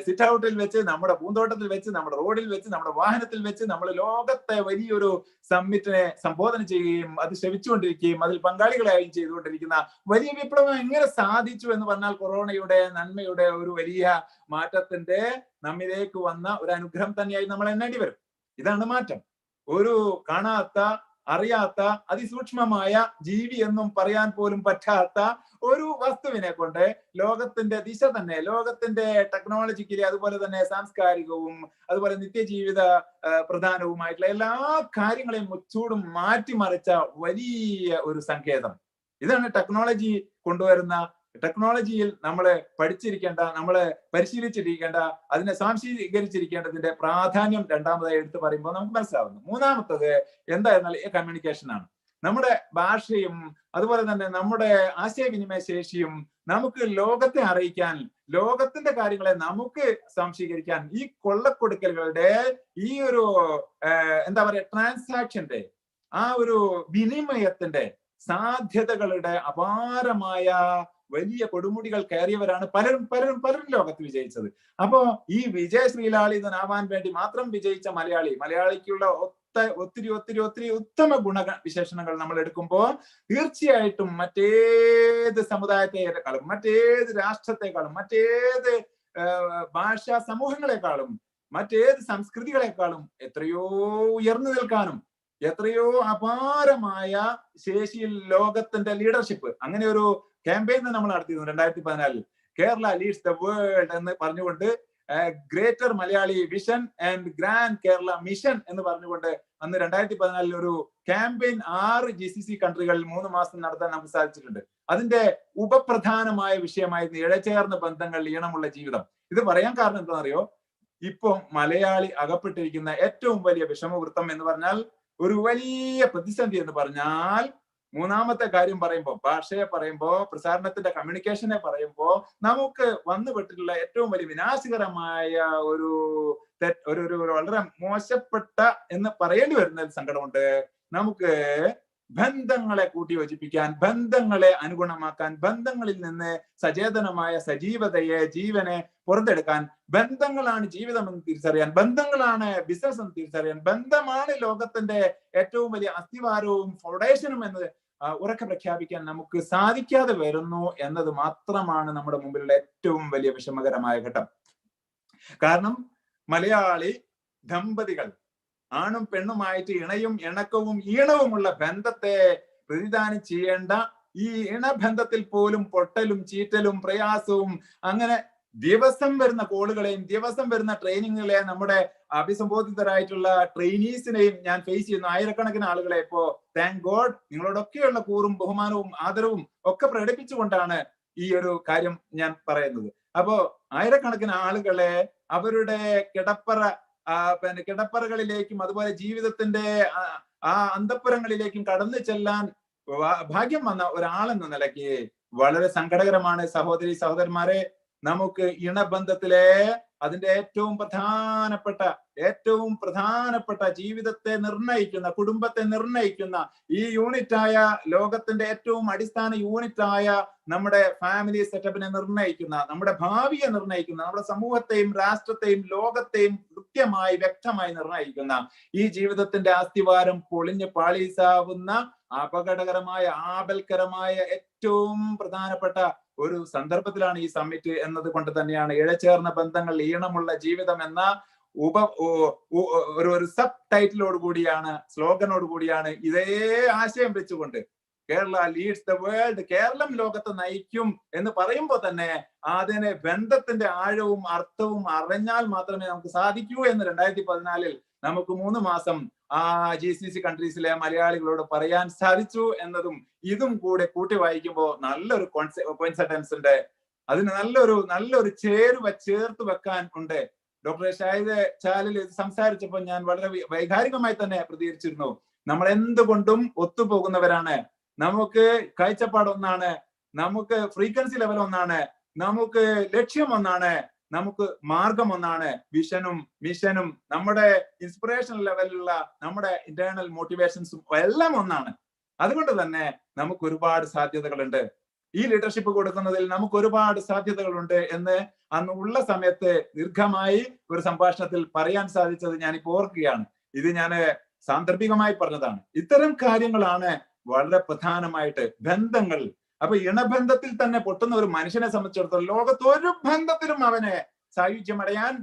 സിറ്റ് ഔട്ടിൽ വെച്ച്, നമ്മുടെ പൂന്തോട്ടത്തിൽ വെച്ച്, നമ്മുടെ റോഡിൽ വെച്ച്, നമ്മുടെ വാഹനത്തിൽ വെച്ച് നമ്മൾ ലോകത്തെ വലിയൊരു സമ്മിറ്റിനെ സംബോധന ചെയ്യുകയും അത് ശ്രവിച്ചുകൊണ്ടിരിക്കുകയും അതിൽ പങ്കാളികളായും ചെയ്തുകൊണ്ടിരിക്കുന്ന വലിയ വിപ്ലവം എങ്ങനെ സാധിച്ചു എന്ന് പറഞ്ഞാൽ കൊറോണയുടെ നന്മയുടെ ഒരു വലിയ മാറ്റത്തിന്റെ നമ്മിലേക്ക് വന്ന ഒരു അനുഗ്രഹം തന്നെയായി നമ്മൾ എണ്ണേണ്ടി വരും. ഇതാണ് മാറ്റം. ഒരു കാണാത്ത, അറിയാത്ത, അതിസൂക്ഷ്മമായ ജീവി എന്നും പറയാൻ പോലും പറ്റാത്ത ഒരു വസ്തുവിനെ കൊണ്ട് ലോകത്തിന്റെ ദിശ തന്നെ, ലോകത്തിന്റെ ടെക്നോളജിക്കലി അതുപോലെ തന്നെ സാംസ്കാരികവും അതുപോലെ നിത്യജീവിത പ്രധാനവുമായിട്ടുള്ള എല്ലാ കാര്യങ്ങളെയും മുച്ചൂടും മാറ്റിമറിച്ച വലിയ ഒരു സങ്കേതം. ഇതാണ് ടെക്നോളജി കൊണ്ടുവരുന്ന, ടെക്നോളജിയിൽ നമ്മൾ പഠിച്ചിരിക്കേണ്ട, നമ്മൾ പരിശീലിച്ചിരിക്കേണ്ട, അതിനെ സ്വാംശീകരിച്ചിരിക്കേണ്ടതിന്റെ പ്രാധാന്യം രണ്ടാമതായി എടുത്ത് പറയുമ്പോൾ നമുക്ക് മനസ്സിലാവുന്നു. മൂന്നാമത്തത് എന്തായിരുന്നാൽ കമ്മ്യൂണിക്കേഷൻ ആണ്. നമ്മുടെ ഭാഷയും അതുപോലെ തന്നെ നമ്മുടെ ആശയവിനിമയ ശേഷിയും നമുക്ക് ലോകത്തെ അറിയിക്കാൻ, ലോകത്തിന്റെ കാര്യങ്ങളെ നമുക്ക് സ്വാംശീകരിക്കാൻ ഈ കൊള്ളക്കൊടുക്കലുകളുടെ ഈ ഒരു ട്രാൻസാക്ഷന്റെ ആ ഒരു വിനിമയത്തിന്റെ സാധ്യതകളുടെ അപാരമായ വലിയ കൊടുമുടികൾ കയറിയവരാണ് പലരും ലോകത്ത് വിജയിച്ചത്. അപ്പോ ഈ വിജയ ശ്രീലാളിതനാവാൻ വേണ്ടി മാത്രം വിജയിച്ച മലയാളിക്കുള്ള ഒത്തിരി ഉത്തമ ഗുണവിശേഷണങ്ങൾ നമ്മൾ എടുക്കുമ്പോൾ തീർച്ചയായിട്ടും മറ്റേത് സമുദായത്തെക്കാളും, മറ്റേത് രാഷ്ട്രത്തെക്കാളും, മറ്റേത് ഭാഷാ സമൂഹങ്ങളെക്കാളും, മറ്റേത് സംസ്കൃതികളെക്കാളും എത്രയോ ഉയർന്നു നിൽക്കാനും എത്രയോ അപാരമായ ശേഷിയിൽ ലോകത്തിന്റെ ലീഡർഷിപ്പ്, അങ്ങനെ ഒരു ക്യാമ്പയിൻ നമ്മൾ നടത്തിയിരുന്നു 2014 കേരള ലീഡ്സ് ദ വേൾഡ് എന്ന് പറഞ്ഞുകൊണ്ട്, greater Malayali vision and grand Kerala mission എന്ന് പറഞ്ഞുകൊണ്ട് അന്ന് 2014 ഒരു ക്യാമ്പയിൻ 6 GCC കൺട്രികളിൽ 3 മാസം നടത്താൻ നമുക്ക് സാധിച്ചിട്ടുണ്ട്. അതിന്റെ ഉപപ്രധാനമായ വിഷയമായിരുന്നു ഇഴചേർന്ന ബന്ധങ്ങൾ, ഈണമുള്ള ജീവിതം. ഇത് പറയാൻ കാരണം എന്താണെന്നറിയോ? ഇപ്പൊ മലയാളി അകപ്പെട്ടിരിക്കുന്ന ഏറ്റവും വലിയ വിഷമവൃത്തം എന്ന് പറഞ്ഞാൽ, ഒരു വലിയ പ്രതിസന്ധി എന്ന് പറഞ്ഞാൽ, മൂന്നാമത്തെ കാര്യം പറയുമ്പോൾ, ഭാഷയെ പറയുമ്പോൾ, പ്രസാരണത്തിന്റെ കമ്മ്യൂണിക്കേഷനെ പറയുമ്പോൾ നമുക്ക് വന്നുപെട്ടിട്ടുള്ള ഏറ്റവും വലിയ വിനാശകരമായ ഒരു വളരെ മോശപ്പെട്ട എന്ന് പറയേണ്ടി വരുന്ന സങ്കടമുണ്ട്. നമുക്ക് ബന്ധങ്ങളെ കൂട്ടിയോജിപ്പിക്കാൻ, ബന്ധങ്ങളെ അനുഗുണമാക്കാൻ, ബന്ധങ്ങളിൽ നിന്ന് സചേതനമായ സജീവതയെ, ജീവനെ പുറത്തെടുക്കാൻ, ബന്ധങ്ങളാണ് ജീവിതം എന്ന് തിരിച്ചറിയാൻ, ബന്ധങ്ങളാണ് ബിസിനസ് എന്ന് തിരിച്ചറിയാൻ, ബന്ധമാണ് ലോകത്തിന്റെ ഏറ്റവും വലിയ അസ്ഥിവാരവും ഫൗണ്ടേഷനും എന്ന് ഉറക്കെ പ്രഖ്യാപിക്കാൻ നമുക്ക് സാധിക്കാതെ വരുന്നു എന്നത് മാത്രമാണ് നമ്മുടെ മുമ്പിലുള്ള ഏറ്റവും വലിയ വിഷമകരമായ ഘട്ടം. കാരണം മലയാളി ദമ്പതികൾ ആണും പെണ്ണുമായിട്ട് ഇണയും ഇണക്കവും ഈണവുമുള്ള ബന്ധത്തെ പ്രതിദാനം ചെയ്യേണ്ട ഈ ഇണബന്ധത്തിൽ പോലും പൊട്ടലും ചീറ്റലും പ്രയാസവും, അങ്ങനെ ദിവസം വരുന്ന കോളുകളെയും ദിവസം വരുന്ന ട്രെയിനിങ്ങുകളെയും നമ്മുടെ അഭിസംബോധിതരായിട്ടുള്ള ട്രെയിനീസിനെയും ഞാൻ ഫേസ് ചെയ്യുന്നു. ആയിരക്കണക്കിന് ആളുകളെ ഇപ്പോ താങ്ക് ഗോഡ് നിങ്ങളോടൊക്കെയുള്ള കൂറും ബഹുമാനവും ആദരവും ഒക്കെ പ്രകടിപ്പിച്ചുകൊണ്ടാണ് ഈ ഒരു കാര്യം ഞാൻ പറയുന്നത്. അപ്പോ ആയിരക്കണക്കിന് ആളുകളെ അവരുടെ കിടപ്പറകളിലേക്കും അതുപോലെ ജീവിതത്തിന്റെ ആ അന്തഃപുരങ്ങളിലേക്കും കടന്നു ചെല്ലാൻ ഭാഗ്യം വന്ന ഒരാളെന്ന നിലയ്ക്ക് വളരെ സങ്കടകരമാണ് സഹോദരന്മാരെ. നമുക്ക് ഇണബന്ധത്തിലെ അതിന്റെ ഏറ്റവും പ്രധാനപ്പെട്ട ജീവിതത്തെ നിർണയിക്കുന്ന, കുടുംബത്തെ നിർണയിക്കുന്ന ഈ യൂണിറ്റായ, ലോകത്തിന്റെ ഏറ്റവും അടിസ്ഥാന യൂണിറ്റായ നമ്മുടെ ഫാമിലി സെറ്റപ്പിനെ നിർണയിക്കുന്ന, നമ്മുടെ ഭാവിയെ നിർണയിക്കുന്ന, നമ്മുടെ സമൂഹത്തെയും രാഷ്ട്രത്തെയും ലോകത്തെയും കൃത്യമായി വ്യക്തമായി നിർണയിക്കുന്ന ഈ ജീവിതത്തിന്റെ അസ്ഥിവാരം പൊളിഞ്ഞ് പാളീസാവുന്ന അപകടകരമായ ആപൽക്കരമായ ഏറ്റവും പ്രധാനപ്പെട്ട ഒരു സന്ദർഭത്തിലാണ് ഈ സമ്മിറ്റ് എന്നത് കൊണ്ട് തന്നെയാണ് ഇഴചേർന്ന ബന്ധങ്ങൾ ഈണമുള്ള ജീവിതം എന്ന ഒരു സബ് ടൈറ്റിലോട് കൂടിയാണ്, സ്ലോഗനോട് കൂടിയാണ് ഇതേ ആശയം വെച്ചുകൊണ്ട് Kerala leads the world, Keralam ലോകത്തെ നയിക്കും എന്ന് പറയുമ്പോൾ തന്നെ അതിനെ ബന്ധത്തിന്റെ ആഴവും അർത്ഥവും അറിഞ്ഞാൽ മാത്രമേ നമുക്ക് സാധിക്കൂ എന്ന് 2014 നമുക്ക് 3 മാസം ആ GCC കൺട്രീസിലെ മലയാളികളോട് പറയാൻ സാധിച്ചു എന്നതും ഇതും കൂടെ കൂട്ടി വായിക്കുമ്പോൾ നല്ലൊരു കോയിൻസിഡൻസ് ഉണ്ട്. അതിന് നല്ലൊരു ചേർത്ത് വെക്കാൻ ഉണ്ട്. ഡോക്ടർ ഷാഹിദ് ചാലിൽ സംസാരിച്ചപ്പോൾ ഞാൻ വളരെ വൈകാരികമായി തന്നെ പ്രതികരിച്ചിരുന്നു. നമ്മൾ എന്തുകൊണ്ടും ഒത്തുപോകുന്നവരാണ്. നമുക്ക് കാഴ്ചപ്പാട് ഒന്നാണ്, നമുക്ക് ഫ്രീക്വൻസി ലെവൽ ഒന്നാണ്, നമുക്ക് ലക്ഷ്യം ഒന്നാണ്, നമുക്ക് മാർഗം ഒന്നാണ്, വിഷനും മിഷനും നമ്മുടെ ഇൻസ്പിറേഷൻ ലെവലിലുള്ള നമ്മുടെ ഇന്റേണൽ മോട്ടിവേഷൻസും എല്ലാം ഒന്നാണ്. അതുകൊണ്ട് തന്നെ നമുക്ക് ഒരുപാട് സാധ്യതകളുണ്ട്. ഈ ലീഡർഷിപ്പ് കൊടുക്കുന്നതിൽ നമുക്ക് ഒരുപാട് സാധ്യതകളുണ്ട് എന്ന് അന്ന് ഉള്ള സമയത്ത് ദീർഘമായി ഒരു സംഭാഷണത്തിൽ പറയാൻ സാധിച്ചത് ഞാനിപ്പോ ഓർക്കുകയാണ്. ഇത് ഞാൻ സാന്ദർഭികമായി പറഞ്ഞതാണ്. ഇത്തരം കാര്യങ്ങളാണ് വളരെ പ്രധാനമായിട്ട് ബന്ധങ്ങൾ. അപ്പൊ ഇണബന്ധത്തിൽ തന്നെ പൊട്ടുന്ന ഒരു മനുഷ്യനെ സംബന്ധിച്ചിടത്തോളം ലോകത്ത് ഒരു ബന്ധത്തിലും അവനെ സായുജ്യമടയാൻ,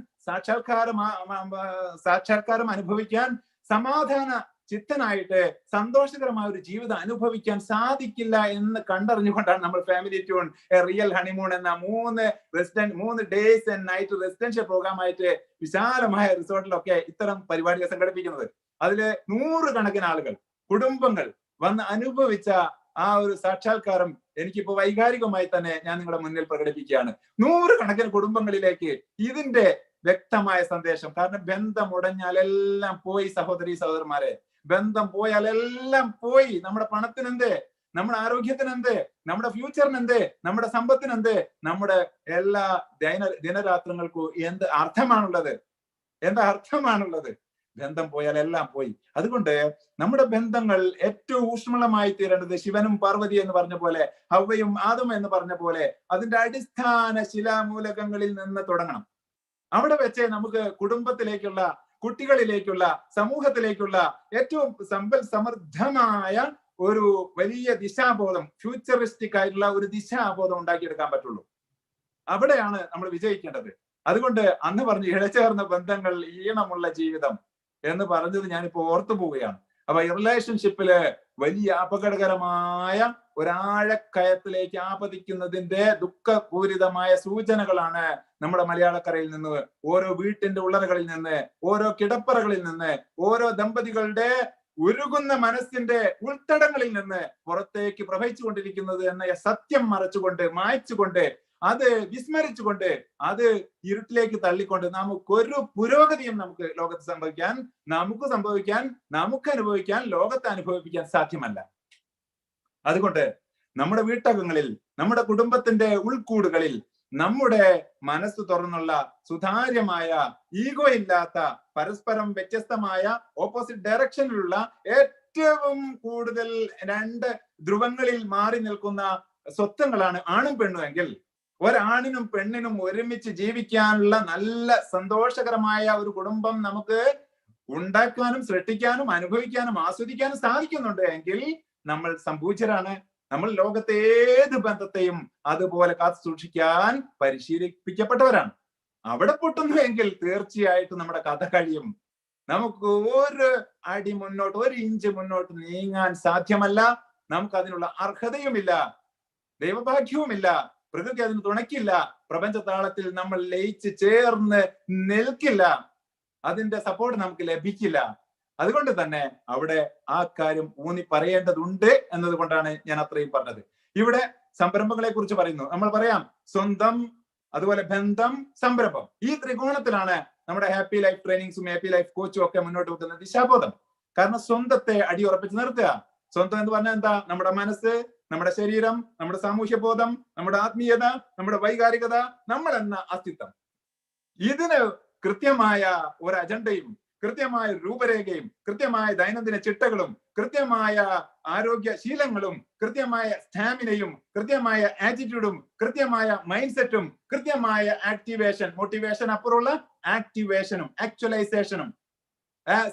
സാക്ഷാത്കാരം അനുഭവിക്കാൻ, സമാധാന ചിത്തനായിട്ട് സന്തോഷകരമായ ഒരു ജീവിതം അനുഭവിക്കാൻ സാധിക്കില്ല എന്ന് കണ്ടറിഞ്ഞുകൊണ്ടാണ് നമ്മൾ ഫാമിലി ട്യൂൺ റിയൽ ഹണിമൂൺ എന്ന 3 days and night residential program ആയിട്ട് വിശാലമായ റിസോർട്ടിലൊക്കെ ഇത്തരം പരിപാടികൾ സംഘടിപ്പിക്കുന്നത്. അതില് 100 കണക്കിന് ആളുകൾ, കുടുംബങ്ങൾ വന്ന് അനുഭവിച്ച ആ ഒരു സാക്ഷാത്കാരം എനിക്കിപ്പോ വൈകാരികമായി തന്നെ ഞാൻ നിങ്ങളുടെ മുന്നിൽ പ്രകടിപ്പിക്കുകയാണ്. 100 കണക്കിന് കുടുംബങ്ങളിലേക്ക് ഇതിന്റെ വ്യക്തമായ സന്ദേശം. കാരണം ബന്ധം ഉടഞ്ഞാലെല്ലാം പോയി സഹോദരി സഹോദരന്മാരെ, ബന്ധം പോയാലെല്ലാം പോയി. നമ്മുടെ പണത്തിനെന്ത്, നമ്മുടെ ആരോഗ്യത്തിനെന്ത്, നമ്മുടെ ഫ്യൂച്ചറിനെന്ത്, നമ്മുടെ സമ്പത്തിനെന്ത്, നമ്മുടെ എല്ലാ ദിനരാത്രങ്ങൾക്കും എന്ത് അർത്ഥമാണുള്ളത്? ബന്ധം പോയാൽ എല്ലാം പോയി. അതുകൊണ്ട് നമ്മുടെ ബന്ധങ്ങൾ ഏറ്റവും ഊഷ്മളമായി തീരേണ്ടത് ശിവനും പാർവതി എന്ന് പറഞ്ഞ പോലെ, ഹവ്വയും ആദം എന്ന് പറഞ്ഞ പോലെ അതിന്റെ അടിസ്ഥാന ശിലാമൂലകങ്ങളിൽ നിന്ന് തുടങ്ങണം. അവിടെ വെച്ച് നമുക്ക് കുടുംബത്തിലേക്കുള്ള, കുട്ടികളിലേക്കുള്ള, സമൂഹത്തിലേക്കുള്ള ഏറ്റവും സമൃദ്ധമായ ഒരു വലിയ ദിശാബോധം, ഫ്യൂച്ചറിസ്റ്റിക് ആയിട്ടുള്ള ഒരു ദിശാബോധം ഉണ്ടാക്കിയെടുക്കാൻ പറ്റുള്ളൂ. അവിടെയാണ് നമ്മൾ വിജയിക്കേണ്ടത്. അതുകൊണ്ട് അന്ന് പറഞ്ഞു ഇഴചേർന്ന ബന്ധങ്ങൾ, ഈണമുള്ള ജീവിതം എന്ന് പറഞ്ഞത് ഞാനിപ്പോ ഓർത്തു പോവുകയാണ്. അപ്പൊ ഈ റിലേഷൻഷിപ്പില് വലിയ അപകടകരമായ ഒരാഴക്കയത്തിലേക്ക് ആപതിക്കുന്നതിന്റെ ദുഃഖപൂരിതമായ സൂചനകളാണ് നമ്മുടെ മലയാളക്കരയിൽ നിന്ന്, ഓരോ വീട്ടിന്റെ ഉള്ളറകളിൽ നിന്ന്, ഓരോ കിടപ്പറകളിൽ നിന്ന്, ഓരോ ദമ്പതികളുടെ ഉരുകുന്ന മനസ്സിന്റെ ഉൾത്തടങ്ങളിൽ നിന്ന് പുറത്തേക്ക് പ്രവഹിച്ചുകൊണ്ടിരിക്കുന്നത് എന്ന സത്യം മറച്ചുകൊണ്ട്, മായ്ച്ചുകൊണ്ട്, അത് വിസ്മരിച്ചുകൊണ്ട്, അത് ഇരുട്ടിലേക്ക് തള്ളിക്കൊണ്ട് നമുക്കൊരു പുരോഗതിയും നമുക്ക് ലോകത്ത് സംഭവിക്കാൻ, നമുക്ക് അനുഭവിക്കാൻ, ലോകത്തെ അനുഭവിപ്പിക്കാൻ സാധ്യമല്ല. അതുകൊണ്ട് നമ്മുടെ വീട്ടകങ്ങളിൽ, നമ്മുടെ കുടുംബത്തിന്റെ ഉൾക്കൂടുകളിൽ നമ്മുടെ മനസ്സ് തുറന്നുള്ള, സുതാര്യമായ, ഈഗോ ഇല്ലാത്ത, പരസ്പരം വ്യത്യസ്തമായ, ഓപ്പോസിറ്റ് ഡയറക്ഷനിലുള്ള, ഏറ്റവും കൂടുതൽ 2 ധ്രുവങ്ങളിൽ മാറി നിൽക്കുന്ന സ്വത്വങ്ങളാണ് ആണും പെണ്ണും എങ്കിൽ, ഒരാണിനും പെണ്ണിനും ഒരുമിച്ച് ജീവിക്കാനുള്ള നല്ല സന്തോഷകരമായ ഒരു കുടുംബം നമുക്ക് ഉണ്ടാക്കാനും സൃഷ്ടിക്കാനും അനുഭവിക്കാനും ആസ്വദിക്കാനും സാധിക്കുന്നുണ്ട് എങ്കിൽ നമ്മൾ സംപൂജ്യരാണ്. നമ്മൾ ലോകത്തെ ഏത് ബന്ധത്തെയും അതുപോലെ കാത്തു സൂക്ഷിക്കാൻ പരിശീലിപ്പിക്കപ്പെട്ടവരാണ്. അവിടെ പൊട്ടുന്നു എങ്കിൽ തീർച്ചയായിട്ടും നമ്മുടെ കഥ കഴിയും. നമുക്ക് ഒരു അടി മുന്നോട്ട്, 1 ഇഞ്ച് മുന്നോട്ട് നീങ്ങാൻ സാധ്യമല്ല. നമുക്ക് അതിനുള്ള അർഹതയുമില്ല, ദൈവഭാഗ്യവുമില്ല, പ്രകൃതി അതിന് തുണയ്ക്കില്ല, പ്രപഞ്ചതാളത്തിൽ നമ്മൾ ലയിച്ച് ചേർന്ന് നിൽക്കില്ല, അതിന്റെ സപ്പോർട്ട് നമുക്ക് ലഭിക്കില്ല. അതുകൊണ്ട് തന്നെ അവിടെ ആ കാര്യം ഊന്നി പറയേണ്ടതുണ്ട് എന്നതുകൊണ്ടാണ് ഞാൻ അത്രയും പറഞ്ഞത്. ഇവിടെ സംരംഭങ്ങളെ കുറിച്ച് പറയുന്നു. നമ്മൾ പറയാം സ്വന്തം, അതുപോലെ ബന്ധം, സംരംഭം. ഈ ത്രികോണത്തിലാണ് നമ്മുടെ ഹാപ്പി ലൈഫ് ട്രെയിനിങ്സും ഹാപ്പി ലൈഫ് കോച്ചും ഒക്കെ മുന്നോട്ട് വെക്കുന്ന ദിശാബോധം. കാരണം സ്വന്തത്തെ അടിയുറപ്പിച്ച് നിർത്തുക. സ്വന്തം എന്ന് പറഞ്ഞാൽ എന്താ? നമ്മുടെ മനസ്സ്, നമ്മുടെ ശരീരം, നമ്മുടെ സാമൂഹ്യ ബോധം, നമ്മുടെ ആത്മീയത, നമ്മുടെ വൈകാരികത, നമ്മൾ എന്ന അസ്തിത്വം. ഇതിന് കൃത്യമായ ഒരു അജണ്ടയും, കൃത്യമായ രൂപരേഖയും, കൃത്യമായ ദൈനംദിന ചിട്ടകളും, കൃത്യമായ ആരോഗ്യ ശീലങ്ങളും, കൃത്യമായ സ്റ്റാമിനയും, കൃത്യമായ ആറ്റിറ്റ്യൂഡും, കൃത്യമായ മൈൻഡ് സെറ്റും, കൃത്യമായ ആക്ടിവേഷൻ, മോട്ടിവേഷൻ അപ്പുറമുള്ള ആക്ടിവേഷനും ആക്ച്വലൈസേഷനും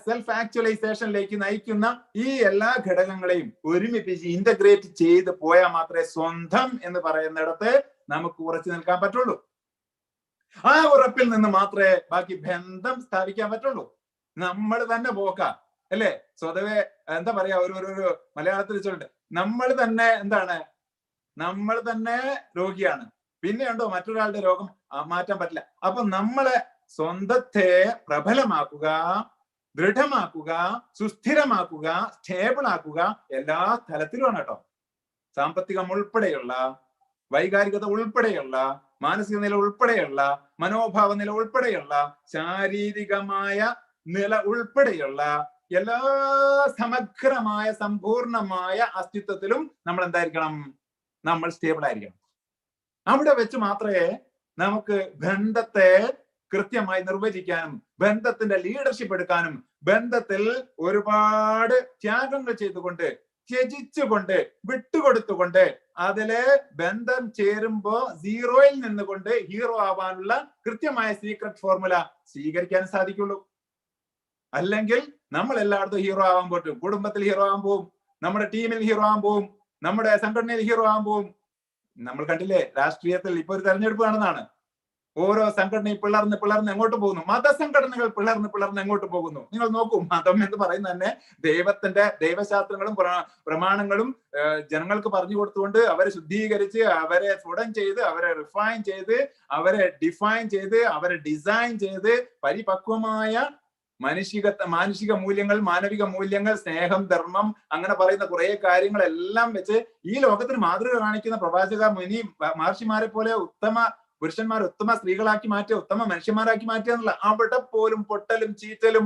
സെൽഫ് ആക്ച്വലൈസേഷനിലേക്ക് നയിക്കുന്ന ഈ എല്ലാ ഘടകങ്ങളെയും ഒരുമിപ്പിച്ച് ഇന്റഗ്രേറ്റ് ചെയ്ത് പോയാൽ മാത്രമേ സ്വന്തം എന്ന് പറയുന്നിടത്ത് നമുക്ക് ഉറച്ചു നിൽക്കാൻ പറ്റുള്ളൂ. ആ ഉറപ്പിൽ നിന്ന് മാത്രമേ ബാക്കി ബന്ധം സ്ഥാപിക്കാൻ പറ്റുള്ളൂ. നമ്മൾ തന്നെ പോക്കാം അല്ലേ? സ്വതവേ എന്താ പറയാ, ഒരു മലയാളത്തിൽ വെച്ചോണ്ട് നമ്മൾ തന്നെ എന്താണ്, നമ്മൾ തന്നെ രോഗിയാണ്, പിന്നെയുണ്ടോ മറ്റൊരാളുടെ രോഗം മാറ്റാൻ പറ്റില്ല. അപ്പൊ നമ്മളെ സ്വന്തത്തെ പ്രബലമാക്കുക, ദൃഢമാക്കുക, സുസ്ഥിരമാക്കുക, സ്റ്റേബിൾ ആക്കുക എല്ലാ തലത്തിലുമാണ് കേട്ടോ. സാമ്പത്തികം ഉൾപ്പെടെയുള്ള, വൈകാരികത ഉൾപ്പെടെയുള്ള, മാനസിക നില ഉൾപ്പെടെയുള്ള, മനോഭാവ നില ഉൾപ്പെടെയുള്ള, ശാരീരികമായ നില ഉൾപ്പെടെയുള്ള എല്ലാ സമഗ്രമായ സമ്പൂർണമായ അസ്തിത്വത്തിലും നമ്മൾ എന്തായിരിക്കണം? നമ്മൾ സ്റ്റേബിൾ ആയിരിക്കണം. അവിടെ വെച്ച് മാത്രമേ നമുക്ക് ബന്ധത്തെ കൃത്യമായി നിർവചിക്കാനും ബന്ധത്തിന്റെ ലീഡർഷിപ്പ് എടുക്കാനും ബന്ധത്തിൽ ഒരുപാട് ത്യാഗങ്ങൾ ചെയ്തുകൊണ്ട്, ത്യജിച്ചുകൊണ്ട്, വിട്ടുകൊടുത്തുകൊണ്ട് അതിലെ ബന്ധം ചേരുമ്പോ സീറോയിൽ നിന്നുകൊണ്ട് ഹീറോ ആവാനുള്ള കൃത്യമായ സീക്രട്ട് ഫോർമുല സ്വീകരിക്കാൻ സാധിക്കുള്ളൂ. അല്ലെങ്കിൽ നമ്മൾ എല്ലായിടത്തും ഹീറോ ആവാൻ പറ്റും. കുടുംബത്തിൽ ഹീറോ ആവാൻ പോവും, നമ്മുടെ ടീമിൽ ഹീറോ ആവാൻ പോവും, നമ്മുടെ സംഘടനയിൽ ഹീറോ ആവാൻ പോവും. നമ്മൾ കണ്ടില്ലേ രാഷ്ട്രീയത്തിൽ ഇപ്പൊ ഒരു തെരഞ്ഞെടുപ്പ് നടന്നതാണ്. ഓരോ സംഘടനയും പിളർന്ന് എങ്ങോട്ട് പോകുന്നു? മതസംഘടനകൾ പിളർന്ന് എങ്ങോട്ട് പോകുന്നു? നിങ്ങൾ നോക്കൂ, മതം എന്ന് പറയുന്നത് തന്നെ ദൈവശാസ്ത്രങ്ങളും പ്രമാണങ്ങളും ജനങ്ങൾക്ക് പറഞ്ഞു കൊടുത്തുകൊണ്ട് അവരെ ശുദ്ധീകരിച്ച്, അവരെ സ്ഫുടം ചെയ്ത്, അവരെ റിഫൈൻ ചെയ്ത്, അവരെ ഡിഫൈൻ ചെയ്ത്, അവരെ ഡിസൈൻ ചെയ്ത് പരിപക്വമായ മാനുഷിക മൂല്യങ്ങൾ, മാനവിക മൂല്യങ്ങൾ, സ്നേഹം, ധർമ്മം, അങ്ങനെ പറയുന്ന കുറെ കാര്യങ്ങളെല്ലാം വെച്ച് ഈ ലോകത്തിന് മാതൃക കാണിക്കുന്ന പ്രവാചക മുനി മഹർഷിമാരെ പോലെ ഉത്തമ പുരുഷന്മാർ ഉത്തമ സ്ത്രീകളാക്കി മാറ്റുക, ഉത്തമ മനുഷ്യന്മാരാക്കി മാറ്റുക എന്നുള്ള അവിടെ പോലും പൊട്ടലും ചീറ്റലും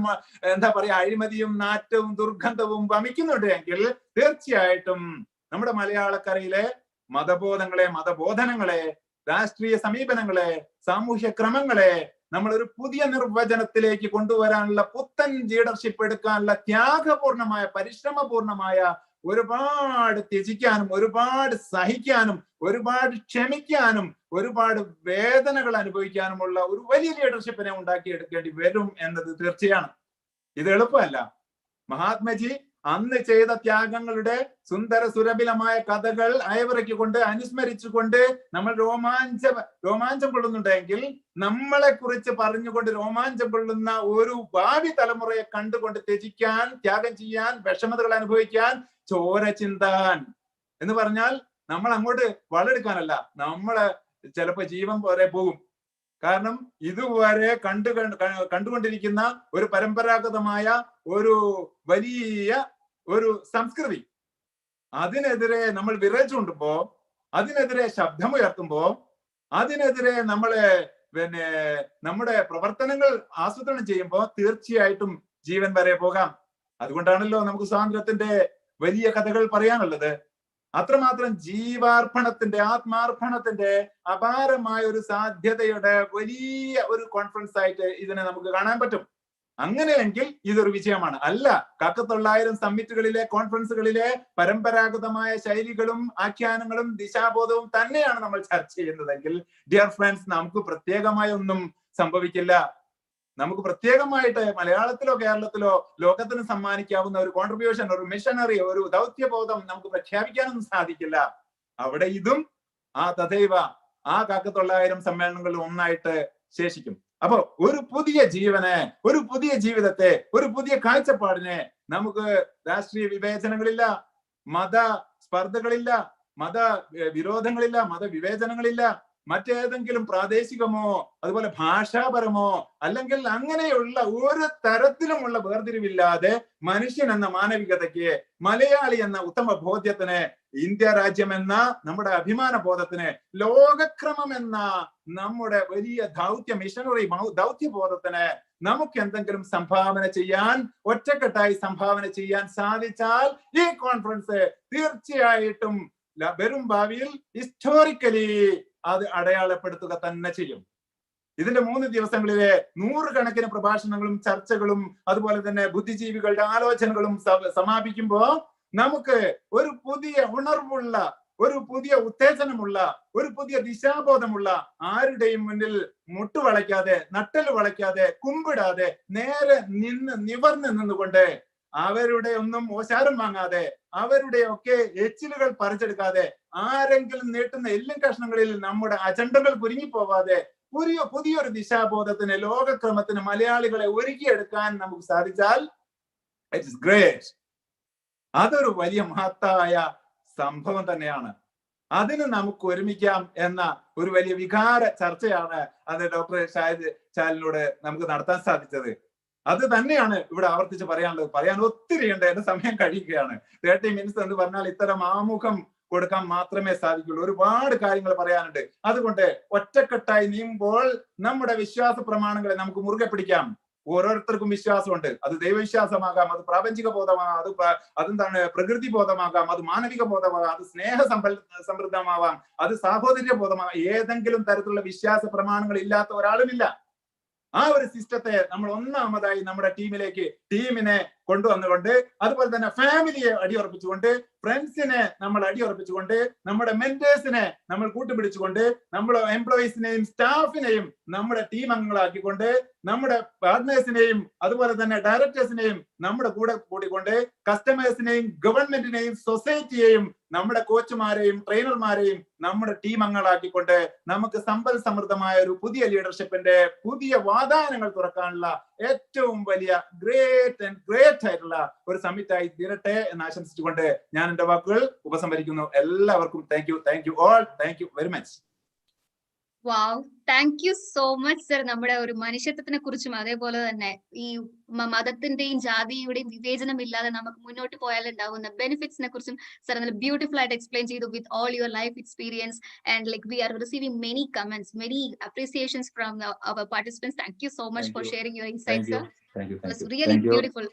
എന്താ പറയാ അഴിമതിയും നാറ്റവും ദുർഗന്ധവും വമിക്കുന്നുണ്ട് എങ്കിൽ തീർച്ചയായിട്ടും നമ്മുടെ മലയാളക്കരയിലെ മതബോധനങ്ങളെ, രാഷ്ട്രീയ സമീപനങ്ങളെ, സാമൂഹ്യ ക്രമങ്ങളെ നമ്മൾ ഒരു പുതിയ നിർവചനത്തിലേക്ക് കൊണ്ടുവരാനുള്ള, പുത്തൻ ലീഡർഷിപ്പ് എടുക്കാനുള്ള ത്യാഗപൂർണമായ, പരിശ്രമപൂർണമായ, ഒരുപാട് ത്യജിക്കാനും, ഒരുപാട് സഹിക്കാനും, ഒരുപാട് ക്ഷമിക്കാനും, ഒരുപാട് വേദനകൾ അനുഭവിക്കാനുമുള്ള ഒരു വലിയ ലീഡർഷിപ്പിനെ ഉണ്ടാക്കിയെടുക്കേണ്ടി വരും എന്നത് തീർച്ചയാണ്. ഇത് എളുപ്പമല്ല. മഹാത്മജി അന്ന് ചെയ്ത ത്യാഗങ്ങളുടെ സുന്ദര സുരഭിലമായ കഥകൾ അയവിറക്കിക്കൊണ്ട്, അനുസ്മരിച്ചുകൊണ്ട് നമ്മൾ രോമാഞ്ചം കൊള്ളുന്നുണ്ടെങ്കിൽ, നമ്മളെ കുറിച്ച് പറഞ്ഞുകൊണ്ട് രോമാഞ്ചം കൊള്ളുന്ന ഒരു ഭാവി തലമുറയെ കണ്ടുകൊണ്ട് ത്യജിക്കാൻ, ത്യാഗം ചെയ്യാൻ, വിഷമതകൾ അനുഭവിക്കാൻ, ചോര ചിന്താൻ എന്ന് പറഞ്ഞാൽ നമ്മൾ അങ്ങോട്ട് വളരെടുക്കാനല്ല, നമ്മള് ചിലപ്പോ ജീവൻ പോലെ പോകും. കാരണം ഇതുവരെ കണ്ടുകൊണ്ടിരിക്കുന്ന ഒരു പരമ്പരാഗതമായ ഒരു വലിയ ഒരു സംസ്കൃതി, അതിനെതിരെ നമ്മൾ വിറച്ചു കൊണ്ടുമ്പോ, അതിനെതിരെ ശബ്ദമുയർത്തുമ്പോ, അതിനെതിരെ നമ്മുടെ പ്രവർത്തനങ്ങൾ ആസൂത്രണം ചെയ്യുമ്പോ തീർച്ചയായിട്ടും ജീവൻ വരെ പോകാം. അതുകൊണ്ടാണല്ലോ നമുക്ക് സ്വാതന്ത്ര്യത്തിന്റെ വലിയ കഥകൾ പറയാനുള്ളത്. അത്രമാത്രം ജീവാർപ്പണത്തിന്റെ, ആത്മാർപ്പണത്തിന്റെ അപാരമായ ഒരു സാധ്യതയുടെ വലിയ ഒരു കോൺഫറൻസ് ആയിട്ട് ഇതിനെ നമുക്ക് കാണാൻ പറ്റും. അങ്ങനെയെങ്കിൽ ഇതൊരു വിജയമാണ്. അല്ല, 1900 സമ്മിറ്റുകളിലെ, കോൺഫറൻസുകളിലെ പരമ്പരാഗതമായ ശൈലികളും ആഖ്യാനങ്ങളും ദിശാബോധവും തന്നെയാണ് നമ്മൾ ചർച്ച ചെയ്യുന്നതെങ്കിൽ, ഡിയർ ഫ്രണ്ട്സ്, നമുക്ക് പ്രത്യേകമായ ഒന്നും സംഭവിക്കില്ല. നമുക്ക് പ്രത്യേകമായിട്ട് മലയാളത്തിലോ കേരളത്തിലോ ലോകത്തിന് സമ്മാനിക്കാവുന്ന ഒരു കോൺട്രിബ്യൂഷൻ, ഒരു മിഷനറി, ഒരു ദൗത്യബോധം നമുക്ക് പ്രഖ്യാപിക്കാനൊന്നും സാധിക്കില്ല. അവിടെ ഇതും തഥൈവ 1900 സമ്മേളനങ്ങളിൽ ഒന്നായിട്ട് ശേഷിക്കും. അപ്പൊ ഒരു പുതിയ ജീവനെ, ഒരു പുതിയ ജീവിതത്തെ, ഒരു പുതിയ കാഴ്ചപ്പാടിനെ നമുക്ക് രാഷ്ട്രീയ വിവേചനങ്ങളില്ല, മത സ്പർദ്ധകളില്ല, മത വിരോധങ്ങളില്ല, മതവിവേചനങ്ങളില്ല, മറ്റേതെങ്കിലും പ്രാദേശികമോ അതുപോലെ ഭാഷാപരമോ അല്ലെങ്കിൽ അങ്ങനെയുള്ള ഒരു തരത്തിലുമുള്ള വേർതിരിവില്ലാതെ മനുഷ്യൻ എന്ന മാനവികതയ്ക്ക്, മലയാളി എന്ന ഉത്തമ ബോധ്യത്തിന്, ഇന്ത്യ രാജ്യം എന്ന നമ്മുടെ അഭിമാന ബോധത്തിന്, ലോകക്രമം എന്ന നമ്മുടെ വലിയ മിഷനറി ദൗത്യബോധത്തിന് നമുക്ക് എന്തെങ്കിലും സംഭാവന ചെയ്യാൻ, ഒറ്റക്കെട്ടായി സംഭാവന ചെയ്യാൻ സാധിച്ചാൽ ഈ കോൺഫറൻസ് തീർച്ചയായിട്ടും വരും ഭാവിയിൽ ഹിസ്റ്റോറിക്കലി അത് അടയാളപ്പെടുത്തുക തന്നെ ചെയ്യും. ഇതിന്റെ 3 ദിവസങ്ങളിലെ 100 കണക്കിന് പ്രഭാഷണങ്ങളും ചർച്ചകളും അതുപോലെ തന്നെ ബുദ്ധിജീവികളുടെ ആലോചനകളും സമാപിക്കുമ്പോ നമുക്ക് ഒരു പുതിയ ഉണർവുള്ള ഒരു പുതിയ ഉത്തേജനമുള്ള, ഒരു പുതിയ ദിശാബോധമുള്ള, ആരുടെയും മുന്നിൽ മുട്ടുവളയ്ക്കാതെ, നട്ടല് വളയ്ക്കാതെ, കുമ്പിടാതെ, നേരെ നിവർന്ന് നിന്നുകൊണ്ട്, അവരുടെ ഒന്നും ഓശാരം വാങ്ങാതെ, അവരുടെ ഒക്കെ എച്ചിലുകൾ പറിച്ചെടുക്കാതെ, ആരെങ്കിലും നീട്ടുന്ന എല്ലും കഷ്ണങ്ങളിൽ നമ്മുടെ അജണ്ടകൾ കുരുങ്ങിപ്പോവാതെ പുതിയൊരു ദിശാബോധത്തിന്, ലോകക്രമത്തിന് മലയാളികളെ ഒരുക്കിയെടുക്കാൻ നമുക്ക് സാധിച്ചാൽ ഇറ്റ് ഇസ് ഗ്രേറ്റ്. അതൊരു വലിയ മഹത്തായ സംഭവം തന്നെയാണ്. അതിന് നമുക്ക് ഒരുമിക്കാം എന്ന ഒരു വലിയ വികാര ചർച്ചയാണ് അത് ഡോക്ടർ ഷാഹിദ് ചാലിനോട് നമുക്ക് നടത്താൻ സാധിച്ചത്. അത് തന്നെയാണ് ഇവിടെ ആവർത്തിച്ച് പറയാനുള്ളത്. പറയാൻ ഒത്തിരി ഉണ്ട്, എന്റെ സമയം കഴിയുകയാണ്. 30 മിനിറ്റ്സ് എന്ന് പറഞ്ഞാൽ ഇത്തരം ആമുഖം കൊടുക്കാൻ മാത്രമേ സാധിക്കുള്ളൂ. ഒരുപാട് കാര്യങ്ങൾ പറയാനുണ്ട്. അതുകൊണ്ട് ഒറ്റക്കെട്ടായി നീങ്ങുമ്പോൾ നമ്മുടെ വിശ്വാസ പ്രമാണങ്ങളെ നമുക്ക് മുറുകെ പിടിക്കാം. ഓരോരുത്തർക്കും വിശ്വാസമുണ്ട്. അത് ദൈവവിശ്വാസമാകാം, അത് പ്രാപഞ്ചിക ബോധമാകാം, അതെന്താണ് പ്രകൃതി ബോധമാകാം, അത് മാനവിക ബോധമാകാം, അത് സ്നേഹ സമൃദ്ധമാവാം, അത് സാഹോദര്യ ബോധമാകാം. ഏതെങ്കിലും തരത്തിലുള്ള വിശ്വാസ പ്രമാണങ്ങൾ ഇല്ലാത്ത ഒരാളുമില്ല. ആ ഒരു സിസ്റ്റത്തെ നമ്മൾ ഒന്നാമതായി നമ്മുടെ ടീമിനെ കൊണ്ടുവന്നുകൊണ്ട്, അതുപോലെ തന്നെ ഫാമിലിയെ അടിയുറപ്പിച്ചുകൊണ്ട്, ഫ്രണ്ട്സിനെ നമ്മൾ അടിയുറപ്പിച്ചുകൊണ്ട്, നമ്മുടെ മെന്റേഴ്സിനെ നമ്മൾ കൂട്ടുപിടിച്ചുകൊണ്ട്, നമ്മുടെ എംപ്ലോയീസിനെയും സ്റ്റാഫിനെയും നമ്മുടെ ടീം അംഗങ്ങളാക്കിക്കൊണ്ട്, നമ്മുടെ പാർട്ട്നേഴ്സിനെയും അതുപോലെ തന്നെ ഡയറക്ടേഴ്സിനെയും നമ്മുടെ കൂടെ കൂടിക്കൊണ്ട്, കസ്റ്റമേഴ്സിനെയും ഗവൺമെന്റിനെയും സൊസൈറ്റിയെയും നമ്മുടെ കോച്ചുമാരെയും ട്രെയിനർമാരെയും നമ്മുടെ ടീം അംഗങ്ങളാക്കിക്കൊണ്ട് നമുക്ക് സമ്പൽ സമൃദ്ധമായ ഒരു പുതിയ ലീഡർഷിപ്പിന്റെ പുതിയ വാതായനങ്ങൾ തുറക്കാനുള്ള ഏറ്റവും വലിയ ഗ്രേറ്റ് ആയിട്ടുള്ള ഒരു സമ്മിറ്റായി തീരട്ടെ എന്ന് ആശംസിച്ചുകൊണ്ട് ഞാൻ എന്റെ വാക്കുകൾ ഉപസംഹരിക്കുന്നു. എല്ലാവർക്കും thank you all, thank you very much. Wow, thank you so much sir. നമ്മുടെ ഒരു മനുഷ്യത്വത്തിനെ കുറിച്ചും അതേപോലെ തന്നെ ഈ മതത്തിന്റെയും ജാതിയുടെയും വിവേചനം ഇല്ലാതെ നമുക്ക് മുന്നോട്ട് പോയാൽ ഉണ്ടാവുന്ന ബെനിഫിറ്റ്സിനെ കുറിച്ചും സർ നല്ല ബ്യൂട്ടിഫുൾ ആയിട്ട് എക്സ്പ്ലെയിൻ ചെയ്തു with all your life experience. And like we are receiving many comments, many appreciations from our participants. Thank you so much for sharing your insights sir. It was really beautiful.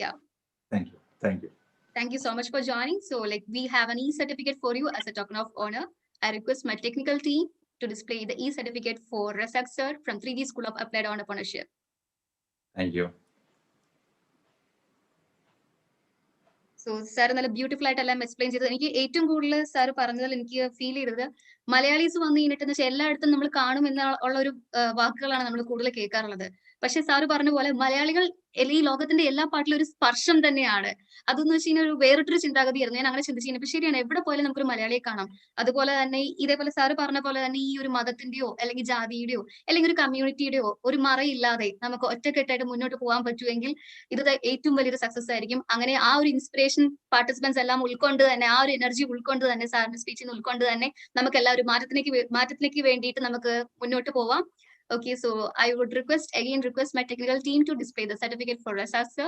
Yeah. Thank you so much for joining. So like we have an e-certificate for you as a token of honor. I request my technical team to display the e-certificate for Rasak sir from 3D School of Applied Entrepreneurship. Thank you. So sir നല്ല beautiful ആയിട്ട് എല്ലാം explain ചെയ്തത്. എനിക്ക് ഏറ്റവും കൂടുതൽ sir പറഞ്ഞതിൽ എനിക്ക് feel ചെയ്തത് മലയാളീസ് വന്ന് കഴിഞ്ഞിട്ടെന്ന് വെച്ചാൽ എല്ലായിടത്തും നമ്മൾ കാണും എന്നുള്ള ഒരു വാക്കുകളാണ് നമ്മൾ കൂടുതൽ കേൾക്കാറുള്ളത്. പക്ഷെ സാറ് പറഞ്ഞ പോലെ മലയാളികൾ ഈ ലോകത്തിന്റെ എല്ലാ പാട്ടിലും ഒരു സ്പർശം തന്നെയാണ്. അതെന്ന് വെച്ച് കഴിഞ്ഞാൽ ഒരു വേറിട്ടൊരു ചിന്താഗതിയായിരുന്നു. ഞാൻ അങ്ങനെ ചിന്തിച്ചിരുന്നു. ശരിയാണ്, എവിടെ പോയാലും നമുക്കൊരു മലയാളിയെ കാണാം. അതുപോലെ തന്നെ ഇതേപോലെ സാറ് പറഞ്ഞ പോലെ തന്നെ ഈ ഒരു മതത്തിന്റെയോ അല്ലെങ്കിൽ ജാതിയുടെയോ അല്ലെങ്കിൽ ഒരു കമ്മ്യൂണിറ്റിയുടെയോ ഒരു മറയില്ലാതെ നമുക്ക് ഒറ്റക്കെട്ടായിട്ട് മുന്നോട്ട് പോകാൻ പറ്റുമെങ്കിൽ ഇത് ഏറ്റവും വലിയൊരു സക്സസ് ആയിരിക്കും. അങ്ങനെ ആ ഒരു ഇൻസ്പിറേഷൻ പാർട്ടിസിപ്പൻസ് എല്ലാം ഉൾക്കൊണ്ട് തന്നെ, ആ ഒരു എനർജി ഉൾക്കൊണ്ട് തന്നെ, സാറിന്റെ സ്പീച്ചിൽ നിന്ന് ഉൾക്കൊണ്ട് തന്നെ നമുക്ക് എല്ലാ ഒരു മാറ്റത്തിലേക്ക് വേണ്ടിയിട്ട് നമുക്ക് മുന്നോട്ട് പോവാം. Okay, so I would request my technical team to display the certificate for Rasas sir.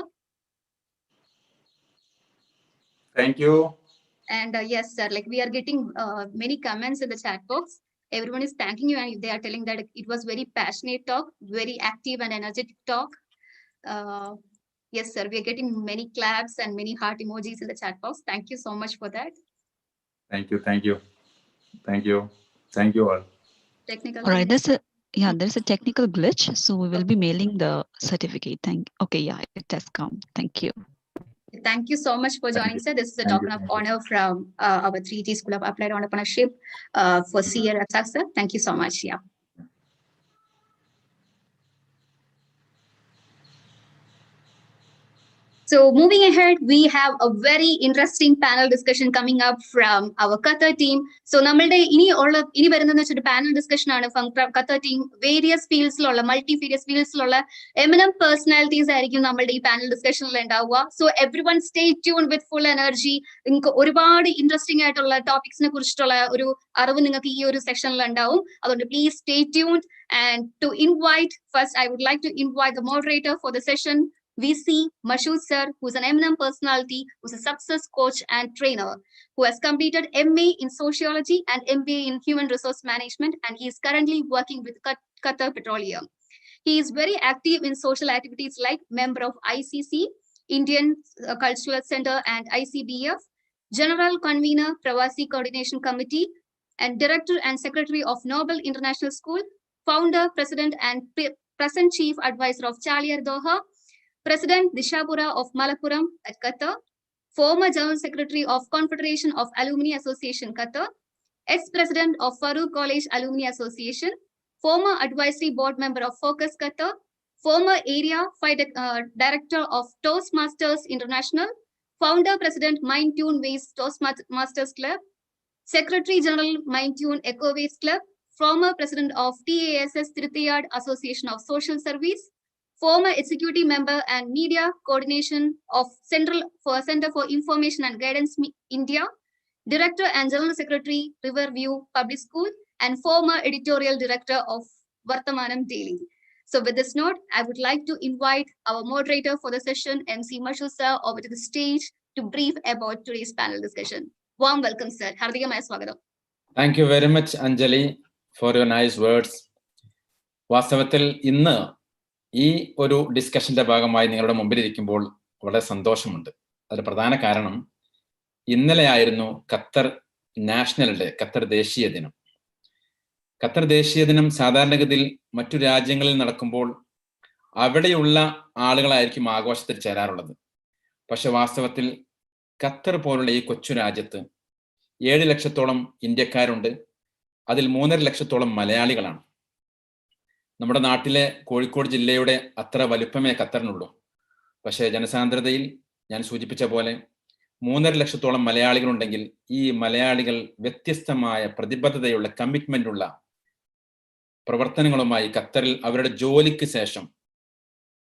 Thank you. And yes sir, like we are getting many comments in the chat box. Everyone is thanking you and they are telling that it was very passionate talk, very active and energetic talk. Yes sir, we are getting many claps and many heart emojis in the chat box. Thank you so much for that. Thank you all. Technical. All right, there's a technical glitch, so we will be mailing the certificate. Okay, yeah, it has come. Thank you. Thank you so much for joining, sir. This is a token of honor from our 3D School of Applied Entrepreneurship for CA Rasak sir. Thank you so much. Yeah. So moving ahead, we have a very interesting panel discussion coming up from our Qatar team. So നമ്മളുടെ ഇനി വരുന്നതെന്ന് വെച്ചിട്ട് panel discussion ആണ് from Qatar team. Various ഫീൽഡ്സിലുള്ള മൾട്ടിഫീരിയസ് ഫീൽഡ്സിലുള്ള eminent personalities ആയിരിക്കും നമ്മളുടെ ഈ പാനൽ ഡിസ്കഷനിൽ ഉണ്ടാവുക. So everyone stay tuned with full energy. നിങ്ങൾക്ക് ഒരുപാട് ഇൻട്രസ്റ്റിംഗ് ആയിട്ടുള്ള ടോപ്പിക്സിനെ കുറിച്ചിട്ടുള്ള ഒരു അറിവ് നിങ്ങൾക്ക് ഈ ഒരു സെഷനിൽ ഉണ്ടാവും. അതുകൊണ്ട് please stay tuned. And to invite, first I would like to invite the moderator for the session, VC Mashood sir, who's an eminent personality, who's a success coach and trainer, who has completed MA in sociology and MBA in human resource management, and he is currently working with Qatar Petroleum. He is very active in social activities like member of ICC, Indian Cultural Center and ICBF, General Convener, Pravasi Coordination Committee, and Director and Secretary of Noble International School, Founder, President and present Chief Advisor of Chalier Doha, President Dishapura of Malappuram at Qatar, former General Secretary of Confederation of Alumni Association, Qatar, ex-president of Farouk College Alumni Association, former advisory board member of Focus Qatar, former area director of Toastmasters International, founder president Mindtune Ways Toastmasters Club, Secretary General Mindtune Eco Waste Club, former president of TASS Tirthiyad Association of Social Service, former executive member and media coordination of Center for Information and Guidance India, director and general secretary Riverview Public School, and former editorial director of Vartamanam Daily. So with this note, I would like to invite our moderator for the session, MC Marshall sir, over to the stage to brief about today's panel discussion. Warm welcome, sir. Hardikamaaya swagatham. Thank you very much, Anjali, for your nice words. വാസ്തവത്തിൽ ഇന്ന് ഈ ഒരു ഡിസ്കഷന്റെ ഭാഗമായി നിങ്ങളുടെ മുമ്പിലിരിക്കുമ്പോൾ വളരെ സന്തോഷമുണ്ട്. അതിന് പ്രധാന കാരണം ഇന്നലെ ആയിരുന്നു ഖത്തർ നാഷണൽ ഡേ, ഖത്തർ ദേശീയ ദിനം. ഖത്തർ ദേശീയ ദിനം സാധാരണഗതിയിൽ മറ്റു രാജ്യങ്ങളിൽ നടക്കുമ്പോൾ അവിടെയുള്ള ആളുകളായിരിക്കും ആഘോഷത്തിൽ ചേരാറുള്ളത്. പക്ഷെ വാസ്തവത്തിൽ ഖത്തർ പോലുള്ള ഈ കൊച്ചു രാജ്യത്ത് 7 ലക്ഷത്തോളം ഇന്ത്യക്കാരുണ്ട്. അതിൽ 3.5 ലക്ഷത്തോളം മലയാളികളാണ്. നമ്മുടെ നാട്ടിലെ കോഴിക്കോട് ജില്ലയുടെ അത്ര വലുപ്പമേ ഖത്തറിനുള്ളൂ. പക്ഷേ ജനസാന്ദ്രതയിൽ ഞാൻ സൂചിപ്പിച്ച പോലെ 3.5 ലക്ഷത്തോളം മലയാളികളുണ്ടെങ്കിൽ ഈ മലയാളികൾ വ്യത്യസ്തമായ പ്രതിബദ്ധതയുള്ള കമ്മിറ്റ്മെന്റ് ഉള്ള പ്രവർത്തനങ്ങളുമായി ഖത്തറിൽ അവരുടെ ജോലിക്ക് ശേഷം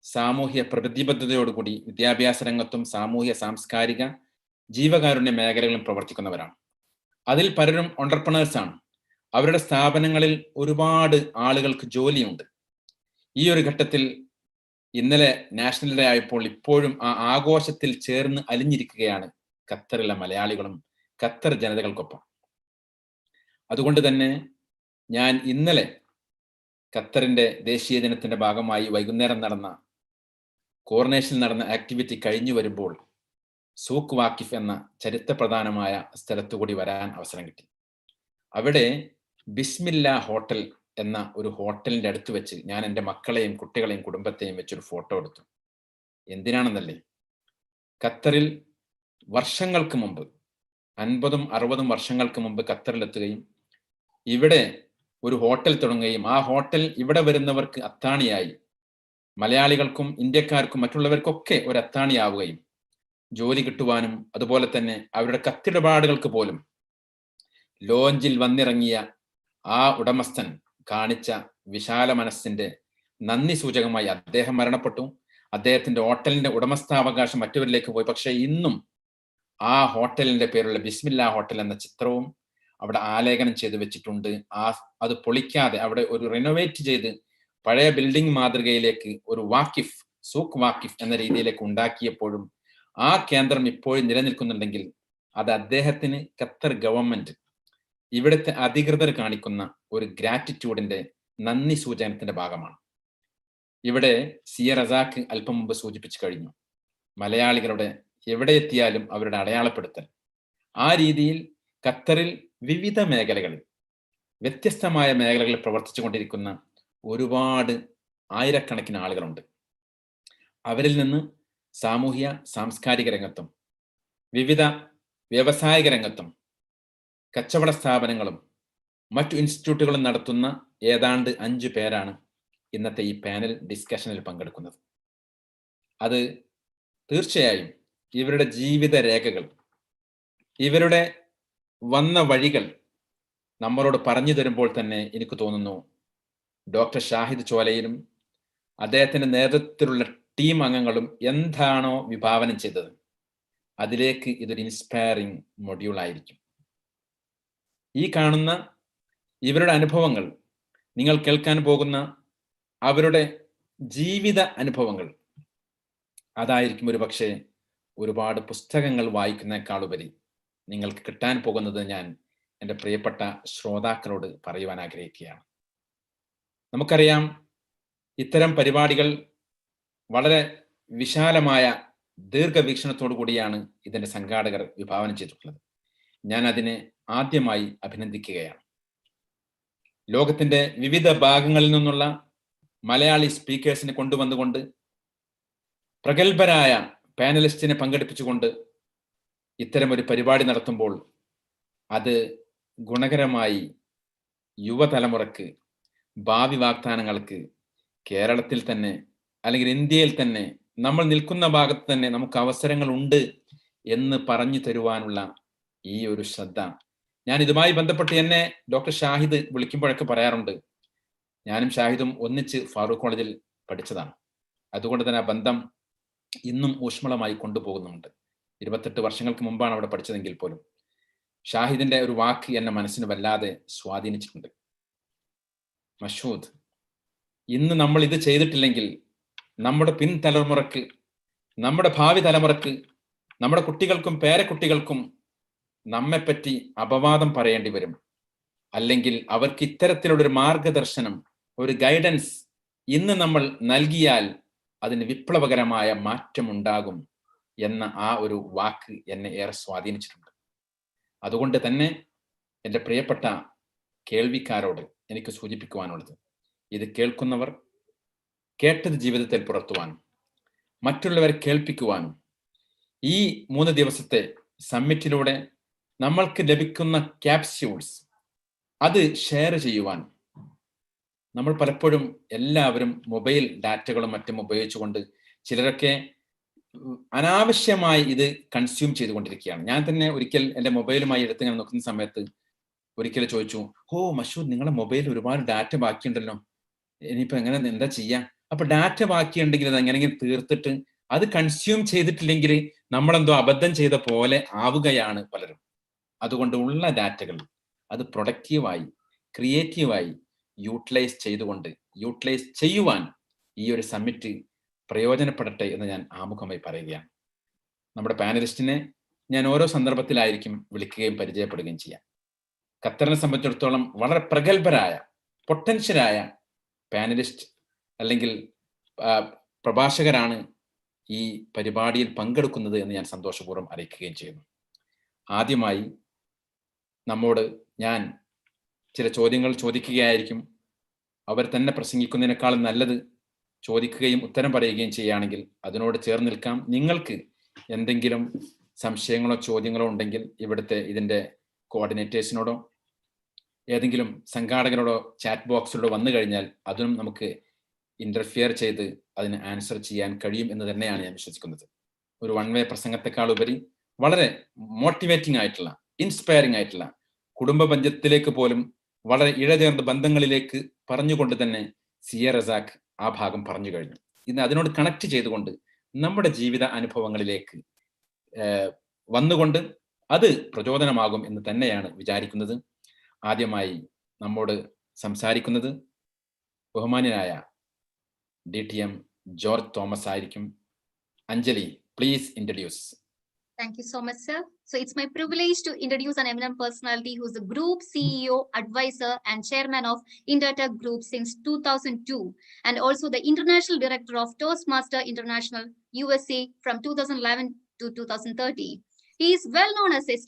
സാമൂഹ്യ പ്രതിബദ്ധതയോടുകൂടി വിദ്യാഭ്യാസ രംഗത്തും സാമൂഹ്യ സാംസ്കാരിക ജീവകാരുണ്യ മേഖലകളിലും പ്രവർത്തിക്കുന്നവരാണ്. അതിൽ പലരും ഓൺട്രപ്രണേഴ്സാണ്. അവരുടെ സ്ഥാപനങ്ങളിൽ ഒരുപാട് ആളുകൾക്ക് ജോലിയുണ്ട്. ഈ ഒരു ഘട്ടത്തിൽ ഇന്നലെ നാഷണൽ ഡേ ആയപ്പോൾ ഇപ്പോഴും ആ ആഘോഷത്തിൽ ചേർന്ന് അലിഞ്ഞിരിക്കുകയാണ് ഖത്തറിലെ മലയാളികളും ഖത്തർ ജനതകൾക്കൊപ്പം. അതുകൊണ്ട് തന്നെ ഞാൻ ഇന്നലെ ഖത്തറിന്റെ ദേശീയ ദിനത്തിന്റെ ഭാഗമായി വൈകുന്നേരം നടന്ന കോർണേഷനിൽ നടന്ന ആക്ടിവിറ്റി കഴിഞ്ഞു വരുമ്പോൾ സൂക്ക് വാക്കിഫ് എന്ന ചരിത്രപ്രധാനമായ സ്ഥലത്തുകൂടി വരാൻ അവസരം കിട്ടി. അവിടെ ബിസ്മില്ല ഹോട്ടൽ എന്ന ഒരു ഹോട്ടലിന്റെ അടുത്ത് വെച്ച് ഞാൻ എൻ്റെ മക്കളെയും കുട്ടികളെയും കുടുംബത്തെയും വെച്ചൊരു ഫോട്ടോ എടുത്തു. എന്തിനാണെന്നല്ലേ, ഖത്തറിൽ വർഷങ്ങൾക്ക് മുമ്പ് 50ഉം 60ഉം വർഷങ്ങൾക്ക് മുമ്പ് ഖത്തറിലെത്തുകയും ഇവിടെ ഒരു ഹോട്ടൽ തുടങ്ങുകയും ആ ഹോട്ടൽ ഇവിടെ വരുന്നവർക്ക് അത്താണിയായി, മലയാളികൾക്കും ഇന്ത്യക്കാർക്കും മറ്റുള്ളവർക്കൊക്കെ ഒരു അത്താണിയാവുകയും ജോലി കിട്ടുവാനും അതുപോലെ തന്നെ അവരുടെ കത്തിടപാടുകൾക്ക് പോലും ലോഞ്ചിൽ വന്നിറങ്ങിയ ആ ഉടമസ്ഥൻ കാണിച്ച വിശാല മനസ്സിന്റെ നന്ദി സൂചകമായി അദ്ദേഹം മരണപ്പെട്ടു. അദ്ദേഹത്തിന്റെ ഹോട്ടലിന്റെ ഉടമസ്ഥാവകാശം മറ്റവരിലേക്ക് പോയി. പക്ഷെ ഇന്നും ആ ഹോട്ടലിന്റെ പേരുള്ള ബിസ്മില്ല ഹോട്ടൽ എന്ന ചിത്രവും അവിടെ ആലേഖനം ചെയ്ത് വെച്ചിട്ടുണ്ട്. അത് പൊളിക്കാതെ അവിടെ ഒരു റിനോവേറ്റ് ചെയ്ത് പഴയ ബിൽഡിംഗ് മാതൃകയിലേക്ക് ഒരു വാക്കിഫ്, സൂക്ക് വാക്കിഫ് എന്ന രീതിയിലേക്ക് ഉണ്ടാക്കിയപ്പോഴും ആ കേന്ദ്രം ഇപ്പോഴും നിലനിൽക്കുന്നുണ്ടെങ്കിൽ അത് അദ്ദേഹത്തിന് ഖത്തർ ഗവൺമെന്റ്, ഇവിടുത്തെ അധികൃതർ കാണിക്കുന്ന ഒരു ഗ്രാറ്റിറ്റ്യൂഡിന്റെ നന്ദി സൂചനത്തിന്റെ ഭാഗമാണ്. ഇവിടെ സിയ റസാഖ് അല്പം മുമ്പ് സൂചിപ്പിച്ചു കഴിഞ്ഞു, മലയാളികളുടെ എവിടെ എത്തിയാലും അവരുടെ അടയാളപ്പെടുത്തൽ. ആ രീതിയിൽ ഖത്തറിൽ വിവിധ മേഖലകളിൽ, വ്യത്യസ്തമായ മേഖലകളിൽ പ്രവർത്തിച്ചു കൊണ്ടിരിക്കുന്ന ഒരുപാട് ആയിരക്കണക്കിന് ആളുകളുണ്ട്. അവരിൽ നിന്ന് സാമൂഹ്യ സാംസ്കാരിക രംഗത്തും വിവിധ വ്യാവസായിക രംഗത്തും കച്ചവട സ്ഥാപനങ്ങളും മറ്റു ഇൻസ്റ്റിറ്റ്യൂട്ടുകളും നടത്തുന്ന ഏതാണ്ട് 5 പേരാണ് ഇന്നത്തെ ഈ പാനൽ ഡിസ്കഷനിൽ പങ്കെടുക്കുന്നത്. അത് തീർച്ചയായും ഇവരുടെ ജീവിത രേഖകൾ, ഇവരുടെ വന്ന വഴികൾ നമ്മളോട് പറഞ്ഞു തരുമ്പോൾ തന്നെ എനിക്ക് തോന്നുന്നു ഡോക്ടർ ഷാഹിദ് ചോലയിലും അദ്ദേഹത്തിന്റെ നേതൃത്വത്തിലുള്ള ടീം അംഗങ്ങളും എന്താണോ വിഭാവനം ചെയ്തത് അതിലേക്ക് ഇതൊരു ഇൻസ്പയറിംഗ് മൊഡ്യൂൾ ആയിരിക്കും. ഈ കാണുന്ന ഇവരുടെ അനുഭവങ്ങൾ, നിങ്ങൾ കേൾക്കാൻ പോകുന്ന അവരുടെ ജീവിത അനുഭവങ്ങൾ, അതായിരിക്കും ഒരു പക്ഷേ ഒരുപാട് പുസ്തകങ്ങൾ വായിക്കുന്നേക്കാളുപരി നിങ്ങൾക്ക് കിട്ടാൻ പോകുന്നത് ഞാൻ എൻ്റെ പ്രിയപ്പെട്ട ശ്രോതാക്കളോട് പറയുവാൻ ആഗ്രഹിക്കുകയാണ്. നമുക്കറിയാം, ഇത്തരം പരിപാടികൾ വളരെ വിശാലമായ ദീർഘവീക്ഷണത്തോടു കൂടിയാണ് ഇതിൻ്റെ സംഘാടകർ വിഭാവനം ചെയ്തിട്ടുള്ളത്. ഞാൻ അതിനെ ആദ്യമായി അഭിനന്ദിക്കുകയാണ്. ലോകത്തിൻ്റെ വിവിധ ഭാഗങ്ങളിൽ നിന്നുള്ള മലയാളി സ്പീക്കേഴ്സിനെ കൊണ്ടുവന്നുകൊണ്ട് പ്രഗത്ഭരായ പാനലിസ്റ്റിനെ പങ്കെടുപ്പിച്ചുകൊണ്ട് ഇത്തരമൊരു പരിപാടി നടത്തുമ്പോൾ അത് ഗുണകരമായി യുവതലമുറക്ക്, ഭാവി വാഗ്ദാനങ്ങൾക്ക് കേരളത്തിൽ തന്നെ അല്ലെങ്കിൽ ഇന്ത്യയിൽ തന്നെ നമ്മൾ നിൽക്കുന്ന ഭാഗത്ത് തന്നെ നമുക്ക് അവസരങ്ങളുണ്ട് എന്ന് പറഞ്ഞു തരുവാനുള്ള ഈ ഒരു ശ്രദ്ധ, ഞാൻ ഇതുമായി ബന്ധപ്പെട്ട് എന്നെ ഡോക്ടർ ഷാഹിദ് വിളിക്കുമ്പോഴൊക്കെ പറയാറുണ്ട്. ഞാനും ഷാഹിദും ഒന്നിച്ച് ഫാറൂഖ് കോളേജിൽ പഠിച്ചതാണ്. അതുകൊണ്ട് തന്നെ ആ ബന്ധം ഇന്നും ഊഷ്മളമായി കൊണ്ടുപോകുന്നുണ്ട്. 28 വർഷങ്ങൾക്ക് മുമ്പാണ് അവിടെ പഠിച്ചതെങ്കിൽ പോലും ഷാഹിദിന്റെ ഒരു വാക്ക് എന്നെ മനസ്സിന് വല്ലാതെ സ്വാധീനിച്ചിട്ടുണ്ട്. മഷൂദ്, ഇന്ന് നമ്മൾ ഇത് ചെയ്തിട്ടില്ലെങ്കിൽ നമ്മുടെ പിൻതലമുറക്ക്, നമ്മുടെ ഭാവി തലമുറക്ക്, നമ്മുടെ കുട്ടികൾക്കും പേരക്കുട്ടികൾക്കും നമ്മെപ്പറ്റി അപവാദം പറയേണ്ടി വരും. അല്ലെങ്കിൽ അവർക്ക് ഇത്തരത്തിലുള്ളൊരു മാർഗദർശനം, ഒരു ഗൈഡൻസ് ഇന്ന് നമ്മൾ നൽകിയാൽ അതിന് വിപ്ലവകരമായ മാറ്റമുണ്ടാകും എന്ന ആ ഒരു വാക്ക് എന്നെ ഏറെ സ്വാധീനിച്ചിട്ടുണ്ട്. അതുകൊണ്ട് തന്നെ എൻ്റെ പ്രിയപ്പെട്ട കേൾവിക്കാരോട് എനിക്ക് സൂചിപ്പിക്കുവാനുള്ളത്, ഇത് കേൾക്കുന്നവർ കേട്ടത് ജീവിതത്തിൽ പുലർത്തുവാനും മറ്റുള്ളവരെ കേൾപ്പിക്കുവാനും ഈ 3 ദിവസത്തെ സമ്മിറ്റിലൂടെ നമ്മൾക്ക് ലഭിക്കുന്ന ക്യാപ്സ്യൂൾസ് അത് ഷെയർ ചെയ്യുവാൻ. നമ്മൾ പലപ്പോഴും എല്ലാവരും മൊബൈൽ ഡാറ്റകളും മറ്റും ഉപയോഗിച്ചുകൊണ്ട് ചിലരൊക്കെ അനാവശ്യമായി ഇത് കൺസ്യൂം ചെയ്തുകൊണ്ടിരിക്കുകയാണ്. ഞാൻ തന്നെ ഒരിക്കൽ എൻ്റെ മൊബൈലുമായി എടുത്ത് ഞാൻ നോക്കുന്ന സമയത്ത് ഒരിക്കൽ ചോദിച്ചു, മഷൂദ്, നിങ്ങളുടെ മൊബൈലിൽ ഒരുപാട് ഡാറ്റ ബാക്കിയുണ്ടല്ലോ, ഇനിയിപ്പോൾ എങ്ങനെ എന്താ ചെയ്യാം? അപ്പൊ ഡാറ്റ ബാക്കിയുണ്ടെങ്കിൽ അത് എങ്ങനെയെങ്കിലും തീർത്തിട്ട് അത് കൺസ്യൂം ചെയ്തിട്ടില്ലെങ്കിൽ നമ്മളെന്തോ അബദ്ധം ചെയ്ത പോലെ ആവുകയാണ് പലരും. അതുകൊണ്ട് ഉള്ള ഡാറ്റകൾ അത് പ്രൊഡക്റ്റീവായി, ക്രിയേറ്റീവായി യൂട്ടിലൈസ് ചെയ്യുവാൻ ഈ ഒരു സമ്മിറ്റ് പ്രയോജനപ്പെടട്ടെ എന്ന് ഞാൻ ആമുഖമായി പറയുകയാണ്. നമ്മുടെ പാനലിസ്റ്റിനെ ഞാൻ ഓരോ സന്ദർഭത്തിലായിരിക്കും വിളിക്കുകയും പരിചയപ്പെടുകയും ചെയ്യാം. ഖത്തറിനെ സംബന്ധിച്ചിടത്തോളം വളരെ പ്രഗത്ഭരായ, പൊട്ടൻഷ്യലായ പാനലിസ്റ്റ് അല്ലെങ്കിൽ പ്രഭാഷകരാണ് ഈ പരിപാടിയിൽ പങ്കെടുക്കുന്നത് എന്ന് ഞാൻ സന്തോഷപൂർവ്വം അറിയിക്കുകയും ചെയ്യുന്നു. ആദ്യമായി നമ്മോട് ഞാൻ ചില ചോദ്യങ്ങൾ ചോദിക്കുകയായിരിക്കും. അവർ തന്നെ പ്രസംഗിക്കുന്നതിനേക്കാളും നല്ലത് ചോദിക്കുകയും ഉത്തരം പറയുകയും ചെയ്യുകയാണെങ്കിൽ അതിനോട് ചേർന്ന് നിൽക്കാം. നിങ്ങൾക്ക് എന്തെങ്കിലും സംശയങ്ങളോ ചോദ്യങ്ങളോ ഉണ്ടെങ്കിൽ ഇതിൻ്റെ കോർഡിനേറ്റേഴ്സിനോടോ ഏതെങ്കിലും സംഘാടകരോടോ ചാറ്റ് ബോക്സിലൂടെ വന്നു കഴിഞ്ഞാൽ അതിനും നമുക്ക് ഇന്റർഫിയർ ചെയ്ത് അതിന് ആൻസർ ചെയ്യാൻ കഴിയും എന്ന് തന്നെയാണ് ഞാൻ വിശ്വസിക്കുന്നത്. ഒരു വൺ വേ പ്രസംഗത്തെക്കാൾ ഉപരി വളരെ മോട്ടിവേറ്റിംഗ് ആയിട്ടുള്ള, ഇൻസ്പയറിംഗ് ആയിട്ടുള്ള, കുടുംബ ബന്ധത്തിലേക്ക് പോലും വളരെ ഇഴചേർന്ന ബന്ധങ്ങളിലേക്ക് പറഞ്ഞുകൊണ്ട് തന്നെ സിയ റസാഖ് ആ ഭാഗം പറഞ്ഞു കഴിഞ്ഞു. ഇന്ന് അതിനോട് കണക്ട് ചെയ്തുകൊണ്ട് നമ്മുടെ ജീവിത അനുഭവങ്ങളിലേക്ക് വന്നുകൊണ്ട് അത് പ്രചോദനമാകും എന്ന് തന്നെയാണ് വിചാരിക്കുന്നത്. ആദ്യമായി നമ്മോട് സംസാരിക്കുന്നത് ബഹുമാന്യനായ DTM ജോർജ് തോമസ് ആയിരിക്കും. Anjali, please introduce. Thank you so much, sir. So it's my privilege to introduce an eminent personality who's the Group CEO, advisor, and chairman of Intertech Group since 2002, and also the international director of Toastmaster International USA from 2011 to 2030. He is well known as a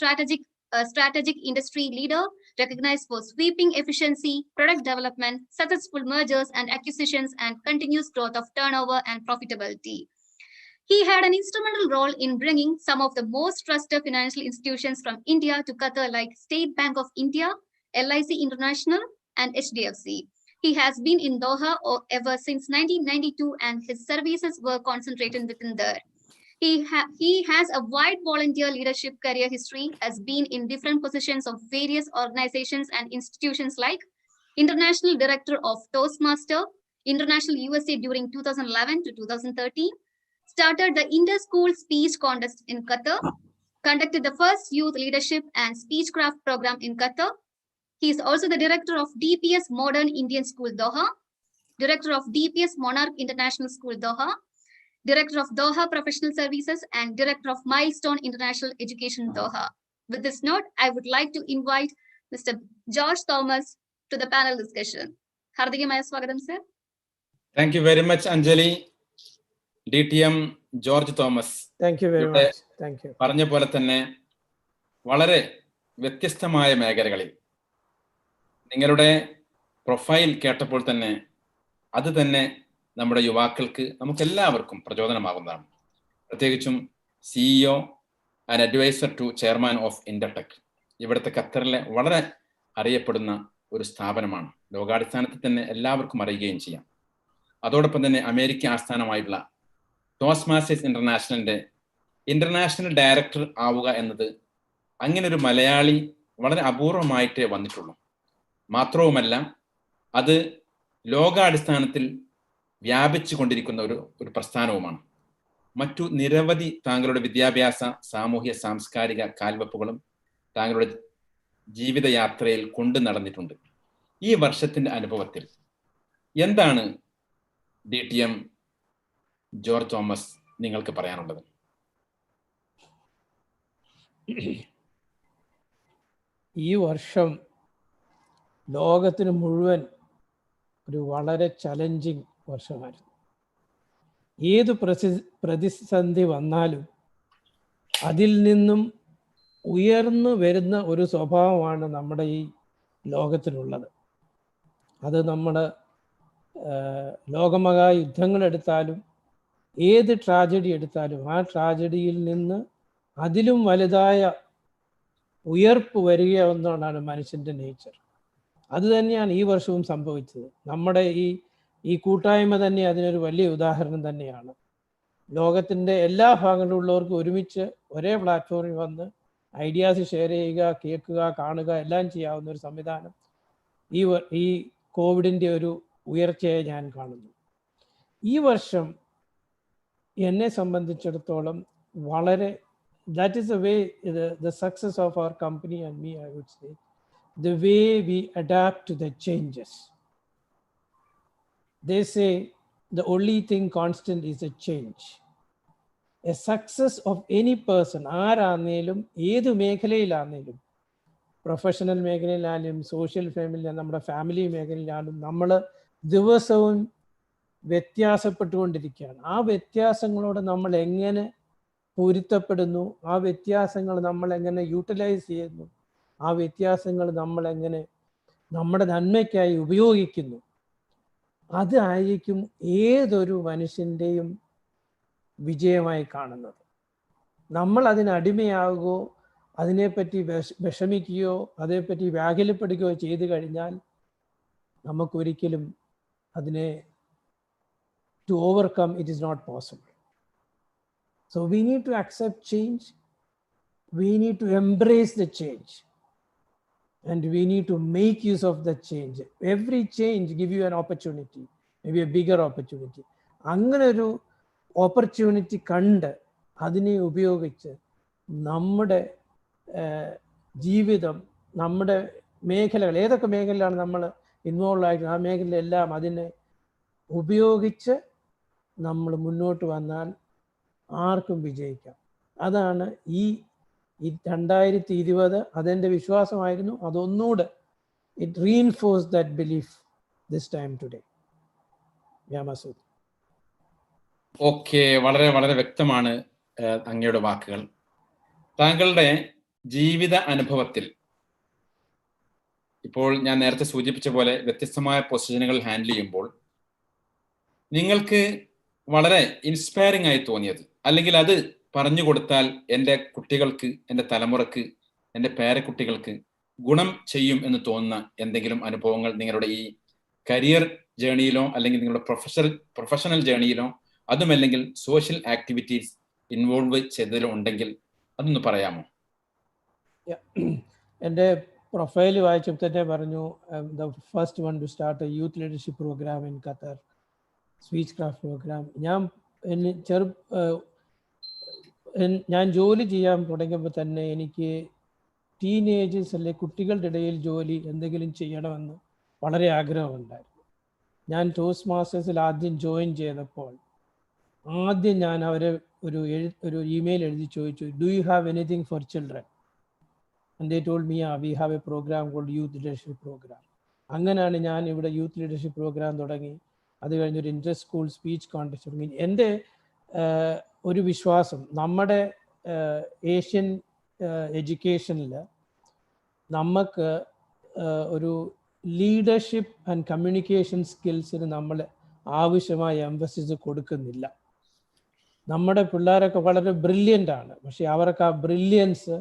strategic industry leader, recognized for sweeping efficiency, product development, successful mergers and acquisitions, and continuous growth of turnover and profitability. He had an instrumental role in bringing some of the most trusted financial institutions from India to Qatar, like State Bank of India, LIC International, and HDFC. He has been in Doha ever since 1992, and his services were concentrated within there. He has a wide volunteer leadership career history, has been in different positions of various organizations and institutions like International Director of Toastmaster International USA during 2011 to 2013, started the Inter-School Speech Contest in Qatar, conducted the first youth leadership and speechcraft program in Qatar. He is also the director of DPS Modern Indian School Doha, director of DPS Monarch International School Doha, director of Doha Professional Services, and director of Milestone International Education Doha. With this note, I would like to invite Mr. George Thomas to the panel discussion. Hardikaya Swagatham, sir. Thank you very much, Anjali. DTM George Thomas, പറഞ്ഞ പോലെ തന്നെ വളരെ വ്യത്യസ്തമായ മേഖലകളിൽ നിങ്ങളുടെ profile കേട്ടപ്പോൾ തന്നെ അത് തന്നെ നമ്മുടെ യുവാക്കൾക്ക്, നമുക്കെല്ലാവർക്കും പ്രചോദനമാകുന്നതാണ്. പ്രത്യേകിച്ചും CEO an advisor to chairman of Intertec. ഇവിടുത്തെ ഖത്തറിലെ വളരെ അറിയപ്പെടുന്ന ഒരു സ്ഥാപനമാണ്. ലോകാടിസ്ഥാനത്തിൽ തന്നെ എല്ലാവർക്കും അറിയുകയും ചെയ്യാം. അതോടൊപ്പം തന്നെ അമേരിക്ക ആസ്ഥാനമായിട്ടുള്ള ടോസ്റ്റ് മാസ്റ്റേഴ്സ് ഇന്റർനാഷണലിന്റെ ഇന്റർനാഷണൽ ഡയറക്ടർ ആവുക എന്നത് അങ്ങനെ ഒരു മലയാളി വളരെ അപൂർവമായിട്ടേ വന്നിട്ടുള്ളൂ. മാത്രവുമല്ല അത് ലോകാടിസ്ഥാനത്തിൽ വ്യാപിച്ചു കൊണ്ടിരിക്കുന്ന ഒരു പ്രസ്ഥാനവുമാണ്. മറ്റു നിരവധി താങ്കളുടെ വിദ്യാഭ്യാസ, സാമൂഹ്യ, സാംസ്കാരിക കാൽവെപ്പുകളും താങ്കളുടെ ജീവിതയാത്രയിൽ കൊണ്ടു നടന്നിട്ടുണ്ട്. ഈ വർഷത്തിന്റെ അനുഭവത്തിൽ എന്താണ് DTM ജോർജ് തോമസ് നിങ്ങൾക്ക് പറയാനുള്ളത്? ഈ വർഷം ലോകത്തിന് മുഴുവൻ ഒരു വളരെ ചലഞ്ചിങ് വർഷമായിരുന്നു. ഏത് പ്രതിസന്ധി വന്നാലും അതിൽ നിന്നും ഉയർന്നു വരുന്ന ഒരു സ്വഭാവമാണ് നമ്മുടെ ഈ ലോകത്തിനുള്ളത്. അത് നമ്മുടെ ലോകമഹാ യുദ്ധങ്ങളെടുത്താലും ഏത് ട്രാജഡി എടുത്താലും ആ ട്രാജഡിയിൽ നിന്ന് അതിലും വലുതായ ഉയർപ്പ് വരിക എന്നതാണ് മനുഷ്യൻ്റെ നേച്ചർ. അത് തന്നെയാണ് ഈ വർഷവും സംഭവിച്ചത്. നമ്മുടെ ഈ കൂട്ടായ്മ തന്നെ അതിനൊരു വലിയ ഉദാഹരണം തന്നെയാണ്. ലോകത്തിൻ്റെ എല്ലാ ഭാഗങ്ങളിലുള്ളവർക്കും ഒരുമിച്ച് ഒരേ പ്ലാറ്റ്ഫോമിൽ വന്ന് ഐഡിയാസ് ഷെയർ ചെയ്യുക, കേൾക്കുക, കാണുക എല്ലാം ചെയ്യാവുന്ന ഒരു സംവിധാനം ഈ കോവിഡിൻ്റെ ഒരു ഉയർച്ചയെ ഞാൻ കാണുന്നു. ഈ വർഷം എന്നെ സംബന്ധിച്ചിടത്തോളം വളരെ that is the way the success of our company and me, I would say, the way we adapt to the changes. They say the only thing constant is a change. A success of any person, ആരാണെങ്കിലും ഏത് മേഖലയിലാണെങ്കിലും, professional മേഖലയിലാണെങ്കിലും social നമ്മുടെ family മേഖലയിലാണെങ്കിലും നമ്മൾ ദിവസവും വ്യത്യാസപ്പെട്ടുകൊണ്ടിരിക്കുകയാണ്. ആ വ്യത്യാസങ്ങളോട് നമ്മൾ എങ്ങനെ പൊരുത്തപ്പെടുന്നു, ആ വ്യത്യാസങ്ങൾ നമ്മൾ എങ്ങനെ യൂട്ടിലൈസ് ചെയ്യുന്നു, ആ വ്യത്യാസങ്ങൾ നമ്മൾ എങ്ങനെ നമ്മുടെ നന്മയ്ക്കായി ഉപയോഗിക്കുന്നു, അതായിരിക്കും ഏതൊരു മനുഷ്യൻ്റെയും വിജയമായി കാണുന്നത്. നമ്മൾ അതിനടിമയാകുകയോ അതിനെപ്പറ്റി വിഷമിക്കുകയോ അതേപ്പറ്റി വ്യാകുലപ്പെടുകയോ ചെയ്തു കഴിഞ്ഞാൽ നമുക്കൊരിക്കലും അതിനെ to overcome it is not possible. So we need to accept change, we need to embrace the change, and we need to make use of the change. Every change give you an opportunity, maybe a bigger opportunity. അങ്ങനെ ഒരു opportunity കണ്ട് അതിനെ ഉപയോഗിച്ച് നമ്മുടെ ജീവിതം, നമ്മുടെ മേഖലകൾ, ഏതൊക്കെ മേഖലയിലാണ് നമ്മൾ ഇൻവോൾവ് ആയിട്ട് ആ മേഖലയിലെല്ലാം അതിനെ ഉപയോഗിച്ച് നമ്മൾ മുന്നോട്ട് വന്നാൽ ആർക്കും വിജയിക്കാം. അതാണ് ഈ 2020 അതെൻ്റെ വിശ്വാസമായിരുന്നു. അതൊന്നുകൂടെ it reinforce that belief this time today. Masood. Okay, വളരെ വളരെ വ്യക്തമാണ് അങ്ങയുടെ വാക്കുകൾ. താങ്കളുടെ ജീവിത അനുഭവത്തിൽ ഇപ്പോൾ ഞാൻ നേരത്തെ സൂചിപ്പിച്ച പോലെ വ്യത്യസ്തമായ പൊസിഷനുകൾ ഹാൻഡിൽ ചെയ്യുമ്പോൾ നിങ്ങൾക്ക് വളരെ ഇൻസ്പയറിംഗ് ആയി തോന്നിയത്, അല്ലെങ്കിൽ അത് പറഞ്ഞു കൊടുത്താൽ എൻ്റെ കുട്ടികൾക്ക്, എൻ്റെ തലമുറക്ക്, എൻ്റെ പേരക്കുട്ടികൾക്ക് ഗുണം ചെയ്യും എന്ന് തോന്നുന്ന എന്തെങ്കിലും അനുഭവങ്ങൾ നിങ്ങളുടെ ഈ കരിയർ ജേണിയിലോ അല്ലെങ്കിൽ നിങ്ങളുടെ പ്രൊഫഷണൽ ജേണിയിലോ അതുമല്ലെങ്കിൽ സോഷ്യൽ ആക്ടിവിറ്റീസ് ഇൻവോൾവ് ചെയ്തതിലോ ഉണ്ടെങ്കിൽ അതൊന്ന് പറയാമോ? എൻ്റെ പ്രൊഫൈൽ വായിച്ചപ്പോൾ തന്നെ പറഞ്ഞു, the first one to start a youth leadership program in Qatar, speech craft program. ഞാൻ ജോലി ചെയ്യാൻ തുടങ്ങിയപ്പോൾ തന്നെ എനിക്ക് ടീനേജേഴ്സ് അല്ലെ കുട്ടികളുടെ ഇടയിൽ ജോലി എന്തെങ്കിലും ചെയ്യണമെന്ന് വളരെ ആഗ്രഹമുണ്ടായിരുന്നു. ഞാൻ ടോസ്റ്റ് മാസ്റ്റേഴ്സിൽ ആദ്യം ജോയിൻ ചെയ്തപ്പോൾ ആദ്യം ഞാൻ അവരെ ഒരു ഇമെയിൽ എഴുതി ചോദിച്ചു, do you have anything for children? And they told me we have a program called youth leadership program. അങ്ങനെയാണ് ഞാൻ ഇവിടെ യൂത്ത് ലീഡർഷിപ്പ് പ്രോഗ്രാം തുടങ്ങി. അത് കഴിഞ്ഞൊരു ഇൻ്റർ സ്കൂൾ സ്പീച്ച് കോൺടെസ്റ്റ് തുടങ്ങി. എൻ്റെ ഒരു വിശ്വാസം, നമ്മുടെ ഏഷ്യൻ എഡ്യൂക്കേഷനിൽ നമുക്ക് ഒരു ലീഡർഷിപ്പ് ആൻഡ് കമ്മ്യൂണിക്കേഷൻ സ്കിൽസിന് നമ്മൾ ആവശ്യമായ എംഫസിസ് കൊടുക്കുന്നില്ല. നമ്മുടെ പിള്ളേരൊക്കെ വളരെ ബ്രില്യൻ്റ് ആണ്. പക്ഷെ അവർക്ക് ആ ബ്രില്യൻസ്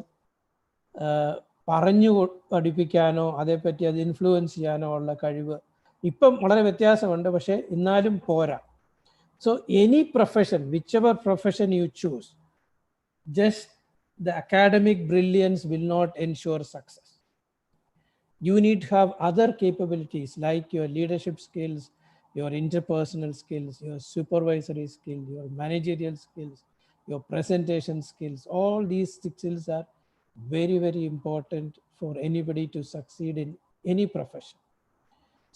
പറഞ്ഞു പഠിപ്പിക്കാനോ അതേപ്പറ്റി അത് ഇൻഫ്ലുവൻസ് ചെയ്യാനോ ഉള്ള കഴിവ് ഇപ്പം വളരെ വ്യത്യാസമുണ്ട്. പക്ഷെ എന്നാലും പോരാ. So any profession, whichever profession you choose, just the academic brilliance will not ensure success. You need to have other capabilities like your leadership skills, your interpersonal skills, your supervisory skills, your managerial skills, your presentation skills. All these skills are very, very important for anybody to succeed in any profession.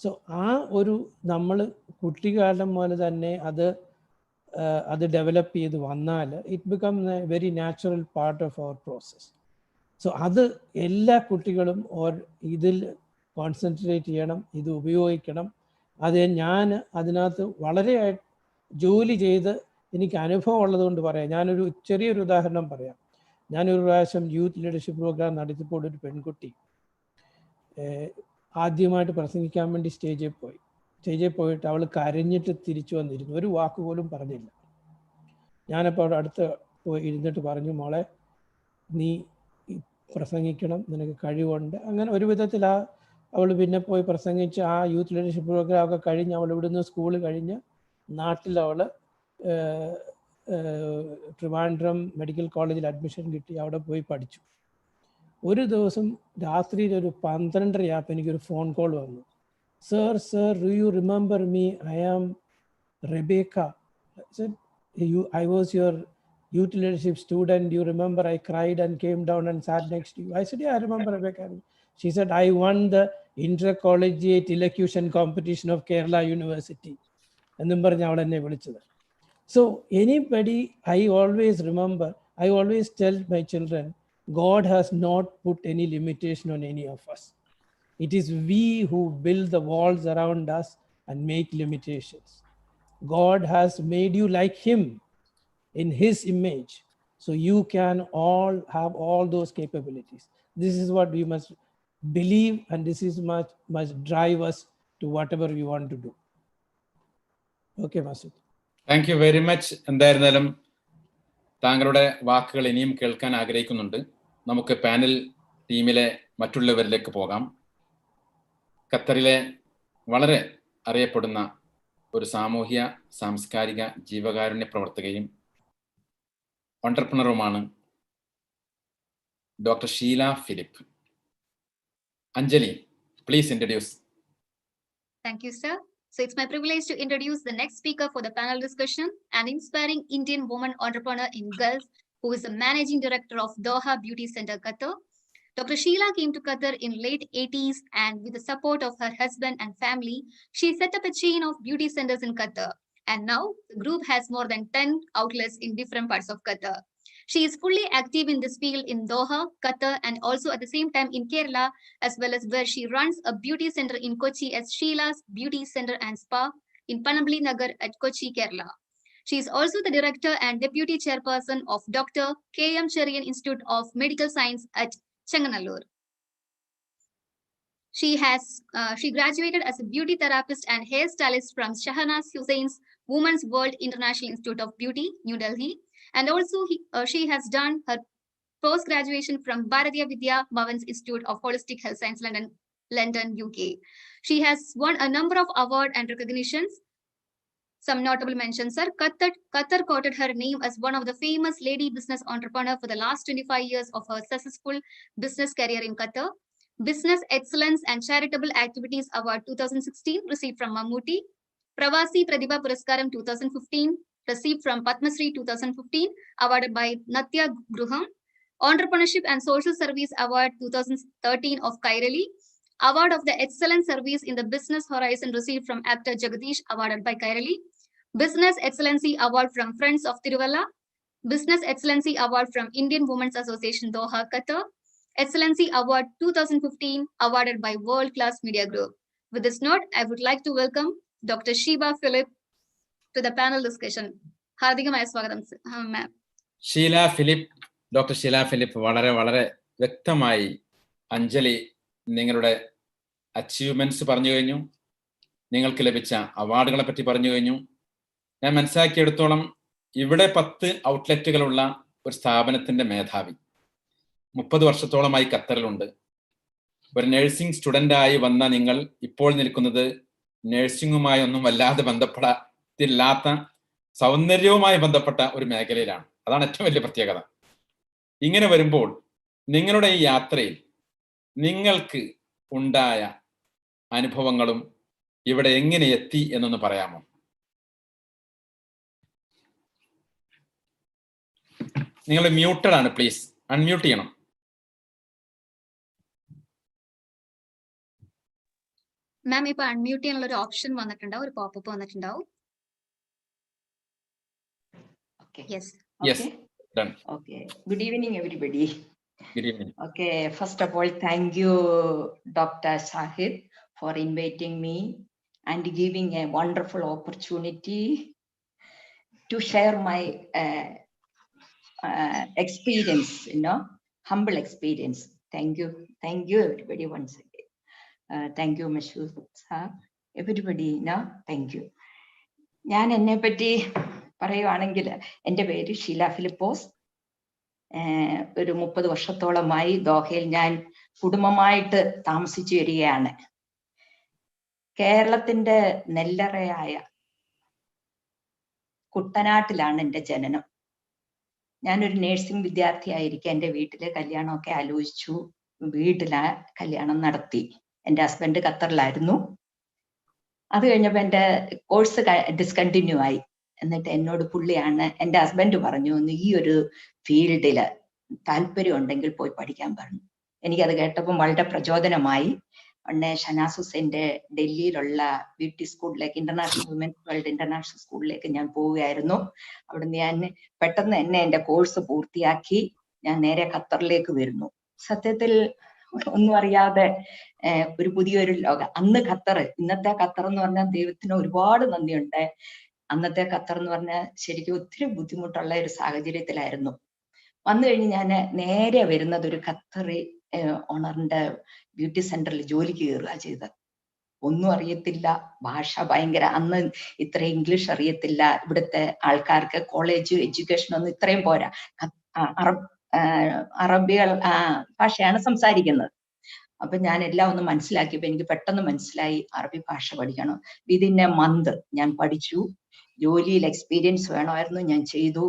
So ആ ഒരു നമ്മൾ കുട്ടിക്കാലം മുതൽ തന്നെ അത് develop ചെയ്ത് വന്നാൽ it become a very natural part of our process. So അത് എല്ലാ കുട്ടികളും ഇതിൽ കോൺസെൻട്രേറ്റ് ചെയ്യണം, ഇത് ഉപയോഗിക്കണം. അത് ഞാൻ അതിനകത്ത് വളരെ ജോലി ചെയ്ത് എനിക്ക് അനുഭവം ഉള്ളതുകൊണ്ട് പറയാം. ഞാനൊരു ചെറിയൊരു ഉദാഹരണം പറയാം. ഞാനൊരു പ്രാവശ്യം യൂത്ത് ലീഡർഷിപ്പ് പ്രോഗ്രാം നടത്തിയപ്പോൾ ഒരു പെൺകുട്ടി ആദ്യമായിട്ട് പ്രസംഗിക്കാൻ വേണ്ടി സ്റ്റേജിൽ പോയിട്ട് അവൾ കരഞ്ഞിട്ട് തിരിച്ചു വന്നിരുന്നു. ഒരു വാക്കുപോലും പറഞ്ഞില്ല. ഞാനപ്പോൾ അവിടെ അടുത്ത് പോയി ഇരുന്നിട്ട് പറഞ്ഞു, മോളെ നീ പ്രസംഗിക്കണം, നിനക്ക് കഴിവുണ്ട്. അങ്ങനെ ഒരു വിധത്തിൽ അവൾ പിന്നെ പോയി പ്രസംഗിച്ച് ആ യൂത്ത് ലീഡർഷിപ്പ് പ്രോഗ്രാം ഒക്കെ കഴിഞ്ഞ് അവൾ ഇവിടുന്ന് സ്കൂൾ കഴിഞ്ഞ് നാട്ടിൽ അവൾ ട്രിവാൻഡ്രം മെഡിക്കൽ കോളേജിൽ അഡ്മിഷൻ കിട്ടി. അവിടെ പോയി പഠിച്ചു. ഒരു ദിവസം രാത്രിയിൽ ഒരു 12:30 എനിക്കൊരു ഫോൺ കോൾ വന്നു. Sir, do you remember me? I am Rebecca. I said, I was your youth leadership student. You remember I cried and came down and sat next to you? I said, yeah, I remember Rebecca. She said, I won the intercollegiate elocution competition of Kerala University. എന്നും പറഞ്ഞ് അവൾ എന്നെ വിളിച്ചത്. So anybody, I always remember, I always tell my children, God has not put any limitation on any of us. It is we who build the walls around us and make limitations. God has made you like him in his image. So you can all have all those capabilities. This is what we must believe, and this is must drive us to whatever we want to do. Okay, Masood. Thank you very much. എന്തായിരുന്നാലും താങ്കളുടെ വാക്കുകൾ ഇനിയും കേൾക്കാൻ ആഗ്രഹിക്കുന്നുണ്ട്. നമുക്ക് panel ടീമിലെ മറ്റുള്ളവരിലേക്ക് പോകാം. ഖത്തറിലെ വളരെ അറിയപ്പെടുന്ന ഒരു സാമൂഹ്യ സാംസ്കാരിക ജീവകാരുണ്യ പ്രവർത്തകയും ഓൺട്രപ്രണറുമാണ് doctor Sheela Philip. Anjali, please introduce. Thank you, sir. So it's my privilege to introduce the next speaker for the panel discussion, an inspiring Indian woman entrepreneur in Gulf who is the managing director of Doha Beauty Center, Qatar. Dr. Sheila came to Qatar in late 80s, and with the support of her husband and family, she set up a chain of beauty centers in Qatar. And now the group has more than 10 outlets in different parts of Qatar. She is fully active in this field in Doha, Qatar, and also at the same time in Kerala, as well as where she runs a beauty center in Kochi as Sheila's Beauty Center and Spa in Panambali Nagar at Kochi, Kerala. She is also the director and deputy chairperson of Dr. K.M. Cherian Institute of Medical Science at Chenganallur. She graduated as a beauty therapist and hairstylist from Shahnaz Hussein's Women's World International Institute of Beauty, New Delhi. And also she has done her post-graduation from Bharatiya Vidya Bhavan's Institute of Holistic Health Science, London, UK. She has won a number of awards and recognitions. Some notable mentions are Qatar quoted her name as one of the famous lady business entrepreneur for the last 25 years of her successful business career in Qatar. Business Excellence and Charitable Activities Award 2016 received from Mammootty. Pravasi Pratibha Puraskaram 2015 received from Padma Shri 2015, awarded by Natya Gruham. Entrepreneurship and Social Service Award 2013 of Kairali. Award of the Excellent Service in the Business Horizon received from actor Jagadish, awarded by Kairali. Business Excellency Award from Friends of Tiruvalla. Business Excellency Award from Indian Women's Association, Doha, Qatar. Excellency Award 2015, awarded by World Class Media Group. With this note, I would like to welcome Dr. Sheila Philip to the panel discussion. Hardikamaya swagatham, ma'am. Sheela Philip, doctor Sheela Philip, വളരെ വളരെ വ്യക്തമായി അഞ്ജലി നിങ്ങളുടെ achievements പറഞ്ഞു കഴിഞ്ഞു, നിങ്ങൾക്ക് ലഭിച്ച അവാർഡുകളെ പറ്റി പറഞ്ഞു കഴിഞ്ഞു. ഞാൻ മനസ്സിലാക്കിയെടുത്തോളം ഇവിടെ 10 ഔട്ട്ലെറ്റുകളുള്ള ഒരു സ്ഥാപനത്തിന്റെ മേധാവി. 30 വർഷത്തോളമായി ഖത്തറിലുണ്ട്. ഒരു നഴ്സിംഗ് സ്റ്റുഡൻ്റായി വന്ന നിങ്ങൾ ഇപ്പോൾ നിൽക്കുന്നത് നഴ്സിംഗുമായി ഒന്നും വല്ലാതെ ബന്ധപ്പെടാത്ത സൗന്ദര്യവുമായി ബന്ധപ്പെട്ട ഒരു മേഖലയിലാണ്. അതാണ് ഏറ്റവും വലിയ പ്രത്യേകത. ഇങ്ങനെ വരുമ്പോൾ നിങ്ങളുടെ ഈ യാത്രയിൽ നിങ്ങൾക്ക് ഉണ്ടായ അനുഭവങ്ങളും ഇവിടെ എങ്ങനെ എത്തി എന്നൊന്ന് പറയാമോ? നിങ്ങൾ മ്യൂട്ടഡ് ആണ്, പ്ലീസ് അൺമ്യൂട്ട് ചെയ്യണം. മാം ഇപ്പൊ അൺമ്യൂട്ട് ചെയ്യാനുള്ള ഒരു ഓപ്ഷൻ വന്നിട്ടുണ്ടാവും, ഒരു പോപ്പപ്പ് വന്നിട്ടുണ്ടാവും. Yes. Yes, Okay. done. Okay. Good evening, everybody. Good evening. Okay. First of all, thank you, Dr. Shahid, for inviting me and giving a wonderful opportunity to share my experience, humble experience. Thank you. Thank you, everybody, once again. Thank you, Mashur sir. Everybody, thank you. ഞാൻ എന്നെ പറ്റി പറയുവാണെങ്കിൽ എൻ്റെ പേര് ഷീല ഫിലിപ്പോസ്. ഒരു 30 വർഷത്തോളമായി ദോഹയിൽ ഞാൻ കുടുംബമായിട്ട് താമസിച്ചു വരികയാണ്. കേരളത്തിന്റെ നെല്ലറയായ കുട്ടനാട്ടിലാണ് എൻ്റെ ജനനം. ഞാനൊരു നേഴ്സിംഗ് വിദ്യാർത്ഥിയായിരിക്കെ എൻ്റെ വീട്ടിലെ കല്യാണമൊക്കെ ആലോചിച്ചു. വീട്ടിലെ കല്യാണം നടത്തി. എൻ്റെ ഹസ്ബൻഡ് ഖത്തറിലായിരുന്നു. അത് കഴിഞ്ഞപ്പോൾ എൻ്റെ കോഴ്സ് ഡിസ്കണ്ടിന്യൂ ആയി. എന്നിട്ട് എന്നോട് പുള്ളിയാണ്, എൻ്റെ ഹസ്ബൻഡ് പറഞ്ഞു, ഒന്ന് ഈ ഒരു ഫീൽഡില് താല്പര്യം ഉണ്ടെങ്കിൽ പോയി പഠിക്കാൻ പറഞ്ഞു. എനിക്കത് കേട്ടപ്പം വളരെ പ്രചോദനമായി. ഉടനെ ഷനാസ് ഹുസൈൻ്റെ ഡൽഹിയിലുള്ള ബ്യൂട്ടി സ്കൂളിലേക്ക്, ഇന്റർനാഷണൽ വുമൻസ് വേൾഡ് ഇന്റർനാഷണൽ സ്കൂളിലേക്ക് ഞാൻ പോവുകയായിരുന്നു. അവിടുന്ന് ഞാൻ പെട്ടെന്ന് തന്നെ എൻ്റെ കോഴ്സ് പൂർത്തിയാക്കി ഞാൻ നേരെ ഖത്തറിലേക്ക് വരുന്നു. സത്യത്തിൽ ഒന്നും അറിയാതെ ഒരു പുതിയൊരു ലോകം. അന്ന് ഖത്തർ, ഇന്നത്തെ ഖത്തർ എന്ന് പറഞ്ഞാൽ ദൈവത്തിന് ഒരുപാട് നന്ദിയുണ്ട്. അന്നത്തെ ഖത്തർ എന്ന് പറഞ്ഞാൽ ശരിക്കും ഒത്തിരി ബുദ്ധിമുട്ടുള്ള ഒരു സാഹചര്യത്തിലായിരുന്നു. വന്നു കഴിഞ്ഞ് ഞാൻ നേരെ വരുന്നത് ഒരു ഖത്തറി ഓണറിന്റെ ബ്യൂട്ടി സെന്ററിൽ ജോലിക്ക് കയറുക ചെയ്തത്. ഒന്നും അറിയത്തില്ല, ഭാഷ ഭയങ്കര, അന്ന് ഇത്ര ഇംഗ്ലീഷ് അറിയത്തില്ല. ഇവിടുത്തെ ആൾക്കാർക്ക് കോളേജ് എഡ്യൂക്കേഷൻ ഒന്നും ഇത്രയും പോരാ. അറബികൾ ഭാഷയാണ് സംസാരിക്കുന്നത്. അപ്പൊ ഞാൻ എല്ലാം ഒന്ന് മനസ്സിലാക്കിയപ്പോ എനിക്ക് പെട്ടെന്ന് മനസ്സിലായി അറബി ഭാഷ പഠിക്കണം. വിതിൻ എ മന്ത് ഞാൻ പഠിച്ചു. ജോലിയിൽ എക്സ്പീരിയൻസ് വേണമായിരുന്നു, ഞാൻ ചെയ്തു.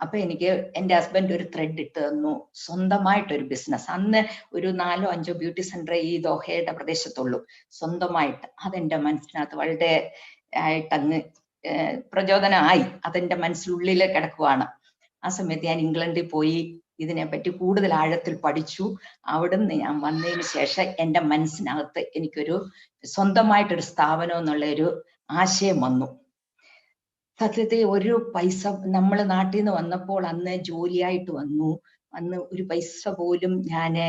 അപ്പൊ എനിക്ക് എൻ്റെ ഹസ്ബൻഡ് ഒരു ത്രെഡ് ഇട്ട് തന്നു, സ്വന്തമായിട്ടൊരു ബിസിനസ്. അന്ന് ഒരു 4 or 5 ബ്യൂട്ടി സെന്റർ ഈ ദോഹയുടെ പ്രദേശത്തുള്ളൂ. സ്വന്തമായിട്ട് അതെന്റെ മനസ്സിനകത്ത് വളരെ ആയിട്ടങ്ങ് പ്രചോദനമായി. അതെന്റെ മനസ്സിനുള്ളിൽ കിടക്കുവാണ്. ആ സമയത്ത് ഞാൻ ഇംഗ്ലണ്ടിൽ പോയി ഇതിനെപ്പറ്റി കൂടുതൽ ആഴത്തിൽ പഠിച്ചു. അവിടുന്ന് ഞാൻ വന്നതിന് ശേഷം എൻ്റെ മനസ്സിനകത്ത് എനിക്കൊരു സ്വന്തമായിട്ടൊരു സ്ഥാപനം എന്നുള്ള ഒരു ആശയം വന്നു. സത്യത്തിൽ ഒരു പൈസ നമ്മൾ നാട്ടിൽ നിന്ന് വന്നപ്പോൾ അന്ന് ജോലിയായിട്ട് വന്നു. അന്ന് ഒരു പൈസ പോലും ഞാന്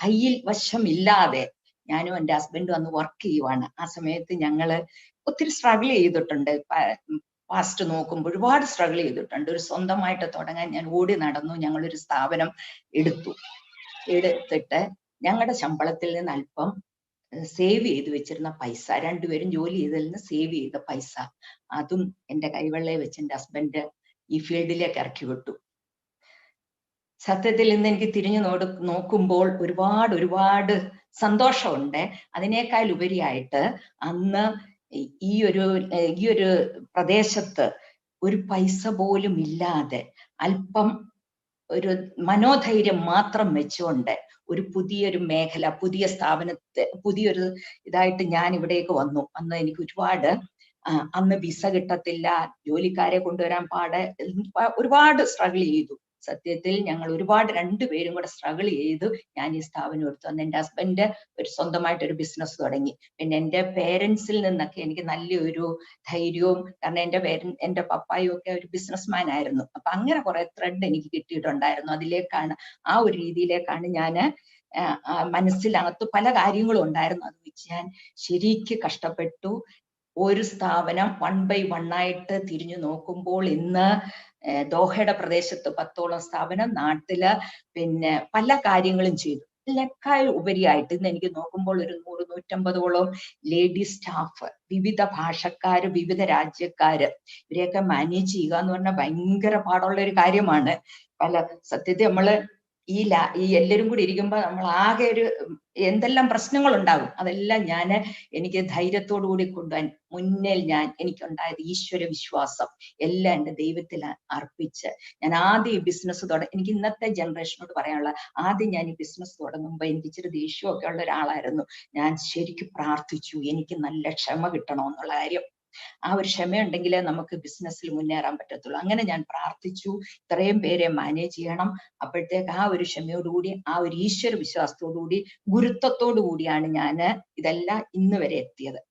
കയ്യിൽ വശമില്ലാതെ ഞാനും എൻ്റെ ഹസ്ബൻഡും അന്ന് വർക്ക് ചെയ്യുവാണ്. ആ സമയത്ത് ഞങ്ങള് ഒത്തിരി സ്ട്രഗിൾ ചെയ്തിട്ടുണ്ട്. പാസ്റ്റ് നോക്കുമ്പോൾ ഒരുപാട് സ്ട്രഗിൾ ചെയ്തിട്ടുണ്ട്. ഒരു സ്വന്തമായിട്ട് തുടങ്ങാൻ ഞാൻ ഓടി നടന്നു. ഞങ്ങളൊരു സ്ഥാപനം എടുത്തിട്ട് ഞങ്ങളുടെ ശമ്പളത്തിൽ നിന്ന് അല്പം സേവ് ചെയ്ത് വെച്ചിരുന്ന പൈസ, രണ്ടുപേരും ജോലി ചെയ്തതിൽ നിന്ന് സേവ് ചെയ്ത പൈസ, അതും എൻ്റെ കൈവെള്ളയെ വെച്ച് എൻ്റെ ഹസ്ബൻഡ് ഈ ഫീൽഡിലേക്ക് ഇറക്കി വിട്ടു. സത്യത്തിൽ ഇന്ന് എനിക്ക് തിരിഞ്ഞു നോക്കുമ്പോൾ ഒരുപാട് സന്തോഷമുണ്ട്. അതിനേക്കാൾ ഉപരിയായിട്ട് അന്ന് ഈ ഒരു പ്രദേശത്ത് ഒരു പൈസ പോലും ഇല്ലാതെ അല്പം ഒരു മനോധൈര്യം മാത്രം വെച്ചുകൊണ്ട് ഒരു പുതിയൊരു മേഖല, പുതിയ സ്ഥാപനത്തെ, പുതിയൊരു ഇതായിട്ട് ഞാൻ ഇവിടേക്ക് വന്നു. അന്ന് എനിക്ക് അന്ന് വിസ കിട്ടത്തില്ല, ജോലിക്കാരെ കൊണ്ടുവരാൻ ഒരുപാട് സ്ട്രഗിൾ ചെയ്തു. സത്യത്തിൽ ഞങ്ങൾ രണ്ടുപേരും കൂടെ സ്ട്രഗിൾ ചെയ്തു ഞാൻ ഈ സ്ഥാപനം എടുത്തു. അന്ന് എൻ്റെ ഹസ്ബൻഡ് സ്വന്തമായിട്ടൊരു ബിസിനസ് തുടങ്ങി. പിന്നെ എൻ്റെ പേരൻസിൽ നിന്നൊക്കെ എനിക്ക് നല്ലൊരു ധൈര്യവും, കാരണം എൻ്റെ പപ്പായും ഒക്കെ ഒരു ബിസിനസ്മാൻ ആയിരുന്നു. അപ്പൊ അങ്ങനെ കുറെ ത്രെഡ് എനിക്ക് കിട്ടിയിട്ടുണ്ടായിരുന്നു. അതിലേക്കാണ്, ആ ഒരു രീതിയിലേക്കാണ് ഞാൻ മനസ്സിനകത്ത് പല കാര്യങ്ങളും ഉണ്ടായിരുന്നു. അത് വെച്ച് ഞാൻ ശരിക്ക് കഷ്ടപ്പെട്ടു. ഒരു സ്ഥാപനം 1 by 1 ആയിട്ട് തിരിഞ്ഞു നോക്കുമ്പോൾ ഇന്ന് ദോഹയുടെ പ്രദേശത്ത് 10ഓളം സ്ഥാപനം, നാട്ടില് പിന്നെ പല കാര്യങ്ങളും ചെയ്തു. അതിനേക്കാൾ ഉപരിയായിട്ട് ഇന്ന് എനിക്ക് നോക്കുമ്പോൾ ഒരു 100-150ഓളം ലേഡി സ്റ്റാഫ്, വിവിധ ഭാഷക്കാര്, വിവിധ രാജ്യക്കാര്, ഇവരെയൊക്കെ മാനേജ് ചെയ്യുക എന്ന് പറഞ്ഞാൽ ഭയങ്കര പാടുള്ള ഒരു കാര്യമാണ്. സത്യത്തിൽ നമ്മള് ഈ എല്ലാവരും കൂടി ഇരിക്കുമ്പോൾ നമ്മൾ ആകെ ഒരു എന്തെല്ലാം പ്രശ്നങ്ങൾ ഉണ്ടാകും, അതെല്ലാം എനിക്ക് ധൈര്യത്തോടു കൂടി കൊണ്ടുപോകാൻ മുന്നിൽ എനിക്കുണ്ടായത് ഈശ്വര വിശ്വാസം എല്ലാം എൻ്റെ ദൈവത്തിൽ അർപ്പിച്ച് ഞാൻ ആദ്യം ഈ ബിസിനസ് എനിക്ക് ഇന്നത്തെ ജനറേഷനോട് പറയാനുള്ള, ആദ്യം ഞാൻ ഈ ബിസിനസ് തുടങ്ങുമ്പോൾ എനിക്ക് ഇച്ചിരി ദേഷ്യമൊക്കെ ഉള്ള ഒരാളായിരുന്നു. ഞാൻ ശരിക്കും പ്രാർത്ഥിച്ചു എനിക്ക് നല്ല ക്ഷമ കിട്ടണമെന്നുള്ള കാര്യം. ആ ഒരു ക്ഷമയുണ്ടെങ്കിലേ നമുക്ക് ബിസിനസ്സിൽ മുന്നേറാൻ പറ്റത്തുള്ളൂ. അങ്ങനെ ഞാൻ പ്രാർത്ഥിച്ചു, ഇത്രയും പേരെ മാനേജ് ചെയ്യണം. അപ്പോഴത്തേക്ക് ആ ഒരു ക്ഷമയോടുകൂടി, ആ ഒരു ഈശ്വര വിശ്വാസത്തോടുകൂടി, ഗുരുത്വത്തോടു കൂടിയാണ് ഞാൻ ഇതെല്ലാം ഇന്ന് വരെ എത്തിയത്.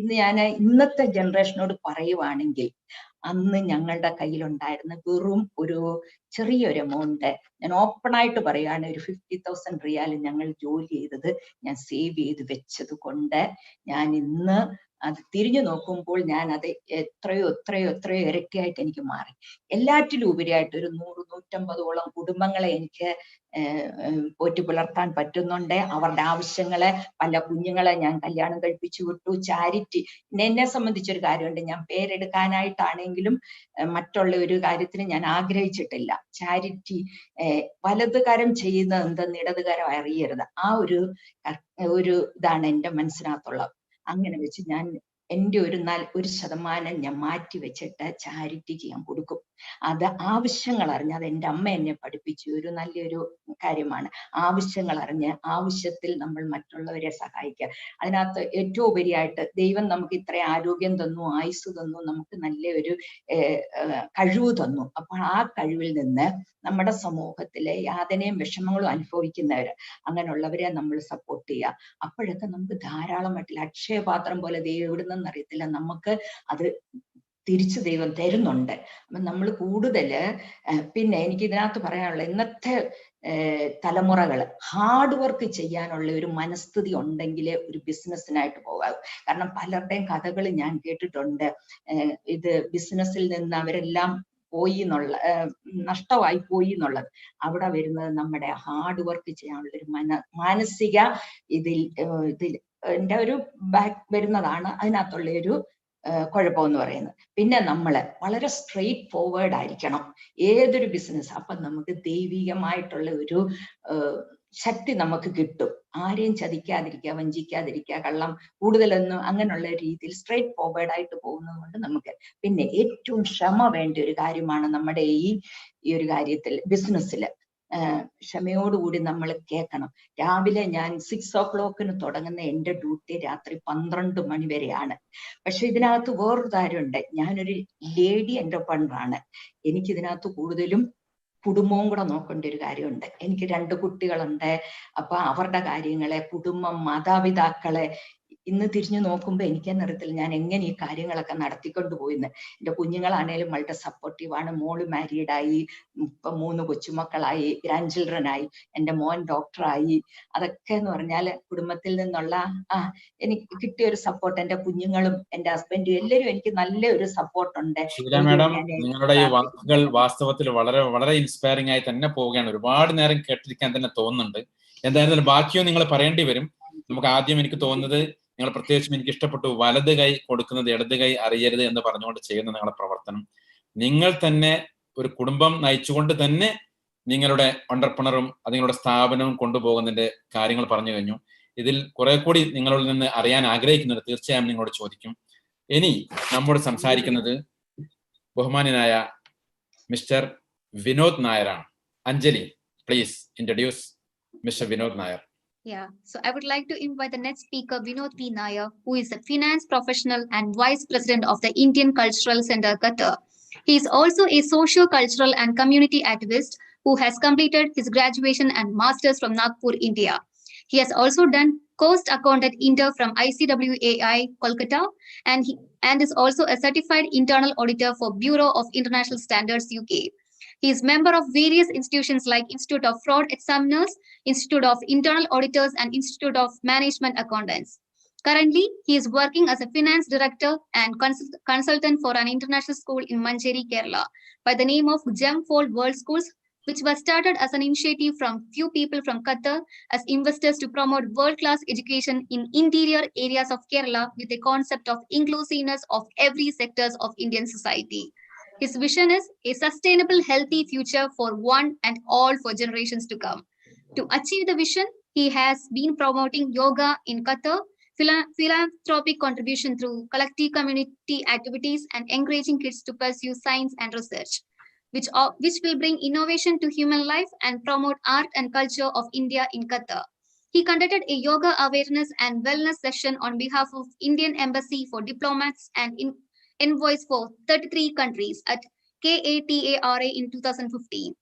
ഇന്ന് ഞാൻ ഇന്നത്തെ ജനറേഷനോട് പറയുവാണെങ്കിൽ, അന്ന് ഞങ്ങളുടെ കയ്യിലുണ്ടായിരുന്ന വെറും ഒരു ചെറിയൊരു എമൗണ്ട്, ഞാൻ ഓപ്പണായിട്ട് പറയുകയാണ്, ഒരു 50,000 റിയാൽ ഞങ്ങൾ ജോലി ചെയ്തത് ഞാൻ സേവ് ചെയ്ത് വെച്ചത് കൊണ്ട് ഞാൻ ഇന്ന് അത് തിരിഞ്ഞു നോക്കുമ്പോൾ ഞാൻ അത് എത്രയോ ഇരട്ടിയായിട്ട് എനിക്ക് മാറി. എല്ലാറ്റിലും ഉപരിയായിട്ട് ഒരു 100-150ഓളം കുടുംബങ്ങളെ എനിക്ക് പോറ്റി പുലർത്താൻ പറ്റുന്നുണ്ട്. അവരുടെ ആവശ്യങ്ങളെ, പല കുഞ്ഞുങ്ങളെ ഞാൻ കല്യാണം കഴിപ്പിച്ചു വിട്ടു. ചാരിറ്റി, എന്നെ സംബന്ധിച്ചൊരു കാര്യമുണ്ട്, ഞാൻ പേരെടുക്കാനായിട്ടാണെങ്കിലും മറ്റുള്ള ഒരു കാര്യത്തിന് ഞാൻ ആഗ്രഹിച്ചിട്ടില്ല. ചാരിറ്റി, വലത് കരം ചെയ്യുന്നത് എന്തെന്ന് ഇടത് കരം അറിയരുത്, ആ ഒരു ഇതാണ് എൻ്റെ മനസ്സിനകത്തുള്ളത്. അങ്ങനെ വെച്ച് ഞാൻ എൻ്റെ ഒരു 1% ഞാൻ മാറ്റി വെച്ചിട്ട് ചാരിറ്റിക്ക് ഞാൻ കൊടുക്കും. അത് ആവശ്യങ്ങൾ അറിഞ്ഞ്, അത് എൻ്റെ അമ്മ എന്നെ പഠിപ്പിച്ചു ഒരു നല്ലൊരു കാര്യമാണ്. ആവശ്യങ്ങൾ അറിഞ്ഞ് ആവശ്യത്തിൽ നമ്മൾ മറ്റുള്ളവരെ സഹായിക്കുക. അതിനകത്ത് ഏറ്റവും ഉപരിയായിട്ട് ദൈവം നമുക്ക് ഇത്ര ആരോഗ്യം തന്നു, ആയുസ് തന്നു, നമുക്ക് നല്ല ഒരു കഴിവ് തന്നു. അപ്പോൾ ആ കഴിവിൽ നിന്ന് നമ്മുടെ സമൂഹത്തിലെ യാതനയും വിഷമങ്ങളും അനുഭവിക്കുന്നവര്, അങ്ങനെയുള്ളവരെ നമ്മൾ സപ്പോർട്ട് ചെയ്യുക. അപ്പോഴൊക്കെ നമുക്ക് ധാരാളമായിട്ടില്ല, അക്ഷയപാത്രം പോലെ ദൈവം എവിടുന്നെന്ന് അറിയത്തില്ല, നമുക്ക് അത് തിരിച്ചു ദൈവം തരുന്നുണ്ട്. അപ്പൊ നമ്മൾ കൂടുതല് പിന്നെ എനിക്ക് ഇതിനകത്ത് പറയാനുള്ള, ഇന്നത്തെ തലമുറകള് ഹാർഡ് വർക്ക് ചെയ്യാനുള്ള ഒരു മനസ്ഥിതി ഉണ്ടെങ്കിലേ ഒരു ബിസിനസ്സിനായിട്ട് പോകാവൂ. കാരണം പലരുടെയും കഥകൾ ഞാൻ കേട്ടിട്ടുണ്ട്. ഇത് ബിസിനസ്സിൽ നിന്ന് അവരെല്ലാം നഷ്ടമായി പോയി എന്നുള്ളത്. അവിടെ വരുന്നത് നമ്മുടെ ഹാർഡ് വർക്ക് ചെയ്യാനുള്ള ഒരു മാനസിക ഇതിൽ എൻ്റെ ഒരു ബാക്ക് വരുന്നതാണ് അതിനകത്തുള്ള ഒരു കുഴപ്പമെന്ന് പറയുന്നത്. പിന്നെ നമ്മള് വളരെ സ്ട്രെയിറ്റ് ഫോർവേഡ് ആയിരിക്കണം ഏതൊരു ബിസിനസ്. അപ്പൊ നമുക്ക് ദൈവികമായിട്ടുള്ള ഒരു ശക്തി നമുക്ക് കിട്ടും. ആരെയും ചതിക്കാതിരിക്കുക, വഞ്ചിക്കാതിരിക്കുക, കള്ളം കൂടുതലൊന്നും അങ്ങനെയുള്ള രീതിയിൽ സ്ട്രെയിറ്റ് ഫോർവേഡ് ആയിട്ട് പോകുന്നത് കൊണ്ട് നമുക്ക്. പിന്നെ ഏറ്റവും ക്ഷമ വേണ്ട ഒരു കാര്യമാണ് നമ്മുടെ ഈ ഒരു കാര്യത്തിൽ, ബിസിനസ്സിൽ ക്ഷമയോടുകൂടി നമ്മൾ കേൾക്കണം. രാവിലെ ഞാൻ 6 o'clock തുടങ്ങുന്ന എൻ്റെ ഡ്യൂട്ടി രാത്രി 12 മണി വരെയാണ്. പക്ഷെ ഇതിനകത്ത് വേറൊരു കാര്യമുണ്ട്, ഞാനൊരു ലേഡി എന്റർപ്രനറാണ്. എനിക്കിതിനകത്ത് കൂടുതലും കുടുംബവും കൂടെ നോക്കേണ്ട ഒരു കാര്യമുണ്ട്. എനിക്ക് 2 കുട്ടികളുണ്ട്. അപ്പൊ അവരുടെ കാര്യങ്ങളെ, കുടുംബം, മാതാപിതാക്കളെ ഇന്ന് തിരിഞ്ഞു നോക്കുമ്പോൾ എനിക്കെന്നറിയത്തില്ല ഞാൻ എങ്ങനെ ഈ കാര്യങ്ങളൊക്കെ നടത്തിക്കൊണ്ട് പോയിന്ന്. എൻ്റെ കുഞ്ഞുങ്ങളാണേലും വളരെ സപ്പോർട്ടീവാണ്. മോള് മാരീഡായി, ഇപ്പം 3 കൊച്ചുമക്കളായി, ഗ്രാൻഡ് ചിൽഡ്രനായി, എൻ്റെ മോൻ ഡോക്ടറായി. അതൊക്കെ എന്ന് പറഞ്ഞാൽ കുടുംബത്തിൽ നിന്നുള്ള എനിക്ക് കിട്ടിയ ഒരു സപ്പോർട്ട്. എൻ്റെ കുഞ്ഞുങ്ങളും എൻ്റെ ഹസ്ബൻഡും എല്ലാവരും എനിക്ക് നല്ല ഒരു സപ്പോർട്ടുണ്ട്. മാഡം, നിങ്ങളുടെ ഈ വാക്കുകൾ വാസ്തവത്തിൽ വളരെ വളരെ ഇൻസ്പയറിംഗ് ആയി തന്നെ പോവുകയാണ്. ഒരുപാട് നേരം കേട്ടിരിക്കാൻ തന്നെ തോന്നുന്നുണ്ട്. എന്തായാലും ബാക്കിയോ നിങ്ങൾ പറയേണ്ടി വരും. നമുക്ക് ആദ്യം എനിക്ക് തോന്നുന്നത്, നിങ്ങൾ പ്രത്യേകിച്ചും എനിക്ക് ഇഷ്ടപ്പെട്ടു, വലത് കൈ കൊടുക്കുന്നത് ഇടത് കൈ അറിയരുത് എന്ന് പറഞ്ഞുകൊണ്ട് ചെയ്യുന്ന നിങ്ങളുടെ പ്രവർത്തനം. നിങ്ങൾ തന്നെ ഒരു കുടുംബം നയിച്ചുകൊണ്ട് തന്നെ നിങ്ങളുടെ എന്റർപ്രണറും നിങ്ങളുടെ സ്ഥാപനവും കൊണ്ടുപോകുന്നതിന്റെ കാര്യങ്ങൾ പറഞ്ഞു കഴിഞ്ഞു. ഇതിൽ കുറെ കൂടി നിങ്ങളിൽ നിന്ന് അറിയാൻ ആഗ്രഹിക്കുന്നുണ്ട്. തീർച്ചയായും നിങ്ങളോട് ചോദിക്കും. ഇനി നമ്മോട് സംസാരിക്കുന്നത് ബഹുമാന്യനായ മിസ്റ്റർ വിനോദ് നായരാണ്. Anjali, please introduce mister Vinod Nair. Yeah, so I would like to invite the next speaker, Vinod P. Nair, who is a finance professional and vice president of the Indian Cultural Center, Qatar. He is also a socio-cultural and community activist who has completed his graduation and master's from Nagpur, India. He has also done cost accountant inter from ICWAI, Kolkata, and is also a certified internal auditor for Bureau of International Standards, UK. He is member of various institutions like Institute of Fraud Examiners, Institute of Internal Auditors, and Institute of Management Accountants. Currently, he is working as a finance director and consultant for an international school in Manjeri, Kerala, by the name of Gemfold World Schools which was started as an initiative from few people from Qatar as investors to promote world-class education in interior areas of Kerala with a concept of inclusiveness of every sectors of Indian society. His vision is a sustainable, healthy future for one and all for generations to come. To achieve the vision, he has been promoting yoga in Qatar, philanthropic contribution through collective community activities, and encouraging kids to pursue science and research, which will bring innovation to human life and promote art and culture of India in Qatar. He conducted a yoga awareness and wellness session on behalf of Indian Embassy for diplomats and envoys for 33 countries at KATARA in 2015.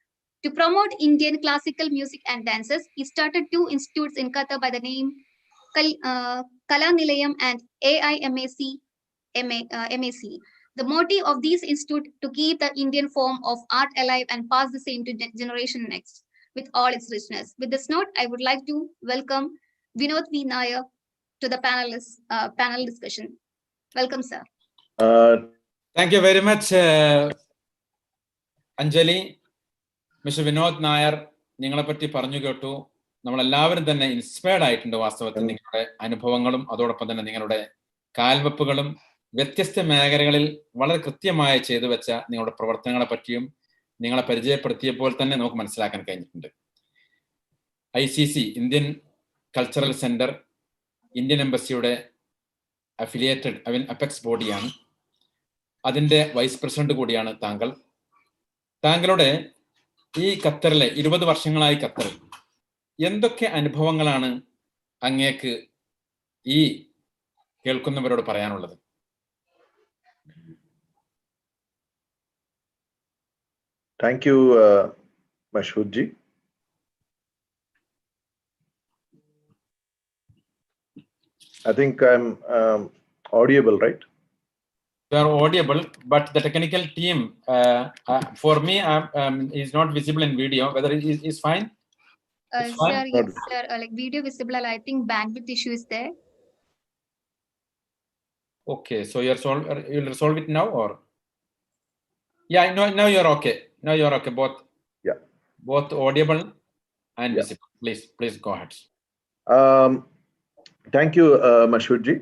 To promote Indian classical music and dances, he started 2 institutes in Qatar by the name Kala Nilayam and AIMAC. MAC. The motive of these institutes to keep the Indian form of art alive and pass the same to generation next with all its richness. With this note, I would like to welcome Vinod V. Nair to the panel discussion. Welcome, sir. Thank you very much, Anjali. Mr. Vinod Nair, നിങ്ങളെ പറ്റി പറഞ്ഞു കേട്ടു. നമ്മളെല്ലാവരും തന്നെ inspired ആയിട്ടുണ്ട് വാസ്തവത്തിൽ നിങ്ങളുടെ അനുഭവങ്ങളും അതോടൊപ്പം തന്നെ നിങ്ങളുടെ കാൽവെപ്പുകളും വ്യത്യസ്ത മേഖലകളിൽ വളരെ കൃത്യമായി ചെയ്തു വെച്ച നിങ്ങളുടെ പ്രവർത്തനങ്ങളെ പറ്റിയും നിങ്ങളെ പരിചയപ്പെടുത്തിയപ്പോൾ തന്നെ നമുക്ക് മനസ്സിലാക്കാൻ കഴിഞ്ഞിട്ടുണ്ട്. ICC Indian cultural centre Indian എംബസിയുടെ അഫിലിയേറ്റഡ് അപെക്സ് ബോഡിയാണ്. അതിൻ്റെ വൈസ് പ്രസിഡന്റ് കൂടിയാണ് താങ്കൾ. താങ്കളുടെ ഈ ഖത്തറിലെ 20 വർഷങ്ങളായി ഖത്തറിൽ എന്തൊക്കെ അനുഭവങ്ങളാണ് അങ്ങേക്ക് ഈ കേൾക്കുന്നവരോട് പറയാനുള്ളത്? Thank you, Mashhudji. I think I'm audible, right? You are audible, but the technical team, for me, is not visible in video. Whether it is fine? Sir, yes, sir. Like video visible, I think bandwidth issue is there. Okay, so you'll resolve it now, or? Yeah, now you're okay. Now you're okay. Both audible and visible. Please go ahead. Thank you, Mashhudji.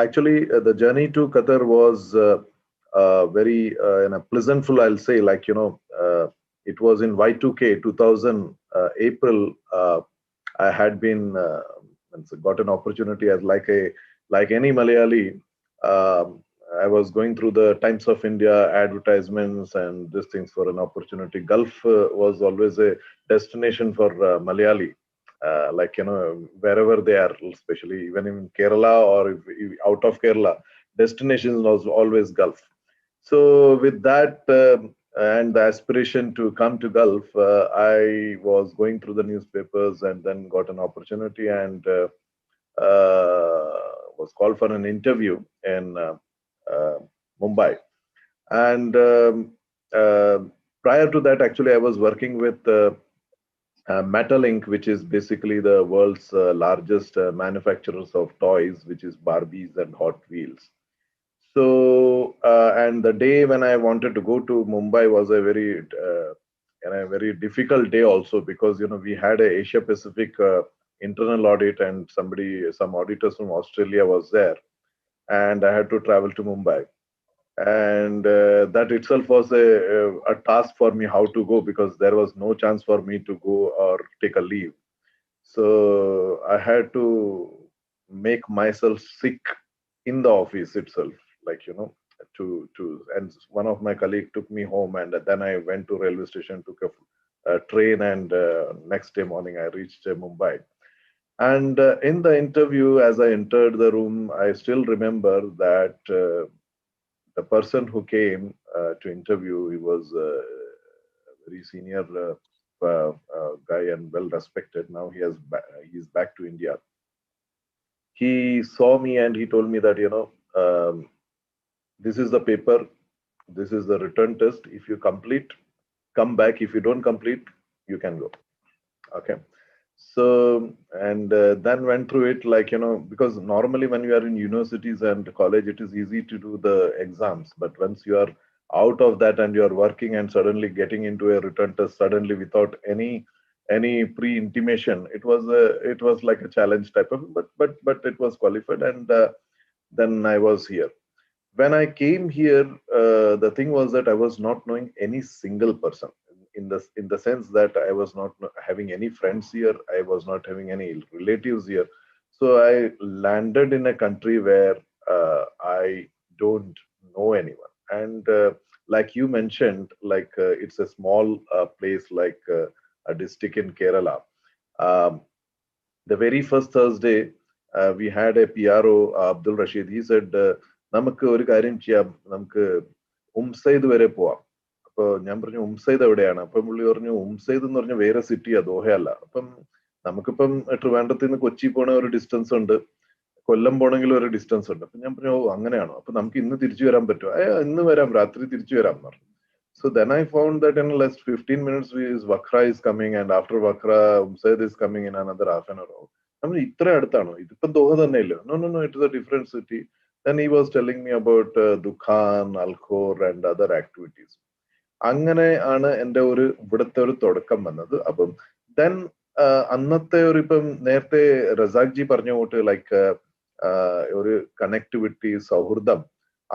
Actually, the journey to Qatar was very pleasantful, I'll say. Like, it was in Y2K 2000 April. I had been got an opportunity as like any Malayali. I was going through the Times of India advertisements and these things for an opportunity. Gulf was always a destination for Malayali. Wherever they are, especially even in Kerala or out of Kerala, destination was always Gulf. So with that and the aspiration to come to Gulf, I was going through the newspapers and then got an opportunity and was called for an interview in Mumbai. And prior to that, actually, I was working with Metalink, which is basically the world's largest manufacturers of toys, which is Barbies and Hot Wheels. So, and the day when I wanted to go to Mumbai was a very difficult day also, because we had a Asia Pacific internal audit and some auditors from Australia was there, and I had to travel to Mumbai. And that itself was a task for me how to go, because there was no chance for me to go or take a leave. So I had to make myself sick in the office itself, and one of my colleagues took me home, and then I went to railway station, took a train, and next day morning I reached Mumbai. And in the interview, as I entered the room, I still remember that the person who came to interview, he was a very senior guy and well respected. Now he's back to India. He saw me and he told me that, this is the paper, this is the return test. If you complete, come back. If you don't complete, you can go. Okay. So, and then went through it because normally when you are in universities and college, it is easy to do the exams. But once you are out of that and you're working and suddenly getting into a return test suddenly without any pre-intimation, it was like a challenge type of, but it was qualified, and then I was here. When I came here, the thing was that I was not knowing any single person, in the sense that I was not having any friends here, I was not having any relatives here. So I landed in a country where I don't know anyone. And like you mentioned, like it's a small place, like a district in Kerala. The very first Thursday, we had a PRO, Abdul Rashid. He said, നമുക്ക് ഒരു കാര്യം ചെയ്യാം, നമുക്ക് ഉംസൈദ് വരെ പോവാം. അപ്പൊ ഞാൻ പറഞ്ഞു ഉംസൈദ് എവിടെയാണ്? അപ്പം പുള്ളി പറഞ്ഞു ഉംസൈദ് എന്ന് പറഞ്ഞ വേറെ സിറ്റിയാ, ദോഹയല്ല. അപ്പം നമുക്കിപ്പം ട്രിവാൻഡ്രത്തിൽ നിന്ന് കൊച്ചി പോണ ഒരു ഡിസ്റ്റൻസ് ഉണ്ട്, കൊല്ലം പോണെങ്കിൽ ഒരു ഡിസ്റ്റൻസ് ഉണ്ട്. അപ്പൊ ഞാൻ പറഞ്ഞു ഓ അങ്ങനെയാണോ, അപ്പൊ നമുക്ക് ഇന്ന് തിരിച്ചു വരാൻ പറ്റുമോ? ഇന്ന് വരാം, രാത്രി തിരിച്ചു വരാം എന്ന് പറഞ്ഞു. So then I found that in less 15 minutes, Vakra is coming, and after Vakra, Umsaid is coming in another half an hour. I mean, ഇത്ര അടുത്താണോ? ഇതിപ്പം Doha തന്നെയല്ലോ. No, it is a different city. Then he was telling me about Dukhan, Alkhor and other activities. അങ്ങനെ ആണ് എൻ്റെ ഇവിടുത്തെ ഒരു തുടക്കം വന്നത്. അപ്പം then അന്നത്തെ ഇപ്പം നേരത്തെ റസാഖ് ജി പറഞ്ഞ കൂട്ട് ലൈക്ക് ഒരു കണക്ടിവിറ്റി, സൗഹൃദം,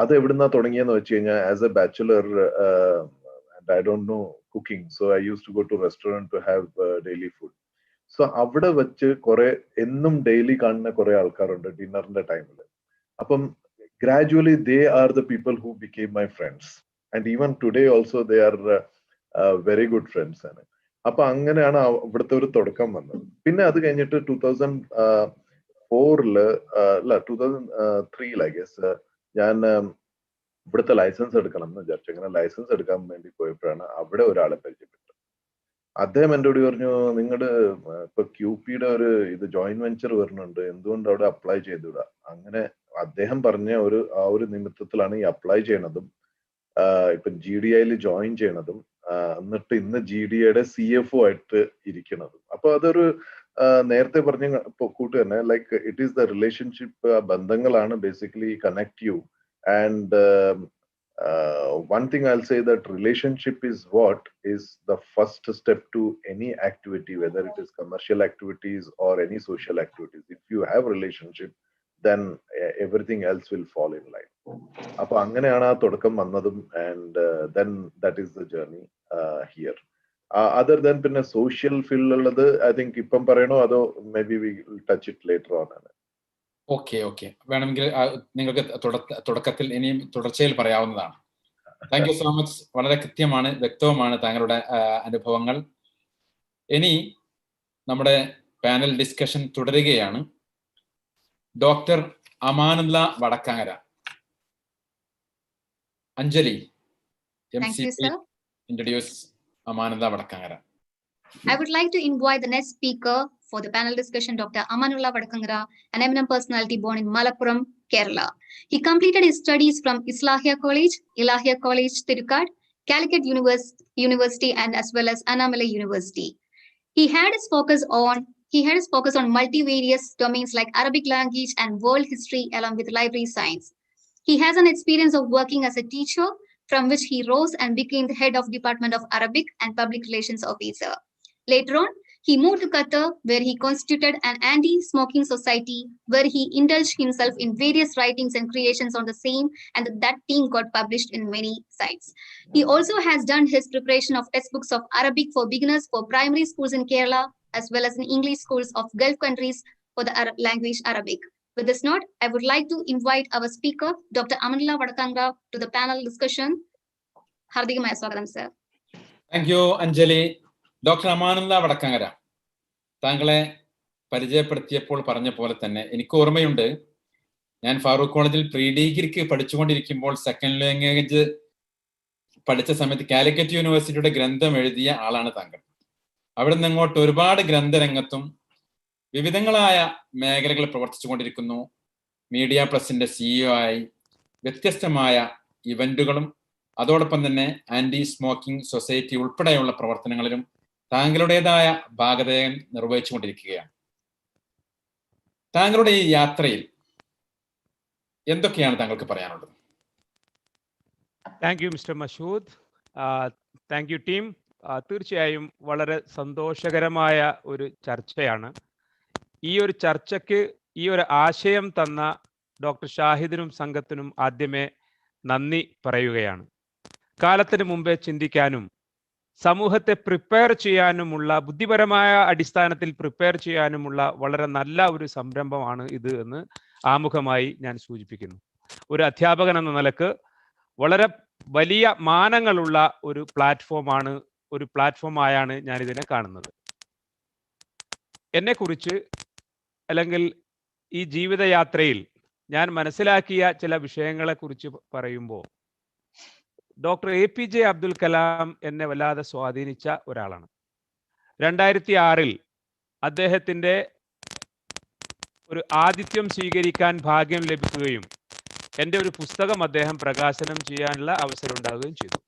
അത് എവിടുന്നാ തുടങ്ങിയെന്ന് വെച്ച് കഴിഞ്ഞാൽ as a bachelor and I don't know cooking, so I use to go to restaurant to have daily food. So അവിടെ വെച്ച് കുറെ എന്നും ഡെയിലി കാണുന്ന കുറെ ആൾക്കാരുണ്ട് ഡിന്നറിന്റെ ടൈമിൽ. അപ്പം gradually they are the people who became my friends, and even today also they are very good friends. അപ്പൊ അങ്ങനെയാണ് ഇവിടുത്തെ ഒരു തുടക്കം വന്നത്. പിന്നെ അത് കഴിഞ്ഞിട്ട് 2004 അല്ല 2003 I guess ഞാൻ ഇവിടുത്തെ ലൈസൻസ് എടുക്കണം എന്ന് വിചാരിച്ചു. അങ്ങനെ ലൈസൻസ് എടുക്കാൻ വേണ്ടി പോയപ്പോഴാണ് അവിടെ ഒരാളെ പരിചയപ്പെട്ടത്. അദ്ദേഹം എന്നോട് പറഞ്ഞു, നിങ്ങളുടെ ഇപ്പൊ ക്യൂപിയുടെ ഇത് ജോയിന്റ് വെഞ്ചർ വരുന്നുണ്ട്, എന്തുകൊണ്ട് അവിടെ അപ്ലൈ ചെയ്തുകൂടാ? അങ്ങനെ അദ്ദേഹം പറഞ്ഞ ഒരു നിമിത്തത്തിലാണ് ഈ അപ്ലൈ ചെയ്യണതും ഇപ്പൊ GDIയിൽ ജോയിൻ ചെയ്യണതും എന്നിട്ട് ഇന്ന് GDIയുടെ CFO ആയിട്ട് ഇരിക്കണതും. അപ്പൊ അതൊരു നേരത്തെ പറഞ്ഞ കൂട്ട് തന്നെ, like it is the relationship, ബന്ധങ്ങളാണ് basically connect you. And one thing I'll say, that relationship is what is the first step to any activity, whether it is commercial activities or any social activities. If you have relationship, then everything else will fall in line. അപ്പൊ അങ്ങനെയാണ് ആ തുടക്കം വന്നതും. And then that is the journey here. Other than പിന്നെ social ഫീൽഡിലുള്ളത് I think ഇപ്പം പറയണോ അതോ may be we will touch it later on? Okay വേണമെങ്കിൽ നിങ്ങൾക്ക് തുടക്കത്തിൽ ഇനിയും തുടർച്ചയിൽ പറയാവുന്നതാണ്. Thank you so much. വളരെ കൃത്യമാണ്, വ്യക്തവുമാണ് താങ്കളുടെ അനുഭവങ്ങൾ. ഇനി നമ്മുടെ പാനൽ ഡിസ്കഷൻ തുടരുകയാണ്. Doctor Amanullah Vadakkangara, Anjali MCP, introduce Amanullah Vadakangara. I would like to invite the next speaker for the panel discussion, Dr. Amanullah Vadakangara, an eminent personality born in Malappuram, Kerala. He completed his studies from Ilahia College, Tirukad, Calicut University, and as well as Annamalai University. He had his focus on multivarious domains like Arabic language and world history, along with library science. He has an experience of working as a teacher, from which he rose and became the head of Department of Arabic and Public Relations Officer. Later on, he moved to Qatar, where he constituted an anti-smoking society, where he indulged himself in various writings and creations on the same, and that team got published in many sites. He also has done his preparation of textbooks of Arabic for beginners for primary schools in Kerala, as well as in English schools of Gulf countries for the language Arabic. With this note, I would like to invite our speaker, Dr. Amanullah Vadakangara, to the panel discussion. Hardigamaya swagatham, sir. Thank you, Anjali. Doctor Amanullah Vadakkangara, താങ്കളെ പരിചയപ്പെടുത്തിയപ്പോൾ പറഞ്ഞ പോലെ തന്നെ എനിക്ക് ഓർമ്മയുണ്ട്, ഞാൻ ഫാറൂഖ് കോളേജിൽ pre ഡിഗ്രിക്ക് പഠിച്ചുകൊണ്ടിരിക്കുമ്പോൾ second language പഠിച്ച സമയത്ത് കാലിക്കറ്റ് യൂണിവേഴ്സിറ്റിയുടെ ഗ്രന്ഥം എഴുതിയ ആളാണ് താങ്കൾ. അവിടെ നിന്ന് അങ്ങോട്ട് ഒരുപാട് ഗ്രന്ഥരംഗത്തും വിവിധങ്ങളായ മേഖലകളിൽ പ്രവർത്തിച്ചുകൊണ്ടിരിക്കുന്നു. മീഡിയ പ്ലസിന്റെ CEO ആയി വ്യത്യസ്തമായ ഇവന്റുകളും അതോടൊപ്പം തന്നെ ആന്റി സ്മോക്കിംഗ് സൊസൈറ്റി ഉൾപ്പെടെയുള്ള പ്രവർത്തനങ്ങളിലും താങ്കളുടേതായ ഭാഗധേയം നിർവഹിച്ചുകൊണ്ടിരിക്കുകയാണ്. താങ്കളുടെ ഈ യാത്രയിൽ എന്തൊക്കെയാണ് താങ്കൾക്ക് പറയാനുള്ളത്? Thank you mister Mashood. Thank you team. തീർച്ചയായും വളരെ സന്തോഷകരമായ ഒരു ചർച്ചയാണ്. ഈ ഒരു ചർച്ചയ്ക്ക് ഈ ഒരു ആശയം തന്ന ഡോക്ടർ ഷാഹിദിനും സംഘത്തിനും ആദ്യമേ നന്ദി പറയുകയാണ്. കാലത്തിന് മുമ്പേ ചിന്തിക്കാനും സമൂഹത്തെ പ്രിപ്പയർ ചെയ്യാനുമുള്ള, ബുദ്ധിപരമായ അടിസ്ഥാനത്തിൽ പ്രിപ്പയർ ചെയ്യാനുമുള്ള വളരെ നല്ല ഒരു സംരംഭമാണ് ഇത് എന്ന് ആമുഖമായി ഞാൻ സൂചിപ്പിക്കുന്നു. ഒരു അധ്യാപകൻ എന്ന നിലക്ക് വളരെ വലിയ മാനങ്ങളുള്ള ഒരു പ്ലാറ്റ്ഫോമായാണ് ഞാനിതിനെ കാണുന്നത്. എന്നെക്കുറിച്ച് അല്ലെങ്കിൽ ഈ ജീവിതയാത്രയിൽ ഞാൻ മനസ്സിലാക്കിയ ചില വിഷയങ്ങളെക്കുറിച്ച് പറയുമ്പോൾ ഡോക്ടർ APJ അബ്ദുൽ കലാം എന്നെ വല്ലാതെ സ്വാധീനിച്ച ഒരാളാണ്. 2006 അദ്ദേഹത്തിൻ്റെ ഒരു ആതിഥ്യം സ്വീകരിക്കാൻ ഭാഗ്യം ലഭിക്കുകയും എൻ്റെ ഒരു പുസ്തകം അദ്ദേഹം പ്രകാശനം ചെയ്യാനുള്ള അവസരം ഉണ്ടാവുകയും ചെയ്തു.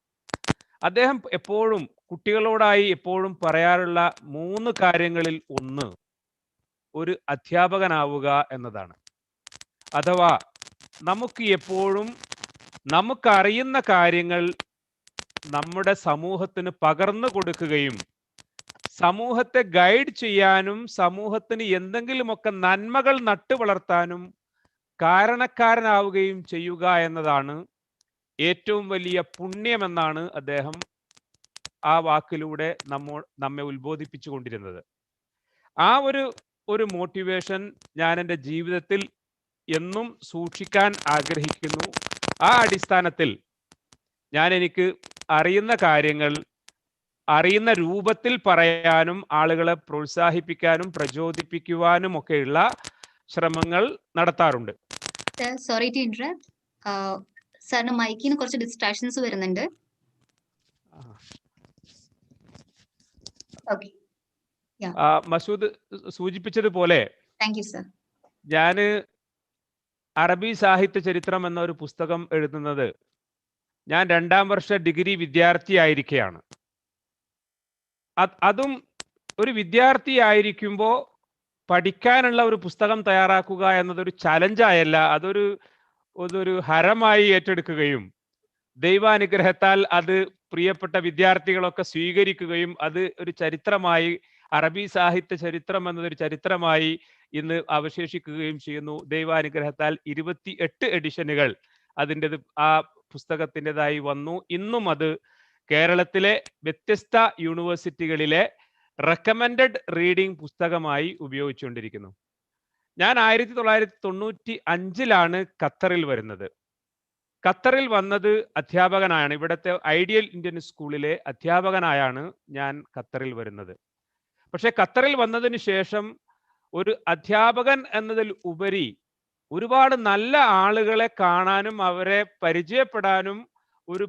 അദ്ദേഹം എപ്പോഴും കുട്ടികളോടായി എപ്പോഴും പറയാറുള്ള 3 കാര്യങ്ങളിൽ ഒന്ന് ഒരു അധ്യാപകനാവുക എന്നതാണ്. അഥവാ നമുക്ക് എപ്പോഴും നമുക്കറിയുന്ന കാര്യങ്ങൾ നമ്മുടെ സമൂഹത്തിന് പകർന്നു കൊടുക്കുകയും സമൂഹത്തെ ഗൈഡ് ചെയ്യാനും സമൂഹത്തിന് എന്തെങ്കിലുമൊക്കെ നന്മകൾ നട്ടുവളർത്താനും കാരണക്കാരനാവുകയും ചെയ്യുക എന്നതാണ് ഏറ്റവും വലിയ പുണ്യമെന്നാണ് അദ്ദേഹം ആ വാക്കിലൂടെ നമ്മെ ഉത്ബോധിപ്പിച്ചു കൊണ്ടിരുന്നത്. ആ ഒരു മോട്ടിവേഷൻ ഞാൻ എൻ്റെ ജീവിതത്തിൽ എന്നും സൂക്ഷിക്കാൻ ആഗ്രഹിക്കുന്നു. ആ അടിസ്ഥാനത്തിൽ ഞാൻ എനിക്ക് അറിയുന്ന കാര്യങ്ങൾ അറിയുന്ന രൂപത്തിൽ പറയാനും ആളുകളെ പ്രോത്സാഹിപ്പിക്കാനും പ്രചോദിപ്പിക്കുവാനും ഒക്കെയുള്ള ശ്രമങ്ങൾ നടത്താറുണ്ട്. Sorry to interrupt. സാറിന് മൈക്കിന് കുറച്ച് ഡിസ്ട്രാക്ഷൻസ് വരുന്നുണ്ട്. ഓക്കേ. മസൂദ് സൂചിപ്പിച്ചതുപോലെ താങ്ക് യു സർ. ഞാൻ അറബി സാഹിത്യ ചരിത്രം എന്ന ഒരു പുസ്തകം എഴുതുന്നത് ഞാൻ 2ാം വർഷ ഡിഗ്രി വിദ്യാർത്ഥിയായിരിക്കെയാണ്. അതും ഒരു വിദ്യാർത്ഥിയായിരിക്കുമ്പോൾ പഠിക്കാനുള്ള ഒരു പുസ്തകം തയ്യാറാക്കുക എന്നതൊരു ചലഞ്ചായല്ല, അതൊരു ഹരമായി ഏറ്റെടുക്കുകയും ദൈവാനുഗ്രഹത്താൽ അത് പ്രിയപ്പെട്ട വിദ്യാർത്ഥികളൊക്കെ സ്വീകരിക്കുകയും അത് ഒരു ചരിത്രമായി, അറബി സാഹിത്യ ചരിത്രം എന്നതൊരു ചരിത്രമായി ഇന്ന് അവശേഷിക്കുകയും ചെയ്യുന്നു. ദൈവാനുഗ്രഹത്താൽ 28 എഡിഷനുകൾ ആ പുസ്തകത്തിൻ്റെതായി വന്നു. ഇന്നും അത് കേരളത്തിലെ വ്യത്യസ്ത യൂണിവേഴ്സിറ്റികളിലെ റെക്കമെൻഡഡ് റീഡിംഗ് പുസ്തകമായി ഉപയോഗിച്ചുകൊണ്ടിരിക്കുന്നു. ഞാൻ 1995 ഖത്തറിൽ വരുന്നത്. ഖത്തറിൽ വന്നത് അധ്യാപകനായാണ്. ഇവിടുത്തെ ഐഡിയൽ ഇന്ത്യൻ സ്കൂളിലെ അധ്യാപകനായാണ് ഞാൻ ഖത്തറിൽ വരുന്നത്. പക്ഷെ ഖത്തറിൽ വന്നതിന് ശേഷം ഒരു അധ്യാപകൻ എന്നതിൽ ഉപരി ഒരുപാട് നല്ല ആളുകളെ കാണാനും അവരെ പരിചയപ്പെടാനും ഒരു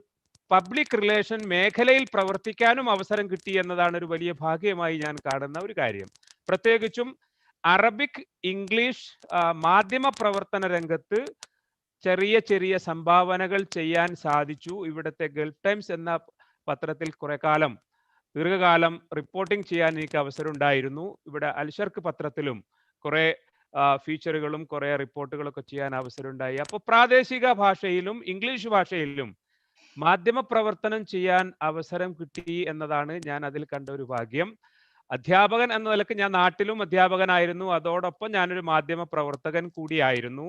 പബ്ലിക് റിലേഷൻ മേഖലയിൽ പ്രവർത്തിക്കാനും അവസരം കിട്ടി എന്നതാണ് ഒരു വലിയ ഭാഗ്യമായി ഞാൻ കാണുന്ന ഒരു കാര്യം. പ്രത്യേകിച്ചും അറബിക് ഇംഗ്ലീഷ് മാധ്യമ പ്രവർത്തന രംഗത്ത് ചെറിയ ചെറിയ സംഭാവനകൾ ചെയ്യാൻ സാധിച്ചു. ഇവിടുത്തെ ഗൾഫ് ടൈംസ് എന്ന പത്രത്തിൽ ദീർഘകാലം റിപ്പോർട്ടിംഗ് ചെയ്യാൻ എനിക്ക് അവസരം ഉണ്ടായിരുന്നു. ഇവിടെ അൽഷർക്ക് പത്രത്തിലും കുറെ ഫീച്ചറുകളും കുറെ റിപ്പോർട്ടുകളൊക്കെ ചെയ്യാൻ അവസരം ഉണ്ടായി. അപ്പോൾ പ്രാദേശിക ഭാഷയിലും ഇംഗ്ലീഷ് ഭാഷയിലും മാധ്യമ പ്രവർത്തനം ചെയ്യാൻ അവസരം കിട്ടി എന്നതാണ് ഞാൻ അതിൽ കണ്ട ഒരു ഭാഗ്യം. അധ്യാപകൻ എന്ന നിലക്ക് ഞാൻ നാട്ടിലും അധ്യാപകനായിരുന്നു, അതോടൊപ്പം ഞാനൊരു മാധ്യമ പ്രവർത്തകൻ കൂടിയായിരുന്നു.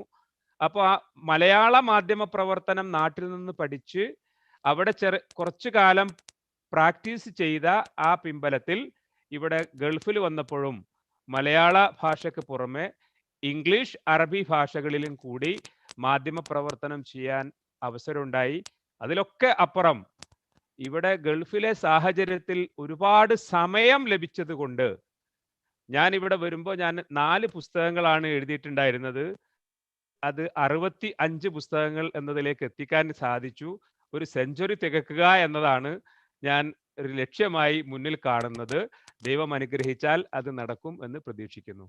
അപ്പോൾ ആ മലയാള മാധ്യമ പ്രവർത്തനം നാട്ടിൽ നിന്ന് പഠിച്ച് അവിടെ കുറച്ചു കാലം പ്രാക്ടീസ് ചെയ്ത ആ പിമ്പലത്തിൽ ഇവിടെ ഗൾഫിൽ വന്നപ്പോഴും മലയാള ഭാഷയ്ക്ക് പുറമെ ഇംഗ്ലീഷ് അറബി ഭാഷകളിലും കൂടി മാധ്യമ പ്രവർത്തനം ചെയ്യാൻ അവസരമുണ്ടായി. അതിലൊക്കെ അപ്പുറം ഇവിടെ ഗൾഫിലെ സാഹചര്യത്തിൽ ഒരുപാട് സമയം ലഭിച്ചത് കൊണ്ട് ഞാൻ ഇവിടെ വരുമ്പോൾ ഞാൻ 4 പുസ്തകങ്ങളാണ് എഴുതിയിട്ടുണ്ടായിരുന്നത്. അത് 65 പുസ്തകങ്ങൾ എന്നതിലേക്ക് എത്തിക്കാൻ സാധിച്ചു. ഒരു സെഞ്ചുറി തികക്കുക എന്നതാണ് ഞാൻ ഒരു ലക്ഷ്യമായി മുന്നിൽ കാണുന്നത്. ദൈവം അനുഗ്രഹിച്ചാൽ അത് നടക്കും എന്ന് പ്രതീക്ഷിക്കുന്നു.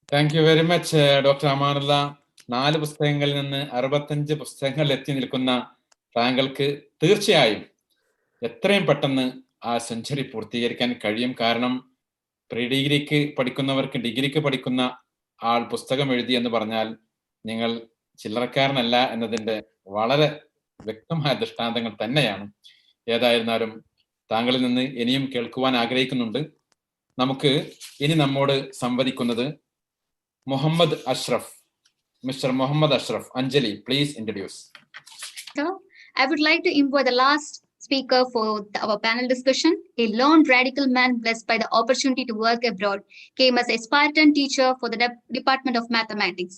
Thank you very much doctor Amanullah. 4 പുസ്തകങ്ങളിൽ നിന്ന് 65 പുസ്തകങ്ങളിൽ എത്തി നിൽക്കുന്ന താങ്കൾക്ക് തീർച്ചയായും എത്രയും പെട്ടെന്ന് ആ സെഞ്ചുറി പൂർത്തീകരിക്കാൻ കഴിയും. കാരണം പ്രീ ഡിഗ്രിക്ക് പഠിക്കുന്നവർക്ക് ഡിഗ്രിക്ക് പഠിക്കുന്ന ആൾ പുസ്തകം എഴുതി എന്ന് പറഞ്ഞാൽ നിങ്ങൾ ചില്ലറക്കാരനല്ല എന്നതിൻ്റെ വളരെ വ്യക്തമായ ദൃഷ്ടാന്തങ്ങൾ തന്നെയാണ്. ഏതായിരുന്നാലും താങ്കളിൽ നിന്ന് ഇനിയും കേൾക്കുവാൻ ആഗ്രഹിക്കുന്നുണ്ട്. നമുക്ക് ഇനി നമ്മോട് സംവദിക്കുന്നത് Muhammad Ashraf. Mr. Muhammad Ashraf. Anjali, please introduce. So, I would like to invite the last speaker for our panel discussion. A lone radical man blessed by the opportunity to work abroad came as a Spartan teacher for the Department of Mathematics.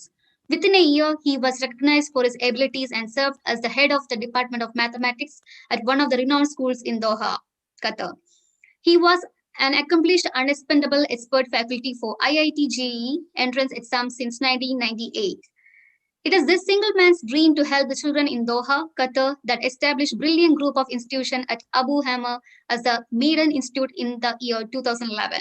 Within a year, he was recognized for his abilities and served as the head of the Department of Mathematics at one of the renowned schools in Doha, Qatar. He was an accomplished, unexpendable expert faculty for IIT JEE entrance exams since 1998. It is this single man's dream to help the children in Doha, Qatar, that established brilliant group of institution at Abu Hamma as the maiden institute in the year 2011.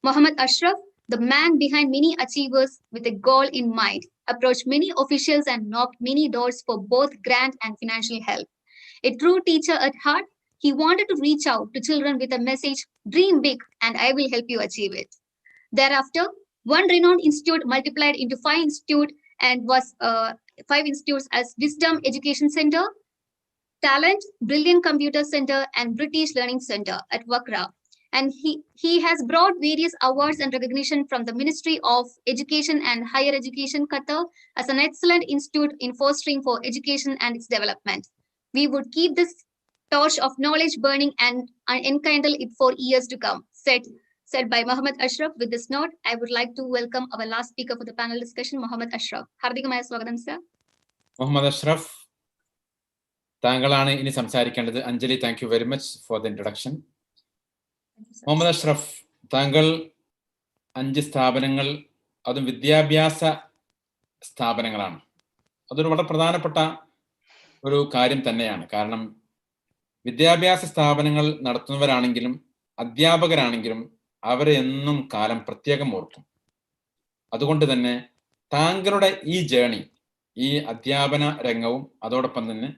Muhammad Ashraf, the man behind many achievers with a goal in mind, approached many officials and knocked many doors for both grant and financial help. A true teacher at heart, he wanted to reach out to children with a message, dream big and I will help you achieve it. Thereafter, one renowned institute multiplied into 5 institutes and was 5 institutes as Wisdom Education Center, Talent, Brilliant Computer Center, and British Learning Center at Wakra. And he has brought various awards and recognition from the Ministry of Education and Higher Education Qatar as an excellent institute in fostering for education and its development. We would keep this torch of knowledge burning and enkindle it for years to come, said by Muhammad Ashraf. With this note, I would like to welcome our last speaker for the panel discussion, Muhammad Ashraf. Hardikamaya swagatham, sir. Muhammad Ashraf, താങ്കളാണ് ഇനി സംസാരിക്കേണ്ടത്. Anjali, thank you very much for the introduction. Muhammad Ashraf, താങ്കൾ 5 സ്ഥാപനങ്ങൾ, അതും വിദ്യാഭ്യാസ സ്ഥാപനങ്ങളാണ്. അതൊരു വളരെ പ്രധാനപ്പെട്ട ഒരു കാര്യം തന്നെയാണ്. കാരണം വിദ്യാഭ്യാസ സ്ഥാപനങ്ങൾ നടത്തുന്നവരാണെങ്കിലും അധ്യാപകരാണെങ്കിലും അവരെ എന്നും കാലം പ്രത്യേകം ഓർക്കും. അതുകൊണ്ട് തന്നെ താങ്കളുടെ ഈ ജേണി, ഈ അധ്യാപന രംഗവും അതോടൊപ്പം തന്നെ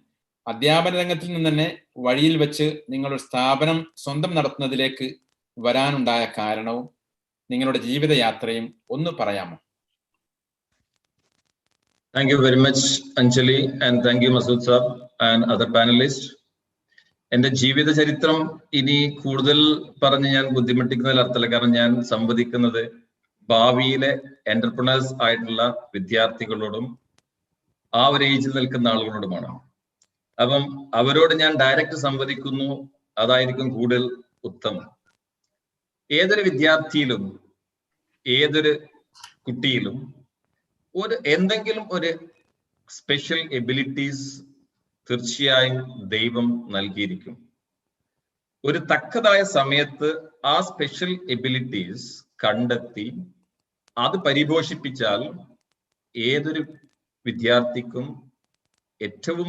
അധ്യാപന രംഗത്തിൽ നിന്ന് തന്നെ വഴിയിൽ വെച്ച് നിങ്ങളൊരു സ്ഥാപനം സ്വന്തം നടത്തുന്നതിലേക്ക് വരാനുണ്ടായ കാരണവും നിങ്ങളുടെ ജീവിതയാത്രയും ഒന്ന് പറയാമോ? Thank you very much, Anjali, and thank you, Masood sir and other panelists. എന്റെ ജീവിത ചരിത്രം ഇനി കൂടുതൽ പറഞ്ഞ് ഞാൻ ബുദ്ധിമുട്ടിക്കുന്നതിൽ അർത്ഥമില്ല. കാരണം ഞാൻ സംവദിക്കുന്നത് ഭാവിയിലെ എന്റർപ്രണേഴ്സ് ആയിട്ടുള്ള വിദ്യാർത്ഥികളോടും ആ ഒരു ഏജിൽ നിൽക്കുന്ന ആളുകളോടുമാണ്. അപ്പം അവരോട് ഞാൻ ഡയറക്റ്റ് സംവദിക്കുന്നു, അതായിരിക്കും കൂടുതൽ ഉത്തമം. ഏതൊരു വിദ്യാർത്ഥിയിലും ഏതൊരു കുട്ടിയിലും എന്തെങ്കിലും ഒരു സ്പെഷ്യൽ എബിലിറ്റീസ് തീർച്ചയായും ദൈവം നൽകിയിരിക്കും. ഒരു തക്കതായ സമയത്ത് ആ സ്പെഷ്യൽ എബിലിറ്റീസ് കണ്ടെത്തി അത് പരിപോഷിപ്പിച്ചാൽ ഏതൊരു വിദ്യാർത്ഥിക്കും ഏറ്റവും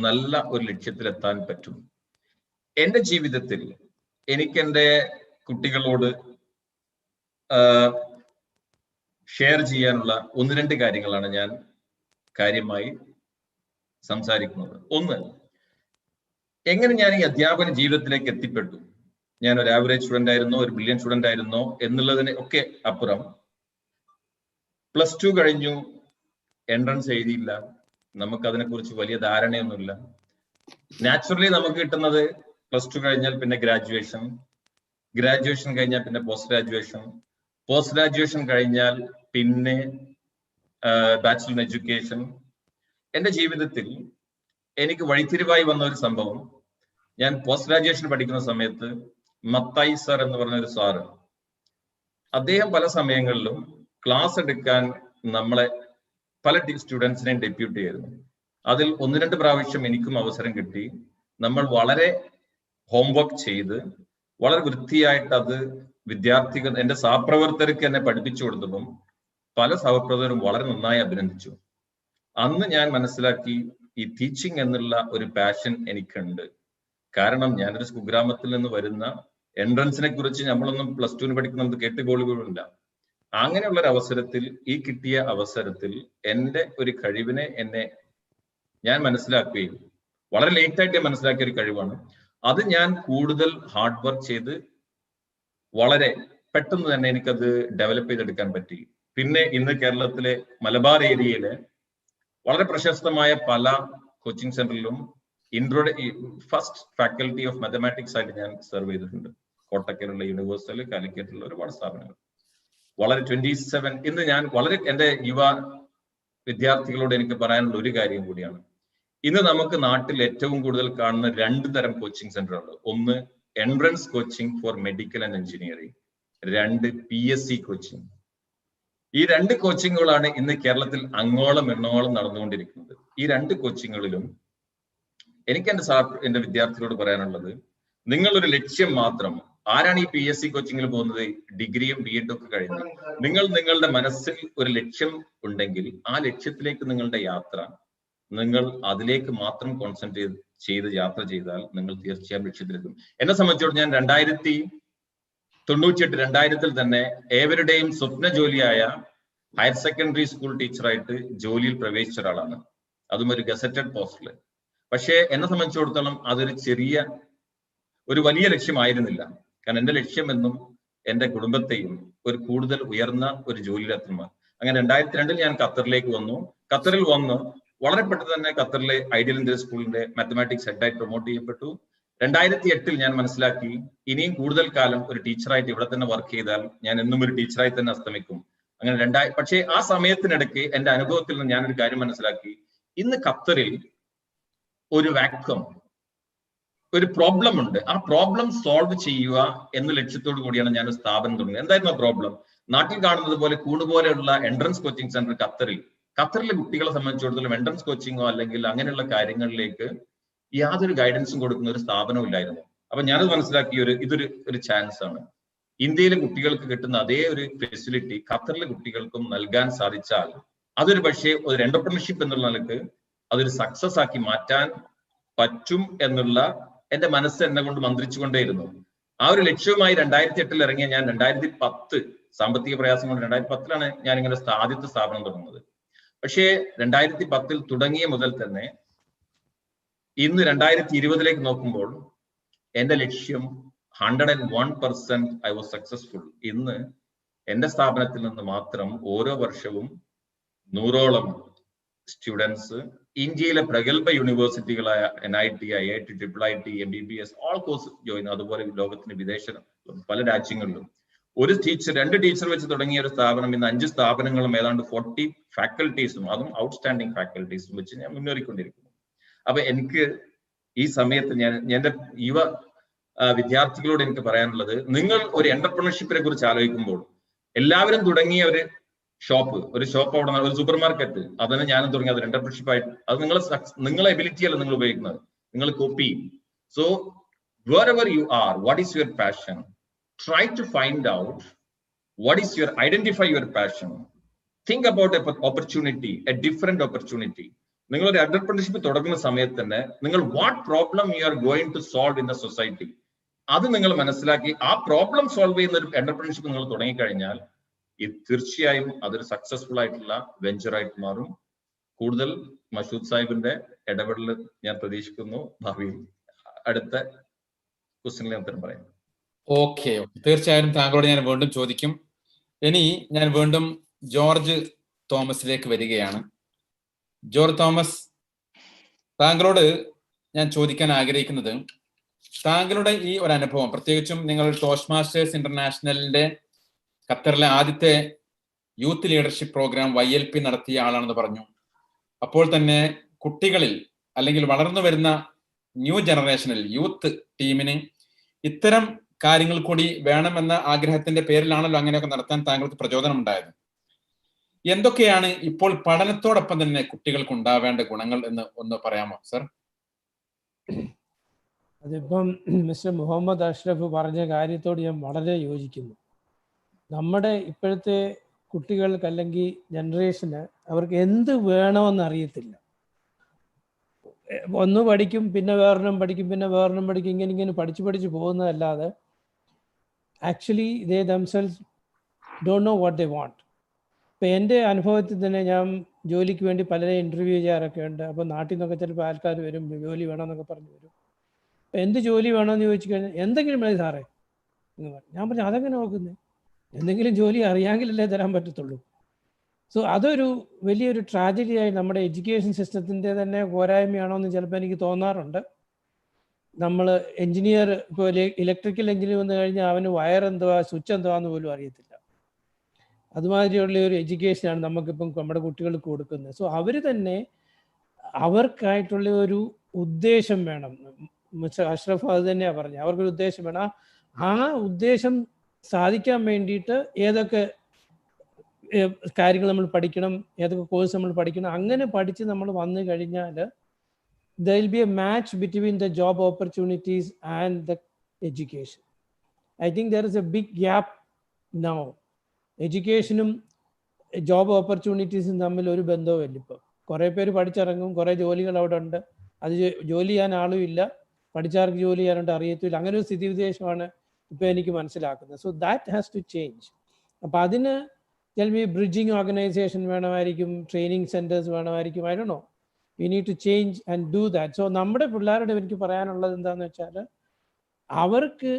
നല്ല ഒരു ലക്ഷ്യത്തിലെത്താൻ പറ്റും. എൻ്റെ ജീവിതത്തിൽ എനിക്ക് എൻ്റെ കുട്ടികളോട് ഷെയർ ചെയ്യാനുള്ള 1-2 കാര്യങ്ങളാണ് ഞാൻ കാര്യമായി സംസാരിക്കുന്നത്. ഒന്ന്, എങ്ങനെ ഞാൻ ഈ അധ്യാപന ജീവിതത്തിലേക്ക് എത്തിപ്പെട്ടു. ഞാൻ ഒരു ആവറേജ് സ്റ്റുഡൻ്റ് ആയിരുന്നോ, ഒരു ബ്രില്യൻ സ്റ്റുഡൻ്റ് ആയിരുന്നോ എന്നുള്ളതിന് ഒക്കെ അപ്പുറം +2 കഴിഞ്ഞു, എൻട്രൻസ് എഴുതിയില്ല, നമുക്കതിനെക്കുറിച്ച് വലിയ ധാരണയൊന്നുമില്ല. നാച്ചുറലി നമുക്ക് കിട്ടുന്നത് +2 കഴിഞ്ഞാൽ പിന്നെ ഗ്രാജുവേഷൻ കഴിഞ്ഞാൽ പിന്നെ പോസ്റ്റ് ഗ്രാജുവേഷൻ കഴിഞ്ഞാൽ പിന്നെ ബാച്ചിലർ ഇൻ എഡ്യൂക്കേഷൻ. എൻ്റെ ജീവിതത്തിൽ എനിക്ക് വഴിത്തിരിവായി വന്ന ഒരു സംഭവം, ഞാൻ പോസ്റ്റ് ഗ്രാജുവേഷൻ പഠിക്കുന്ന സമയത്ത് മത്തായി സർ എന്ന് പറഞ്ഞ ഒരു സാറ്, അദ്ദേഹം പല സമയങ്ങളിലും ക്ലാസ് എടുക്കാൻ നമ്മളെ പല സ്റ്റുഡൻസിനെയും ഡെപ്യൂട്ട് ചെയ്തിരുന്നു. അതിൽ 1-2 പ്രാവശ്യം എനിക്കും അവസരം കിട്ടി. നമ്മൾ വളരെ ഹോംവർക്ക് ചെയ്ത് വളരെ വൃത്തിയായിട്ട് അത് വിദ്യാർത്ഥികൾ, എൻ്റെ സഹപ്രവർത്തകർക്ക് എന്നെ പഠിപ്പിച്ചു കൊടുത്തപ്പം പല സഹപ്രവർത്തകരും വളരെ നന്നായി അഭിനന്ദിച്ചു. അന്ന് ഞാൻ മനസ്സിലാക്കി ഈ ടീച്ചിങ് എന്നുള്ള ഒരു പാഷൻ എനിക്കുണ്ട്. കാരണം ഞാനൊരു കുഗ്രാമത്തിൽ നിന്ന് വരുന്ന, എൻട്രൻസിനെ കുറിച്ച് നമ്മളൊന്നും +2 പഠിക്കുന്നത് കേട്ടുപോലുമില്ല. അങ്ങനെയുള്ള ഒരു അവസരത്തിൽ, ഈ കിട്ടിയ അവസരത്തിൽ എൻ്റെ ഒരു കഴിവിനെ ഞാൻ മനസ്സിലാക്കുകയും വളരെ ലേറ്റായിട്ട് മനസ്സിലാക്കിയ ഒരു കഴിവാണ് അത്. ഞാൻ കൂടുതൽ ഹാർഡ് വർക്ക് ചെയ്ത് വളരെ പെട്ടെന്ന് തന്നെ എനിക്കത് ഡെവലപ്പ് ചെയ്തെടുക്കാൻ പറ്റി. പിന്നെ ഇന്ന് കേരളത്തിലെ മലബാർ ഏരിയയിലെ വളരെ പ്രശസ്തമായ പല കോച്ചിങ് സെന്ററിലും ഫസ്റ്റ് ഫാക്കൽറ്റി ഓഫ് മാത്തമാറ്റിക്സ് ആയിട്ട് ഞാൻ സെർവ് ചെയ്തിട്ടുണ്ട്. കോട്ടക്കലുള്ള യൂണിവേഴ്സിറ്റിയിൽ, കാലിക്കറ്റുള്ള ഒരുപാട് സ്ഥാപനങ്ങൾ. വളരെ 27 ഇന്ന് ഞാൻ വളരെ എൻ്റെ യുവ വിദ്യാർത്ഥികളോട് എനിക്ക് പറയാനുള്ള ഒരു കാര്യം കൂടിയാണ്. ഇന്ന് നമുക്ക് നാട്ടിൽ ഏറ്റവും കൂടുതൽ കാണുന്ന 2 തരം കോച്ചിങ് സെന്ററുകൾ. ഒന്ന് entrance coaching four medical and engineering, 2 PSC coaching. ഈ 2 കോച്ചിങ്ങുകളാണ് ഇന്ന് കേരളത്തിൽ അങ്ങോളം എണ്ണോളം നടന്നുകൊണ്ടിരിക്കുന്നത്. ഈ 2 കോച്ചിങ്ങുകളിലും എനിക്ക് എൻ്റെ വിദ്യാർത്ഥികളോട് പറയാനുള്ളത്, നിങ്ങളൊരു ലക്ഷ്യം മാത്രം. ആരാണ് ഈ PSC കോച്ചിങ്ങിൽ പോകുന്നത്? ഡിഗ്രിയും BEd ഒക്കെ കഴിഞ്ഞ് നിങ്ങളുടെ മനസ്സിൽ ഒരു ലക്ഷ്യം ഉണ്ടെങ്കിൽ ആ ലക്ഷ്യത്തിലേക്ക് നിങ്ങളുടെ യാത്ര, നിങ്ങൾ അതിലേക്ക് മാത്രം കോൺസെൻട്രേറ്റ് ചെയ്ത് യാത്ര ചെയ്താൽ നിങ്ങൾ തീർച്ചയായും ലക്ഷ്യത്തിലെത്തും. എന്നെ സംബന്ധിച്ചോളം ഞാൻ 1998-2000 തന്നെ ഏവരുടെയും സ്വപ്ന ജോലിയായ ഹയർ സെക്കൻഡറി സ്കൂൾ ടീച്ചറായിട്ട് ജോലിയിൽ പ്രവേശിച്ച ഒരാളാണ്, അതും ഒരു ഗസറ്റഡ് പോസ്റ്റില്. പക്ഷേ എന്നെ സംബന്ധിച്ചിടത്തോളം അതൊരു ഒരു വലിയ ലക്ഷ്യമായിരുന്നില്ല. കാരണം എൻ്റെ ലക്ഷ്യം എന്നും എൻ്റെ കുടുംബത്തെയും ഒരു കൂടുതൽ ഉയർന്ന ഒരു ജോലിയിലെത്തുമ്പോൾ. അങ്ങനെ 2002 ഞാൻ ഖത്തറിലേക്ക് വന്നു. ഖത്തറിൽ വന്ന് വളരെ പെട്ടെന്ന് തന്നെ ഖത്തറിലെ ഐഡിയൽ ഇന്ത്യ സ്കൂളിന്റെ മാത്തമാറ്റിക്സ് ഹെഡായി പ്രൊമോട്ട് ചെയ്യപ്പെട്ടു. 2008 ഞാൻ മനസ്സിലാക്കി ഇനിയും കൂടുതൽ കാലം ഒരു ടീച്ചറായിട്ട് ഇവിടെ തന്നെ വർക്ക് ചെയ്താൽ ഞാൻ എന്നും ഒരു ടീച്ചറായി തന്നെ അസ്തമിക്കും. അങ്ങനെ പക്ഷേ ആ സമയത്തിനിടയ്ക്ക് എൻ്റെ അനുഭവത്തിൽ നിന്ന് ഞാനൊരു കാര്യം മനസ്സിലാക്കി. ഇന്ന് ഖത്തറിൽ ഒരു വാക്വം, ഒരു പ്രോബ്ലം ഉണ്ട്. ആ പ്രോബ്ലം സോൾവ് ചെയ്യുക എന്ന ലക്ഷ്യത്തോടു കൂടിയാണ് ഞാൻ സ്ഥാപനം തുടങ്ങുന്നത്. എന്തായിരുന്നു ആ പ്രോബ്ലം? നാട്ടിൽ കാണുന്നത് പോലെ കൂടുപോലെയുള്ള എൻട്രൻസ് കോച്ചിങ് സെന്റർ ഖത്തറിലെ കുട്ടികളെ സംബന്ധിച്ചിടത്തോളം എൻട്രൻസ് കോച്ചിങ്ങോ അല്ലെങ്കിൽ അങ്ങനെയുള്ള കാര്യങ്ങളിലേക്ക് യാതൊരു ഗൈഡൻസും കൊടുക്കുന്ന ഒരു സ്ഥാപനവും ഇല്ലായിരുന്നു. അപ്പൊ ഞാനത് മനസ്സിലാക്കി, ഇതൊരു ചാൻസ് ആണ്. ഇന്ത്യയിലെ കുട്ടികൾക്ക് കിട്ടുന്ന അതേ ഒരു ഫെസിലിറ്റി ഖത്തറിലെ കുട്ടികൾക്കും നൽകാൻ സാധിച്ചാൽ അതൊരു പക്ഷേ ഒരു എന്റർപ്രണർഷിപ്പ് എന്നുള്ള നിലക്ക് അതൊരു സക്സസ് ആക്കി മാറ്റാൻ പറ്റും എന്നുള്ള എന്റെ മനസ്സ് എന്നെ കൊണ്ട് മന്ത്രിച്ചുകൊണ്ടേയിരുന്നു. ആ ഒരു ലക്ഷ്യവുമായി 2008 ഇറങ്ങിയ ഞാൻ 2010 സാമ്പത്തിക പ്രയാസം കൊണ്ട് 2010 ഞാൻ ഇങ്ങനെ ആദ്യത്തെ സ്ഥാപനം തുടങ്ങുന്നത്. പക്ഷേ 2010 തുടങ്ങിയ മുതൽ തന്നെ ഇന്ന് 2020 നോക്കുമ്പോൾ എന്റെ ലക്ഷ്യം 101% ഐ വാസ് സക്സസ്ഫുൾ. ഇന്ന് എന്റെ സ്ഥാപനത്തിൽ നിന്ന് മാത്രം ഓരോ വർഷവും 100ഓളം സ്റ്റുഡൻസ് ഇന്ത്യയിലെ പ്രഗത്ഭ യൂണിവേഴ്സിറ്റികളായ NIT, IIT, IIIT, MBBS all course join, അതുപോലെ ലോകത്തിന് വിദേശ പല രാജ്യങ്ങളിലും. ഒരു ടീച്ചർ 2 ടീച്ചർ വെച്ച് തുടങ്ങിയ ഒരു സ്ഥാപനം ഇന്ന് 5 സ്ഥാപനങ്ങളും ഏതാണ്ട് 40 ഫാക്കൽറ്റീസും, അതും ഔട്ട്സ്റ്റാൻഡിങ് ഫാക്കൽറ്റീസും വെച്ച് ഞാൻ മുന്നേറിക്കൊണ്ടിരിക്കുന്നു. അപ്പൊ എനിക്ക് ഈ സമയത്ത് എന്റെ യുവ വിദ്യാർത്ഥികളോട് എനിക്ക് പറയാനുള്ളത്, നിങ്ങൾ ഒരു എന്റർപ്രണർഷിപ്പിനെ കുറിച്ച് ആലോചിക്കുമ്പോൾ എല്ലാവരും തുടങ്ങിയ ഒരു ഷോപ്പ് അവിടെ ഒരു സൂപ്പർ മാർക്കറ്റ്, അതിന് ഞാനും തുടങ്ങി. അത് എന്റർപ്രണർഷിപ്പ് ആയിട്ട് അത് നിങ്ങളെ എബിലിറ്റി അല്ല നിങ്ങൾ ഉപയോഗിക്കുന്നത്, നിങ്ങൾ copy. So wherever you are, what is your passion? Try to find out identify your passion. Think about an opportunity, a different opportunity. നിങ്ങൾ ഒരു എന്റർപ്രണർഷിപ്പ് തുടങ്ങുന്ന സമയത്ത് തന്നെ നിങ്ങൾ what problem you are going to solve in the society, അത് നിങ്ങൾ മനസ്സിലാക്കി ആ പ്രോബ്ലം സോൾവ് ചെയ്യുന്ന ഒരു എന്റർപ്രണർഷിപ്പ് നിങ്ങൾ തുടങ്ങിക്കഴിഞ്ഞാൽ തീർച്ചയായും അതൊരു സക്സസ്ഫുൾ ആയിട്ടുള്ള വെഞ്ചർ ആയിട്ട് മാറും. കൂടുതൽ മഷൂദ് സാഹിബിന്റെ ഇടപെടൽ ഞാൻ പ്രതീക്ഷിക്കുന്നു ഭാവിയിൽ. അടുത്ത ക്വസ്റ്റ്യനിൽ ഉത്തരം പറയാം. ഓക്കെ, തീർച്ചയായും താങ്കളോട് ഞാൻ വീണ്ടും ചോദിക്കും. ഇനി ഞാൻ വീണ്ടും ജോർജ് തോമസിലേക്ക് വരികയാണ്. ജോർജ് തോമസ്, താങ്കളോട് ഞാൻ ചോദിക്കാൻ ആഗ്രഹിക്കുന്നത്, താങ്കളുടെ ഈ ഒരു അനുഭവം, പ്രത്യേകിച്ചും നിങ്ങൾ ടോസ്റ്റ് മാസ്റ്റേഴ്സ് ഇന്റർനാഷണലിന്റെ ഖത്തറിലെ ആദ്യത്തെ യൂത്ത് ലീഡർഷിപ്പ് പ്രോഗ്രാം YLP നടത്തിയ ആളാണെന്ന് പറഞ്ഞു. അപ്പോൾ തന്നെ കുട്ടികളിൽ അല്ലെങ്കിൽ വളർന്നു വരുന്ന ന്യൂ ജനറേഷനിൽ യൂത്ത് ടീമിന് ഇത്തരം കാര്യങ്ങൾ കൂടി വേണമെന്ന ആഗ്രഹത്തിന്റെ പേരിലാണല്ലോ അങ്ങനെയൊക്കെ നടത്താൻ താങ്കൾക്ക് പ്രചോദനം ഉണ്ടായത്. എന്തൊക്കെയാണ് ഇപ്പോൾ പഠനത്തോടൊപ്പം തന്നെ കുട്ടികൾക്ക് ഉണ്ടാവേണ്ട ഗുണങ്ങൾ എന്ന് ഒന്ന് പറയാമോ സർ? അതിപ്പം മിസ്റ്റർ മുഹമ്മദ് അഷ്റഫ് പറഞ്ഞ കാര്യത്തോട് ഞാൻ വളരെ യോജിക്കുന്നു. നമ്മുടെ ഇപ്പോഴത്തെ കുട്ടികൾക്ക് അല്ലെങ്കിൽ ജനറേഷന് അവർക്ക് എന്ത് വേണമെന്ന് അറിയത്തില്ല. ഒന്ന് പഠിക്കും, പിന്നെ വേറൊന്നും പഠിക്കും, പിന്നെ വേറൊന്നും പഠിക്കും, ഇങ്ങനെ പഠിച്ച് പോകുന്നതല്ലാതെ actually they themselves don't know what they want. ഇപ്പം എൻ്റെ അനുഭവത്തിൽ തന്നെ ഞാൻ ജോലിക്ക് വേണ്ടി പലരെ ഇൻ്റർവ്യൂ ചെയ്യാറൊക്കെ ഉണ്ട്. അപ്പോൾ നാട്ടിൽ നിന്നൊക്കെ ചിലപ്പോൾ ആൾക്കാർ വരും, ജോലി വേണമെന്നൊക്കെ പറഞ്ഞു വരും. അപ്പം എന്ത് ജോലി വേണമെന്ന് ചോദിച്ചു കഴിഞ്ഞാൽ എന്തെങ്കിലും മതി സാറേ എന്ന് പറഞ്ഞു. ഞാൻ പറഞ്ഞു അതെങ്ങനെ നോക്കുന്നത്, എന്തെങ്കിലും ജോലി അറിയാമെങ്കിലല്ലേ തരാൻ പറ്റത്തുള്ളൂ. സോ അതൊരു വലിയൊരു ട്രാജഡിയായി നമ്മുടെ എഡ്യൂക്കേഷൻ സിസ്റ്റത്തിൻ്റെ തന്നെ പോരായ്മയാണോ എന്ന് ചിലപ്പോൾ എനിക്ക് തോന്നാറുണ്ട്. നമ്മൾ എഞ്ചിനീയർ ഇപ്പോൾ ഇലക്ട്രിക്കൽ എഞ്ചിനീയർ വന്നു കഴിഞ്ഞാൽ അവന് വയർ എന്തുവാ സ്വിച്ച് എന്തുവാന്ന് പോലും അറിയത്തില്ല. അതുമാതിരിയുള്ള ഒരു എഡ്യൂക്കേഷനാണ് നമുക്കിപ്പം നമ്മുടെ കുട്ടികൾക്ക് കൊടുക്കുന്നത്. സോ അവർ തന്നെ അവർക്കായിട്ടുള്ള ഒരു ഉദ്ദേശം വേണം. മിസ്റ്റർ അഷ്റഫ് അത് തന്നെയാണ് പറഞ്ഞത്, അവർക്കൊരു ഉദ്ദേശം വേണം. ആ ഉദ്ദേശം സാധിക്കാൻ വേണ്ടിയിട്ട് ഏതൊക്കെ കാര്യങ്ങൾ നമ്മൾ പഠിക്കണം, ഏതൊക്കെ കോഴ്സ് നമ്മൾ പഠിക്കണം, അങ്ങനെ പഠിച്ച് നമ്മൾ വന്നു കഴിഞ്ഞാൽ there will be a match between the job opportunities and the education. I think there is a big gap now. എഡ്യൂക്കേഷനും ജോബ് ഓപ്പർച്യൂണിറ്റീസും തമ്മിൽ ഒരു ബന്ധവുമില്ല. ഇപ്പോൾ കുറേ പേര് പഠിച്ചിറങ്ങും, കുറേ ജോലികൾ അവിടെ ഉണ്ട്, അത് ജോലി ചെയ്യാൻ ആളും ഇല്ല, പഠിച്ചവർക്ക് ജോലി ചെയ്യാനുണ്ട് അറിയത്തില്ല. അങ്ങനെ ഒരു സ്ഥിതിവിശേഷമാണ് ഇപ്പോൾ എനിക്ക് മനസ്സിലാക്കുന്നത്. So that has to change. അപ്പോൾ അതിന് ചിലപ്പോൾ ബ്രിഡ്ജിങ് ഓർഗനൈസേഷൻ വേണമായിരിക്കും, ട്രെയിനിങ് സെൻറ്റേഴ്സ് വേണമായിരിക്കും. I don't know, we need to change and do that. So നമ്മുടെ പിള്ളേരുടെ എനിക്ക് പറയാനുള്ളത് എന്താണെന്ന് വെച്ചാൽ, അവർക്ക്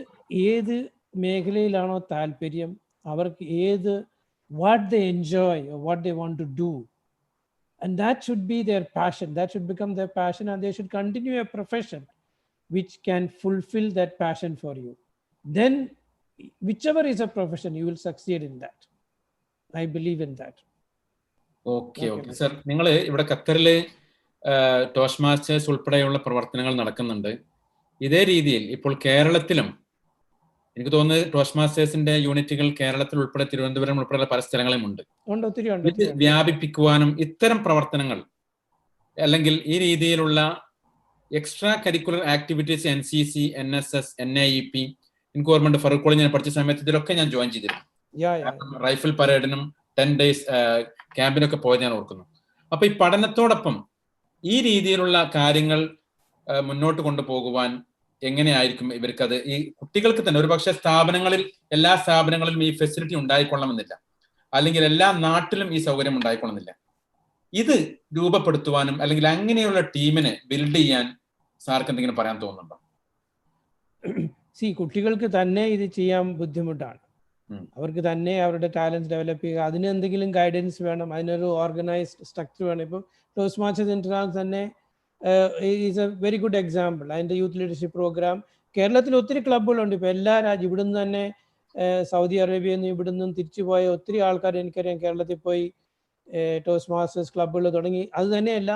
ഏത് മേഖലയിലാണോ താല്പര്യം, അവർക്ക് ഏത് what they enjoy or what they want to do, and that should be their passion, that should become their passion, and they should continue a profession which can fulfill that passion for you. Then whichever is a profession, you will succeed in that. I believe in that. Okay. Sir, നിങ്ങൾ ഇവിടെ ഖത്തറിൽ toast masters ഉൾപ്പെടെയുള്ള പ്രവർത്തനങ്ങൾ നടക്കുന്നുണ്ട്. ഇതേ രീതിയിൽ ഇപ്പോൾ കേരളത്തിലും എനിക്ക് തോന്നുന്നത് ടോസ്റ്റ് മാസ്റ്റേഴ്സിന്റെ യൂണിറ്റുകൾ കേരളത്തിൽ ഉൾപ്പെടെ തിരുവനന്തപുരം ഉൾപ്പെടെ പല സ്ഥലങ്ങളിലും ഉണ്ട്. ഇത് വ്യാപിപ്പിക്കുവാനും ഇത്തരം പ്രവർത്തനങ്ങൾ അല്ലെങ്കിൽ ഈ രീതിയിലുള്ള extra curricular activities NCC, NSS, NIEP, government Farook college ഞാൻ പഠിച്ച സമയത്ത് ഇതിലൊക്കെ ഞാൻ ജോയിൻ ചെയ്തിരുന്നു. റൈഫിൾ പരേഡിനും 10 days ക്യാമ്പിനൊക്കെ പോയത് ഞാൻ ഓർക്കുന്നു. അപ്പൊ ഈ പഠനത്തോടൊപ്പം ഈ രീതിയിലുള്ള കാര്യങ്ങൾ മുന്നോട്ട് കൊണ്ടുപോകുവാൻ എങ്ങനെയായിരിക്കും ഇവർക്കത്? ഈ കുട്ടികൾക്ക് തന്നെ ഒരുപക്ഷെ സ്ഥാപനങ്ങളിൽ, എല്ലാ സ്ഥാപനങ്ങളിലും ഈ ഫെസിലിറ്റി ഉണ്ടായിക്കൊള്ളണമെന്നില്ല, അല്ലെങ്കിൽ എല്ലാ നാട്ടിലും ഈ സൗകര്യം ഉണ്ടായിക്കൊള്ളുന്നില്ല. ഇത് രൂപപ്പെടുത്തുവാനും അല്ലെങ്കിൽ അങ്ങനെയുള്ള ടീമിനെ ബിൽഡ് ചെയ്യാൻ സാർക്ക് എന്തെങ്കിലും പറയാൻ തോന്നുന്നുണ്ടോ? കുട്ടികൾക്ക് തന്നെ ഇത് ചെയ്യാൻ ബുദ്ധിമുട്ടാണ്. അവർക്ക് തന്നെ അവരുടെ ടാലൻസ് ഡെവലപ്പ് ചെയ്യുക, അതിന് എന്തെങ്കിലും ഗൈഡൻസ് വേണം, അതിനൊരു ഓർഗനൈസ്ഡ് സ്ട്രക്ചർ വേണം. ഇപ്പോൾ ടോസ്റ്റ് മാസ്റ്റേഴ്സ് ഇന്റർനാഷണൽ തന്നെ is A very good example. അതിൻ്റെ യൂത്ത് ലീഡർഷിപ്പ് പ്രോഗ്രാം കേരളത്തിൽ ഒത്തിരി ക്ലബ്ബുകളുണ്ട്. ഇപ്പോൾ എല്ലാ രാജ്യം, ഇവിടുന്ന് തന്നെ സൗദി അറേബ്യയിൽ നിന്ന് ഇവിടുന്നും തിരിച്ചു പോയ ഒത്തിരി ആൾക്കാർ എനിക്കറിയാം കേരളത്തിൽ പോയി ടോസ്റ്റ് മാസ്റ്റേഴ്സ് ക്ലബ്ബുകൾ തുടങ്ങി. അത് തന്നെയല്ല,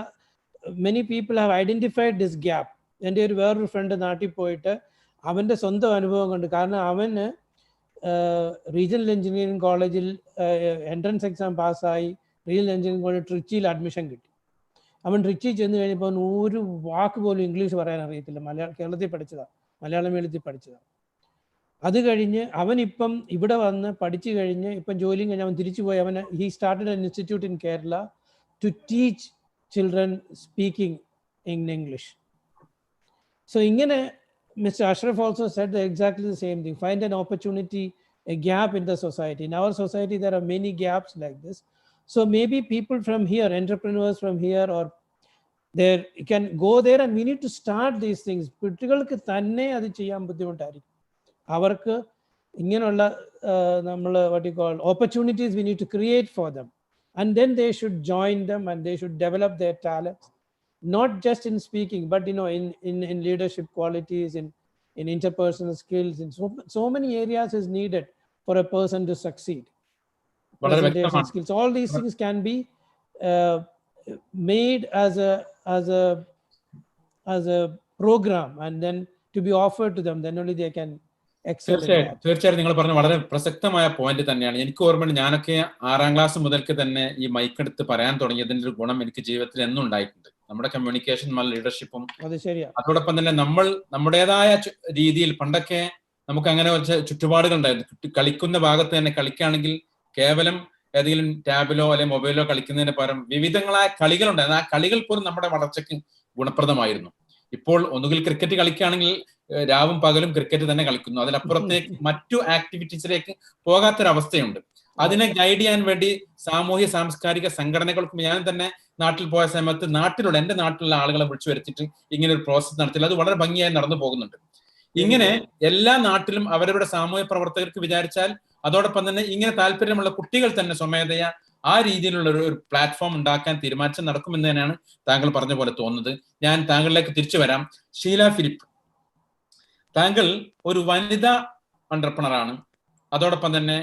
many people have identified this gap. എൻ്റെ ഒരു വേറൊരു ഫ്രണ്ട് നാട്ടിൽ പോയിട്ട് അവൻ്റെ സ്വന്തം അനുഭവം കണ്ട്. കാരണം അവന് റീജിയണൽ എഞ്ചിനീയറിംഗ് കോളേജിൽ എൻട്രൻസ് എക്സാം പാസ്സായി, റീജിയണൽ എഞ്ചിനീയറിംഗ് കോളേജ് ട്രിച്ചിയിൽ അഡ്മിഷൻ കിട്ടി. അവൻ ട്രിച്ചി ചെന്ന് കഴിഞ്ഞപ്പോൾ ഒരു വാക്ക് പോലും ഇംഗ്ലീഷ് പറയാൻ അറിയത്തില്ല. കേരളത്തിൽ പഠിച്ചതാണ്, മലയാളം മീഡിയത്തിൽ പഠിച്ചതാണ്. അത് കഴിഞ്ഞ് അവനിപ്പം ഇവിടെ വന്ന് പഠിച്ചു കഴിഞ്ഞ് ഇപ്പം ജോലിയും കഴിഞ്ഞ് അവൻ തിരിച്ചു പോയി. He started an institute in Kerala to teach children speaking in English. So ഇങ്ങനെ Mr. Ashraf also said exactly the same thing. Find an opportunity, a gap in the society. In our society, there are many gaps like this. So maybe people from here, entrepreneurs from here, or there can go there, and we need to start these things. കുട്ടികൾക്ക് തന്നെ അത് ചെയ്യാൻ ബുദ്ധിമുട്ടായിരിക്കും. അവർക്ക് ഇങ്ങനെയുള്ള നമ്മൾ what you call opportunities we need to create for them, and then they should join them and they should develop their talents. Not just in speaking, but in leadership qualities, in interpersonal skills, in so many areas is needed for a person to succeed. Presentation skills, all these things can be made as a program and then to be offered to them. Then only they can excel. തീർച്ചയായും നിങ്ങൾ പറഞ്ഞ വളരെ പ്രസക്തമായ point തന്നെയാണ്. എനിക്ക് ഓർമ്മയുണ്ട്, ഞാനൊക്കെ 6ാം class മുതൽക്ക് തന്നെ ഈ മൈക്കെടുത്ത് പറയാൻ തുടങ്ങിയതിന്റെ ഒരു ഗുണം എനിക്ക് ജീവിതത്തിൽ എന്നും ഉണ്ടായിട്ടുണ്ട്. നമ്മുടെ കമ്മ്യൂണിക്കേഷൻ, ലീഡർഷിപ്പും, അതോടൊപ്പം തന്നെ നമ്മൾ നമ്മുടേതായ രീതിയിൽ പണ്ടൊക്കെ നമുക്ക് അങ്ങനെ ചുറ്റുപാടുകൾ ഉണ്ടായിരുന്നു. കളിക്കുന്ന ഭാഗത്ത് തന്നെ കളിക്കുകയാണെങ്കിൽ കേവലം ഏതെങ്കിലും ടാബിലോ അല്ലെങ്കിൽ മൊബൈലോ കളിക്കുന്നതിന് പകരം വിവിധങ്ങളായ കളികളുണ്ടായിരുന്നു. ആ കളികൾ പോലും നമ്മുടെ വളർച്ചയ്ക്ക് ഗുണപ്രദമായിരുന്നു. ഇപ്പോൾ ഒന്നുകിൽ ക്രിക്കറ്റ് കളിക്കുകയാണെങ്കിൽ രാവും പകലും ക്രിക്കറ്റ് തന്നെ കളിക്കുന്നു, അതിലപ്പുറത്തേക്ക് മറ്റു ആക്ടിവിറ്റീസിലേക്ക് പോകാത്തൊരവസ്ഥയുണ്ട്. അതിനെ ഗൈഡ് ചെയ്യാൻ വേണ്ടി സാമൂഹ്യ സാംസ്കാരിക സംഘടനകൾക്കും, ഞാൻ തന്നെ നാട്ടിൽ പോയ സമയത്ത് എൻ്റെ നാട്ടിലുള്ള ആളുകളെ വിളിച്ചു വരുത്തിയിട്ട് ഇങ്ങനെ ഒരു പ്രോസസ് നടത്തില്ല. അത് വളരെ ഭംഗിയായി നടന്നു പോകുന്നുണ്ട്. ഇങ്ങനെ എല്ലാ നാട്ടിലും അവരവരുടെ സാമൂഹ്യ പ്രവർത്തകർക്ക് വിചാരിച്ചാൽ, അതോടൊപ്പം തന്നെ ഇങ്ങനെ താല്പര്യമുള്ള കുട്ടികൾ തന്നെ സ്വമേധയാ ആ രീതിയിലുള്ള ഒരു പ്ലാറ്റ്ഫോം ഉണ്ടാക്കാൻ തീരുമാനിച്ചാൽ നടക്കുമെന്ന് തന്നെയാണ് താങ്കൾ പറഞ്ഞ പോലെ തോന്നുന്നത്. ഞാൻ താങ്കളിലേക്ക് തിരിച്ചു വരാം. ഷീല ഫിലിപ്പ്, താങ്കൾ ഒരു വനിതാ എന്റർപ്രണറാണ്, അതോടൊപ്പം തന്നെ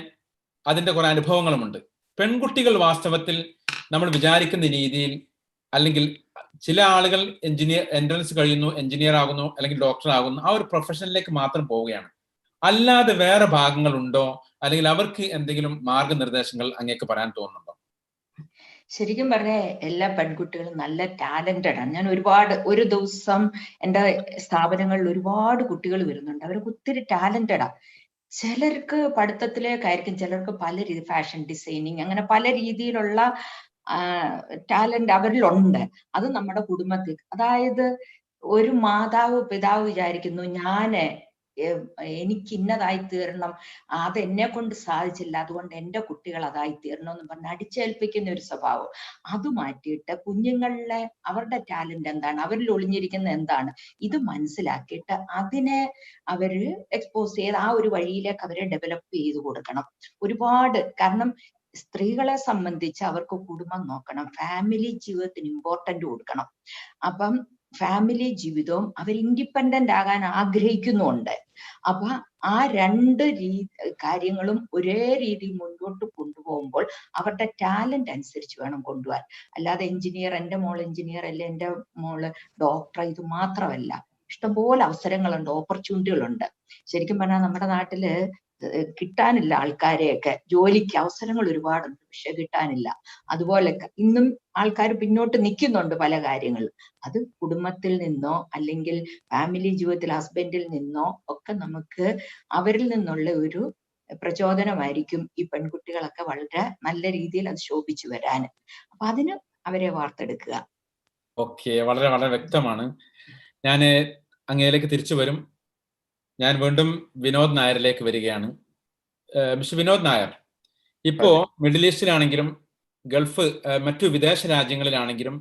അതിന്റെ കുറെ അനുഭവങ്ങളുമുണ്ട്. പെൺകുട്ടികൾ വാസ്തവത്തിൽ നമ്മൾ വിചാരിക്കുന്ന രീതിയിൽ, അല്ലെങ്കിൽ ചില ആളുകൾ എൻട്രൻസ് കഴിയുന്നു, എഞ്ചിനീയർ ആകുന്നു, അല്ലെങ്കിൽ ഡോക്ടർ ആകുന്നു, ആ ഒരു പ്രൊഫഷനിലേക്ക് മാത്രം പോവുകയാണ്. അല്ലാതെ വേറെ ഭാഗങ്ങളുണ്ടോ, അല്ലെങ്കിൽ അവർക്ക് എന്തെങ്കിലും മാർഗനിർദ്ദേശങ്ങൾ അങ്ങേക്ക് പറയാൻ തോന്നുന്നുണ്ടോ? ശരിക്കും പറഞ്ഞ എല്ലാ പെൺകുട്ടികളും നല്ല ടാലന്റഡ് ആണ്. ഞാൻ ഒരു ദിവസം എൻ്റെ സ്ഥാപനങ്ങളിൽ ഒരുപാട് കുട്ടികൾ വരുന്നുണ്ട്. അവർക്ക് ഒത്തിരി ടാലന്റഡാ. ചിലർക്ക് പഠിത്തത്തിലേക്കായിരിക്കും, ചിലർക്ക് പല രീതി ഫാഷൻ ഡിസൈനിങ്, അങ്ങനെ പല രീതിയിലുള്ള ടാലന്റ് അവരിലുണ്ട്. അത് നമ്മുടെ കുടുംബത്തിൽ, അതായത് ഒരു മാതാവ് പിതാവ് വിചാരിക്കുന്നു എനിക്ക് ഇന്നതായി തീരണം, അത് എന്നെ കൊണ്ട് സാധിച്ചില്ല, അതുകൊണ്ട് എൻ്റെ കുട്ടികൾ അതായി തീരണം എന്ന് പറഞ്ഞ് അടിച്ചേൽപ്പിക്കുന്ന ഒരു സ്വഭാവം. അത് മാറ്റിയിട്ട് കുഞ്ഞുങ്ങളിലെ അവരുടെ ടാലന്റ് എന്താണ്, അവരിൽ ഒളിഞ്ഞിരിക്കുന്ന എന്താണ്, ഇത് മനസ്സിലാക്കിയിട്ട് അതിനെ അവര് എക്സ്പോസ് ചെയ്ത് ആ ഒരു വഴിയിലേക്ക് അവരെ ഡെവലപ്പ് ചെയ്ത് കൊടുക്കണം. കാരണം സ്ത്രീകളെ സംബന്ധിച്ച് അവർക്ക് കുടുംബം നോക്കണം, ഫാമിലി ജീവിതത്തിന് ഇമ്പോർട്ടന്റ് കൊടുക്കണം. അപ്പം ഫാമിലി ജീവിതവും അവർ ഇൻഡിപെൻഡന്റ് ആകാൻ ആഗ്രഹിക്കുന്നുണ്ട്. അപ്പൊ ആ രണ്ട് കാര്യങ്ങളും ഒരേ രീതിയിൽ മുന്നോട്ട് കൊണ്ടുപോകുമ്പോൾ അവരുടെ ടാലന്റ് അനുസരിച്ച് വേണം കൊണ്ടുപോകാൻ. അല്ലാതെ എഞ്ചിനീയർ, എൻ്റെ മോൾ എഞ്ചിനീയർ അല്ലെ എൻ്റെ മോള് ഡോക്ടർ, ഇത് മാത്രമല്ല, ഇഷ്ടംപോലെ അവസരങ്ങളുണ്ട്, ഓപ്പർച്യൂണിറ്റികളുണ്ട്. ശരിക്കും പറഞ്ഞാൽ നമ്മുടെ നാട്ടില് കിട്ടാനില്ല ആൾക്കാരെയൊക്കെ, ജോലിക്ക് അവസരങ്ങൾ ഒരുപാടുണ്ട്, പക്ഷെ കിട്ടാനില്ല. അതുപോലെ ഇന്നും ആൾക്കാർ പിന്നോട്ട് നിൽക്കുന്നുണ്ട് പല കാര്യങ്ങളും. അത് കുടുംബത്തിൽ നിന്നോ അല്ലെങ്കിൽ ഫാമിലി ജീവിതത്തിൽ ഹസ്ബൻഡിൽ നിന്നോ ഒക്കെ നമുക്ക് അവരിൽ നിന്നുള്ള ഒരു പ്രചോദനമായിരിക്കും ഈ പെൺകുട്ടികളൊക്കെ വളരെ നല്ല രീതിയിൽ അത് ശോഭിച്ചു വരാൻ. അപ്പൊ അതിന് അവരെ വാർത്തെടുക്കുക. ഓക്കെ, വളരെ വളരെ വ്യക്തമാണ്. ഞാൻ അങ്ങയിലേക്ക് തിരിച്ചു വരും. ഞാൻ വീണ്ടും വിനോദ് നായരിലേക്ക് വരികയാണ്. മിസ്റ്റർ വിനോദ് നായർ, ഇപ്പോ മിഡിൽ ഈസ്റ്റിലാണെങ്കിലും ഗൾഫ് മറ്റു വിദേശ രാജ്യങ്ങളിലാണെങ്കിലും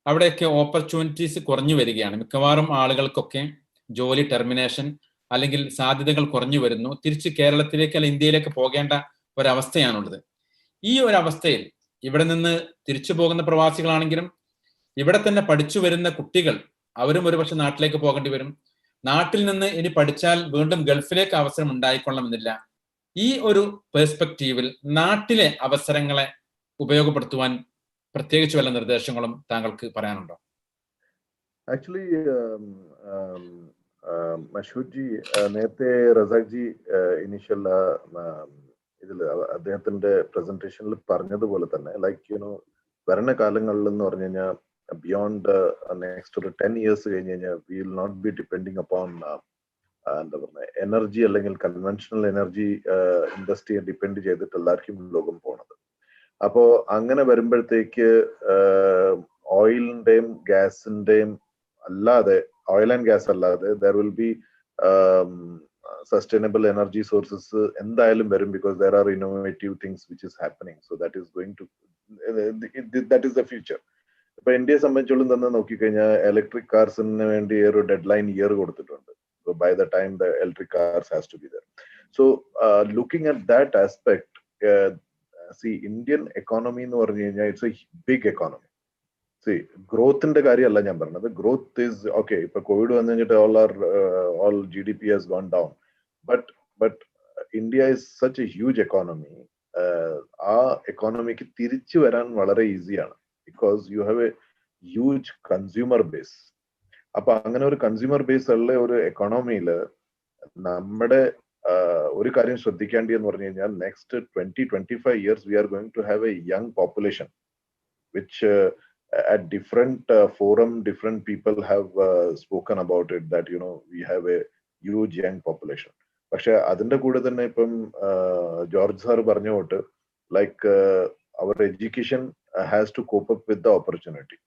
അവിടെയൊക്കെ ഓപ്പർച്യൂണിറ്റീസ് കുറഞ്ഞു വരികയാണ്. മിക്കവാറും ആളുകൾക്കൊക്കെ ജോലി ടെർമിനേഷൻ അല്ലെങ്കിൽ സാധ്യതകൾ കുറഞ്ഞു വരുന്നു. തിരിച്ച് കേരളത്തിലേക്ക് അല്ലെങ്കിൽ ഇന്ത്യയിലേക്ക് പോകേണ്ട ഒരവസ്ഥയാണുള്ളത്. ഈ ഒരു അവസ്ഥയിൽ ഇവിടെ നിന്ന് തിരിച്ചു പോകുന്ന പ്രവാസികളാണെങ്കിലും ഇവിടെ തന്നെ പഠിച്ചു വരുന്ന കുട്ടികൾ അവരും ഒരുപക്ഷെ നാട്ടിലേക്ക് പോകേണ്ടി വരും. നാട്ടിൽ നിന്ന് ഇനി പഠിച്ചാൽ വീണ്ടും ഗൾഫിലേക്ക് അവസരം ഉണ്ടായിക്കൊള്ളണമെന്നില്ല. ഈ ഒരു പെർസ്പെക്റ്റീവിൽ നാട്ടിലെ അവസരങ്ങളെ ഉപയോഗപ്പെടുത്തുവാൻ പ്രത്യേകിച്ച് വല്ല നിർദ്ദേശങ്ങളും താങ്കൾക്ക് പറയാനുണ്ടോ? ആക്ച്വലി മഷൂദ്ജി നേരത്തെ റസാഖ്ജി ഇനീഷ്യൽ ഇതിൽ അദ്ദേഹത്തിന്റെ പ്രസന്റേഷനിൽ പറഞ്ഞതുപോലെ തന്നെ വരണ കാലങ്ങളിൽ എന്ന് പറഞ്ഞു കഴിഞ്ഞാൽ ബിയോണ്ട് നെക്സ്റ്റ് ഒരു 10 years കഴിഞ്ഞ് കഴിഞ്ഞാൽ we will not be depending upon എന്താ പറയുക എനർജി അല്ലെങ്കിൽ കൺവെൻഷണൽ എനർജി ഇൻഡസ്ട്രിയെ ഡിപ്പെൻഡ് ചെയ്തിട്ട് എല്ലാവർക്കും ലോകം പോണത്. അപ്പോ അങ്ങനെ വരുമ്പോഴത്തേക്ക് ഓയിലിന്റെയും ഗ്യാസിന്റെയും അല്ലാതെ, ഓയിൽ ആൻഡ് ഗ്യാസ് അല്ലാതെ there will be sustainable energy sources എന്തായാലും വരും. Because there are innovative things which is happening. So that is going to that is the future. ഇപ്പൊ ഇന്ത്യയെ സംബന്ധിച്ചോളം തന്നെ നോക്കിക്കഴിഞ്ഞാൽ ഇലക്ട്രിക് കാർസിന് വേണ്ടി ഒരു ഡെഡ് ലൈൻ ഇയർ കൊടുത്തിട്ടുണ്ട്. So by the time the electric cars has to be there. So looking at that aspect, see Indian economy എന്ന് പറഞ്ഞു കഴിഞ്ഞാൽ it's a big economy. See growth ന്റെ കാര്യമല്ല ഞാൻ പറഞ്ഞത്. Growth is okay. ഇപ്പൊ Covid വന്നു കഴിഞ്ഞിട്ട് all GDP has gone down. But India is such a huge economy. ആ എക്കോണമിക്ക് തിരിച്ചു വരാൻ വളരെ ഈസിയാണ്. Because you have a huge consumer base. അപ്പൊ അങ്ങനെ ഒരു കൺസ്യൂമർ ബേസ് ഉള്ള ഒരു എക്കോണമിയിൽ നമ്മുടെ ഒരു കാര്യം ശ്രദ്ധിക്കേണ്ടതെന്ന് പറഞ്ഞു കഴിഞ്ഞാൽ next 20-25 years we are going to have a young population which at different forum different people have spoken about it that we have a huge young population. പക്ഷെ അതിന്റെ കൂടെ തന്നെ ഇപ്പം ജോർജ് സാർ പറഞ്ഞ തൊട്ട് our education has to cope up with the opportunity.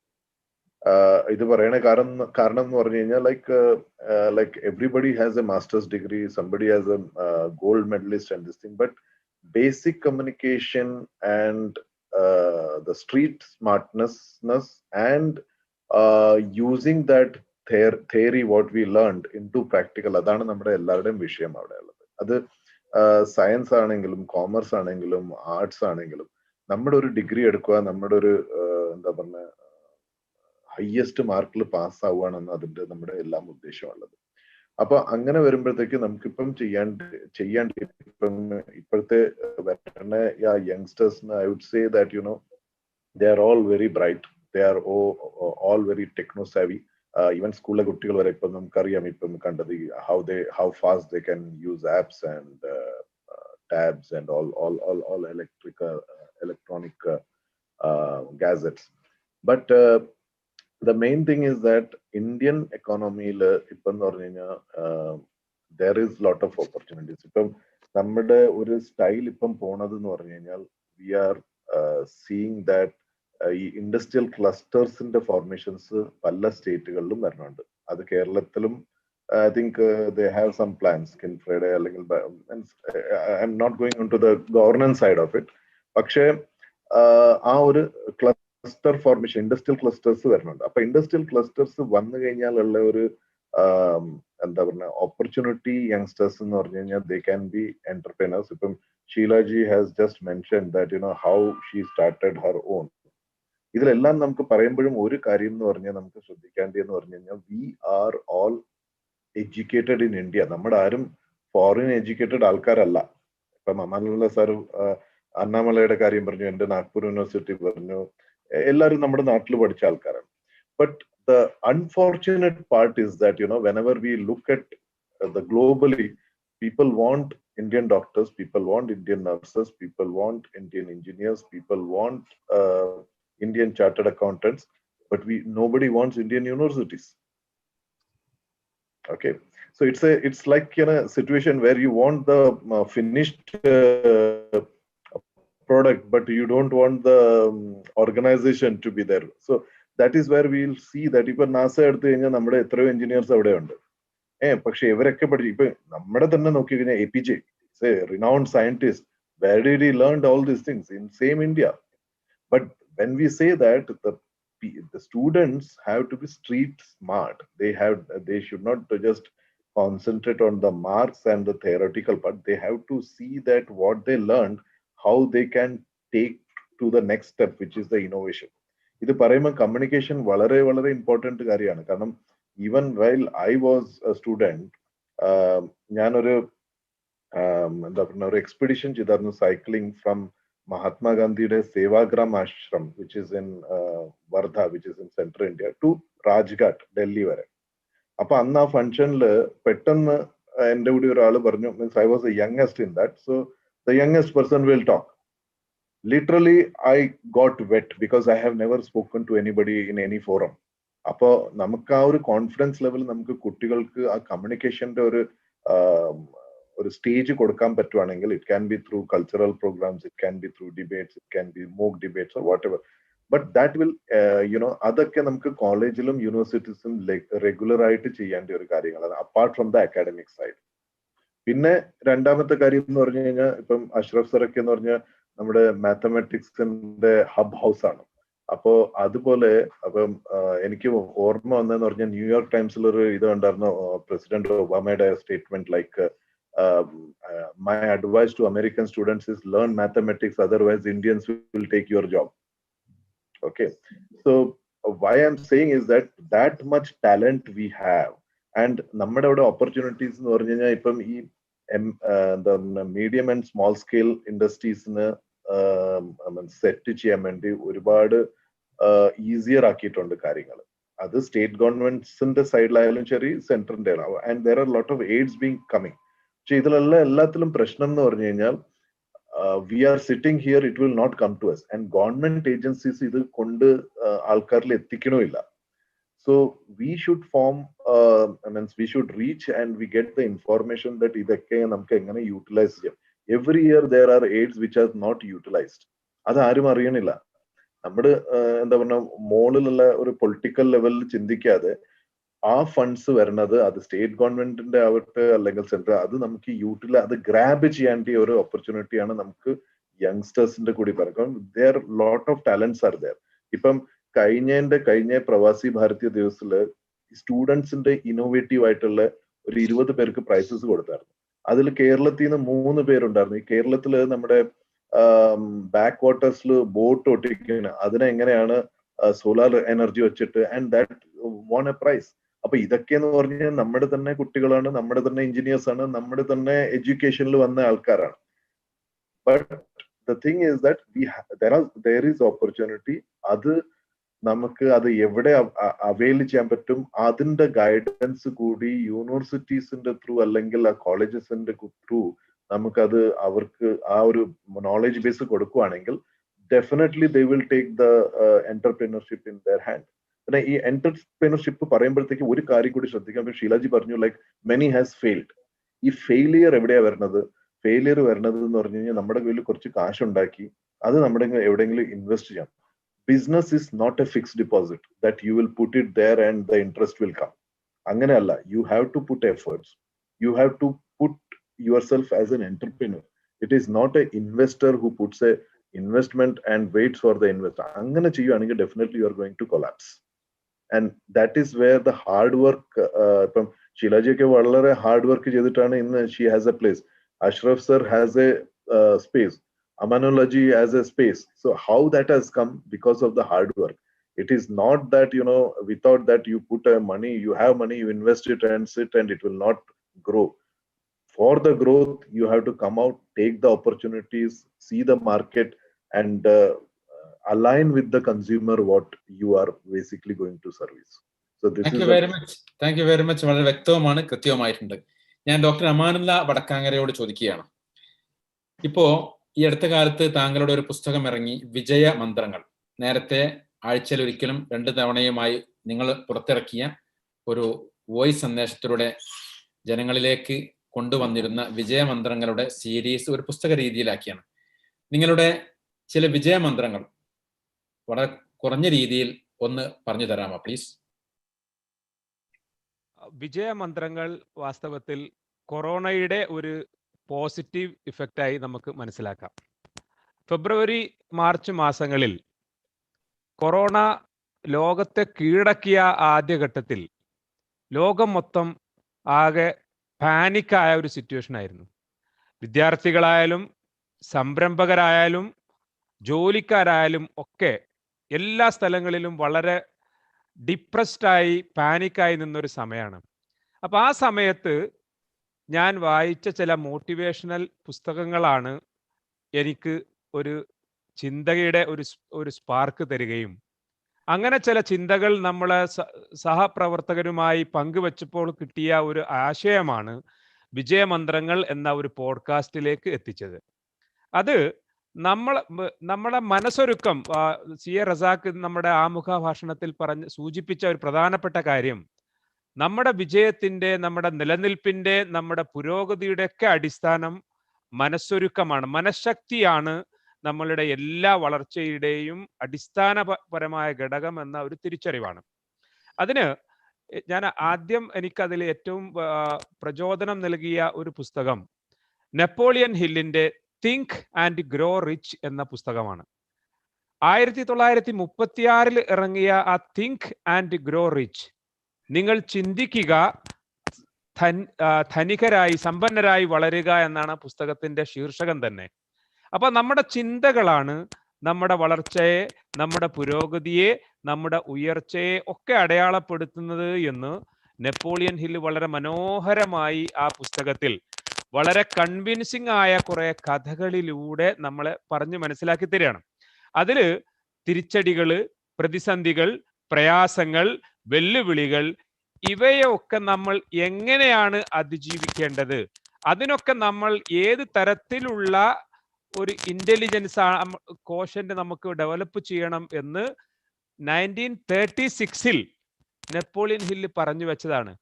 ഇത് പറയണ കാരണം എന്ന് പറഞ്ഞു കഴിഞ്ഞാൽ like everybody has a master's degree, somebody has a gold medalist and this thing, but basic communication and the street smartness and using that theory what we learned into practical, അതാണ് നമ്മുടെ എല്ലാവരുടെയും വിഷയം അവിടെ ഉള്ളത്. അത് സയൻസ് ആണെങ്കിലും commerce ആണെങ്കിലും arts ആണെങ്കിലും നമ്മുടെ ഒരു ഡിഗ്രി എടുക്കുക, നമ്മുടെ ഒരു എന്താ പറഞ്ഞ ഹയസ്റ്റ് മാർക്കിൽ പാസ്സാവുകയാണെന്ന് അതിന്റെ നമ്മുടെ എല്ലാം ഉദ്ദേശമുള്ളത്. അപ്പൊ അങ്ങനെ വരുമ്പോഴത്തേക്ക് നമുക്കിപ്പം ചെയ്യാണ്ട് ഇപ്പം ഇപ്പോഴത്തെ വരുന്ന യങ്സ്റ്റേഴ്സിന് I would say that you know they are all very bright, they are all very techno savvy. Even school കുട്ടികൾ വരെ ഇപ്പം നമുക്കറിയാം, ഇപ്പം കണ്ടത് how fast they can use apps and tabs and all electronic gadgets. But the main thing is that Indian economy ഇപ്പം എന്ന് പറഞ്ഞു കഴിഞ്ഞാൽ there is lot of opportunities. ഇപ്പം നമ്മുടെ ഒരു സ്റ്റൈൽ ഇപ്പം പോണത് എന്ന് പറഞ്ഞു കഴിഞ്ഞാൽ we are seeing that ഈ ഇൻഡസ്ട്രിയൽ ക്ലസ്റ്റേഴ്സിന്റെ ഫോർമേഷൻസ് പല സ്റ്റേറ്റുകളിലും വരുന്നുണ്ട്. അത് കേരളത്തിലും I think they have some plans കിൻഫ്രയുടെ അല്ലെങ്കിൽ I'm not going in to the governance side of it. പക്ഷേ ആ ഒരു ക്ലസ്റ്റർ ഫോർമേഷൻ ഇൻഡസ്ട്രിയൽ ക്ലസ്റ്റേഴ്സ് വരുന്നുണ്ട്. അപ്പൊ ഇൻഡസ്ട്രിയൽ ക്ലസ്റ്റേഴ്സ് വന്നു കഴിഞ്ഞാലുള്ള ഒരു എന്താ പറയുക ഓപ്പർച്യൂണിറ്റി യങ്സ്റ്റേഴ്സ് എന്ന് പറഞ്ഞു കഴിഞ്ഞാൽ ദേ ക്യാൻ ബി എന്റർപ്രനേഴ്സ്. ഇപ്പം Sheelaji has just mention that you know how she started her own. ഇതിലെല്ലാം നമുക്ക് പറയുമ്പോഴും ഒരു കാര്യം എന്ന് പറഞ്ഞാൽ നമുക്ക് ശ്രദ്ധിക്കേണ്ടതെന്ന് പറഞ്ഞു കഴിഞ്ഞാൽ we are all educated in India. നമ്മുടെ ആരും ഫോറിൻ എഡ്യൂക്കേറ്റഡ് ആൾക്കാരല്ല. ഇപ്പം അമാനുള്ള സാർ അണ്ണാമലയുടെ കാര്യം പറഞ്ഞു, എൻ്റെ നാഗ്പൂർ യൂണിവേഴ്സിറ്റി പറഞ്ഞു, എല്ലാവരും നമ്മുടെ നാട്ടിൽ പഠിച്ച ആൾക്കാരാണ്. But the unfortunate part is that you no whenever we look at the globally, people want Indian doctors, people want Indian nurses, people want Indian engineers, people want Indian chartered accountants, but nobody wants Indian universities. Okay, so it's like in a situation where you want the finished product, but you don't want the organization to be there. So that is where we'll see that ipo NASA eduthu kകഴിഞ്ഞാൽ നമ്മുടെ എത്രയോ engineers അവിടെ ഉണ്ട്. പക്ഷെ ഇവരൊക്കെ പഠിച്ചു ഇപ്പൊ നമ്മുടെ തന്നെ നോക്കി കഴിഞ്ഞാൽ APJ, say renowned scientist, where did he learn all these things? In same India. But when we say that the students have to be street smart, they should not just concentrate on the marks and the theoretical part. They have to see that what they learned, how they can take to the next step, which is the innovation. ഇത് പറയുമ്പോൾ communication വളരെ വളരെ important കാര്യമാണ്. കാരണം even while I was a student, ഞാനൊരു എന്താ പറയുക ഒരു എക്സ്പെഡിഷൻ ചെയ്തായിരുന്നു സൈക്ലിംഗ് ഫ്രം Mahatma Gandhiയുടെ Sevagram Ashram which is in Wardha, which is in central India, to Rajghat, Delhi വരെ. അപ്പൊ അന്ന് ആ ഫംഗ്ഷനിൽ പെട്ടെന്ന് എൻ്റെ കൂടി ഒരാൾ പറഞ്ഞു, means I was the youngest in that, so the youngest person will talk. Literally I got wet because I have never spoken to anybody in any forum. അപ്പോൾ നമുക്ക് ആ ഒരു കോൺഫിഡൻസ് ലെവൽ നമുക്ക് കുട്ടികൾക്ക് ആ കമ്മ്യൂണിക്കേഷന്റെ ഒരു സ്റ്റേജ് കൊടുക്കാൻ പറ്റുവാണെങ്കിൽ, it can be through cultural programs, it can be through debates, it can be mock debates or whatever. But that will you know അതൊക്കെ നമുക്ക് കോളേജിലും യൂണിവേഴ്സിറ്റീസിലും റെഗുലർ ആയിട്ട് ചെയ്യേണ്ട ഒരു കാര്യങ്ങളാണ്, apart from the academic side. പിന്നെ രണ്ടാമത്തെ കാര്യം എന്ന് പറഞ്ഞു കഴിഞ്ഞാൽ, ഇപ്പം അഷ്റഫ് സറൊക്കെ എന്ന് പറഞ്ഞാൽ നമ്മുടെ മാത്തമാറ്റിക്സിന്റെ ഹബ് ഹൗസ് ആണ്. അപ്പോ അതുപോലെ അപ്പം എനിക്ക് ഓർമ്മ വന്നതെന്ന് പറഞ്ഞാൽ ന്യൂയോർക്ക് ടൈംസിലൊരു ഇത് ഉണ്ടായിരുന്നു, പ്രസിഡന്റ് ഒബാമയുടെ statement like my advice to American students is learn mathematics, otherwise Indians will take your job. Okay, so why I'm saying is that much talent we have, and നമ്മുടെ അവിടെ opportunities എന്ന് പറഞ്ഞു കഴിഞ്ഞാൽ ഇപ്പം ഈ മീഡിയം ആൻഡ് സ്മോൾ സ്കെയിൽ ഇൻഡസ്ട്രീസിന് set ചെയ്യാൻ വേണ്ടി ഒരുപാട് ഈസിയർ ആക്കിയിട്ടുണ്ട് കാര്യങ്ങൾ. അത് സ്റ്റേറ്റ് ഗവൺമെന്റ്സിന്റെ സൈഡിലായാലും ശരി, സെൻട്രലിന്റെ, and there are lot of aids being coming. പക്ഷെ ഇതിലെല്ലാം എല്ലാത്തിലും പ്രശ്നം എന്ന് പറഞ്ഞു കഴിഞ്ഞാൽ we are sitting here, it will not come to us, and government agencies ഇത് കൊണ്ട് ആൾക്കാരിൽ എത്തിക്കണമില്ല. So we should form means we should reach and we get the information that ഇതൊക്കെ നമുക്ക് എങ്ങനെ യൂട്ടിലൈസ് ചെയ്യാം. Every year there are aids which are not utilised. അത് ആരും അറിയണില്ല. നമ്മുടെ എന്താ പറയുക മോളിലുള്ള ഒരു പൊളിറ്റിക്കൽ ലെവലിൽ ചിന്തിക്കാതെ ആ ഫണ്ട്സ് വരുന്നത് അത് സ്റ്റേറ്റ് ഗവൺമെന്റിന്റെ ആവട്ടെ അല്ലെങ്കിൽ സെൻട്രൽ, അത് നമുക്ക് അത് ഗ്രാബ് ചെയ്യേണ്ട ഒരു ഓപ്പർച്യൂണിറ്റിയാണ് നമുക്ക് യങ്സ്റ്റേഴ്സിന്റെ കൂടി പറയുന്നത്. There lot of talents are there. ഇപ്പം കഴിഞ്ഞ പ്രവാസി ഭാരതീയ ദിവസത്തില് സ്റ്റുഡൻസിന്റെ ഇന്നോവേറ്റീവ് ആയിട്ടുള്ള ഒരു 20 പേർക്ക് പ്രൈസസ് കൊടുത്തായിരുന്നു. അതിൽ കേരളത്തിൽ നിന്ന് 3 പേരുണ്ടായിരുന്നു. ഈ കേരളത്തില് നമ്മുടെ ബാക്ക് വാട്ടേഴ്സിൽ ബോട്ട് ഒട്ടിക്കുന്നത്, അതിനെങ്ങനെയാണ് സോളാർ എനർജി വെച്ചിട്ട്, and that won a prize. അപ്പൊ ഇതൊക്കെ എന്ന് പറഞ്ഞാൽ നമ്മുടെ തന്നെ കുട്ടികളാണ്, നമ്മുടെ തന്നെ എഞ്ചിനീയേഴ്സ് ആണ്, നമ്മുടെ തന്നെ എഡ്യൂക്കേഷനിൽ വന്ന ആൾക്കാരാണ്. But the thing is that there is opportunity. അത് നമുക്ക് അത് എവിടെ അവൈൽ ചെയ്യാൻ പറ്റും, അതിന്റെ ഗൈഡൻസ് കൂടി യൂണിവേഴ്സിറ്റീസിന്റെ ത്രൂ അല്ലെങ്കിൽ ആ കോളേജസിന്റെ ത്രൂ നമുക്കത് അവർക്ക് ആ ഒരു നോളജ് ബേസ് കൊടുക്കുവാണെങ്കിൽ definitely they will take the entrepreneurship in there hand. പിന്നെ ഈ എന്റർപ്രീനർഷിപ്പ് പറയുമ്പോഴത്തേക്ക് ഒരു കാര്യം കൂടി ശ്രദ്ധിക്കാം. ഷീലാജി പറഞ്ഞു ലൈക്ക് മെനി ഹാസ് ഫെയിൽഡ്. ഈ ഫെയിലിയർ എവിടെയാ വരുന്നത്? ഫെയിലിയർ വരുന്നത് എന്ന് പറഞ്ഞു കഴിഞ്ഞാൽ നമ്മുടെ കയ്യിൽ കുറച്ച് കാശുണ്ടാക്കി അത് നമ്മുടെ എവിടെയെങ്കിലും ഇൻവെസ്റ്റ് ചെയ്യാം. Business is not a fixed deposit that you will put it there and the interest will come. അങ്ങനെയല്ല. You have to put efforts. You have to put yourself as an entrepreneur. It is not a investor who puts a investment and waits for the investor. Angana cheyyuvaണെങ്കിൽ definitely you are going to collapse. And that is where the hard work, ഇപ്പം ഷീലാജിയൊക്കെ വളരെ hard work ചെയ്തിട്ടാണ് ഇന്ന് she has a place. Ashraf sir has a space. Amanology has a space. So how that has come? Because of the hard work. It is not that, without that you put money, you have money, you invest it and sit and it will not grow. For the growth, you have to come out, take the opportunities, see the market, and align with the consumer what you are basically going to service. So this Thank is you very much. Thank you very much. വളരെ വ്യക്തവുമാണ്, കൃത്യവുമായിട്ടുണ്ട്. ഞാൻ doctor Amanullah വടക്കാങ്ങരയോട് ചോദിക്കുകയാണ്. ഇപ്പോ ഈ അടുത്ത കാലത്ത് താങ്കളുടെ ഒരു പുസ്തകം ഇറങ്ങി, വിജയ മന്ത്രങ്ങൾ. നേരത്തെ ആഴ്ചയിൽ ഒരിക്കലും 2 തവണയുമായി നിങ്ങൾ പുറത്തിറക്കിയ ഒരു വോയിസ് സന്ദേശത്തിലൂടെ ജനങ്ങളിലേക്ക് കൊണ്ടുവന്നിരുന്ന വിജയമന്ത്രങ്ങളുടെ സീരീസ് ഒരു പുസ്തക രീതിയിലാക്കിയാണ്. നിങ്ങളുടെ ചില വിജയമന്ത്രങ്ങൾ വളരെ കുറഞ്ഞ രീതിയിൽ ഒന്ന് പറഞ്ഞു തരാമോ പ്ലീസ്? വിജയമന്ത്രങ്ങൾ വാസ്തവത്തിൽ കൊറോണയുടെ ഒരു പോസിറ്റീവ് ഇഫക്റ്റായി നമുക്ക് മനസ്സിലാക്കാം. ഫെബ്രുവരി മാർച്ച് മാസങ്ങളിൽ കൊറോണ ലോകത്തെ കീഴടക്കിയ ആദ്യഘട്ടത്തിൽ ലോകം മൊത്തം ആകെ പാനിക്കായ ഒരു സിറ്റുവേഷൻ ആയിരുന്നു. വിദ്യാർത്ഥികളായാലും സംരംഭകരായാലും ജോലിക്കാരായാലും ഒക്കെ എല്ലാ സ്ഥലങ്ങളിലും വളരെ ഡിപ്രസ്ഡായി പാനിക്കായി നിന്നൊരു സമയമാണ്. അപ്പോൾ ആ സമയത്ത് ഞാൻ വായിച്ച ചില മോട്ടിവേഷണൽ പുസ്തകങ്ങളാണ് എനിക്ക് ഒരു ചിന്തയുടെ ഒരു സ്പാർക്ക് തരികയും അങ്ങനെ ചില ചിന്തകൾ നമ്മളെ സഹപ്രവർത്തകരുമായി പങ്കുവച്ചപ്പോൾ കിട്ടിയ ഒരു ആശയമാണ് വിജയമന്ത്രങ്ങൾ എന്ന ഒരു പോഡ്കാസ്റ്റിലേക്ക് എത്തിച്ചത്. അത് നമ്മളെ മനസ്സൊരുക്കം, CA റസാഖ് നമ്മുടെ ആമുഖ ഭാഷണത്തിൽ സൂചിപ്പിച്ച ഒരു പ്രധാനപ്പെട്ട കാര്യം, നമ്മുടെ വിജയത്തിൻ്റെ, നമ്മുടെ നിലനിൽപ്പിൻ്റെ, നമ്മുടെ പുരോഗതിയുടെ ഒക്കെ അടിസ്ഥാനം മനസ്സൊരുക്കമാണ്, മനഃശക്തിയാണ് നമ്മളുടെ എല്ലാ വളർച്ചയുടെയും അടിസ്ഥാനപരമായ ഘടകം എന്ന ഒരു തിരിച്ചറിവാണ്. അതിന് ഞാൻ ആദ്യം എനിക്കതിൽ ഏറ്റവും പ്രചോദനം നൽകിയ ഒരു പുസ്തകം നെപ്പോളിയൻ ഹില്ലിന്റെ തിങ്ക് ആൻഡ് ഗ്രോ റിച്ച് എന്ന പുസ്തകമാണ്. 1936 ഇറങ്ങിയ ആ തിങ്ക് ആൻഡ് ഗ്രോ റിച്ച്, നിങ്ങൾ ചിന്തിക്കുക, ധനികരായി സമ്പന്നരായി വളരുക എന്നാണ് പുസ്തകത്തിന്റെ ശീർഷകം തന്നെ. അപ്പൊ നമ്മുടെ ചിന്തകളാണ് നമ്മുടെ വളർച്ചയെ, നമ്മുടെ പുരോഗതിയെ, നമ്മുടെ ഉയർച്ചയെ ഒക്കെ അടയാളപ്പെടുത്തുന്നത് എന്ന് നെപ്പോളിയൻ ഹില്ല് വളരെ മനോഹരമായി ആ പുസ്തകത്തിൽ വളരെ കൺവിൻസിംഗ് ആയ കുറെ കഥകളിലൂടെ നമ്മളെ പറഞ്ഞ് മനസ്സിലാക്കി തരികയാണ്. അതില് തിരിച്ചടികള്, പ്രതിസന്ധികൾ, പ്രയാസങ്ങൾ, വെല്ലുവിളികൾ, ഇവയൊക്കെ നമ്മൾ എങ്ങനെയാണ് അതിജീവിക്കേണ്ടത്, അതിനൊക്കെ നമ്മൾ ഏത് തരത്തിലുള്ള ഒരു ഇന്റലിജൻസ് കോഷന്റ് നമുക്ക് ഡെവലപ്പ് ചെയ്യണം എന്ന് 1936 നെപ്പോളിയൻ ഹില്ല് പറഞ്ഞു വെച്ചതാണ്.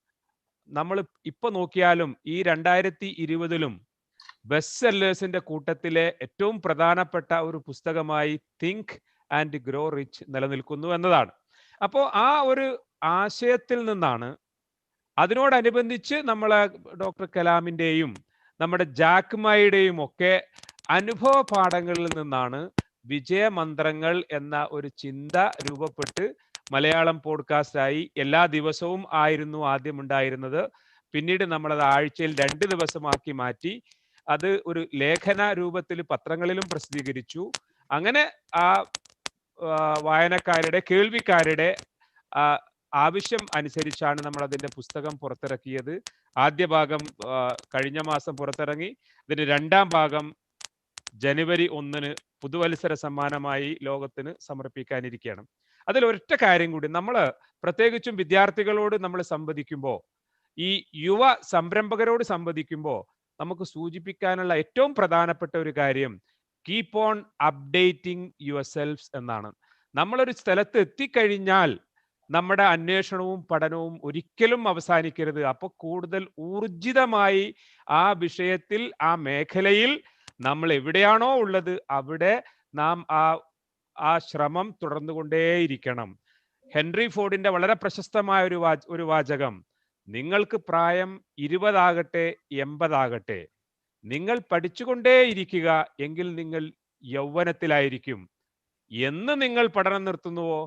നമ്മൾ ഇപ്പൊ നോക്കിയാലും ഈ 2020 ബെസ്റ്റ് സെല്ലേഴ്സിന്റെ കൂട്ടത്തിലെ ഏറ്റവും പ്രധാനപ്പെട്ട ഒരു പുസ്തകമായി തിങ്ക് ആൻഡ് ഗ്രോ റിച്ച് നിലനിൽക്കുന്നു എന്നതാണ്. അപ്പോൾ ആ ഒരു ആശയത്തിൽ നിന്നാണ്, അതിനോടനുബന്ധിച്ച് നമ്മളെ ഡോക്ടർ കലാമിന്റെയും നമ്മുടെ ജാക്മായുടെയും ഒക്കെ അനുഭവ പാഠങ്ങളിൽ നിന്നാണ് വിജയമന്ത്രങ്ങൾ എന്ന ഒരു ചിന്ത രൂപപ്പെട്ട് മലയാളം പോഡ്കാസ്റ്റായി എല്ലാ ദിവസവും ആയിരുന്നു ആദ്യം ഉണ്ടായിരുന്നത്. പിന്നീട് നമ്മളത് ആഴ്ചയിൽ 2 ദിവസമാക്കി മാറ്റി. അത് ഒരു ലേഖന രൂപത്തിൽ പത്രങ്ങളിലും പ്രസിദ്ധീകരിച്ചു. അങ്ങനെ ആ വായനക്കാരുടെ, കേൾവിക്കാരുടെ ആവശ്യം അനുസരിച്ചാണ് നമ്മൾ അതിന്റെ പുസ്തകം പുറത്തിറക്കിയത്. ആദ്യ ഭാഗം കഴിഞ്ഞ മാസം പുറത്തിറങ്ങി. ഇതിന്റെ രണ്ടാം ഭാഗം ജനുവരി 1 പുതുവത്സര സമ്മാനമായി ലോകത്തിന് സമർപ്പിക്കാനിരിക്കുകയാണ്. അതിൽ ഒരൊറ്റ കാര്യം കൂടി, നമ്മൾ പ്രത്യേകിച്ചും വിദ്യാർത്ഥികളോട് നമ്മൾ സംവദിക്കുമ്പോൾ, ഈ യുവ സംരംഭകരോട് സംവദിക്കുമ്പോൾ നമുക്ക് സൂചിപ്പിക്കാനുള്ള ഏറ്റവും പ്രധാനപ്പെട്ട ഒരു കാര്യം keep on updating your selves എന്നാണ്. നമ്മളൊരു സ്ഥലത്ത് എത്തിക്കഴിഞ്ഞാൽ നമ്മുടെ അന്വേഷണവും പഠനവും ഒരിക്കലും അവസാനിക്കരുത്. അപ്പോൾ കൂടുതൽ ഊർജിതമായി ആ വിഷയത്തിൽ, ആ മേഖലയിൽ നമ്മൾ എവിടെയാണോ ഉള്ളത് അവിടെ നാം ആ ശ്രമം തുടർന്നുകൊണ്ടേയിരിക്കണം. ഹെൻറി ഫോർഡിന്റെ വളരെ പ്രശസ്തമായ ഒരു വാചകം, നിങ്ങൾക്ക് പ്രായം 20 ആകട്ടെ 80 ആകട്ടെ, നിങ്ങൾ പഠിച്ചുകൊണ്ടേയിരിക്കുക, എങ്കിൽ നിങ്ങൾ യൗവനത്തിലായിരിക്കും. എന്ന് നിങ്ങൾ പഠനം നിർത്തുന്നുവോ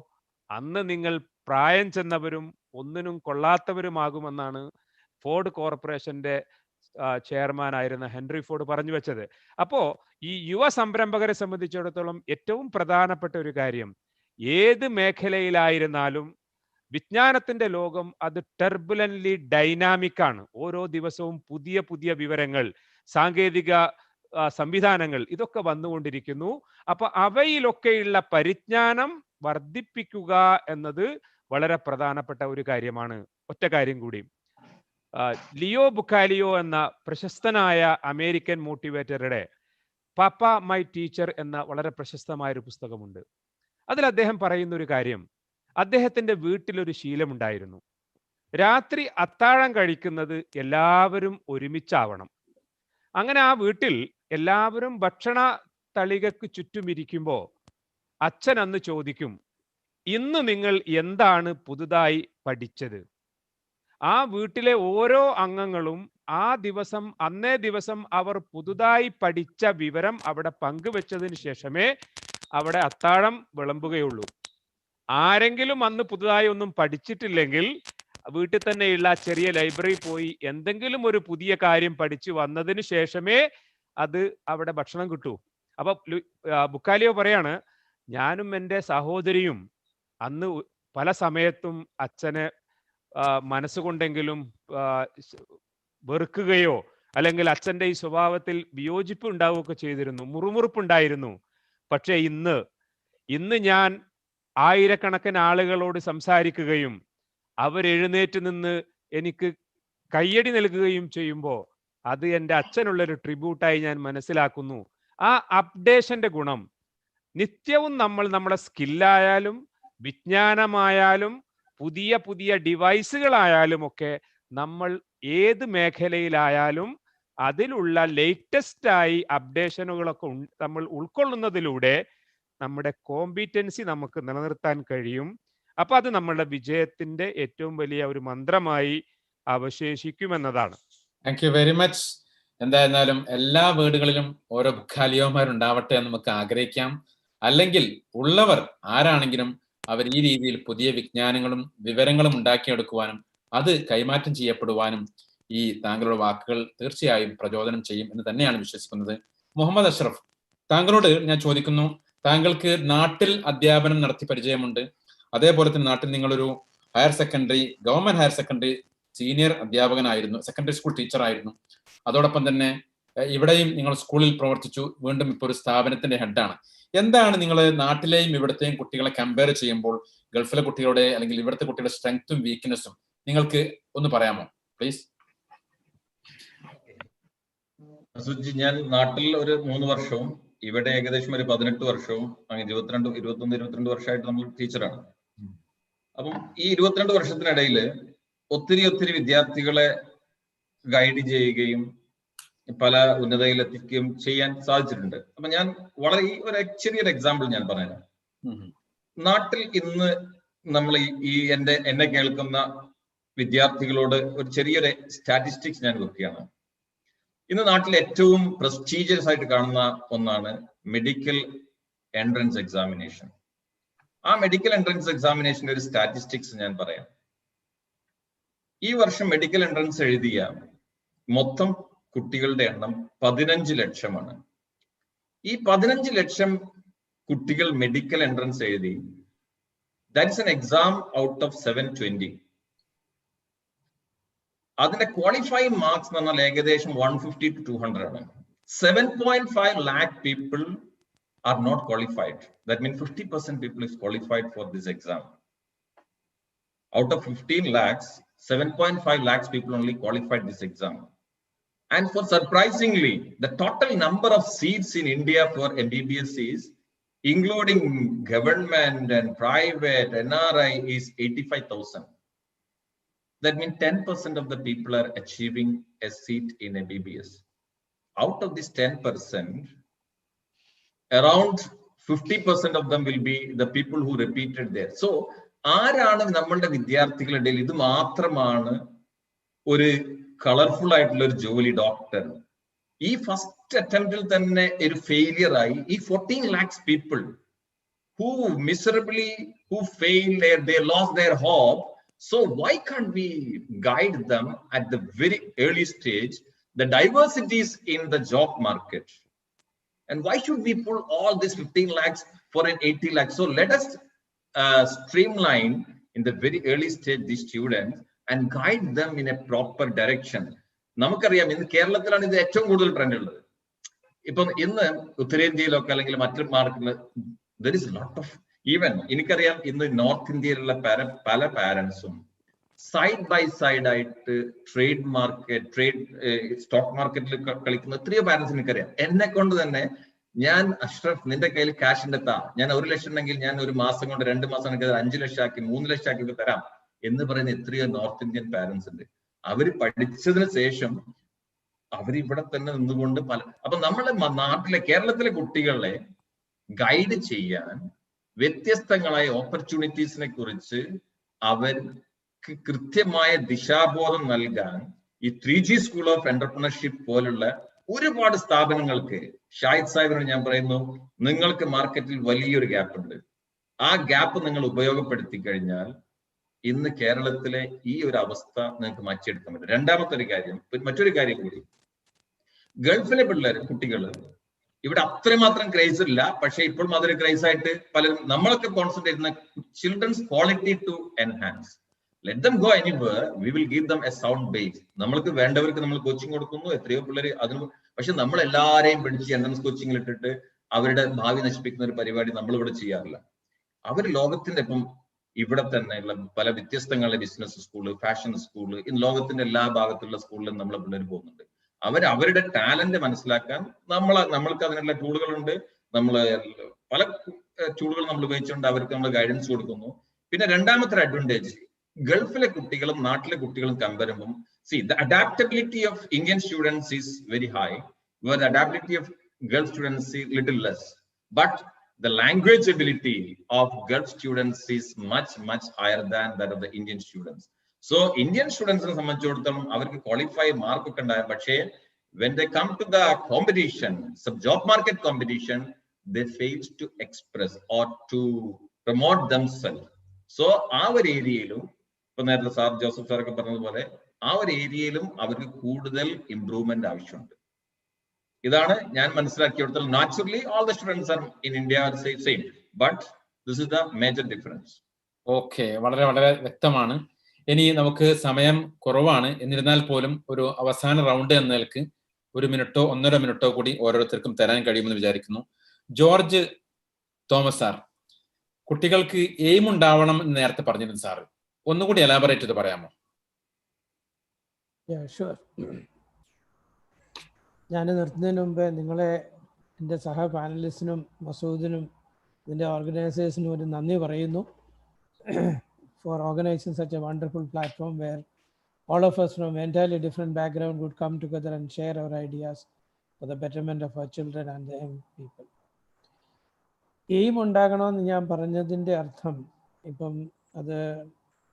അന്ന് നിങ്ങൾ പ്രായം ചെന്നവരും ഒന്നിനും കൊള്ളാത്തവരുമാകുമെന്നാണ് ഫോർഡ് കോർപ്പറേഷന്റെ ചെയർമാൻ ആയിരുന്ന ഹെൻറി ഫോർഡ് പറഞ്ഞു വെച്ചത്. അപ്പോ ഈ യുവ സംരംഭകരെ സംബന്ധിച്ചിടത്തോളം ഏറ്റവും പ്രധാനപ്പെട്ട ഒരു കാര്യം, ഏത് മേഖലയിലായിരുന്നാലും വിജ്ഞാനത്തിന്റെ ലോകം അത് ടെർബുലന്റ്ലി ഡൈനാമിക് ആണ്. ഓരോ ദിവസവും പുതിയ പുതിയ വിവരങ്ങൾ, സാങ്കേതിക സംവിധാനങ്ങൾ ഇതൊക്കെ വന്നുകൊണ്ടിരിക്കുന്നു. അപ്പൊ അവയിലൊക്കെയുള്ള പരിജ്ഞാനം വർദ്ധിപ്പിക്കുക എന്നത് വളരെ പ്രധാനപ്പെട്ട ഒരു കാര്യമാണ്. ഒറ്റ കാര്യം കൂടി, ലിയോ ബുക്കാലിയോ എന്ന പ്രശസ്തനായ അമേരിക്കൻ മോട്ടിവേറ്ററുടെ പാപ്പ മൈ ടീച്ചർ എന്ന വളരെ പ്രശസ്തമായ ഒരു പുസ്തകമുണ്ട്. അതിൽ അദ്ദേഹം പറയുന്ന ഒരു കാര്യം, അദ്ദേഹത്തിന്റെ വീട്ടിലൊരു ശീലമുണ്ടായിരുന്നു. രാത്രി അത്താഴം കഴിക്കുന്നത് എല്ലാവരും ഒരുമിച്ചാവണം. അങ്ങനെ ആ വീട്ടിൽ എല്ലാവരും ഭക്ഷണ തളികക്ക് ചുറ്റുമിരിക്കുമ്പോൾ അച്ഛൻ അന്ന് ചോദിക്കും, ഇന്ന് നിങ്ങൾ എന്താണ് പുതുതായി പഠിച്ചത്? ആ വീട്ടിലെ ഓരോ അംഗങ്ങളും അന്നേ ദിവസം അവർ പുതുതായി പഠിച്ച വിവരം അവിടെ പങ്കുവെച്ചതിന് ശേഷമേ അവിടെ അത്താഴം വിളമ്പുകയുള്ളൂ. ആരെങ്കിലും അന്ന് പുതുതായി ഒന്നും പഠിച്ചിട്ടില്ലെങ്കിൽ വീട്ടിൽ തന്നെയുള്ള ചെറിയ ലൈബ്രറി പോയി എന്തെങ്കിലും ഒരു പുതിയ കാര്യം പഠിച്ചു വന്നതിന് ശേഷമേ അത് അവിടെ ഭക്ഷണം കിട്ടൂ. അപ്പൊ ബുക്കാലിയോ പറയാണ്, ഞാനും എൻ്റെ സഹോദരിയും അന്ന് പല സമയത്തും അച്ഛനെ മനസ്സുകൊണ്ടെങ്കിലും വെറുക്കുകയോ അല്ലെങ്കിൽ അച്ഛൻ്റെ ഈ സ്വഭാവത്തിൽ വിയോജിപ്പ് ഉണ്ടാവുകയൊക്കെ ചെയ്തിരുന്നു, മുറുമുറുപ്പുണ്ടായിരുന്നു. പക്ഷെ ഇന്ന് ഞാൻ ആയിരക്കണക്കിന് ആളുകളോട് സംസാരിക്കുകയും അവരെഴുന്നേറ്റ് നിന്ന് എനിക്ക് കയ്യടി നൽകുകയും ചെയ്യുമ്പോൾ അത് എൻ്റെ അച്ഛനുള്ളൊരു ട്രിബ്യൂട്ടായി ഞാൻ മനസ്സിലാക്കുന്നു. ആ അപ്ഡേഷന്റെ ഗുണം നിത്യവും നമ്മുടെ സ്കില്ലായാലും വിജ്ഞാനമായാലും പുതിയ പുതിയ ഡിവൈസുകളായാലും ഒക്കെ നമ്മൾ ഏത് മേഖലയിലായാലും അതിലുള്ള ലേറ്റസ്റ്റ് ആയി അപ്ഡേഷനുകളൊക്കെ നമ്മൾ ഉൾക്കൊള്ളുന്നതിലൂടെ നമ്മുടെ കോമ്പിറ്റൻസി നമുക്ക് നിലനിർത്താൻ കഴിയും. അപ്പൊ അത് നമ്മളുടെ വിജയത്തിന്റെ ഏറ്റവും വലിയ ഒരു മന്ത്രമായി അവശേഷിക്കുമെന്നതാണ്. Thank you very much. എന്തായിരുന്നാലും എല്ലാ വീടുകളിലും ഓരോ ബുക്കാലിയോമാരുണ്ടാവട്ടെ എന്ന് നമുക്ക് ആഗ്രഹിക്കാം. അല്ലെങ്കിൽ ഉള്ളവർ ആരാണെങ്കിലും അവർ ഈ രീതിയിൽ പുതിയ വിജ്ഞാനങ്ങളും വിവരങ്ങളും ഉണ്ടാക്കിയെടുക്കുവാനും അത് കൈമാറ്റം ചെയ്യപ്പെടുവാനും ഈ താങ്കളുടെ വാക്കുകൾ തീർച്ചയായും പ്രചോദനം ചെയ്യും എന്ന് തന്നെയാണ് വിശ്വസിക്കുന്നത്. മുഹമ്മദ് അഷ്റഫ്, താങ്കളോട് ഞാൻ ചോദിക്കുന്നു, താങ്കൾക്ക് നാട്ടിൽ അധ്യാപനം നടത്തി പരിചയമുണ്ട്. അതേപോലെ തന്നെ നാട്ടിൽ നിങ്ങളൊരു ഗവൺമെന്റ് ഹയർ സെക്കൻഡറി സീനിയർ അധ്യാപകനായിരുന്നു, സെക്കൻഡറി സ്കൂൾ ടീച്ചർ ആയിരുന്നു. അതോടൊപ്പം തന്നെ ഇവിടെയും നിങ്ങൾ സ്കൂളിൽ പ്രവർത്തിച്ചു, വീണ്ടും ഇപ്പോൾ ഒരു സ്ഥാപനത്തിന്റെ ഹെഡാണ്. എന്താണ് നിങ്ങൾ നാട്ടിലെയും ഇവിടത്തെയും കുട്ടികളെ കമ്പയർ ചെയ്യുമ്പോൾ ഗൾഫിലെ കുട്ടികളുടെ അല്ലെങ്കിൽ ഇവിടുത്തെ കുട്ടികളുടെ സ്ട്രെങ്ത്തും വീക്ക്നെസ്സും നിങ്ങൾക്ക് ഒന്ന് പറയാമോ പ്ലീസ്? ഞാൻ നാട്ടിൽ ഒരു 3 വർഷവും ഇവിടെ ഏകദേശം ഒരു 18 വർഷവും അങ്ങനെ 22 വർഷമായിട്ട് നമ്മൾ ടീച്ചറാണ്. അപ്പം ഈ 22 വർഷത്തിനിടയിൽ ഒത്തിരി വിദ്യാർത്ഥികളെ ഗൈഡ് ചെയ്യുകയും പല ഉന്നതയിൽ എത്തിക്കുകയും ചെയ്യാൻ സാധിച്ചിട്ടുണ്ട്. അപ്പൊ ഞാൻ വളരെ ചെറിയൊരു എക്സാമ്പിൾ ഞാൻ പറയാം. നാട്ടിൽ ഇന്ന് നമ്മൾ എന്നെ കേൾക്കുന്ന വിദ്യാർത്ഥികളോട് ഒരു ചെറിയൊരു സ്റ്റാറ്റിസ്റ്റിക്സ് ഞാൻ വെക്കുകയാണ്. ഇന്ന് നാട്ടിൽ ഏറ്റവും പ്രസ്റ്റീജിയസ് ആയിട്ട് കാണുന്ന ഒന്നാണ് മെഡിക്കൽ എൻട്രൻസ് എക്സാമിനേഷൻ. ആ മെഡിക്കൽ എൻട്രൻസ് എക്സാമിനേഷന്റെ ഒരു സ്റ്റാറ്റിസ്റ്റിക്സ് ഞാൻ പറയാം. ഈ വർഷം മെഡിക്കൽ എൻട്രൻസ് എഴുതിയ മൊത്തം കുട്ടികളുടെ എണ്ണം 15 ലക്ഷമാണ്. ഈ 15 ലക്ഷം കുട്ടികൾ മെഡിക്കൽ എൻട്രൻസ് എഴുതി. That's an exam out of 720. അതിന്റെ ക്വാളിഫൈങ് മാർക്സ് എന്ന് പറഞ്ഞാൽ ഏകദേശം 150 to 200 ആണ്. 7.5 lakh people are not qualified. That means 50% people is qualified for this exam. Out of 15 lakhs, 7.5 lakhs people only qualified this exam. And for surprisingly, the total number of seats in India for MBBS is, including government and private, NRI, is 85,000. That means 10% of the people are achieving a seat in MBBS. Out of this 10%, around 50% of them will be the people who repeated there. So, ആരാണ് നമ്മളുടെ വിദ്യാർത്ഥികളുടെ ഇടയിൽ ഇത് മാത്രമാണ് ഒരു colourful ആയിട്ടുള്ള ഒരു ജോലി ഡോക്ടർ? ഈ ഫസ്റ്റ് അറ്റംപ്റ്റിൽ തന്നെ ഒരു ഫെയിലിയർ ആയി. ഈ 14 lakhs people who miserably, who failed, they lost their hope. So why can't we guide them at the very early stage, the diversities in the job market? And why should we pull all these 15 lakhs for an 80 lakhs? So let us streamline in the very early stage these students and guide them in a proper direction. നമുക്കറിയാം ഇന്ന് കേരളത്തിലാണ് ഇത് ഏറ്റവും കൂടുതൽ trend ഉള്ളത്. ഇപ്പം ഇന്ന് ഉത്തരേന്ത്യയിലൊക്കെ അല്ലെങ്കിൽ മറ്റു മാർക്കിൽ there is a lot of, even എനിക്കറിയാം ഇന്ന് നോർത്ത് ഇന്ത്യയിലുള്ള പല പാരൻസും സൈഡ് ബൈ സൈഡ് ആയിട്ട് ട്രേഡ് സ്റ്റോക്ക് മാർക്കറ്റിൽ കളിക്കുന്ന എത്രയോ പാരൻസ് എനിക്കറിയാം. എന്നെ കൊണ്ട് തന്നെ, ഞാൻ അഷ്റഫ് നിന്റെ കയ്യിൽ ക്യാഷ് ഉണ്ടെത്താ, ഞാൻ 1 ലക്ഷം ഉണ്ടെങ്കിൽ ഞാൻ ഒരു മാസം കൊണ്ട് 2 മാസം കൊണ്ട് 5 ലക്ഷം ആക്കി 3 ലക്ഷം ആക്കി തരാം എന്ന് പറയുന്ന എത്രയോ നോർത്ത് ഇന്ത്യൻ പാരൻസ് ഉണ്ട്. അവര് പഠിച്ചതിന് ശേഷം അവരിവിടെ തന്നെ നിന്നുകൊണ്ട് അപ്പൊ നമ്മളെ നാട്ടിലെ കേരളത്തിലെ കുട്ടികളെ ഗൈഡ് ചെയ്യാൻ വ്യത്യസ്തങ്ങളായ ഓപ്പർച്യൂണിറ്റീസിനെ കുറിച്ച് അവർക്ക് കൃത്യമായ ദിശാബോധം നൽകാൻ ഈ 3G സ്കൂൾ ഓഫ് എന്റർപ്രണർഷിപ്പ് പോലുള്ള ഒരുപാട് സ്ഥാപനങ്ങൾക്ക്, ഷാഹിദ് സാഹിബിനോട് ഞാൻ പറയുന്നു, നിങ്ങൾക്ക് മാർക്കറ്റിൽ വലിയൊരു ഗ്യാപ്പ് ഉണ്ട്. ആ ഗ്യാപ്പ് നിങ്ങൾ ഉപയോഗപ്പെടുത്തി കഴിഞ്ഞാൽ ഇന്ന് കേരളത്തിലെ ഈ ഒരു അവസ്ഥ നിങ്ങൾക്ക് മാറ്റിയെടുക്കാൻ പറ്റും. രണ്ടാമത്തെ കാര്യം, മറ്റൊരു കാര്യം കൂടി, ഗൾഫിലെ കുട്ടികൾ ഇവിടെ അത്രമാത്രം ക്രൈസ് ഇല്ല, പക്ഷെ ഇപ്പോഴും അതൊരു ക്രൈസ് ആയിട്ട് പലരും നമ്മളൊക്കെ കോൺസെൻട്രേറ്റ് ചെയ്യുന്ന children's quality to enhance. Let them go anywhere, we will give them a sound base. നമ്മൾക്ക് വേണ്ടവർക്ക് നമ്മൾ കോച്ചിങ് കൊടുക്കുന്നു, എത്രയോ പിള്ളേർ അതിന്. പക്ഷെ നമ്മൾ എല്ലാവരെയും പിടിച്ച് എൻട്രൻസ് കോച്ചിങ്ങിൽ ഇട്ടിട്ട് അവരുടെ ഭാവി നശിപ്പിക്കുന്ന ഒരു പരിപാടി നമ്മൾ ഇവിടെ ചെയ്യാറില്ല. അവർ ലോകത്തിന്റെ ഇപ്പം ഇവിടെ തന്നെയുള്ള പല വ്യത്യസ്തങ്ങളുടെ ബിസിനസ് സ്കൂള്, ഫാഷൻ സ്കൂള്, ലോകത്തിന്റെ എല്ലാ ഭാഗത്തുള്ള സ്കൂളിലും നമ്മളെ പിള്ളേർ പോകുന്നുണ്ട്. അവരുടെ ടാലന്റ് മനസ്സിലാക്കാൻ നമ്മൾക്ക് അതിനുള്ള ടൂളുകളുണ്ട്. നമ്മൾ പല ടൂളുകൾ നമ്മൾ ഉപയോഗിച്ചുകൊണ്ട് അവർക്ക് നമ്മൾ ഗൈഡൻസ് കൊടുക്കുന്നു. പിന്നെ രണ്ടാമത്തെ അഡ്വാൻറ്റേജ്, ഗൾഫിലെ കുട്ടികളും നാട്ടിലെ കുട്ടികളും കമ്പയർ ചെയ്യുമ്പോൾ, the adaptability of Indian students is very high, where the adaptability of Gulf students is little less. But the language ability of Gulf students is much higher than that of the Indian students. So Indian students സംബന്ധിച്ചിടത്തോളം അവർക്ക് qualify mark ഒക്കെ ഉണ്ടാകും. പക്ഷേ when they come to the competition, some job market competition, they fail to express or to promote themselves. So ആ ഒരു ഏരിയയിലും, ഇപ്പൊ നേരത്തെ സാർ ജോസഫ് സാറൊക്കെ പറഞ്ഞതുപോലെ, ആ ഒരു ഏരിയയിലും അവർക്ക് കൂടുതൽ ഇംപ്രൂവ്മെന്റ് ആവശ്യമുണ്ട്. ഇതാണ് ഞാൻ മനസ്സിലാക്കിയെടുത്തോളം. Naturally all the students are in India are same, but this is the major difference. Okay, വളരെ വളരെ വ്യക്തമാണ്. ഇനി നമുക്ക് സമയം കുറവാണ്. എന്നിരുന്നാൽ പോലും ഒരു അവസാന റൗണ്ട് എന്ന നിലക്ക് 1 മിനിറ്റോ 1.5 മിനിറ്റോ കൂടി ഓരോരുത്തർക്കും തരാൻ കഴിയുമെന്ന് വിചാരിക്കുന്നു. ജോർജ് തോമസ് സാർ, കുട്ടികൾക്ക് എയിം ഉണ്ടാവണം എന്ന് നേരത്തെ പറഞ്ഞിരുന്നു സാർ, ഒന്നുകൂടി എലാബറേറ്റ് ചെയ്ത് പറയാമോ? ഞാൻ നിർത്തുന്നതിന് മുമ്പ് നിങ്ങളെ, എൻ്റെ സഹ പാനലിസ്റ്റിനും മസൂദിനും ഇതിൻ്റെ ഓർഗനൈസേഴ്സിനും ഒരു നന്ദി പറയുന്നു for organizing such a wonderful platform where all of us from entirely different background would come together and share our ideas for the betterment of our children and the young people. Aim ഉണ്ടാകണമെന്ന് ഞാൻ പറഞ്ഞതിൻ്റെ അർത്ഥം, ഇപ്പം അത്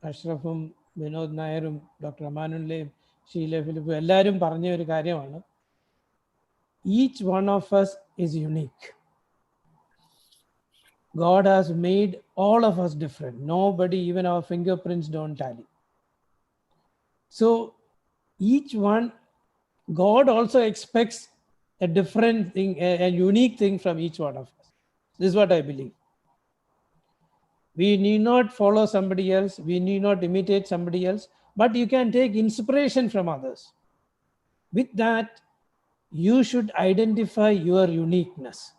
അഷ്റഫും വിനോദ് നായരും doctor അമാനുല്ലയും Sheela ഫിലിപ്പും എല്ലാവരും പറഞ്ഞ ഒരു കാര്യമാണ്. Each one of us is unique. God has made all of us different. Nobody, even our fingerprints don't tally. So each one God also expects a different thing, a unique thing from each one of us. This is what I believe. We need not follow somebody else. We need not imitate somebody else, but you can take inspiration from others. With that, you should identify your uniqueness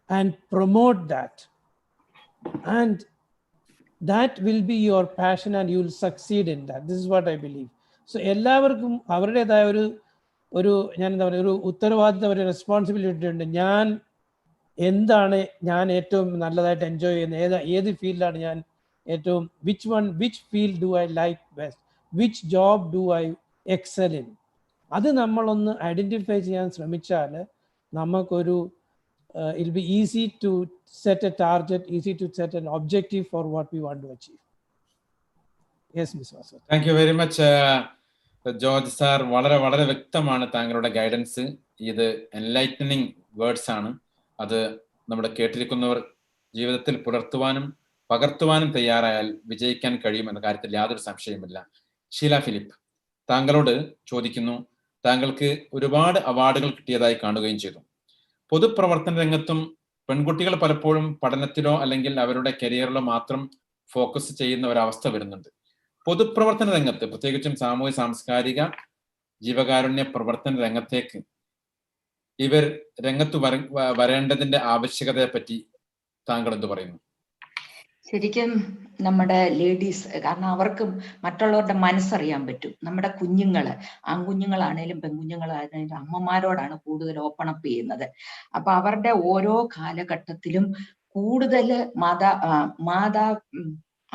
and promote that. And that will be your passion and you will succeed in that. This is what I believe. So എല്ലാവർക്കും അവരുടേതായ ഒരു ഞാൻ എന്താ പറയുക ഒരു ഉത്തരവാദിത്തം ഒരു responsibility ഉണ്ട്. എന്താണ് ഞാൻ ഏറ്റവും നല്ലതായിട്ട് എൻജോയ് ചെയ്യുന്നത്, ഏത് ഫീൽഡിലാണ് ഞാൻ ഏറ്റവും which field do I like best, which job do I excel in. അത് നമ്മളൊന്ന് ഐഡൻറ്റിഫൈ ചെയ്യാൻ ശ്രമിച്ചാൽ നമുക്കൊരു it'll be easy to set a target, easy to set an objective for what we want to achieve. Yes, Ms. Vasu. Thank you very much, George sir. വളരെ വളരെ വ്യക്തമാണ് താങ്കളുടെ guidance. ഇത് എൻലൈറ്റനിങ് വേർഡ്സ് ആണ്. അത് നമ്മുടെ കേട്ടിരിക്കുന്നവർ ജീവിതത്തിൽ പുലർത്തുവാനും പകർത്തുവാനും തയ്യാറായാൽ വിജയിക്കാൻ കഴിയുമെന്ന കാര്യത്തിൽ യാതൊരു സംശയമില്ല. ഷീല ഫിലിപ്പ്, താങ്കളോട് ചോദിക്കുന്നു. താങ്കൾക്ക് ഒരുപാട് അവാർഡുകൾ കിട്ടിയതായി കാണുകയും ചെയ്തു. പൊതുപ്രവർത്തന രംഗത്തും പെൺകുട്ടികൾ പലപ്പോഴും പഠനത്തിലോ അല്ലെങ്കിൽ അവരുടെ കരിയറിലോ മാത്രം ഫോക്കസ് ചെയ്യുന്ന ഒരവസ്ഥ വരുന്നുണ്ട്. പൊതുപ്രവർത്തന രംഗത്ത്, പ്രത്യേകിച്ചും സാമൂഹ്യ സാംസ്കാരിക ജീവകാരുണ്യ പ്രവർത്തന രംഗത്തേക്ക് ഇവർ രംഗത്ത് വരേണ്ടതിന്റെ ആവശ്യകതയെ പറ്റി താങ്കൾ എന്ത് പറയുന്നു? ശരിക്കും നമ്മുടെ ലേഡീസ്, കാരണം അവർക്ക് മറ്റുള്ളവരുടെ മനസ്സറിയാൻ പറ്റും. നമ്മുടെ കുഞ്ഞുങ്ങള്, ആൺകുഞ്ഞുങ്ങളാണേലും പെൺകുഞ്ഞുങ്ങളാണേലും അമ്മമാരോടാണ് കൂടുതൽ ഓപ്പൺ അപ്പ് ചെയ്യുന്നത്. അപ്പൊ അവരുടെ ഓരോ കാലഘട്ടത്തിലും കൂടുതൽ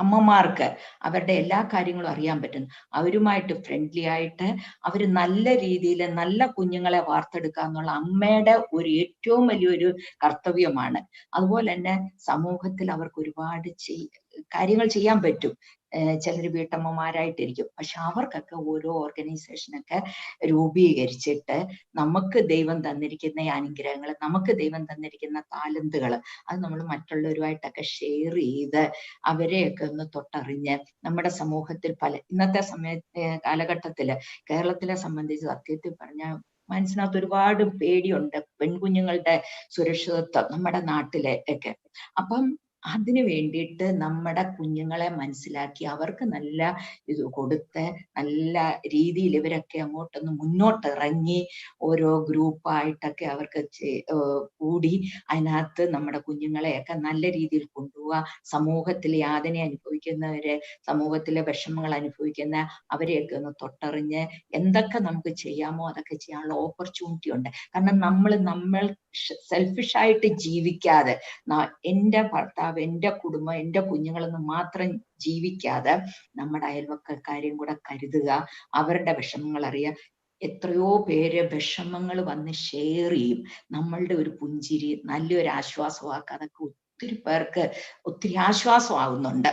അമ്മമാർക്ക് അവരുടെ എല്ലാ കാര്യങ്ങളും അറിയാൻ പറ്റും. അവരുമായിട്ട് ഫ്രണ്ട്ലി ആയിട്ട് അവർ നല്ല രീതിയിൽ നല്ല കുഞ്ഞുങ്ങളെ വാർത്തെടുക്കുക എന്നുള്ള അമ്മയുടെ ഒരു ഏറ്റവും വലിയൊരു കർത്തവ്യമാണ്. അതുപോലെ തന്നെ സമൂഹത്തിൽ അവർക്ക് ഒരുപാട് കാര്യങ്ങൾ ചെയ്യാൻ പറ്റും. ചിലർ വീട്ടമ്മമാരായിട്ടിരിക്കും, പക്ഷെ അവർക്കൊക്കെ ഓരോ ഓർഗനൈസേഷനൊക്കെ രൂപീകരിച്ചിട്ട് നമുക്ക് ദൈവം തന്നിരിക്കുന്ന അനുഗ്രഹങ്ങൾ, നമുക്ക് ദൈവം തന്നിരിക്കുന്ന താലന്തുകൾ അത് നമ്മൾ മറ്റുള്ളവരുമായിട്ടൊക്കെ ഷെയർ ചെയ്ത് അവരെയൊക്കെ ഒന്ന് തൊട്ടറിഞ്ഞ് നമ്മുടെ സമൂഹത്തിൽ ഇന്നത്തെ കാലഘട്ടത്തില് കേരളത്തിലെ സംബന്ധിച്ച് സത്യത്തിൽ പറഞ്ഞാൽ മനസ്സിനകത്ത് ഒരുപാട് പേടിയുണ്ട് പെൺകുഞ്ഞുങ്ങളുടെ സുരക്ഷിതത്വം നമ്മുടെ നാട്ടിലെ ഒക്കെ. അപ്പം അതിനു വേണ്ടിയിട്ട് നമ്മുടെ കുഞ്ഞുങ്ങളെ മനസ്സിലാക്കി അവർക്ക് നല്ല ഇത് കൊടുത്ത് നല്ല രീതിയിൽ ഇവരൊക്കെ അങ്ങോട്ടൊന്ന് മുന്നോട്ടിറങ്ങി ഓരോ ഗ്രൂപ്പായിട്ടൊക്കെ അവർക്ക് കൂടി അതിനകത്ത് നമ്മുടെ കുഞ്ഞുങ്ങളെയൊക്കെ നല്ല രീതിയിൽ കൊണ്ടുപോവുക. സമൂഹത്തിൽ യാതന അനുഭവിക്കുന്നവരെ, സമൂഹത്തിലെ വിഷമങ്ങൾ അനുഭവിക്കുന്ന അവരെയൊക്കെ ഒന്ന് തൊട്ടറിഞ്ഞ് എന്തൊക്കെ നമുക്ക് ചെയ്യാമോ അതൊക്കെ ചെയ്യാനുള്ള ഓപ്പർച്യൂണിറ്റി ഉണ്ട്. കാരണം നമ്മൾ സെൽഫിഷായിട്ട് ജീവിക്കാതെ എൻ്റെ ഭർത്താവ്, എൻ്റെ കുടുംബം, എൻ്റെ കുഞ്ഞുങ്ങളെന്ന് മാത്രം ജീവിക്കാതെ നമ്മുടെ അയൽവക്കക്കാരെയും കൂടെ കരുതുക, അവരുടെ വിഷമങ്ങൾ അറിയുക. എത്രയോ പേര് വിഷമങ്ങൾ വന്ന് ഷെയർ ചെയ്യും. നമ്മളുടെ ഒരു പുഞ്ചിരി നല്ലൊരു ആശ്വാസമാക്കുക. അതൊക്കെ ഒത്തിരി പേർക്ക് ഒത്തിരി ആശ്വാസമാകുന്നുണ്ട്.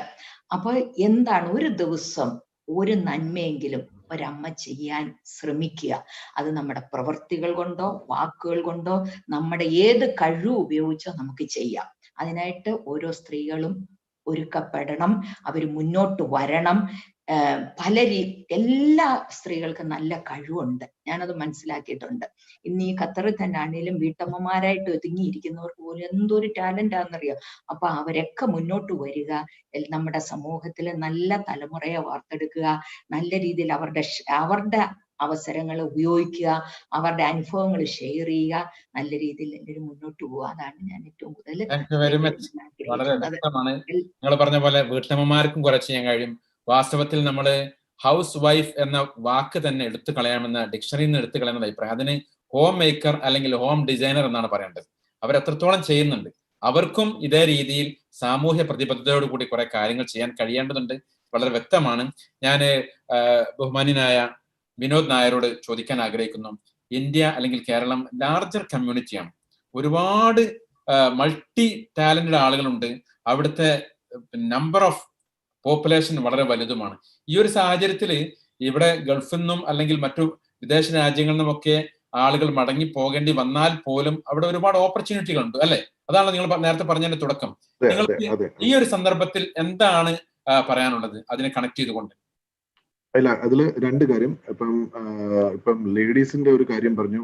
അപ്പൊ എന്താണ്, ഒരു ദിവസം ഒരു നന്മയെങ്കിലും ഒരമ്മ ചെയ്യാൻ ശ്രമിക്കുക. അത് നമ്മുടെ പ്രവൃത്തികൾ കൊണ്ടോ വാക്കുകൾ കൊണ്ടോ നമ്മുടെ ഏത് കഴിവ് ഉപയോഗിച്ചോ നമുക്ക് ചെയ്യാം. അതിനായിട്ട് ഓരോ സ്ത്രീകളും ഒരുക്കപ്പെടണം, അവർ മുന്നോട്ട് വരണം. എല്ലാ സ്ത്രീകൾക്കും നല്ല കഴിവുണ്ട്, ഞാനത് മനസ്സിലാക്കിയിട്ടുണ്ട്. ഇന്ന് ഈ ഖത്തറിൽ തന്നെ ആണെങ്കിലും വീട്ടമ്മമാരായിട്ട് ഒതുങ്ങിയിരിക്കുന്നവർക്ക് പോലും എന്തൊരു ടാലന്റ് ആണെന്നറിയാം. അപ്പൊ അവരൊക്കെ മുന്നോട്ട് വരിക, നമ്മുടെ സമൂഹത്തിലെ നല്ല തലമുറയെ വാർത്തെടുക്കുക, നല്ല രീതിയിൽ അവരുടെ അവസരങ്ങൾ ഉപയോഗിക്കുക, അവരുടെ അനുഭവങ്ങൾ ഷെയർ ചെയ്യുക, നല്ല രീതിയിൽ എല്ലാവരും മുന്നോട്ട് പോവുക. അതാണ് ഞാൻ ഏറ്റവും കൂടുതൽ. വളരെ വ്യക്തമാണ്. നിങ്ങൾ പറഞ്ഞ പോലെ വീട്ടമ്മമാർക്കും കുറച്ച് ചെയ്യാൻ കഴിയും. വാസ്തവത്തിൽ നമ്മൾ ഹൗസ് വൈഫ് എന്ന വാക്ക് തന്നെ എടുത്തു കളയാമെന്ന ഡിക്ഷണറിയിൽ നിന്ന് എടുത്തു കളയുന്ന അഭിപ്രായം. അതിന് ഹോം മേക്കർ അല്ലെങ്കിൽ ഹോം ഡിസൈനർ എന്നാണ് പറയേണ്ടത്. അവരെത്രത്തോളം ചെയ്യുന്നുണ്ട്, അവർക്കും ഇതേ രീതിയിൽ സാമൂഹ്യ പ്രതിബദ്ധതയോട് കൂടി കുറെ കാര്യങ്ങൾ ചെയ്യാൻ കഴിയേണ്ടതുണ്ട്. വളരെ വ്യക്തമാണ്. ഞാൻ ബഹുമാന്യനായ വിനോദ് നായരോട് ചോദിക്കാൻ ആഗ്രഹിക്കുന്നു. ഇന്ത്യ അല്ലെങ്കിൽ കേരളം ലാർജർ കമ്മ്യൂണിറ്റിയാണ്. ഒരുപാട് മൾട്ടി ടാലന്റഡ് ആളുകളുണ്ട്. അവിടുത്തെ നമ്പർ ഓഫ് പോപ്പുലേഷൻ വളരെ വലുതുമാണ്. ഈ ഒരു സാഹചര്യത്തിൽ ഇവിടെ ഗൾഫിൽ നിന്നും അല്ലെങ്കിൽ മറ്റു വിദേശ രാജ്യങ്ങളിൽ നിന്നുമൊക്കെ ആളുകൾ മടങ്ങി പോകേണ്ടി വന്നാൽ പോലും അവിടെ ഒരുപാട് ഓപ്പർച്യൂണിറ്റികളുണ്ട്, അല്ലെ? അതാണ് നിങ്ങൾ നേരത്തെ പറഞ്ഞതിന്റെ തുടക്കം. നിങ്ങൾക്ക് ഈ ഒരു സന്ദർഭത്തിൽ എന്താണ് പറയാനുള്ളത് അതിനെ കണക്ട് ചെയ്തുകൊണ്ട്? അല്ല, അതില് രണ്ട് കാര്യം. ഇപ്പം ലേഡീസിന്റെ ഒരു കാര്യം പറഞ്ഞു,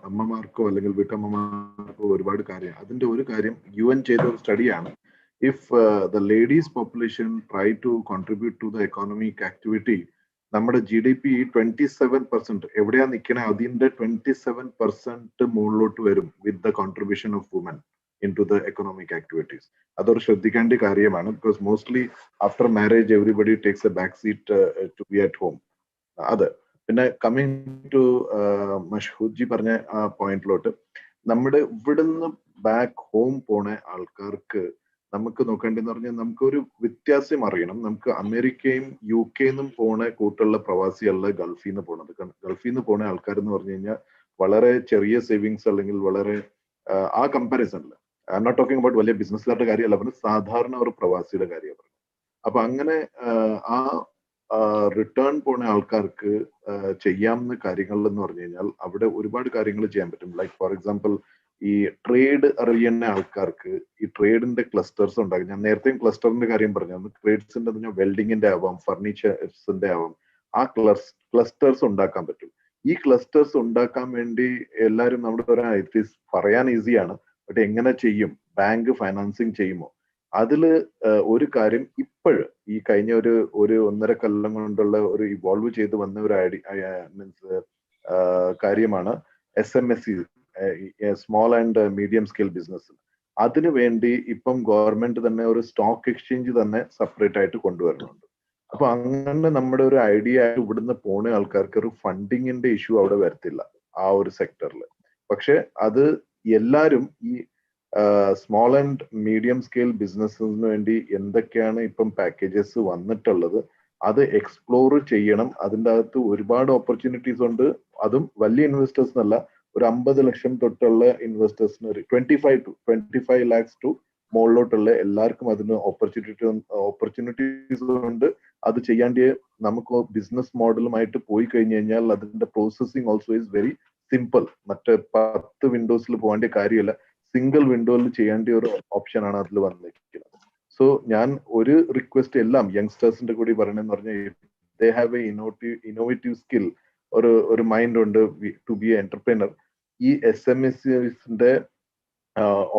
അമ്മമാർക്കോ അല്ലെങ്കിൽ വീട്ടമ്മമാർക്കോ ഒരുപാട് കാര്യം. അതിന്റെ ഒരു കാര്യം UN ചെയ്ത ഒരു സ്റ്റഡിയാണ്. If the ladies population try to contribute to the economic activity, നമ്മുടെ GDP 27% എവിടെയാ നിൽക്കണേ അതിന്റെ 27% മുകളിലോട്ട് വരും with the contribution of woman in to the economic activities. അതൊരു ശ്രദ്ധിക്കേണ്ട കാര്യമാണ്. Because mostly after marriage everybody takes a back seat to be at home. അത് പിന്നെ കമ്മിങ് ടു മഷ്ഹൂദ്ജി പറഞ്ഞ ആ പോയിന്റിലോട്ട്, നമ്മുടെ ഇവിടുന്ന് ബാക്ക് ഹോം പോണ ആൾക്കാർക്ക് നമുക്ക് നോക്കേണ്ടതെന്ന് പറഞ്ഞാൽ നമുക്കൊരു വ്യത്യാസം അറിയണം. നമുക്ക് അമേരിക്കയും UK-ന്നും പോണ കൂട്ടുള്ള പ്രവാസിയല്ല ഗൾഫിൽ നിന്ന് പോണത്. ഗൾഫിൽ നിന്ന് പോണ ആൾക്കാർ എന്ന് പറഞ്ഞു കഴിഞ്ഞാൽ വളരെ ചെറിയ സേവിങ്സ് അല്ലെങ്കിൽ വളരെ ആ കമ്പാരിസണിൽ I'm not talking about വലിയ ബിസിനസ്സുകാരുടെ കാര്യമല്ല പറഞ്ഞത്, സാധാരണ ഒരു പ്രവാസിയുടെ കാര്യമാണ് പറഞ്ഞത്. അപ്പൊ അങ്ങനെ ആ റിട്ടേൺ പോണ ആൾക്കാർക്ക് ചെയ്യാവുന്ന കാര്യങ്ങൾ എന്ന് പറഞ്ഞു കഴിഞ്ഞാൽ അവിടെ ഒരുപാട് കാര്യങ്ങൾ ചെയ്യാൻ പറ്റും. ലൈക്ക് ഫോർ എക്സാമ്പിൾ ഈ ട്രേഡ് അറിയുന്ന ആൾക്കാർക്ക് ഈ ട്രേഡിന്റെ ക്ലസ്റ്റേഴ്സ് ഉണ്ടാകും. ഞാൻ നേരത്തെയും ക്ലസ്റ്ററിന്റെ കാര്യം പറഞ്ഞു. ട്രേഡ്സിന്റെ വെൽഡിങ്ങിന്റെ ആവാം, ഫർണിച്ചേഴ്സിന്റെ ആവാം. ആ ക്ലസ്റ്റേഴ്സ് ഉണ്ടാക്കാൻ പറ്റും. ഈ ക്ലസ്റ്റേഴ്സ് ഉണ്ടാക്കാൻ വേണ്ടി എല്ലാവരും നമ്മുടെ പറയാൻ ഈസിയാണ്, ബട്ട് എങ്ങനെ ചെയ്യും? ബാങ്ക് ഫൈനാൻസിങ് ചെയ്യുമോ? അതില് ഒരു കാര്യം ഇപ്പോഴ് ഈ കഴിഞ്ഞ ഒരു 1.5 കൊല്ലം കൊണ്ടുള്ള ഒരു ഇവോൾവ് ചെയ്ത് വന്ന ഒരു മീൻസ് കാര്യമാണ് SMSE, small and medium scale business. അതിനു വേണ്ടി ഇപ്പം ഗവൺമെന്റ് തന്നെ ഒരു സ്റ്റോക്ക് എക്സ്ചേഞ്ച് തന്നെ സെപ്പറേറ്റ് ആയിട്ട് കൊണ്ടുവരുന്നുണ്ട്. അപ്പൊ അങ്ങനെ നമ്മുടെ ഒരു ഐഡിയ ആയിട്ട് ഇവിടുന്ന് പോണ ആൾക്കാർക്ക് ഒരു ഫണ്ടിങ്ങിന്റെ ഇഷ്യൂ അവിടെ വരത്തില്ല ആ ഒരു സെക്ടറിൽ. പക്ഷെ അത് എല്ലാരും ഈ സ്മോൾ ആൻഡ് മീഡിയം സ്കെയിൽ ബിസിനസ്സിന് വേണ്ടി എന്തൊക്കെയാണ് ഇപ്പം പാക്കേജസ് വന്നിട്ടുള്ളത് അത് എക്സ്പ്ലോർ ചെയ്യണം. അതിൻ്റെ അകത്ത് ഒരുപാട് ഓപ്പർച്യൂണിറ്റീസ് ഉണ്ട്. അതും വലിയ ഇൻവെസ്റ്റേഴ്സ് എന്നല്ല, ഒരു 50 ലക്ഷം തൊട്ടുള്ള ഇൻവെസ്റ്റേഴ്സിന് ഒരു 25 lakhs ടു മുകളിലോട്ടുള്ള എല്ലാവർക്കും അതിന് ഓപ്പർച്യൂണിറ്റീസ് ഉണ്ട്. അത് ചെയ്യാണ്ട് നമുക്ക് ബിസിനസ് മോഡലുമായിട്ട് പോയി കഴിഞ്ഞു കഴിഞ്ഞാൽ അതിന്റെ processing also is very simple. മറ്റേ 10 വിൻഡോസിൽ പോകേണ്ട കാര്യമല്ല, സിംഗിൾ വിൻഡോയിൽ ചെയ്യേണ്ട ഒരു ഓപ്ഷൻ ആണ് അതിൽ വന്നിരിക്കുന്നത്. സോ ഞാൻ ഒരു റിക്വസ്റ്റ് എല്ലാം യങ്സ്റ്റേഴ്സിന്റെ കൂടി പറയണമെന്ന് പറഞ്ഞാൽ, they have A innovative skill, ഒരു മൈൻഡ് ഉണ്ട് ടു ബി എ എന്റർപ്രനർ. ഈ SMSന്റെ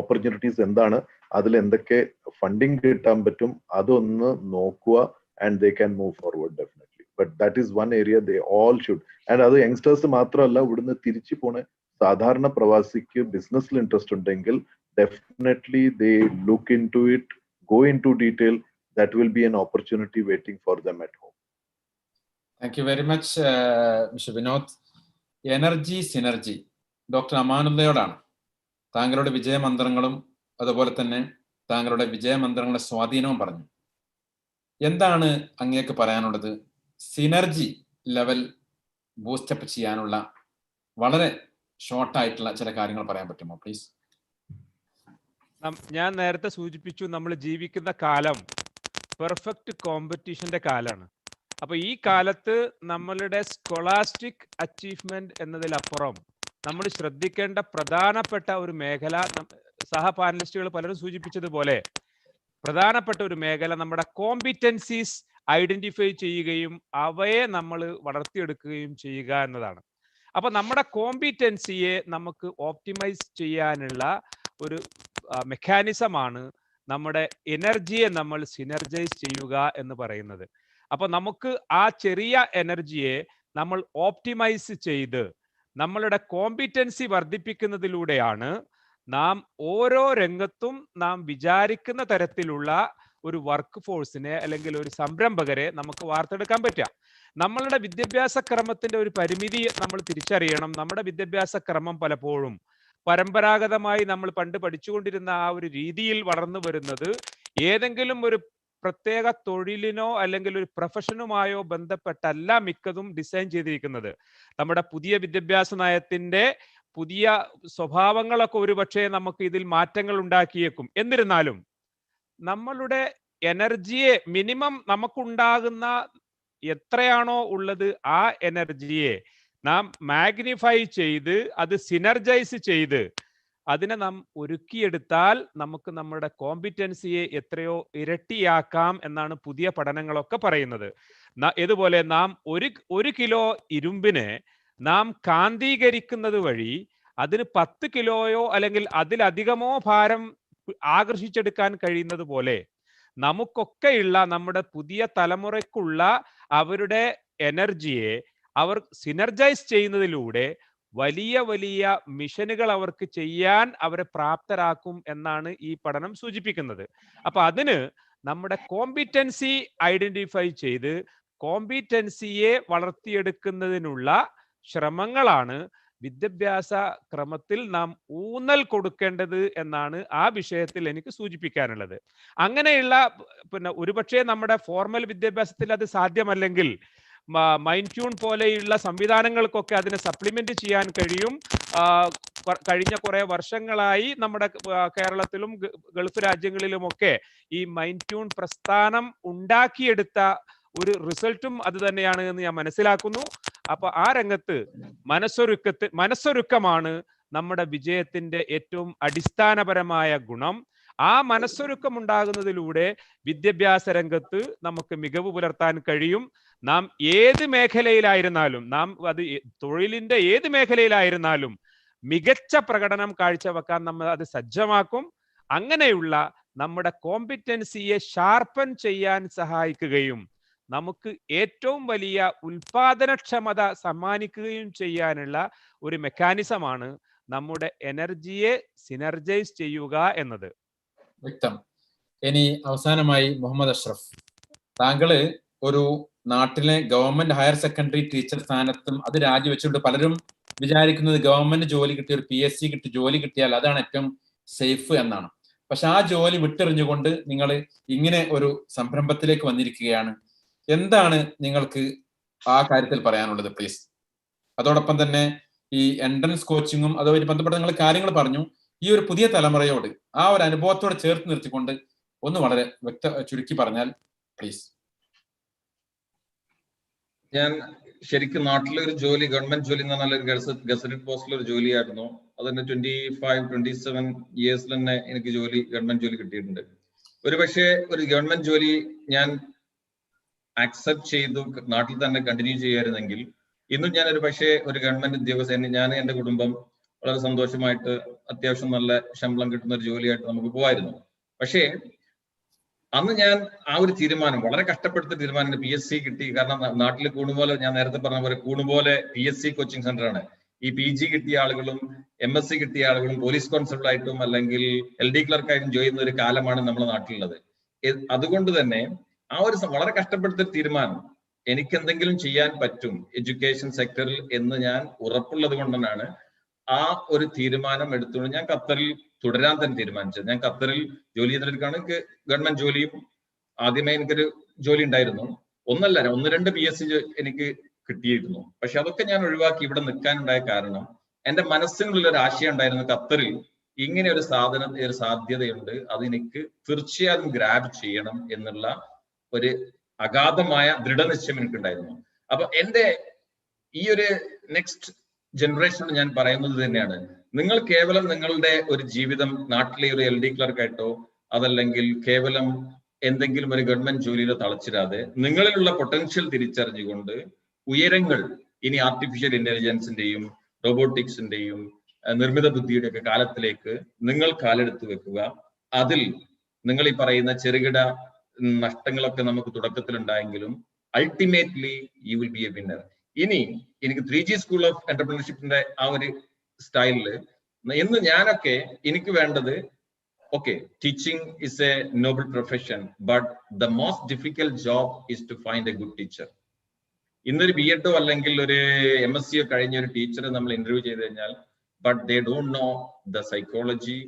ഓപ്പർച്യൂണിറ്റീസ് എന്താണ്, അതിൽ എന്തൊക്കെ ഫണ്ടിങ് കിട്ടാൻ പറ്റും, അതൊന്ന് നോക്കുക. And they can move forward definitely. But that is one area they all should. ആൻഡ് അത് യങ്സ്റ്റേഴ്സ് മാത്രമല്ല, ഇവിടുന്ന് തിരിച്ചു പോണ സാധാരണ പ്രവാസിക്ക് ബിസിനസ്സിൽ ഇൻട്രസ്റ്റ് ഉണ്ടെങ്കിൽ definitely they look into it, go into detail. That will be an opportunity waiting for them at home. Thank you very much, Mr. Vinod. Energy synergy doctor അമാനുള്ളയോടാണ്. താങ്കളുടെ വിജയമന്ത്രങ്ങളും അതുപോലെ തന്നെ താങ്കളുടെ വിജയമന്ത്രങ്ങളുടെ സ്വാധീനവും പറഞ്ഞു. എന്താണ് അങ്ങേക്ക് പറയാനുള്ളത്? സിനർജി ലെവൽ ബൂസ്റ്റപ്പ് ചെയ്യാനുള്ള വളരെ ഷോർട്ടായിട്ടുള്ള ചില കാര്യങ്ങൾ പറയാൻ പറ്റുമോ പ്ലീസ്? ഞാൻ നേരത്തെ സൂചിപ്പിച്ചു, നമ്മൾ ജീവിക്കുന്ന കാലം പെർഫെക്റ്റ് കോമ്പറ്റീഷന്റെ കാലമാണ്. അപ്പൊ ഈ കാലത്ത് നമ്മളുടെ സ്കോളാസ്റ്റിക് അച്ചീവ്മെന്റ് എന്നതിലപ്പുറം നമ്മൾ ശ്രദ്ധിക്കേണ്ട പ്രധാനപ്പെട്ട ഒരു മേഖല, സഹ പാനലിസ്റ്റുകൾ പലരും സൂചിപ്പിച്ചതുപോലെ പ്രധാനപ്പെട്ട ഒരു മേഖല നമ്മുടെ കോമ്പിറ്റൻസീസ് ഐഡന്റിഫൈ ചെയ്യുകയും അവയെ നമ്മൾ വളർത്തിയെടുക്കുകയും ചെയ്യുക എന്നതാണ്. അപ്പൊ നമ്മുടെ കോമ്പിറ്റൻസിയെ നമുക്ക് ഓപ്റ്റിമൈസ് ചെയ്യാനുള്ള ഒരു മെക്കാനിസമാണ് നമ്മുടെ എനർജിയെ നമ്മൾ സിനർജൈസ് ചെയ്യുക എന്ന് പറയുന്നത്. അപ്പൊ നമുക്ക് ആ ചെറിയ എനർജിയെ നമ്മൾ ഓപ്റ്റിമൈസ് ചെയ്ത് നമ്മളുടെ കോമ്പിറ്റൻസി വർദ്ധിപ്പിക്കുന്നതിലൂടെയാണ് നാം ഓരോ രംഗത്തും നാം വിചാരിക്കുന്ന തരത്തിലുള്ള ഒരു വർക്ക് ഫോഴ്സിനെ അല്ലെങ്കിൽ ഒരു സംരംഭകരെ നമുക്ക് വാർത്തെടുക്കാൻ പറ്റുക. നമ്മളുടെ വിദ്യാഭ്യാസ ക്രമത്തിന്റെ ഒരു പരിമിതി നമ്മൾ തിരിച്ചറിയണം. നമ്മുടെ വിദ്യാഭ്യാസ ക്രമം പലപ്പോഴും പരമ്പരാഗതമായി നമ്മൾ പണ്ട് പഠിച്ചുകൊണ്ടിരുന്ന ആ ഒരു രീതിയിൽ വളർന്നു വരുന്നത് ഏതെങ്കിലും ഒരു പ്രത്യേക തൊഴിലിനോ അല്ലെങ്കിൽ ഒരു പ്രൊഫഷനുമായോ ബന്ധപ്പെട്ടല്ല മിക്കതും ഡിസൈൻ ചെയ്തിരിക്കുന്നത്. നമ്മുടെ പുതിയ വിദ്യാഭ്യാസ നയത്തിന്റെ പുതിയ സ്വഭാവങ്ങളൊക്കെ ഒരുപക്ഷെ നമുക്ക് ഇതിൽ മാറ്റങ്ങൾ ഉണ്ടാക്കിയേക്കും. എന്നിരുന്നാലും നമ്മളുടെ എനർജിയെ മിനിമം നമുക്കുണ്ടാകുന്ന എത്രയാണോ ഉള്ളത് ആ എനർജിയെ നാം മാഗ്നിഫൈ ചെയ്ത് അത് സിനർജൈസ് ചെയ്ത് അതിനെ നാം ഒരുക്കിയെടുത്താൽ നമുക്ക് നമ്മുടെ കോമ്പിറ്റൻസിയെ എത്രയോ ഇരട്ടിയാക്കാം എന്നാണ് പുതിയ പഠനങ്ങളൊക്കെ പറയുന്നത്. ഇതുപോലെ നാം ഒരു കിലോ ഇരുമ്പിനെ നാം കാന്തീകരിക്കുന്നത് വഴി അതിന് 10 കിലോയോ അല്ലെങ്കിൽ അതിലധികമോ ഭാരം ആകർഷിച്ചെടുക്കാൻ കഴിയുന്നത് പോലെ നമുക്കൊക്കെയുള്ള നമ്മുടെ പുതിയ തലമുറയ്ക്കുള്ള അവരുടെ എനർജിയെ അവർ സിനർജൈസ് ചെയ്യുന്നതിലൂടെ വലിയ വലിയ മിഷനുകൾ അവർക്ക് ചെയ്യാൻ അവരെ പ്രാപ്തരാക്കും എന്നാണ് ഈ പഠനം സൂചിപ്പിക്കുന്നത്. അപ്പൊ അതിന് നമ്മുടെ കോമ്പിറ്റൻസി ഐഡന്റിഫൈ ചെയ്ത് കോമ്പിറ്റൻസിയെ വളർത്തിയെടുക്കുന്നതിനുള്ള ശ്രമങ്ങളാണ് വിദ്യാഭ്യാസ ക്രമത്തിൽ നാം ഊന്നൽ കൊടുക്കേണ്ടത് എന്നാണ് ആ വിഷയത്തിൽ എനിക്ക് സൂചിപ്പിക്കാനുള്ളത്. അങ്ങനെയുള്ള ഒരുപക്ഷെ നമ്മുടെ ഫോർമൽ വിദ്യാഭ്യാസത്തിൽ അത് സാധ്യമല്ലെങ്കിൽ മൈൻഡ് ട്യൂൺ പോലെയുള്ള സംവിധാനങ്ങൾക്കൊക്കെ അതിനെ സപ്ലിമെന്റ് ചെയ്യാൻ കഴിയും. കഴിഞ്ഞ കുറെ വർഷങ്ങളായി നമ്മുടെ കേരളത്തിലും ഗൾഫ് രാജ്യങ്ങളിലുമൊക്കെ ഈ മൈൻഡ് ട്യൂൺ പ്രസ്ഥാനം ഉണ്ടാക്കിയെടുത്ത ഒരു റിസൾട്ടും അത് തന്നെയാണ് എന്ന് ഞാൻ മനസ്സിലാക്കുന്നു. അപ്പൊ ആ രംഗത്ത് മനസ്സൊരുക്കമാണ് നമ്മുടെ വിജയത്തിന്റെ ഏറ്റവും അടിസ്ഥാനപരമായ ഗുണം. ആ മനസ്സൊരുക്കം ഉണ്ടാകുന്നതിലൂടെ വിദ്യാഭ്യാസ രംഗത്ത് നമുക്ക് മികവ് പുലർത്താൻ കഴിയും. നാം ഏത് മേഖലയിലായിരുന്നാലും, നാം അത് തൊഴിലിന്റെ ഏത് മേഖലയിലായിരുന്നാലും മികച്ച പ്രകടനം കാഴ്ചവെക്കാൻ നമ്മൾ അത് സജ്ജമാക്കും. അങ്ങനെയുള്ള നമ്മുടെ കോമ്പിറ്റൻസിയെ ഷാർപ്പൻ ചെയ്യാൻ സഹായിക്കുകയും നമുക്ക് ഏറ്റവും വലിയ ഉൽപാദനക്ഷമത സമ്മാനിക്കുകയും ചെയ്യാനുള്ള ഒരു മെക്കാനിസമാണ് നമ്മുടെ എനർജിയെ സിനർജൈസ് ചെയ്യുക എന്നത്. വ്യക്തം. ഇനി അവസാനമായി മുഹമ്മദ് അഷ്റഫ്, താങ്കള് ഒരു നാട്ടിലെ ഗവൺമെന്റ് ഹയർ സെക്കൻഡറി ടീച്ചർ സ്ഥാനത്തും അത് രാജിവെച്ചുകൊണ്ട് പലരും വിചാരിക്കുന്നത് ഗവൺമെന്റ് ജോലി കിട്ടിയ ഒരു PSc കിട്ടി ജോലി കിട്ടിയാൽ അതാണ് ഏറ്റവും സേഫ് എന്നാണ്. പക്ഷെ ആ ജോലി വിട്ടെറിഞ്ഞുകൊണ്ട് നിങ്ങൾ ഇങ്ങനെ ഒരു സംരംഭത്തിലേക്ക് വന്നിരിക്കുകയാണ്. എന്താണ് നിങ്ങൾക്ക് ആ കാര്യത്തിൽ പറയാനുള്ളത് പ്ലീസ്? അതോടൊപ്പം തന്നെ ഈ എൻട്രൻസ് കോച്ചിങ്ങും അതുമായി ബന്ധപ്പെട്ട നിങ്ങൾ കാര്യങ്ങൾ പറഞ്ഞു. ഈ ഒരു പുതിയ തലമുറയോട് ആ ഒരു അനുഭവത്തോടെ ചേർത്ത് നിർത്തിക്കൊണ്ട് ഒന്ന് വളരെ ചുരുക്കി പറഞ്ഞാൽ പ്ലീസ്. ഞാൻ ശരിക്കും നാട്ടിലെ ഒരു ജോലി, ഗവൺമെന്റ് ജോലി എന്ന് പറഞ്ഞാൽ ഗസറ്റഡ് പോസ്റ്റിൽ ഒരു ജോലിയായിരുന്നു. അതിന്റെ 25-27 ഇയേഴ്സിൽ തന്നെ എനിക്ക് ഗവൺമെന്റ് ജോലി കിട്ടിയിട്ടുണ്ട്. ഒരു പക്ഷേ ഒരു ഗവൺമെന്റ് ജോലി ഞാൻ അക്സെപ്റ്റ് ചെയ്തു നാട്ടിൽ തന്നെ കണ്ടിന്യൂ ചെയ്യായിരുന്നെങ്കിൽ ഇന്നും ഞാൻ ഒരു പക്ഷേ ഒരു ഗവൺമെന്റ് ഉദ്യോഗസ്ഥൻ, ഞാൻ എന്റെ കുടുംബം വളരെ സന്തോഷമായിട്ട് അത്യാവശ്യം നല്ല ശമ്പളം കിട്ടുന്ന ഒരു ജോലിയായിട്ട് നമുക്ക് പോവായിരുന്നു. പക്ഷേ അന്ന് ഞാൻ ആ ഒരു തീരുമാനം, വളരെ കഷ്ടപ്പെടുത്ത തീരുമാനം, PSc കിട്ടി. കാരണം നാട്ടിൽ കൂടുപോലെ, ഞാൻ നേരത്തെ പറഞ്ഞ പോലെ കൂടുപോലെ PSc കോച്ചിങ് സെന്റർ ആണ്. ഈ PG കിട്ടിയ ആളുകളും MSc കിട്ടിയ ആളുകളും പോലീസ് കോൺസ്റ്റബിൾ ആയിട്ടും അല്ലെങ്കിൽ LD ക്ലർക്കായിട്ടും ജോലി ചെയ്യുന്ന ഒരു കാലമാണ് നമ്മുടെ നാട്ടിലുള്ളത്. അതുകൊണ്ട് തന്നെ ആ ഒരു വളരെ കഷ്ടപ്പെടുത്ത തീരുമാനം, എനിക്ക് എന്തെങ്കിലും ചെയ്യാൻ പറ്റും എഡ്യൂക്കേഷൻ സെക്ടറിൽ എന്ന് ഞാൻ ഉറപ്പുള്ളത് കൊണ്ടാണ് ആ ഒരു തീരുമാനം എടുത്തുകൊണ്ട് ഞാൻ ഖത്തറിൽ തുടരാൻ തന്നെ തീരുമാനിച്ചത്. ഞാൻ ഖത്തറിൽ ജോലി ചെയ്തെടുക്കുകയാണ്. എനിക്ക് ഗവൺമെന്റ് ജോലിയും ആദ്യമേ എനിക്കൊരു ജോലി ഉണ്ടായിരുന്നു. 1-2 PSc എനിക്ക് കിട്ടിയിരുന്നു. പക്ഷെ അതൊക്കെ ഞാൻ ഒഴിവാക്കി ഇവിടെ നിൽക്കാനുണ്ടായ കാരണം എന്റെ മനസ്സിനുള്ളിൽ ഒരു ആശയം ഉണ്ടായിരുന്നു, ഖത്തറിൽ ഇങ്ങനെ ഒരു സാധ്യതയുണ്ട്, അതെനിക്ക് തീർച്ചയായും ഗ്രാബ് ചെയ്യണം എന്നുള്ള ഒരു അഗാധമായ ദൃഢനിശ്ചയം എനിക്കുണ്ടായിരുന്നു. അപ്പൊ എന്റെ ഈ ഒരു നെക്സ്റ്റ് ജനറേഷനോട് ഞാൻ പറയുന്നത് തന്നെയാണ്, നിങ്ങൾ കേവലം നിങ്ങളുടെ ഒരു ജീവിതം നാട്ടിലെ ഒരു LD ക്ലർക്കായിട്ടോ അതല്ലെങ്കിൽ കേവലം എന്തെങ്കിലും ഒരു ഗവൺമെന്റ് ജോലിയിലോ തളച്ചിടാതെ നിങ്ങളിലുള്ള പൊട്ടൻഷ്യൽ തിരിച്ചറിഞ്ഞുകൊണ്ട് ഉയരങ്ങൾ, ഇനി ആർട്ടിഫിഷ്യൽ ഇന്റലിജൻസിന്റെയും റോബോട്ടിക്സിന്റെയും നിർമ്മിത ബുദ്ധിയുടെ ഒക്കെ കാലത്തിലേക്ക് നിങ്ങൾ കാലെടുത്ത് വെക്കുക. അതിൽ നിങ്ങൾ ഈ പറയുന്ന ചെറുകിട നഷ്ടങ്ങളൊക്കെ നമുക്ക് തുടക്കത്തിൽ ഉണ്ടായെങ്കിലും ultimately you will be A winner. ഇനി എനിക്ക് 3G സ്കൂൾ ഓഫ് എന്റർപ്രണർഷിപ്പിന്റെ ആ ഒരു സ്റ്റൈലില് എന്ന് ഞാനൊക്കെ എനിക്ക് വേണ്ടത്, okay, teaching is a noble profession, but the most difficult job is to find a good teacher. ഇന്നൊരു BEdോ അല്ലെങ്കിൽ ഒരു MScയോ കഴിഞ്ഞ ഒരു ടീച്ചറെ നമ്മൾ ഇന്റർവ്യൂ ചെയ്ത് കഴിഞ്ഞാൽ, but they don't know the psychology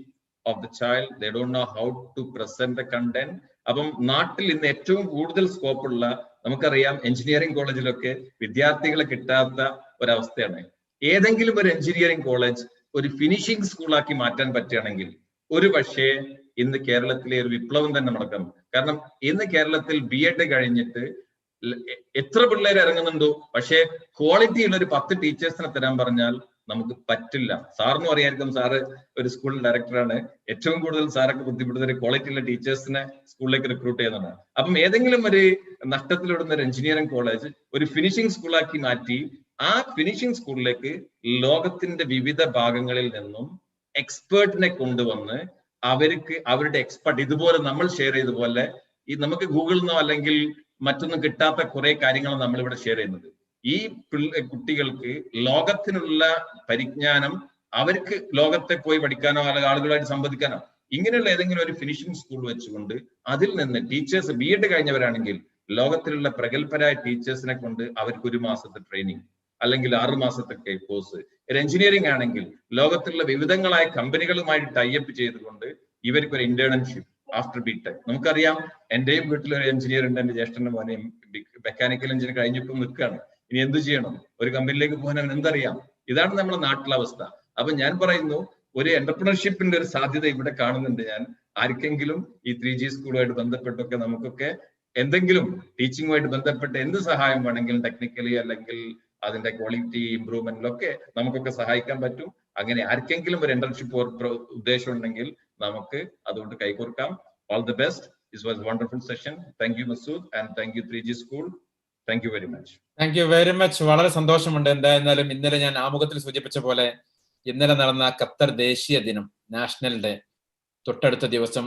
of the child, they don't know how to present the content. അപ്പം നാട്ടിൽ ഇന്ന് ഏറ്റവും കൂടുതൽ സ്കോപ്പുള്ള, നമുക്കറിയാം എഞ്ചിനീയറിംഗ് കോളേജിലൊക്കെ വിദ്യാർത്ഥികളെ കിട്ടാത്ത ഒരവസ്ഥയാണ്. ഏതെങ്കിലും ഒരു എഞ്ചിനീയറിംഗ് കോളേജ് ഒരു ഫിനിഷിംഗ് സ്കൂളാക്കി മാറ്റാൻ പറ്റുകയാണെങ്കിൽ ഒരു പക്ഷേ ഇന്ന് കേരളത്തിലെ ഒരു വിപ്ലവം തന്നെ നടക്കും. കാരണം ഇന്ന് കേരളത്തിൽ BEd കഴിഞ്ഞിട്ട് എത്ര പിള്ളേർ ഇറങ്ങുന്നുണ്ടോ, പക്ഷേ ക്വാളിറ്റി ഉള്ള ഒരു 10 ടീച്ചേഴ്സിനെ തരാൻ പറഞ്ഞാൽ നമുക്ക് പറ്റില്ല. സാറിനും അറിയായിരിക്കും, സാറ് ഒരു സ്കൂൾ ഡയറക്ടറാണ്. ഏറ്റവും കൂടുതൽ സാറൊക്കെ ബുദ്ധിമുട്ടുന്ന ക്വാളിറ്റി ഉള്ള ടീച്ചേഴ്സിനെ സ്കൂളിലേക്ക് റിക്രൂട്ട് ചെയ്യുന്നതാണ്. അപ്പം ഏതെങ്കിലും ഒരു നഷ്ടത്തിലിടുന്ന ഒരു എഞ്ചിനീയറിംഗ് കോളേജ് ഒരു ഫിനിഷിംഗ് സ്കൂളാക്കി മാറ്റി ആ ഫിനിഷിംഗ് സ്കൂളിലേക്ക് ലോകത്തിന്റെ വിവിധ ഭാഗങ്ങളിൽ നിന്നും എക്സ്പേർട്ടിനെ കൊണ്ടുവന്ന് അവർക്ക് അവരുടെ എക്സ്പെർട്ട് ഇതുപോലെ നമ്മൾ ഷെയർ ചെയ്തതുപോലെ ഈ നമുക്ക് ഗൂഗിളിൽ നിന്നോ അല്ലെങ്കിൽ മറ്റൊന്നും കിട്ടാത്ത കുറെ കാര്യങ്ങൾ നമ്മൾ ഇവിടെ ഷെയർ ചെയ്യുന്നത്. ഈ കുട്ടികൾക്ക് ലോകത്തിനുള്ള പരിജ്ഞാനം അവർക്ക് ലോകത്തെ പോയി പഠിക്കാനോ അല്ലെങ്കിൽ ആളുകളായിട്ട് സംവദിക്കാനോ ഇങ്ങനെയുള്ള ഏതെങ്കിലും ഒരു ഫിനിഷിംഗ് സ്കൂൾ വെച്ചുകൊണ്ട് അതിൽ നിന്ന് ടീച്ചേഴ്സ് B.Ed കഴിഞ്ഞവരാണെങ്കിൽ ലോകത്തിലുള്ള പ്രഗത്ഭരായ ടീച്ചേഴ്സിനെ കൊണ്ട് അവർക്ക് 1 മാസത്തെ ട്രെയിനിങ് അല്ലെങ്കിൽ 6 മാസത്തെ കോഴ്സ്, ഒരു എഞ്ചിനീയറിംഗ് ആണെങ്കിൽ ലോകത്തിലുള്ള വിവിധങ്ങളായ കമ്പനികളുമായി ടൈപ്പ് ചെയ്തുകൊണ്ട് ഇവർക്കൊരു ഇന്റേൺഷിപ്പ് ആഫ്റ്റർ B.Tech. നമുക്കറിയാം, എന്റെയും വീട്ടിലൊരു എഞ്ചിനീയർ ഉണ്ട്, എന്റെ ജ്യേഷ്ഠന്റെ മോനെ മെക്കാനിക്കൽ എഞ്ചിനീയർ കഴിഞ്ഞിപ്പം നിൽക്കുകയാണ്. ഇനി എന്ത് ചെയ്യണം? ഒരു കമ്പനിയിലേക്ക് പോകാൻ അവൻ എന്തറിയാം? ഇതാണ് നമ്മുടെ നാട്ടിലെ അവസ്ഥ. അപ്പൊ ഞാൻ പറയുന്നു, ഒരു എന്റർപ്രണർഷിപ്പിന്റെ ഒരു സാധ്യത ഇവിടെ കാണുന്നുണ്ട്. ഞാൻ ആർക്കെങ്കിലും ഈ 3G സ്കൂളുമായിട്ട് ബന്ധപ്പെട്ടൊക്കെ നമുക്കൊക്കെ എന്തെങ്കിലും ടീച്ചിങ്ങുമായിട്ട് ബന്ധപ്പെട്ട് എന്ത് സഹായം വേണമെങ്കിലും ടെക്നിക്കലി അല്ലെങ്കിൽ അതിന്റെ ക്വാളിറ്റി ഇംപ്രൂവ്മെന്റിലൊക്കെ നമുക്കൊക്കെ സഹായിക്കാൻ പറ്റും. അങ്ങനെ ആർക്കെങ്കിലും ഒരു ഇന്റേൺഷിപ്പ് ഉദ്ദേശം ഉണ്ടെങ്കിൽ നമുക്ക് അതുകൊണ്ട് കൈകോർക്കാം. All the best. This was wonderful session. Thank you Masood and thank you 3G school. Thank you very much. Thank you very much. വളരെ സന്തോഷമുണ്ട്. എന്തായിരുന്നാലും ഇന്നലെ ഞാൻ ആമുഖത്തിൽ സൂചിപ്പിച്ച പോലെ ഇന്നലെ നടന്ന ഖത്തർ ദേശീയ ദിനം, നാഷണൽ ഡേ, തൊട്ടടുത്ത ദിവസം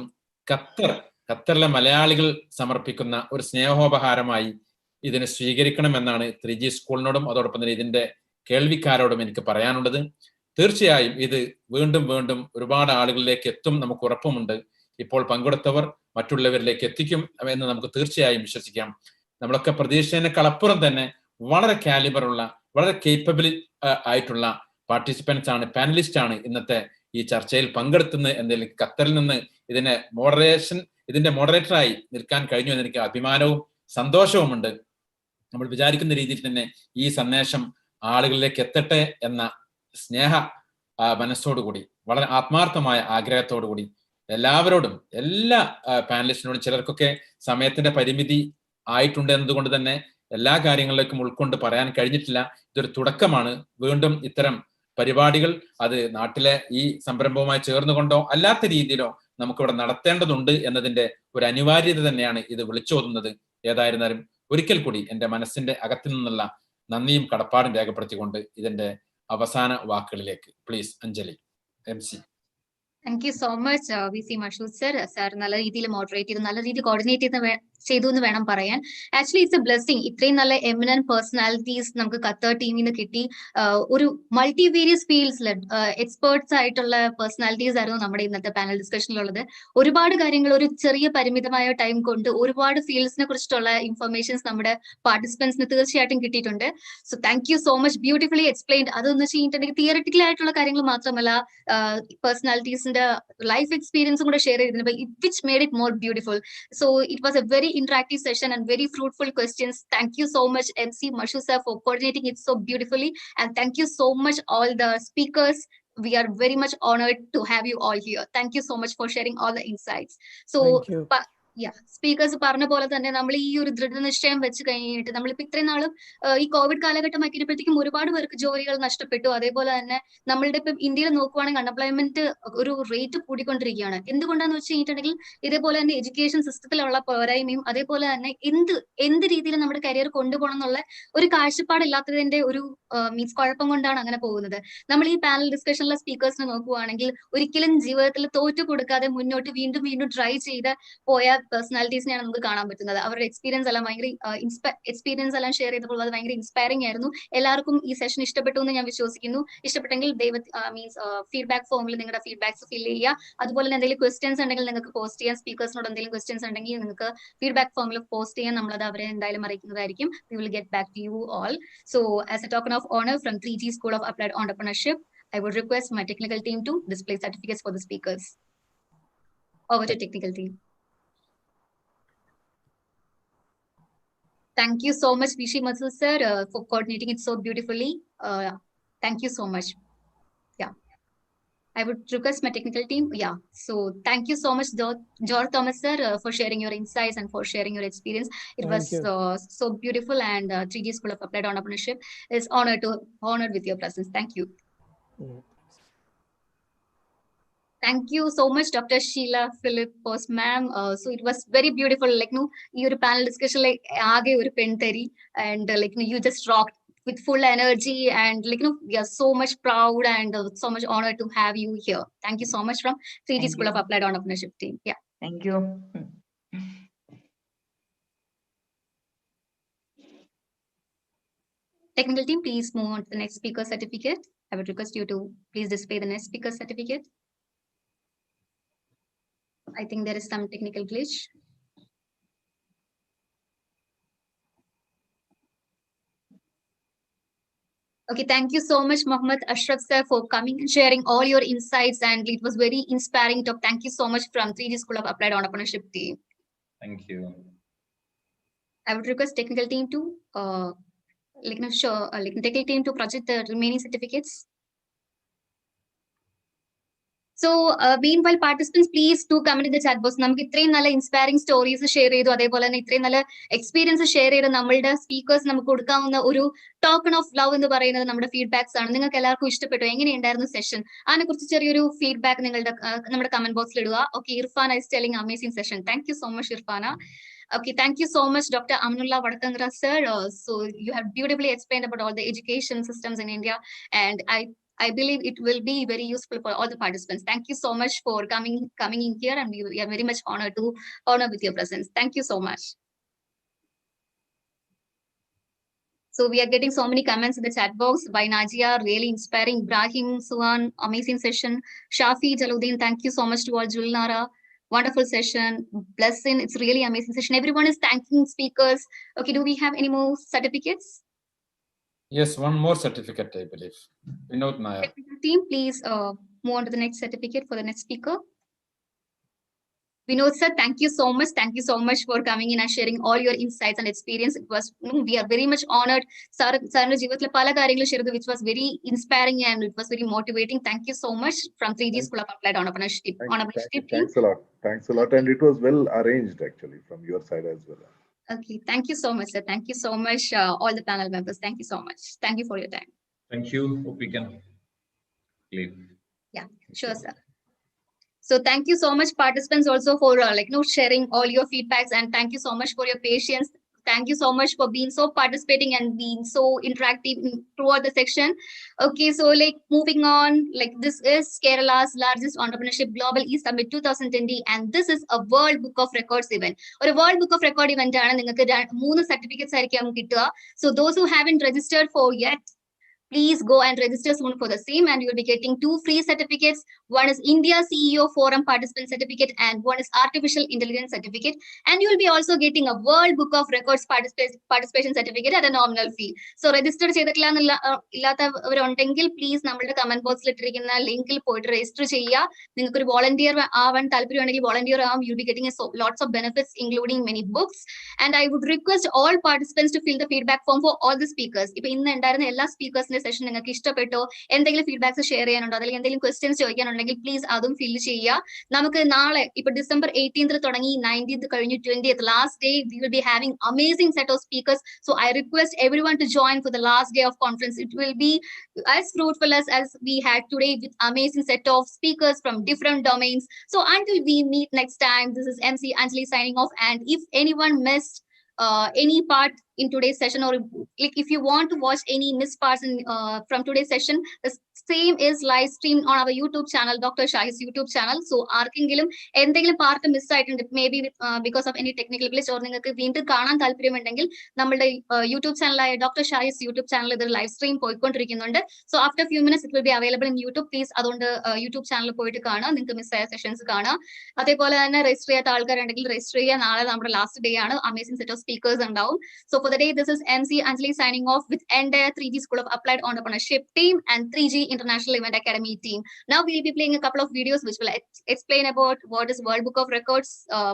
ഖത്തറിലെ മലയാളികൾ സമർപ്പിക്കുന്ന ഒരു സ്നേഹോപഹാരമായി ഇതിനെ സ്വീകരിക്കണമെന്നാണ് 3G സ്കൂളിനോടും അതോടൊപ്പം തന്നെ ഇതിന്റെ കേൾവിക്കാരോടും എനിക്ക് പറയാനുള്ളത്. തീർച്ചയായും ഇത് വീണ്ടും വീണ്ടും ഒരുപാട് ആളുകളിലേക്ക് എത്തും, നമുക്ക് ഉറപ്പുമുണ്ട്. ഇപ്പോൾ പങ്കെടുത്തവർ മറ്റുള്ളവരിലേക്ക് എത്തിക്കും എന്ന് നമുക്ക് തീർച്ചയായും വിശ്വസിക്കാം. നമ്മളൊക്കെ പ്രതീക്ഷിച്ചതിനേക്കാൾ അപ്പുറം തന്നെ വളരെ കാലിബറുള്ള, വളരെ കേപ്പബിൾ ആയിട്ടുള്ള പാർട്ടിസിപ്പൻസ് ആണ്, പാനലിസ്റ്റ് ആണ് ഇന്നത്തെ ഈ ചർച്ചയിൽ പങ്കെടുത്തുന്നത് എന്നതിൽ ഖത്തറിൽ നിന്ന് ഇതിന്റെ മോഡറേറ്ററായി നിൽക്കാൻ കഴിഞ്ഞു എന്ന് എനിക്ക് അഭിമാനവും സന്തോഷവുമുണ്ട്. നമ്മൾ വിചാരിക്കുന്ന രീതിയിൽ തന്നെ ഈ സന്ദേശം ആളുകളിലേക്ക് എത്തട്ടെ എന്ന സ്നേഹ മനസ്സോടുകൂടി, വളരെ ആത്മാർത്ഥമായ ആഗ്രഹത്തോടുകൂടി എല്ലാവരോടും, എല്ലാ പാനലിസ്റ്റിനോടും, ചിലർക്കൊക്കെ സമയത്തിന്റെ പരിമിതി ആയിട്ടുണ്ട് എന്നതുകൊണ്ട് തന്നെ എല്ലാ കാര്യങ്ങളിലേക്കും ഉൾക്കൊണ്ട് പറയാൻ കഴിഞ്ഞിട്ടില്ല. ഇതൊരു തുടക്കമാണ്. വീണ്ടും ഇത്തരം പരിപാടികൾ അത് നാട്ടിലെ ഈ സംരംഭവുമായി ചേർന്നുകൊണ്ടോ അല്ലാത്ത രീതിയിലോ നമുക്കിവിടെ നടത്തേണ്ടതുണ്ട് എന്നതിന്റെ ഒരു അനിവാര്യത തന്നെയാണ് ഇത് വിളിച്ചോതുന്നത്. ഏതായിരുന്നാലും ഒരിക്കൽ കൂടി എൻ്റെ മനസ്സിന്റെ അകത്തു നിന്നുള്ള നന്ദിയും കടപ്പാടും രേഖപ്പെടുത്തിക്കൊണ്ട് ഇതിന്റെ അവസാന വാക്കുകളിലേക്ക് please Anjali MC. Thank you so much, VC Mashood sir. Sir, നല്ല രീതിയിൽ മോഡറേറ്റ് ചെയ്ത് നല്ല രീതിയിൽ കോർഡിനേറ്റ് ചെയ്തു എന്ന് വേണം പറയാൻ. Actually it's A blessing. ഇത്രയും നല്ല എമിനന്റ് പേഴ്സണാലിറ്റീസ് നമുക്ക് ഖത്തർ ടീമിൽ നിന്ന് കിട്ടി. ഒരു മൾട്ടിവേരിയസ് ഫീൽഡ്സിൽ എക്സ്പേർട്സ് ആയിട്ടുള്ള പേഴ്സണാലിറ്റീസ് ആയിരുന്നു നമ്മുടെ ഇന്നത്തെ പാനൽ ഡിസ്കഷനിലുള്ളത്. ഒരുപാട് കാര്യങ്ങൾ ഒരു ചെറിയ പരിമിതമായ ടൈം കൊണ്ട് ഒരുപാട് ഫീൽഡ്സിനെ കുറിച്ചിട്ടുള്ള ഇൻഫർമേഷൻസ് നമ്മുടെ പാർട്ടിസിപ്പൻസിന് തീർച്ചയായിട്ടും കിട്ടിയിട്ടുണ്ട്. So thank you so much. Beautifully explained. അതെന്ന് വെച്ച് കഴിഞ്ഞിട്ടുണ്ടെങ്കിൽ തിയററ്റിക്കൽ ആയിട്ടുള്ള കാര്യങ്ങൾ മാത്രമല്ല, പേഴ്സണാലിറ്റീസിന്റെ life experience കൂടെ ഷെയർ ചെയ്തിരുന്നു, which made it more beautiful. So it was a very interactive session and very fruitful questions. Thank you so much MC Mashood sir for coordinating it so beautifully, and thank you so much all the speakers. We are very much honored to have you all here. Thank you so much for sharing all the insights. So speakers പറഞ്ഞ പോലെ തന്നെ നമ്മൾ ഈ ഒരു ദൃഢനിശ്ചയം വെച്ച് കഴിഞ്ഞിട്ട് നമ്മളിപ്പോ ഇത്രയും നാളും ഈ കോവിഡ് കാലഘട്ടം ആക്കിയപ്പോഴത്തേക്കും ഒരുപാട് പേർക്ക് ജോലികൾ നഷ്ടപ്പെട്ടു. അതേപോലെ തന്നെ നമ്മളുടെ ഇപ്പം ഇന്ത്യയിൽ നോക്കുവാണെങ്കിൽ അൺഎംപ്ലോയ്മെന്റ് ഒരു റേറ്റ് കൂടിക്കൊണ്ടിരിക്കുകയാണ്. എന്തുകൊണ്ടാന്ന് വെച്ച് കഴിഞ്ഞിട്ടുണ്ടെങ്കിൽ ഇതേപോലെ തന്നെ എഡ്യൂക്കേഷൻ സിസ്റ്റത്തിലുള്ള പോരായ്മയും അതേപോലെ തന്നെ എന്ത് രീതിയിൽ നമ്മുടെ കരിയർ കൊണ്ടുപോകണം എന്നുള്ള ഒരു കാഴ്ചപ്പാടില്ലാത്തതിന്റെ ഒരു മീൻസ് കുഴപ്പം കൊണ്ടാണ് അങ്ങനെ പോകുന്നത്. നമ്മൾ ഈ പാനൽ ഡിസ്കഷനിലെ സ്പീക്കേഴ്സിനെ നോക്കുവാണെങ്കിൽ ഒരിക്കലും ജീവിതത്തിൽ തോറ്റു കൊടുക്കാതെ മുന്നോട്ട് വീണ്ടും വീണ്ടും ട്രൈ ചെയ്ത് പോയ പേഴ്സണാലിറ്റീസിനെയാണ് നമുക്ക് കാണാൻ പറ്റുന്നത്. അവരുടെ എക്സ്പീരിയൻസ് എല്ലാം ഷെയർ ചെയ്തപ്പോൾ അത് ഭയങ്കര ഇൻസ്പയറിംഗ് ആയിരുന്നു. എല്ലാവർക്കും ഈ സെഷൻ ഇഷ്ടപ്പെട്ടു എന്ന് ഞാൻ വിശ്വസിക്കുന്നു. ഇഷ്ടപ്പെട്ടെങ്കിൽ ഫീഡ്ബാക്ക് ഫോമിൽ നിങ്ങളുടെ ഫീഡ്ബാക്സ് ഫില്ല് ചെയ്യുക. അതുപോലെ തന്നെ എന്തെങ്കിലും ക്വസ്റ്റ്യൻസ് ഉണ്ടെങ്കിൽ നിങ്ങൾക്ക് പോസ്റ്റ് ചെയ്യാം. സ്പീക്കേഴ്സിനോട് എന്തെങ്കിലും ക്വസ്റ്റ്യൻസ് ഉണ്ടെങ്കിൽ നിങ്ങൾക്ക് ഫീഡ്ബാക്ക് ഫോമിൽ പോസ്റ്റ് ചെയ്യാൻ നമ്മളത് അവരെ എന്തായാലും അറിയിക്കുന്നതായിരിക്കും. We will get back to you all. So as a token of honor from 3G School of Applied Entrepreneurship, I would request my technical team to display certificates for the speakers. Over to technical team. Thank you so much, VC Mashood sir, for coordinating it so beautifully. Thank you so much. Yeah, I would request my technical team. Yeah, so thank you so much, George Thomas sir, for sharing your insights and for sharing your experience. It was so beautiful, and 3G School of Applied Entrepreneurship is honored with your presence. Thank you. Thank you so much, Dr. Sheila Philip, post ma'am. So it was very beautiful. Like no, your panel discussion like aage oru pentari, and like no, you just rocked with full energy, and like no, we are so much proud and so much honored to have you here. Thank you so much from 3G Thank School you. of Applied Entrepreneurship team. Yeah. Thank you. Technical team, please move on to the next speaker certificate. I would request you to please display the next speaker certificate. I think there is some technical glitch. Okay, thank you so much, Mohammed Ashraf sir, for coming and sharing all your insights, and it was very inspiring talk. Thank you so much from 3G School of Applied Entrepreneurship team. Thank you. I would request technical team to technical team to project the remaining certificates. So, meanwhile, participants, please do comment in the chat box. നമുക്ക് ഇത്രയും നല്ല inspiring stories share ചെയ്തു, അതേപോലെ തന്നെ ഇത്രയും നല്ല experience share ചെയ്ത് നമ്മളുടെ സ്പീക്കേഴ്സ് നമുക്ക് കൊടുക്കാവുന്ന ഒരു ടോക്കൺ ഓഫ് ലവ് എന്ന് പറയുന്നത് നമ്മുടെ ഫീഡ്ബാക്സ് ആണ്. നിങ്ങൾക്ക് എല്ലാവർക്കും ഇഷ്ടപ്പെട്ടു, എങ്ങനെയുണ്ടായിരുന്നു സെഷൻ? അതിനെക്കുറിച്ച് ചെറിയൊരു ഫീഡ്ബാക്ക് നമ്മുടെ കമന്റ് ബോക്സിൽ ഇടുക. Okay, Irfana is telling amazing session. Thank you so much Irfana. Okay, thank you so much, Dr. Aminullah Vadakangra sir. So you have beautifully explained about all the education systems in India, and I believe it will be very useful for all the participants. Thank you so much for coming in here, and we are very much honored with your presence. Thank you so much. So we are getting so many comments in the chat box by Najia, really inspiring. Ibrahim, Suhan, amazing session. Shafi, Jaluddin, thank you so much to all. Julnara, wonderful session. Blessing, it's really amazing session. Everyone is thanking speakers. Okay, do we have any more certificates? Yes, one more certificate, I believe. Vinod Nair. Technical team, please move on to the next certificate for the next speaker. Vinod sir, thank you so much. Thank you so much for coming in and sharing all your insights and experience. It was, we are very much honored. Sir's ജീവിതത്തിലെ പല കാര്യങ്ങളും share ചെയ്തു, which was very inspiring and it was very motivating. Thank you so much from 3G School of Applied Entrepreneurship. Thanks a lot. Thanks a lot. And it was well arranged actually from your side as well. Okay, thank you so much, sir. Thank you so much, all the panel members. Thank you so much. Thank you for your time. Thank you. Hope we can leave. Yeah, sure, sir. So thank you so much, participants, also for sharing all your feedbacks, and thank you so much for your patience. Thank you so much for being so participating and being so interactive throughout the section. Okay, so moving on, this is Kerala's largest entrepreneurship global e-summit 2020, and this is a World Book of Records event. Or a World Book of Record event ആണ്. നിങ്ങൾക്ക് 3 certificates ആയിരിക്കും കിട്ടുക. So those who haven't registered for yet, please go and register soon for the same, and you'll be getting 2 free certificates. One is India CEO Forum Participant Certificate, and one is Artificial Intelligence Certificate. And you'll be also getting a World Book of Records Participation Certificate at a nominal fee. So register ചെയ്തിട്ടില്ലാത്തവരുണ്ടെങ്കിൽ please നമ്മളുടെ comment ബോക്സിൽ ഇട്ടിരിക്കുന്ന ലിങ്കിൽ പോയിട്ട് register ചെയ്യുക. നിങ്ങൾക്ക് ഒരു volunteer ആവാൻ താല്പര്യമുണ്ടെങ്കിൽ വോളണ്ടിയർ ആവാം. You'll be getting lots of benefits, including many books. And I would request all participants to fill the feedback form for all the speakers. ഇപ്പൊ ഇന്ന് ഉണ്ടായിരുന്ന എല്ലാ സ്പീക്കേഴ്സിന്റെ സെഷൻ നിങ്ങൾക്ക് ഇഷ്ടപ്പെട്ടോ, എന്തെങ്കിലും ഫീഡ്ബാക്സ് ഷെയർ ചെയ്യാനുണ്ടോ, അല്ലെങ്കിൽ എന്തെങ്കിലും ക്വസ്റ്റ്യൻസ് ചോദിക്കാനുണ്ടെങ്കിൽ പ്ലീസ് അതും ഫില്ല് ചെയ്യുക. നമുക്ക് നാളെ ഇപ്പൊ December 18th തുടങ്ങി 19th കഴിഞ്ഞു 20th last day we will be having amazing set of speakers. So I request everyone to join for the last day of conference. It will be as fruitful as we had today with amazing set of speakers from different domains. So until we meet next time, this is MC Anjali signing off. And if anyone missed any part in today's session, or if you want to watch any missed parts from today's session, the same is live streamed on our YouTube channel, Dr. Shah's YouTube channel. So ആർക്കെങ്കിലും എന്തെങ്കിലും part miss ആയിട്ടുണ്ട്, maybe because of any technical glitch, or നിങ്ങൾക്ക് വീണ്ടും കാണാൻ താല്പര്യമുണ്ടെങ്കിൽ നമ്മുടെ YouTube ചാനലായ doctor Shahi's YouTube channel ഇത് ലൈവ് സ്ട്രീം പോയിക്കൊണ്ടിരിക്കുന്നുണ്ട്. So after few minutes it will be available in YouTube. Please അതുകൊണ്ട് യൂട്യൂബ് ചാനലിൽ പോയിട്ട് കാണാം, നിങ്ങൾക്ക് മിസ് ആയ സെഷൻസ് കാണാം. അതേപോലെ തന്നെ രജിസ്റ്റർ ചെയ്യാത്ത ആൾക്കാരുണ്ടെങ്കിൽ രജിസ്റ്റർ ചെയ്യുക. നാളെ നമ്മുടെ ലാസ്റ്റ് ഡേ ആണ്, അമേസിംഗ് സെറ്റ് ഓഫ് സ്പീക്കേഴ്സ് ഉണ്ടാവും. So for the day, this is MC Anjali signing off with entire 3G School of Applied Entrepreneurship team and 3G International Event Academy team. Now we will be playing a couple of videos which will explain about what is World Book of Records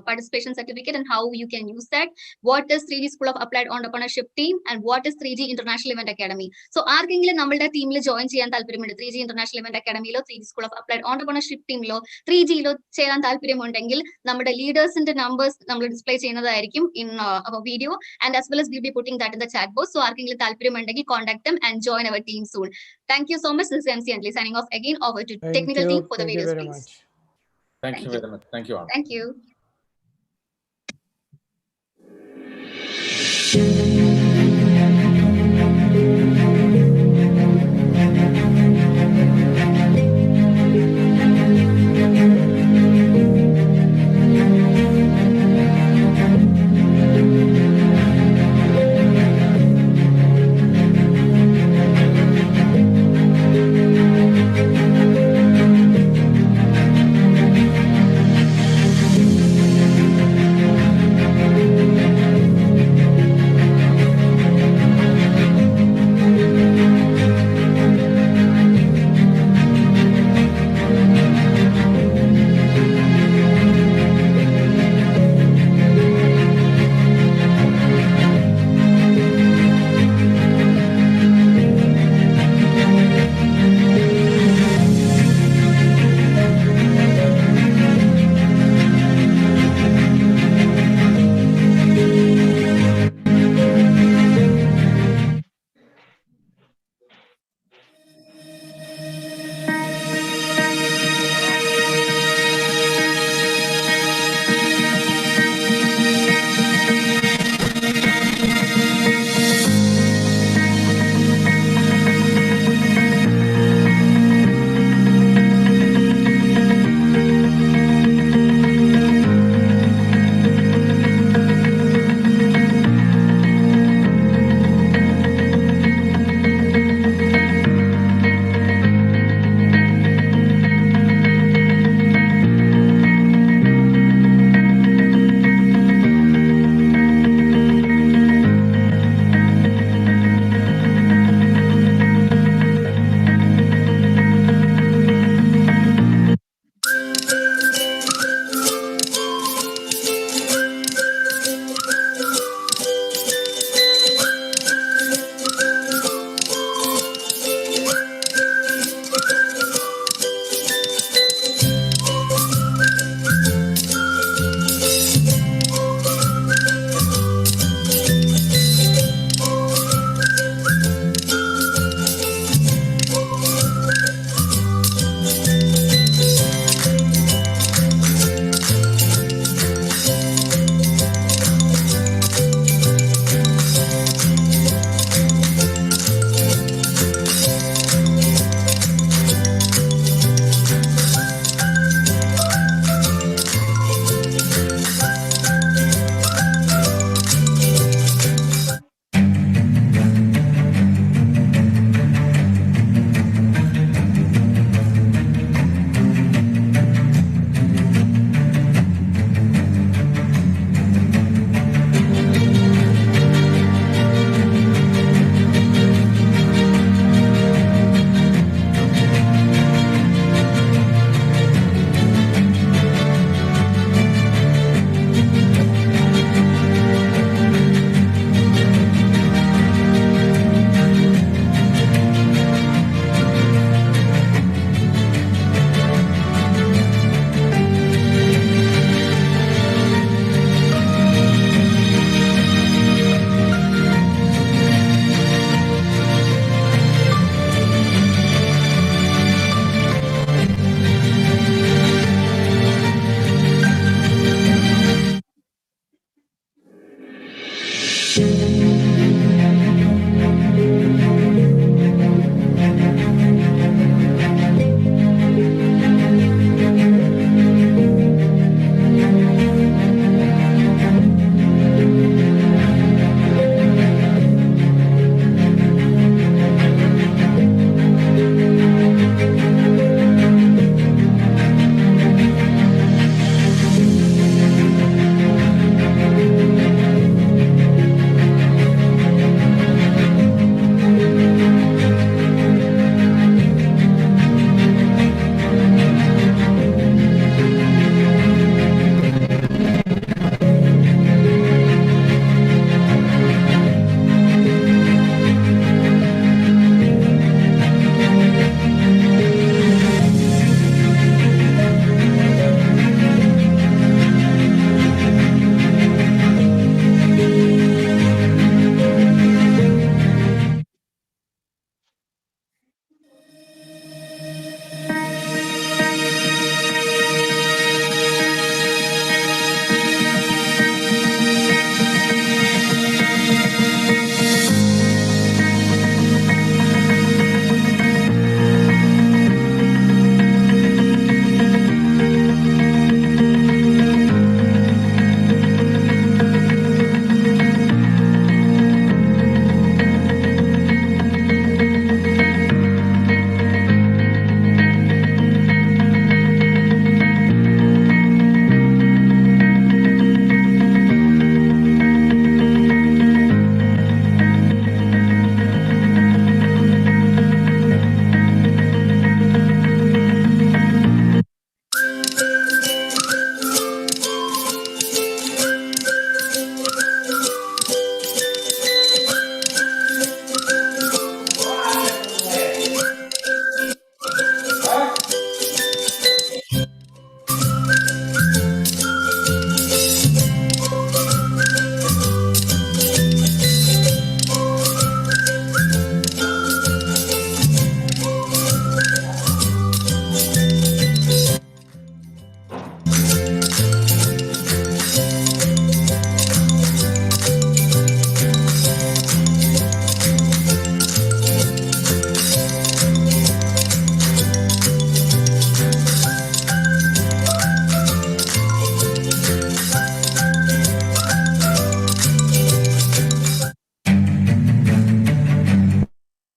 Participation Certificate and how you can use that, what is 3G School of Applied Entrepreneurship team, and what is 3G International Event Academy. So ആർക്കെങ്കിലും നമ്മളുടെ ടീമിൽ join ചെയ്യാൻ താല്പര്യമുണ്ട്, 3G International Event Academyയിലോ 3G School of Applied Entrepreneurship ടീമിലോ 3Gയിലോ ചേരാൻ താല്പര്യമുണ്ടെങ്കിൽ നമ്മുടെ ലീഡേഴ്സിന്റെ numbers നമ്മൾ display ചെയ്യുന്നതായിരിക്കും in our video, and as well as we'll be putting that in the chat box. So ആർക്കെങ്കിലും താല്പര്യമുണ്ടെങ്കിൽ contact them and join our team soon. Thank you so much. This is MC Anjali signing off again. Over to Thank technical you. team for the Thank you videos, very please. much. Thank you very much. Thank you all. Thank you.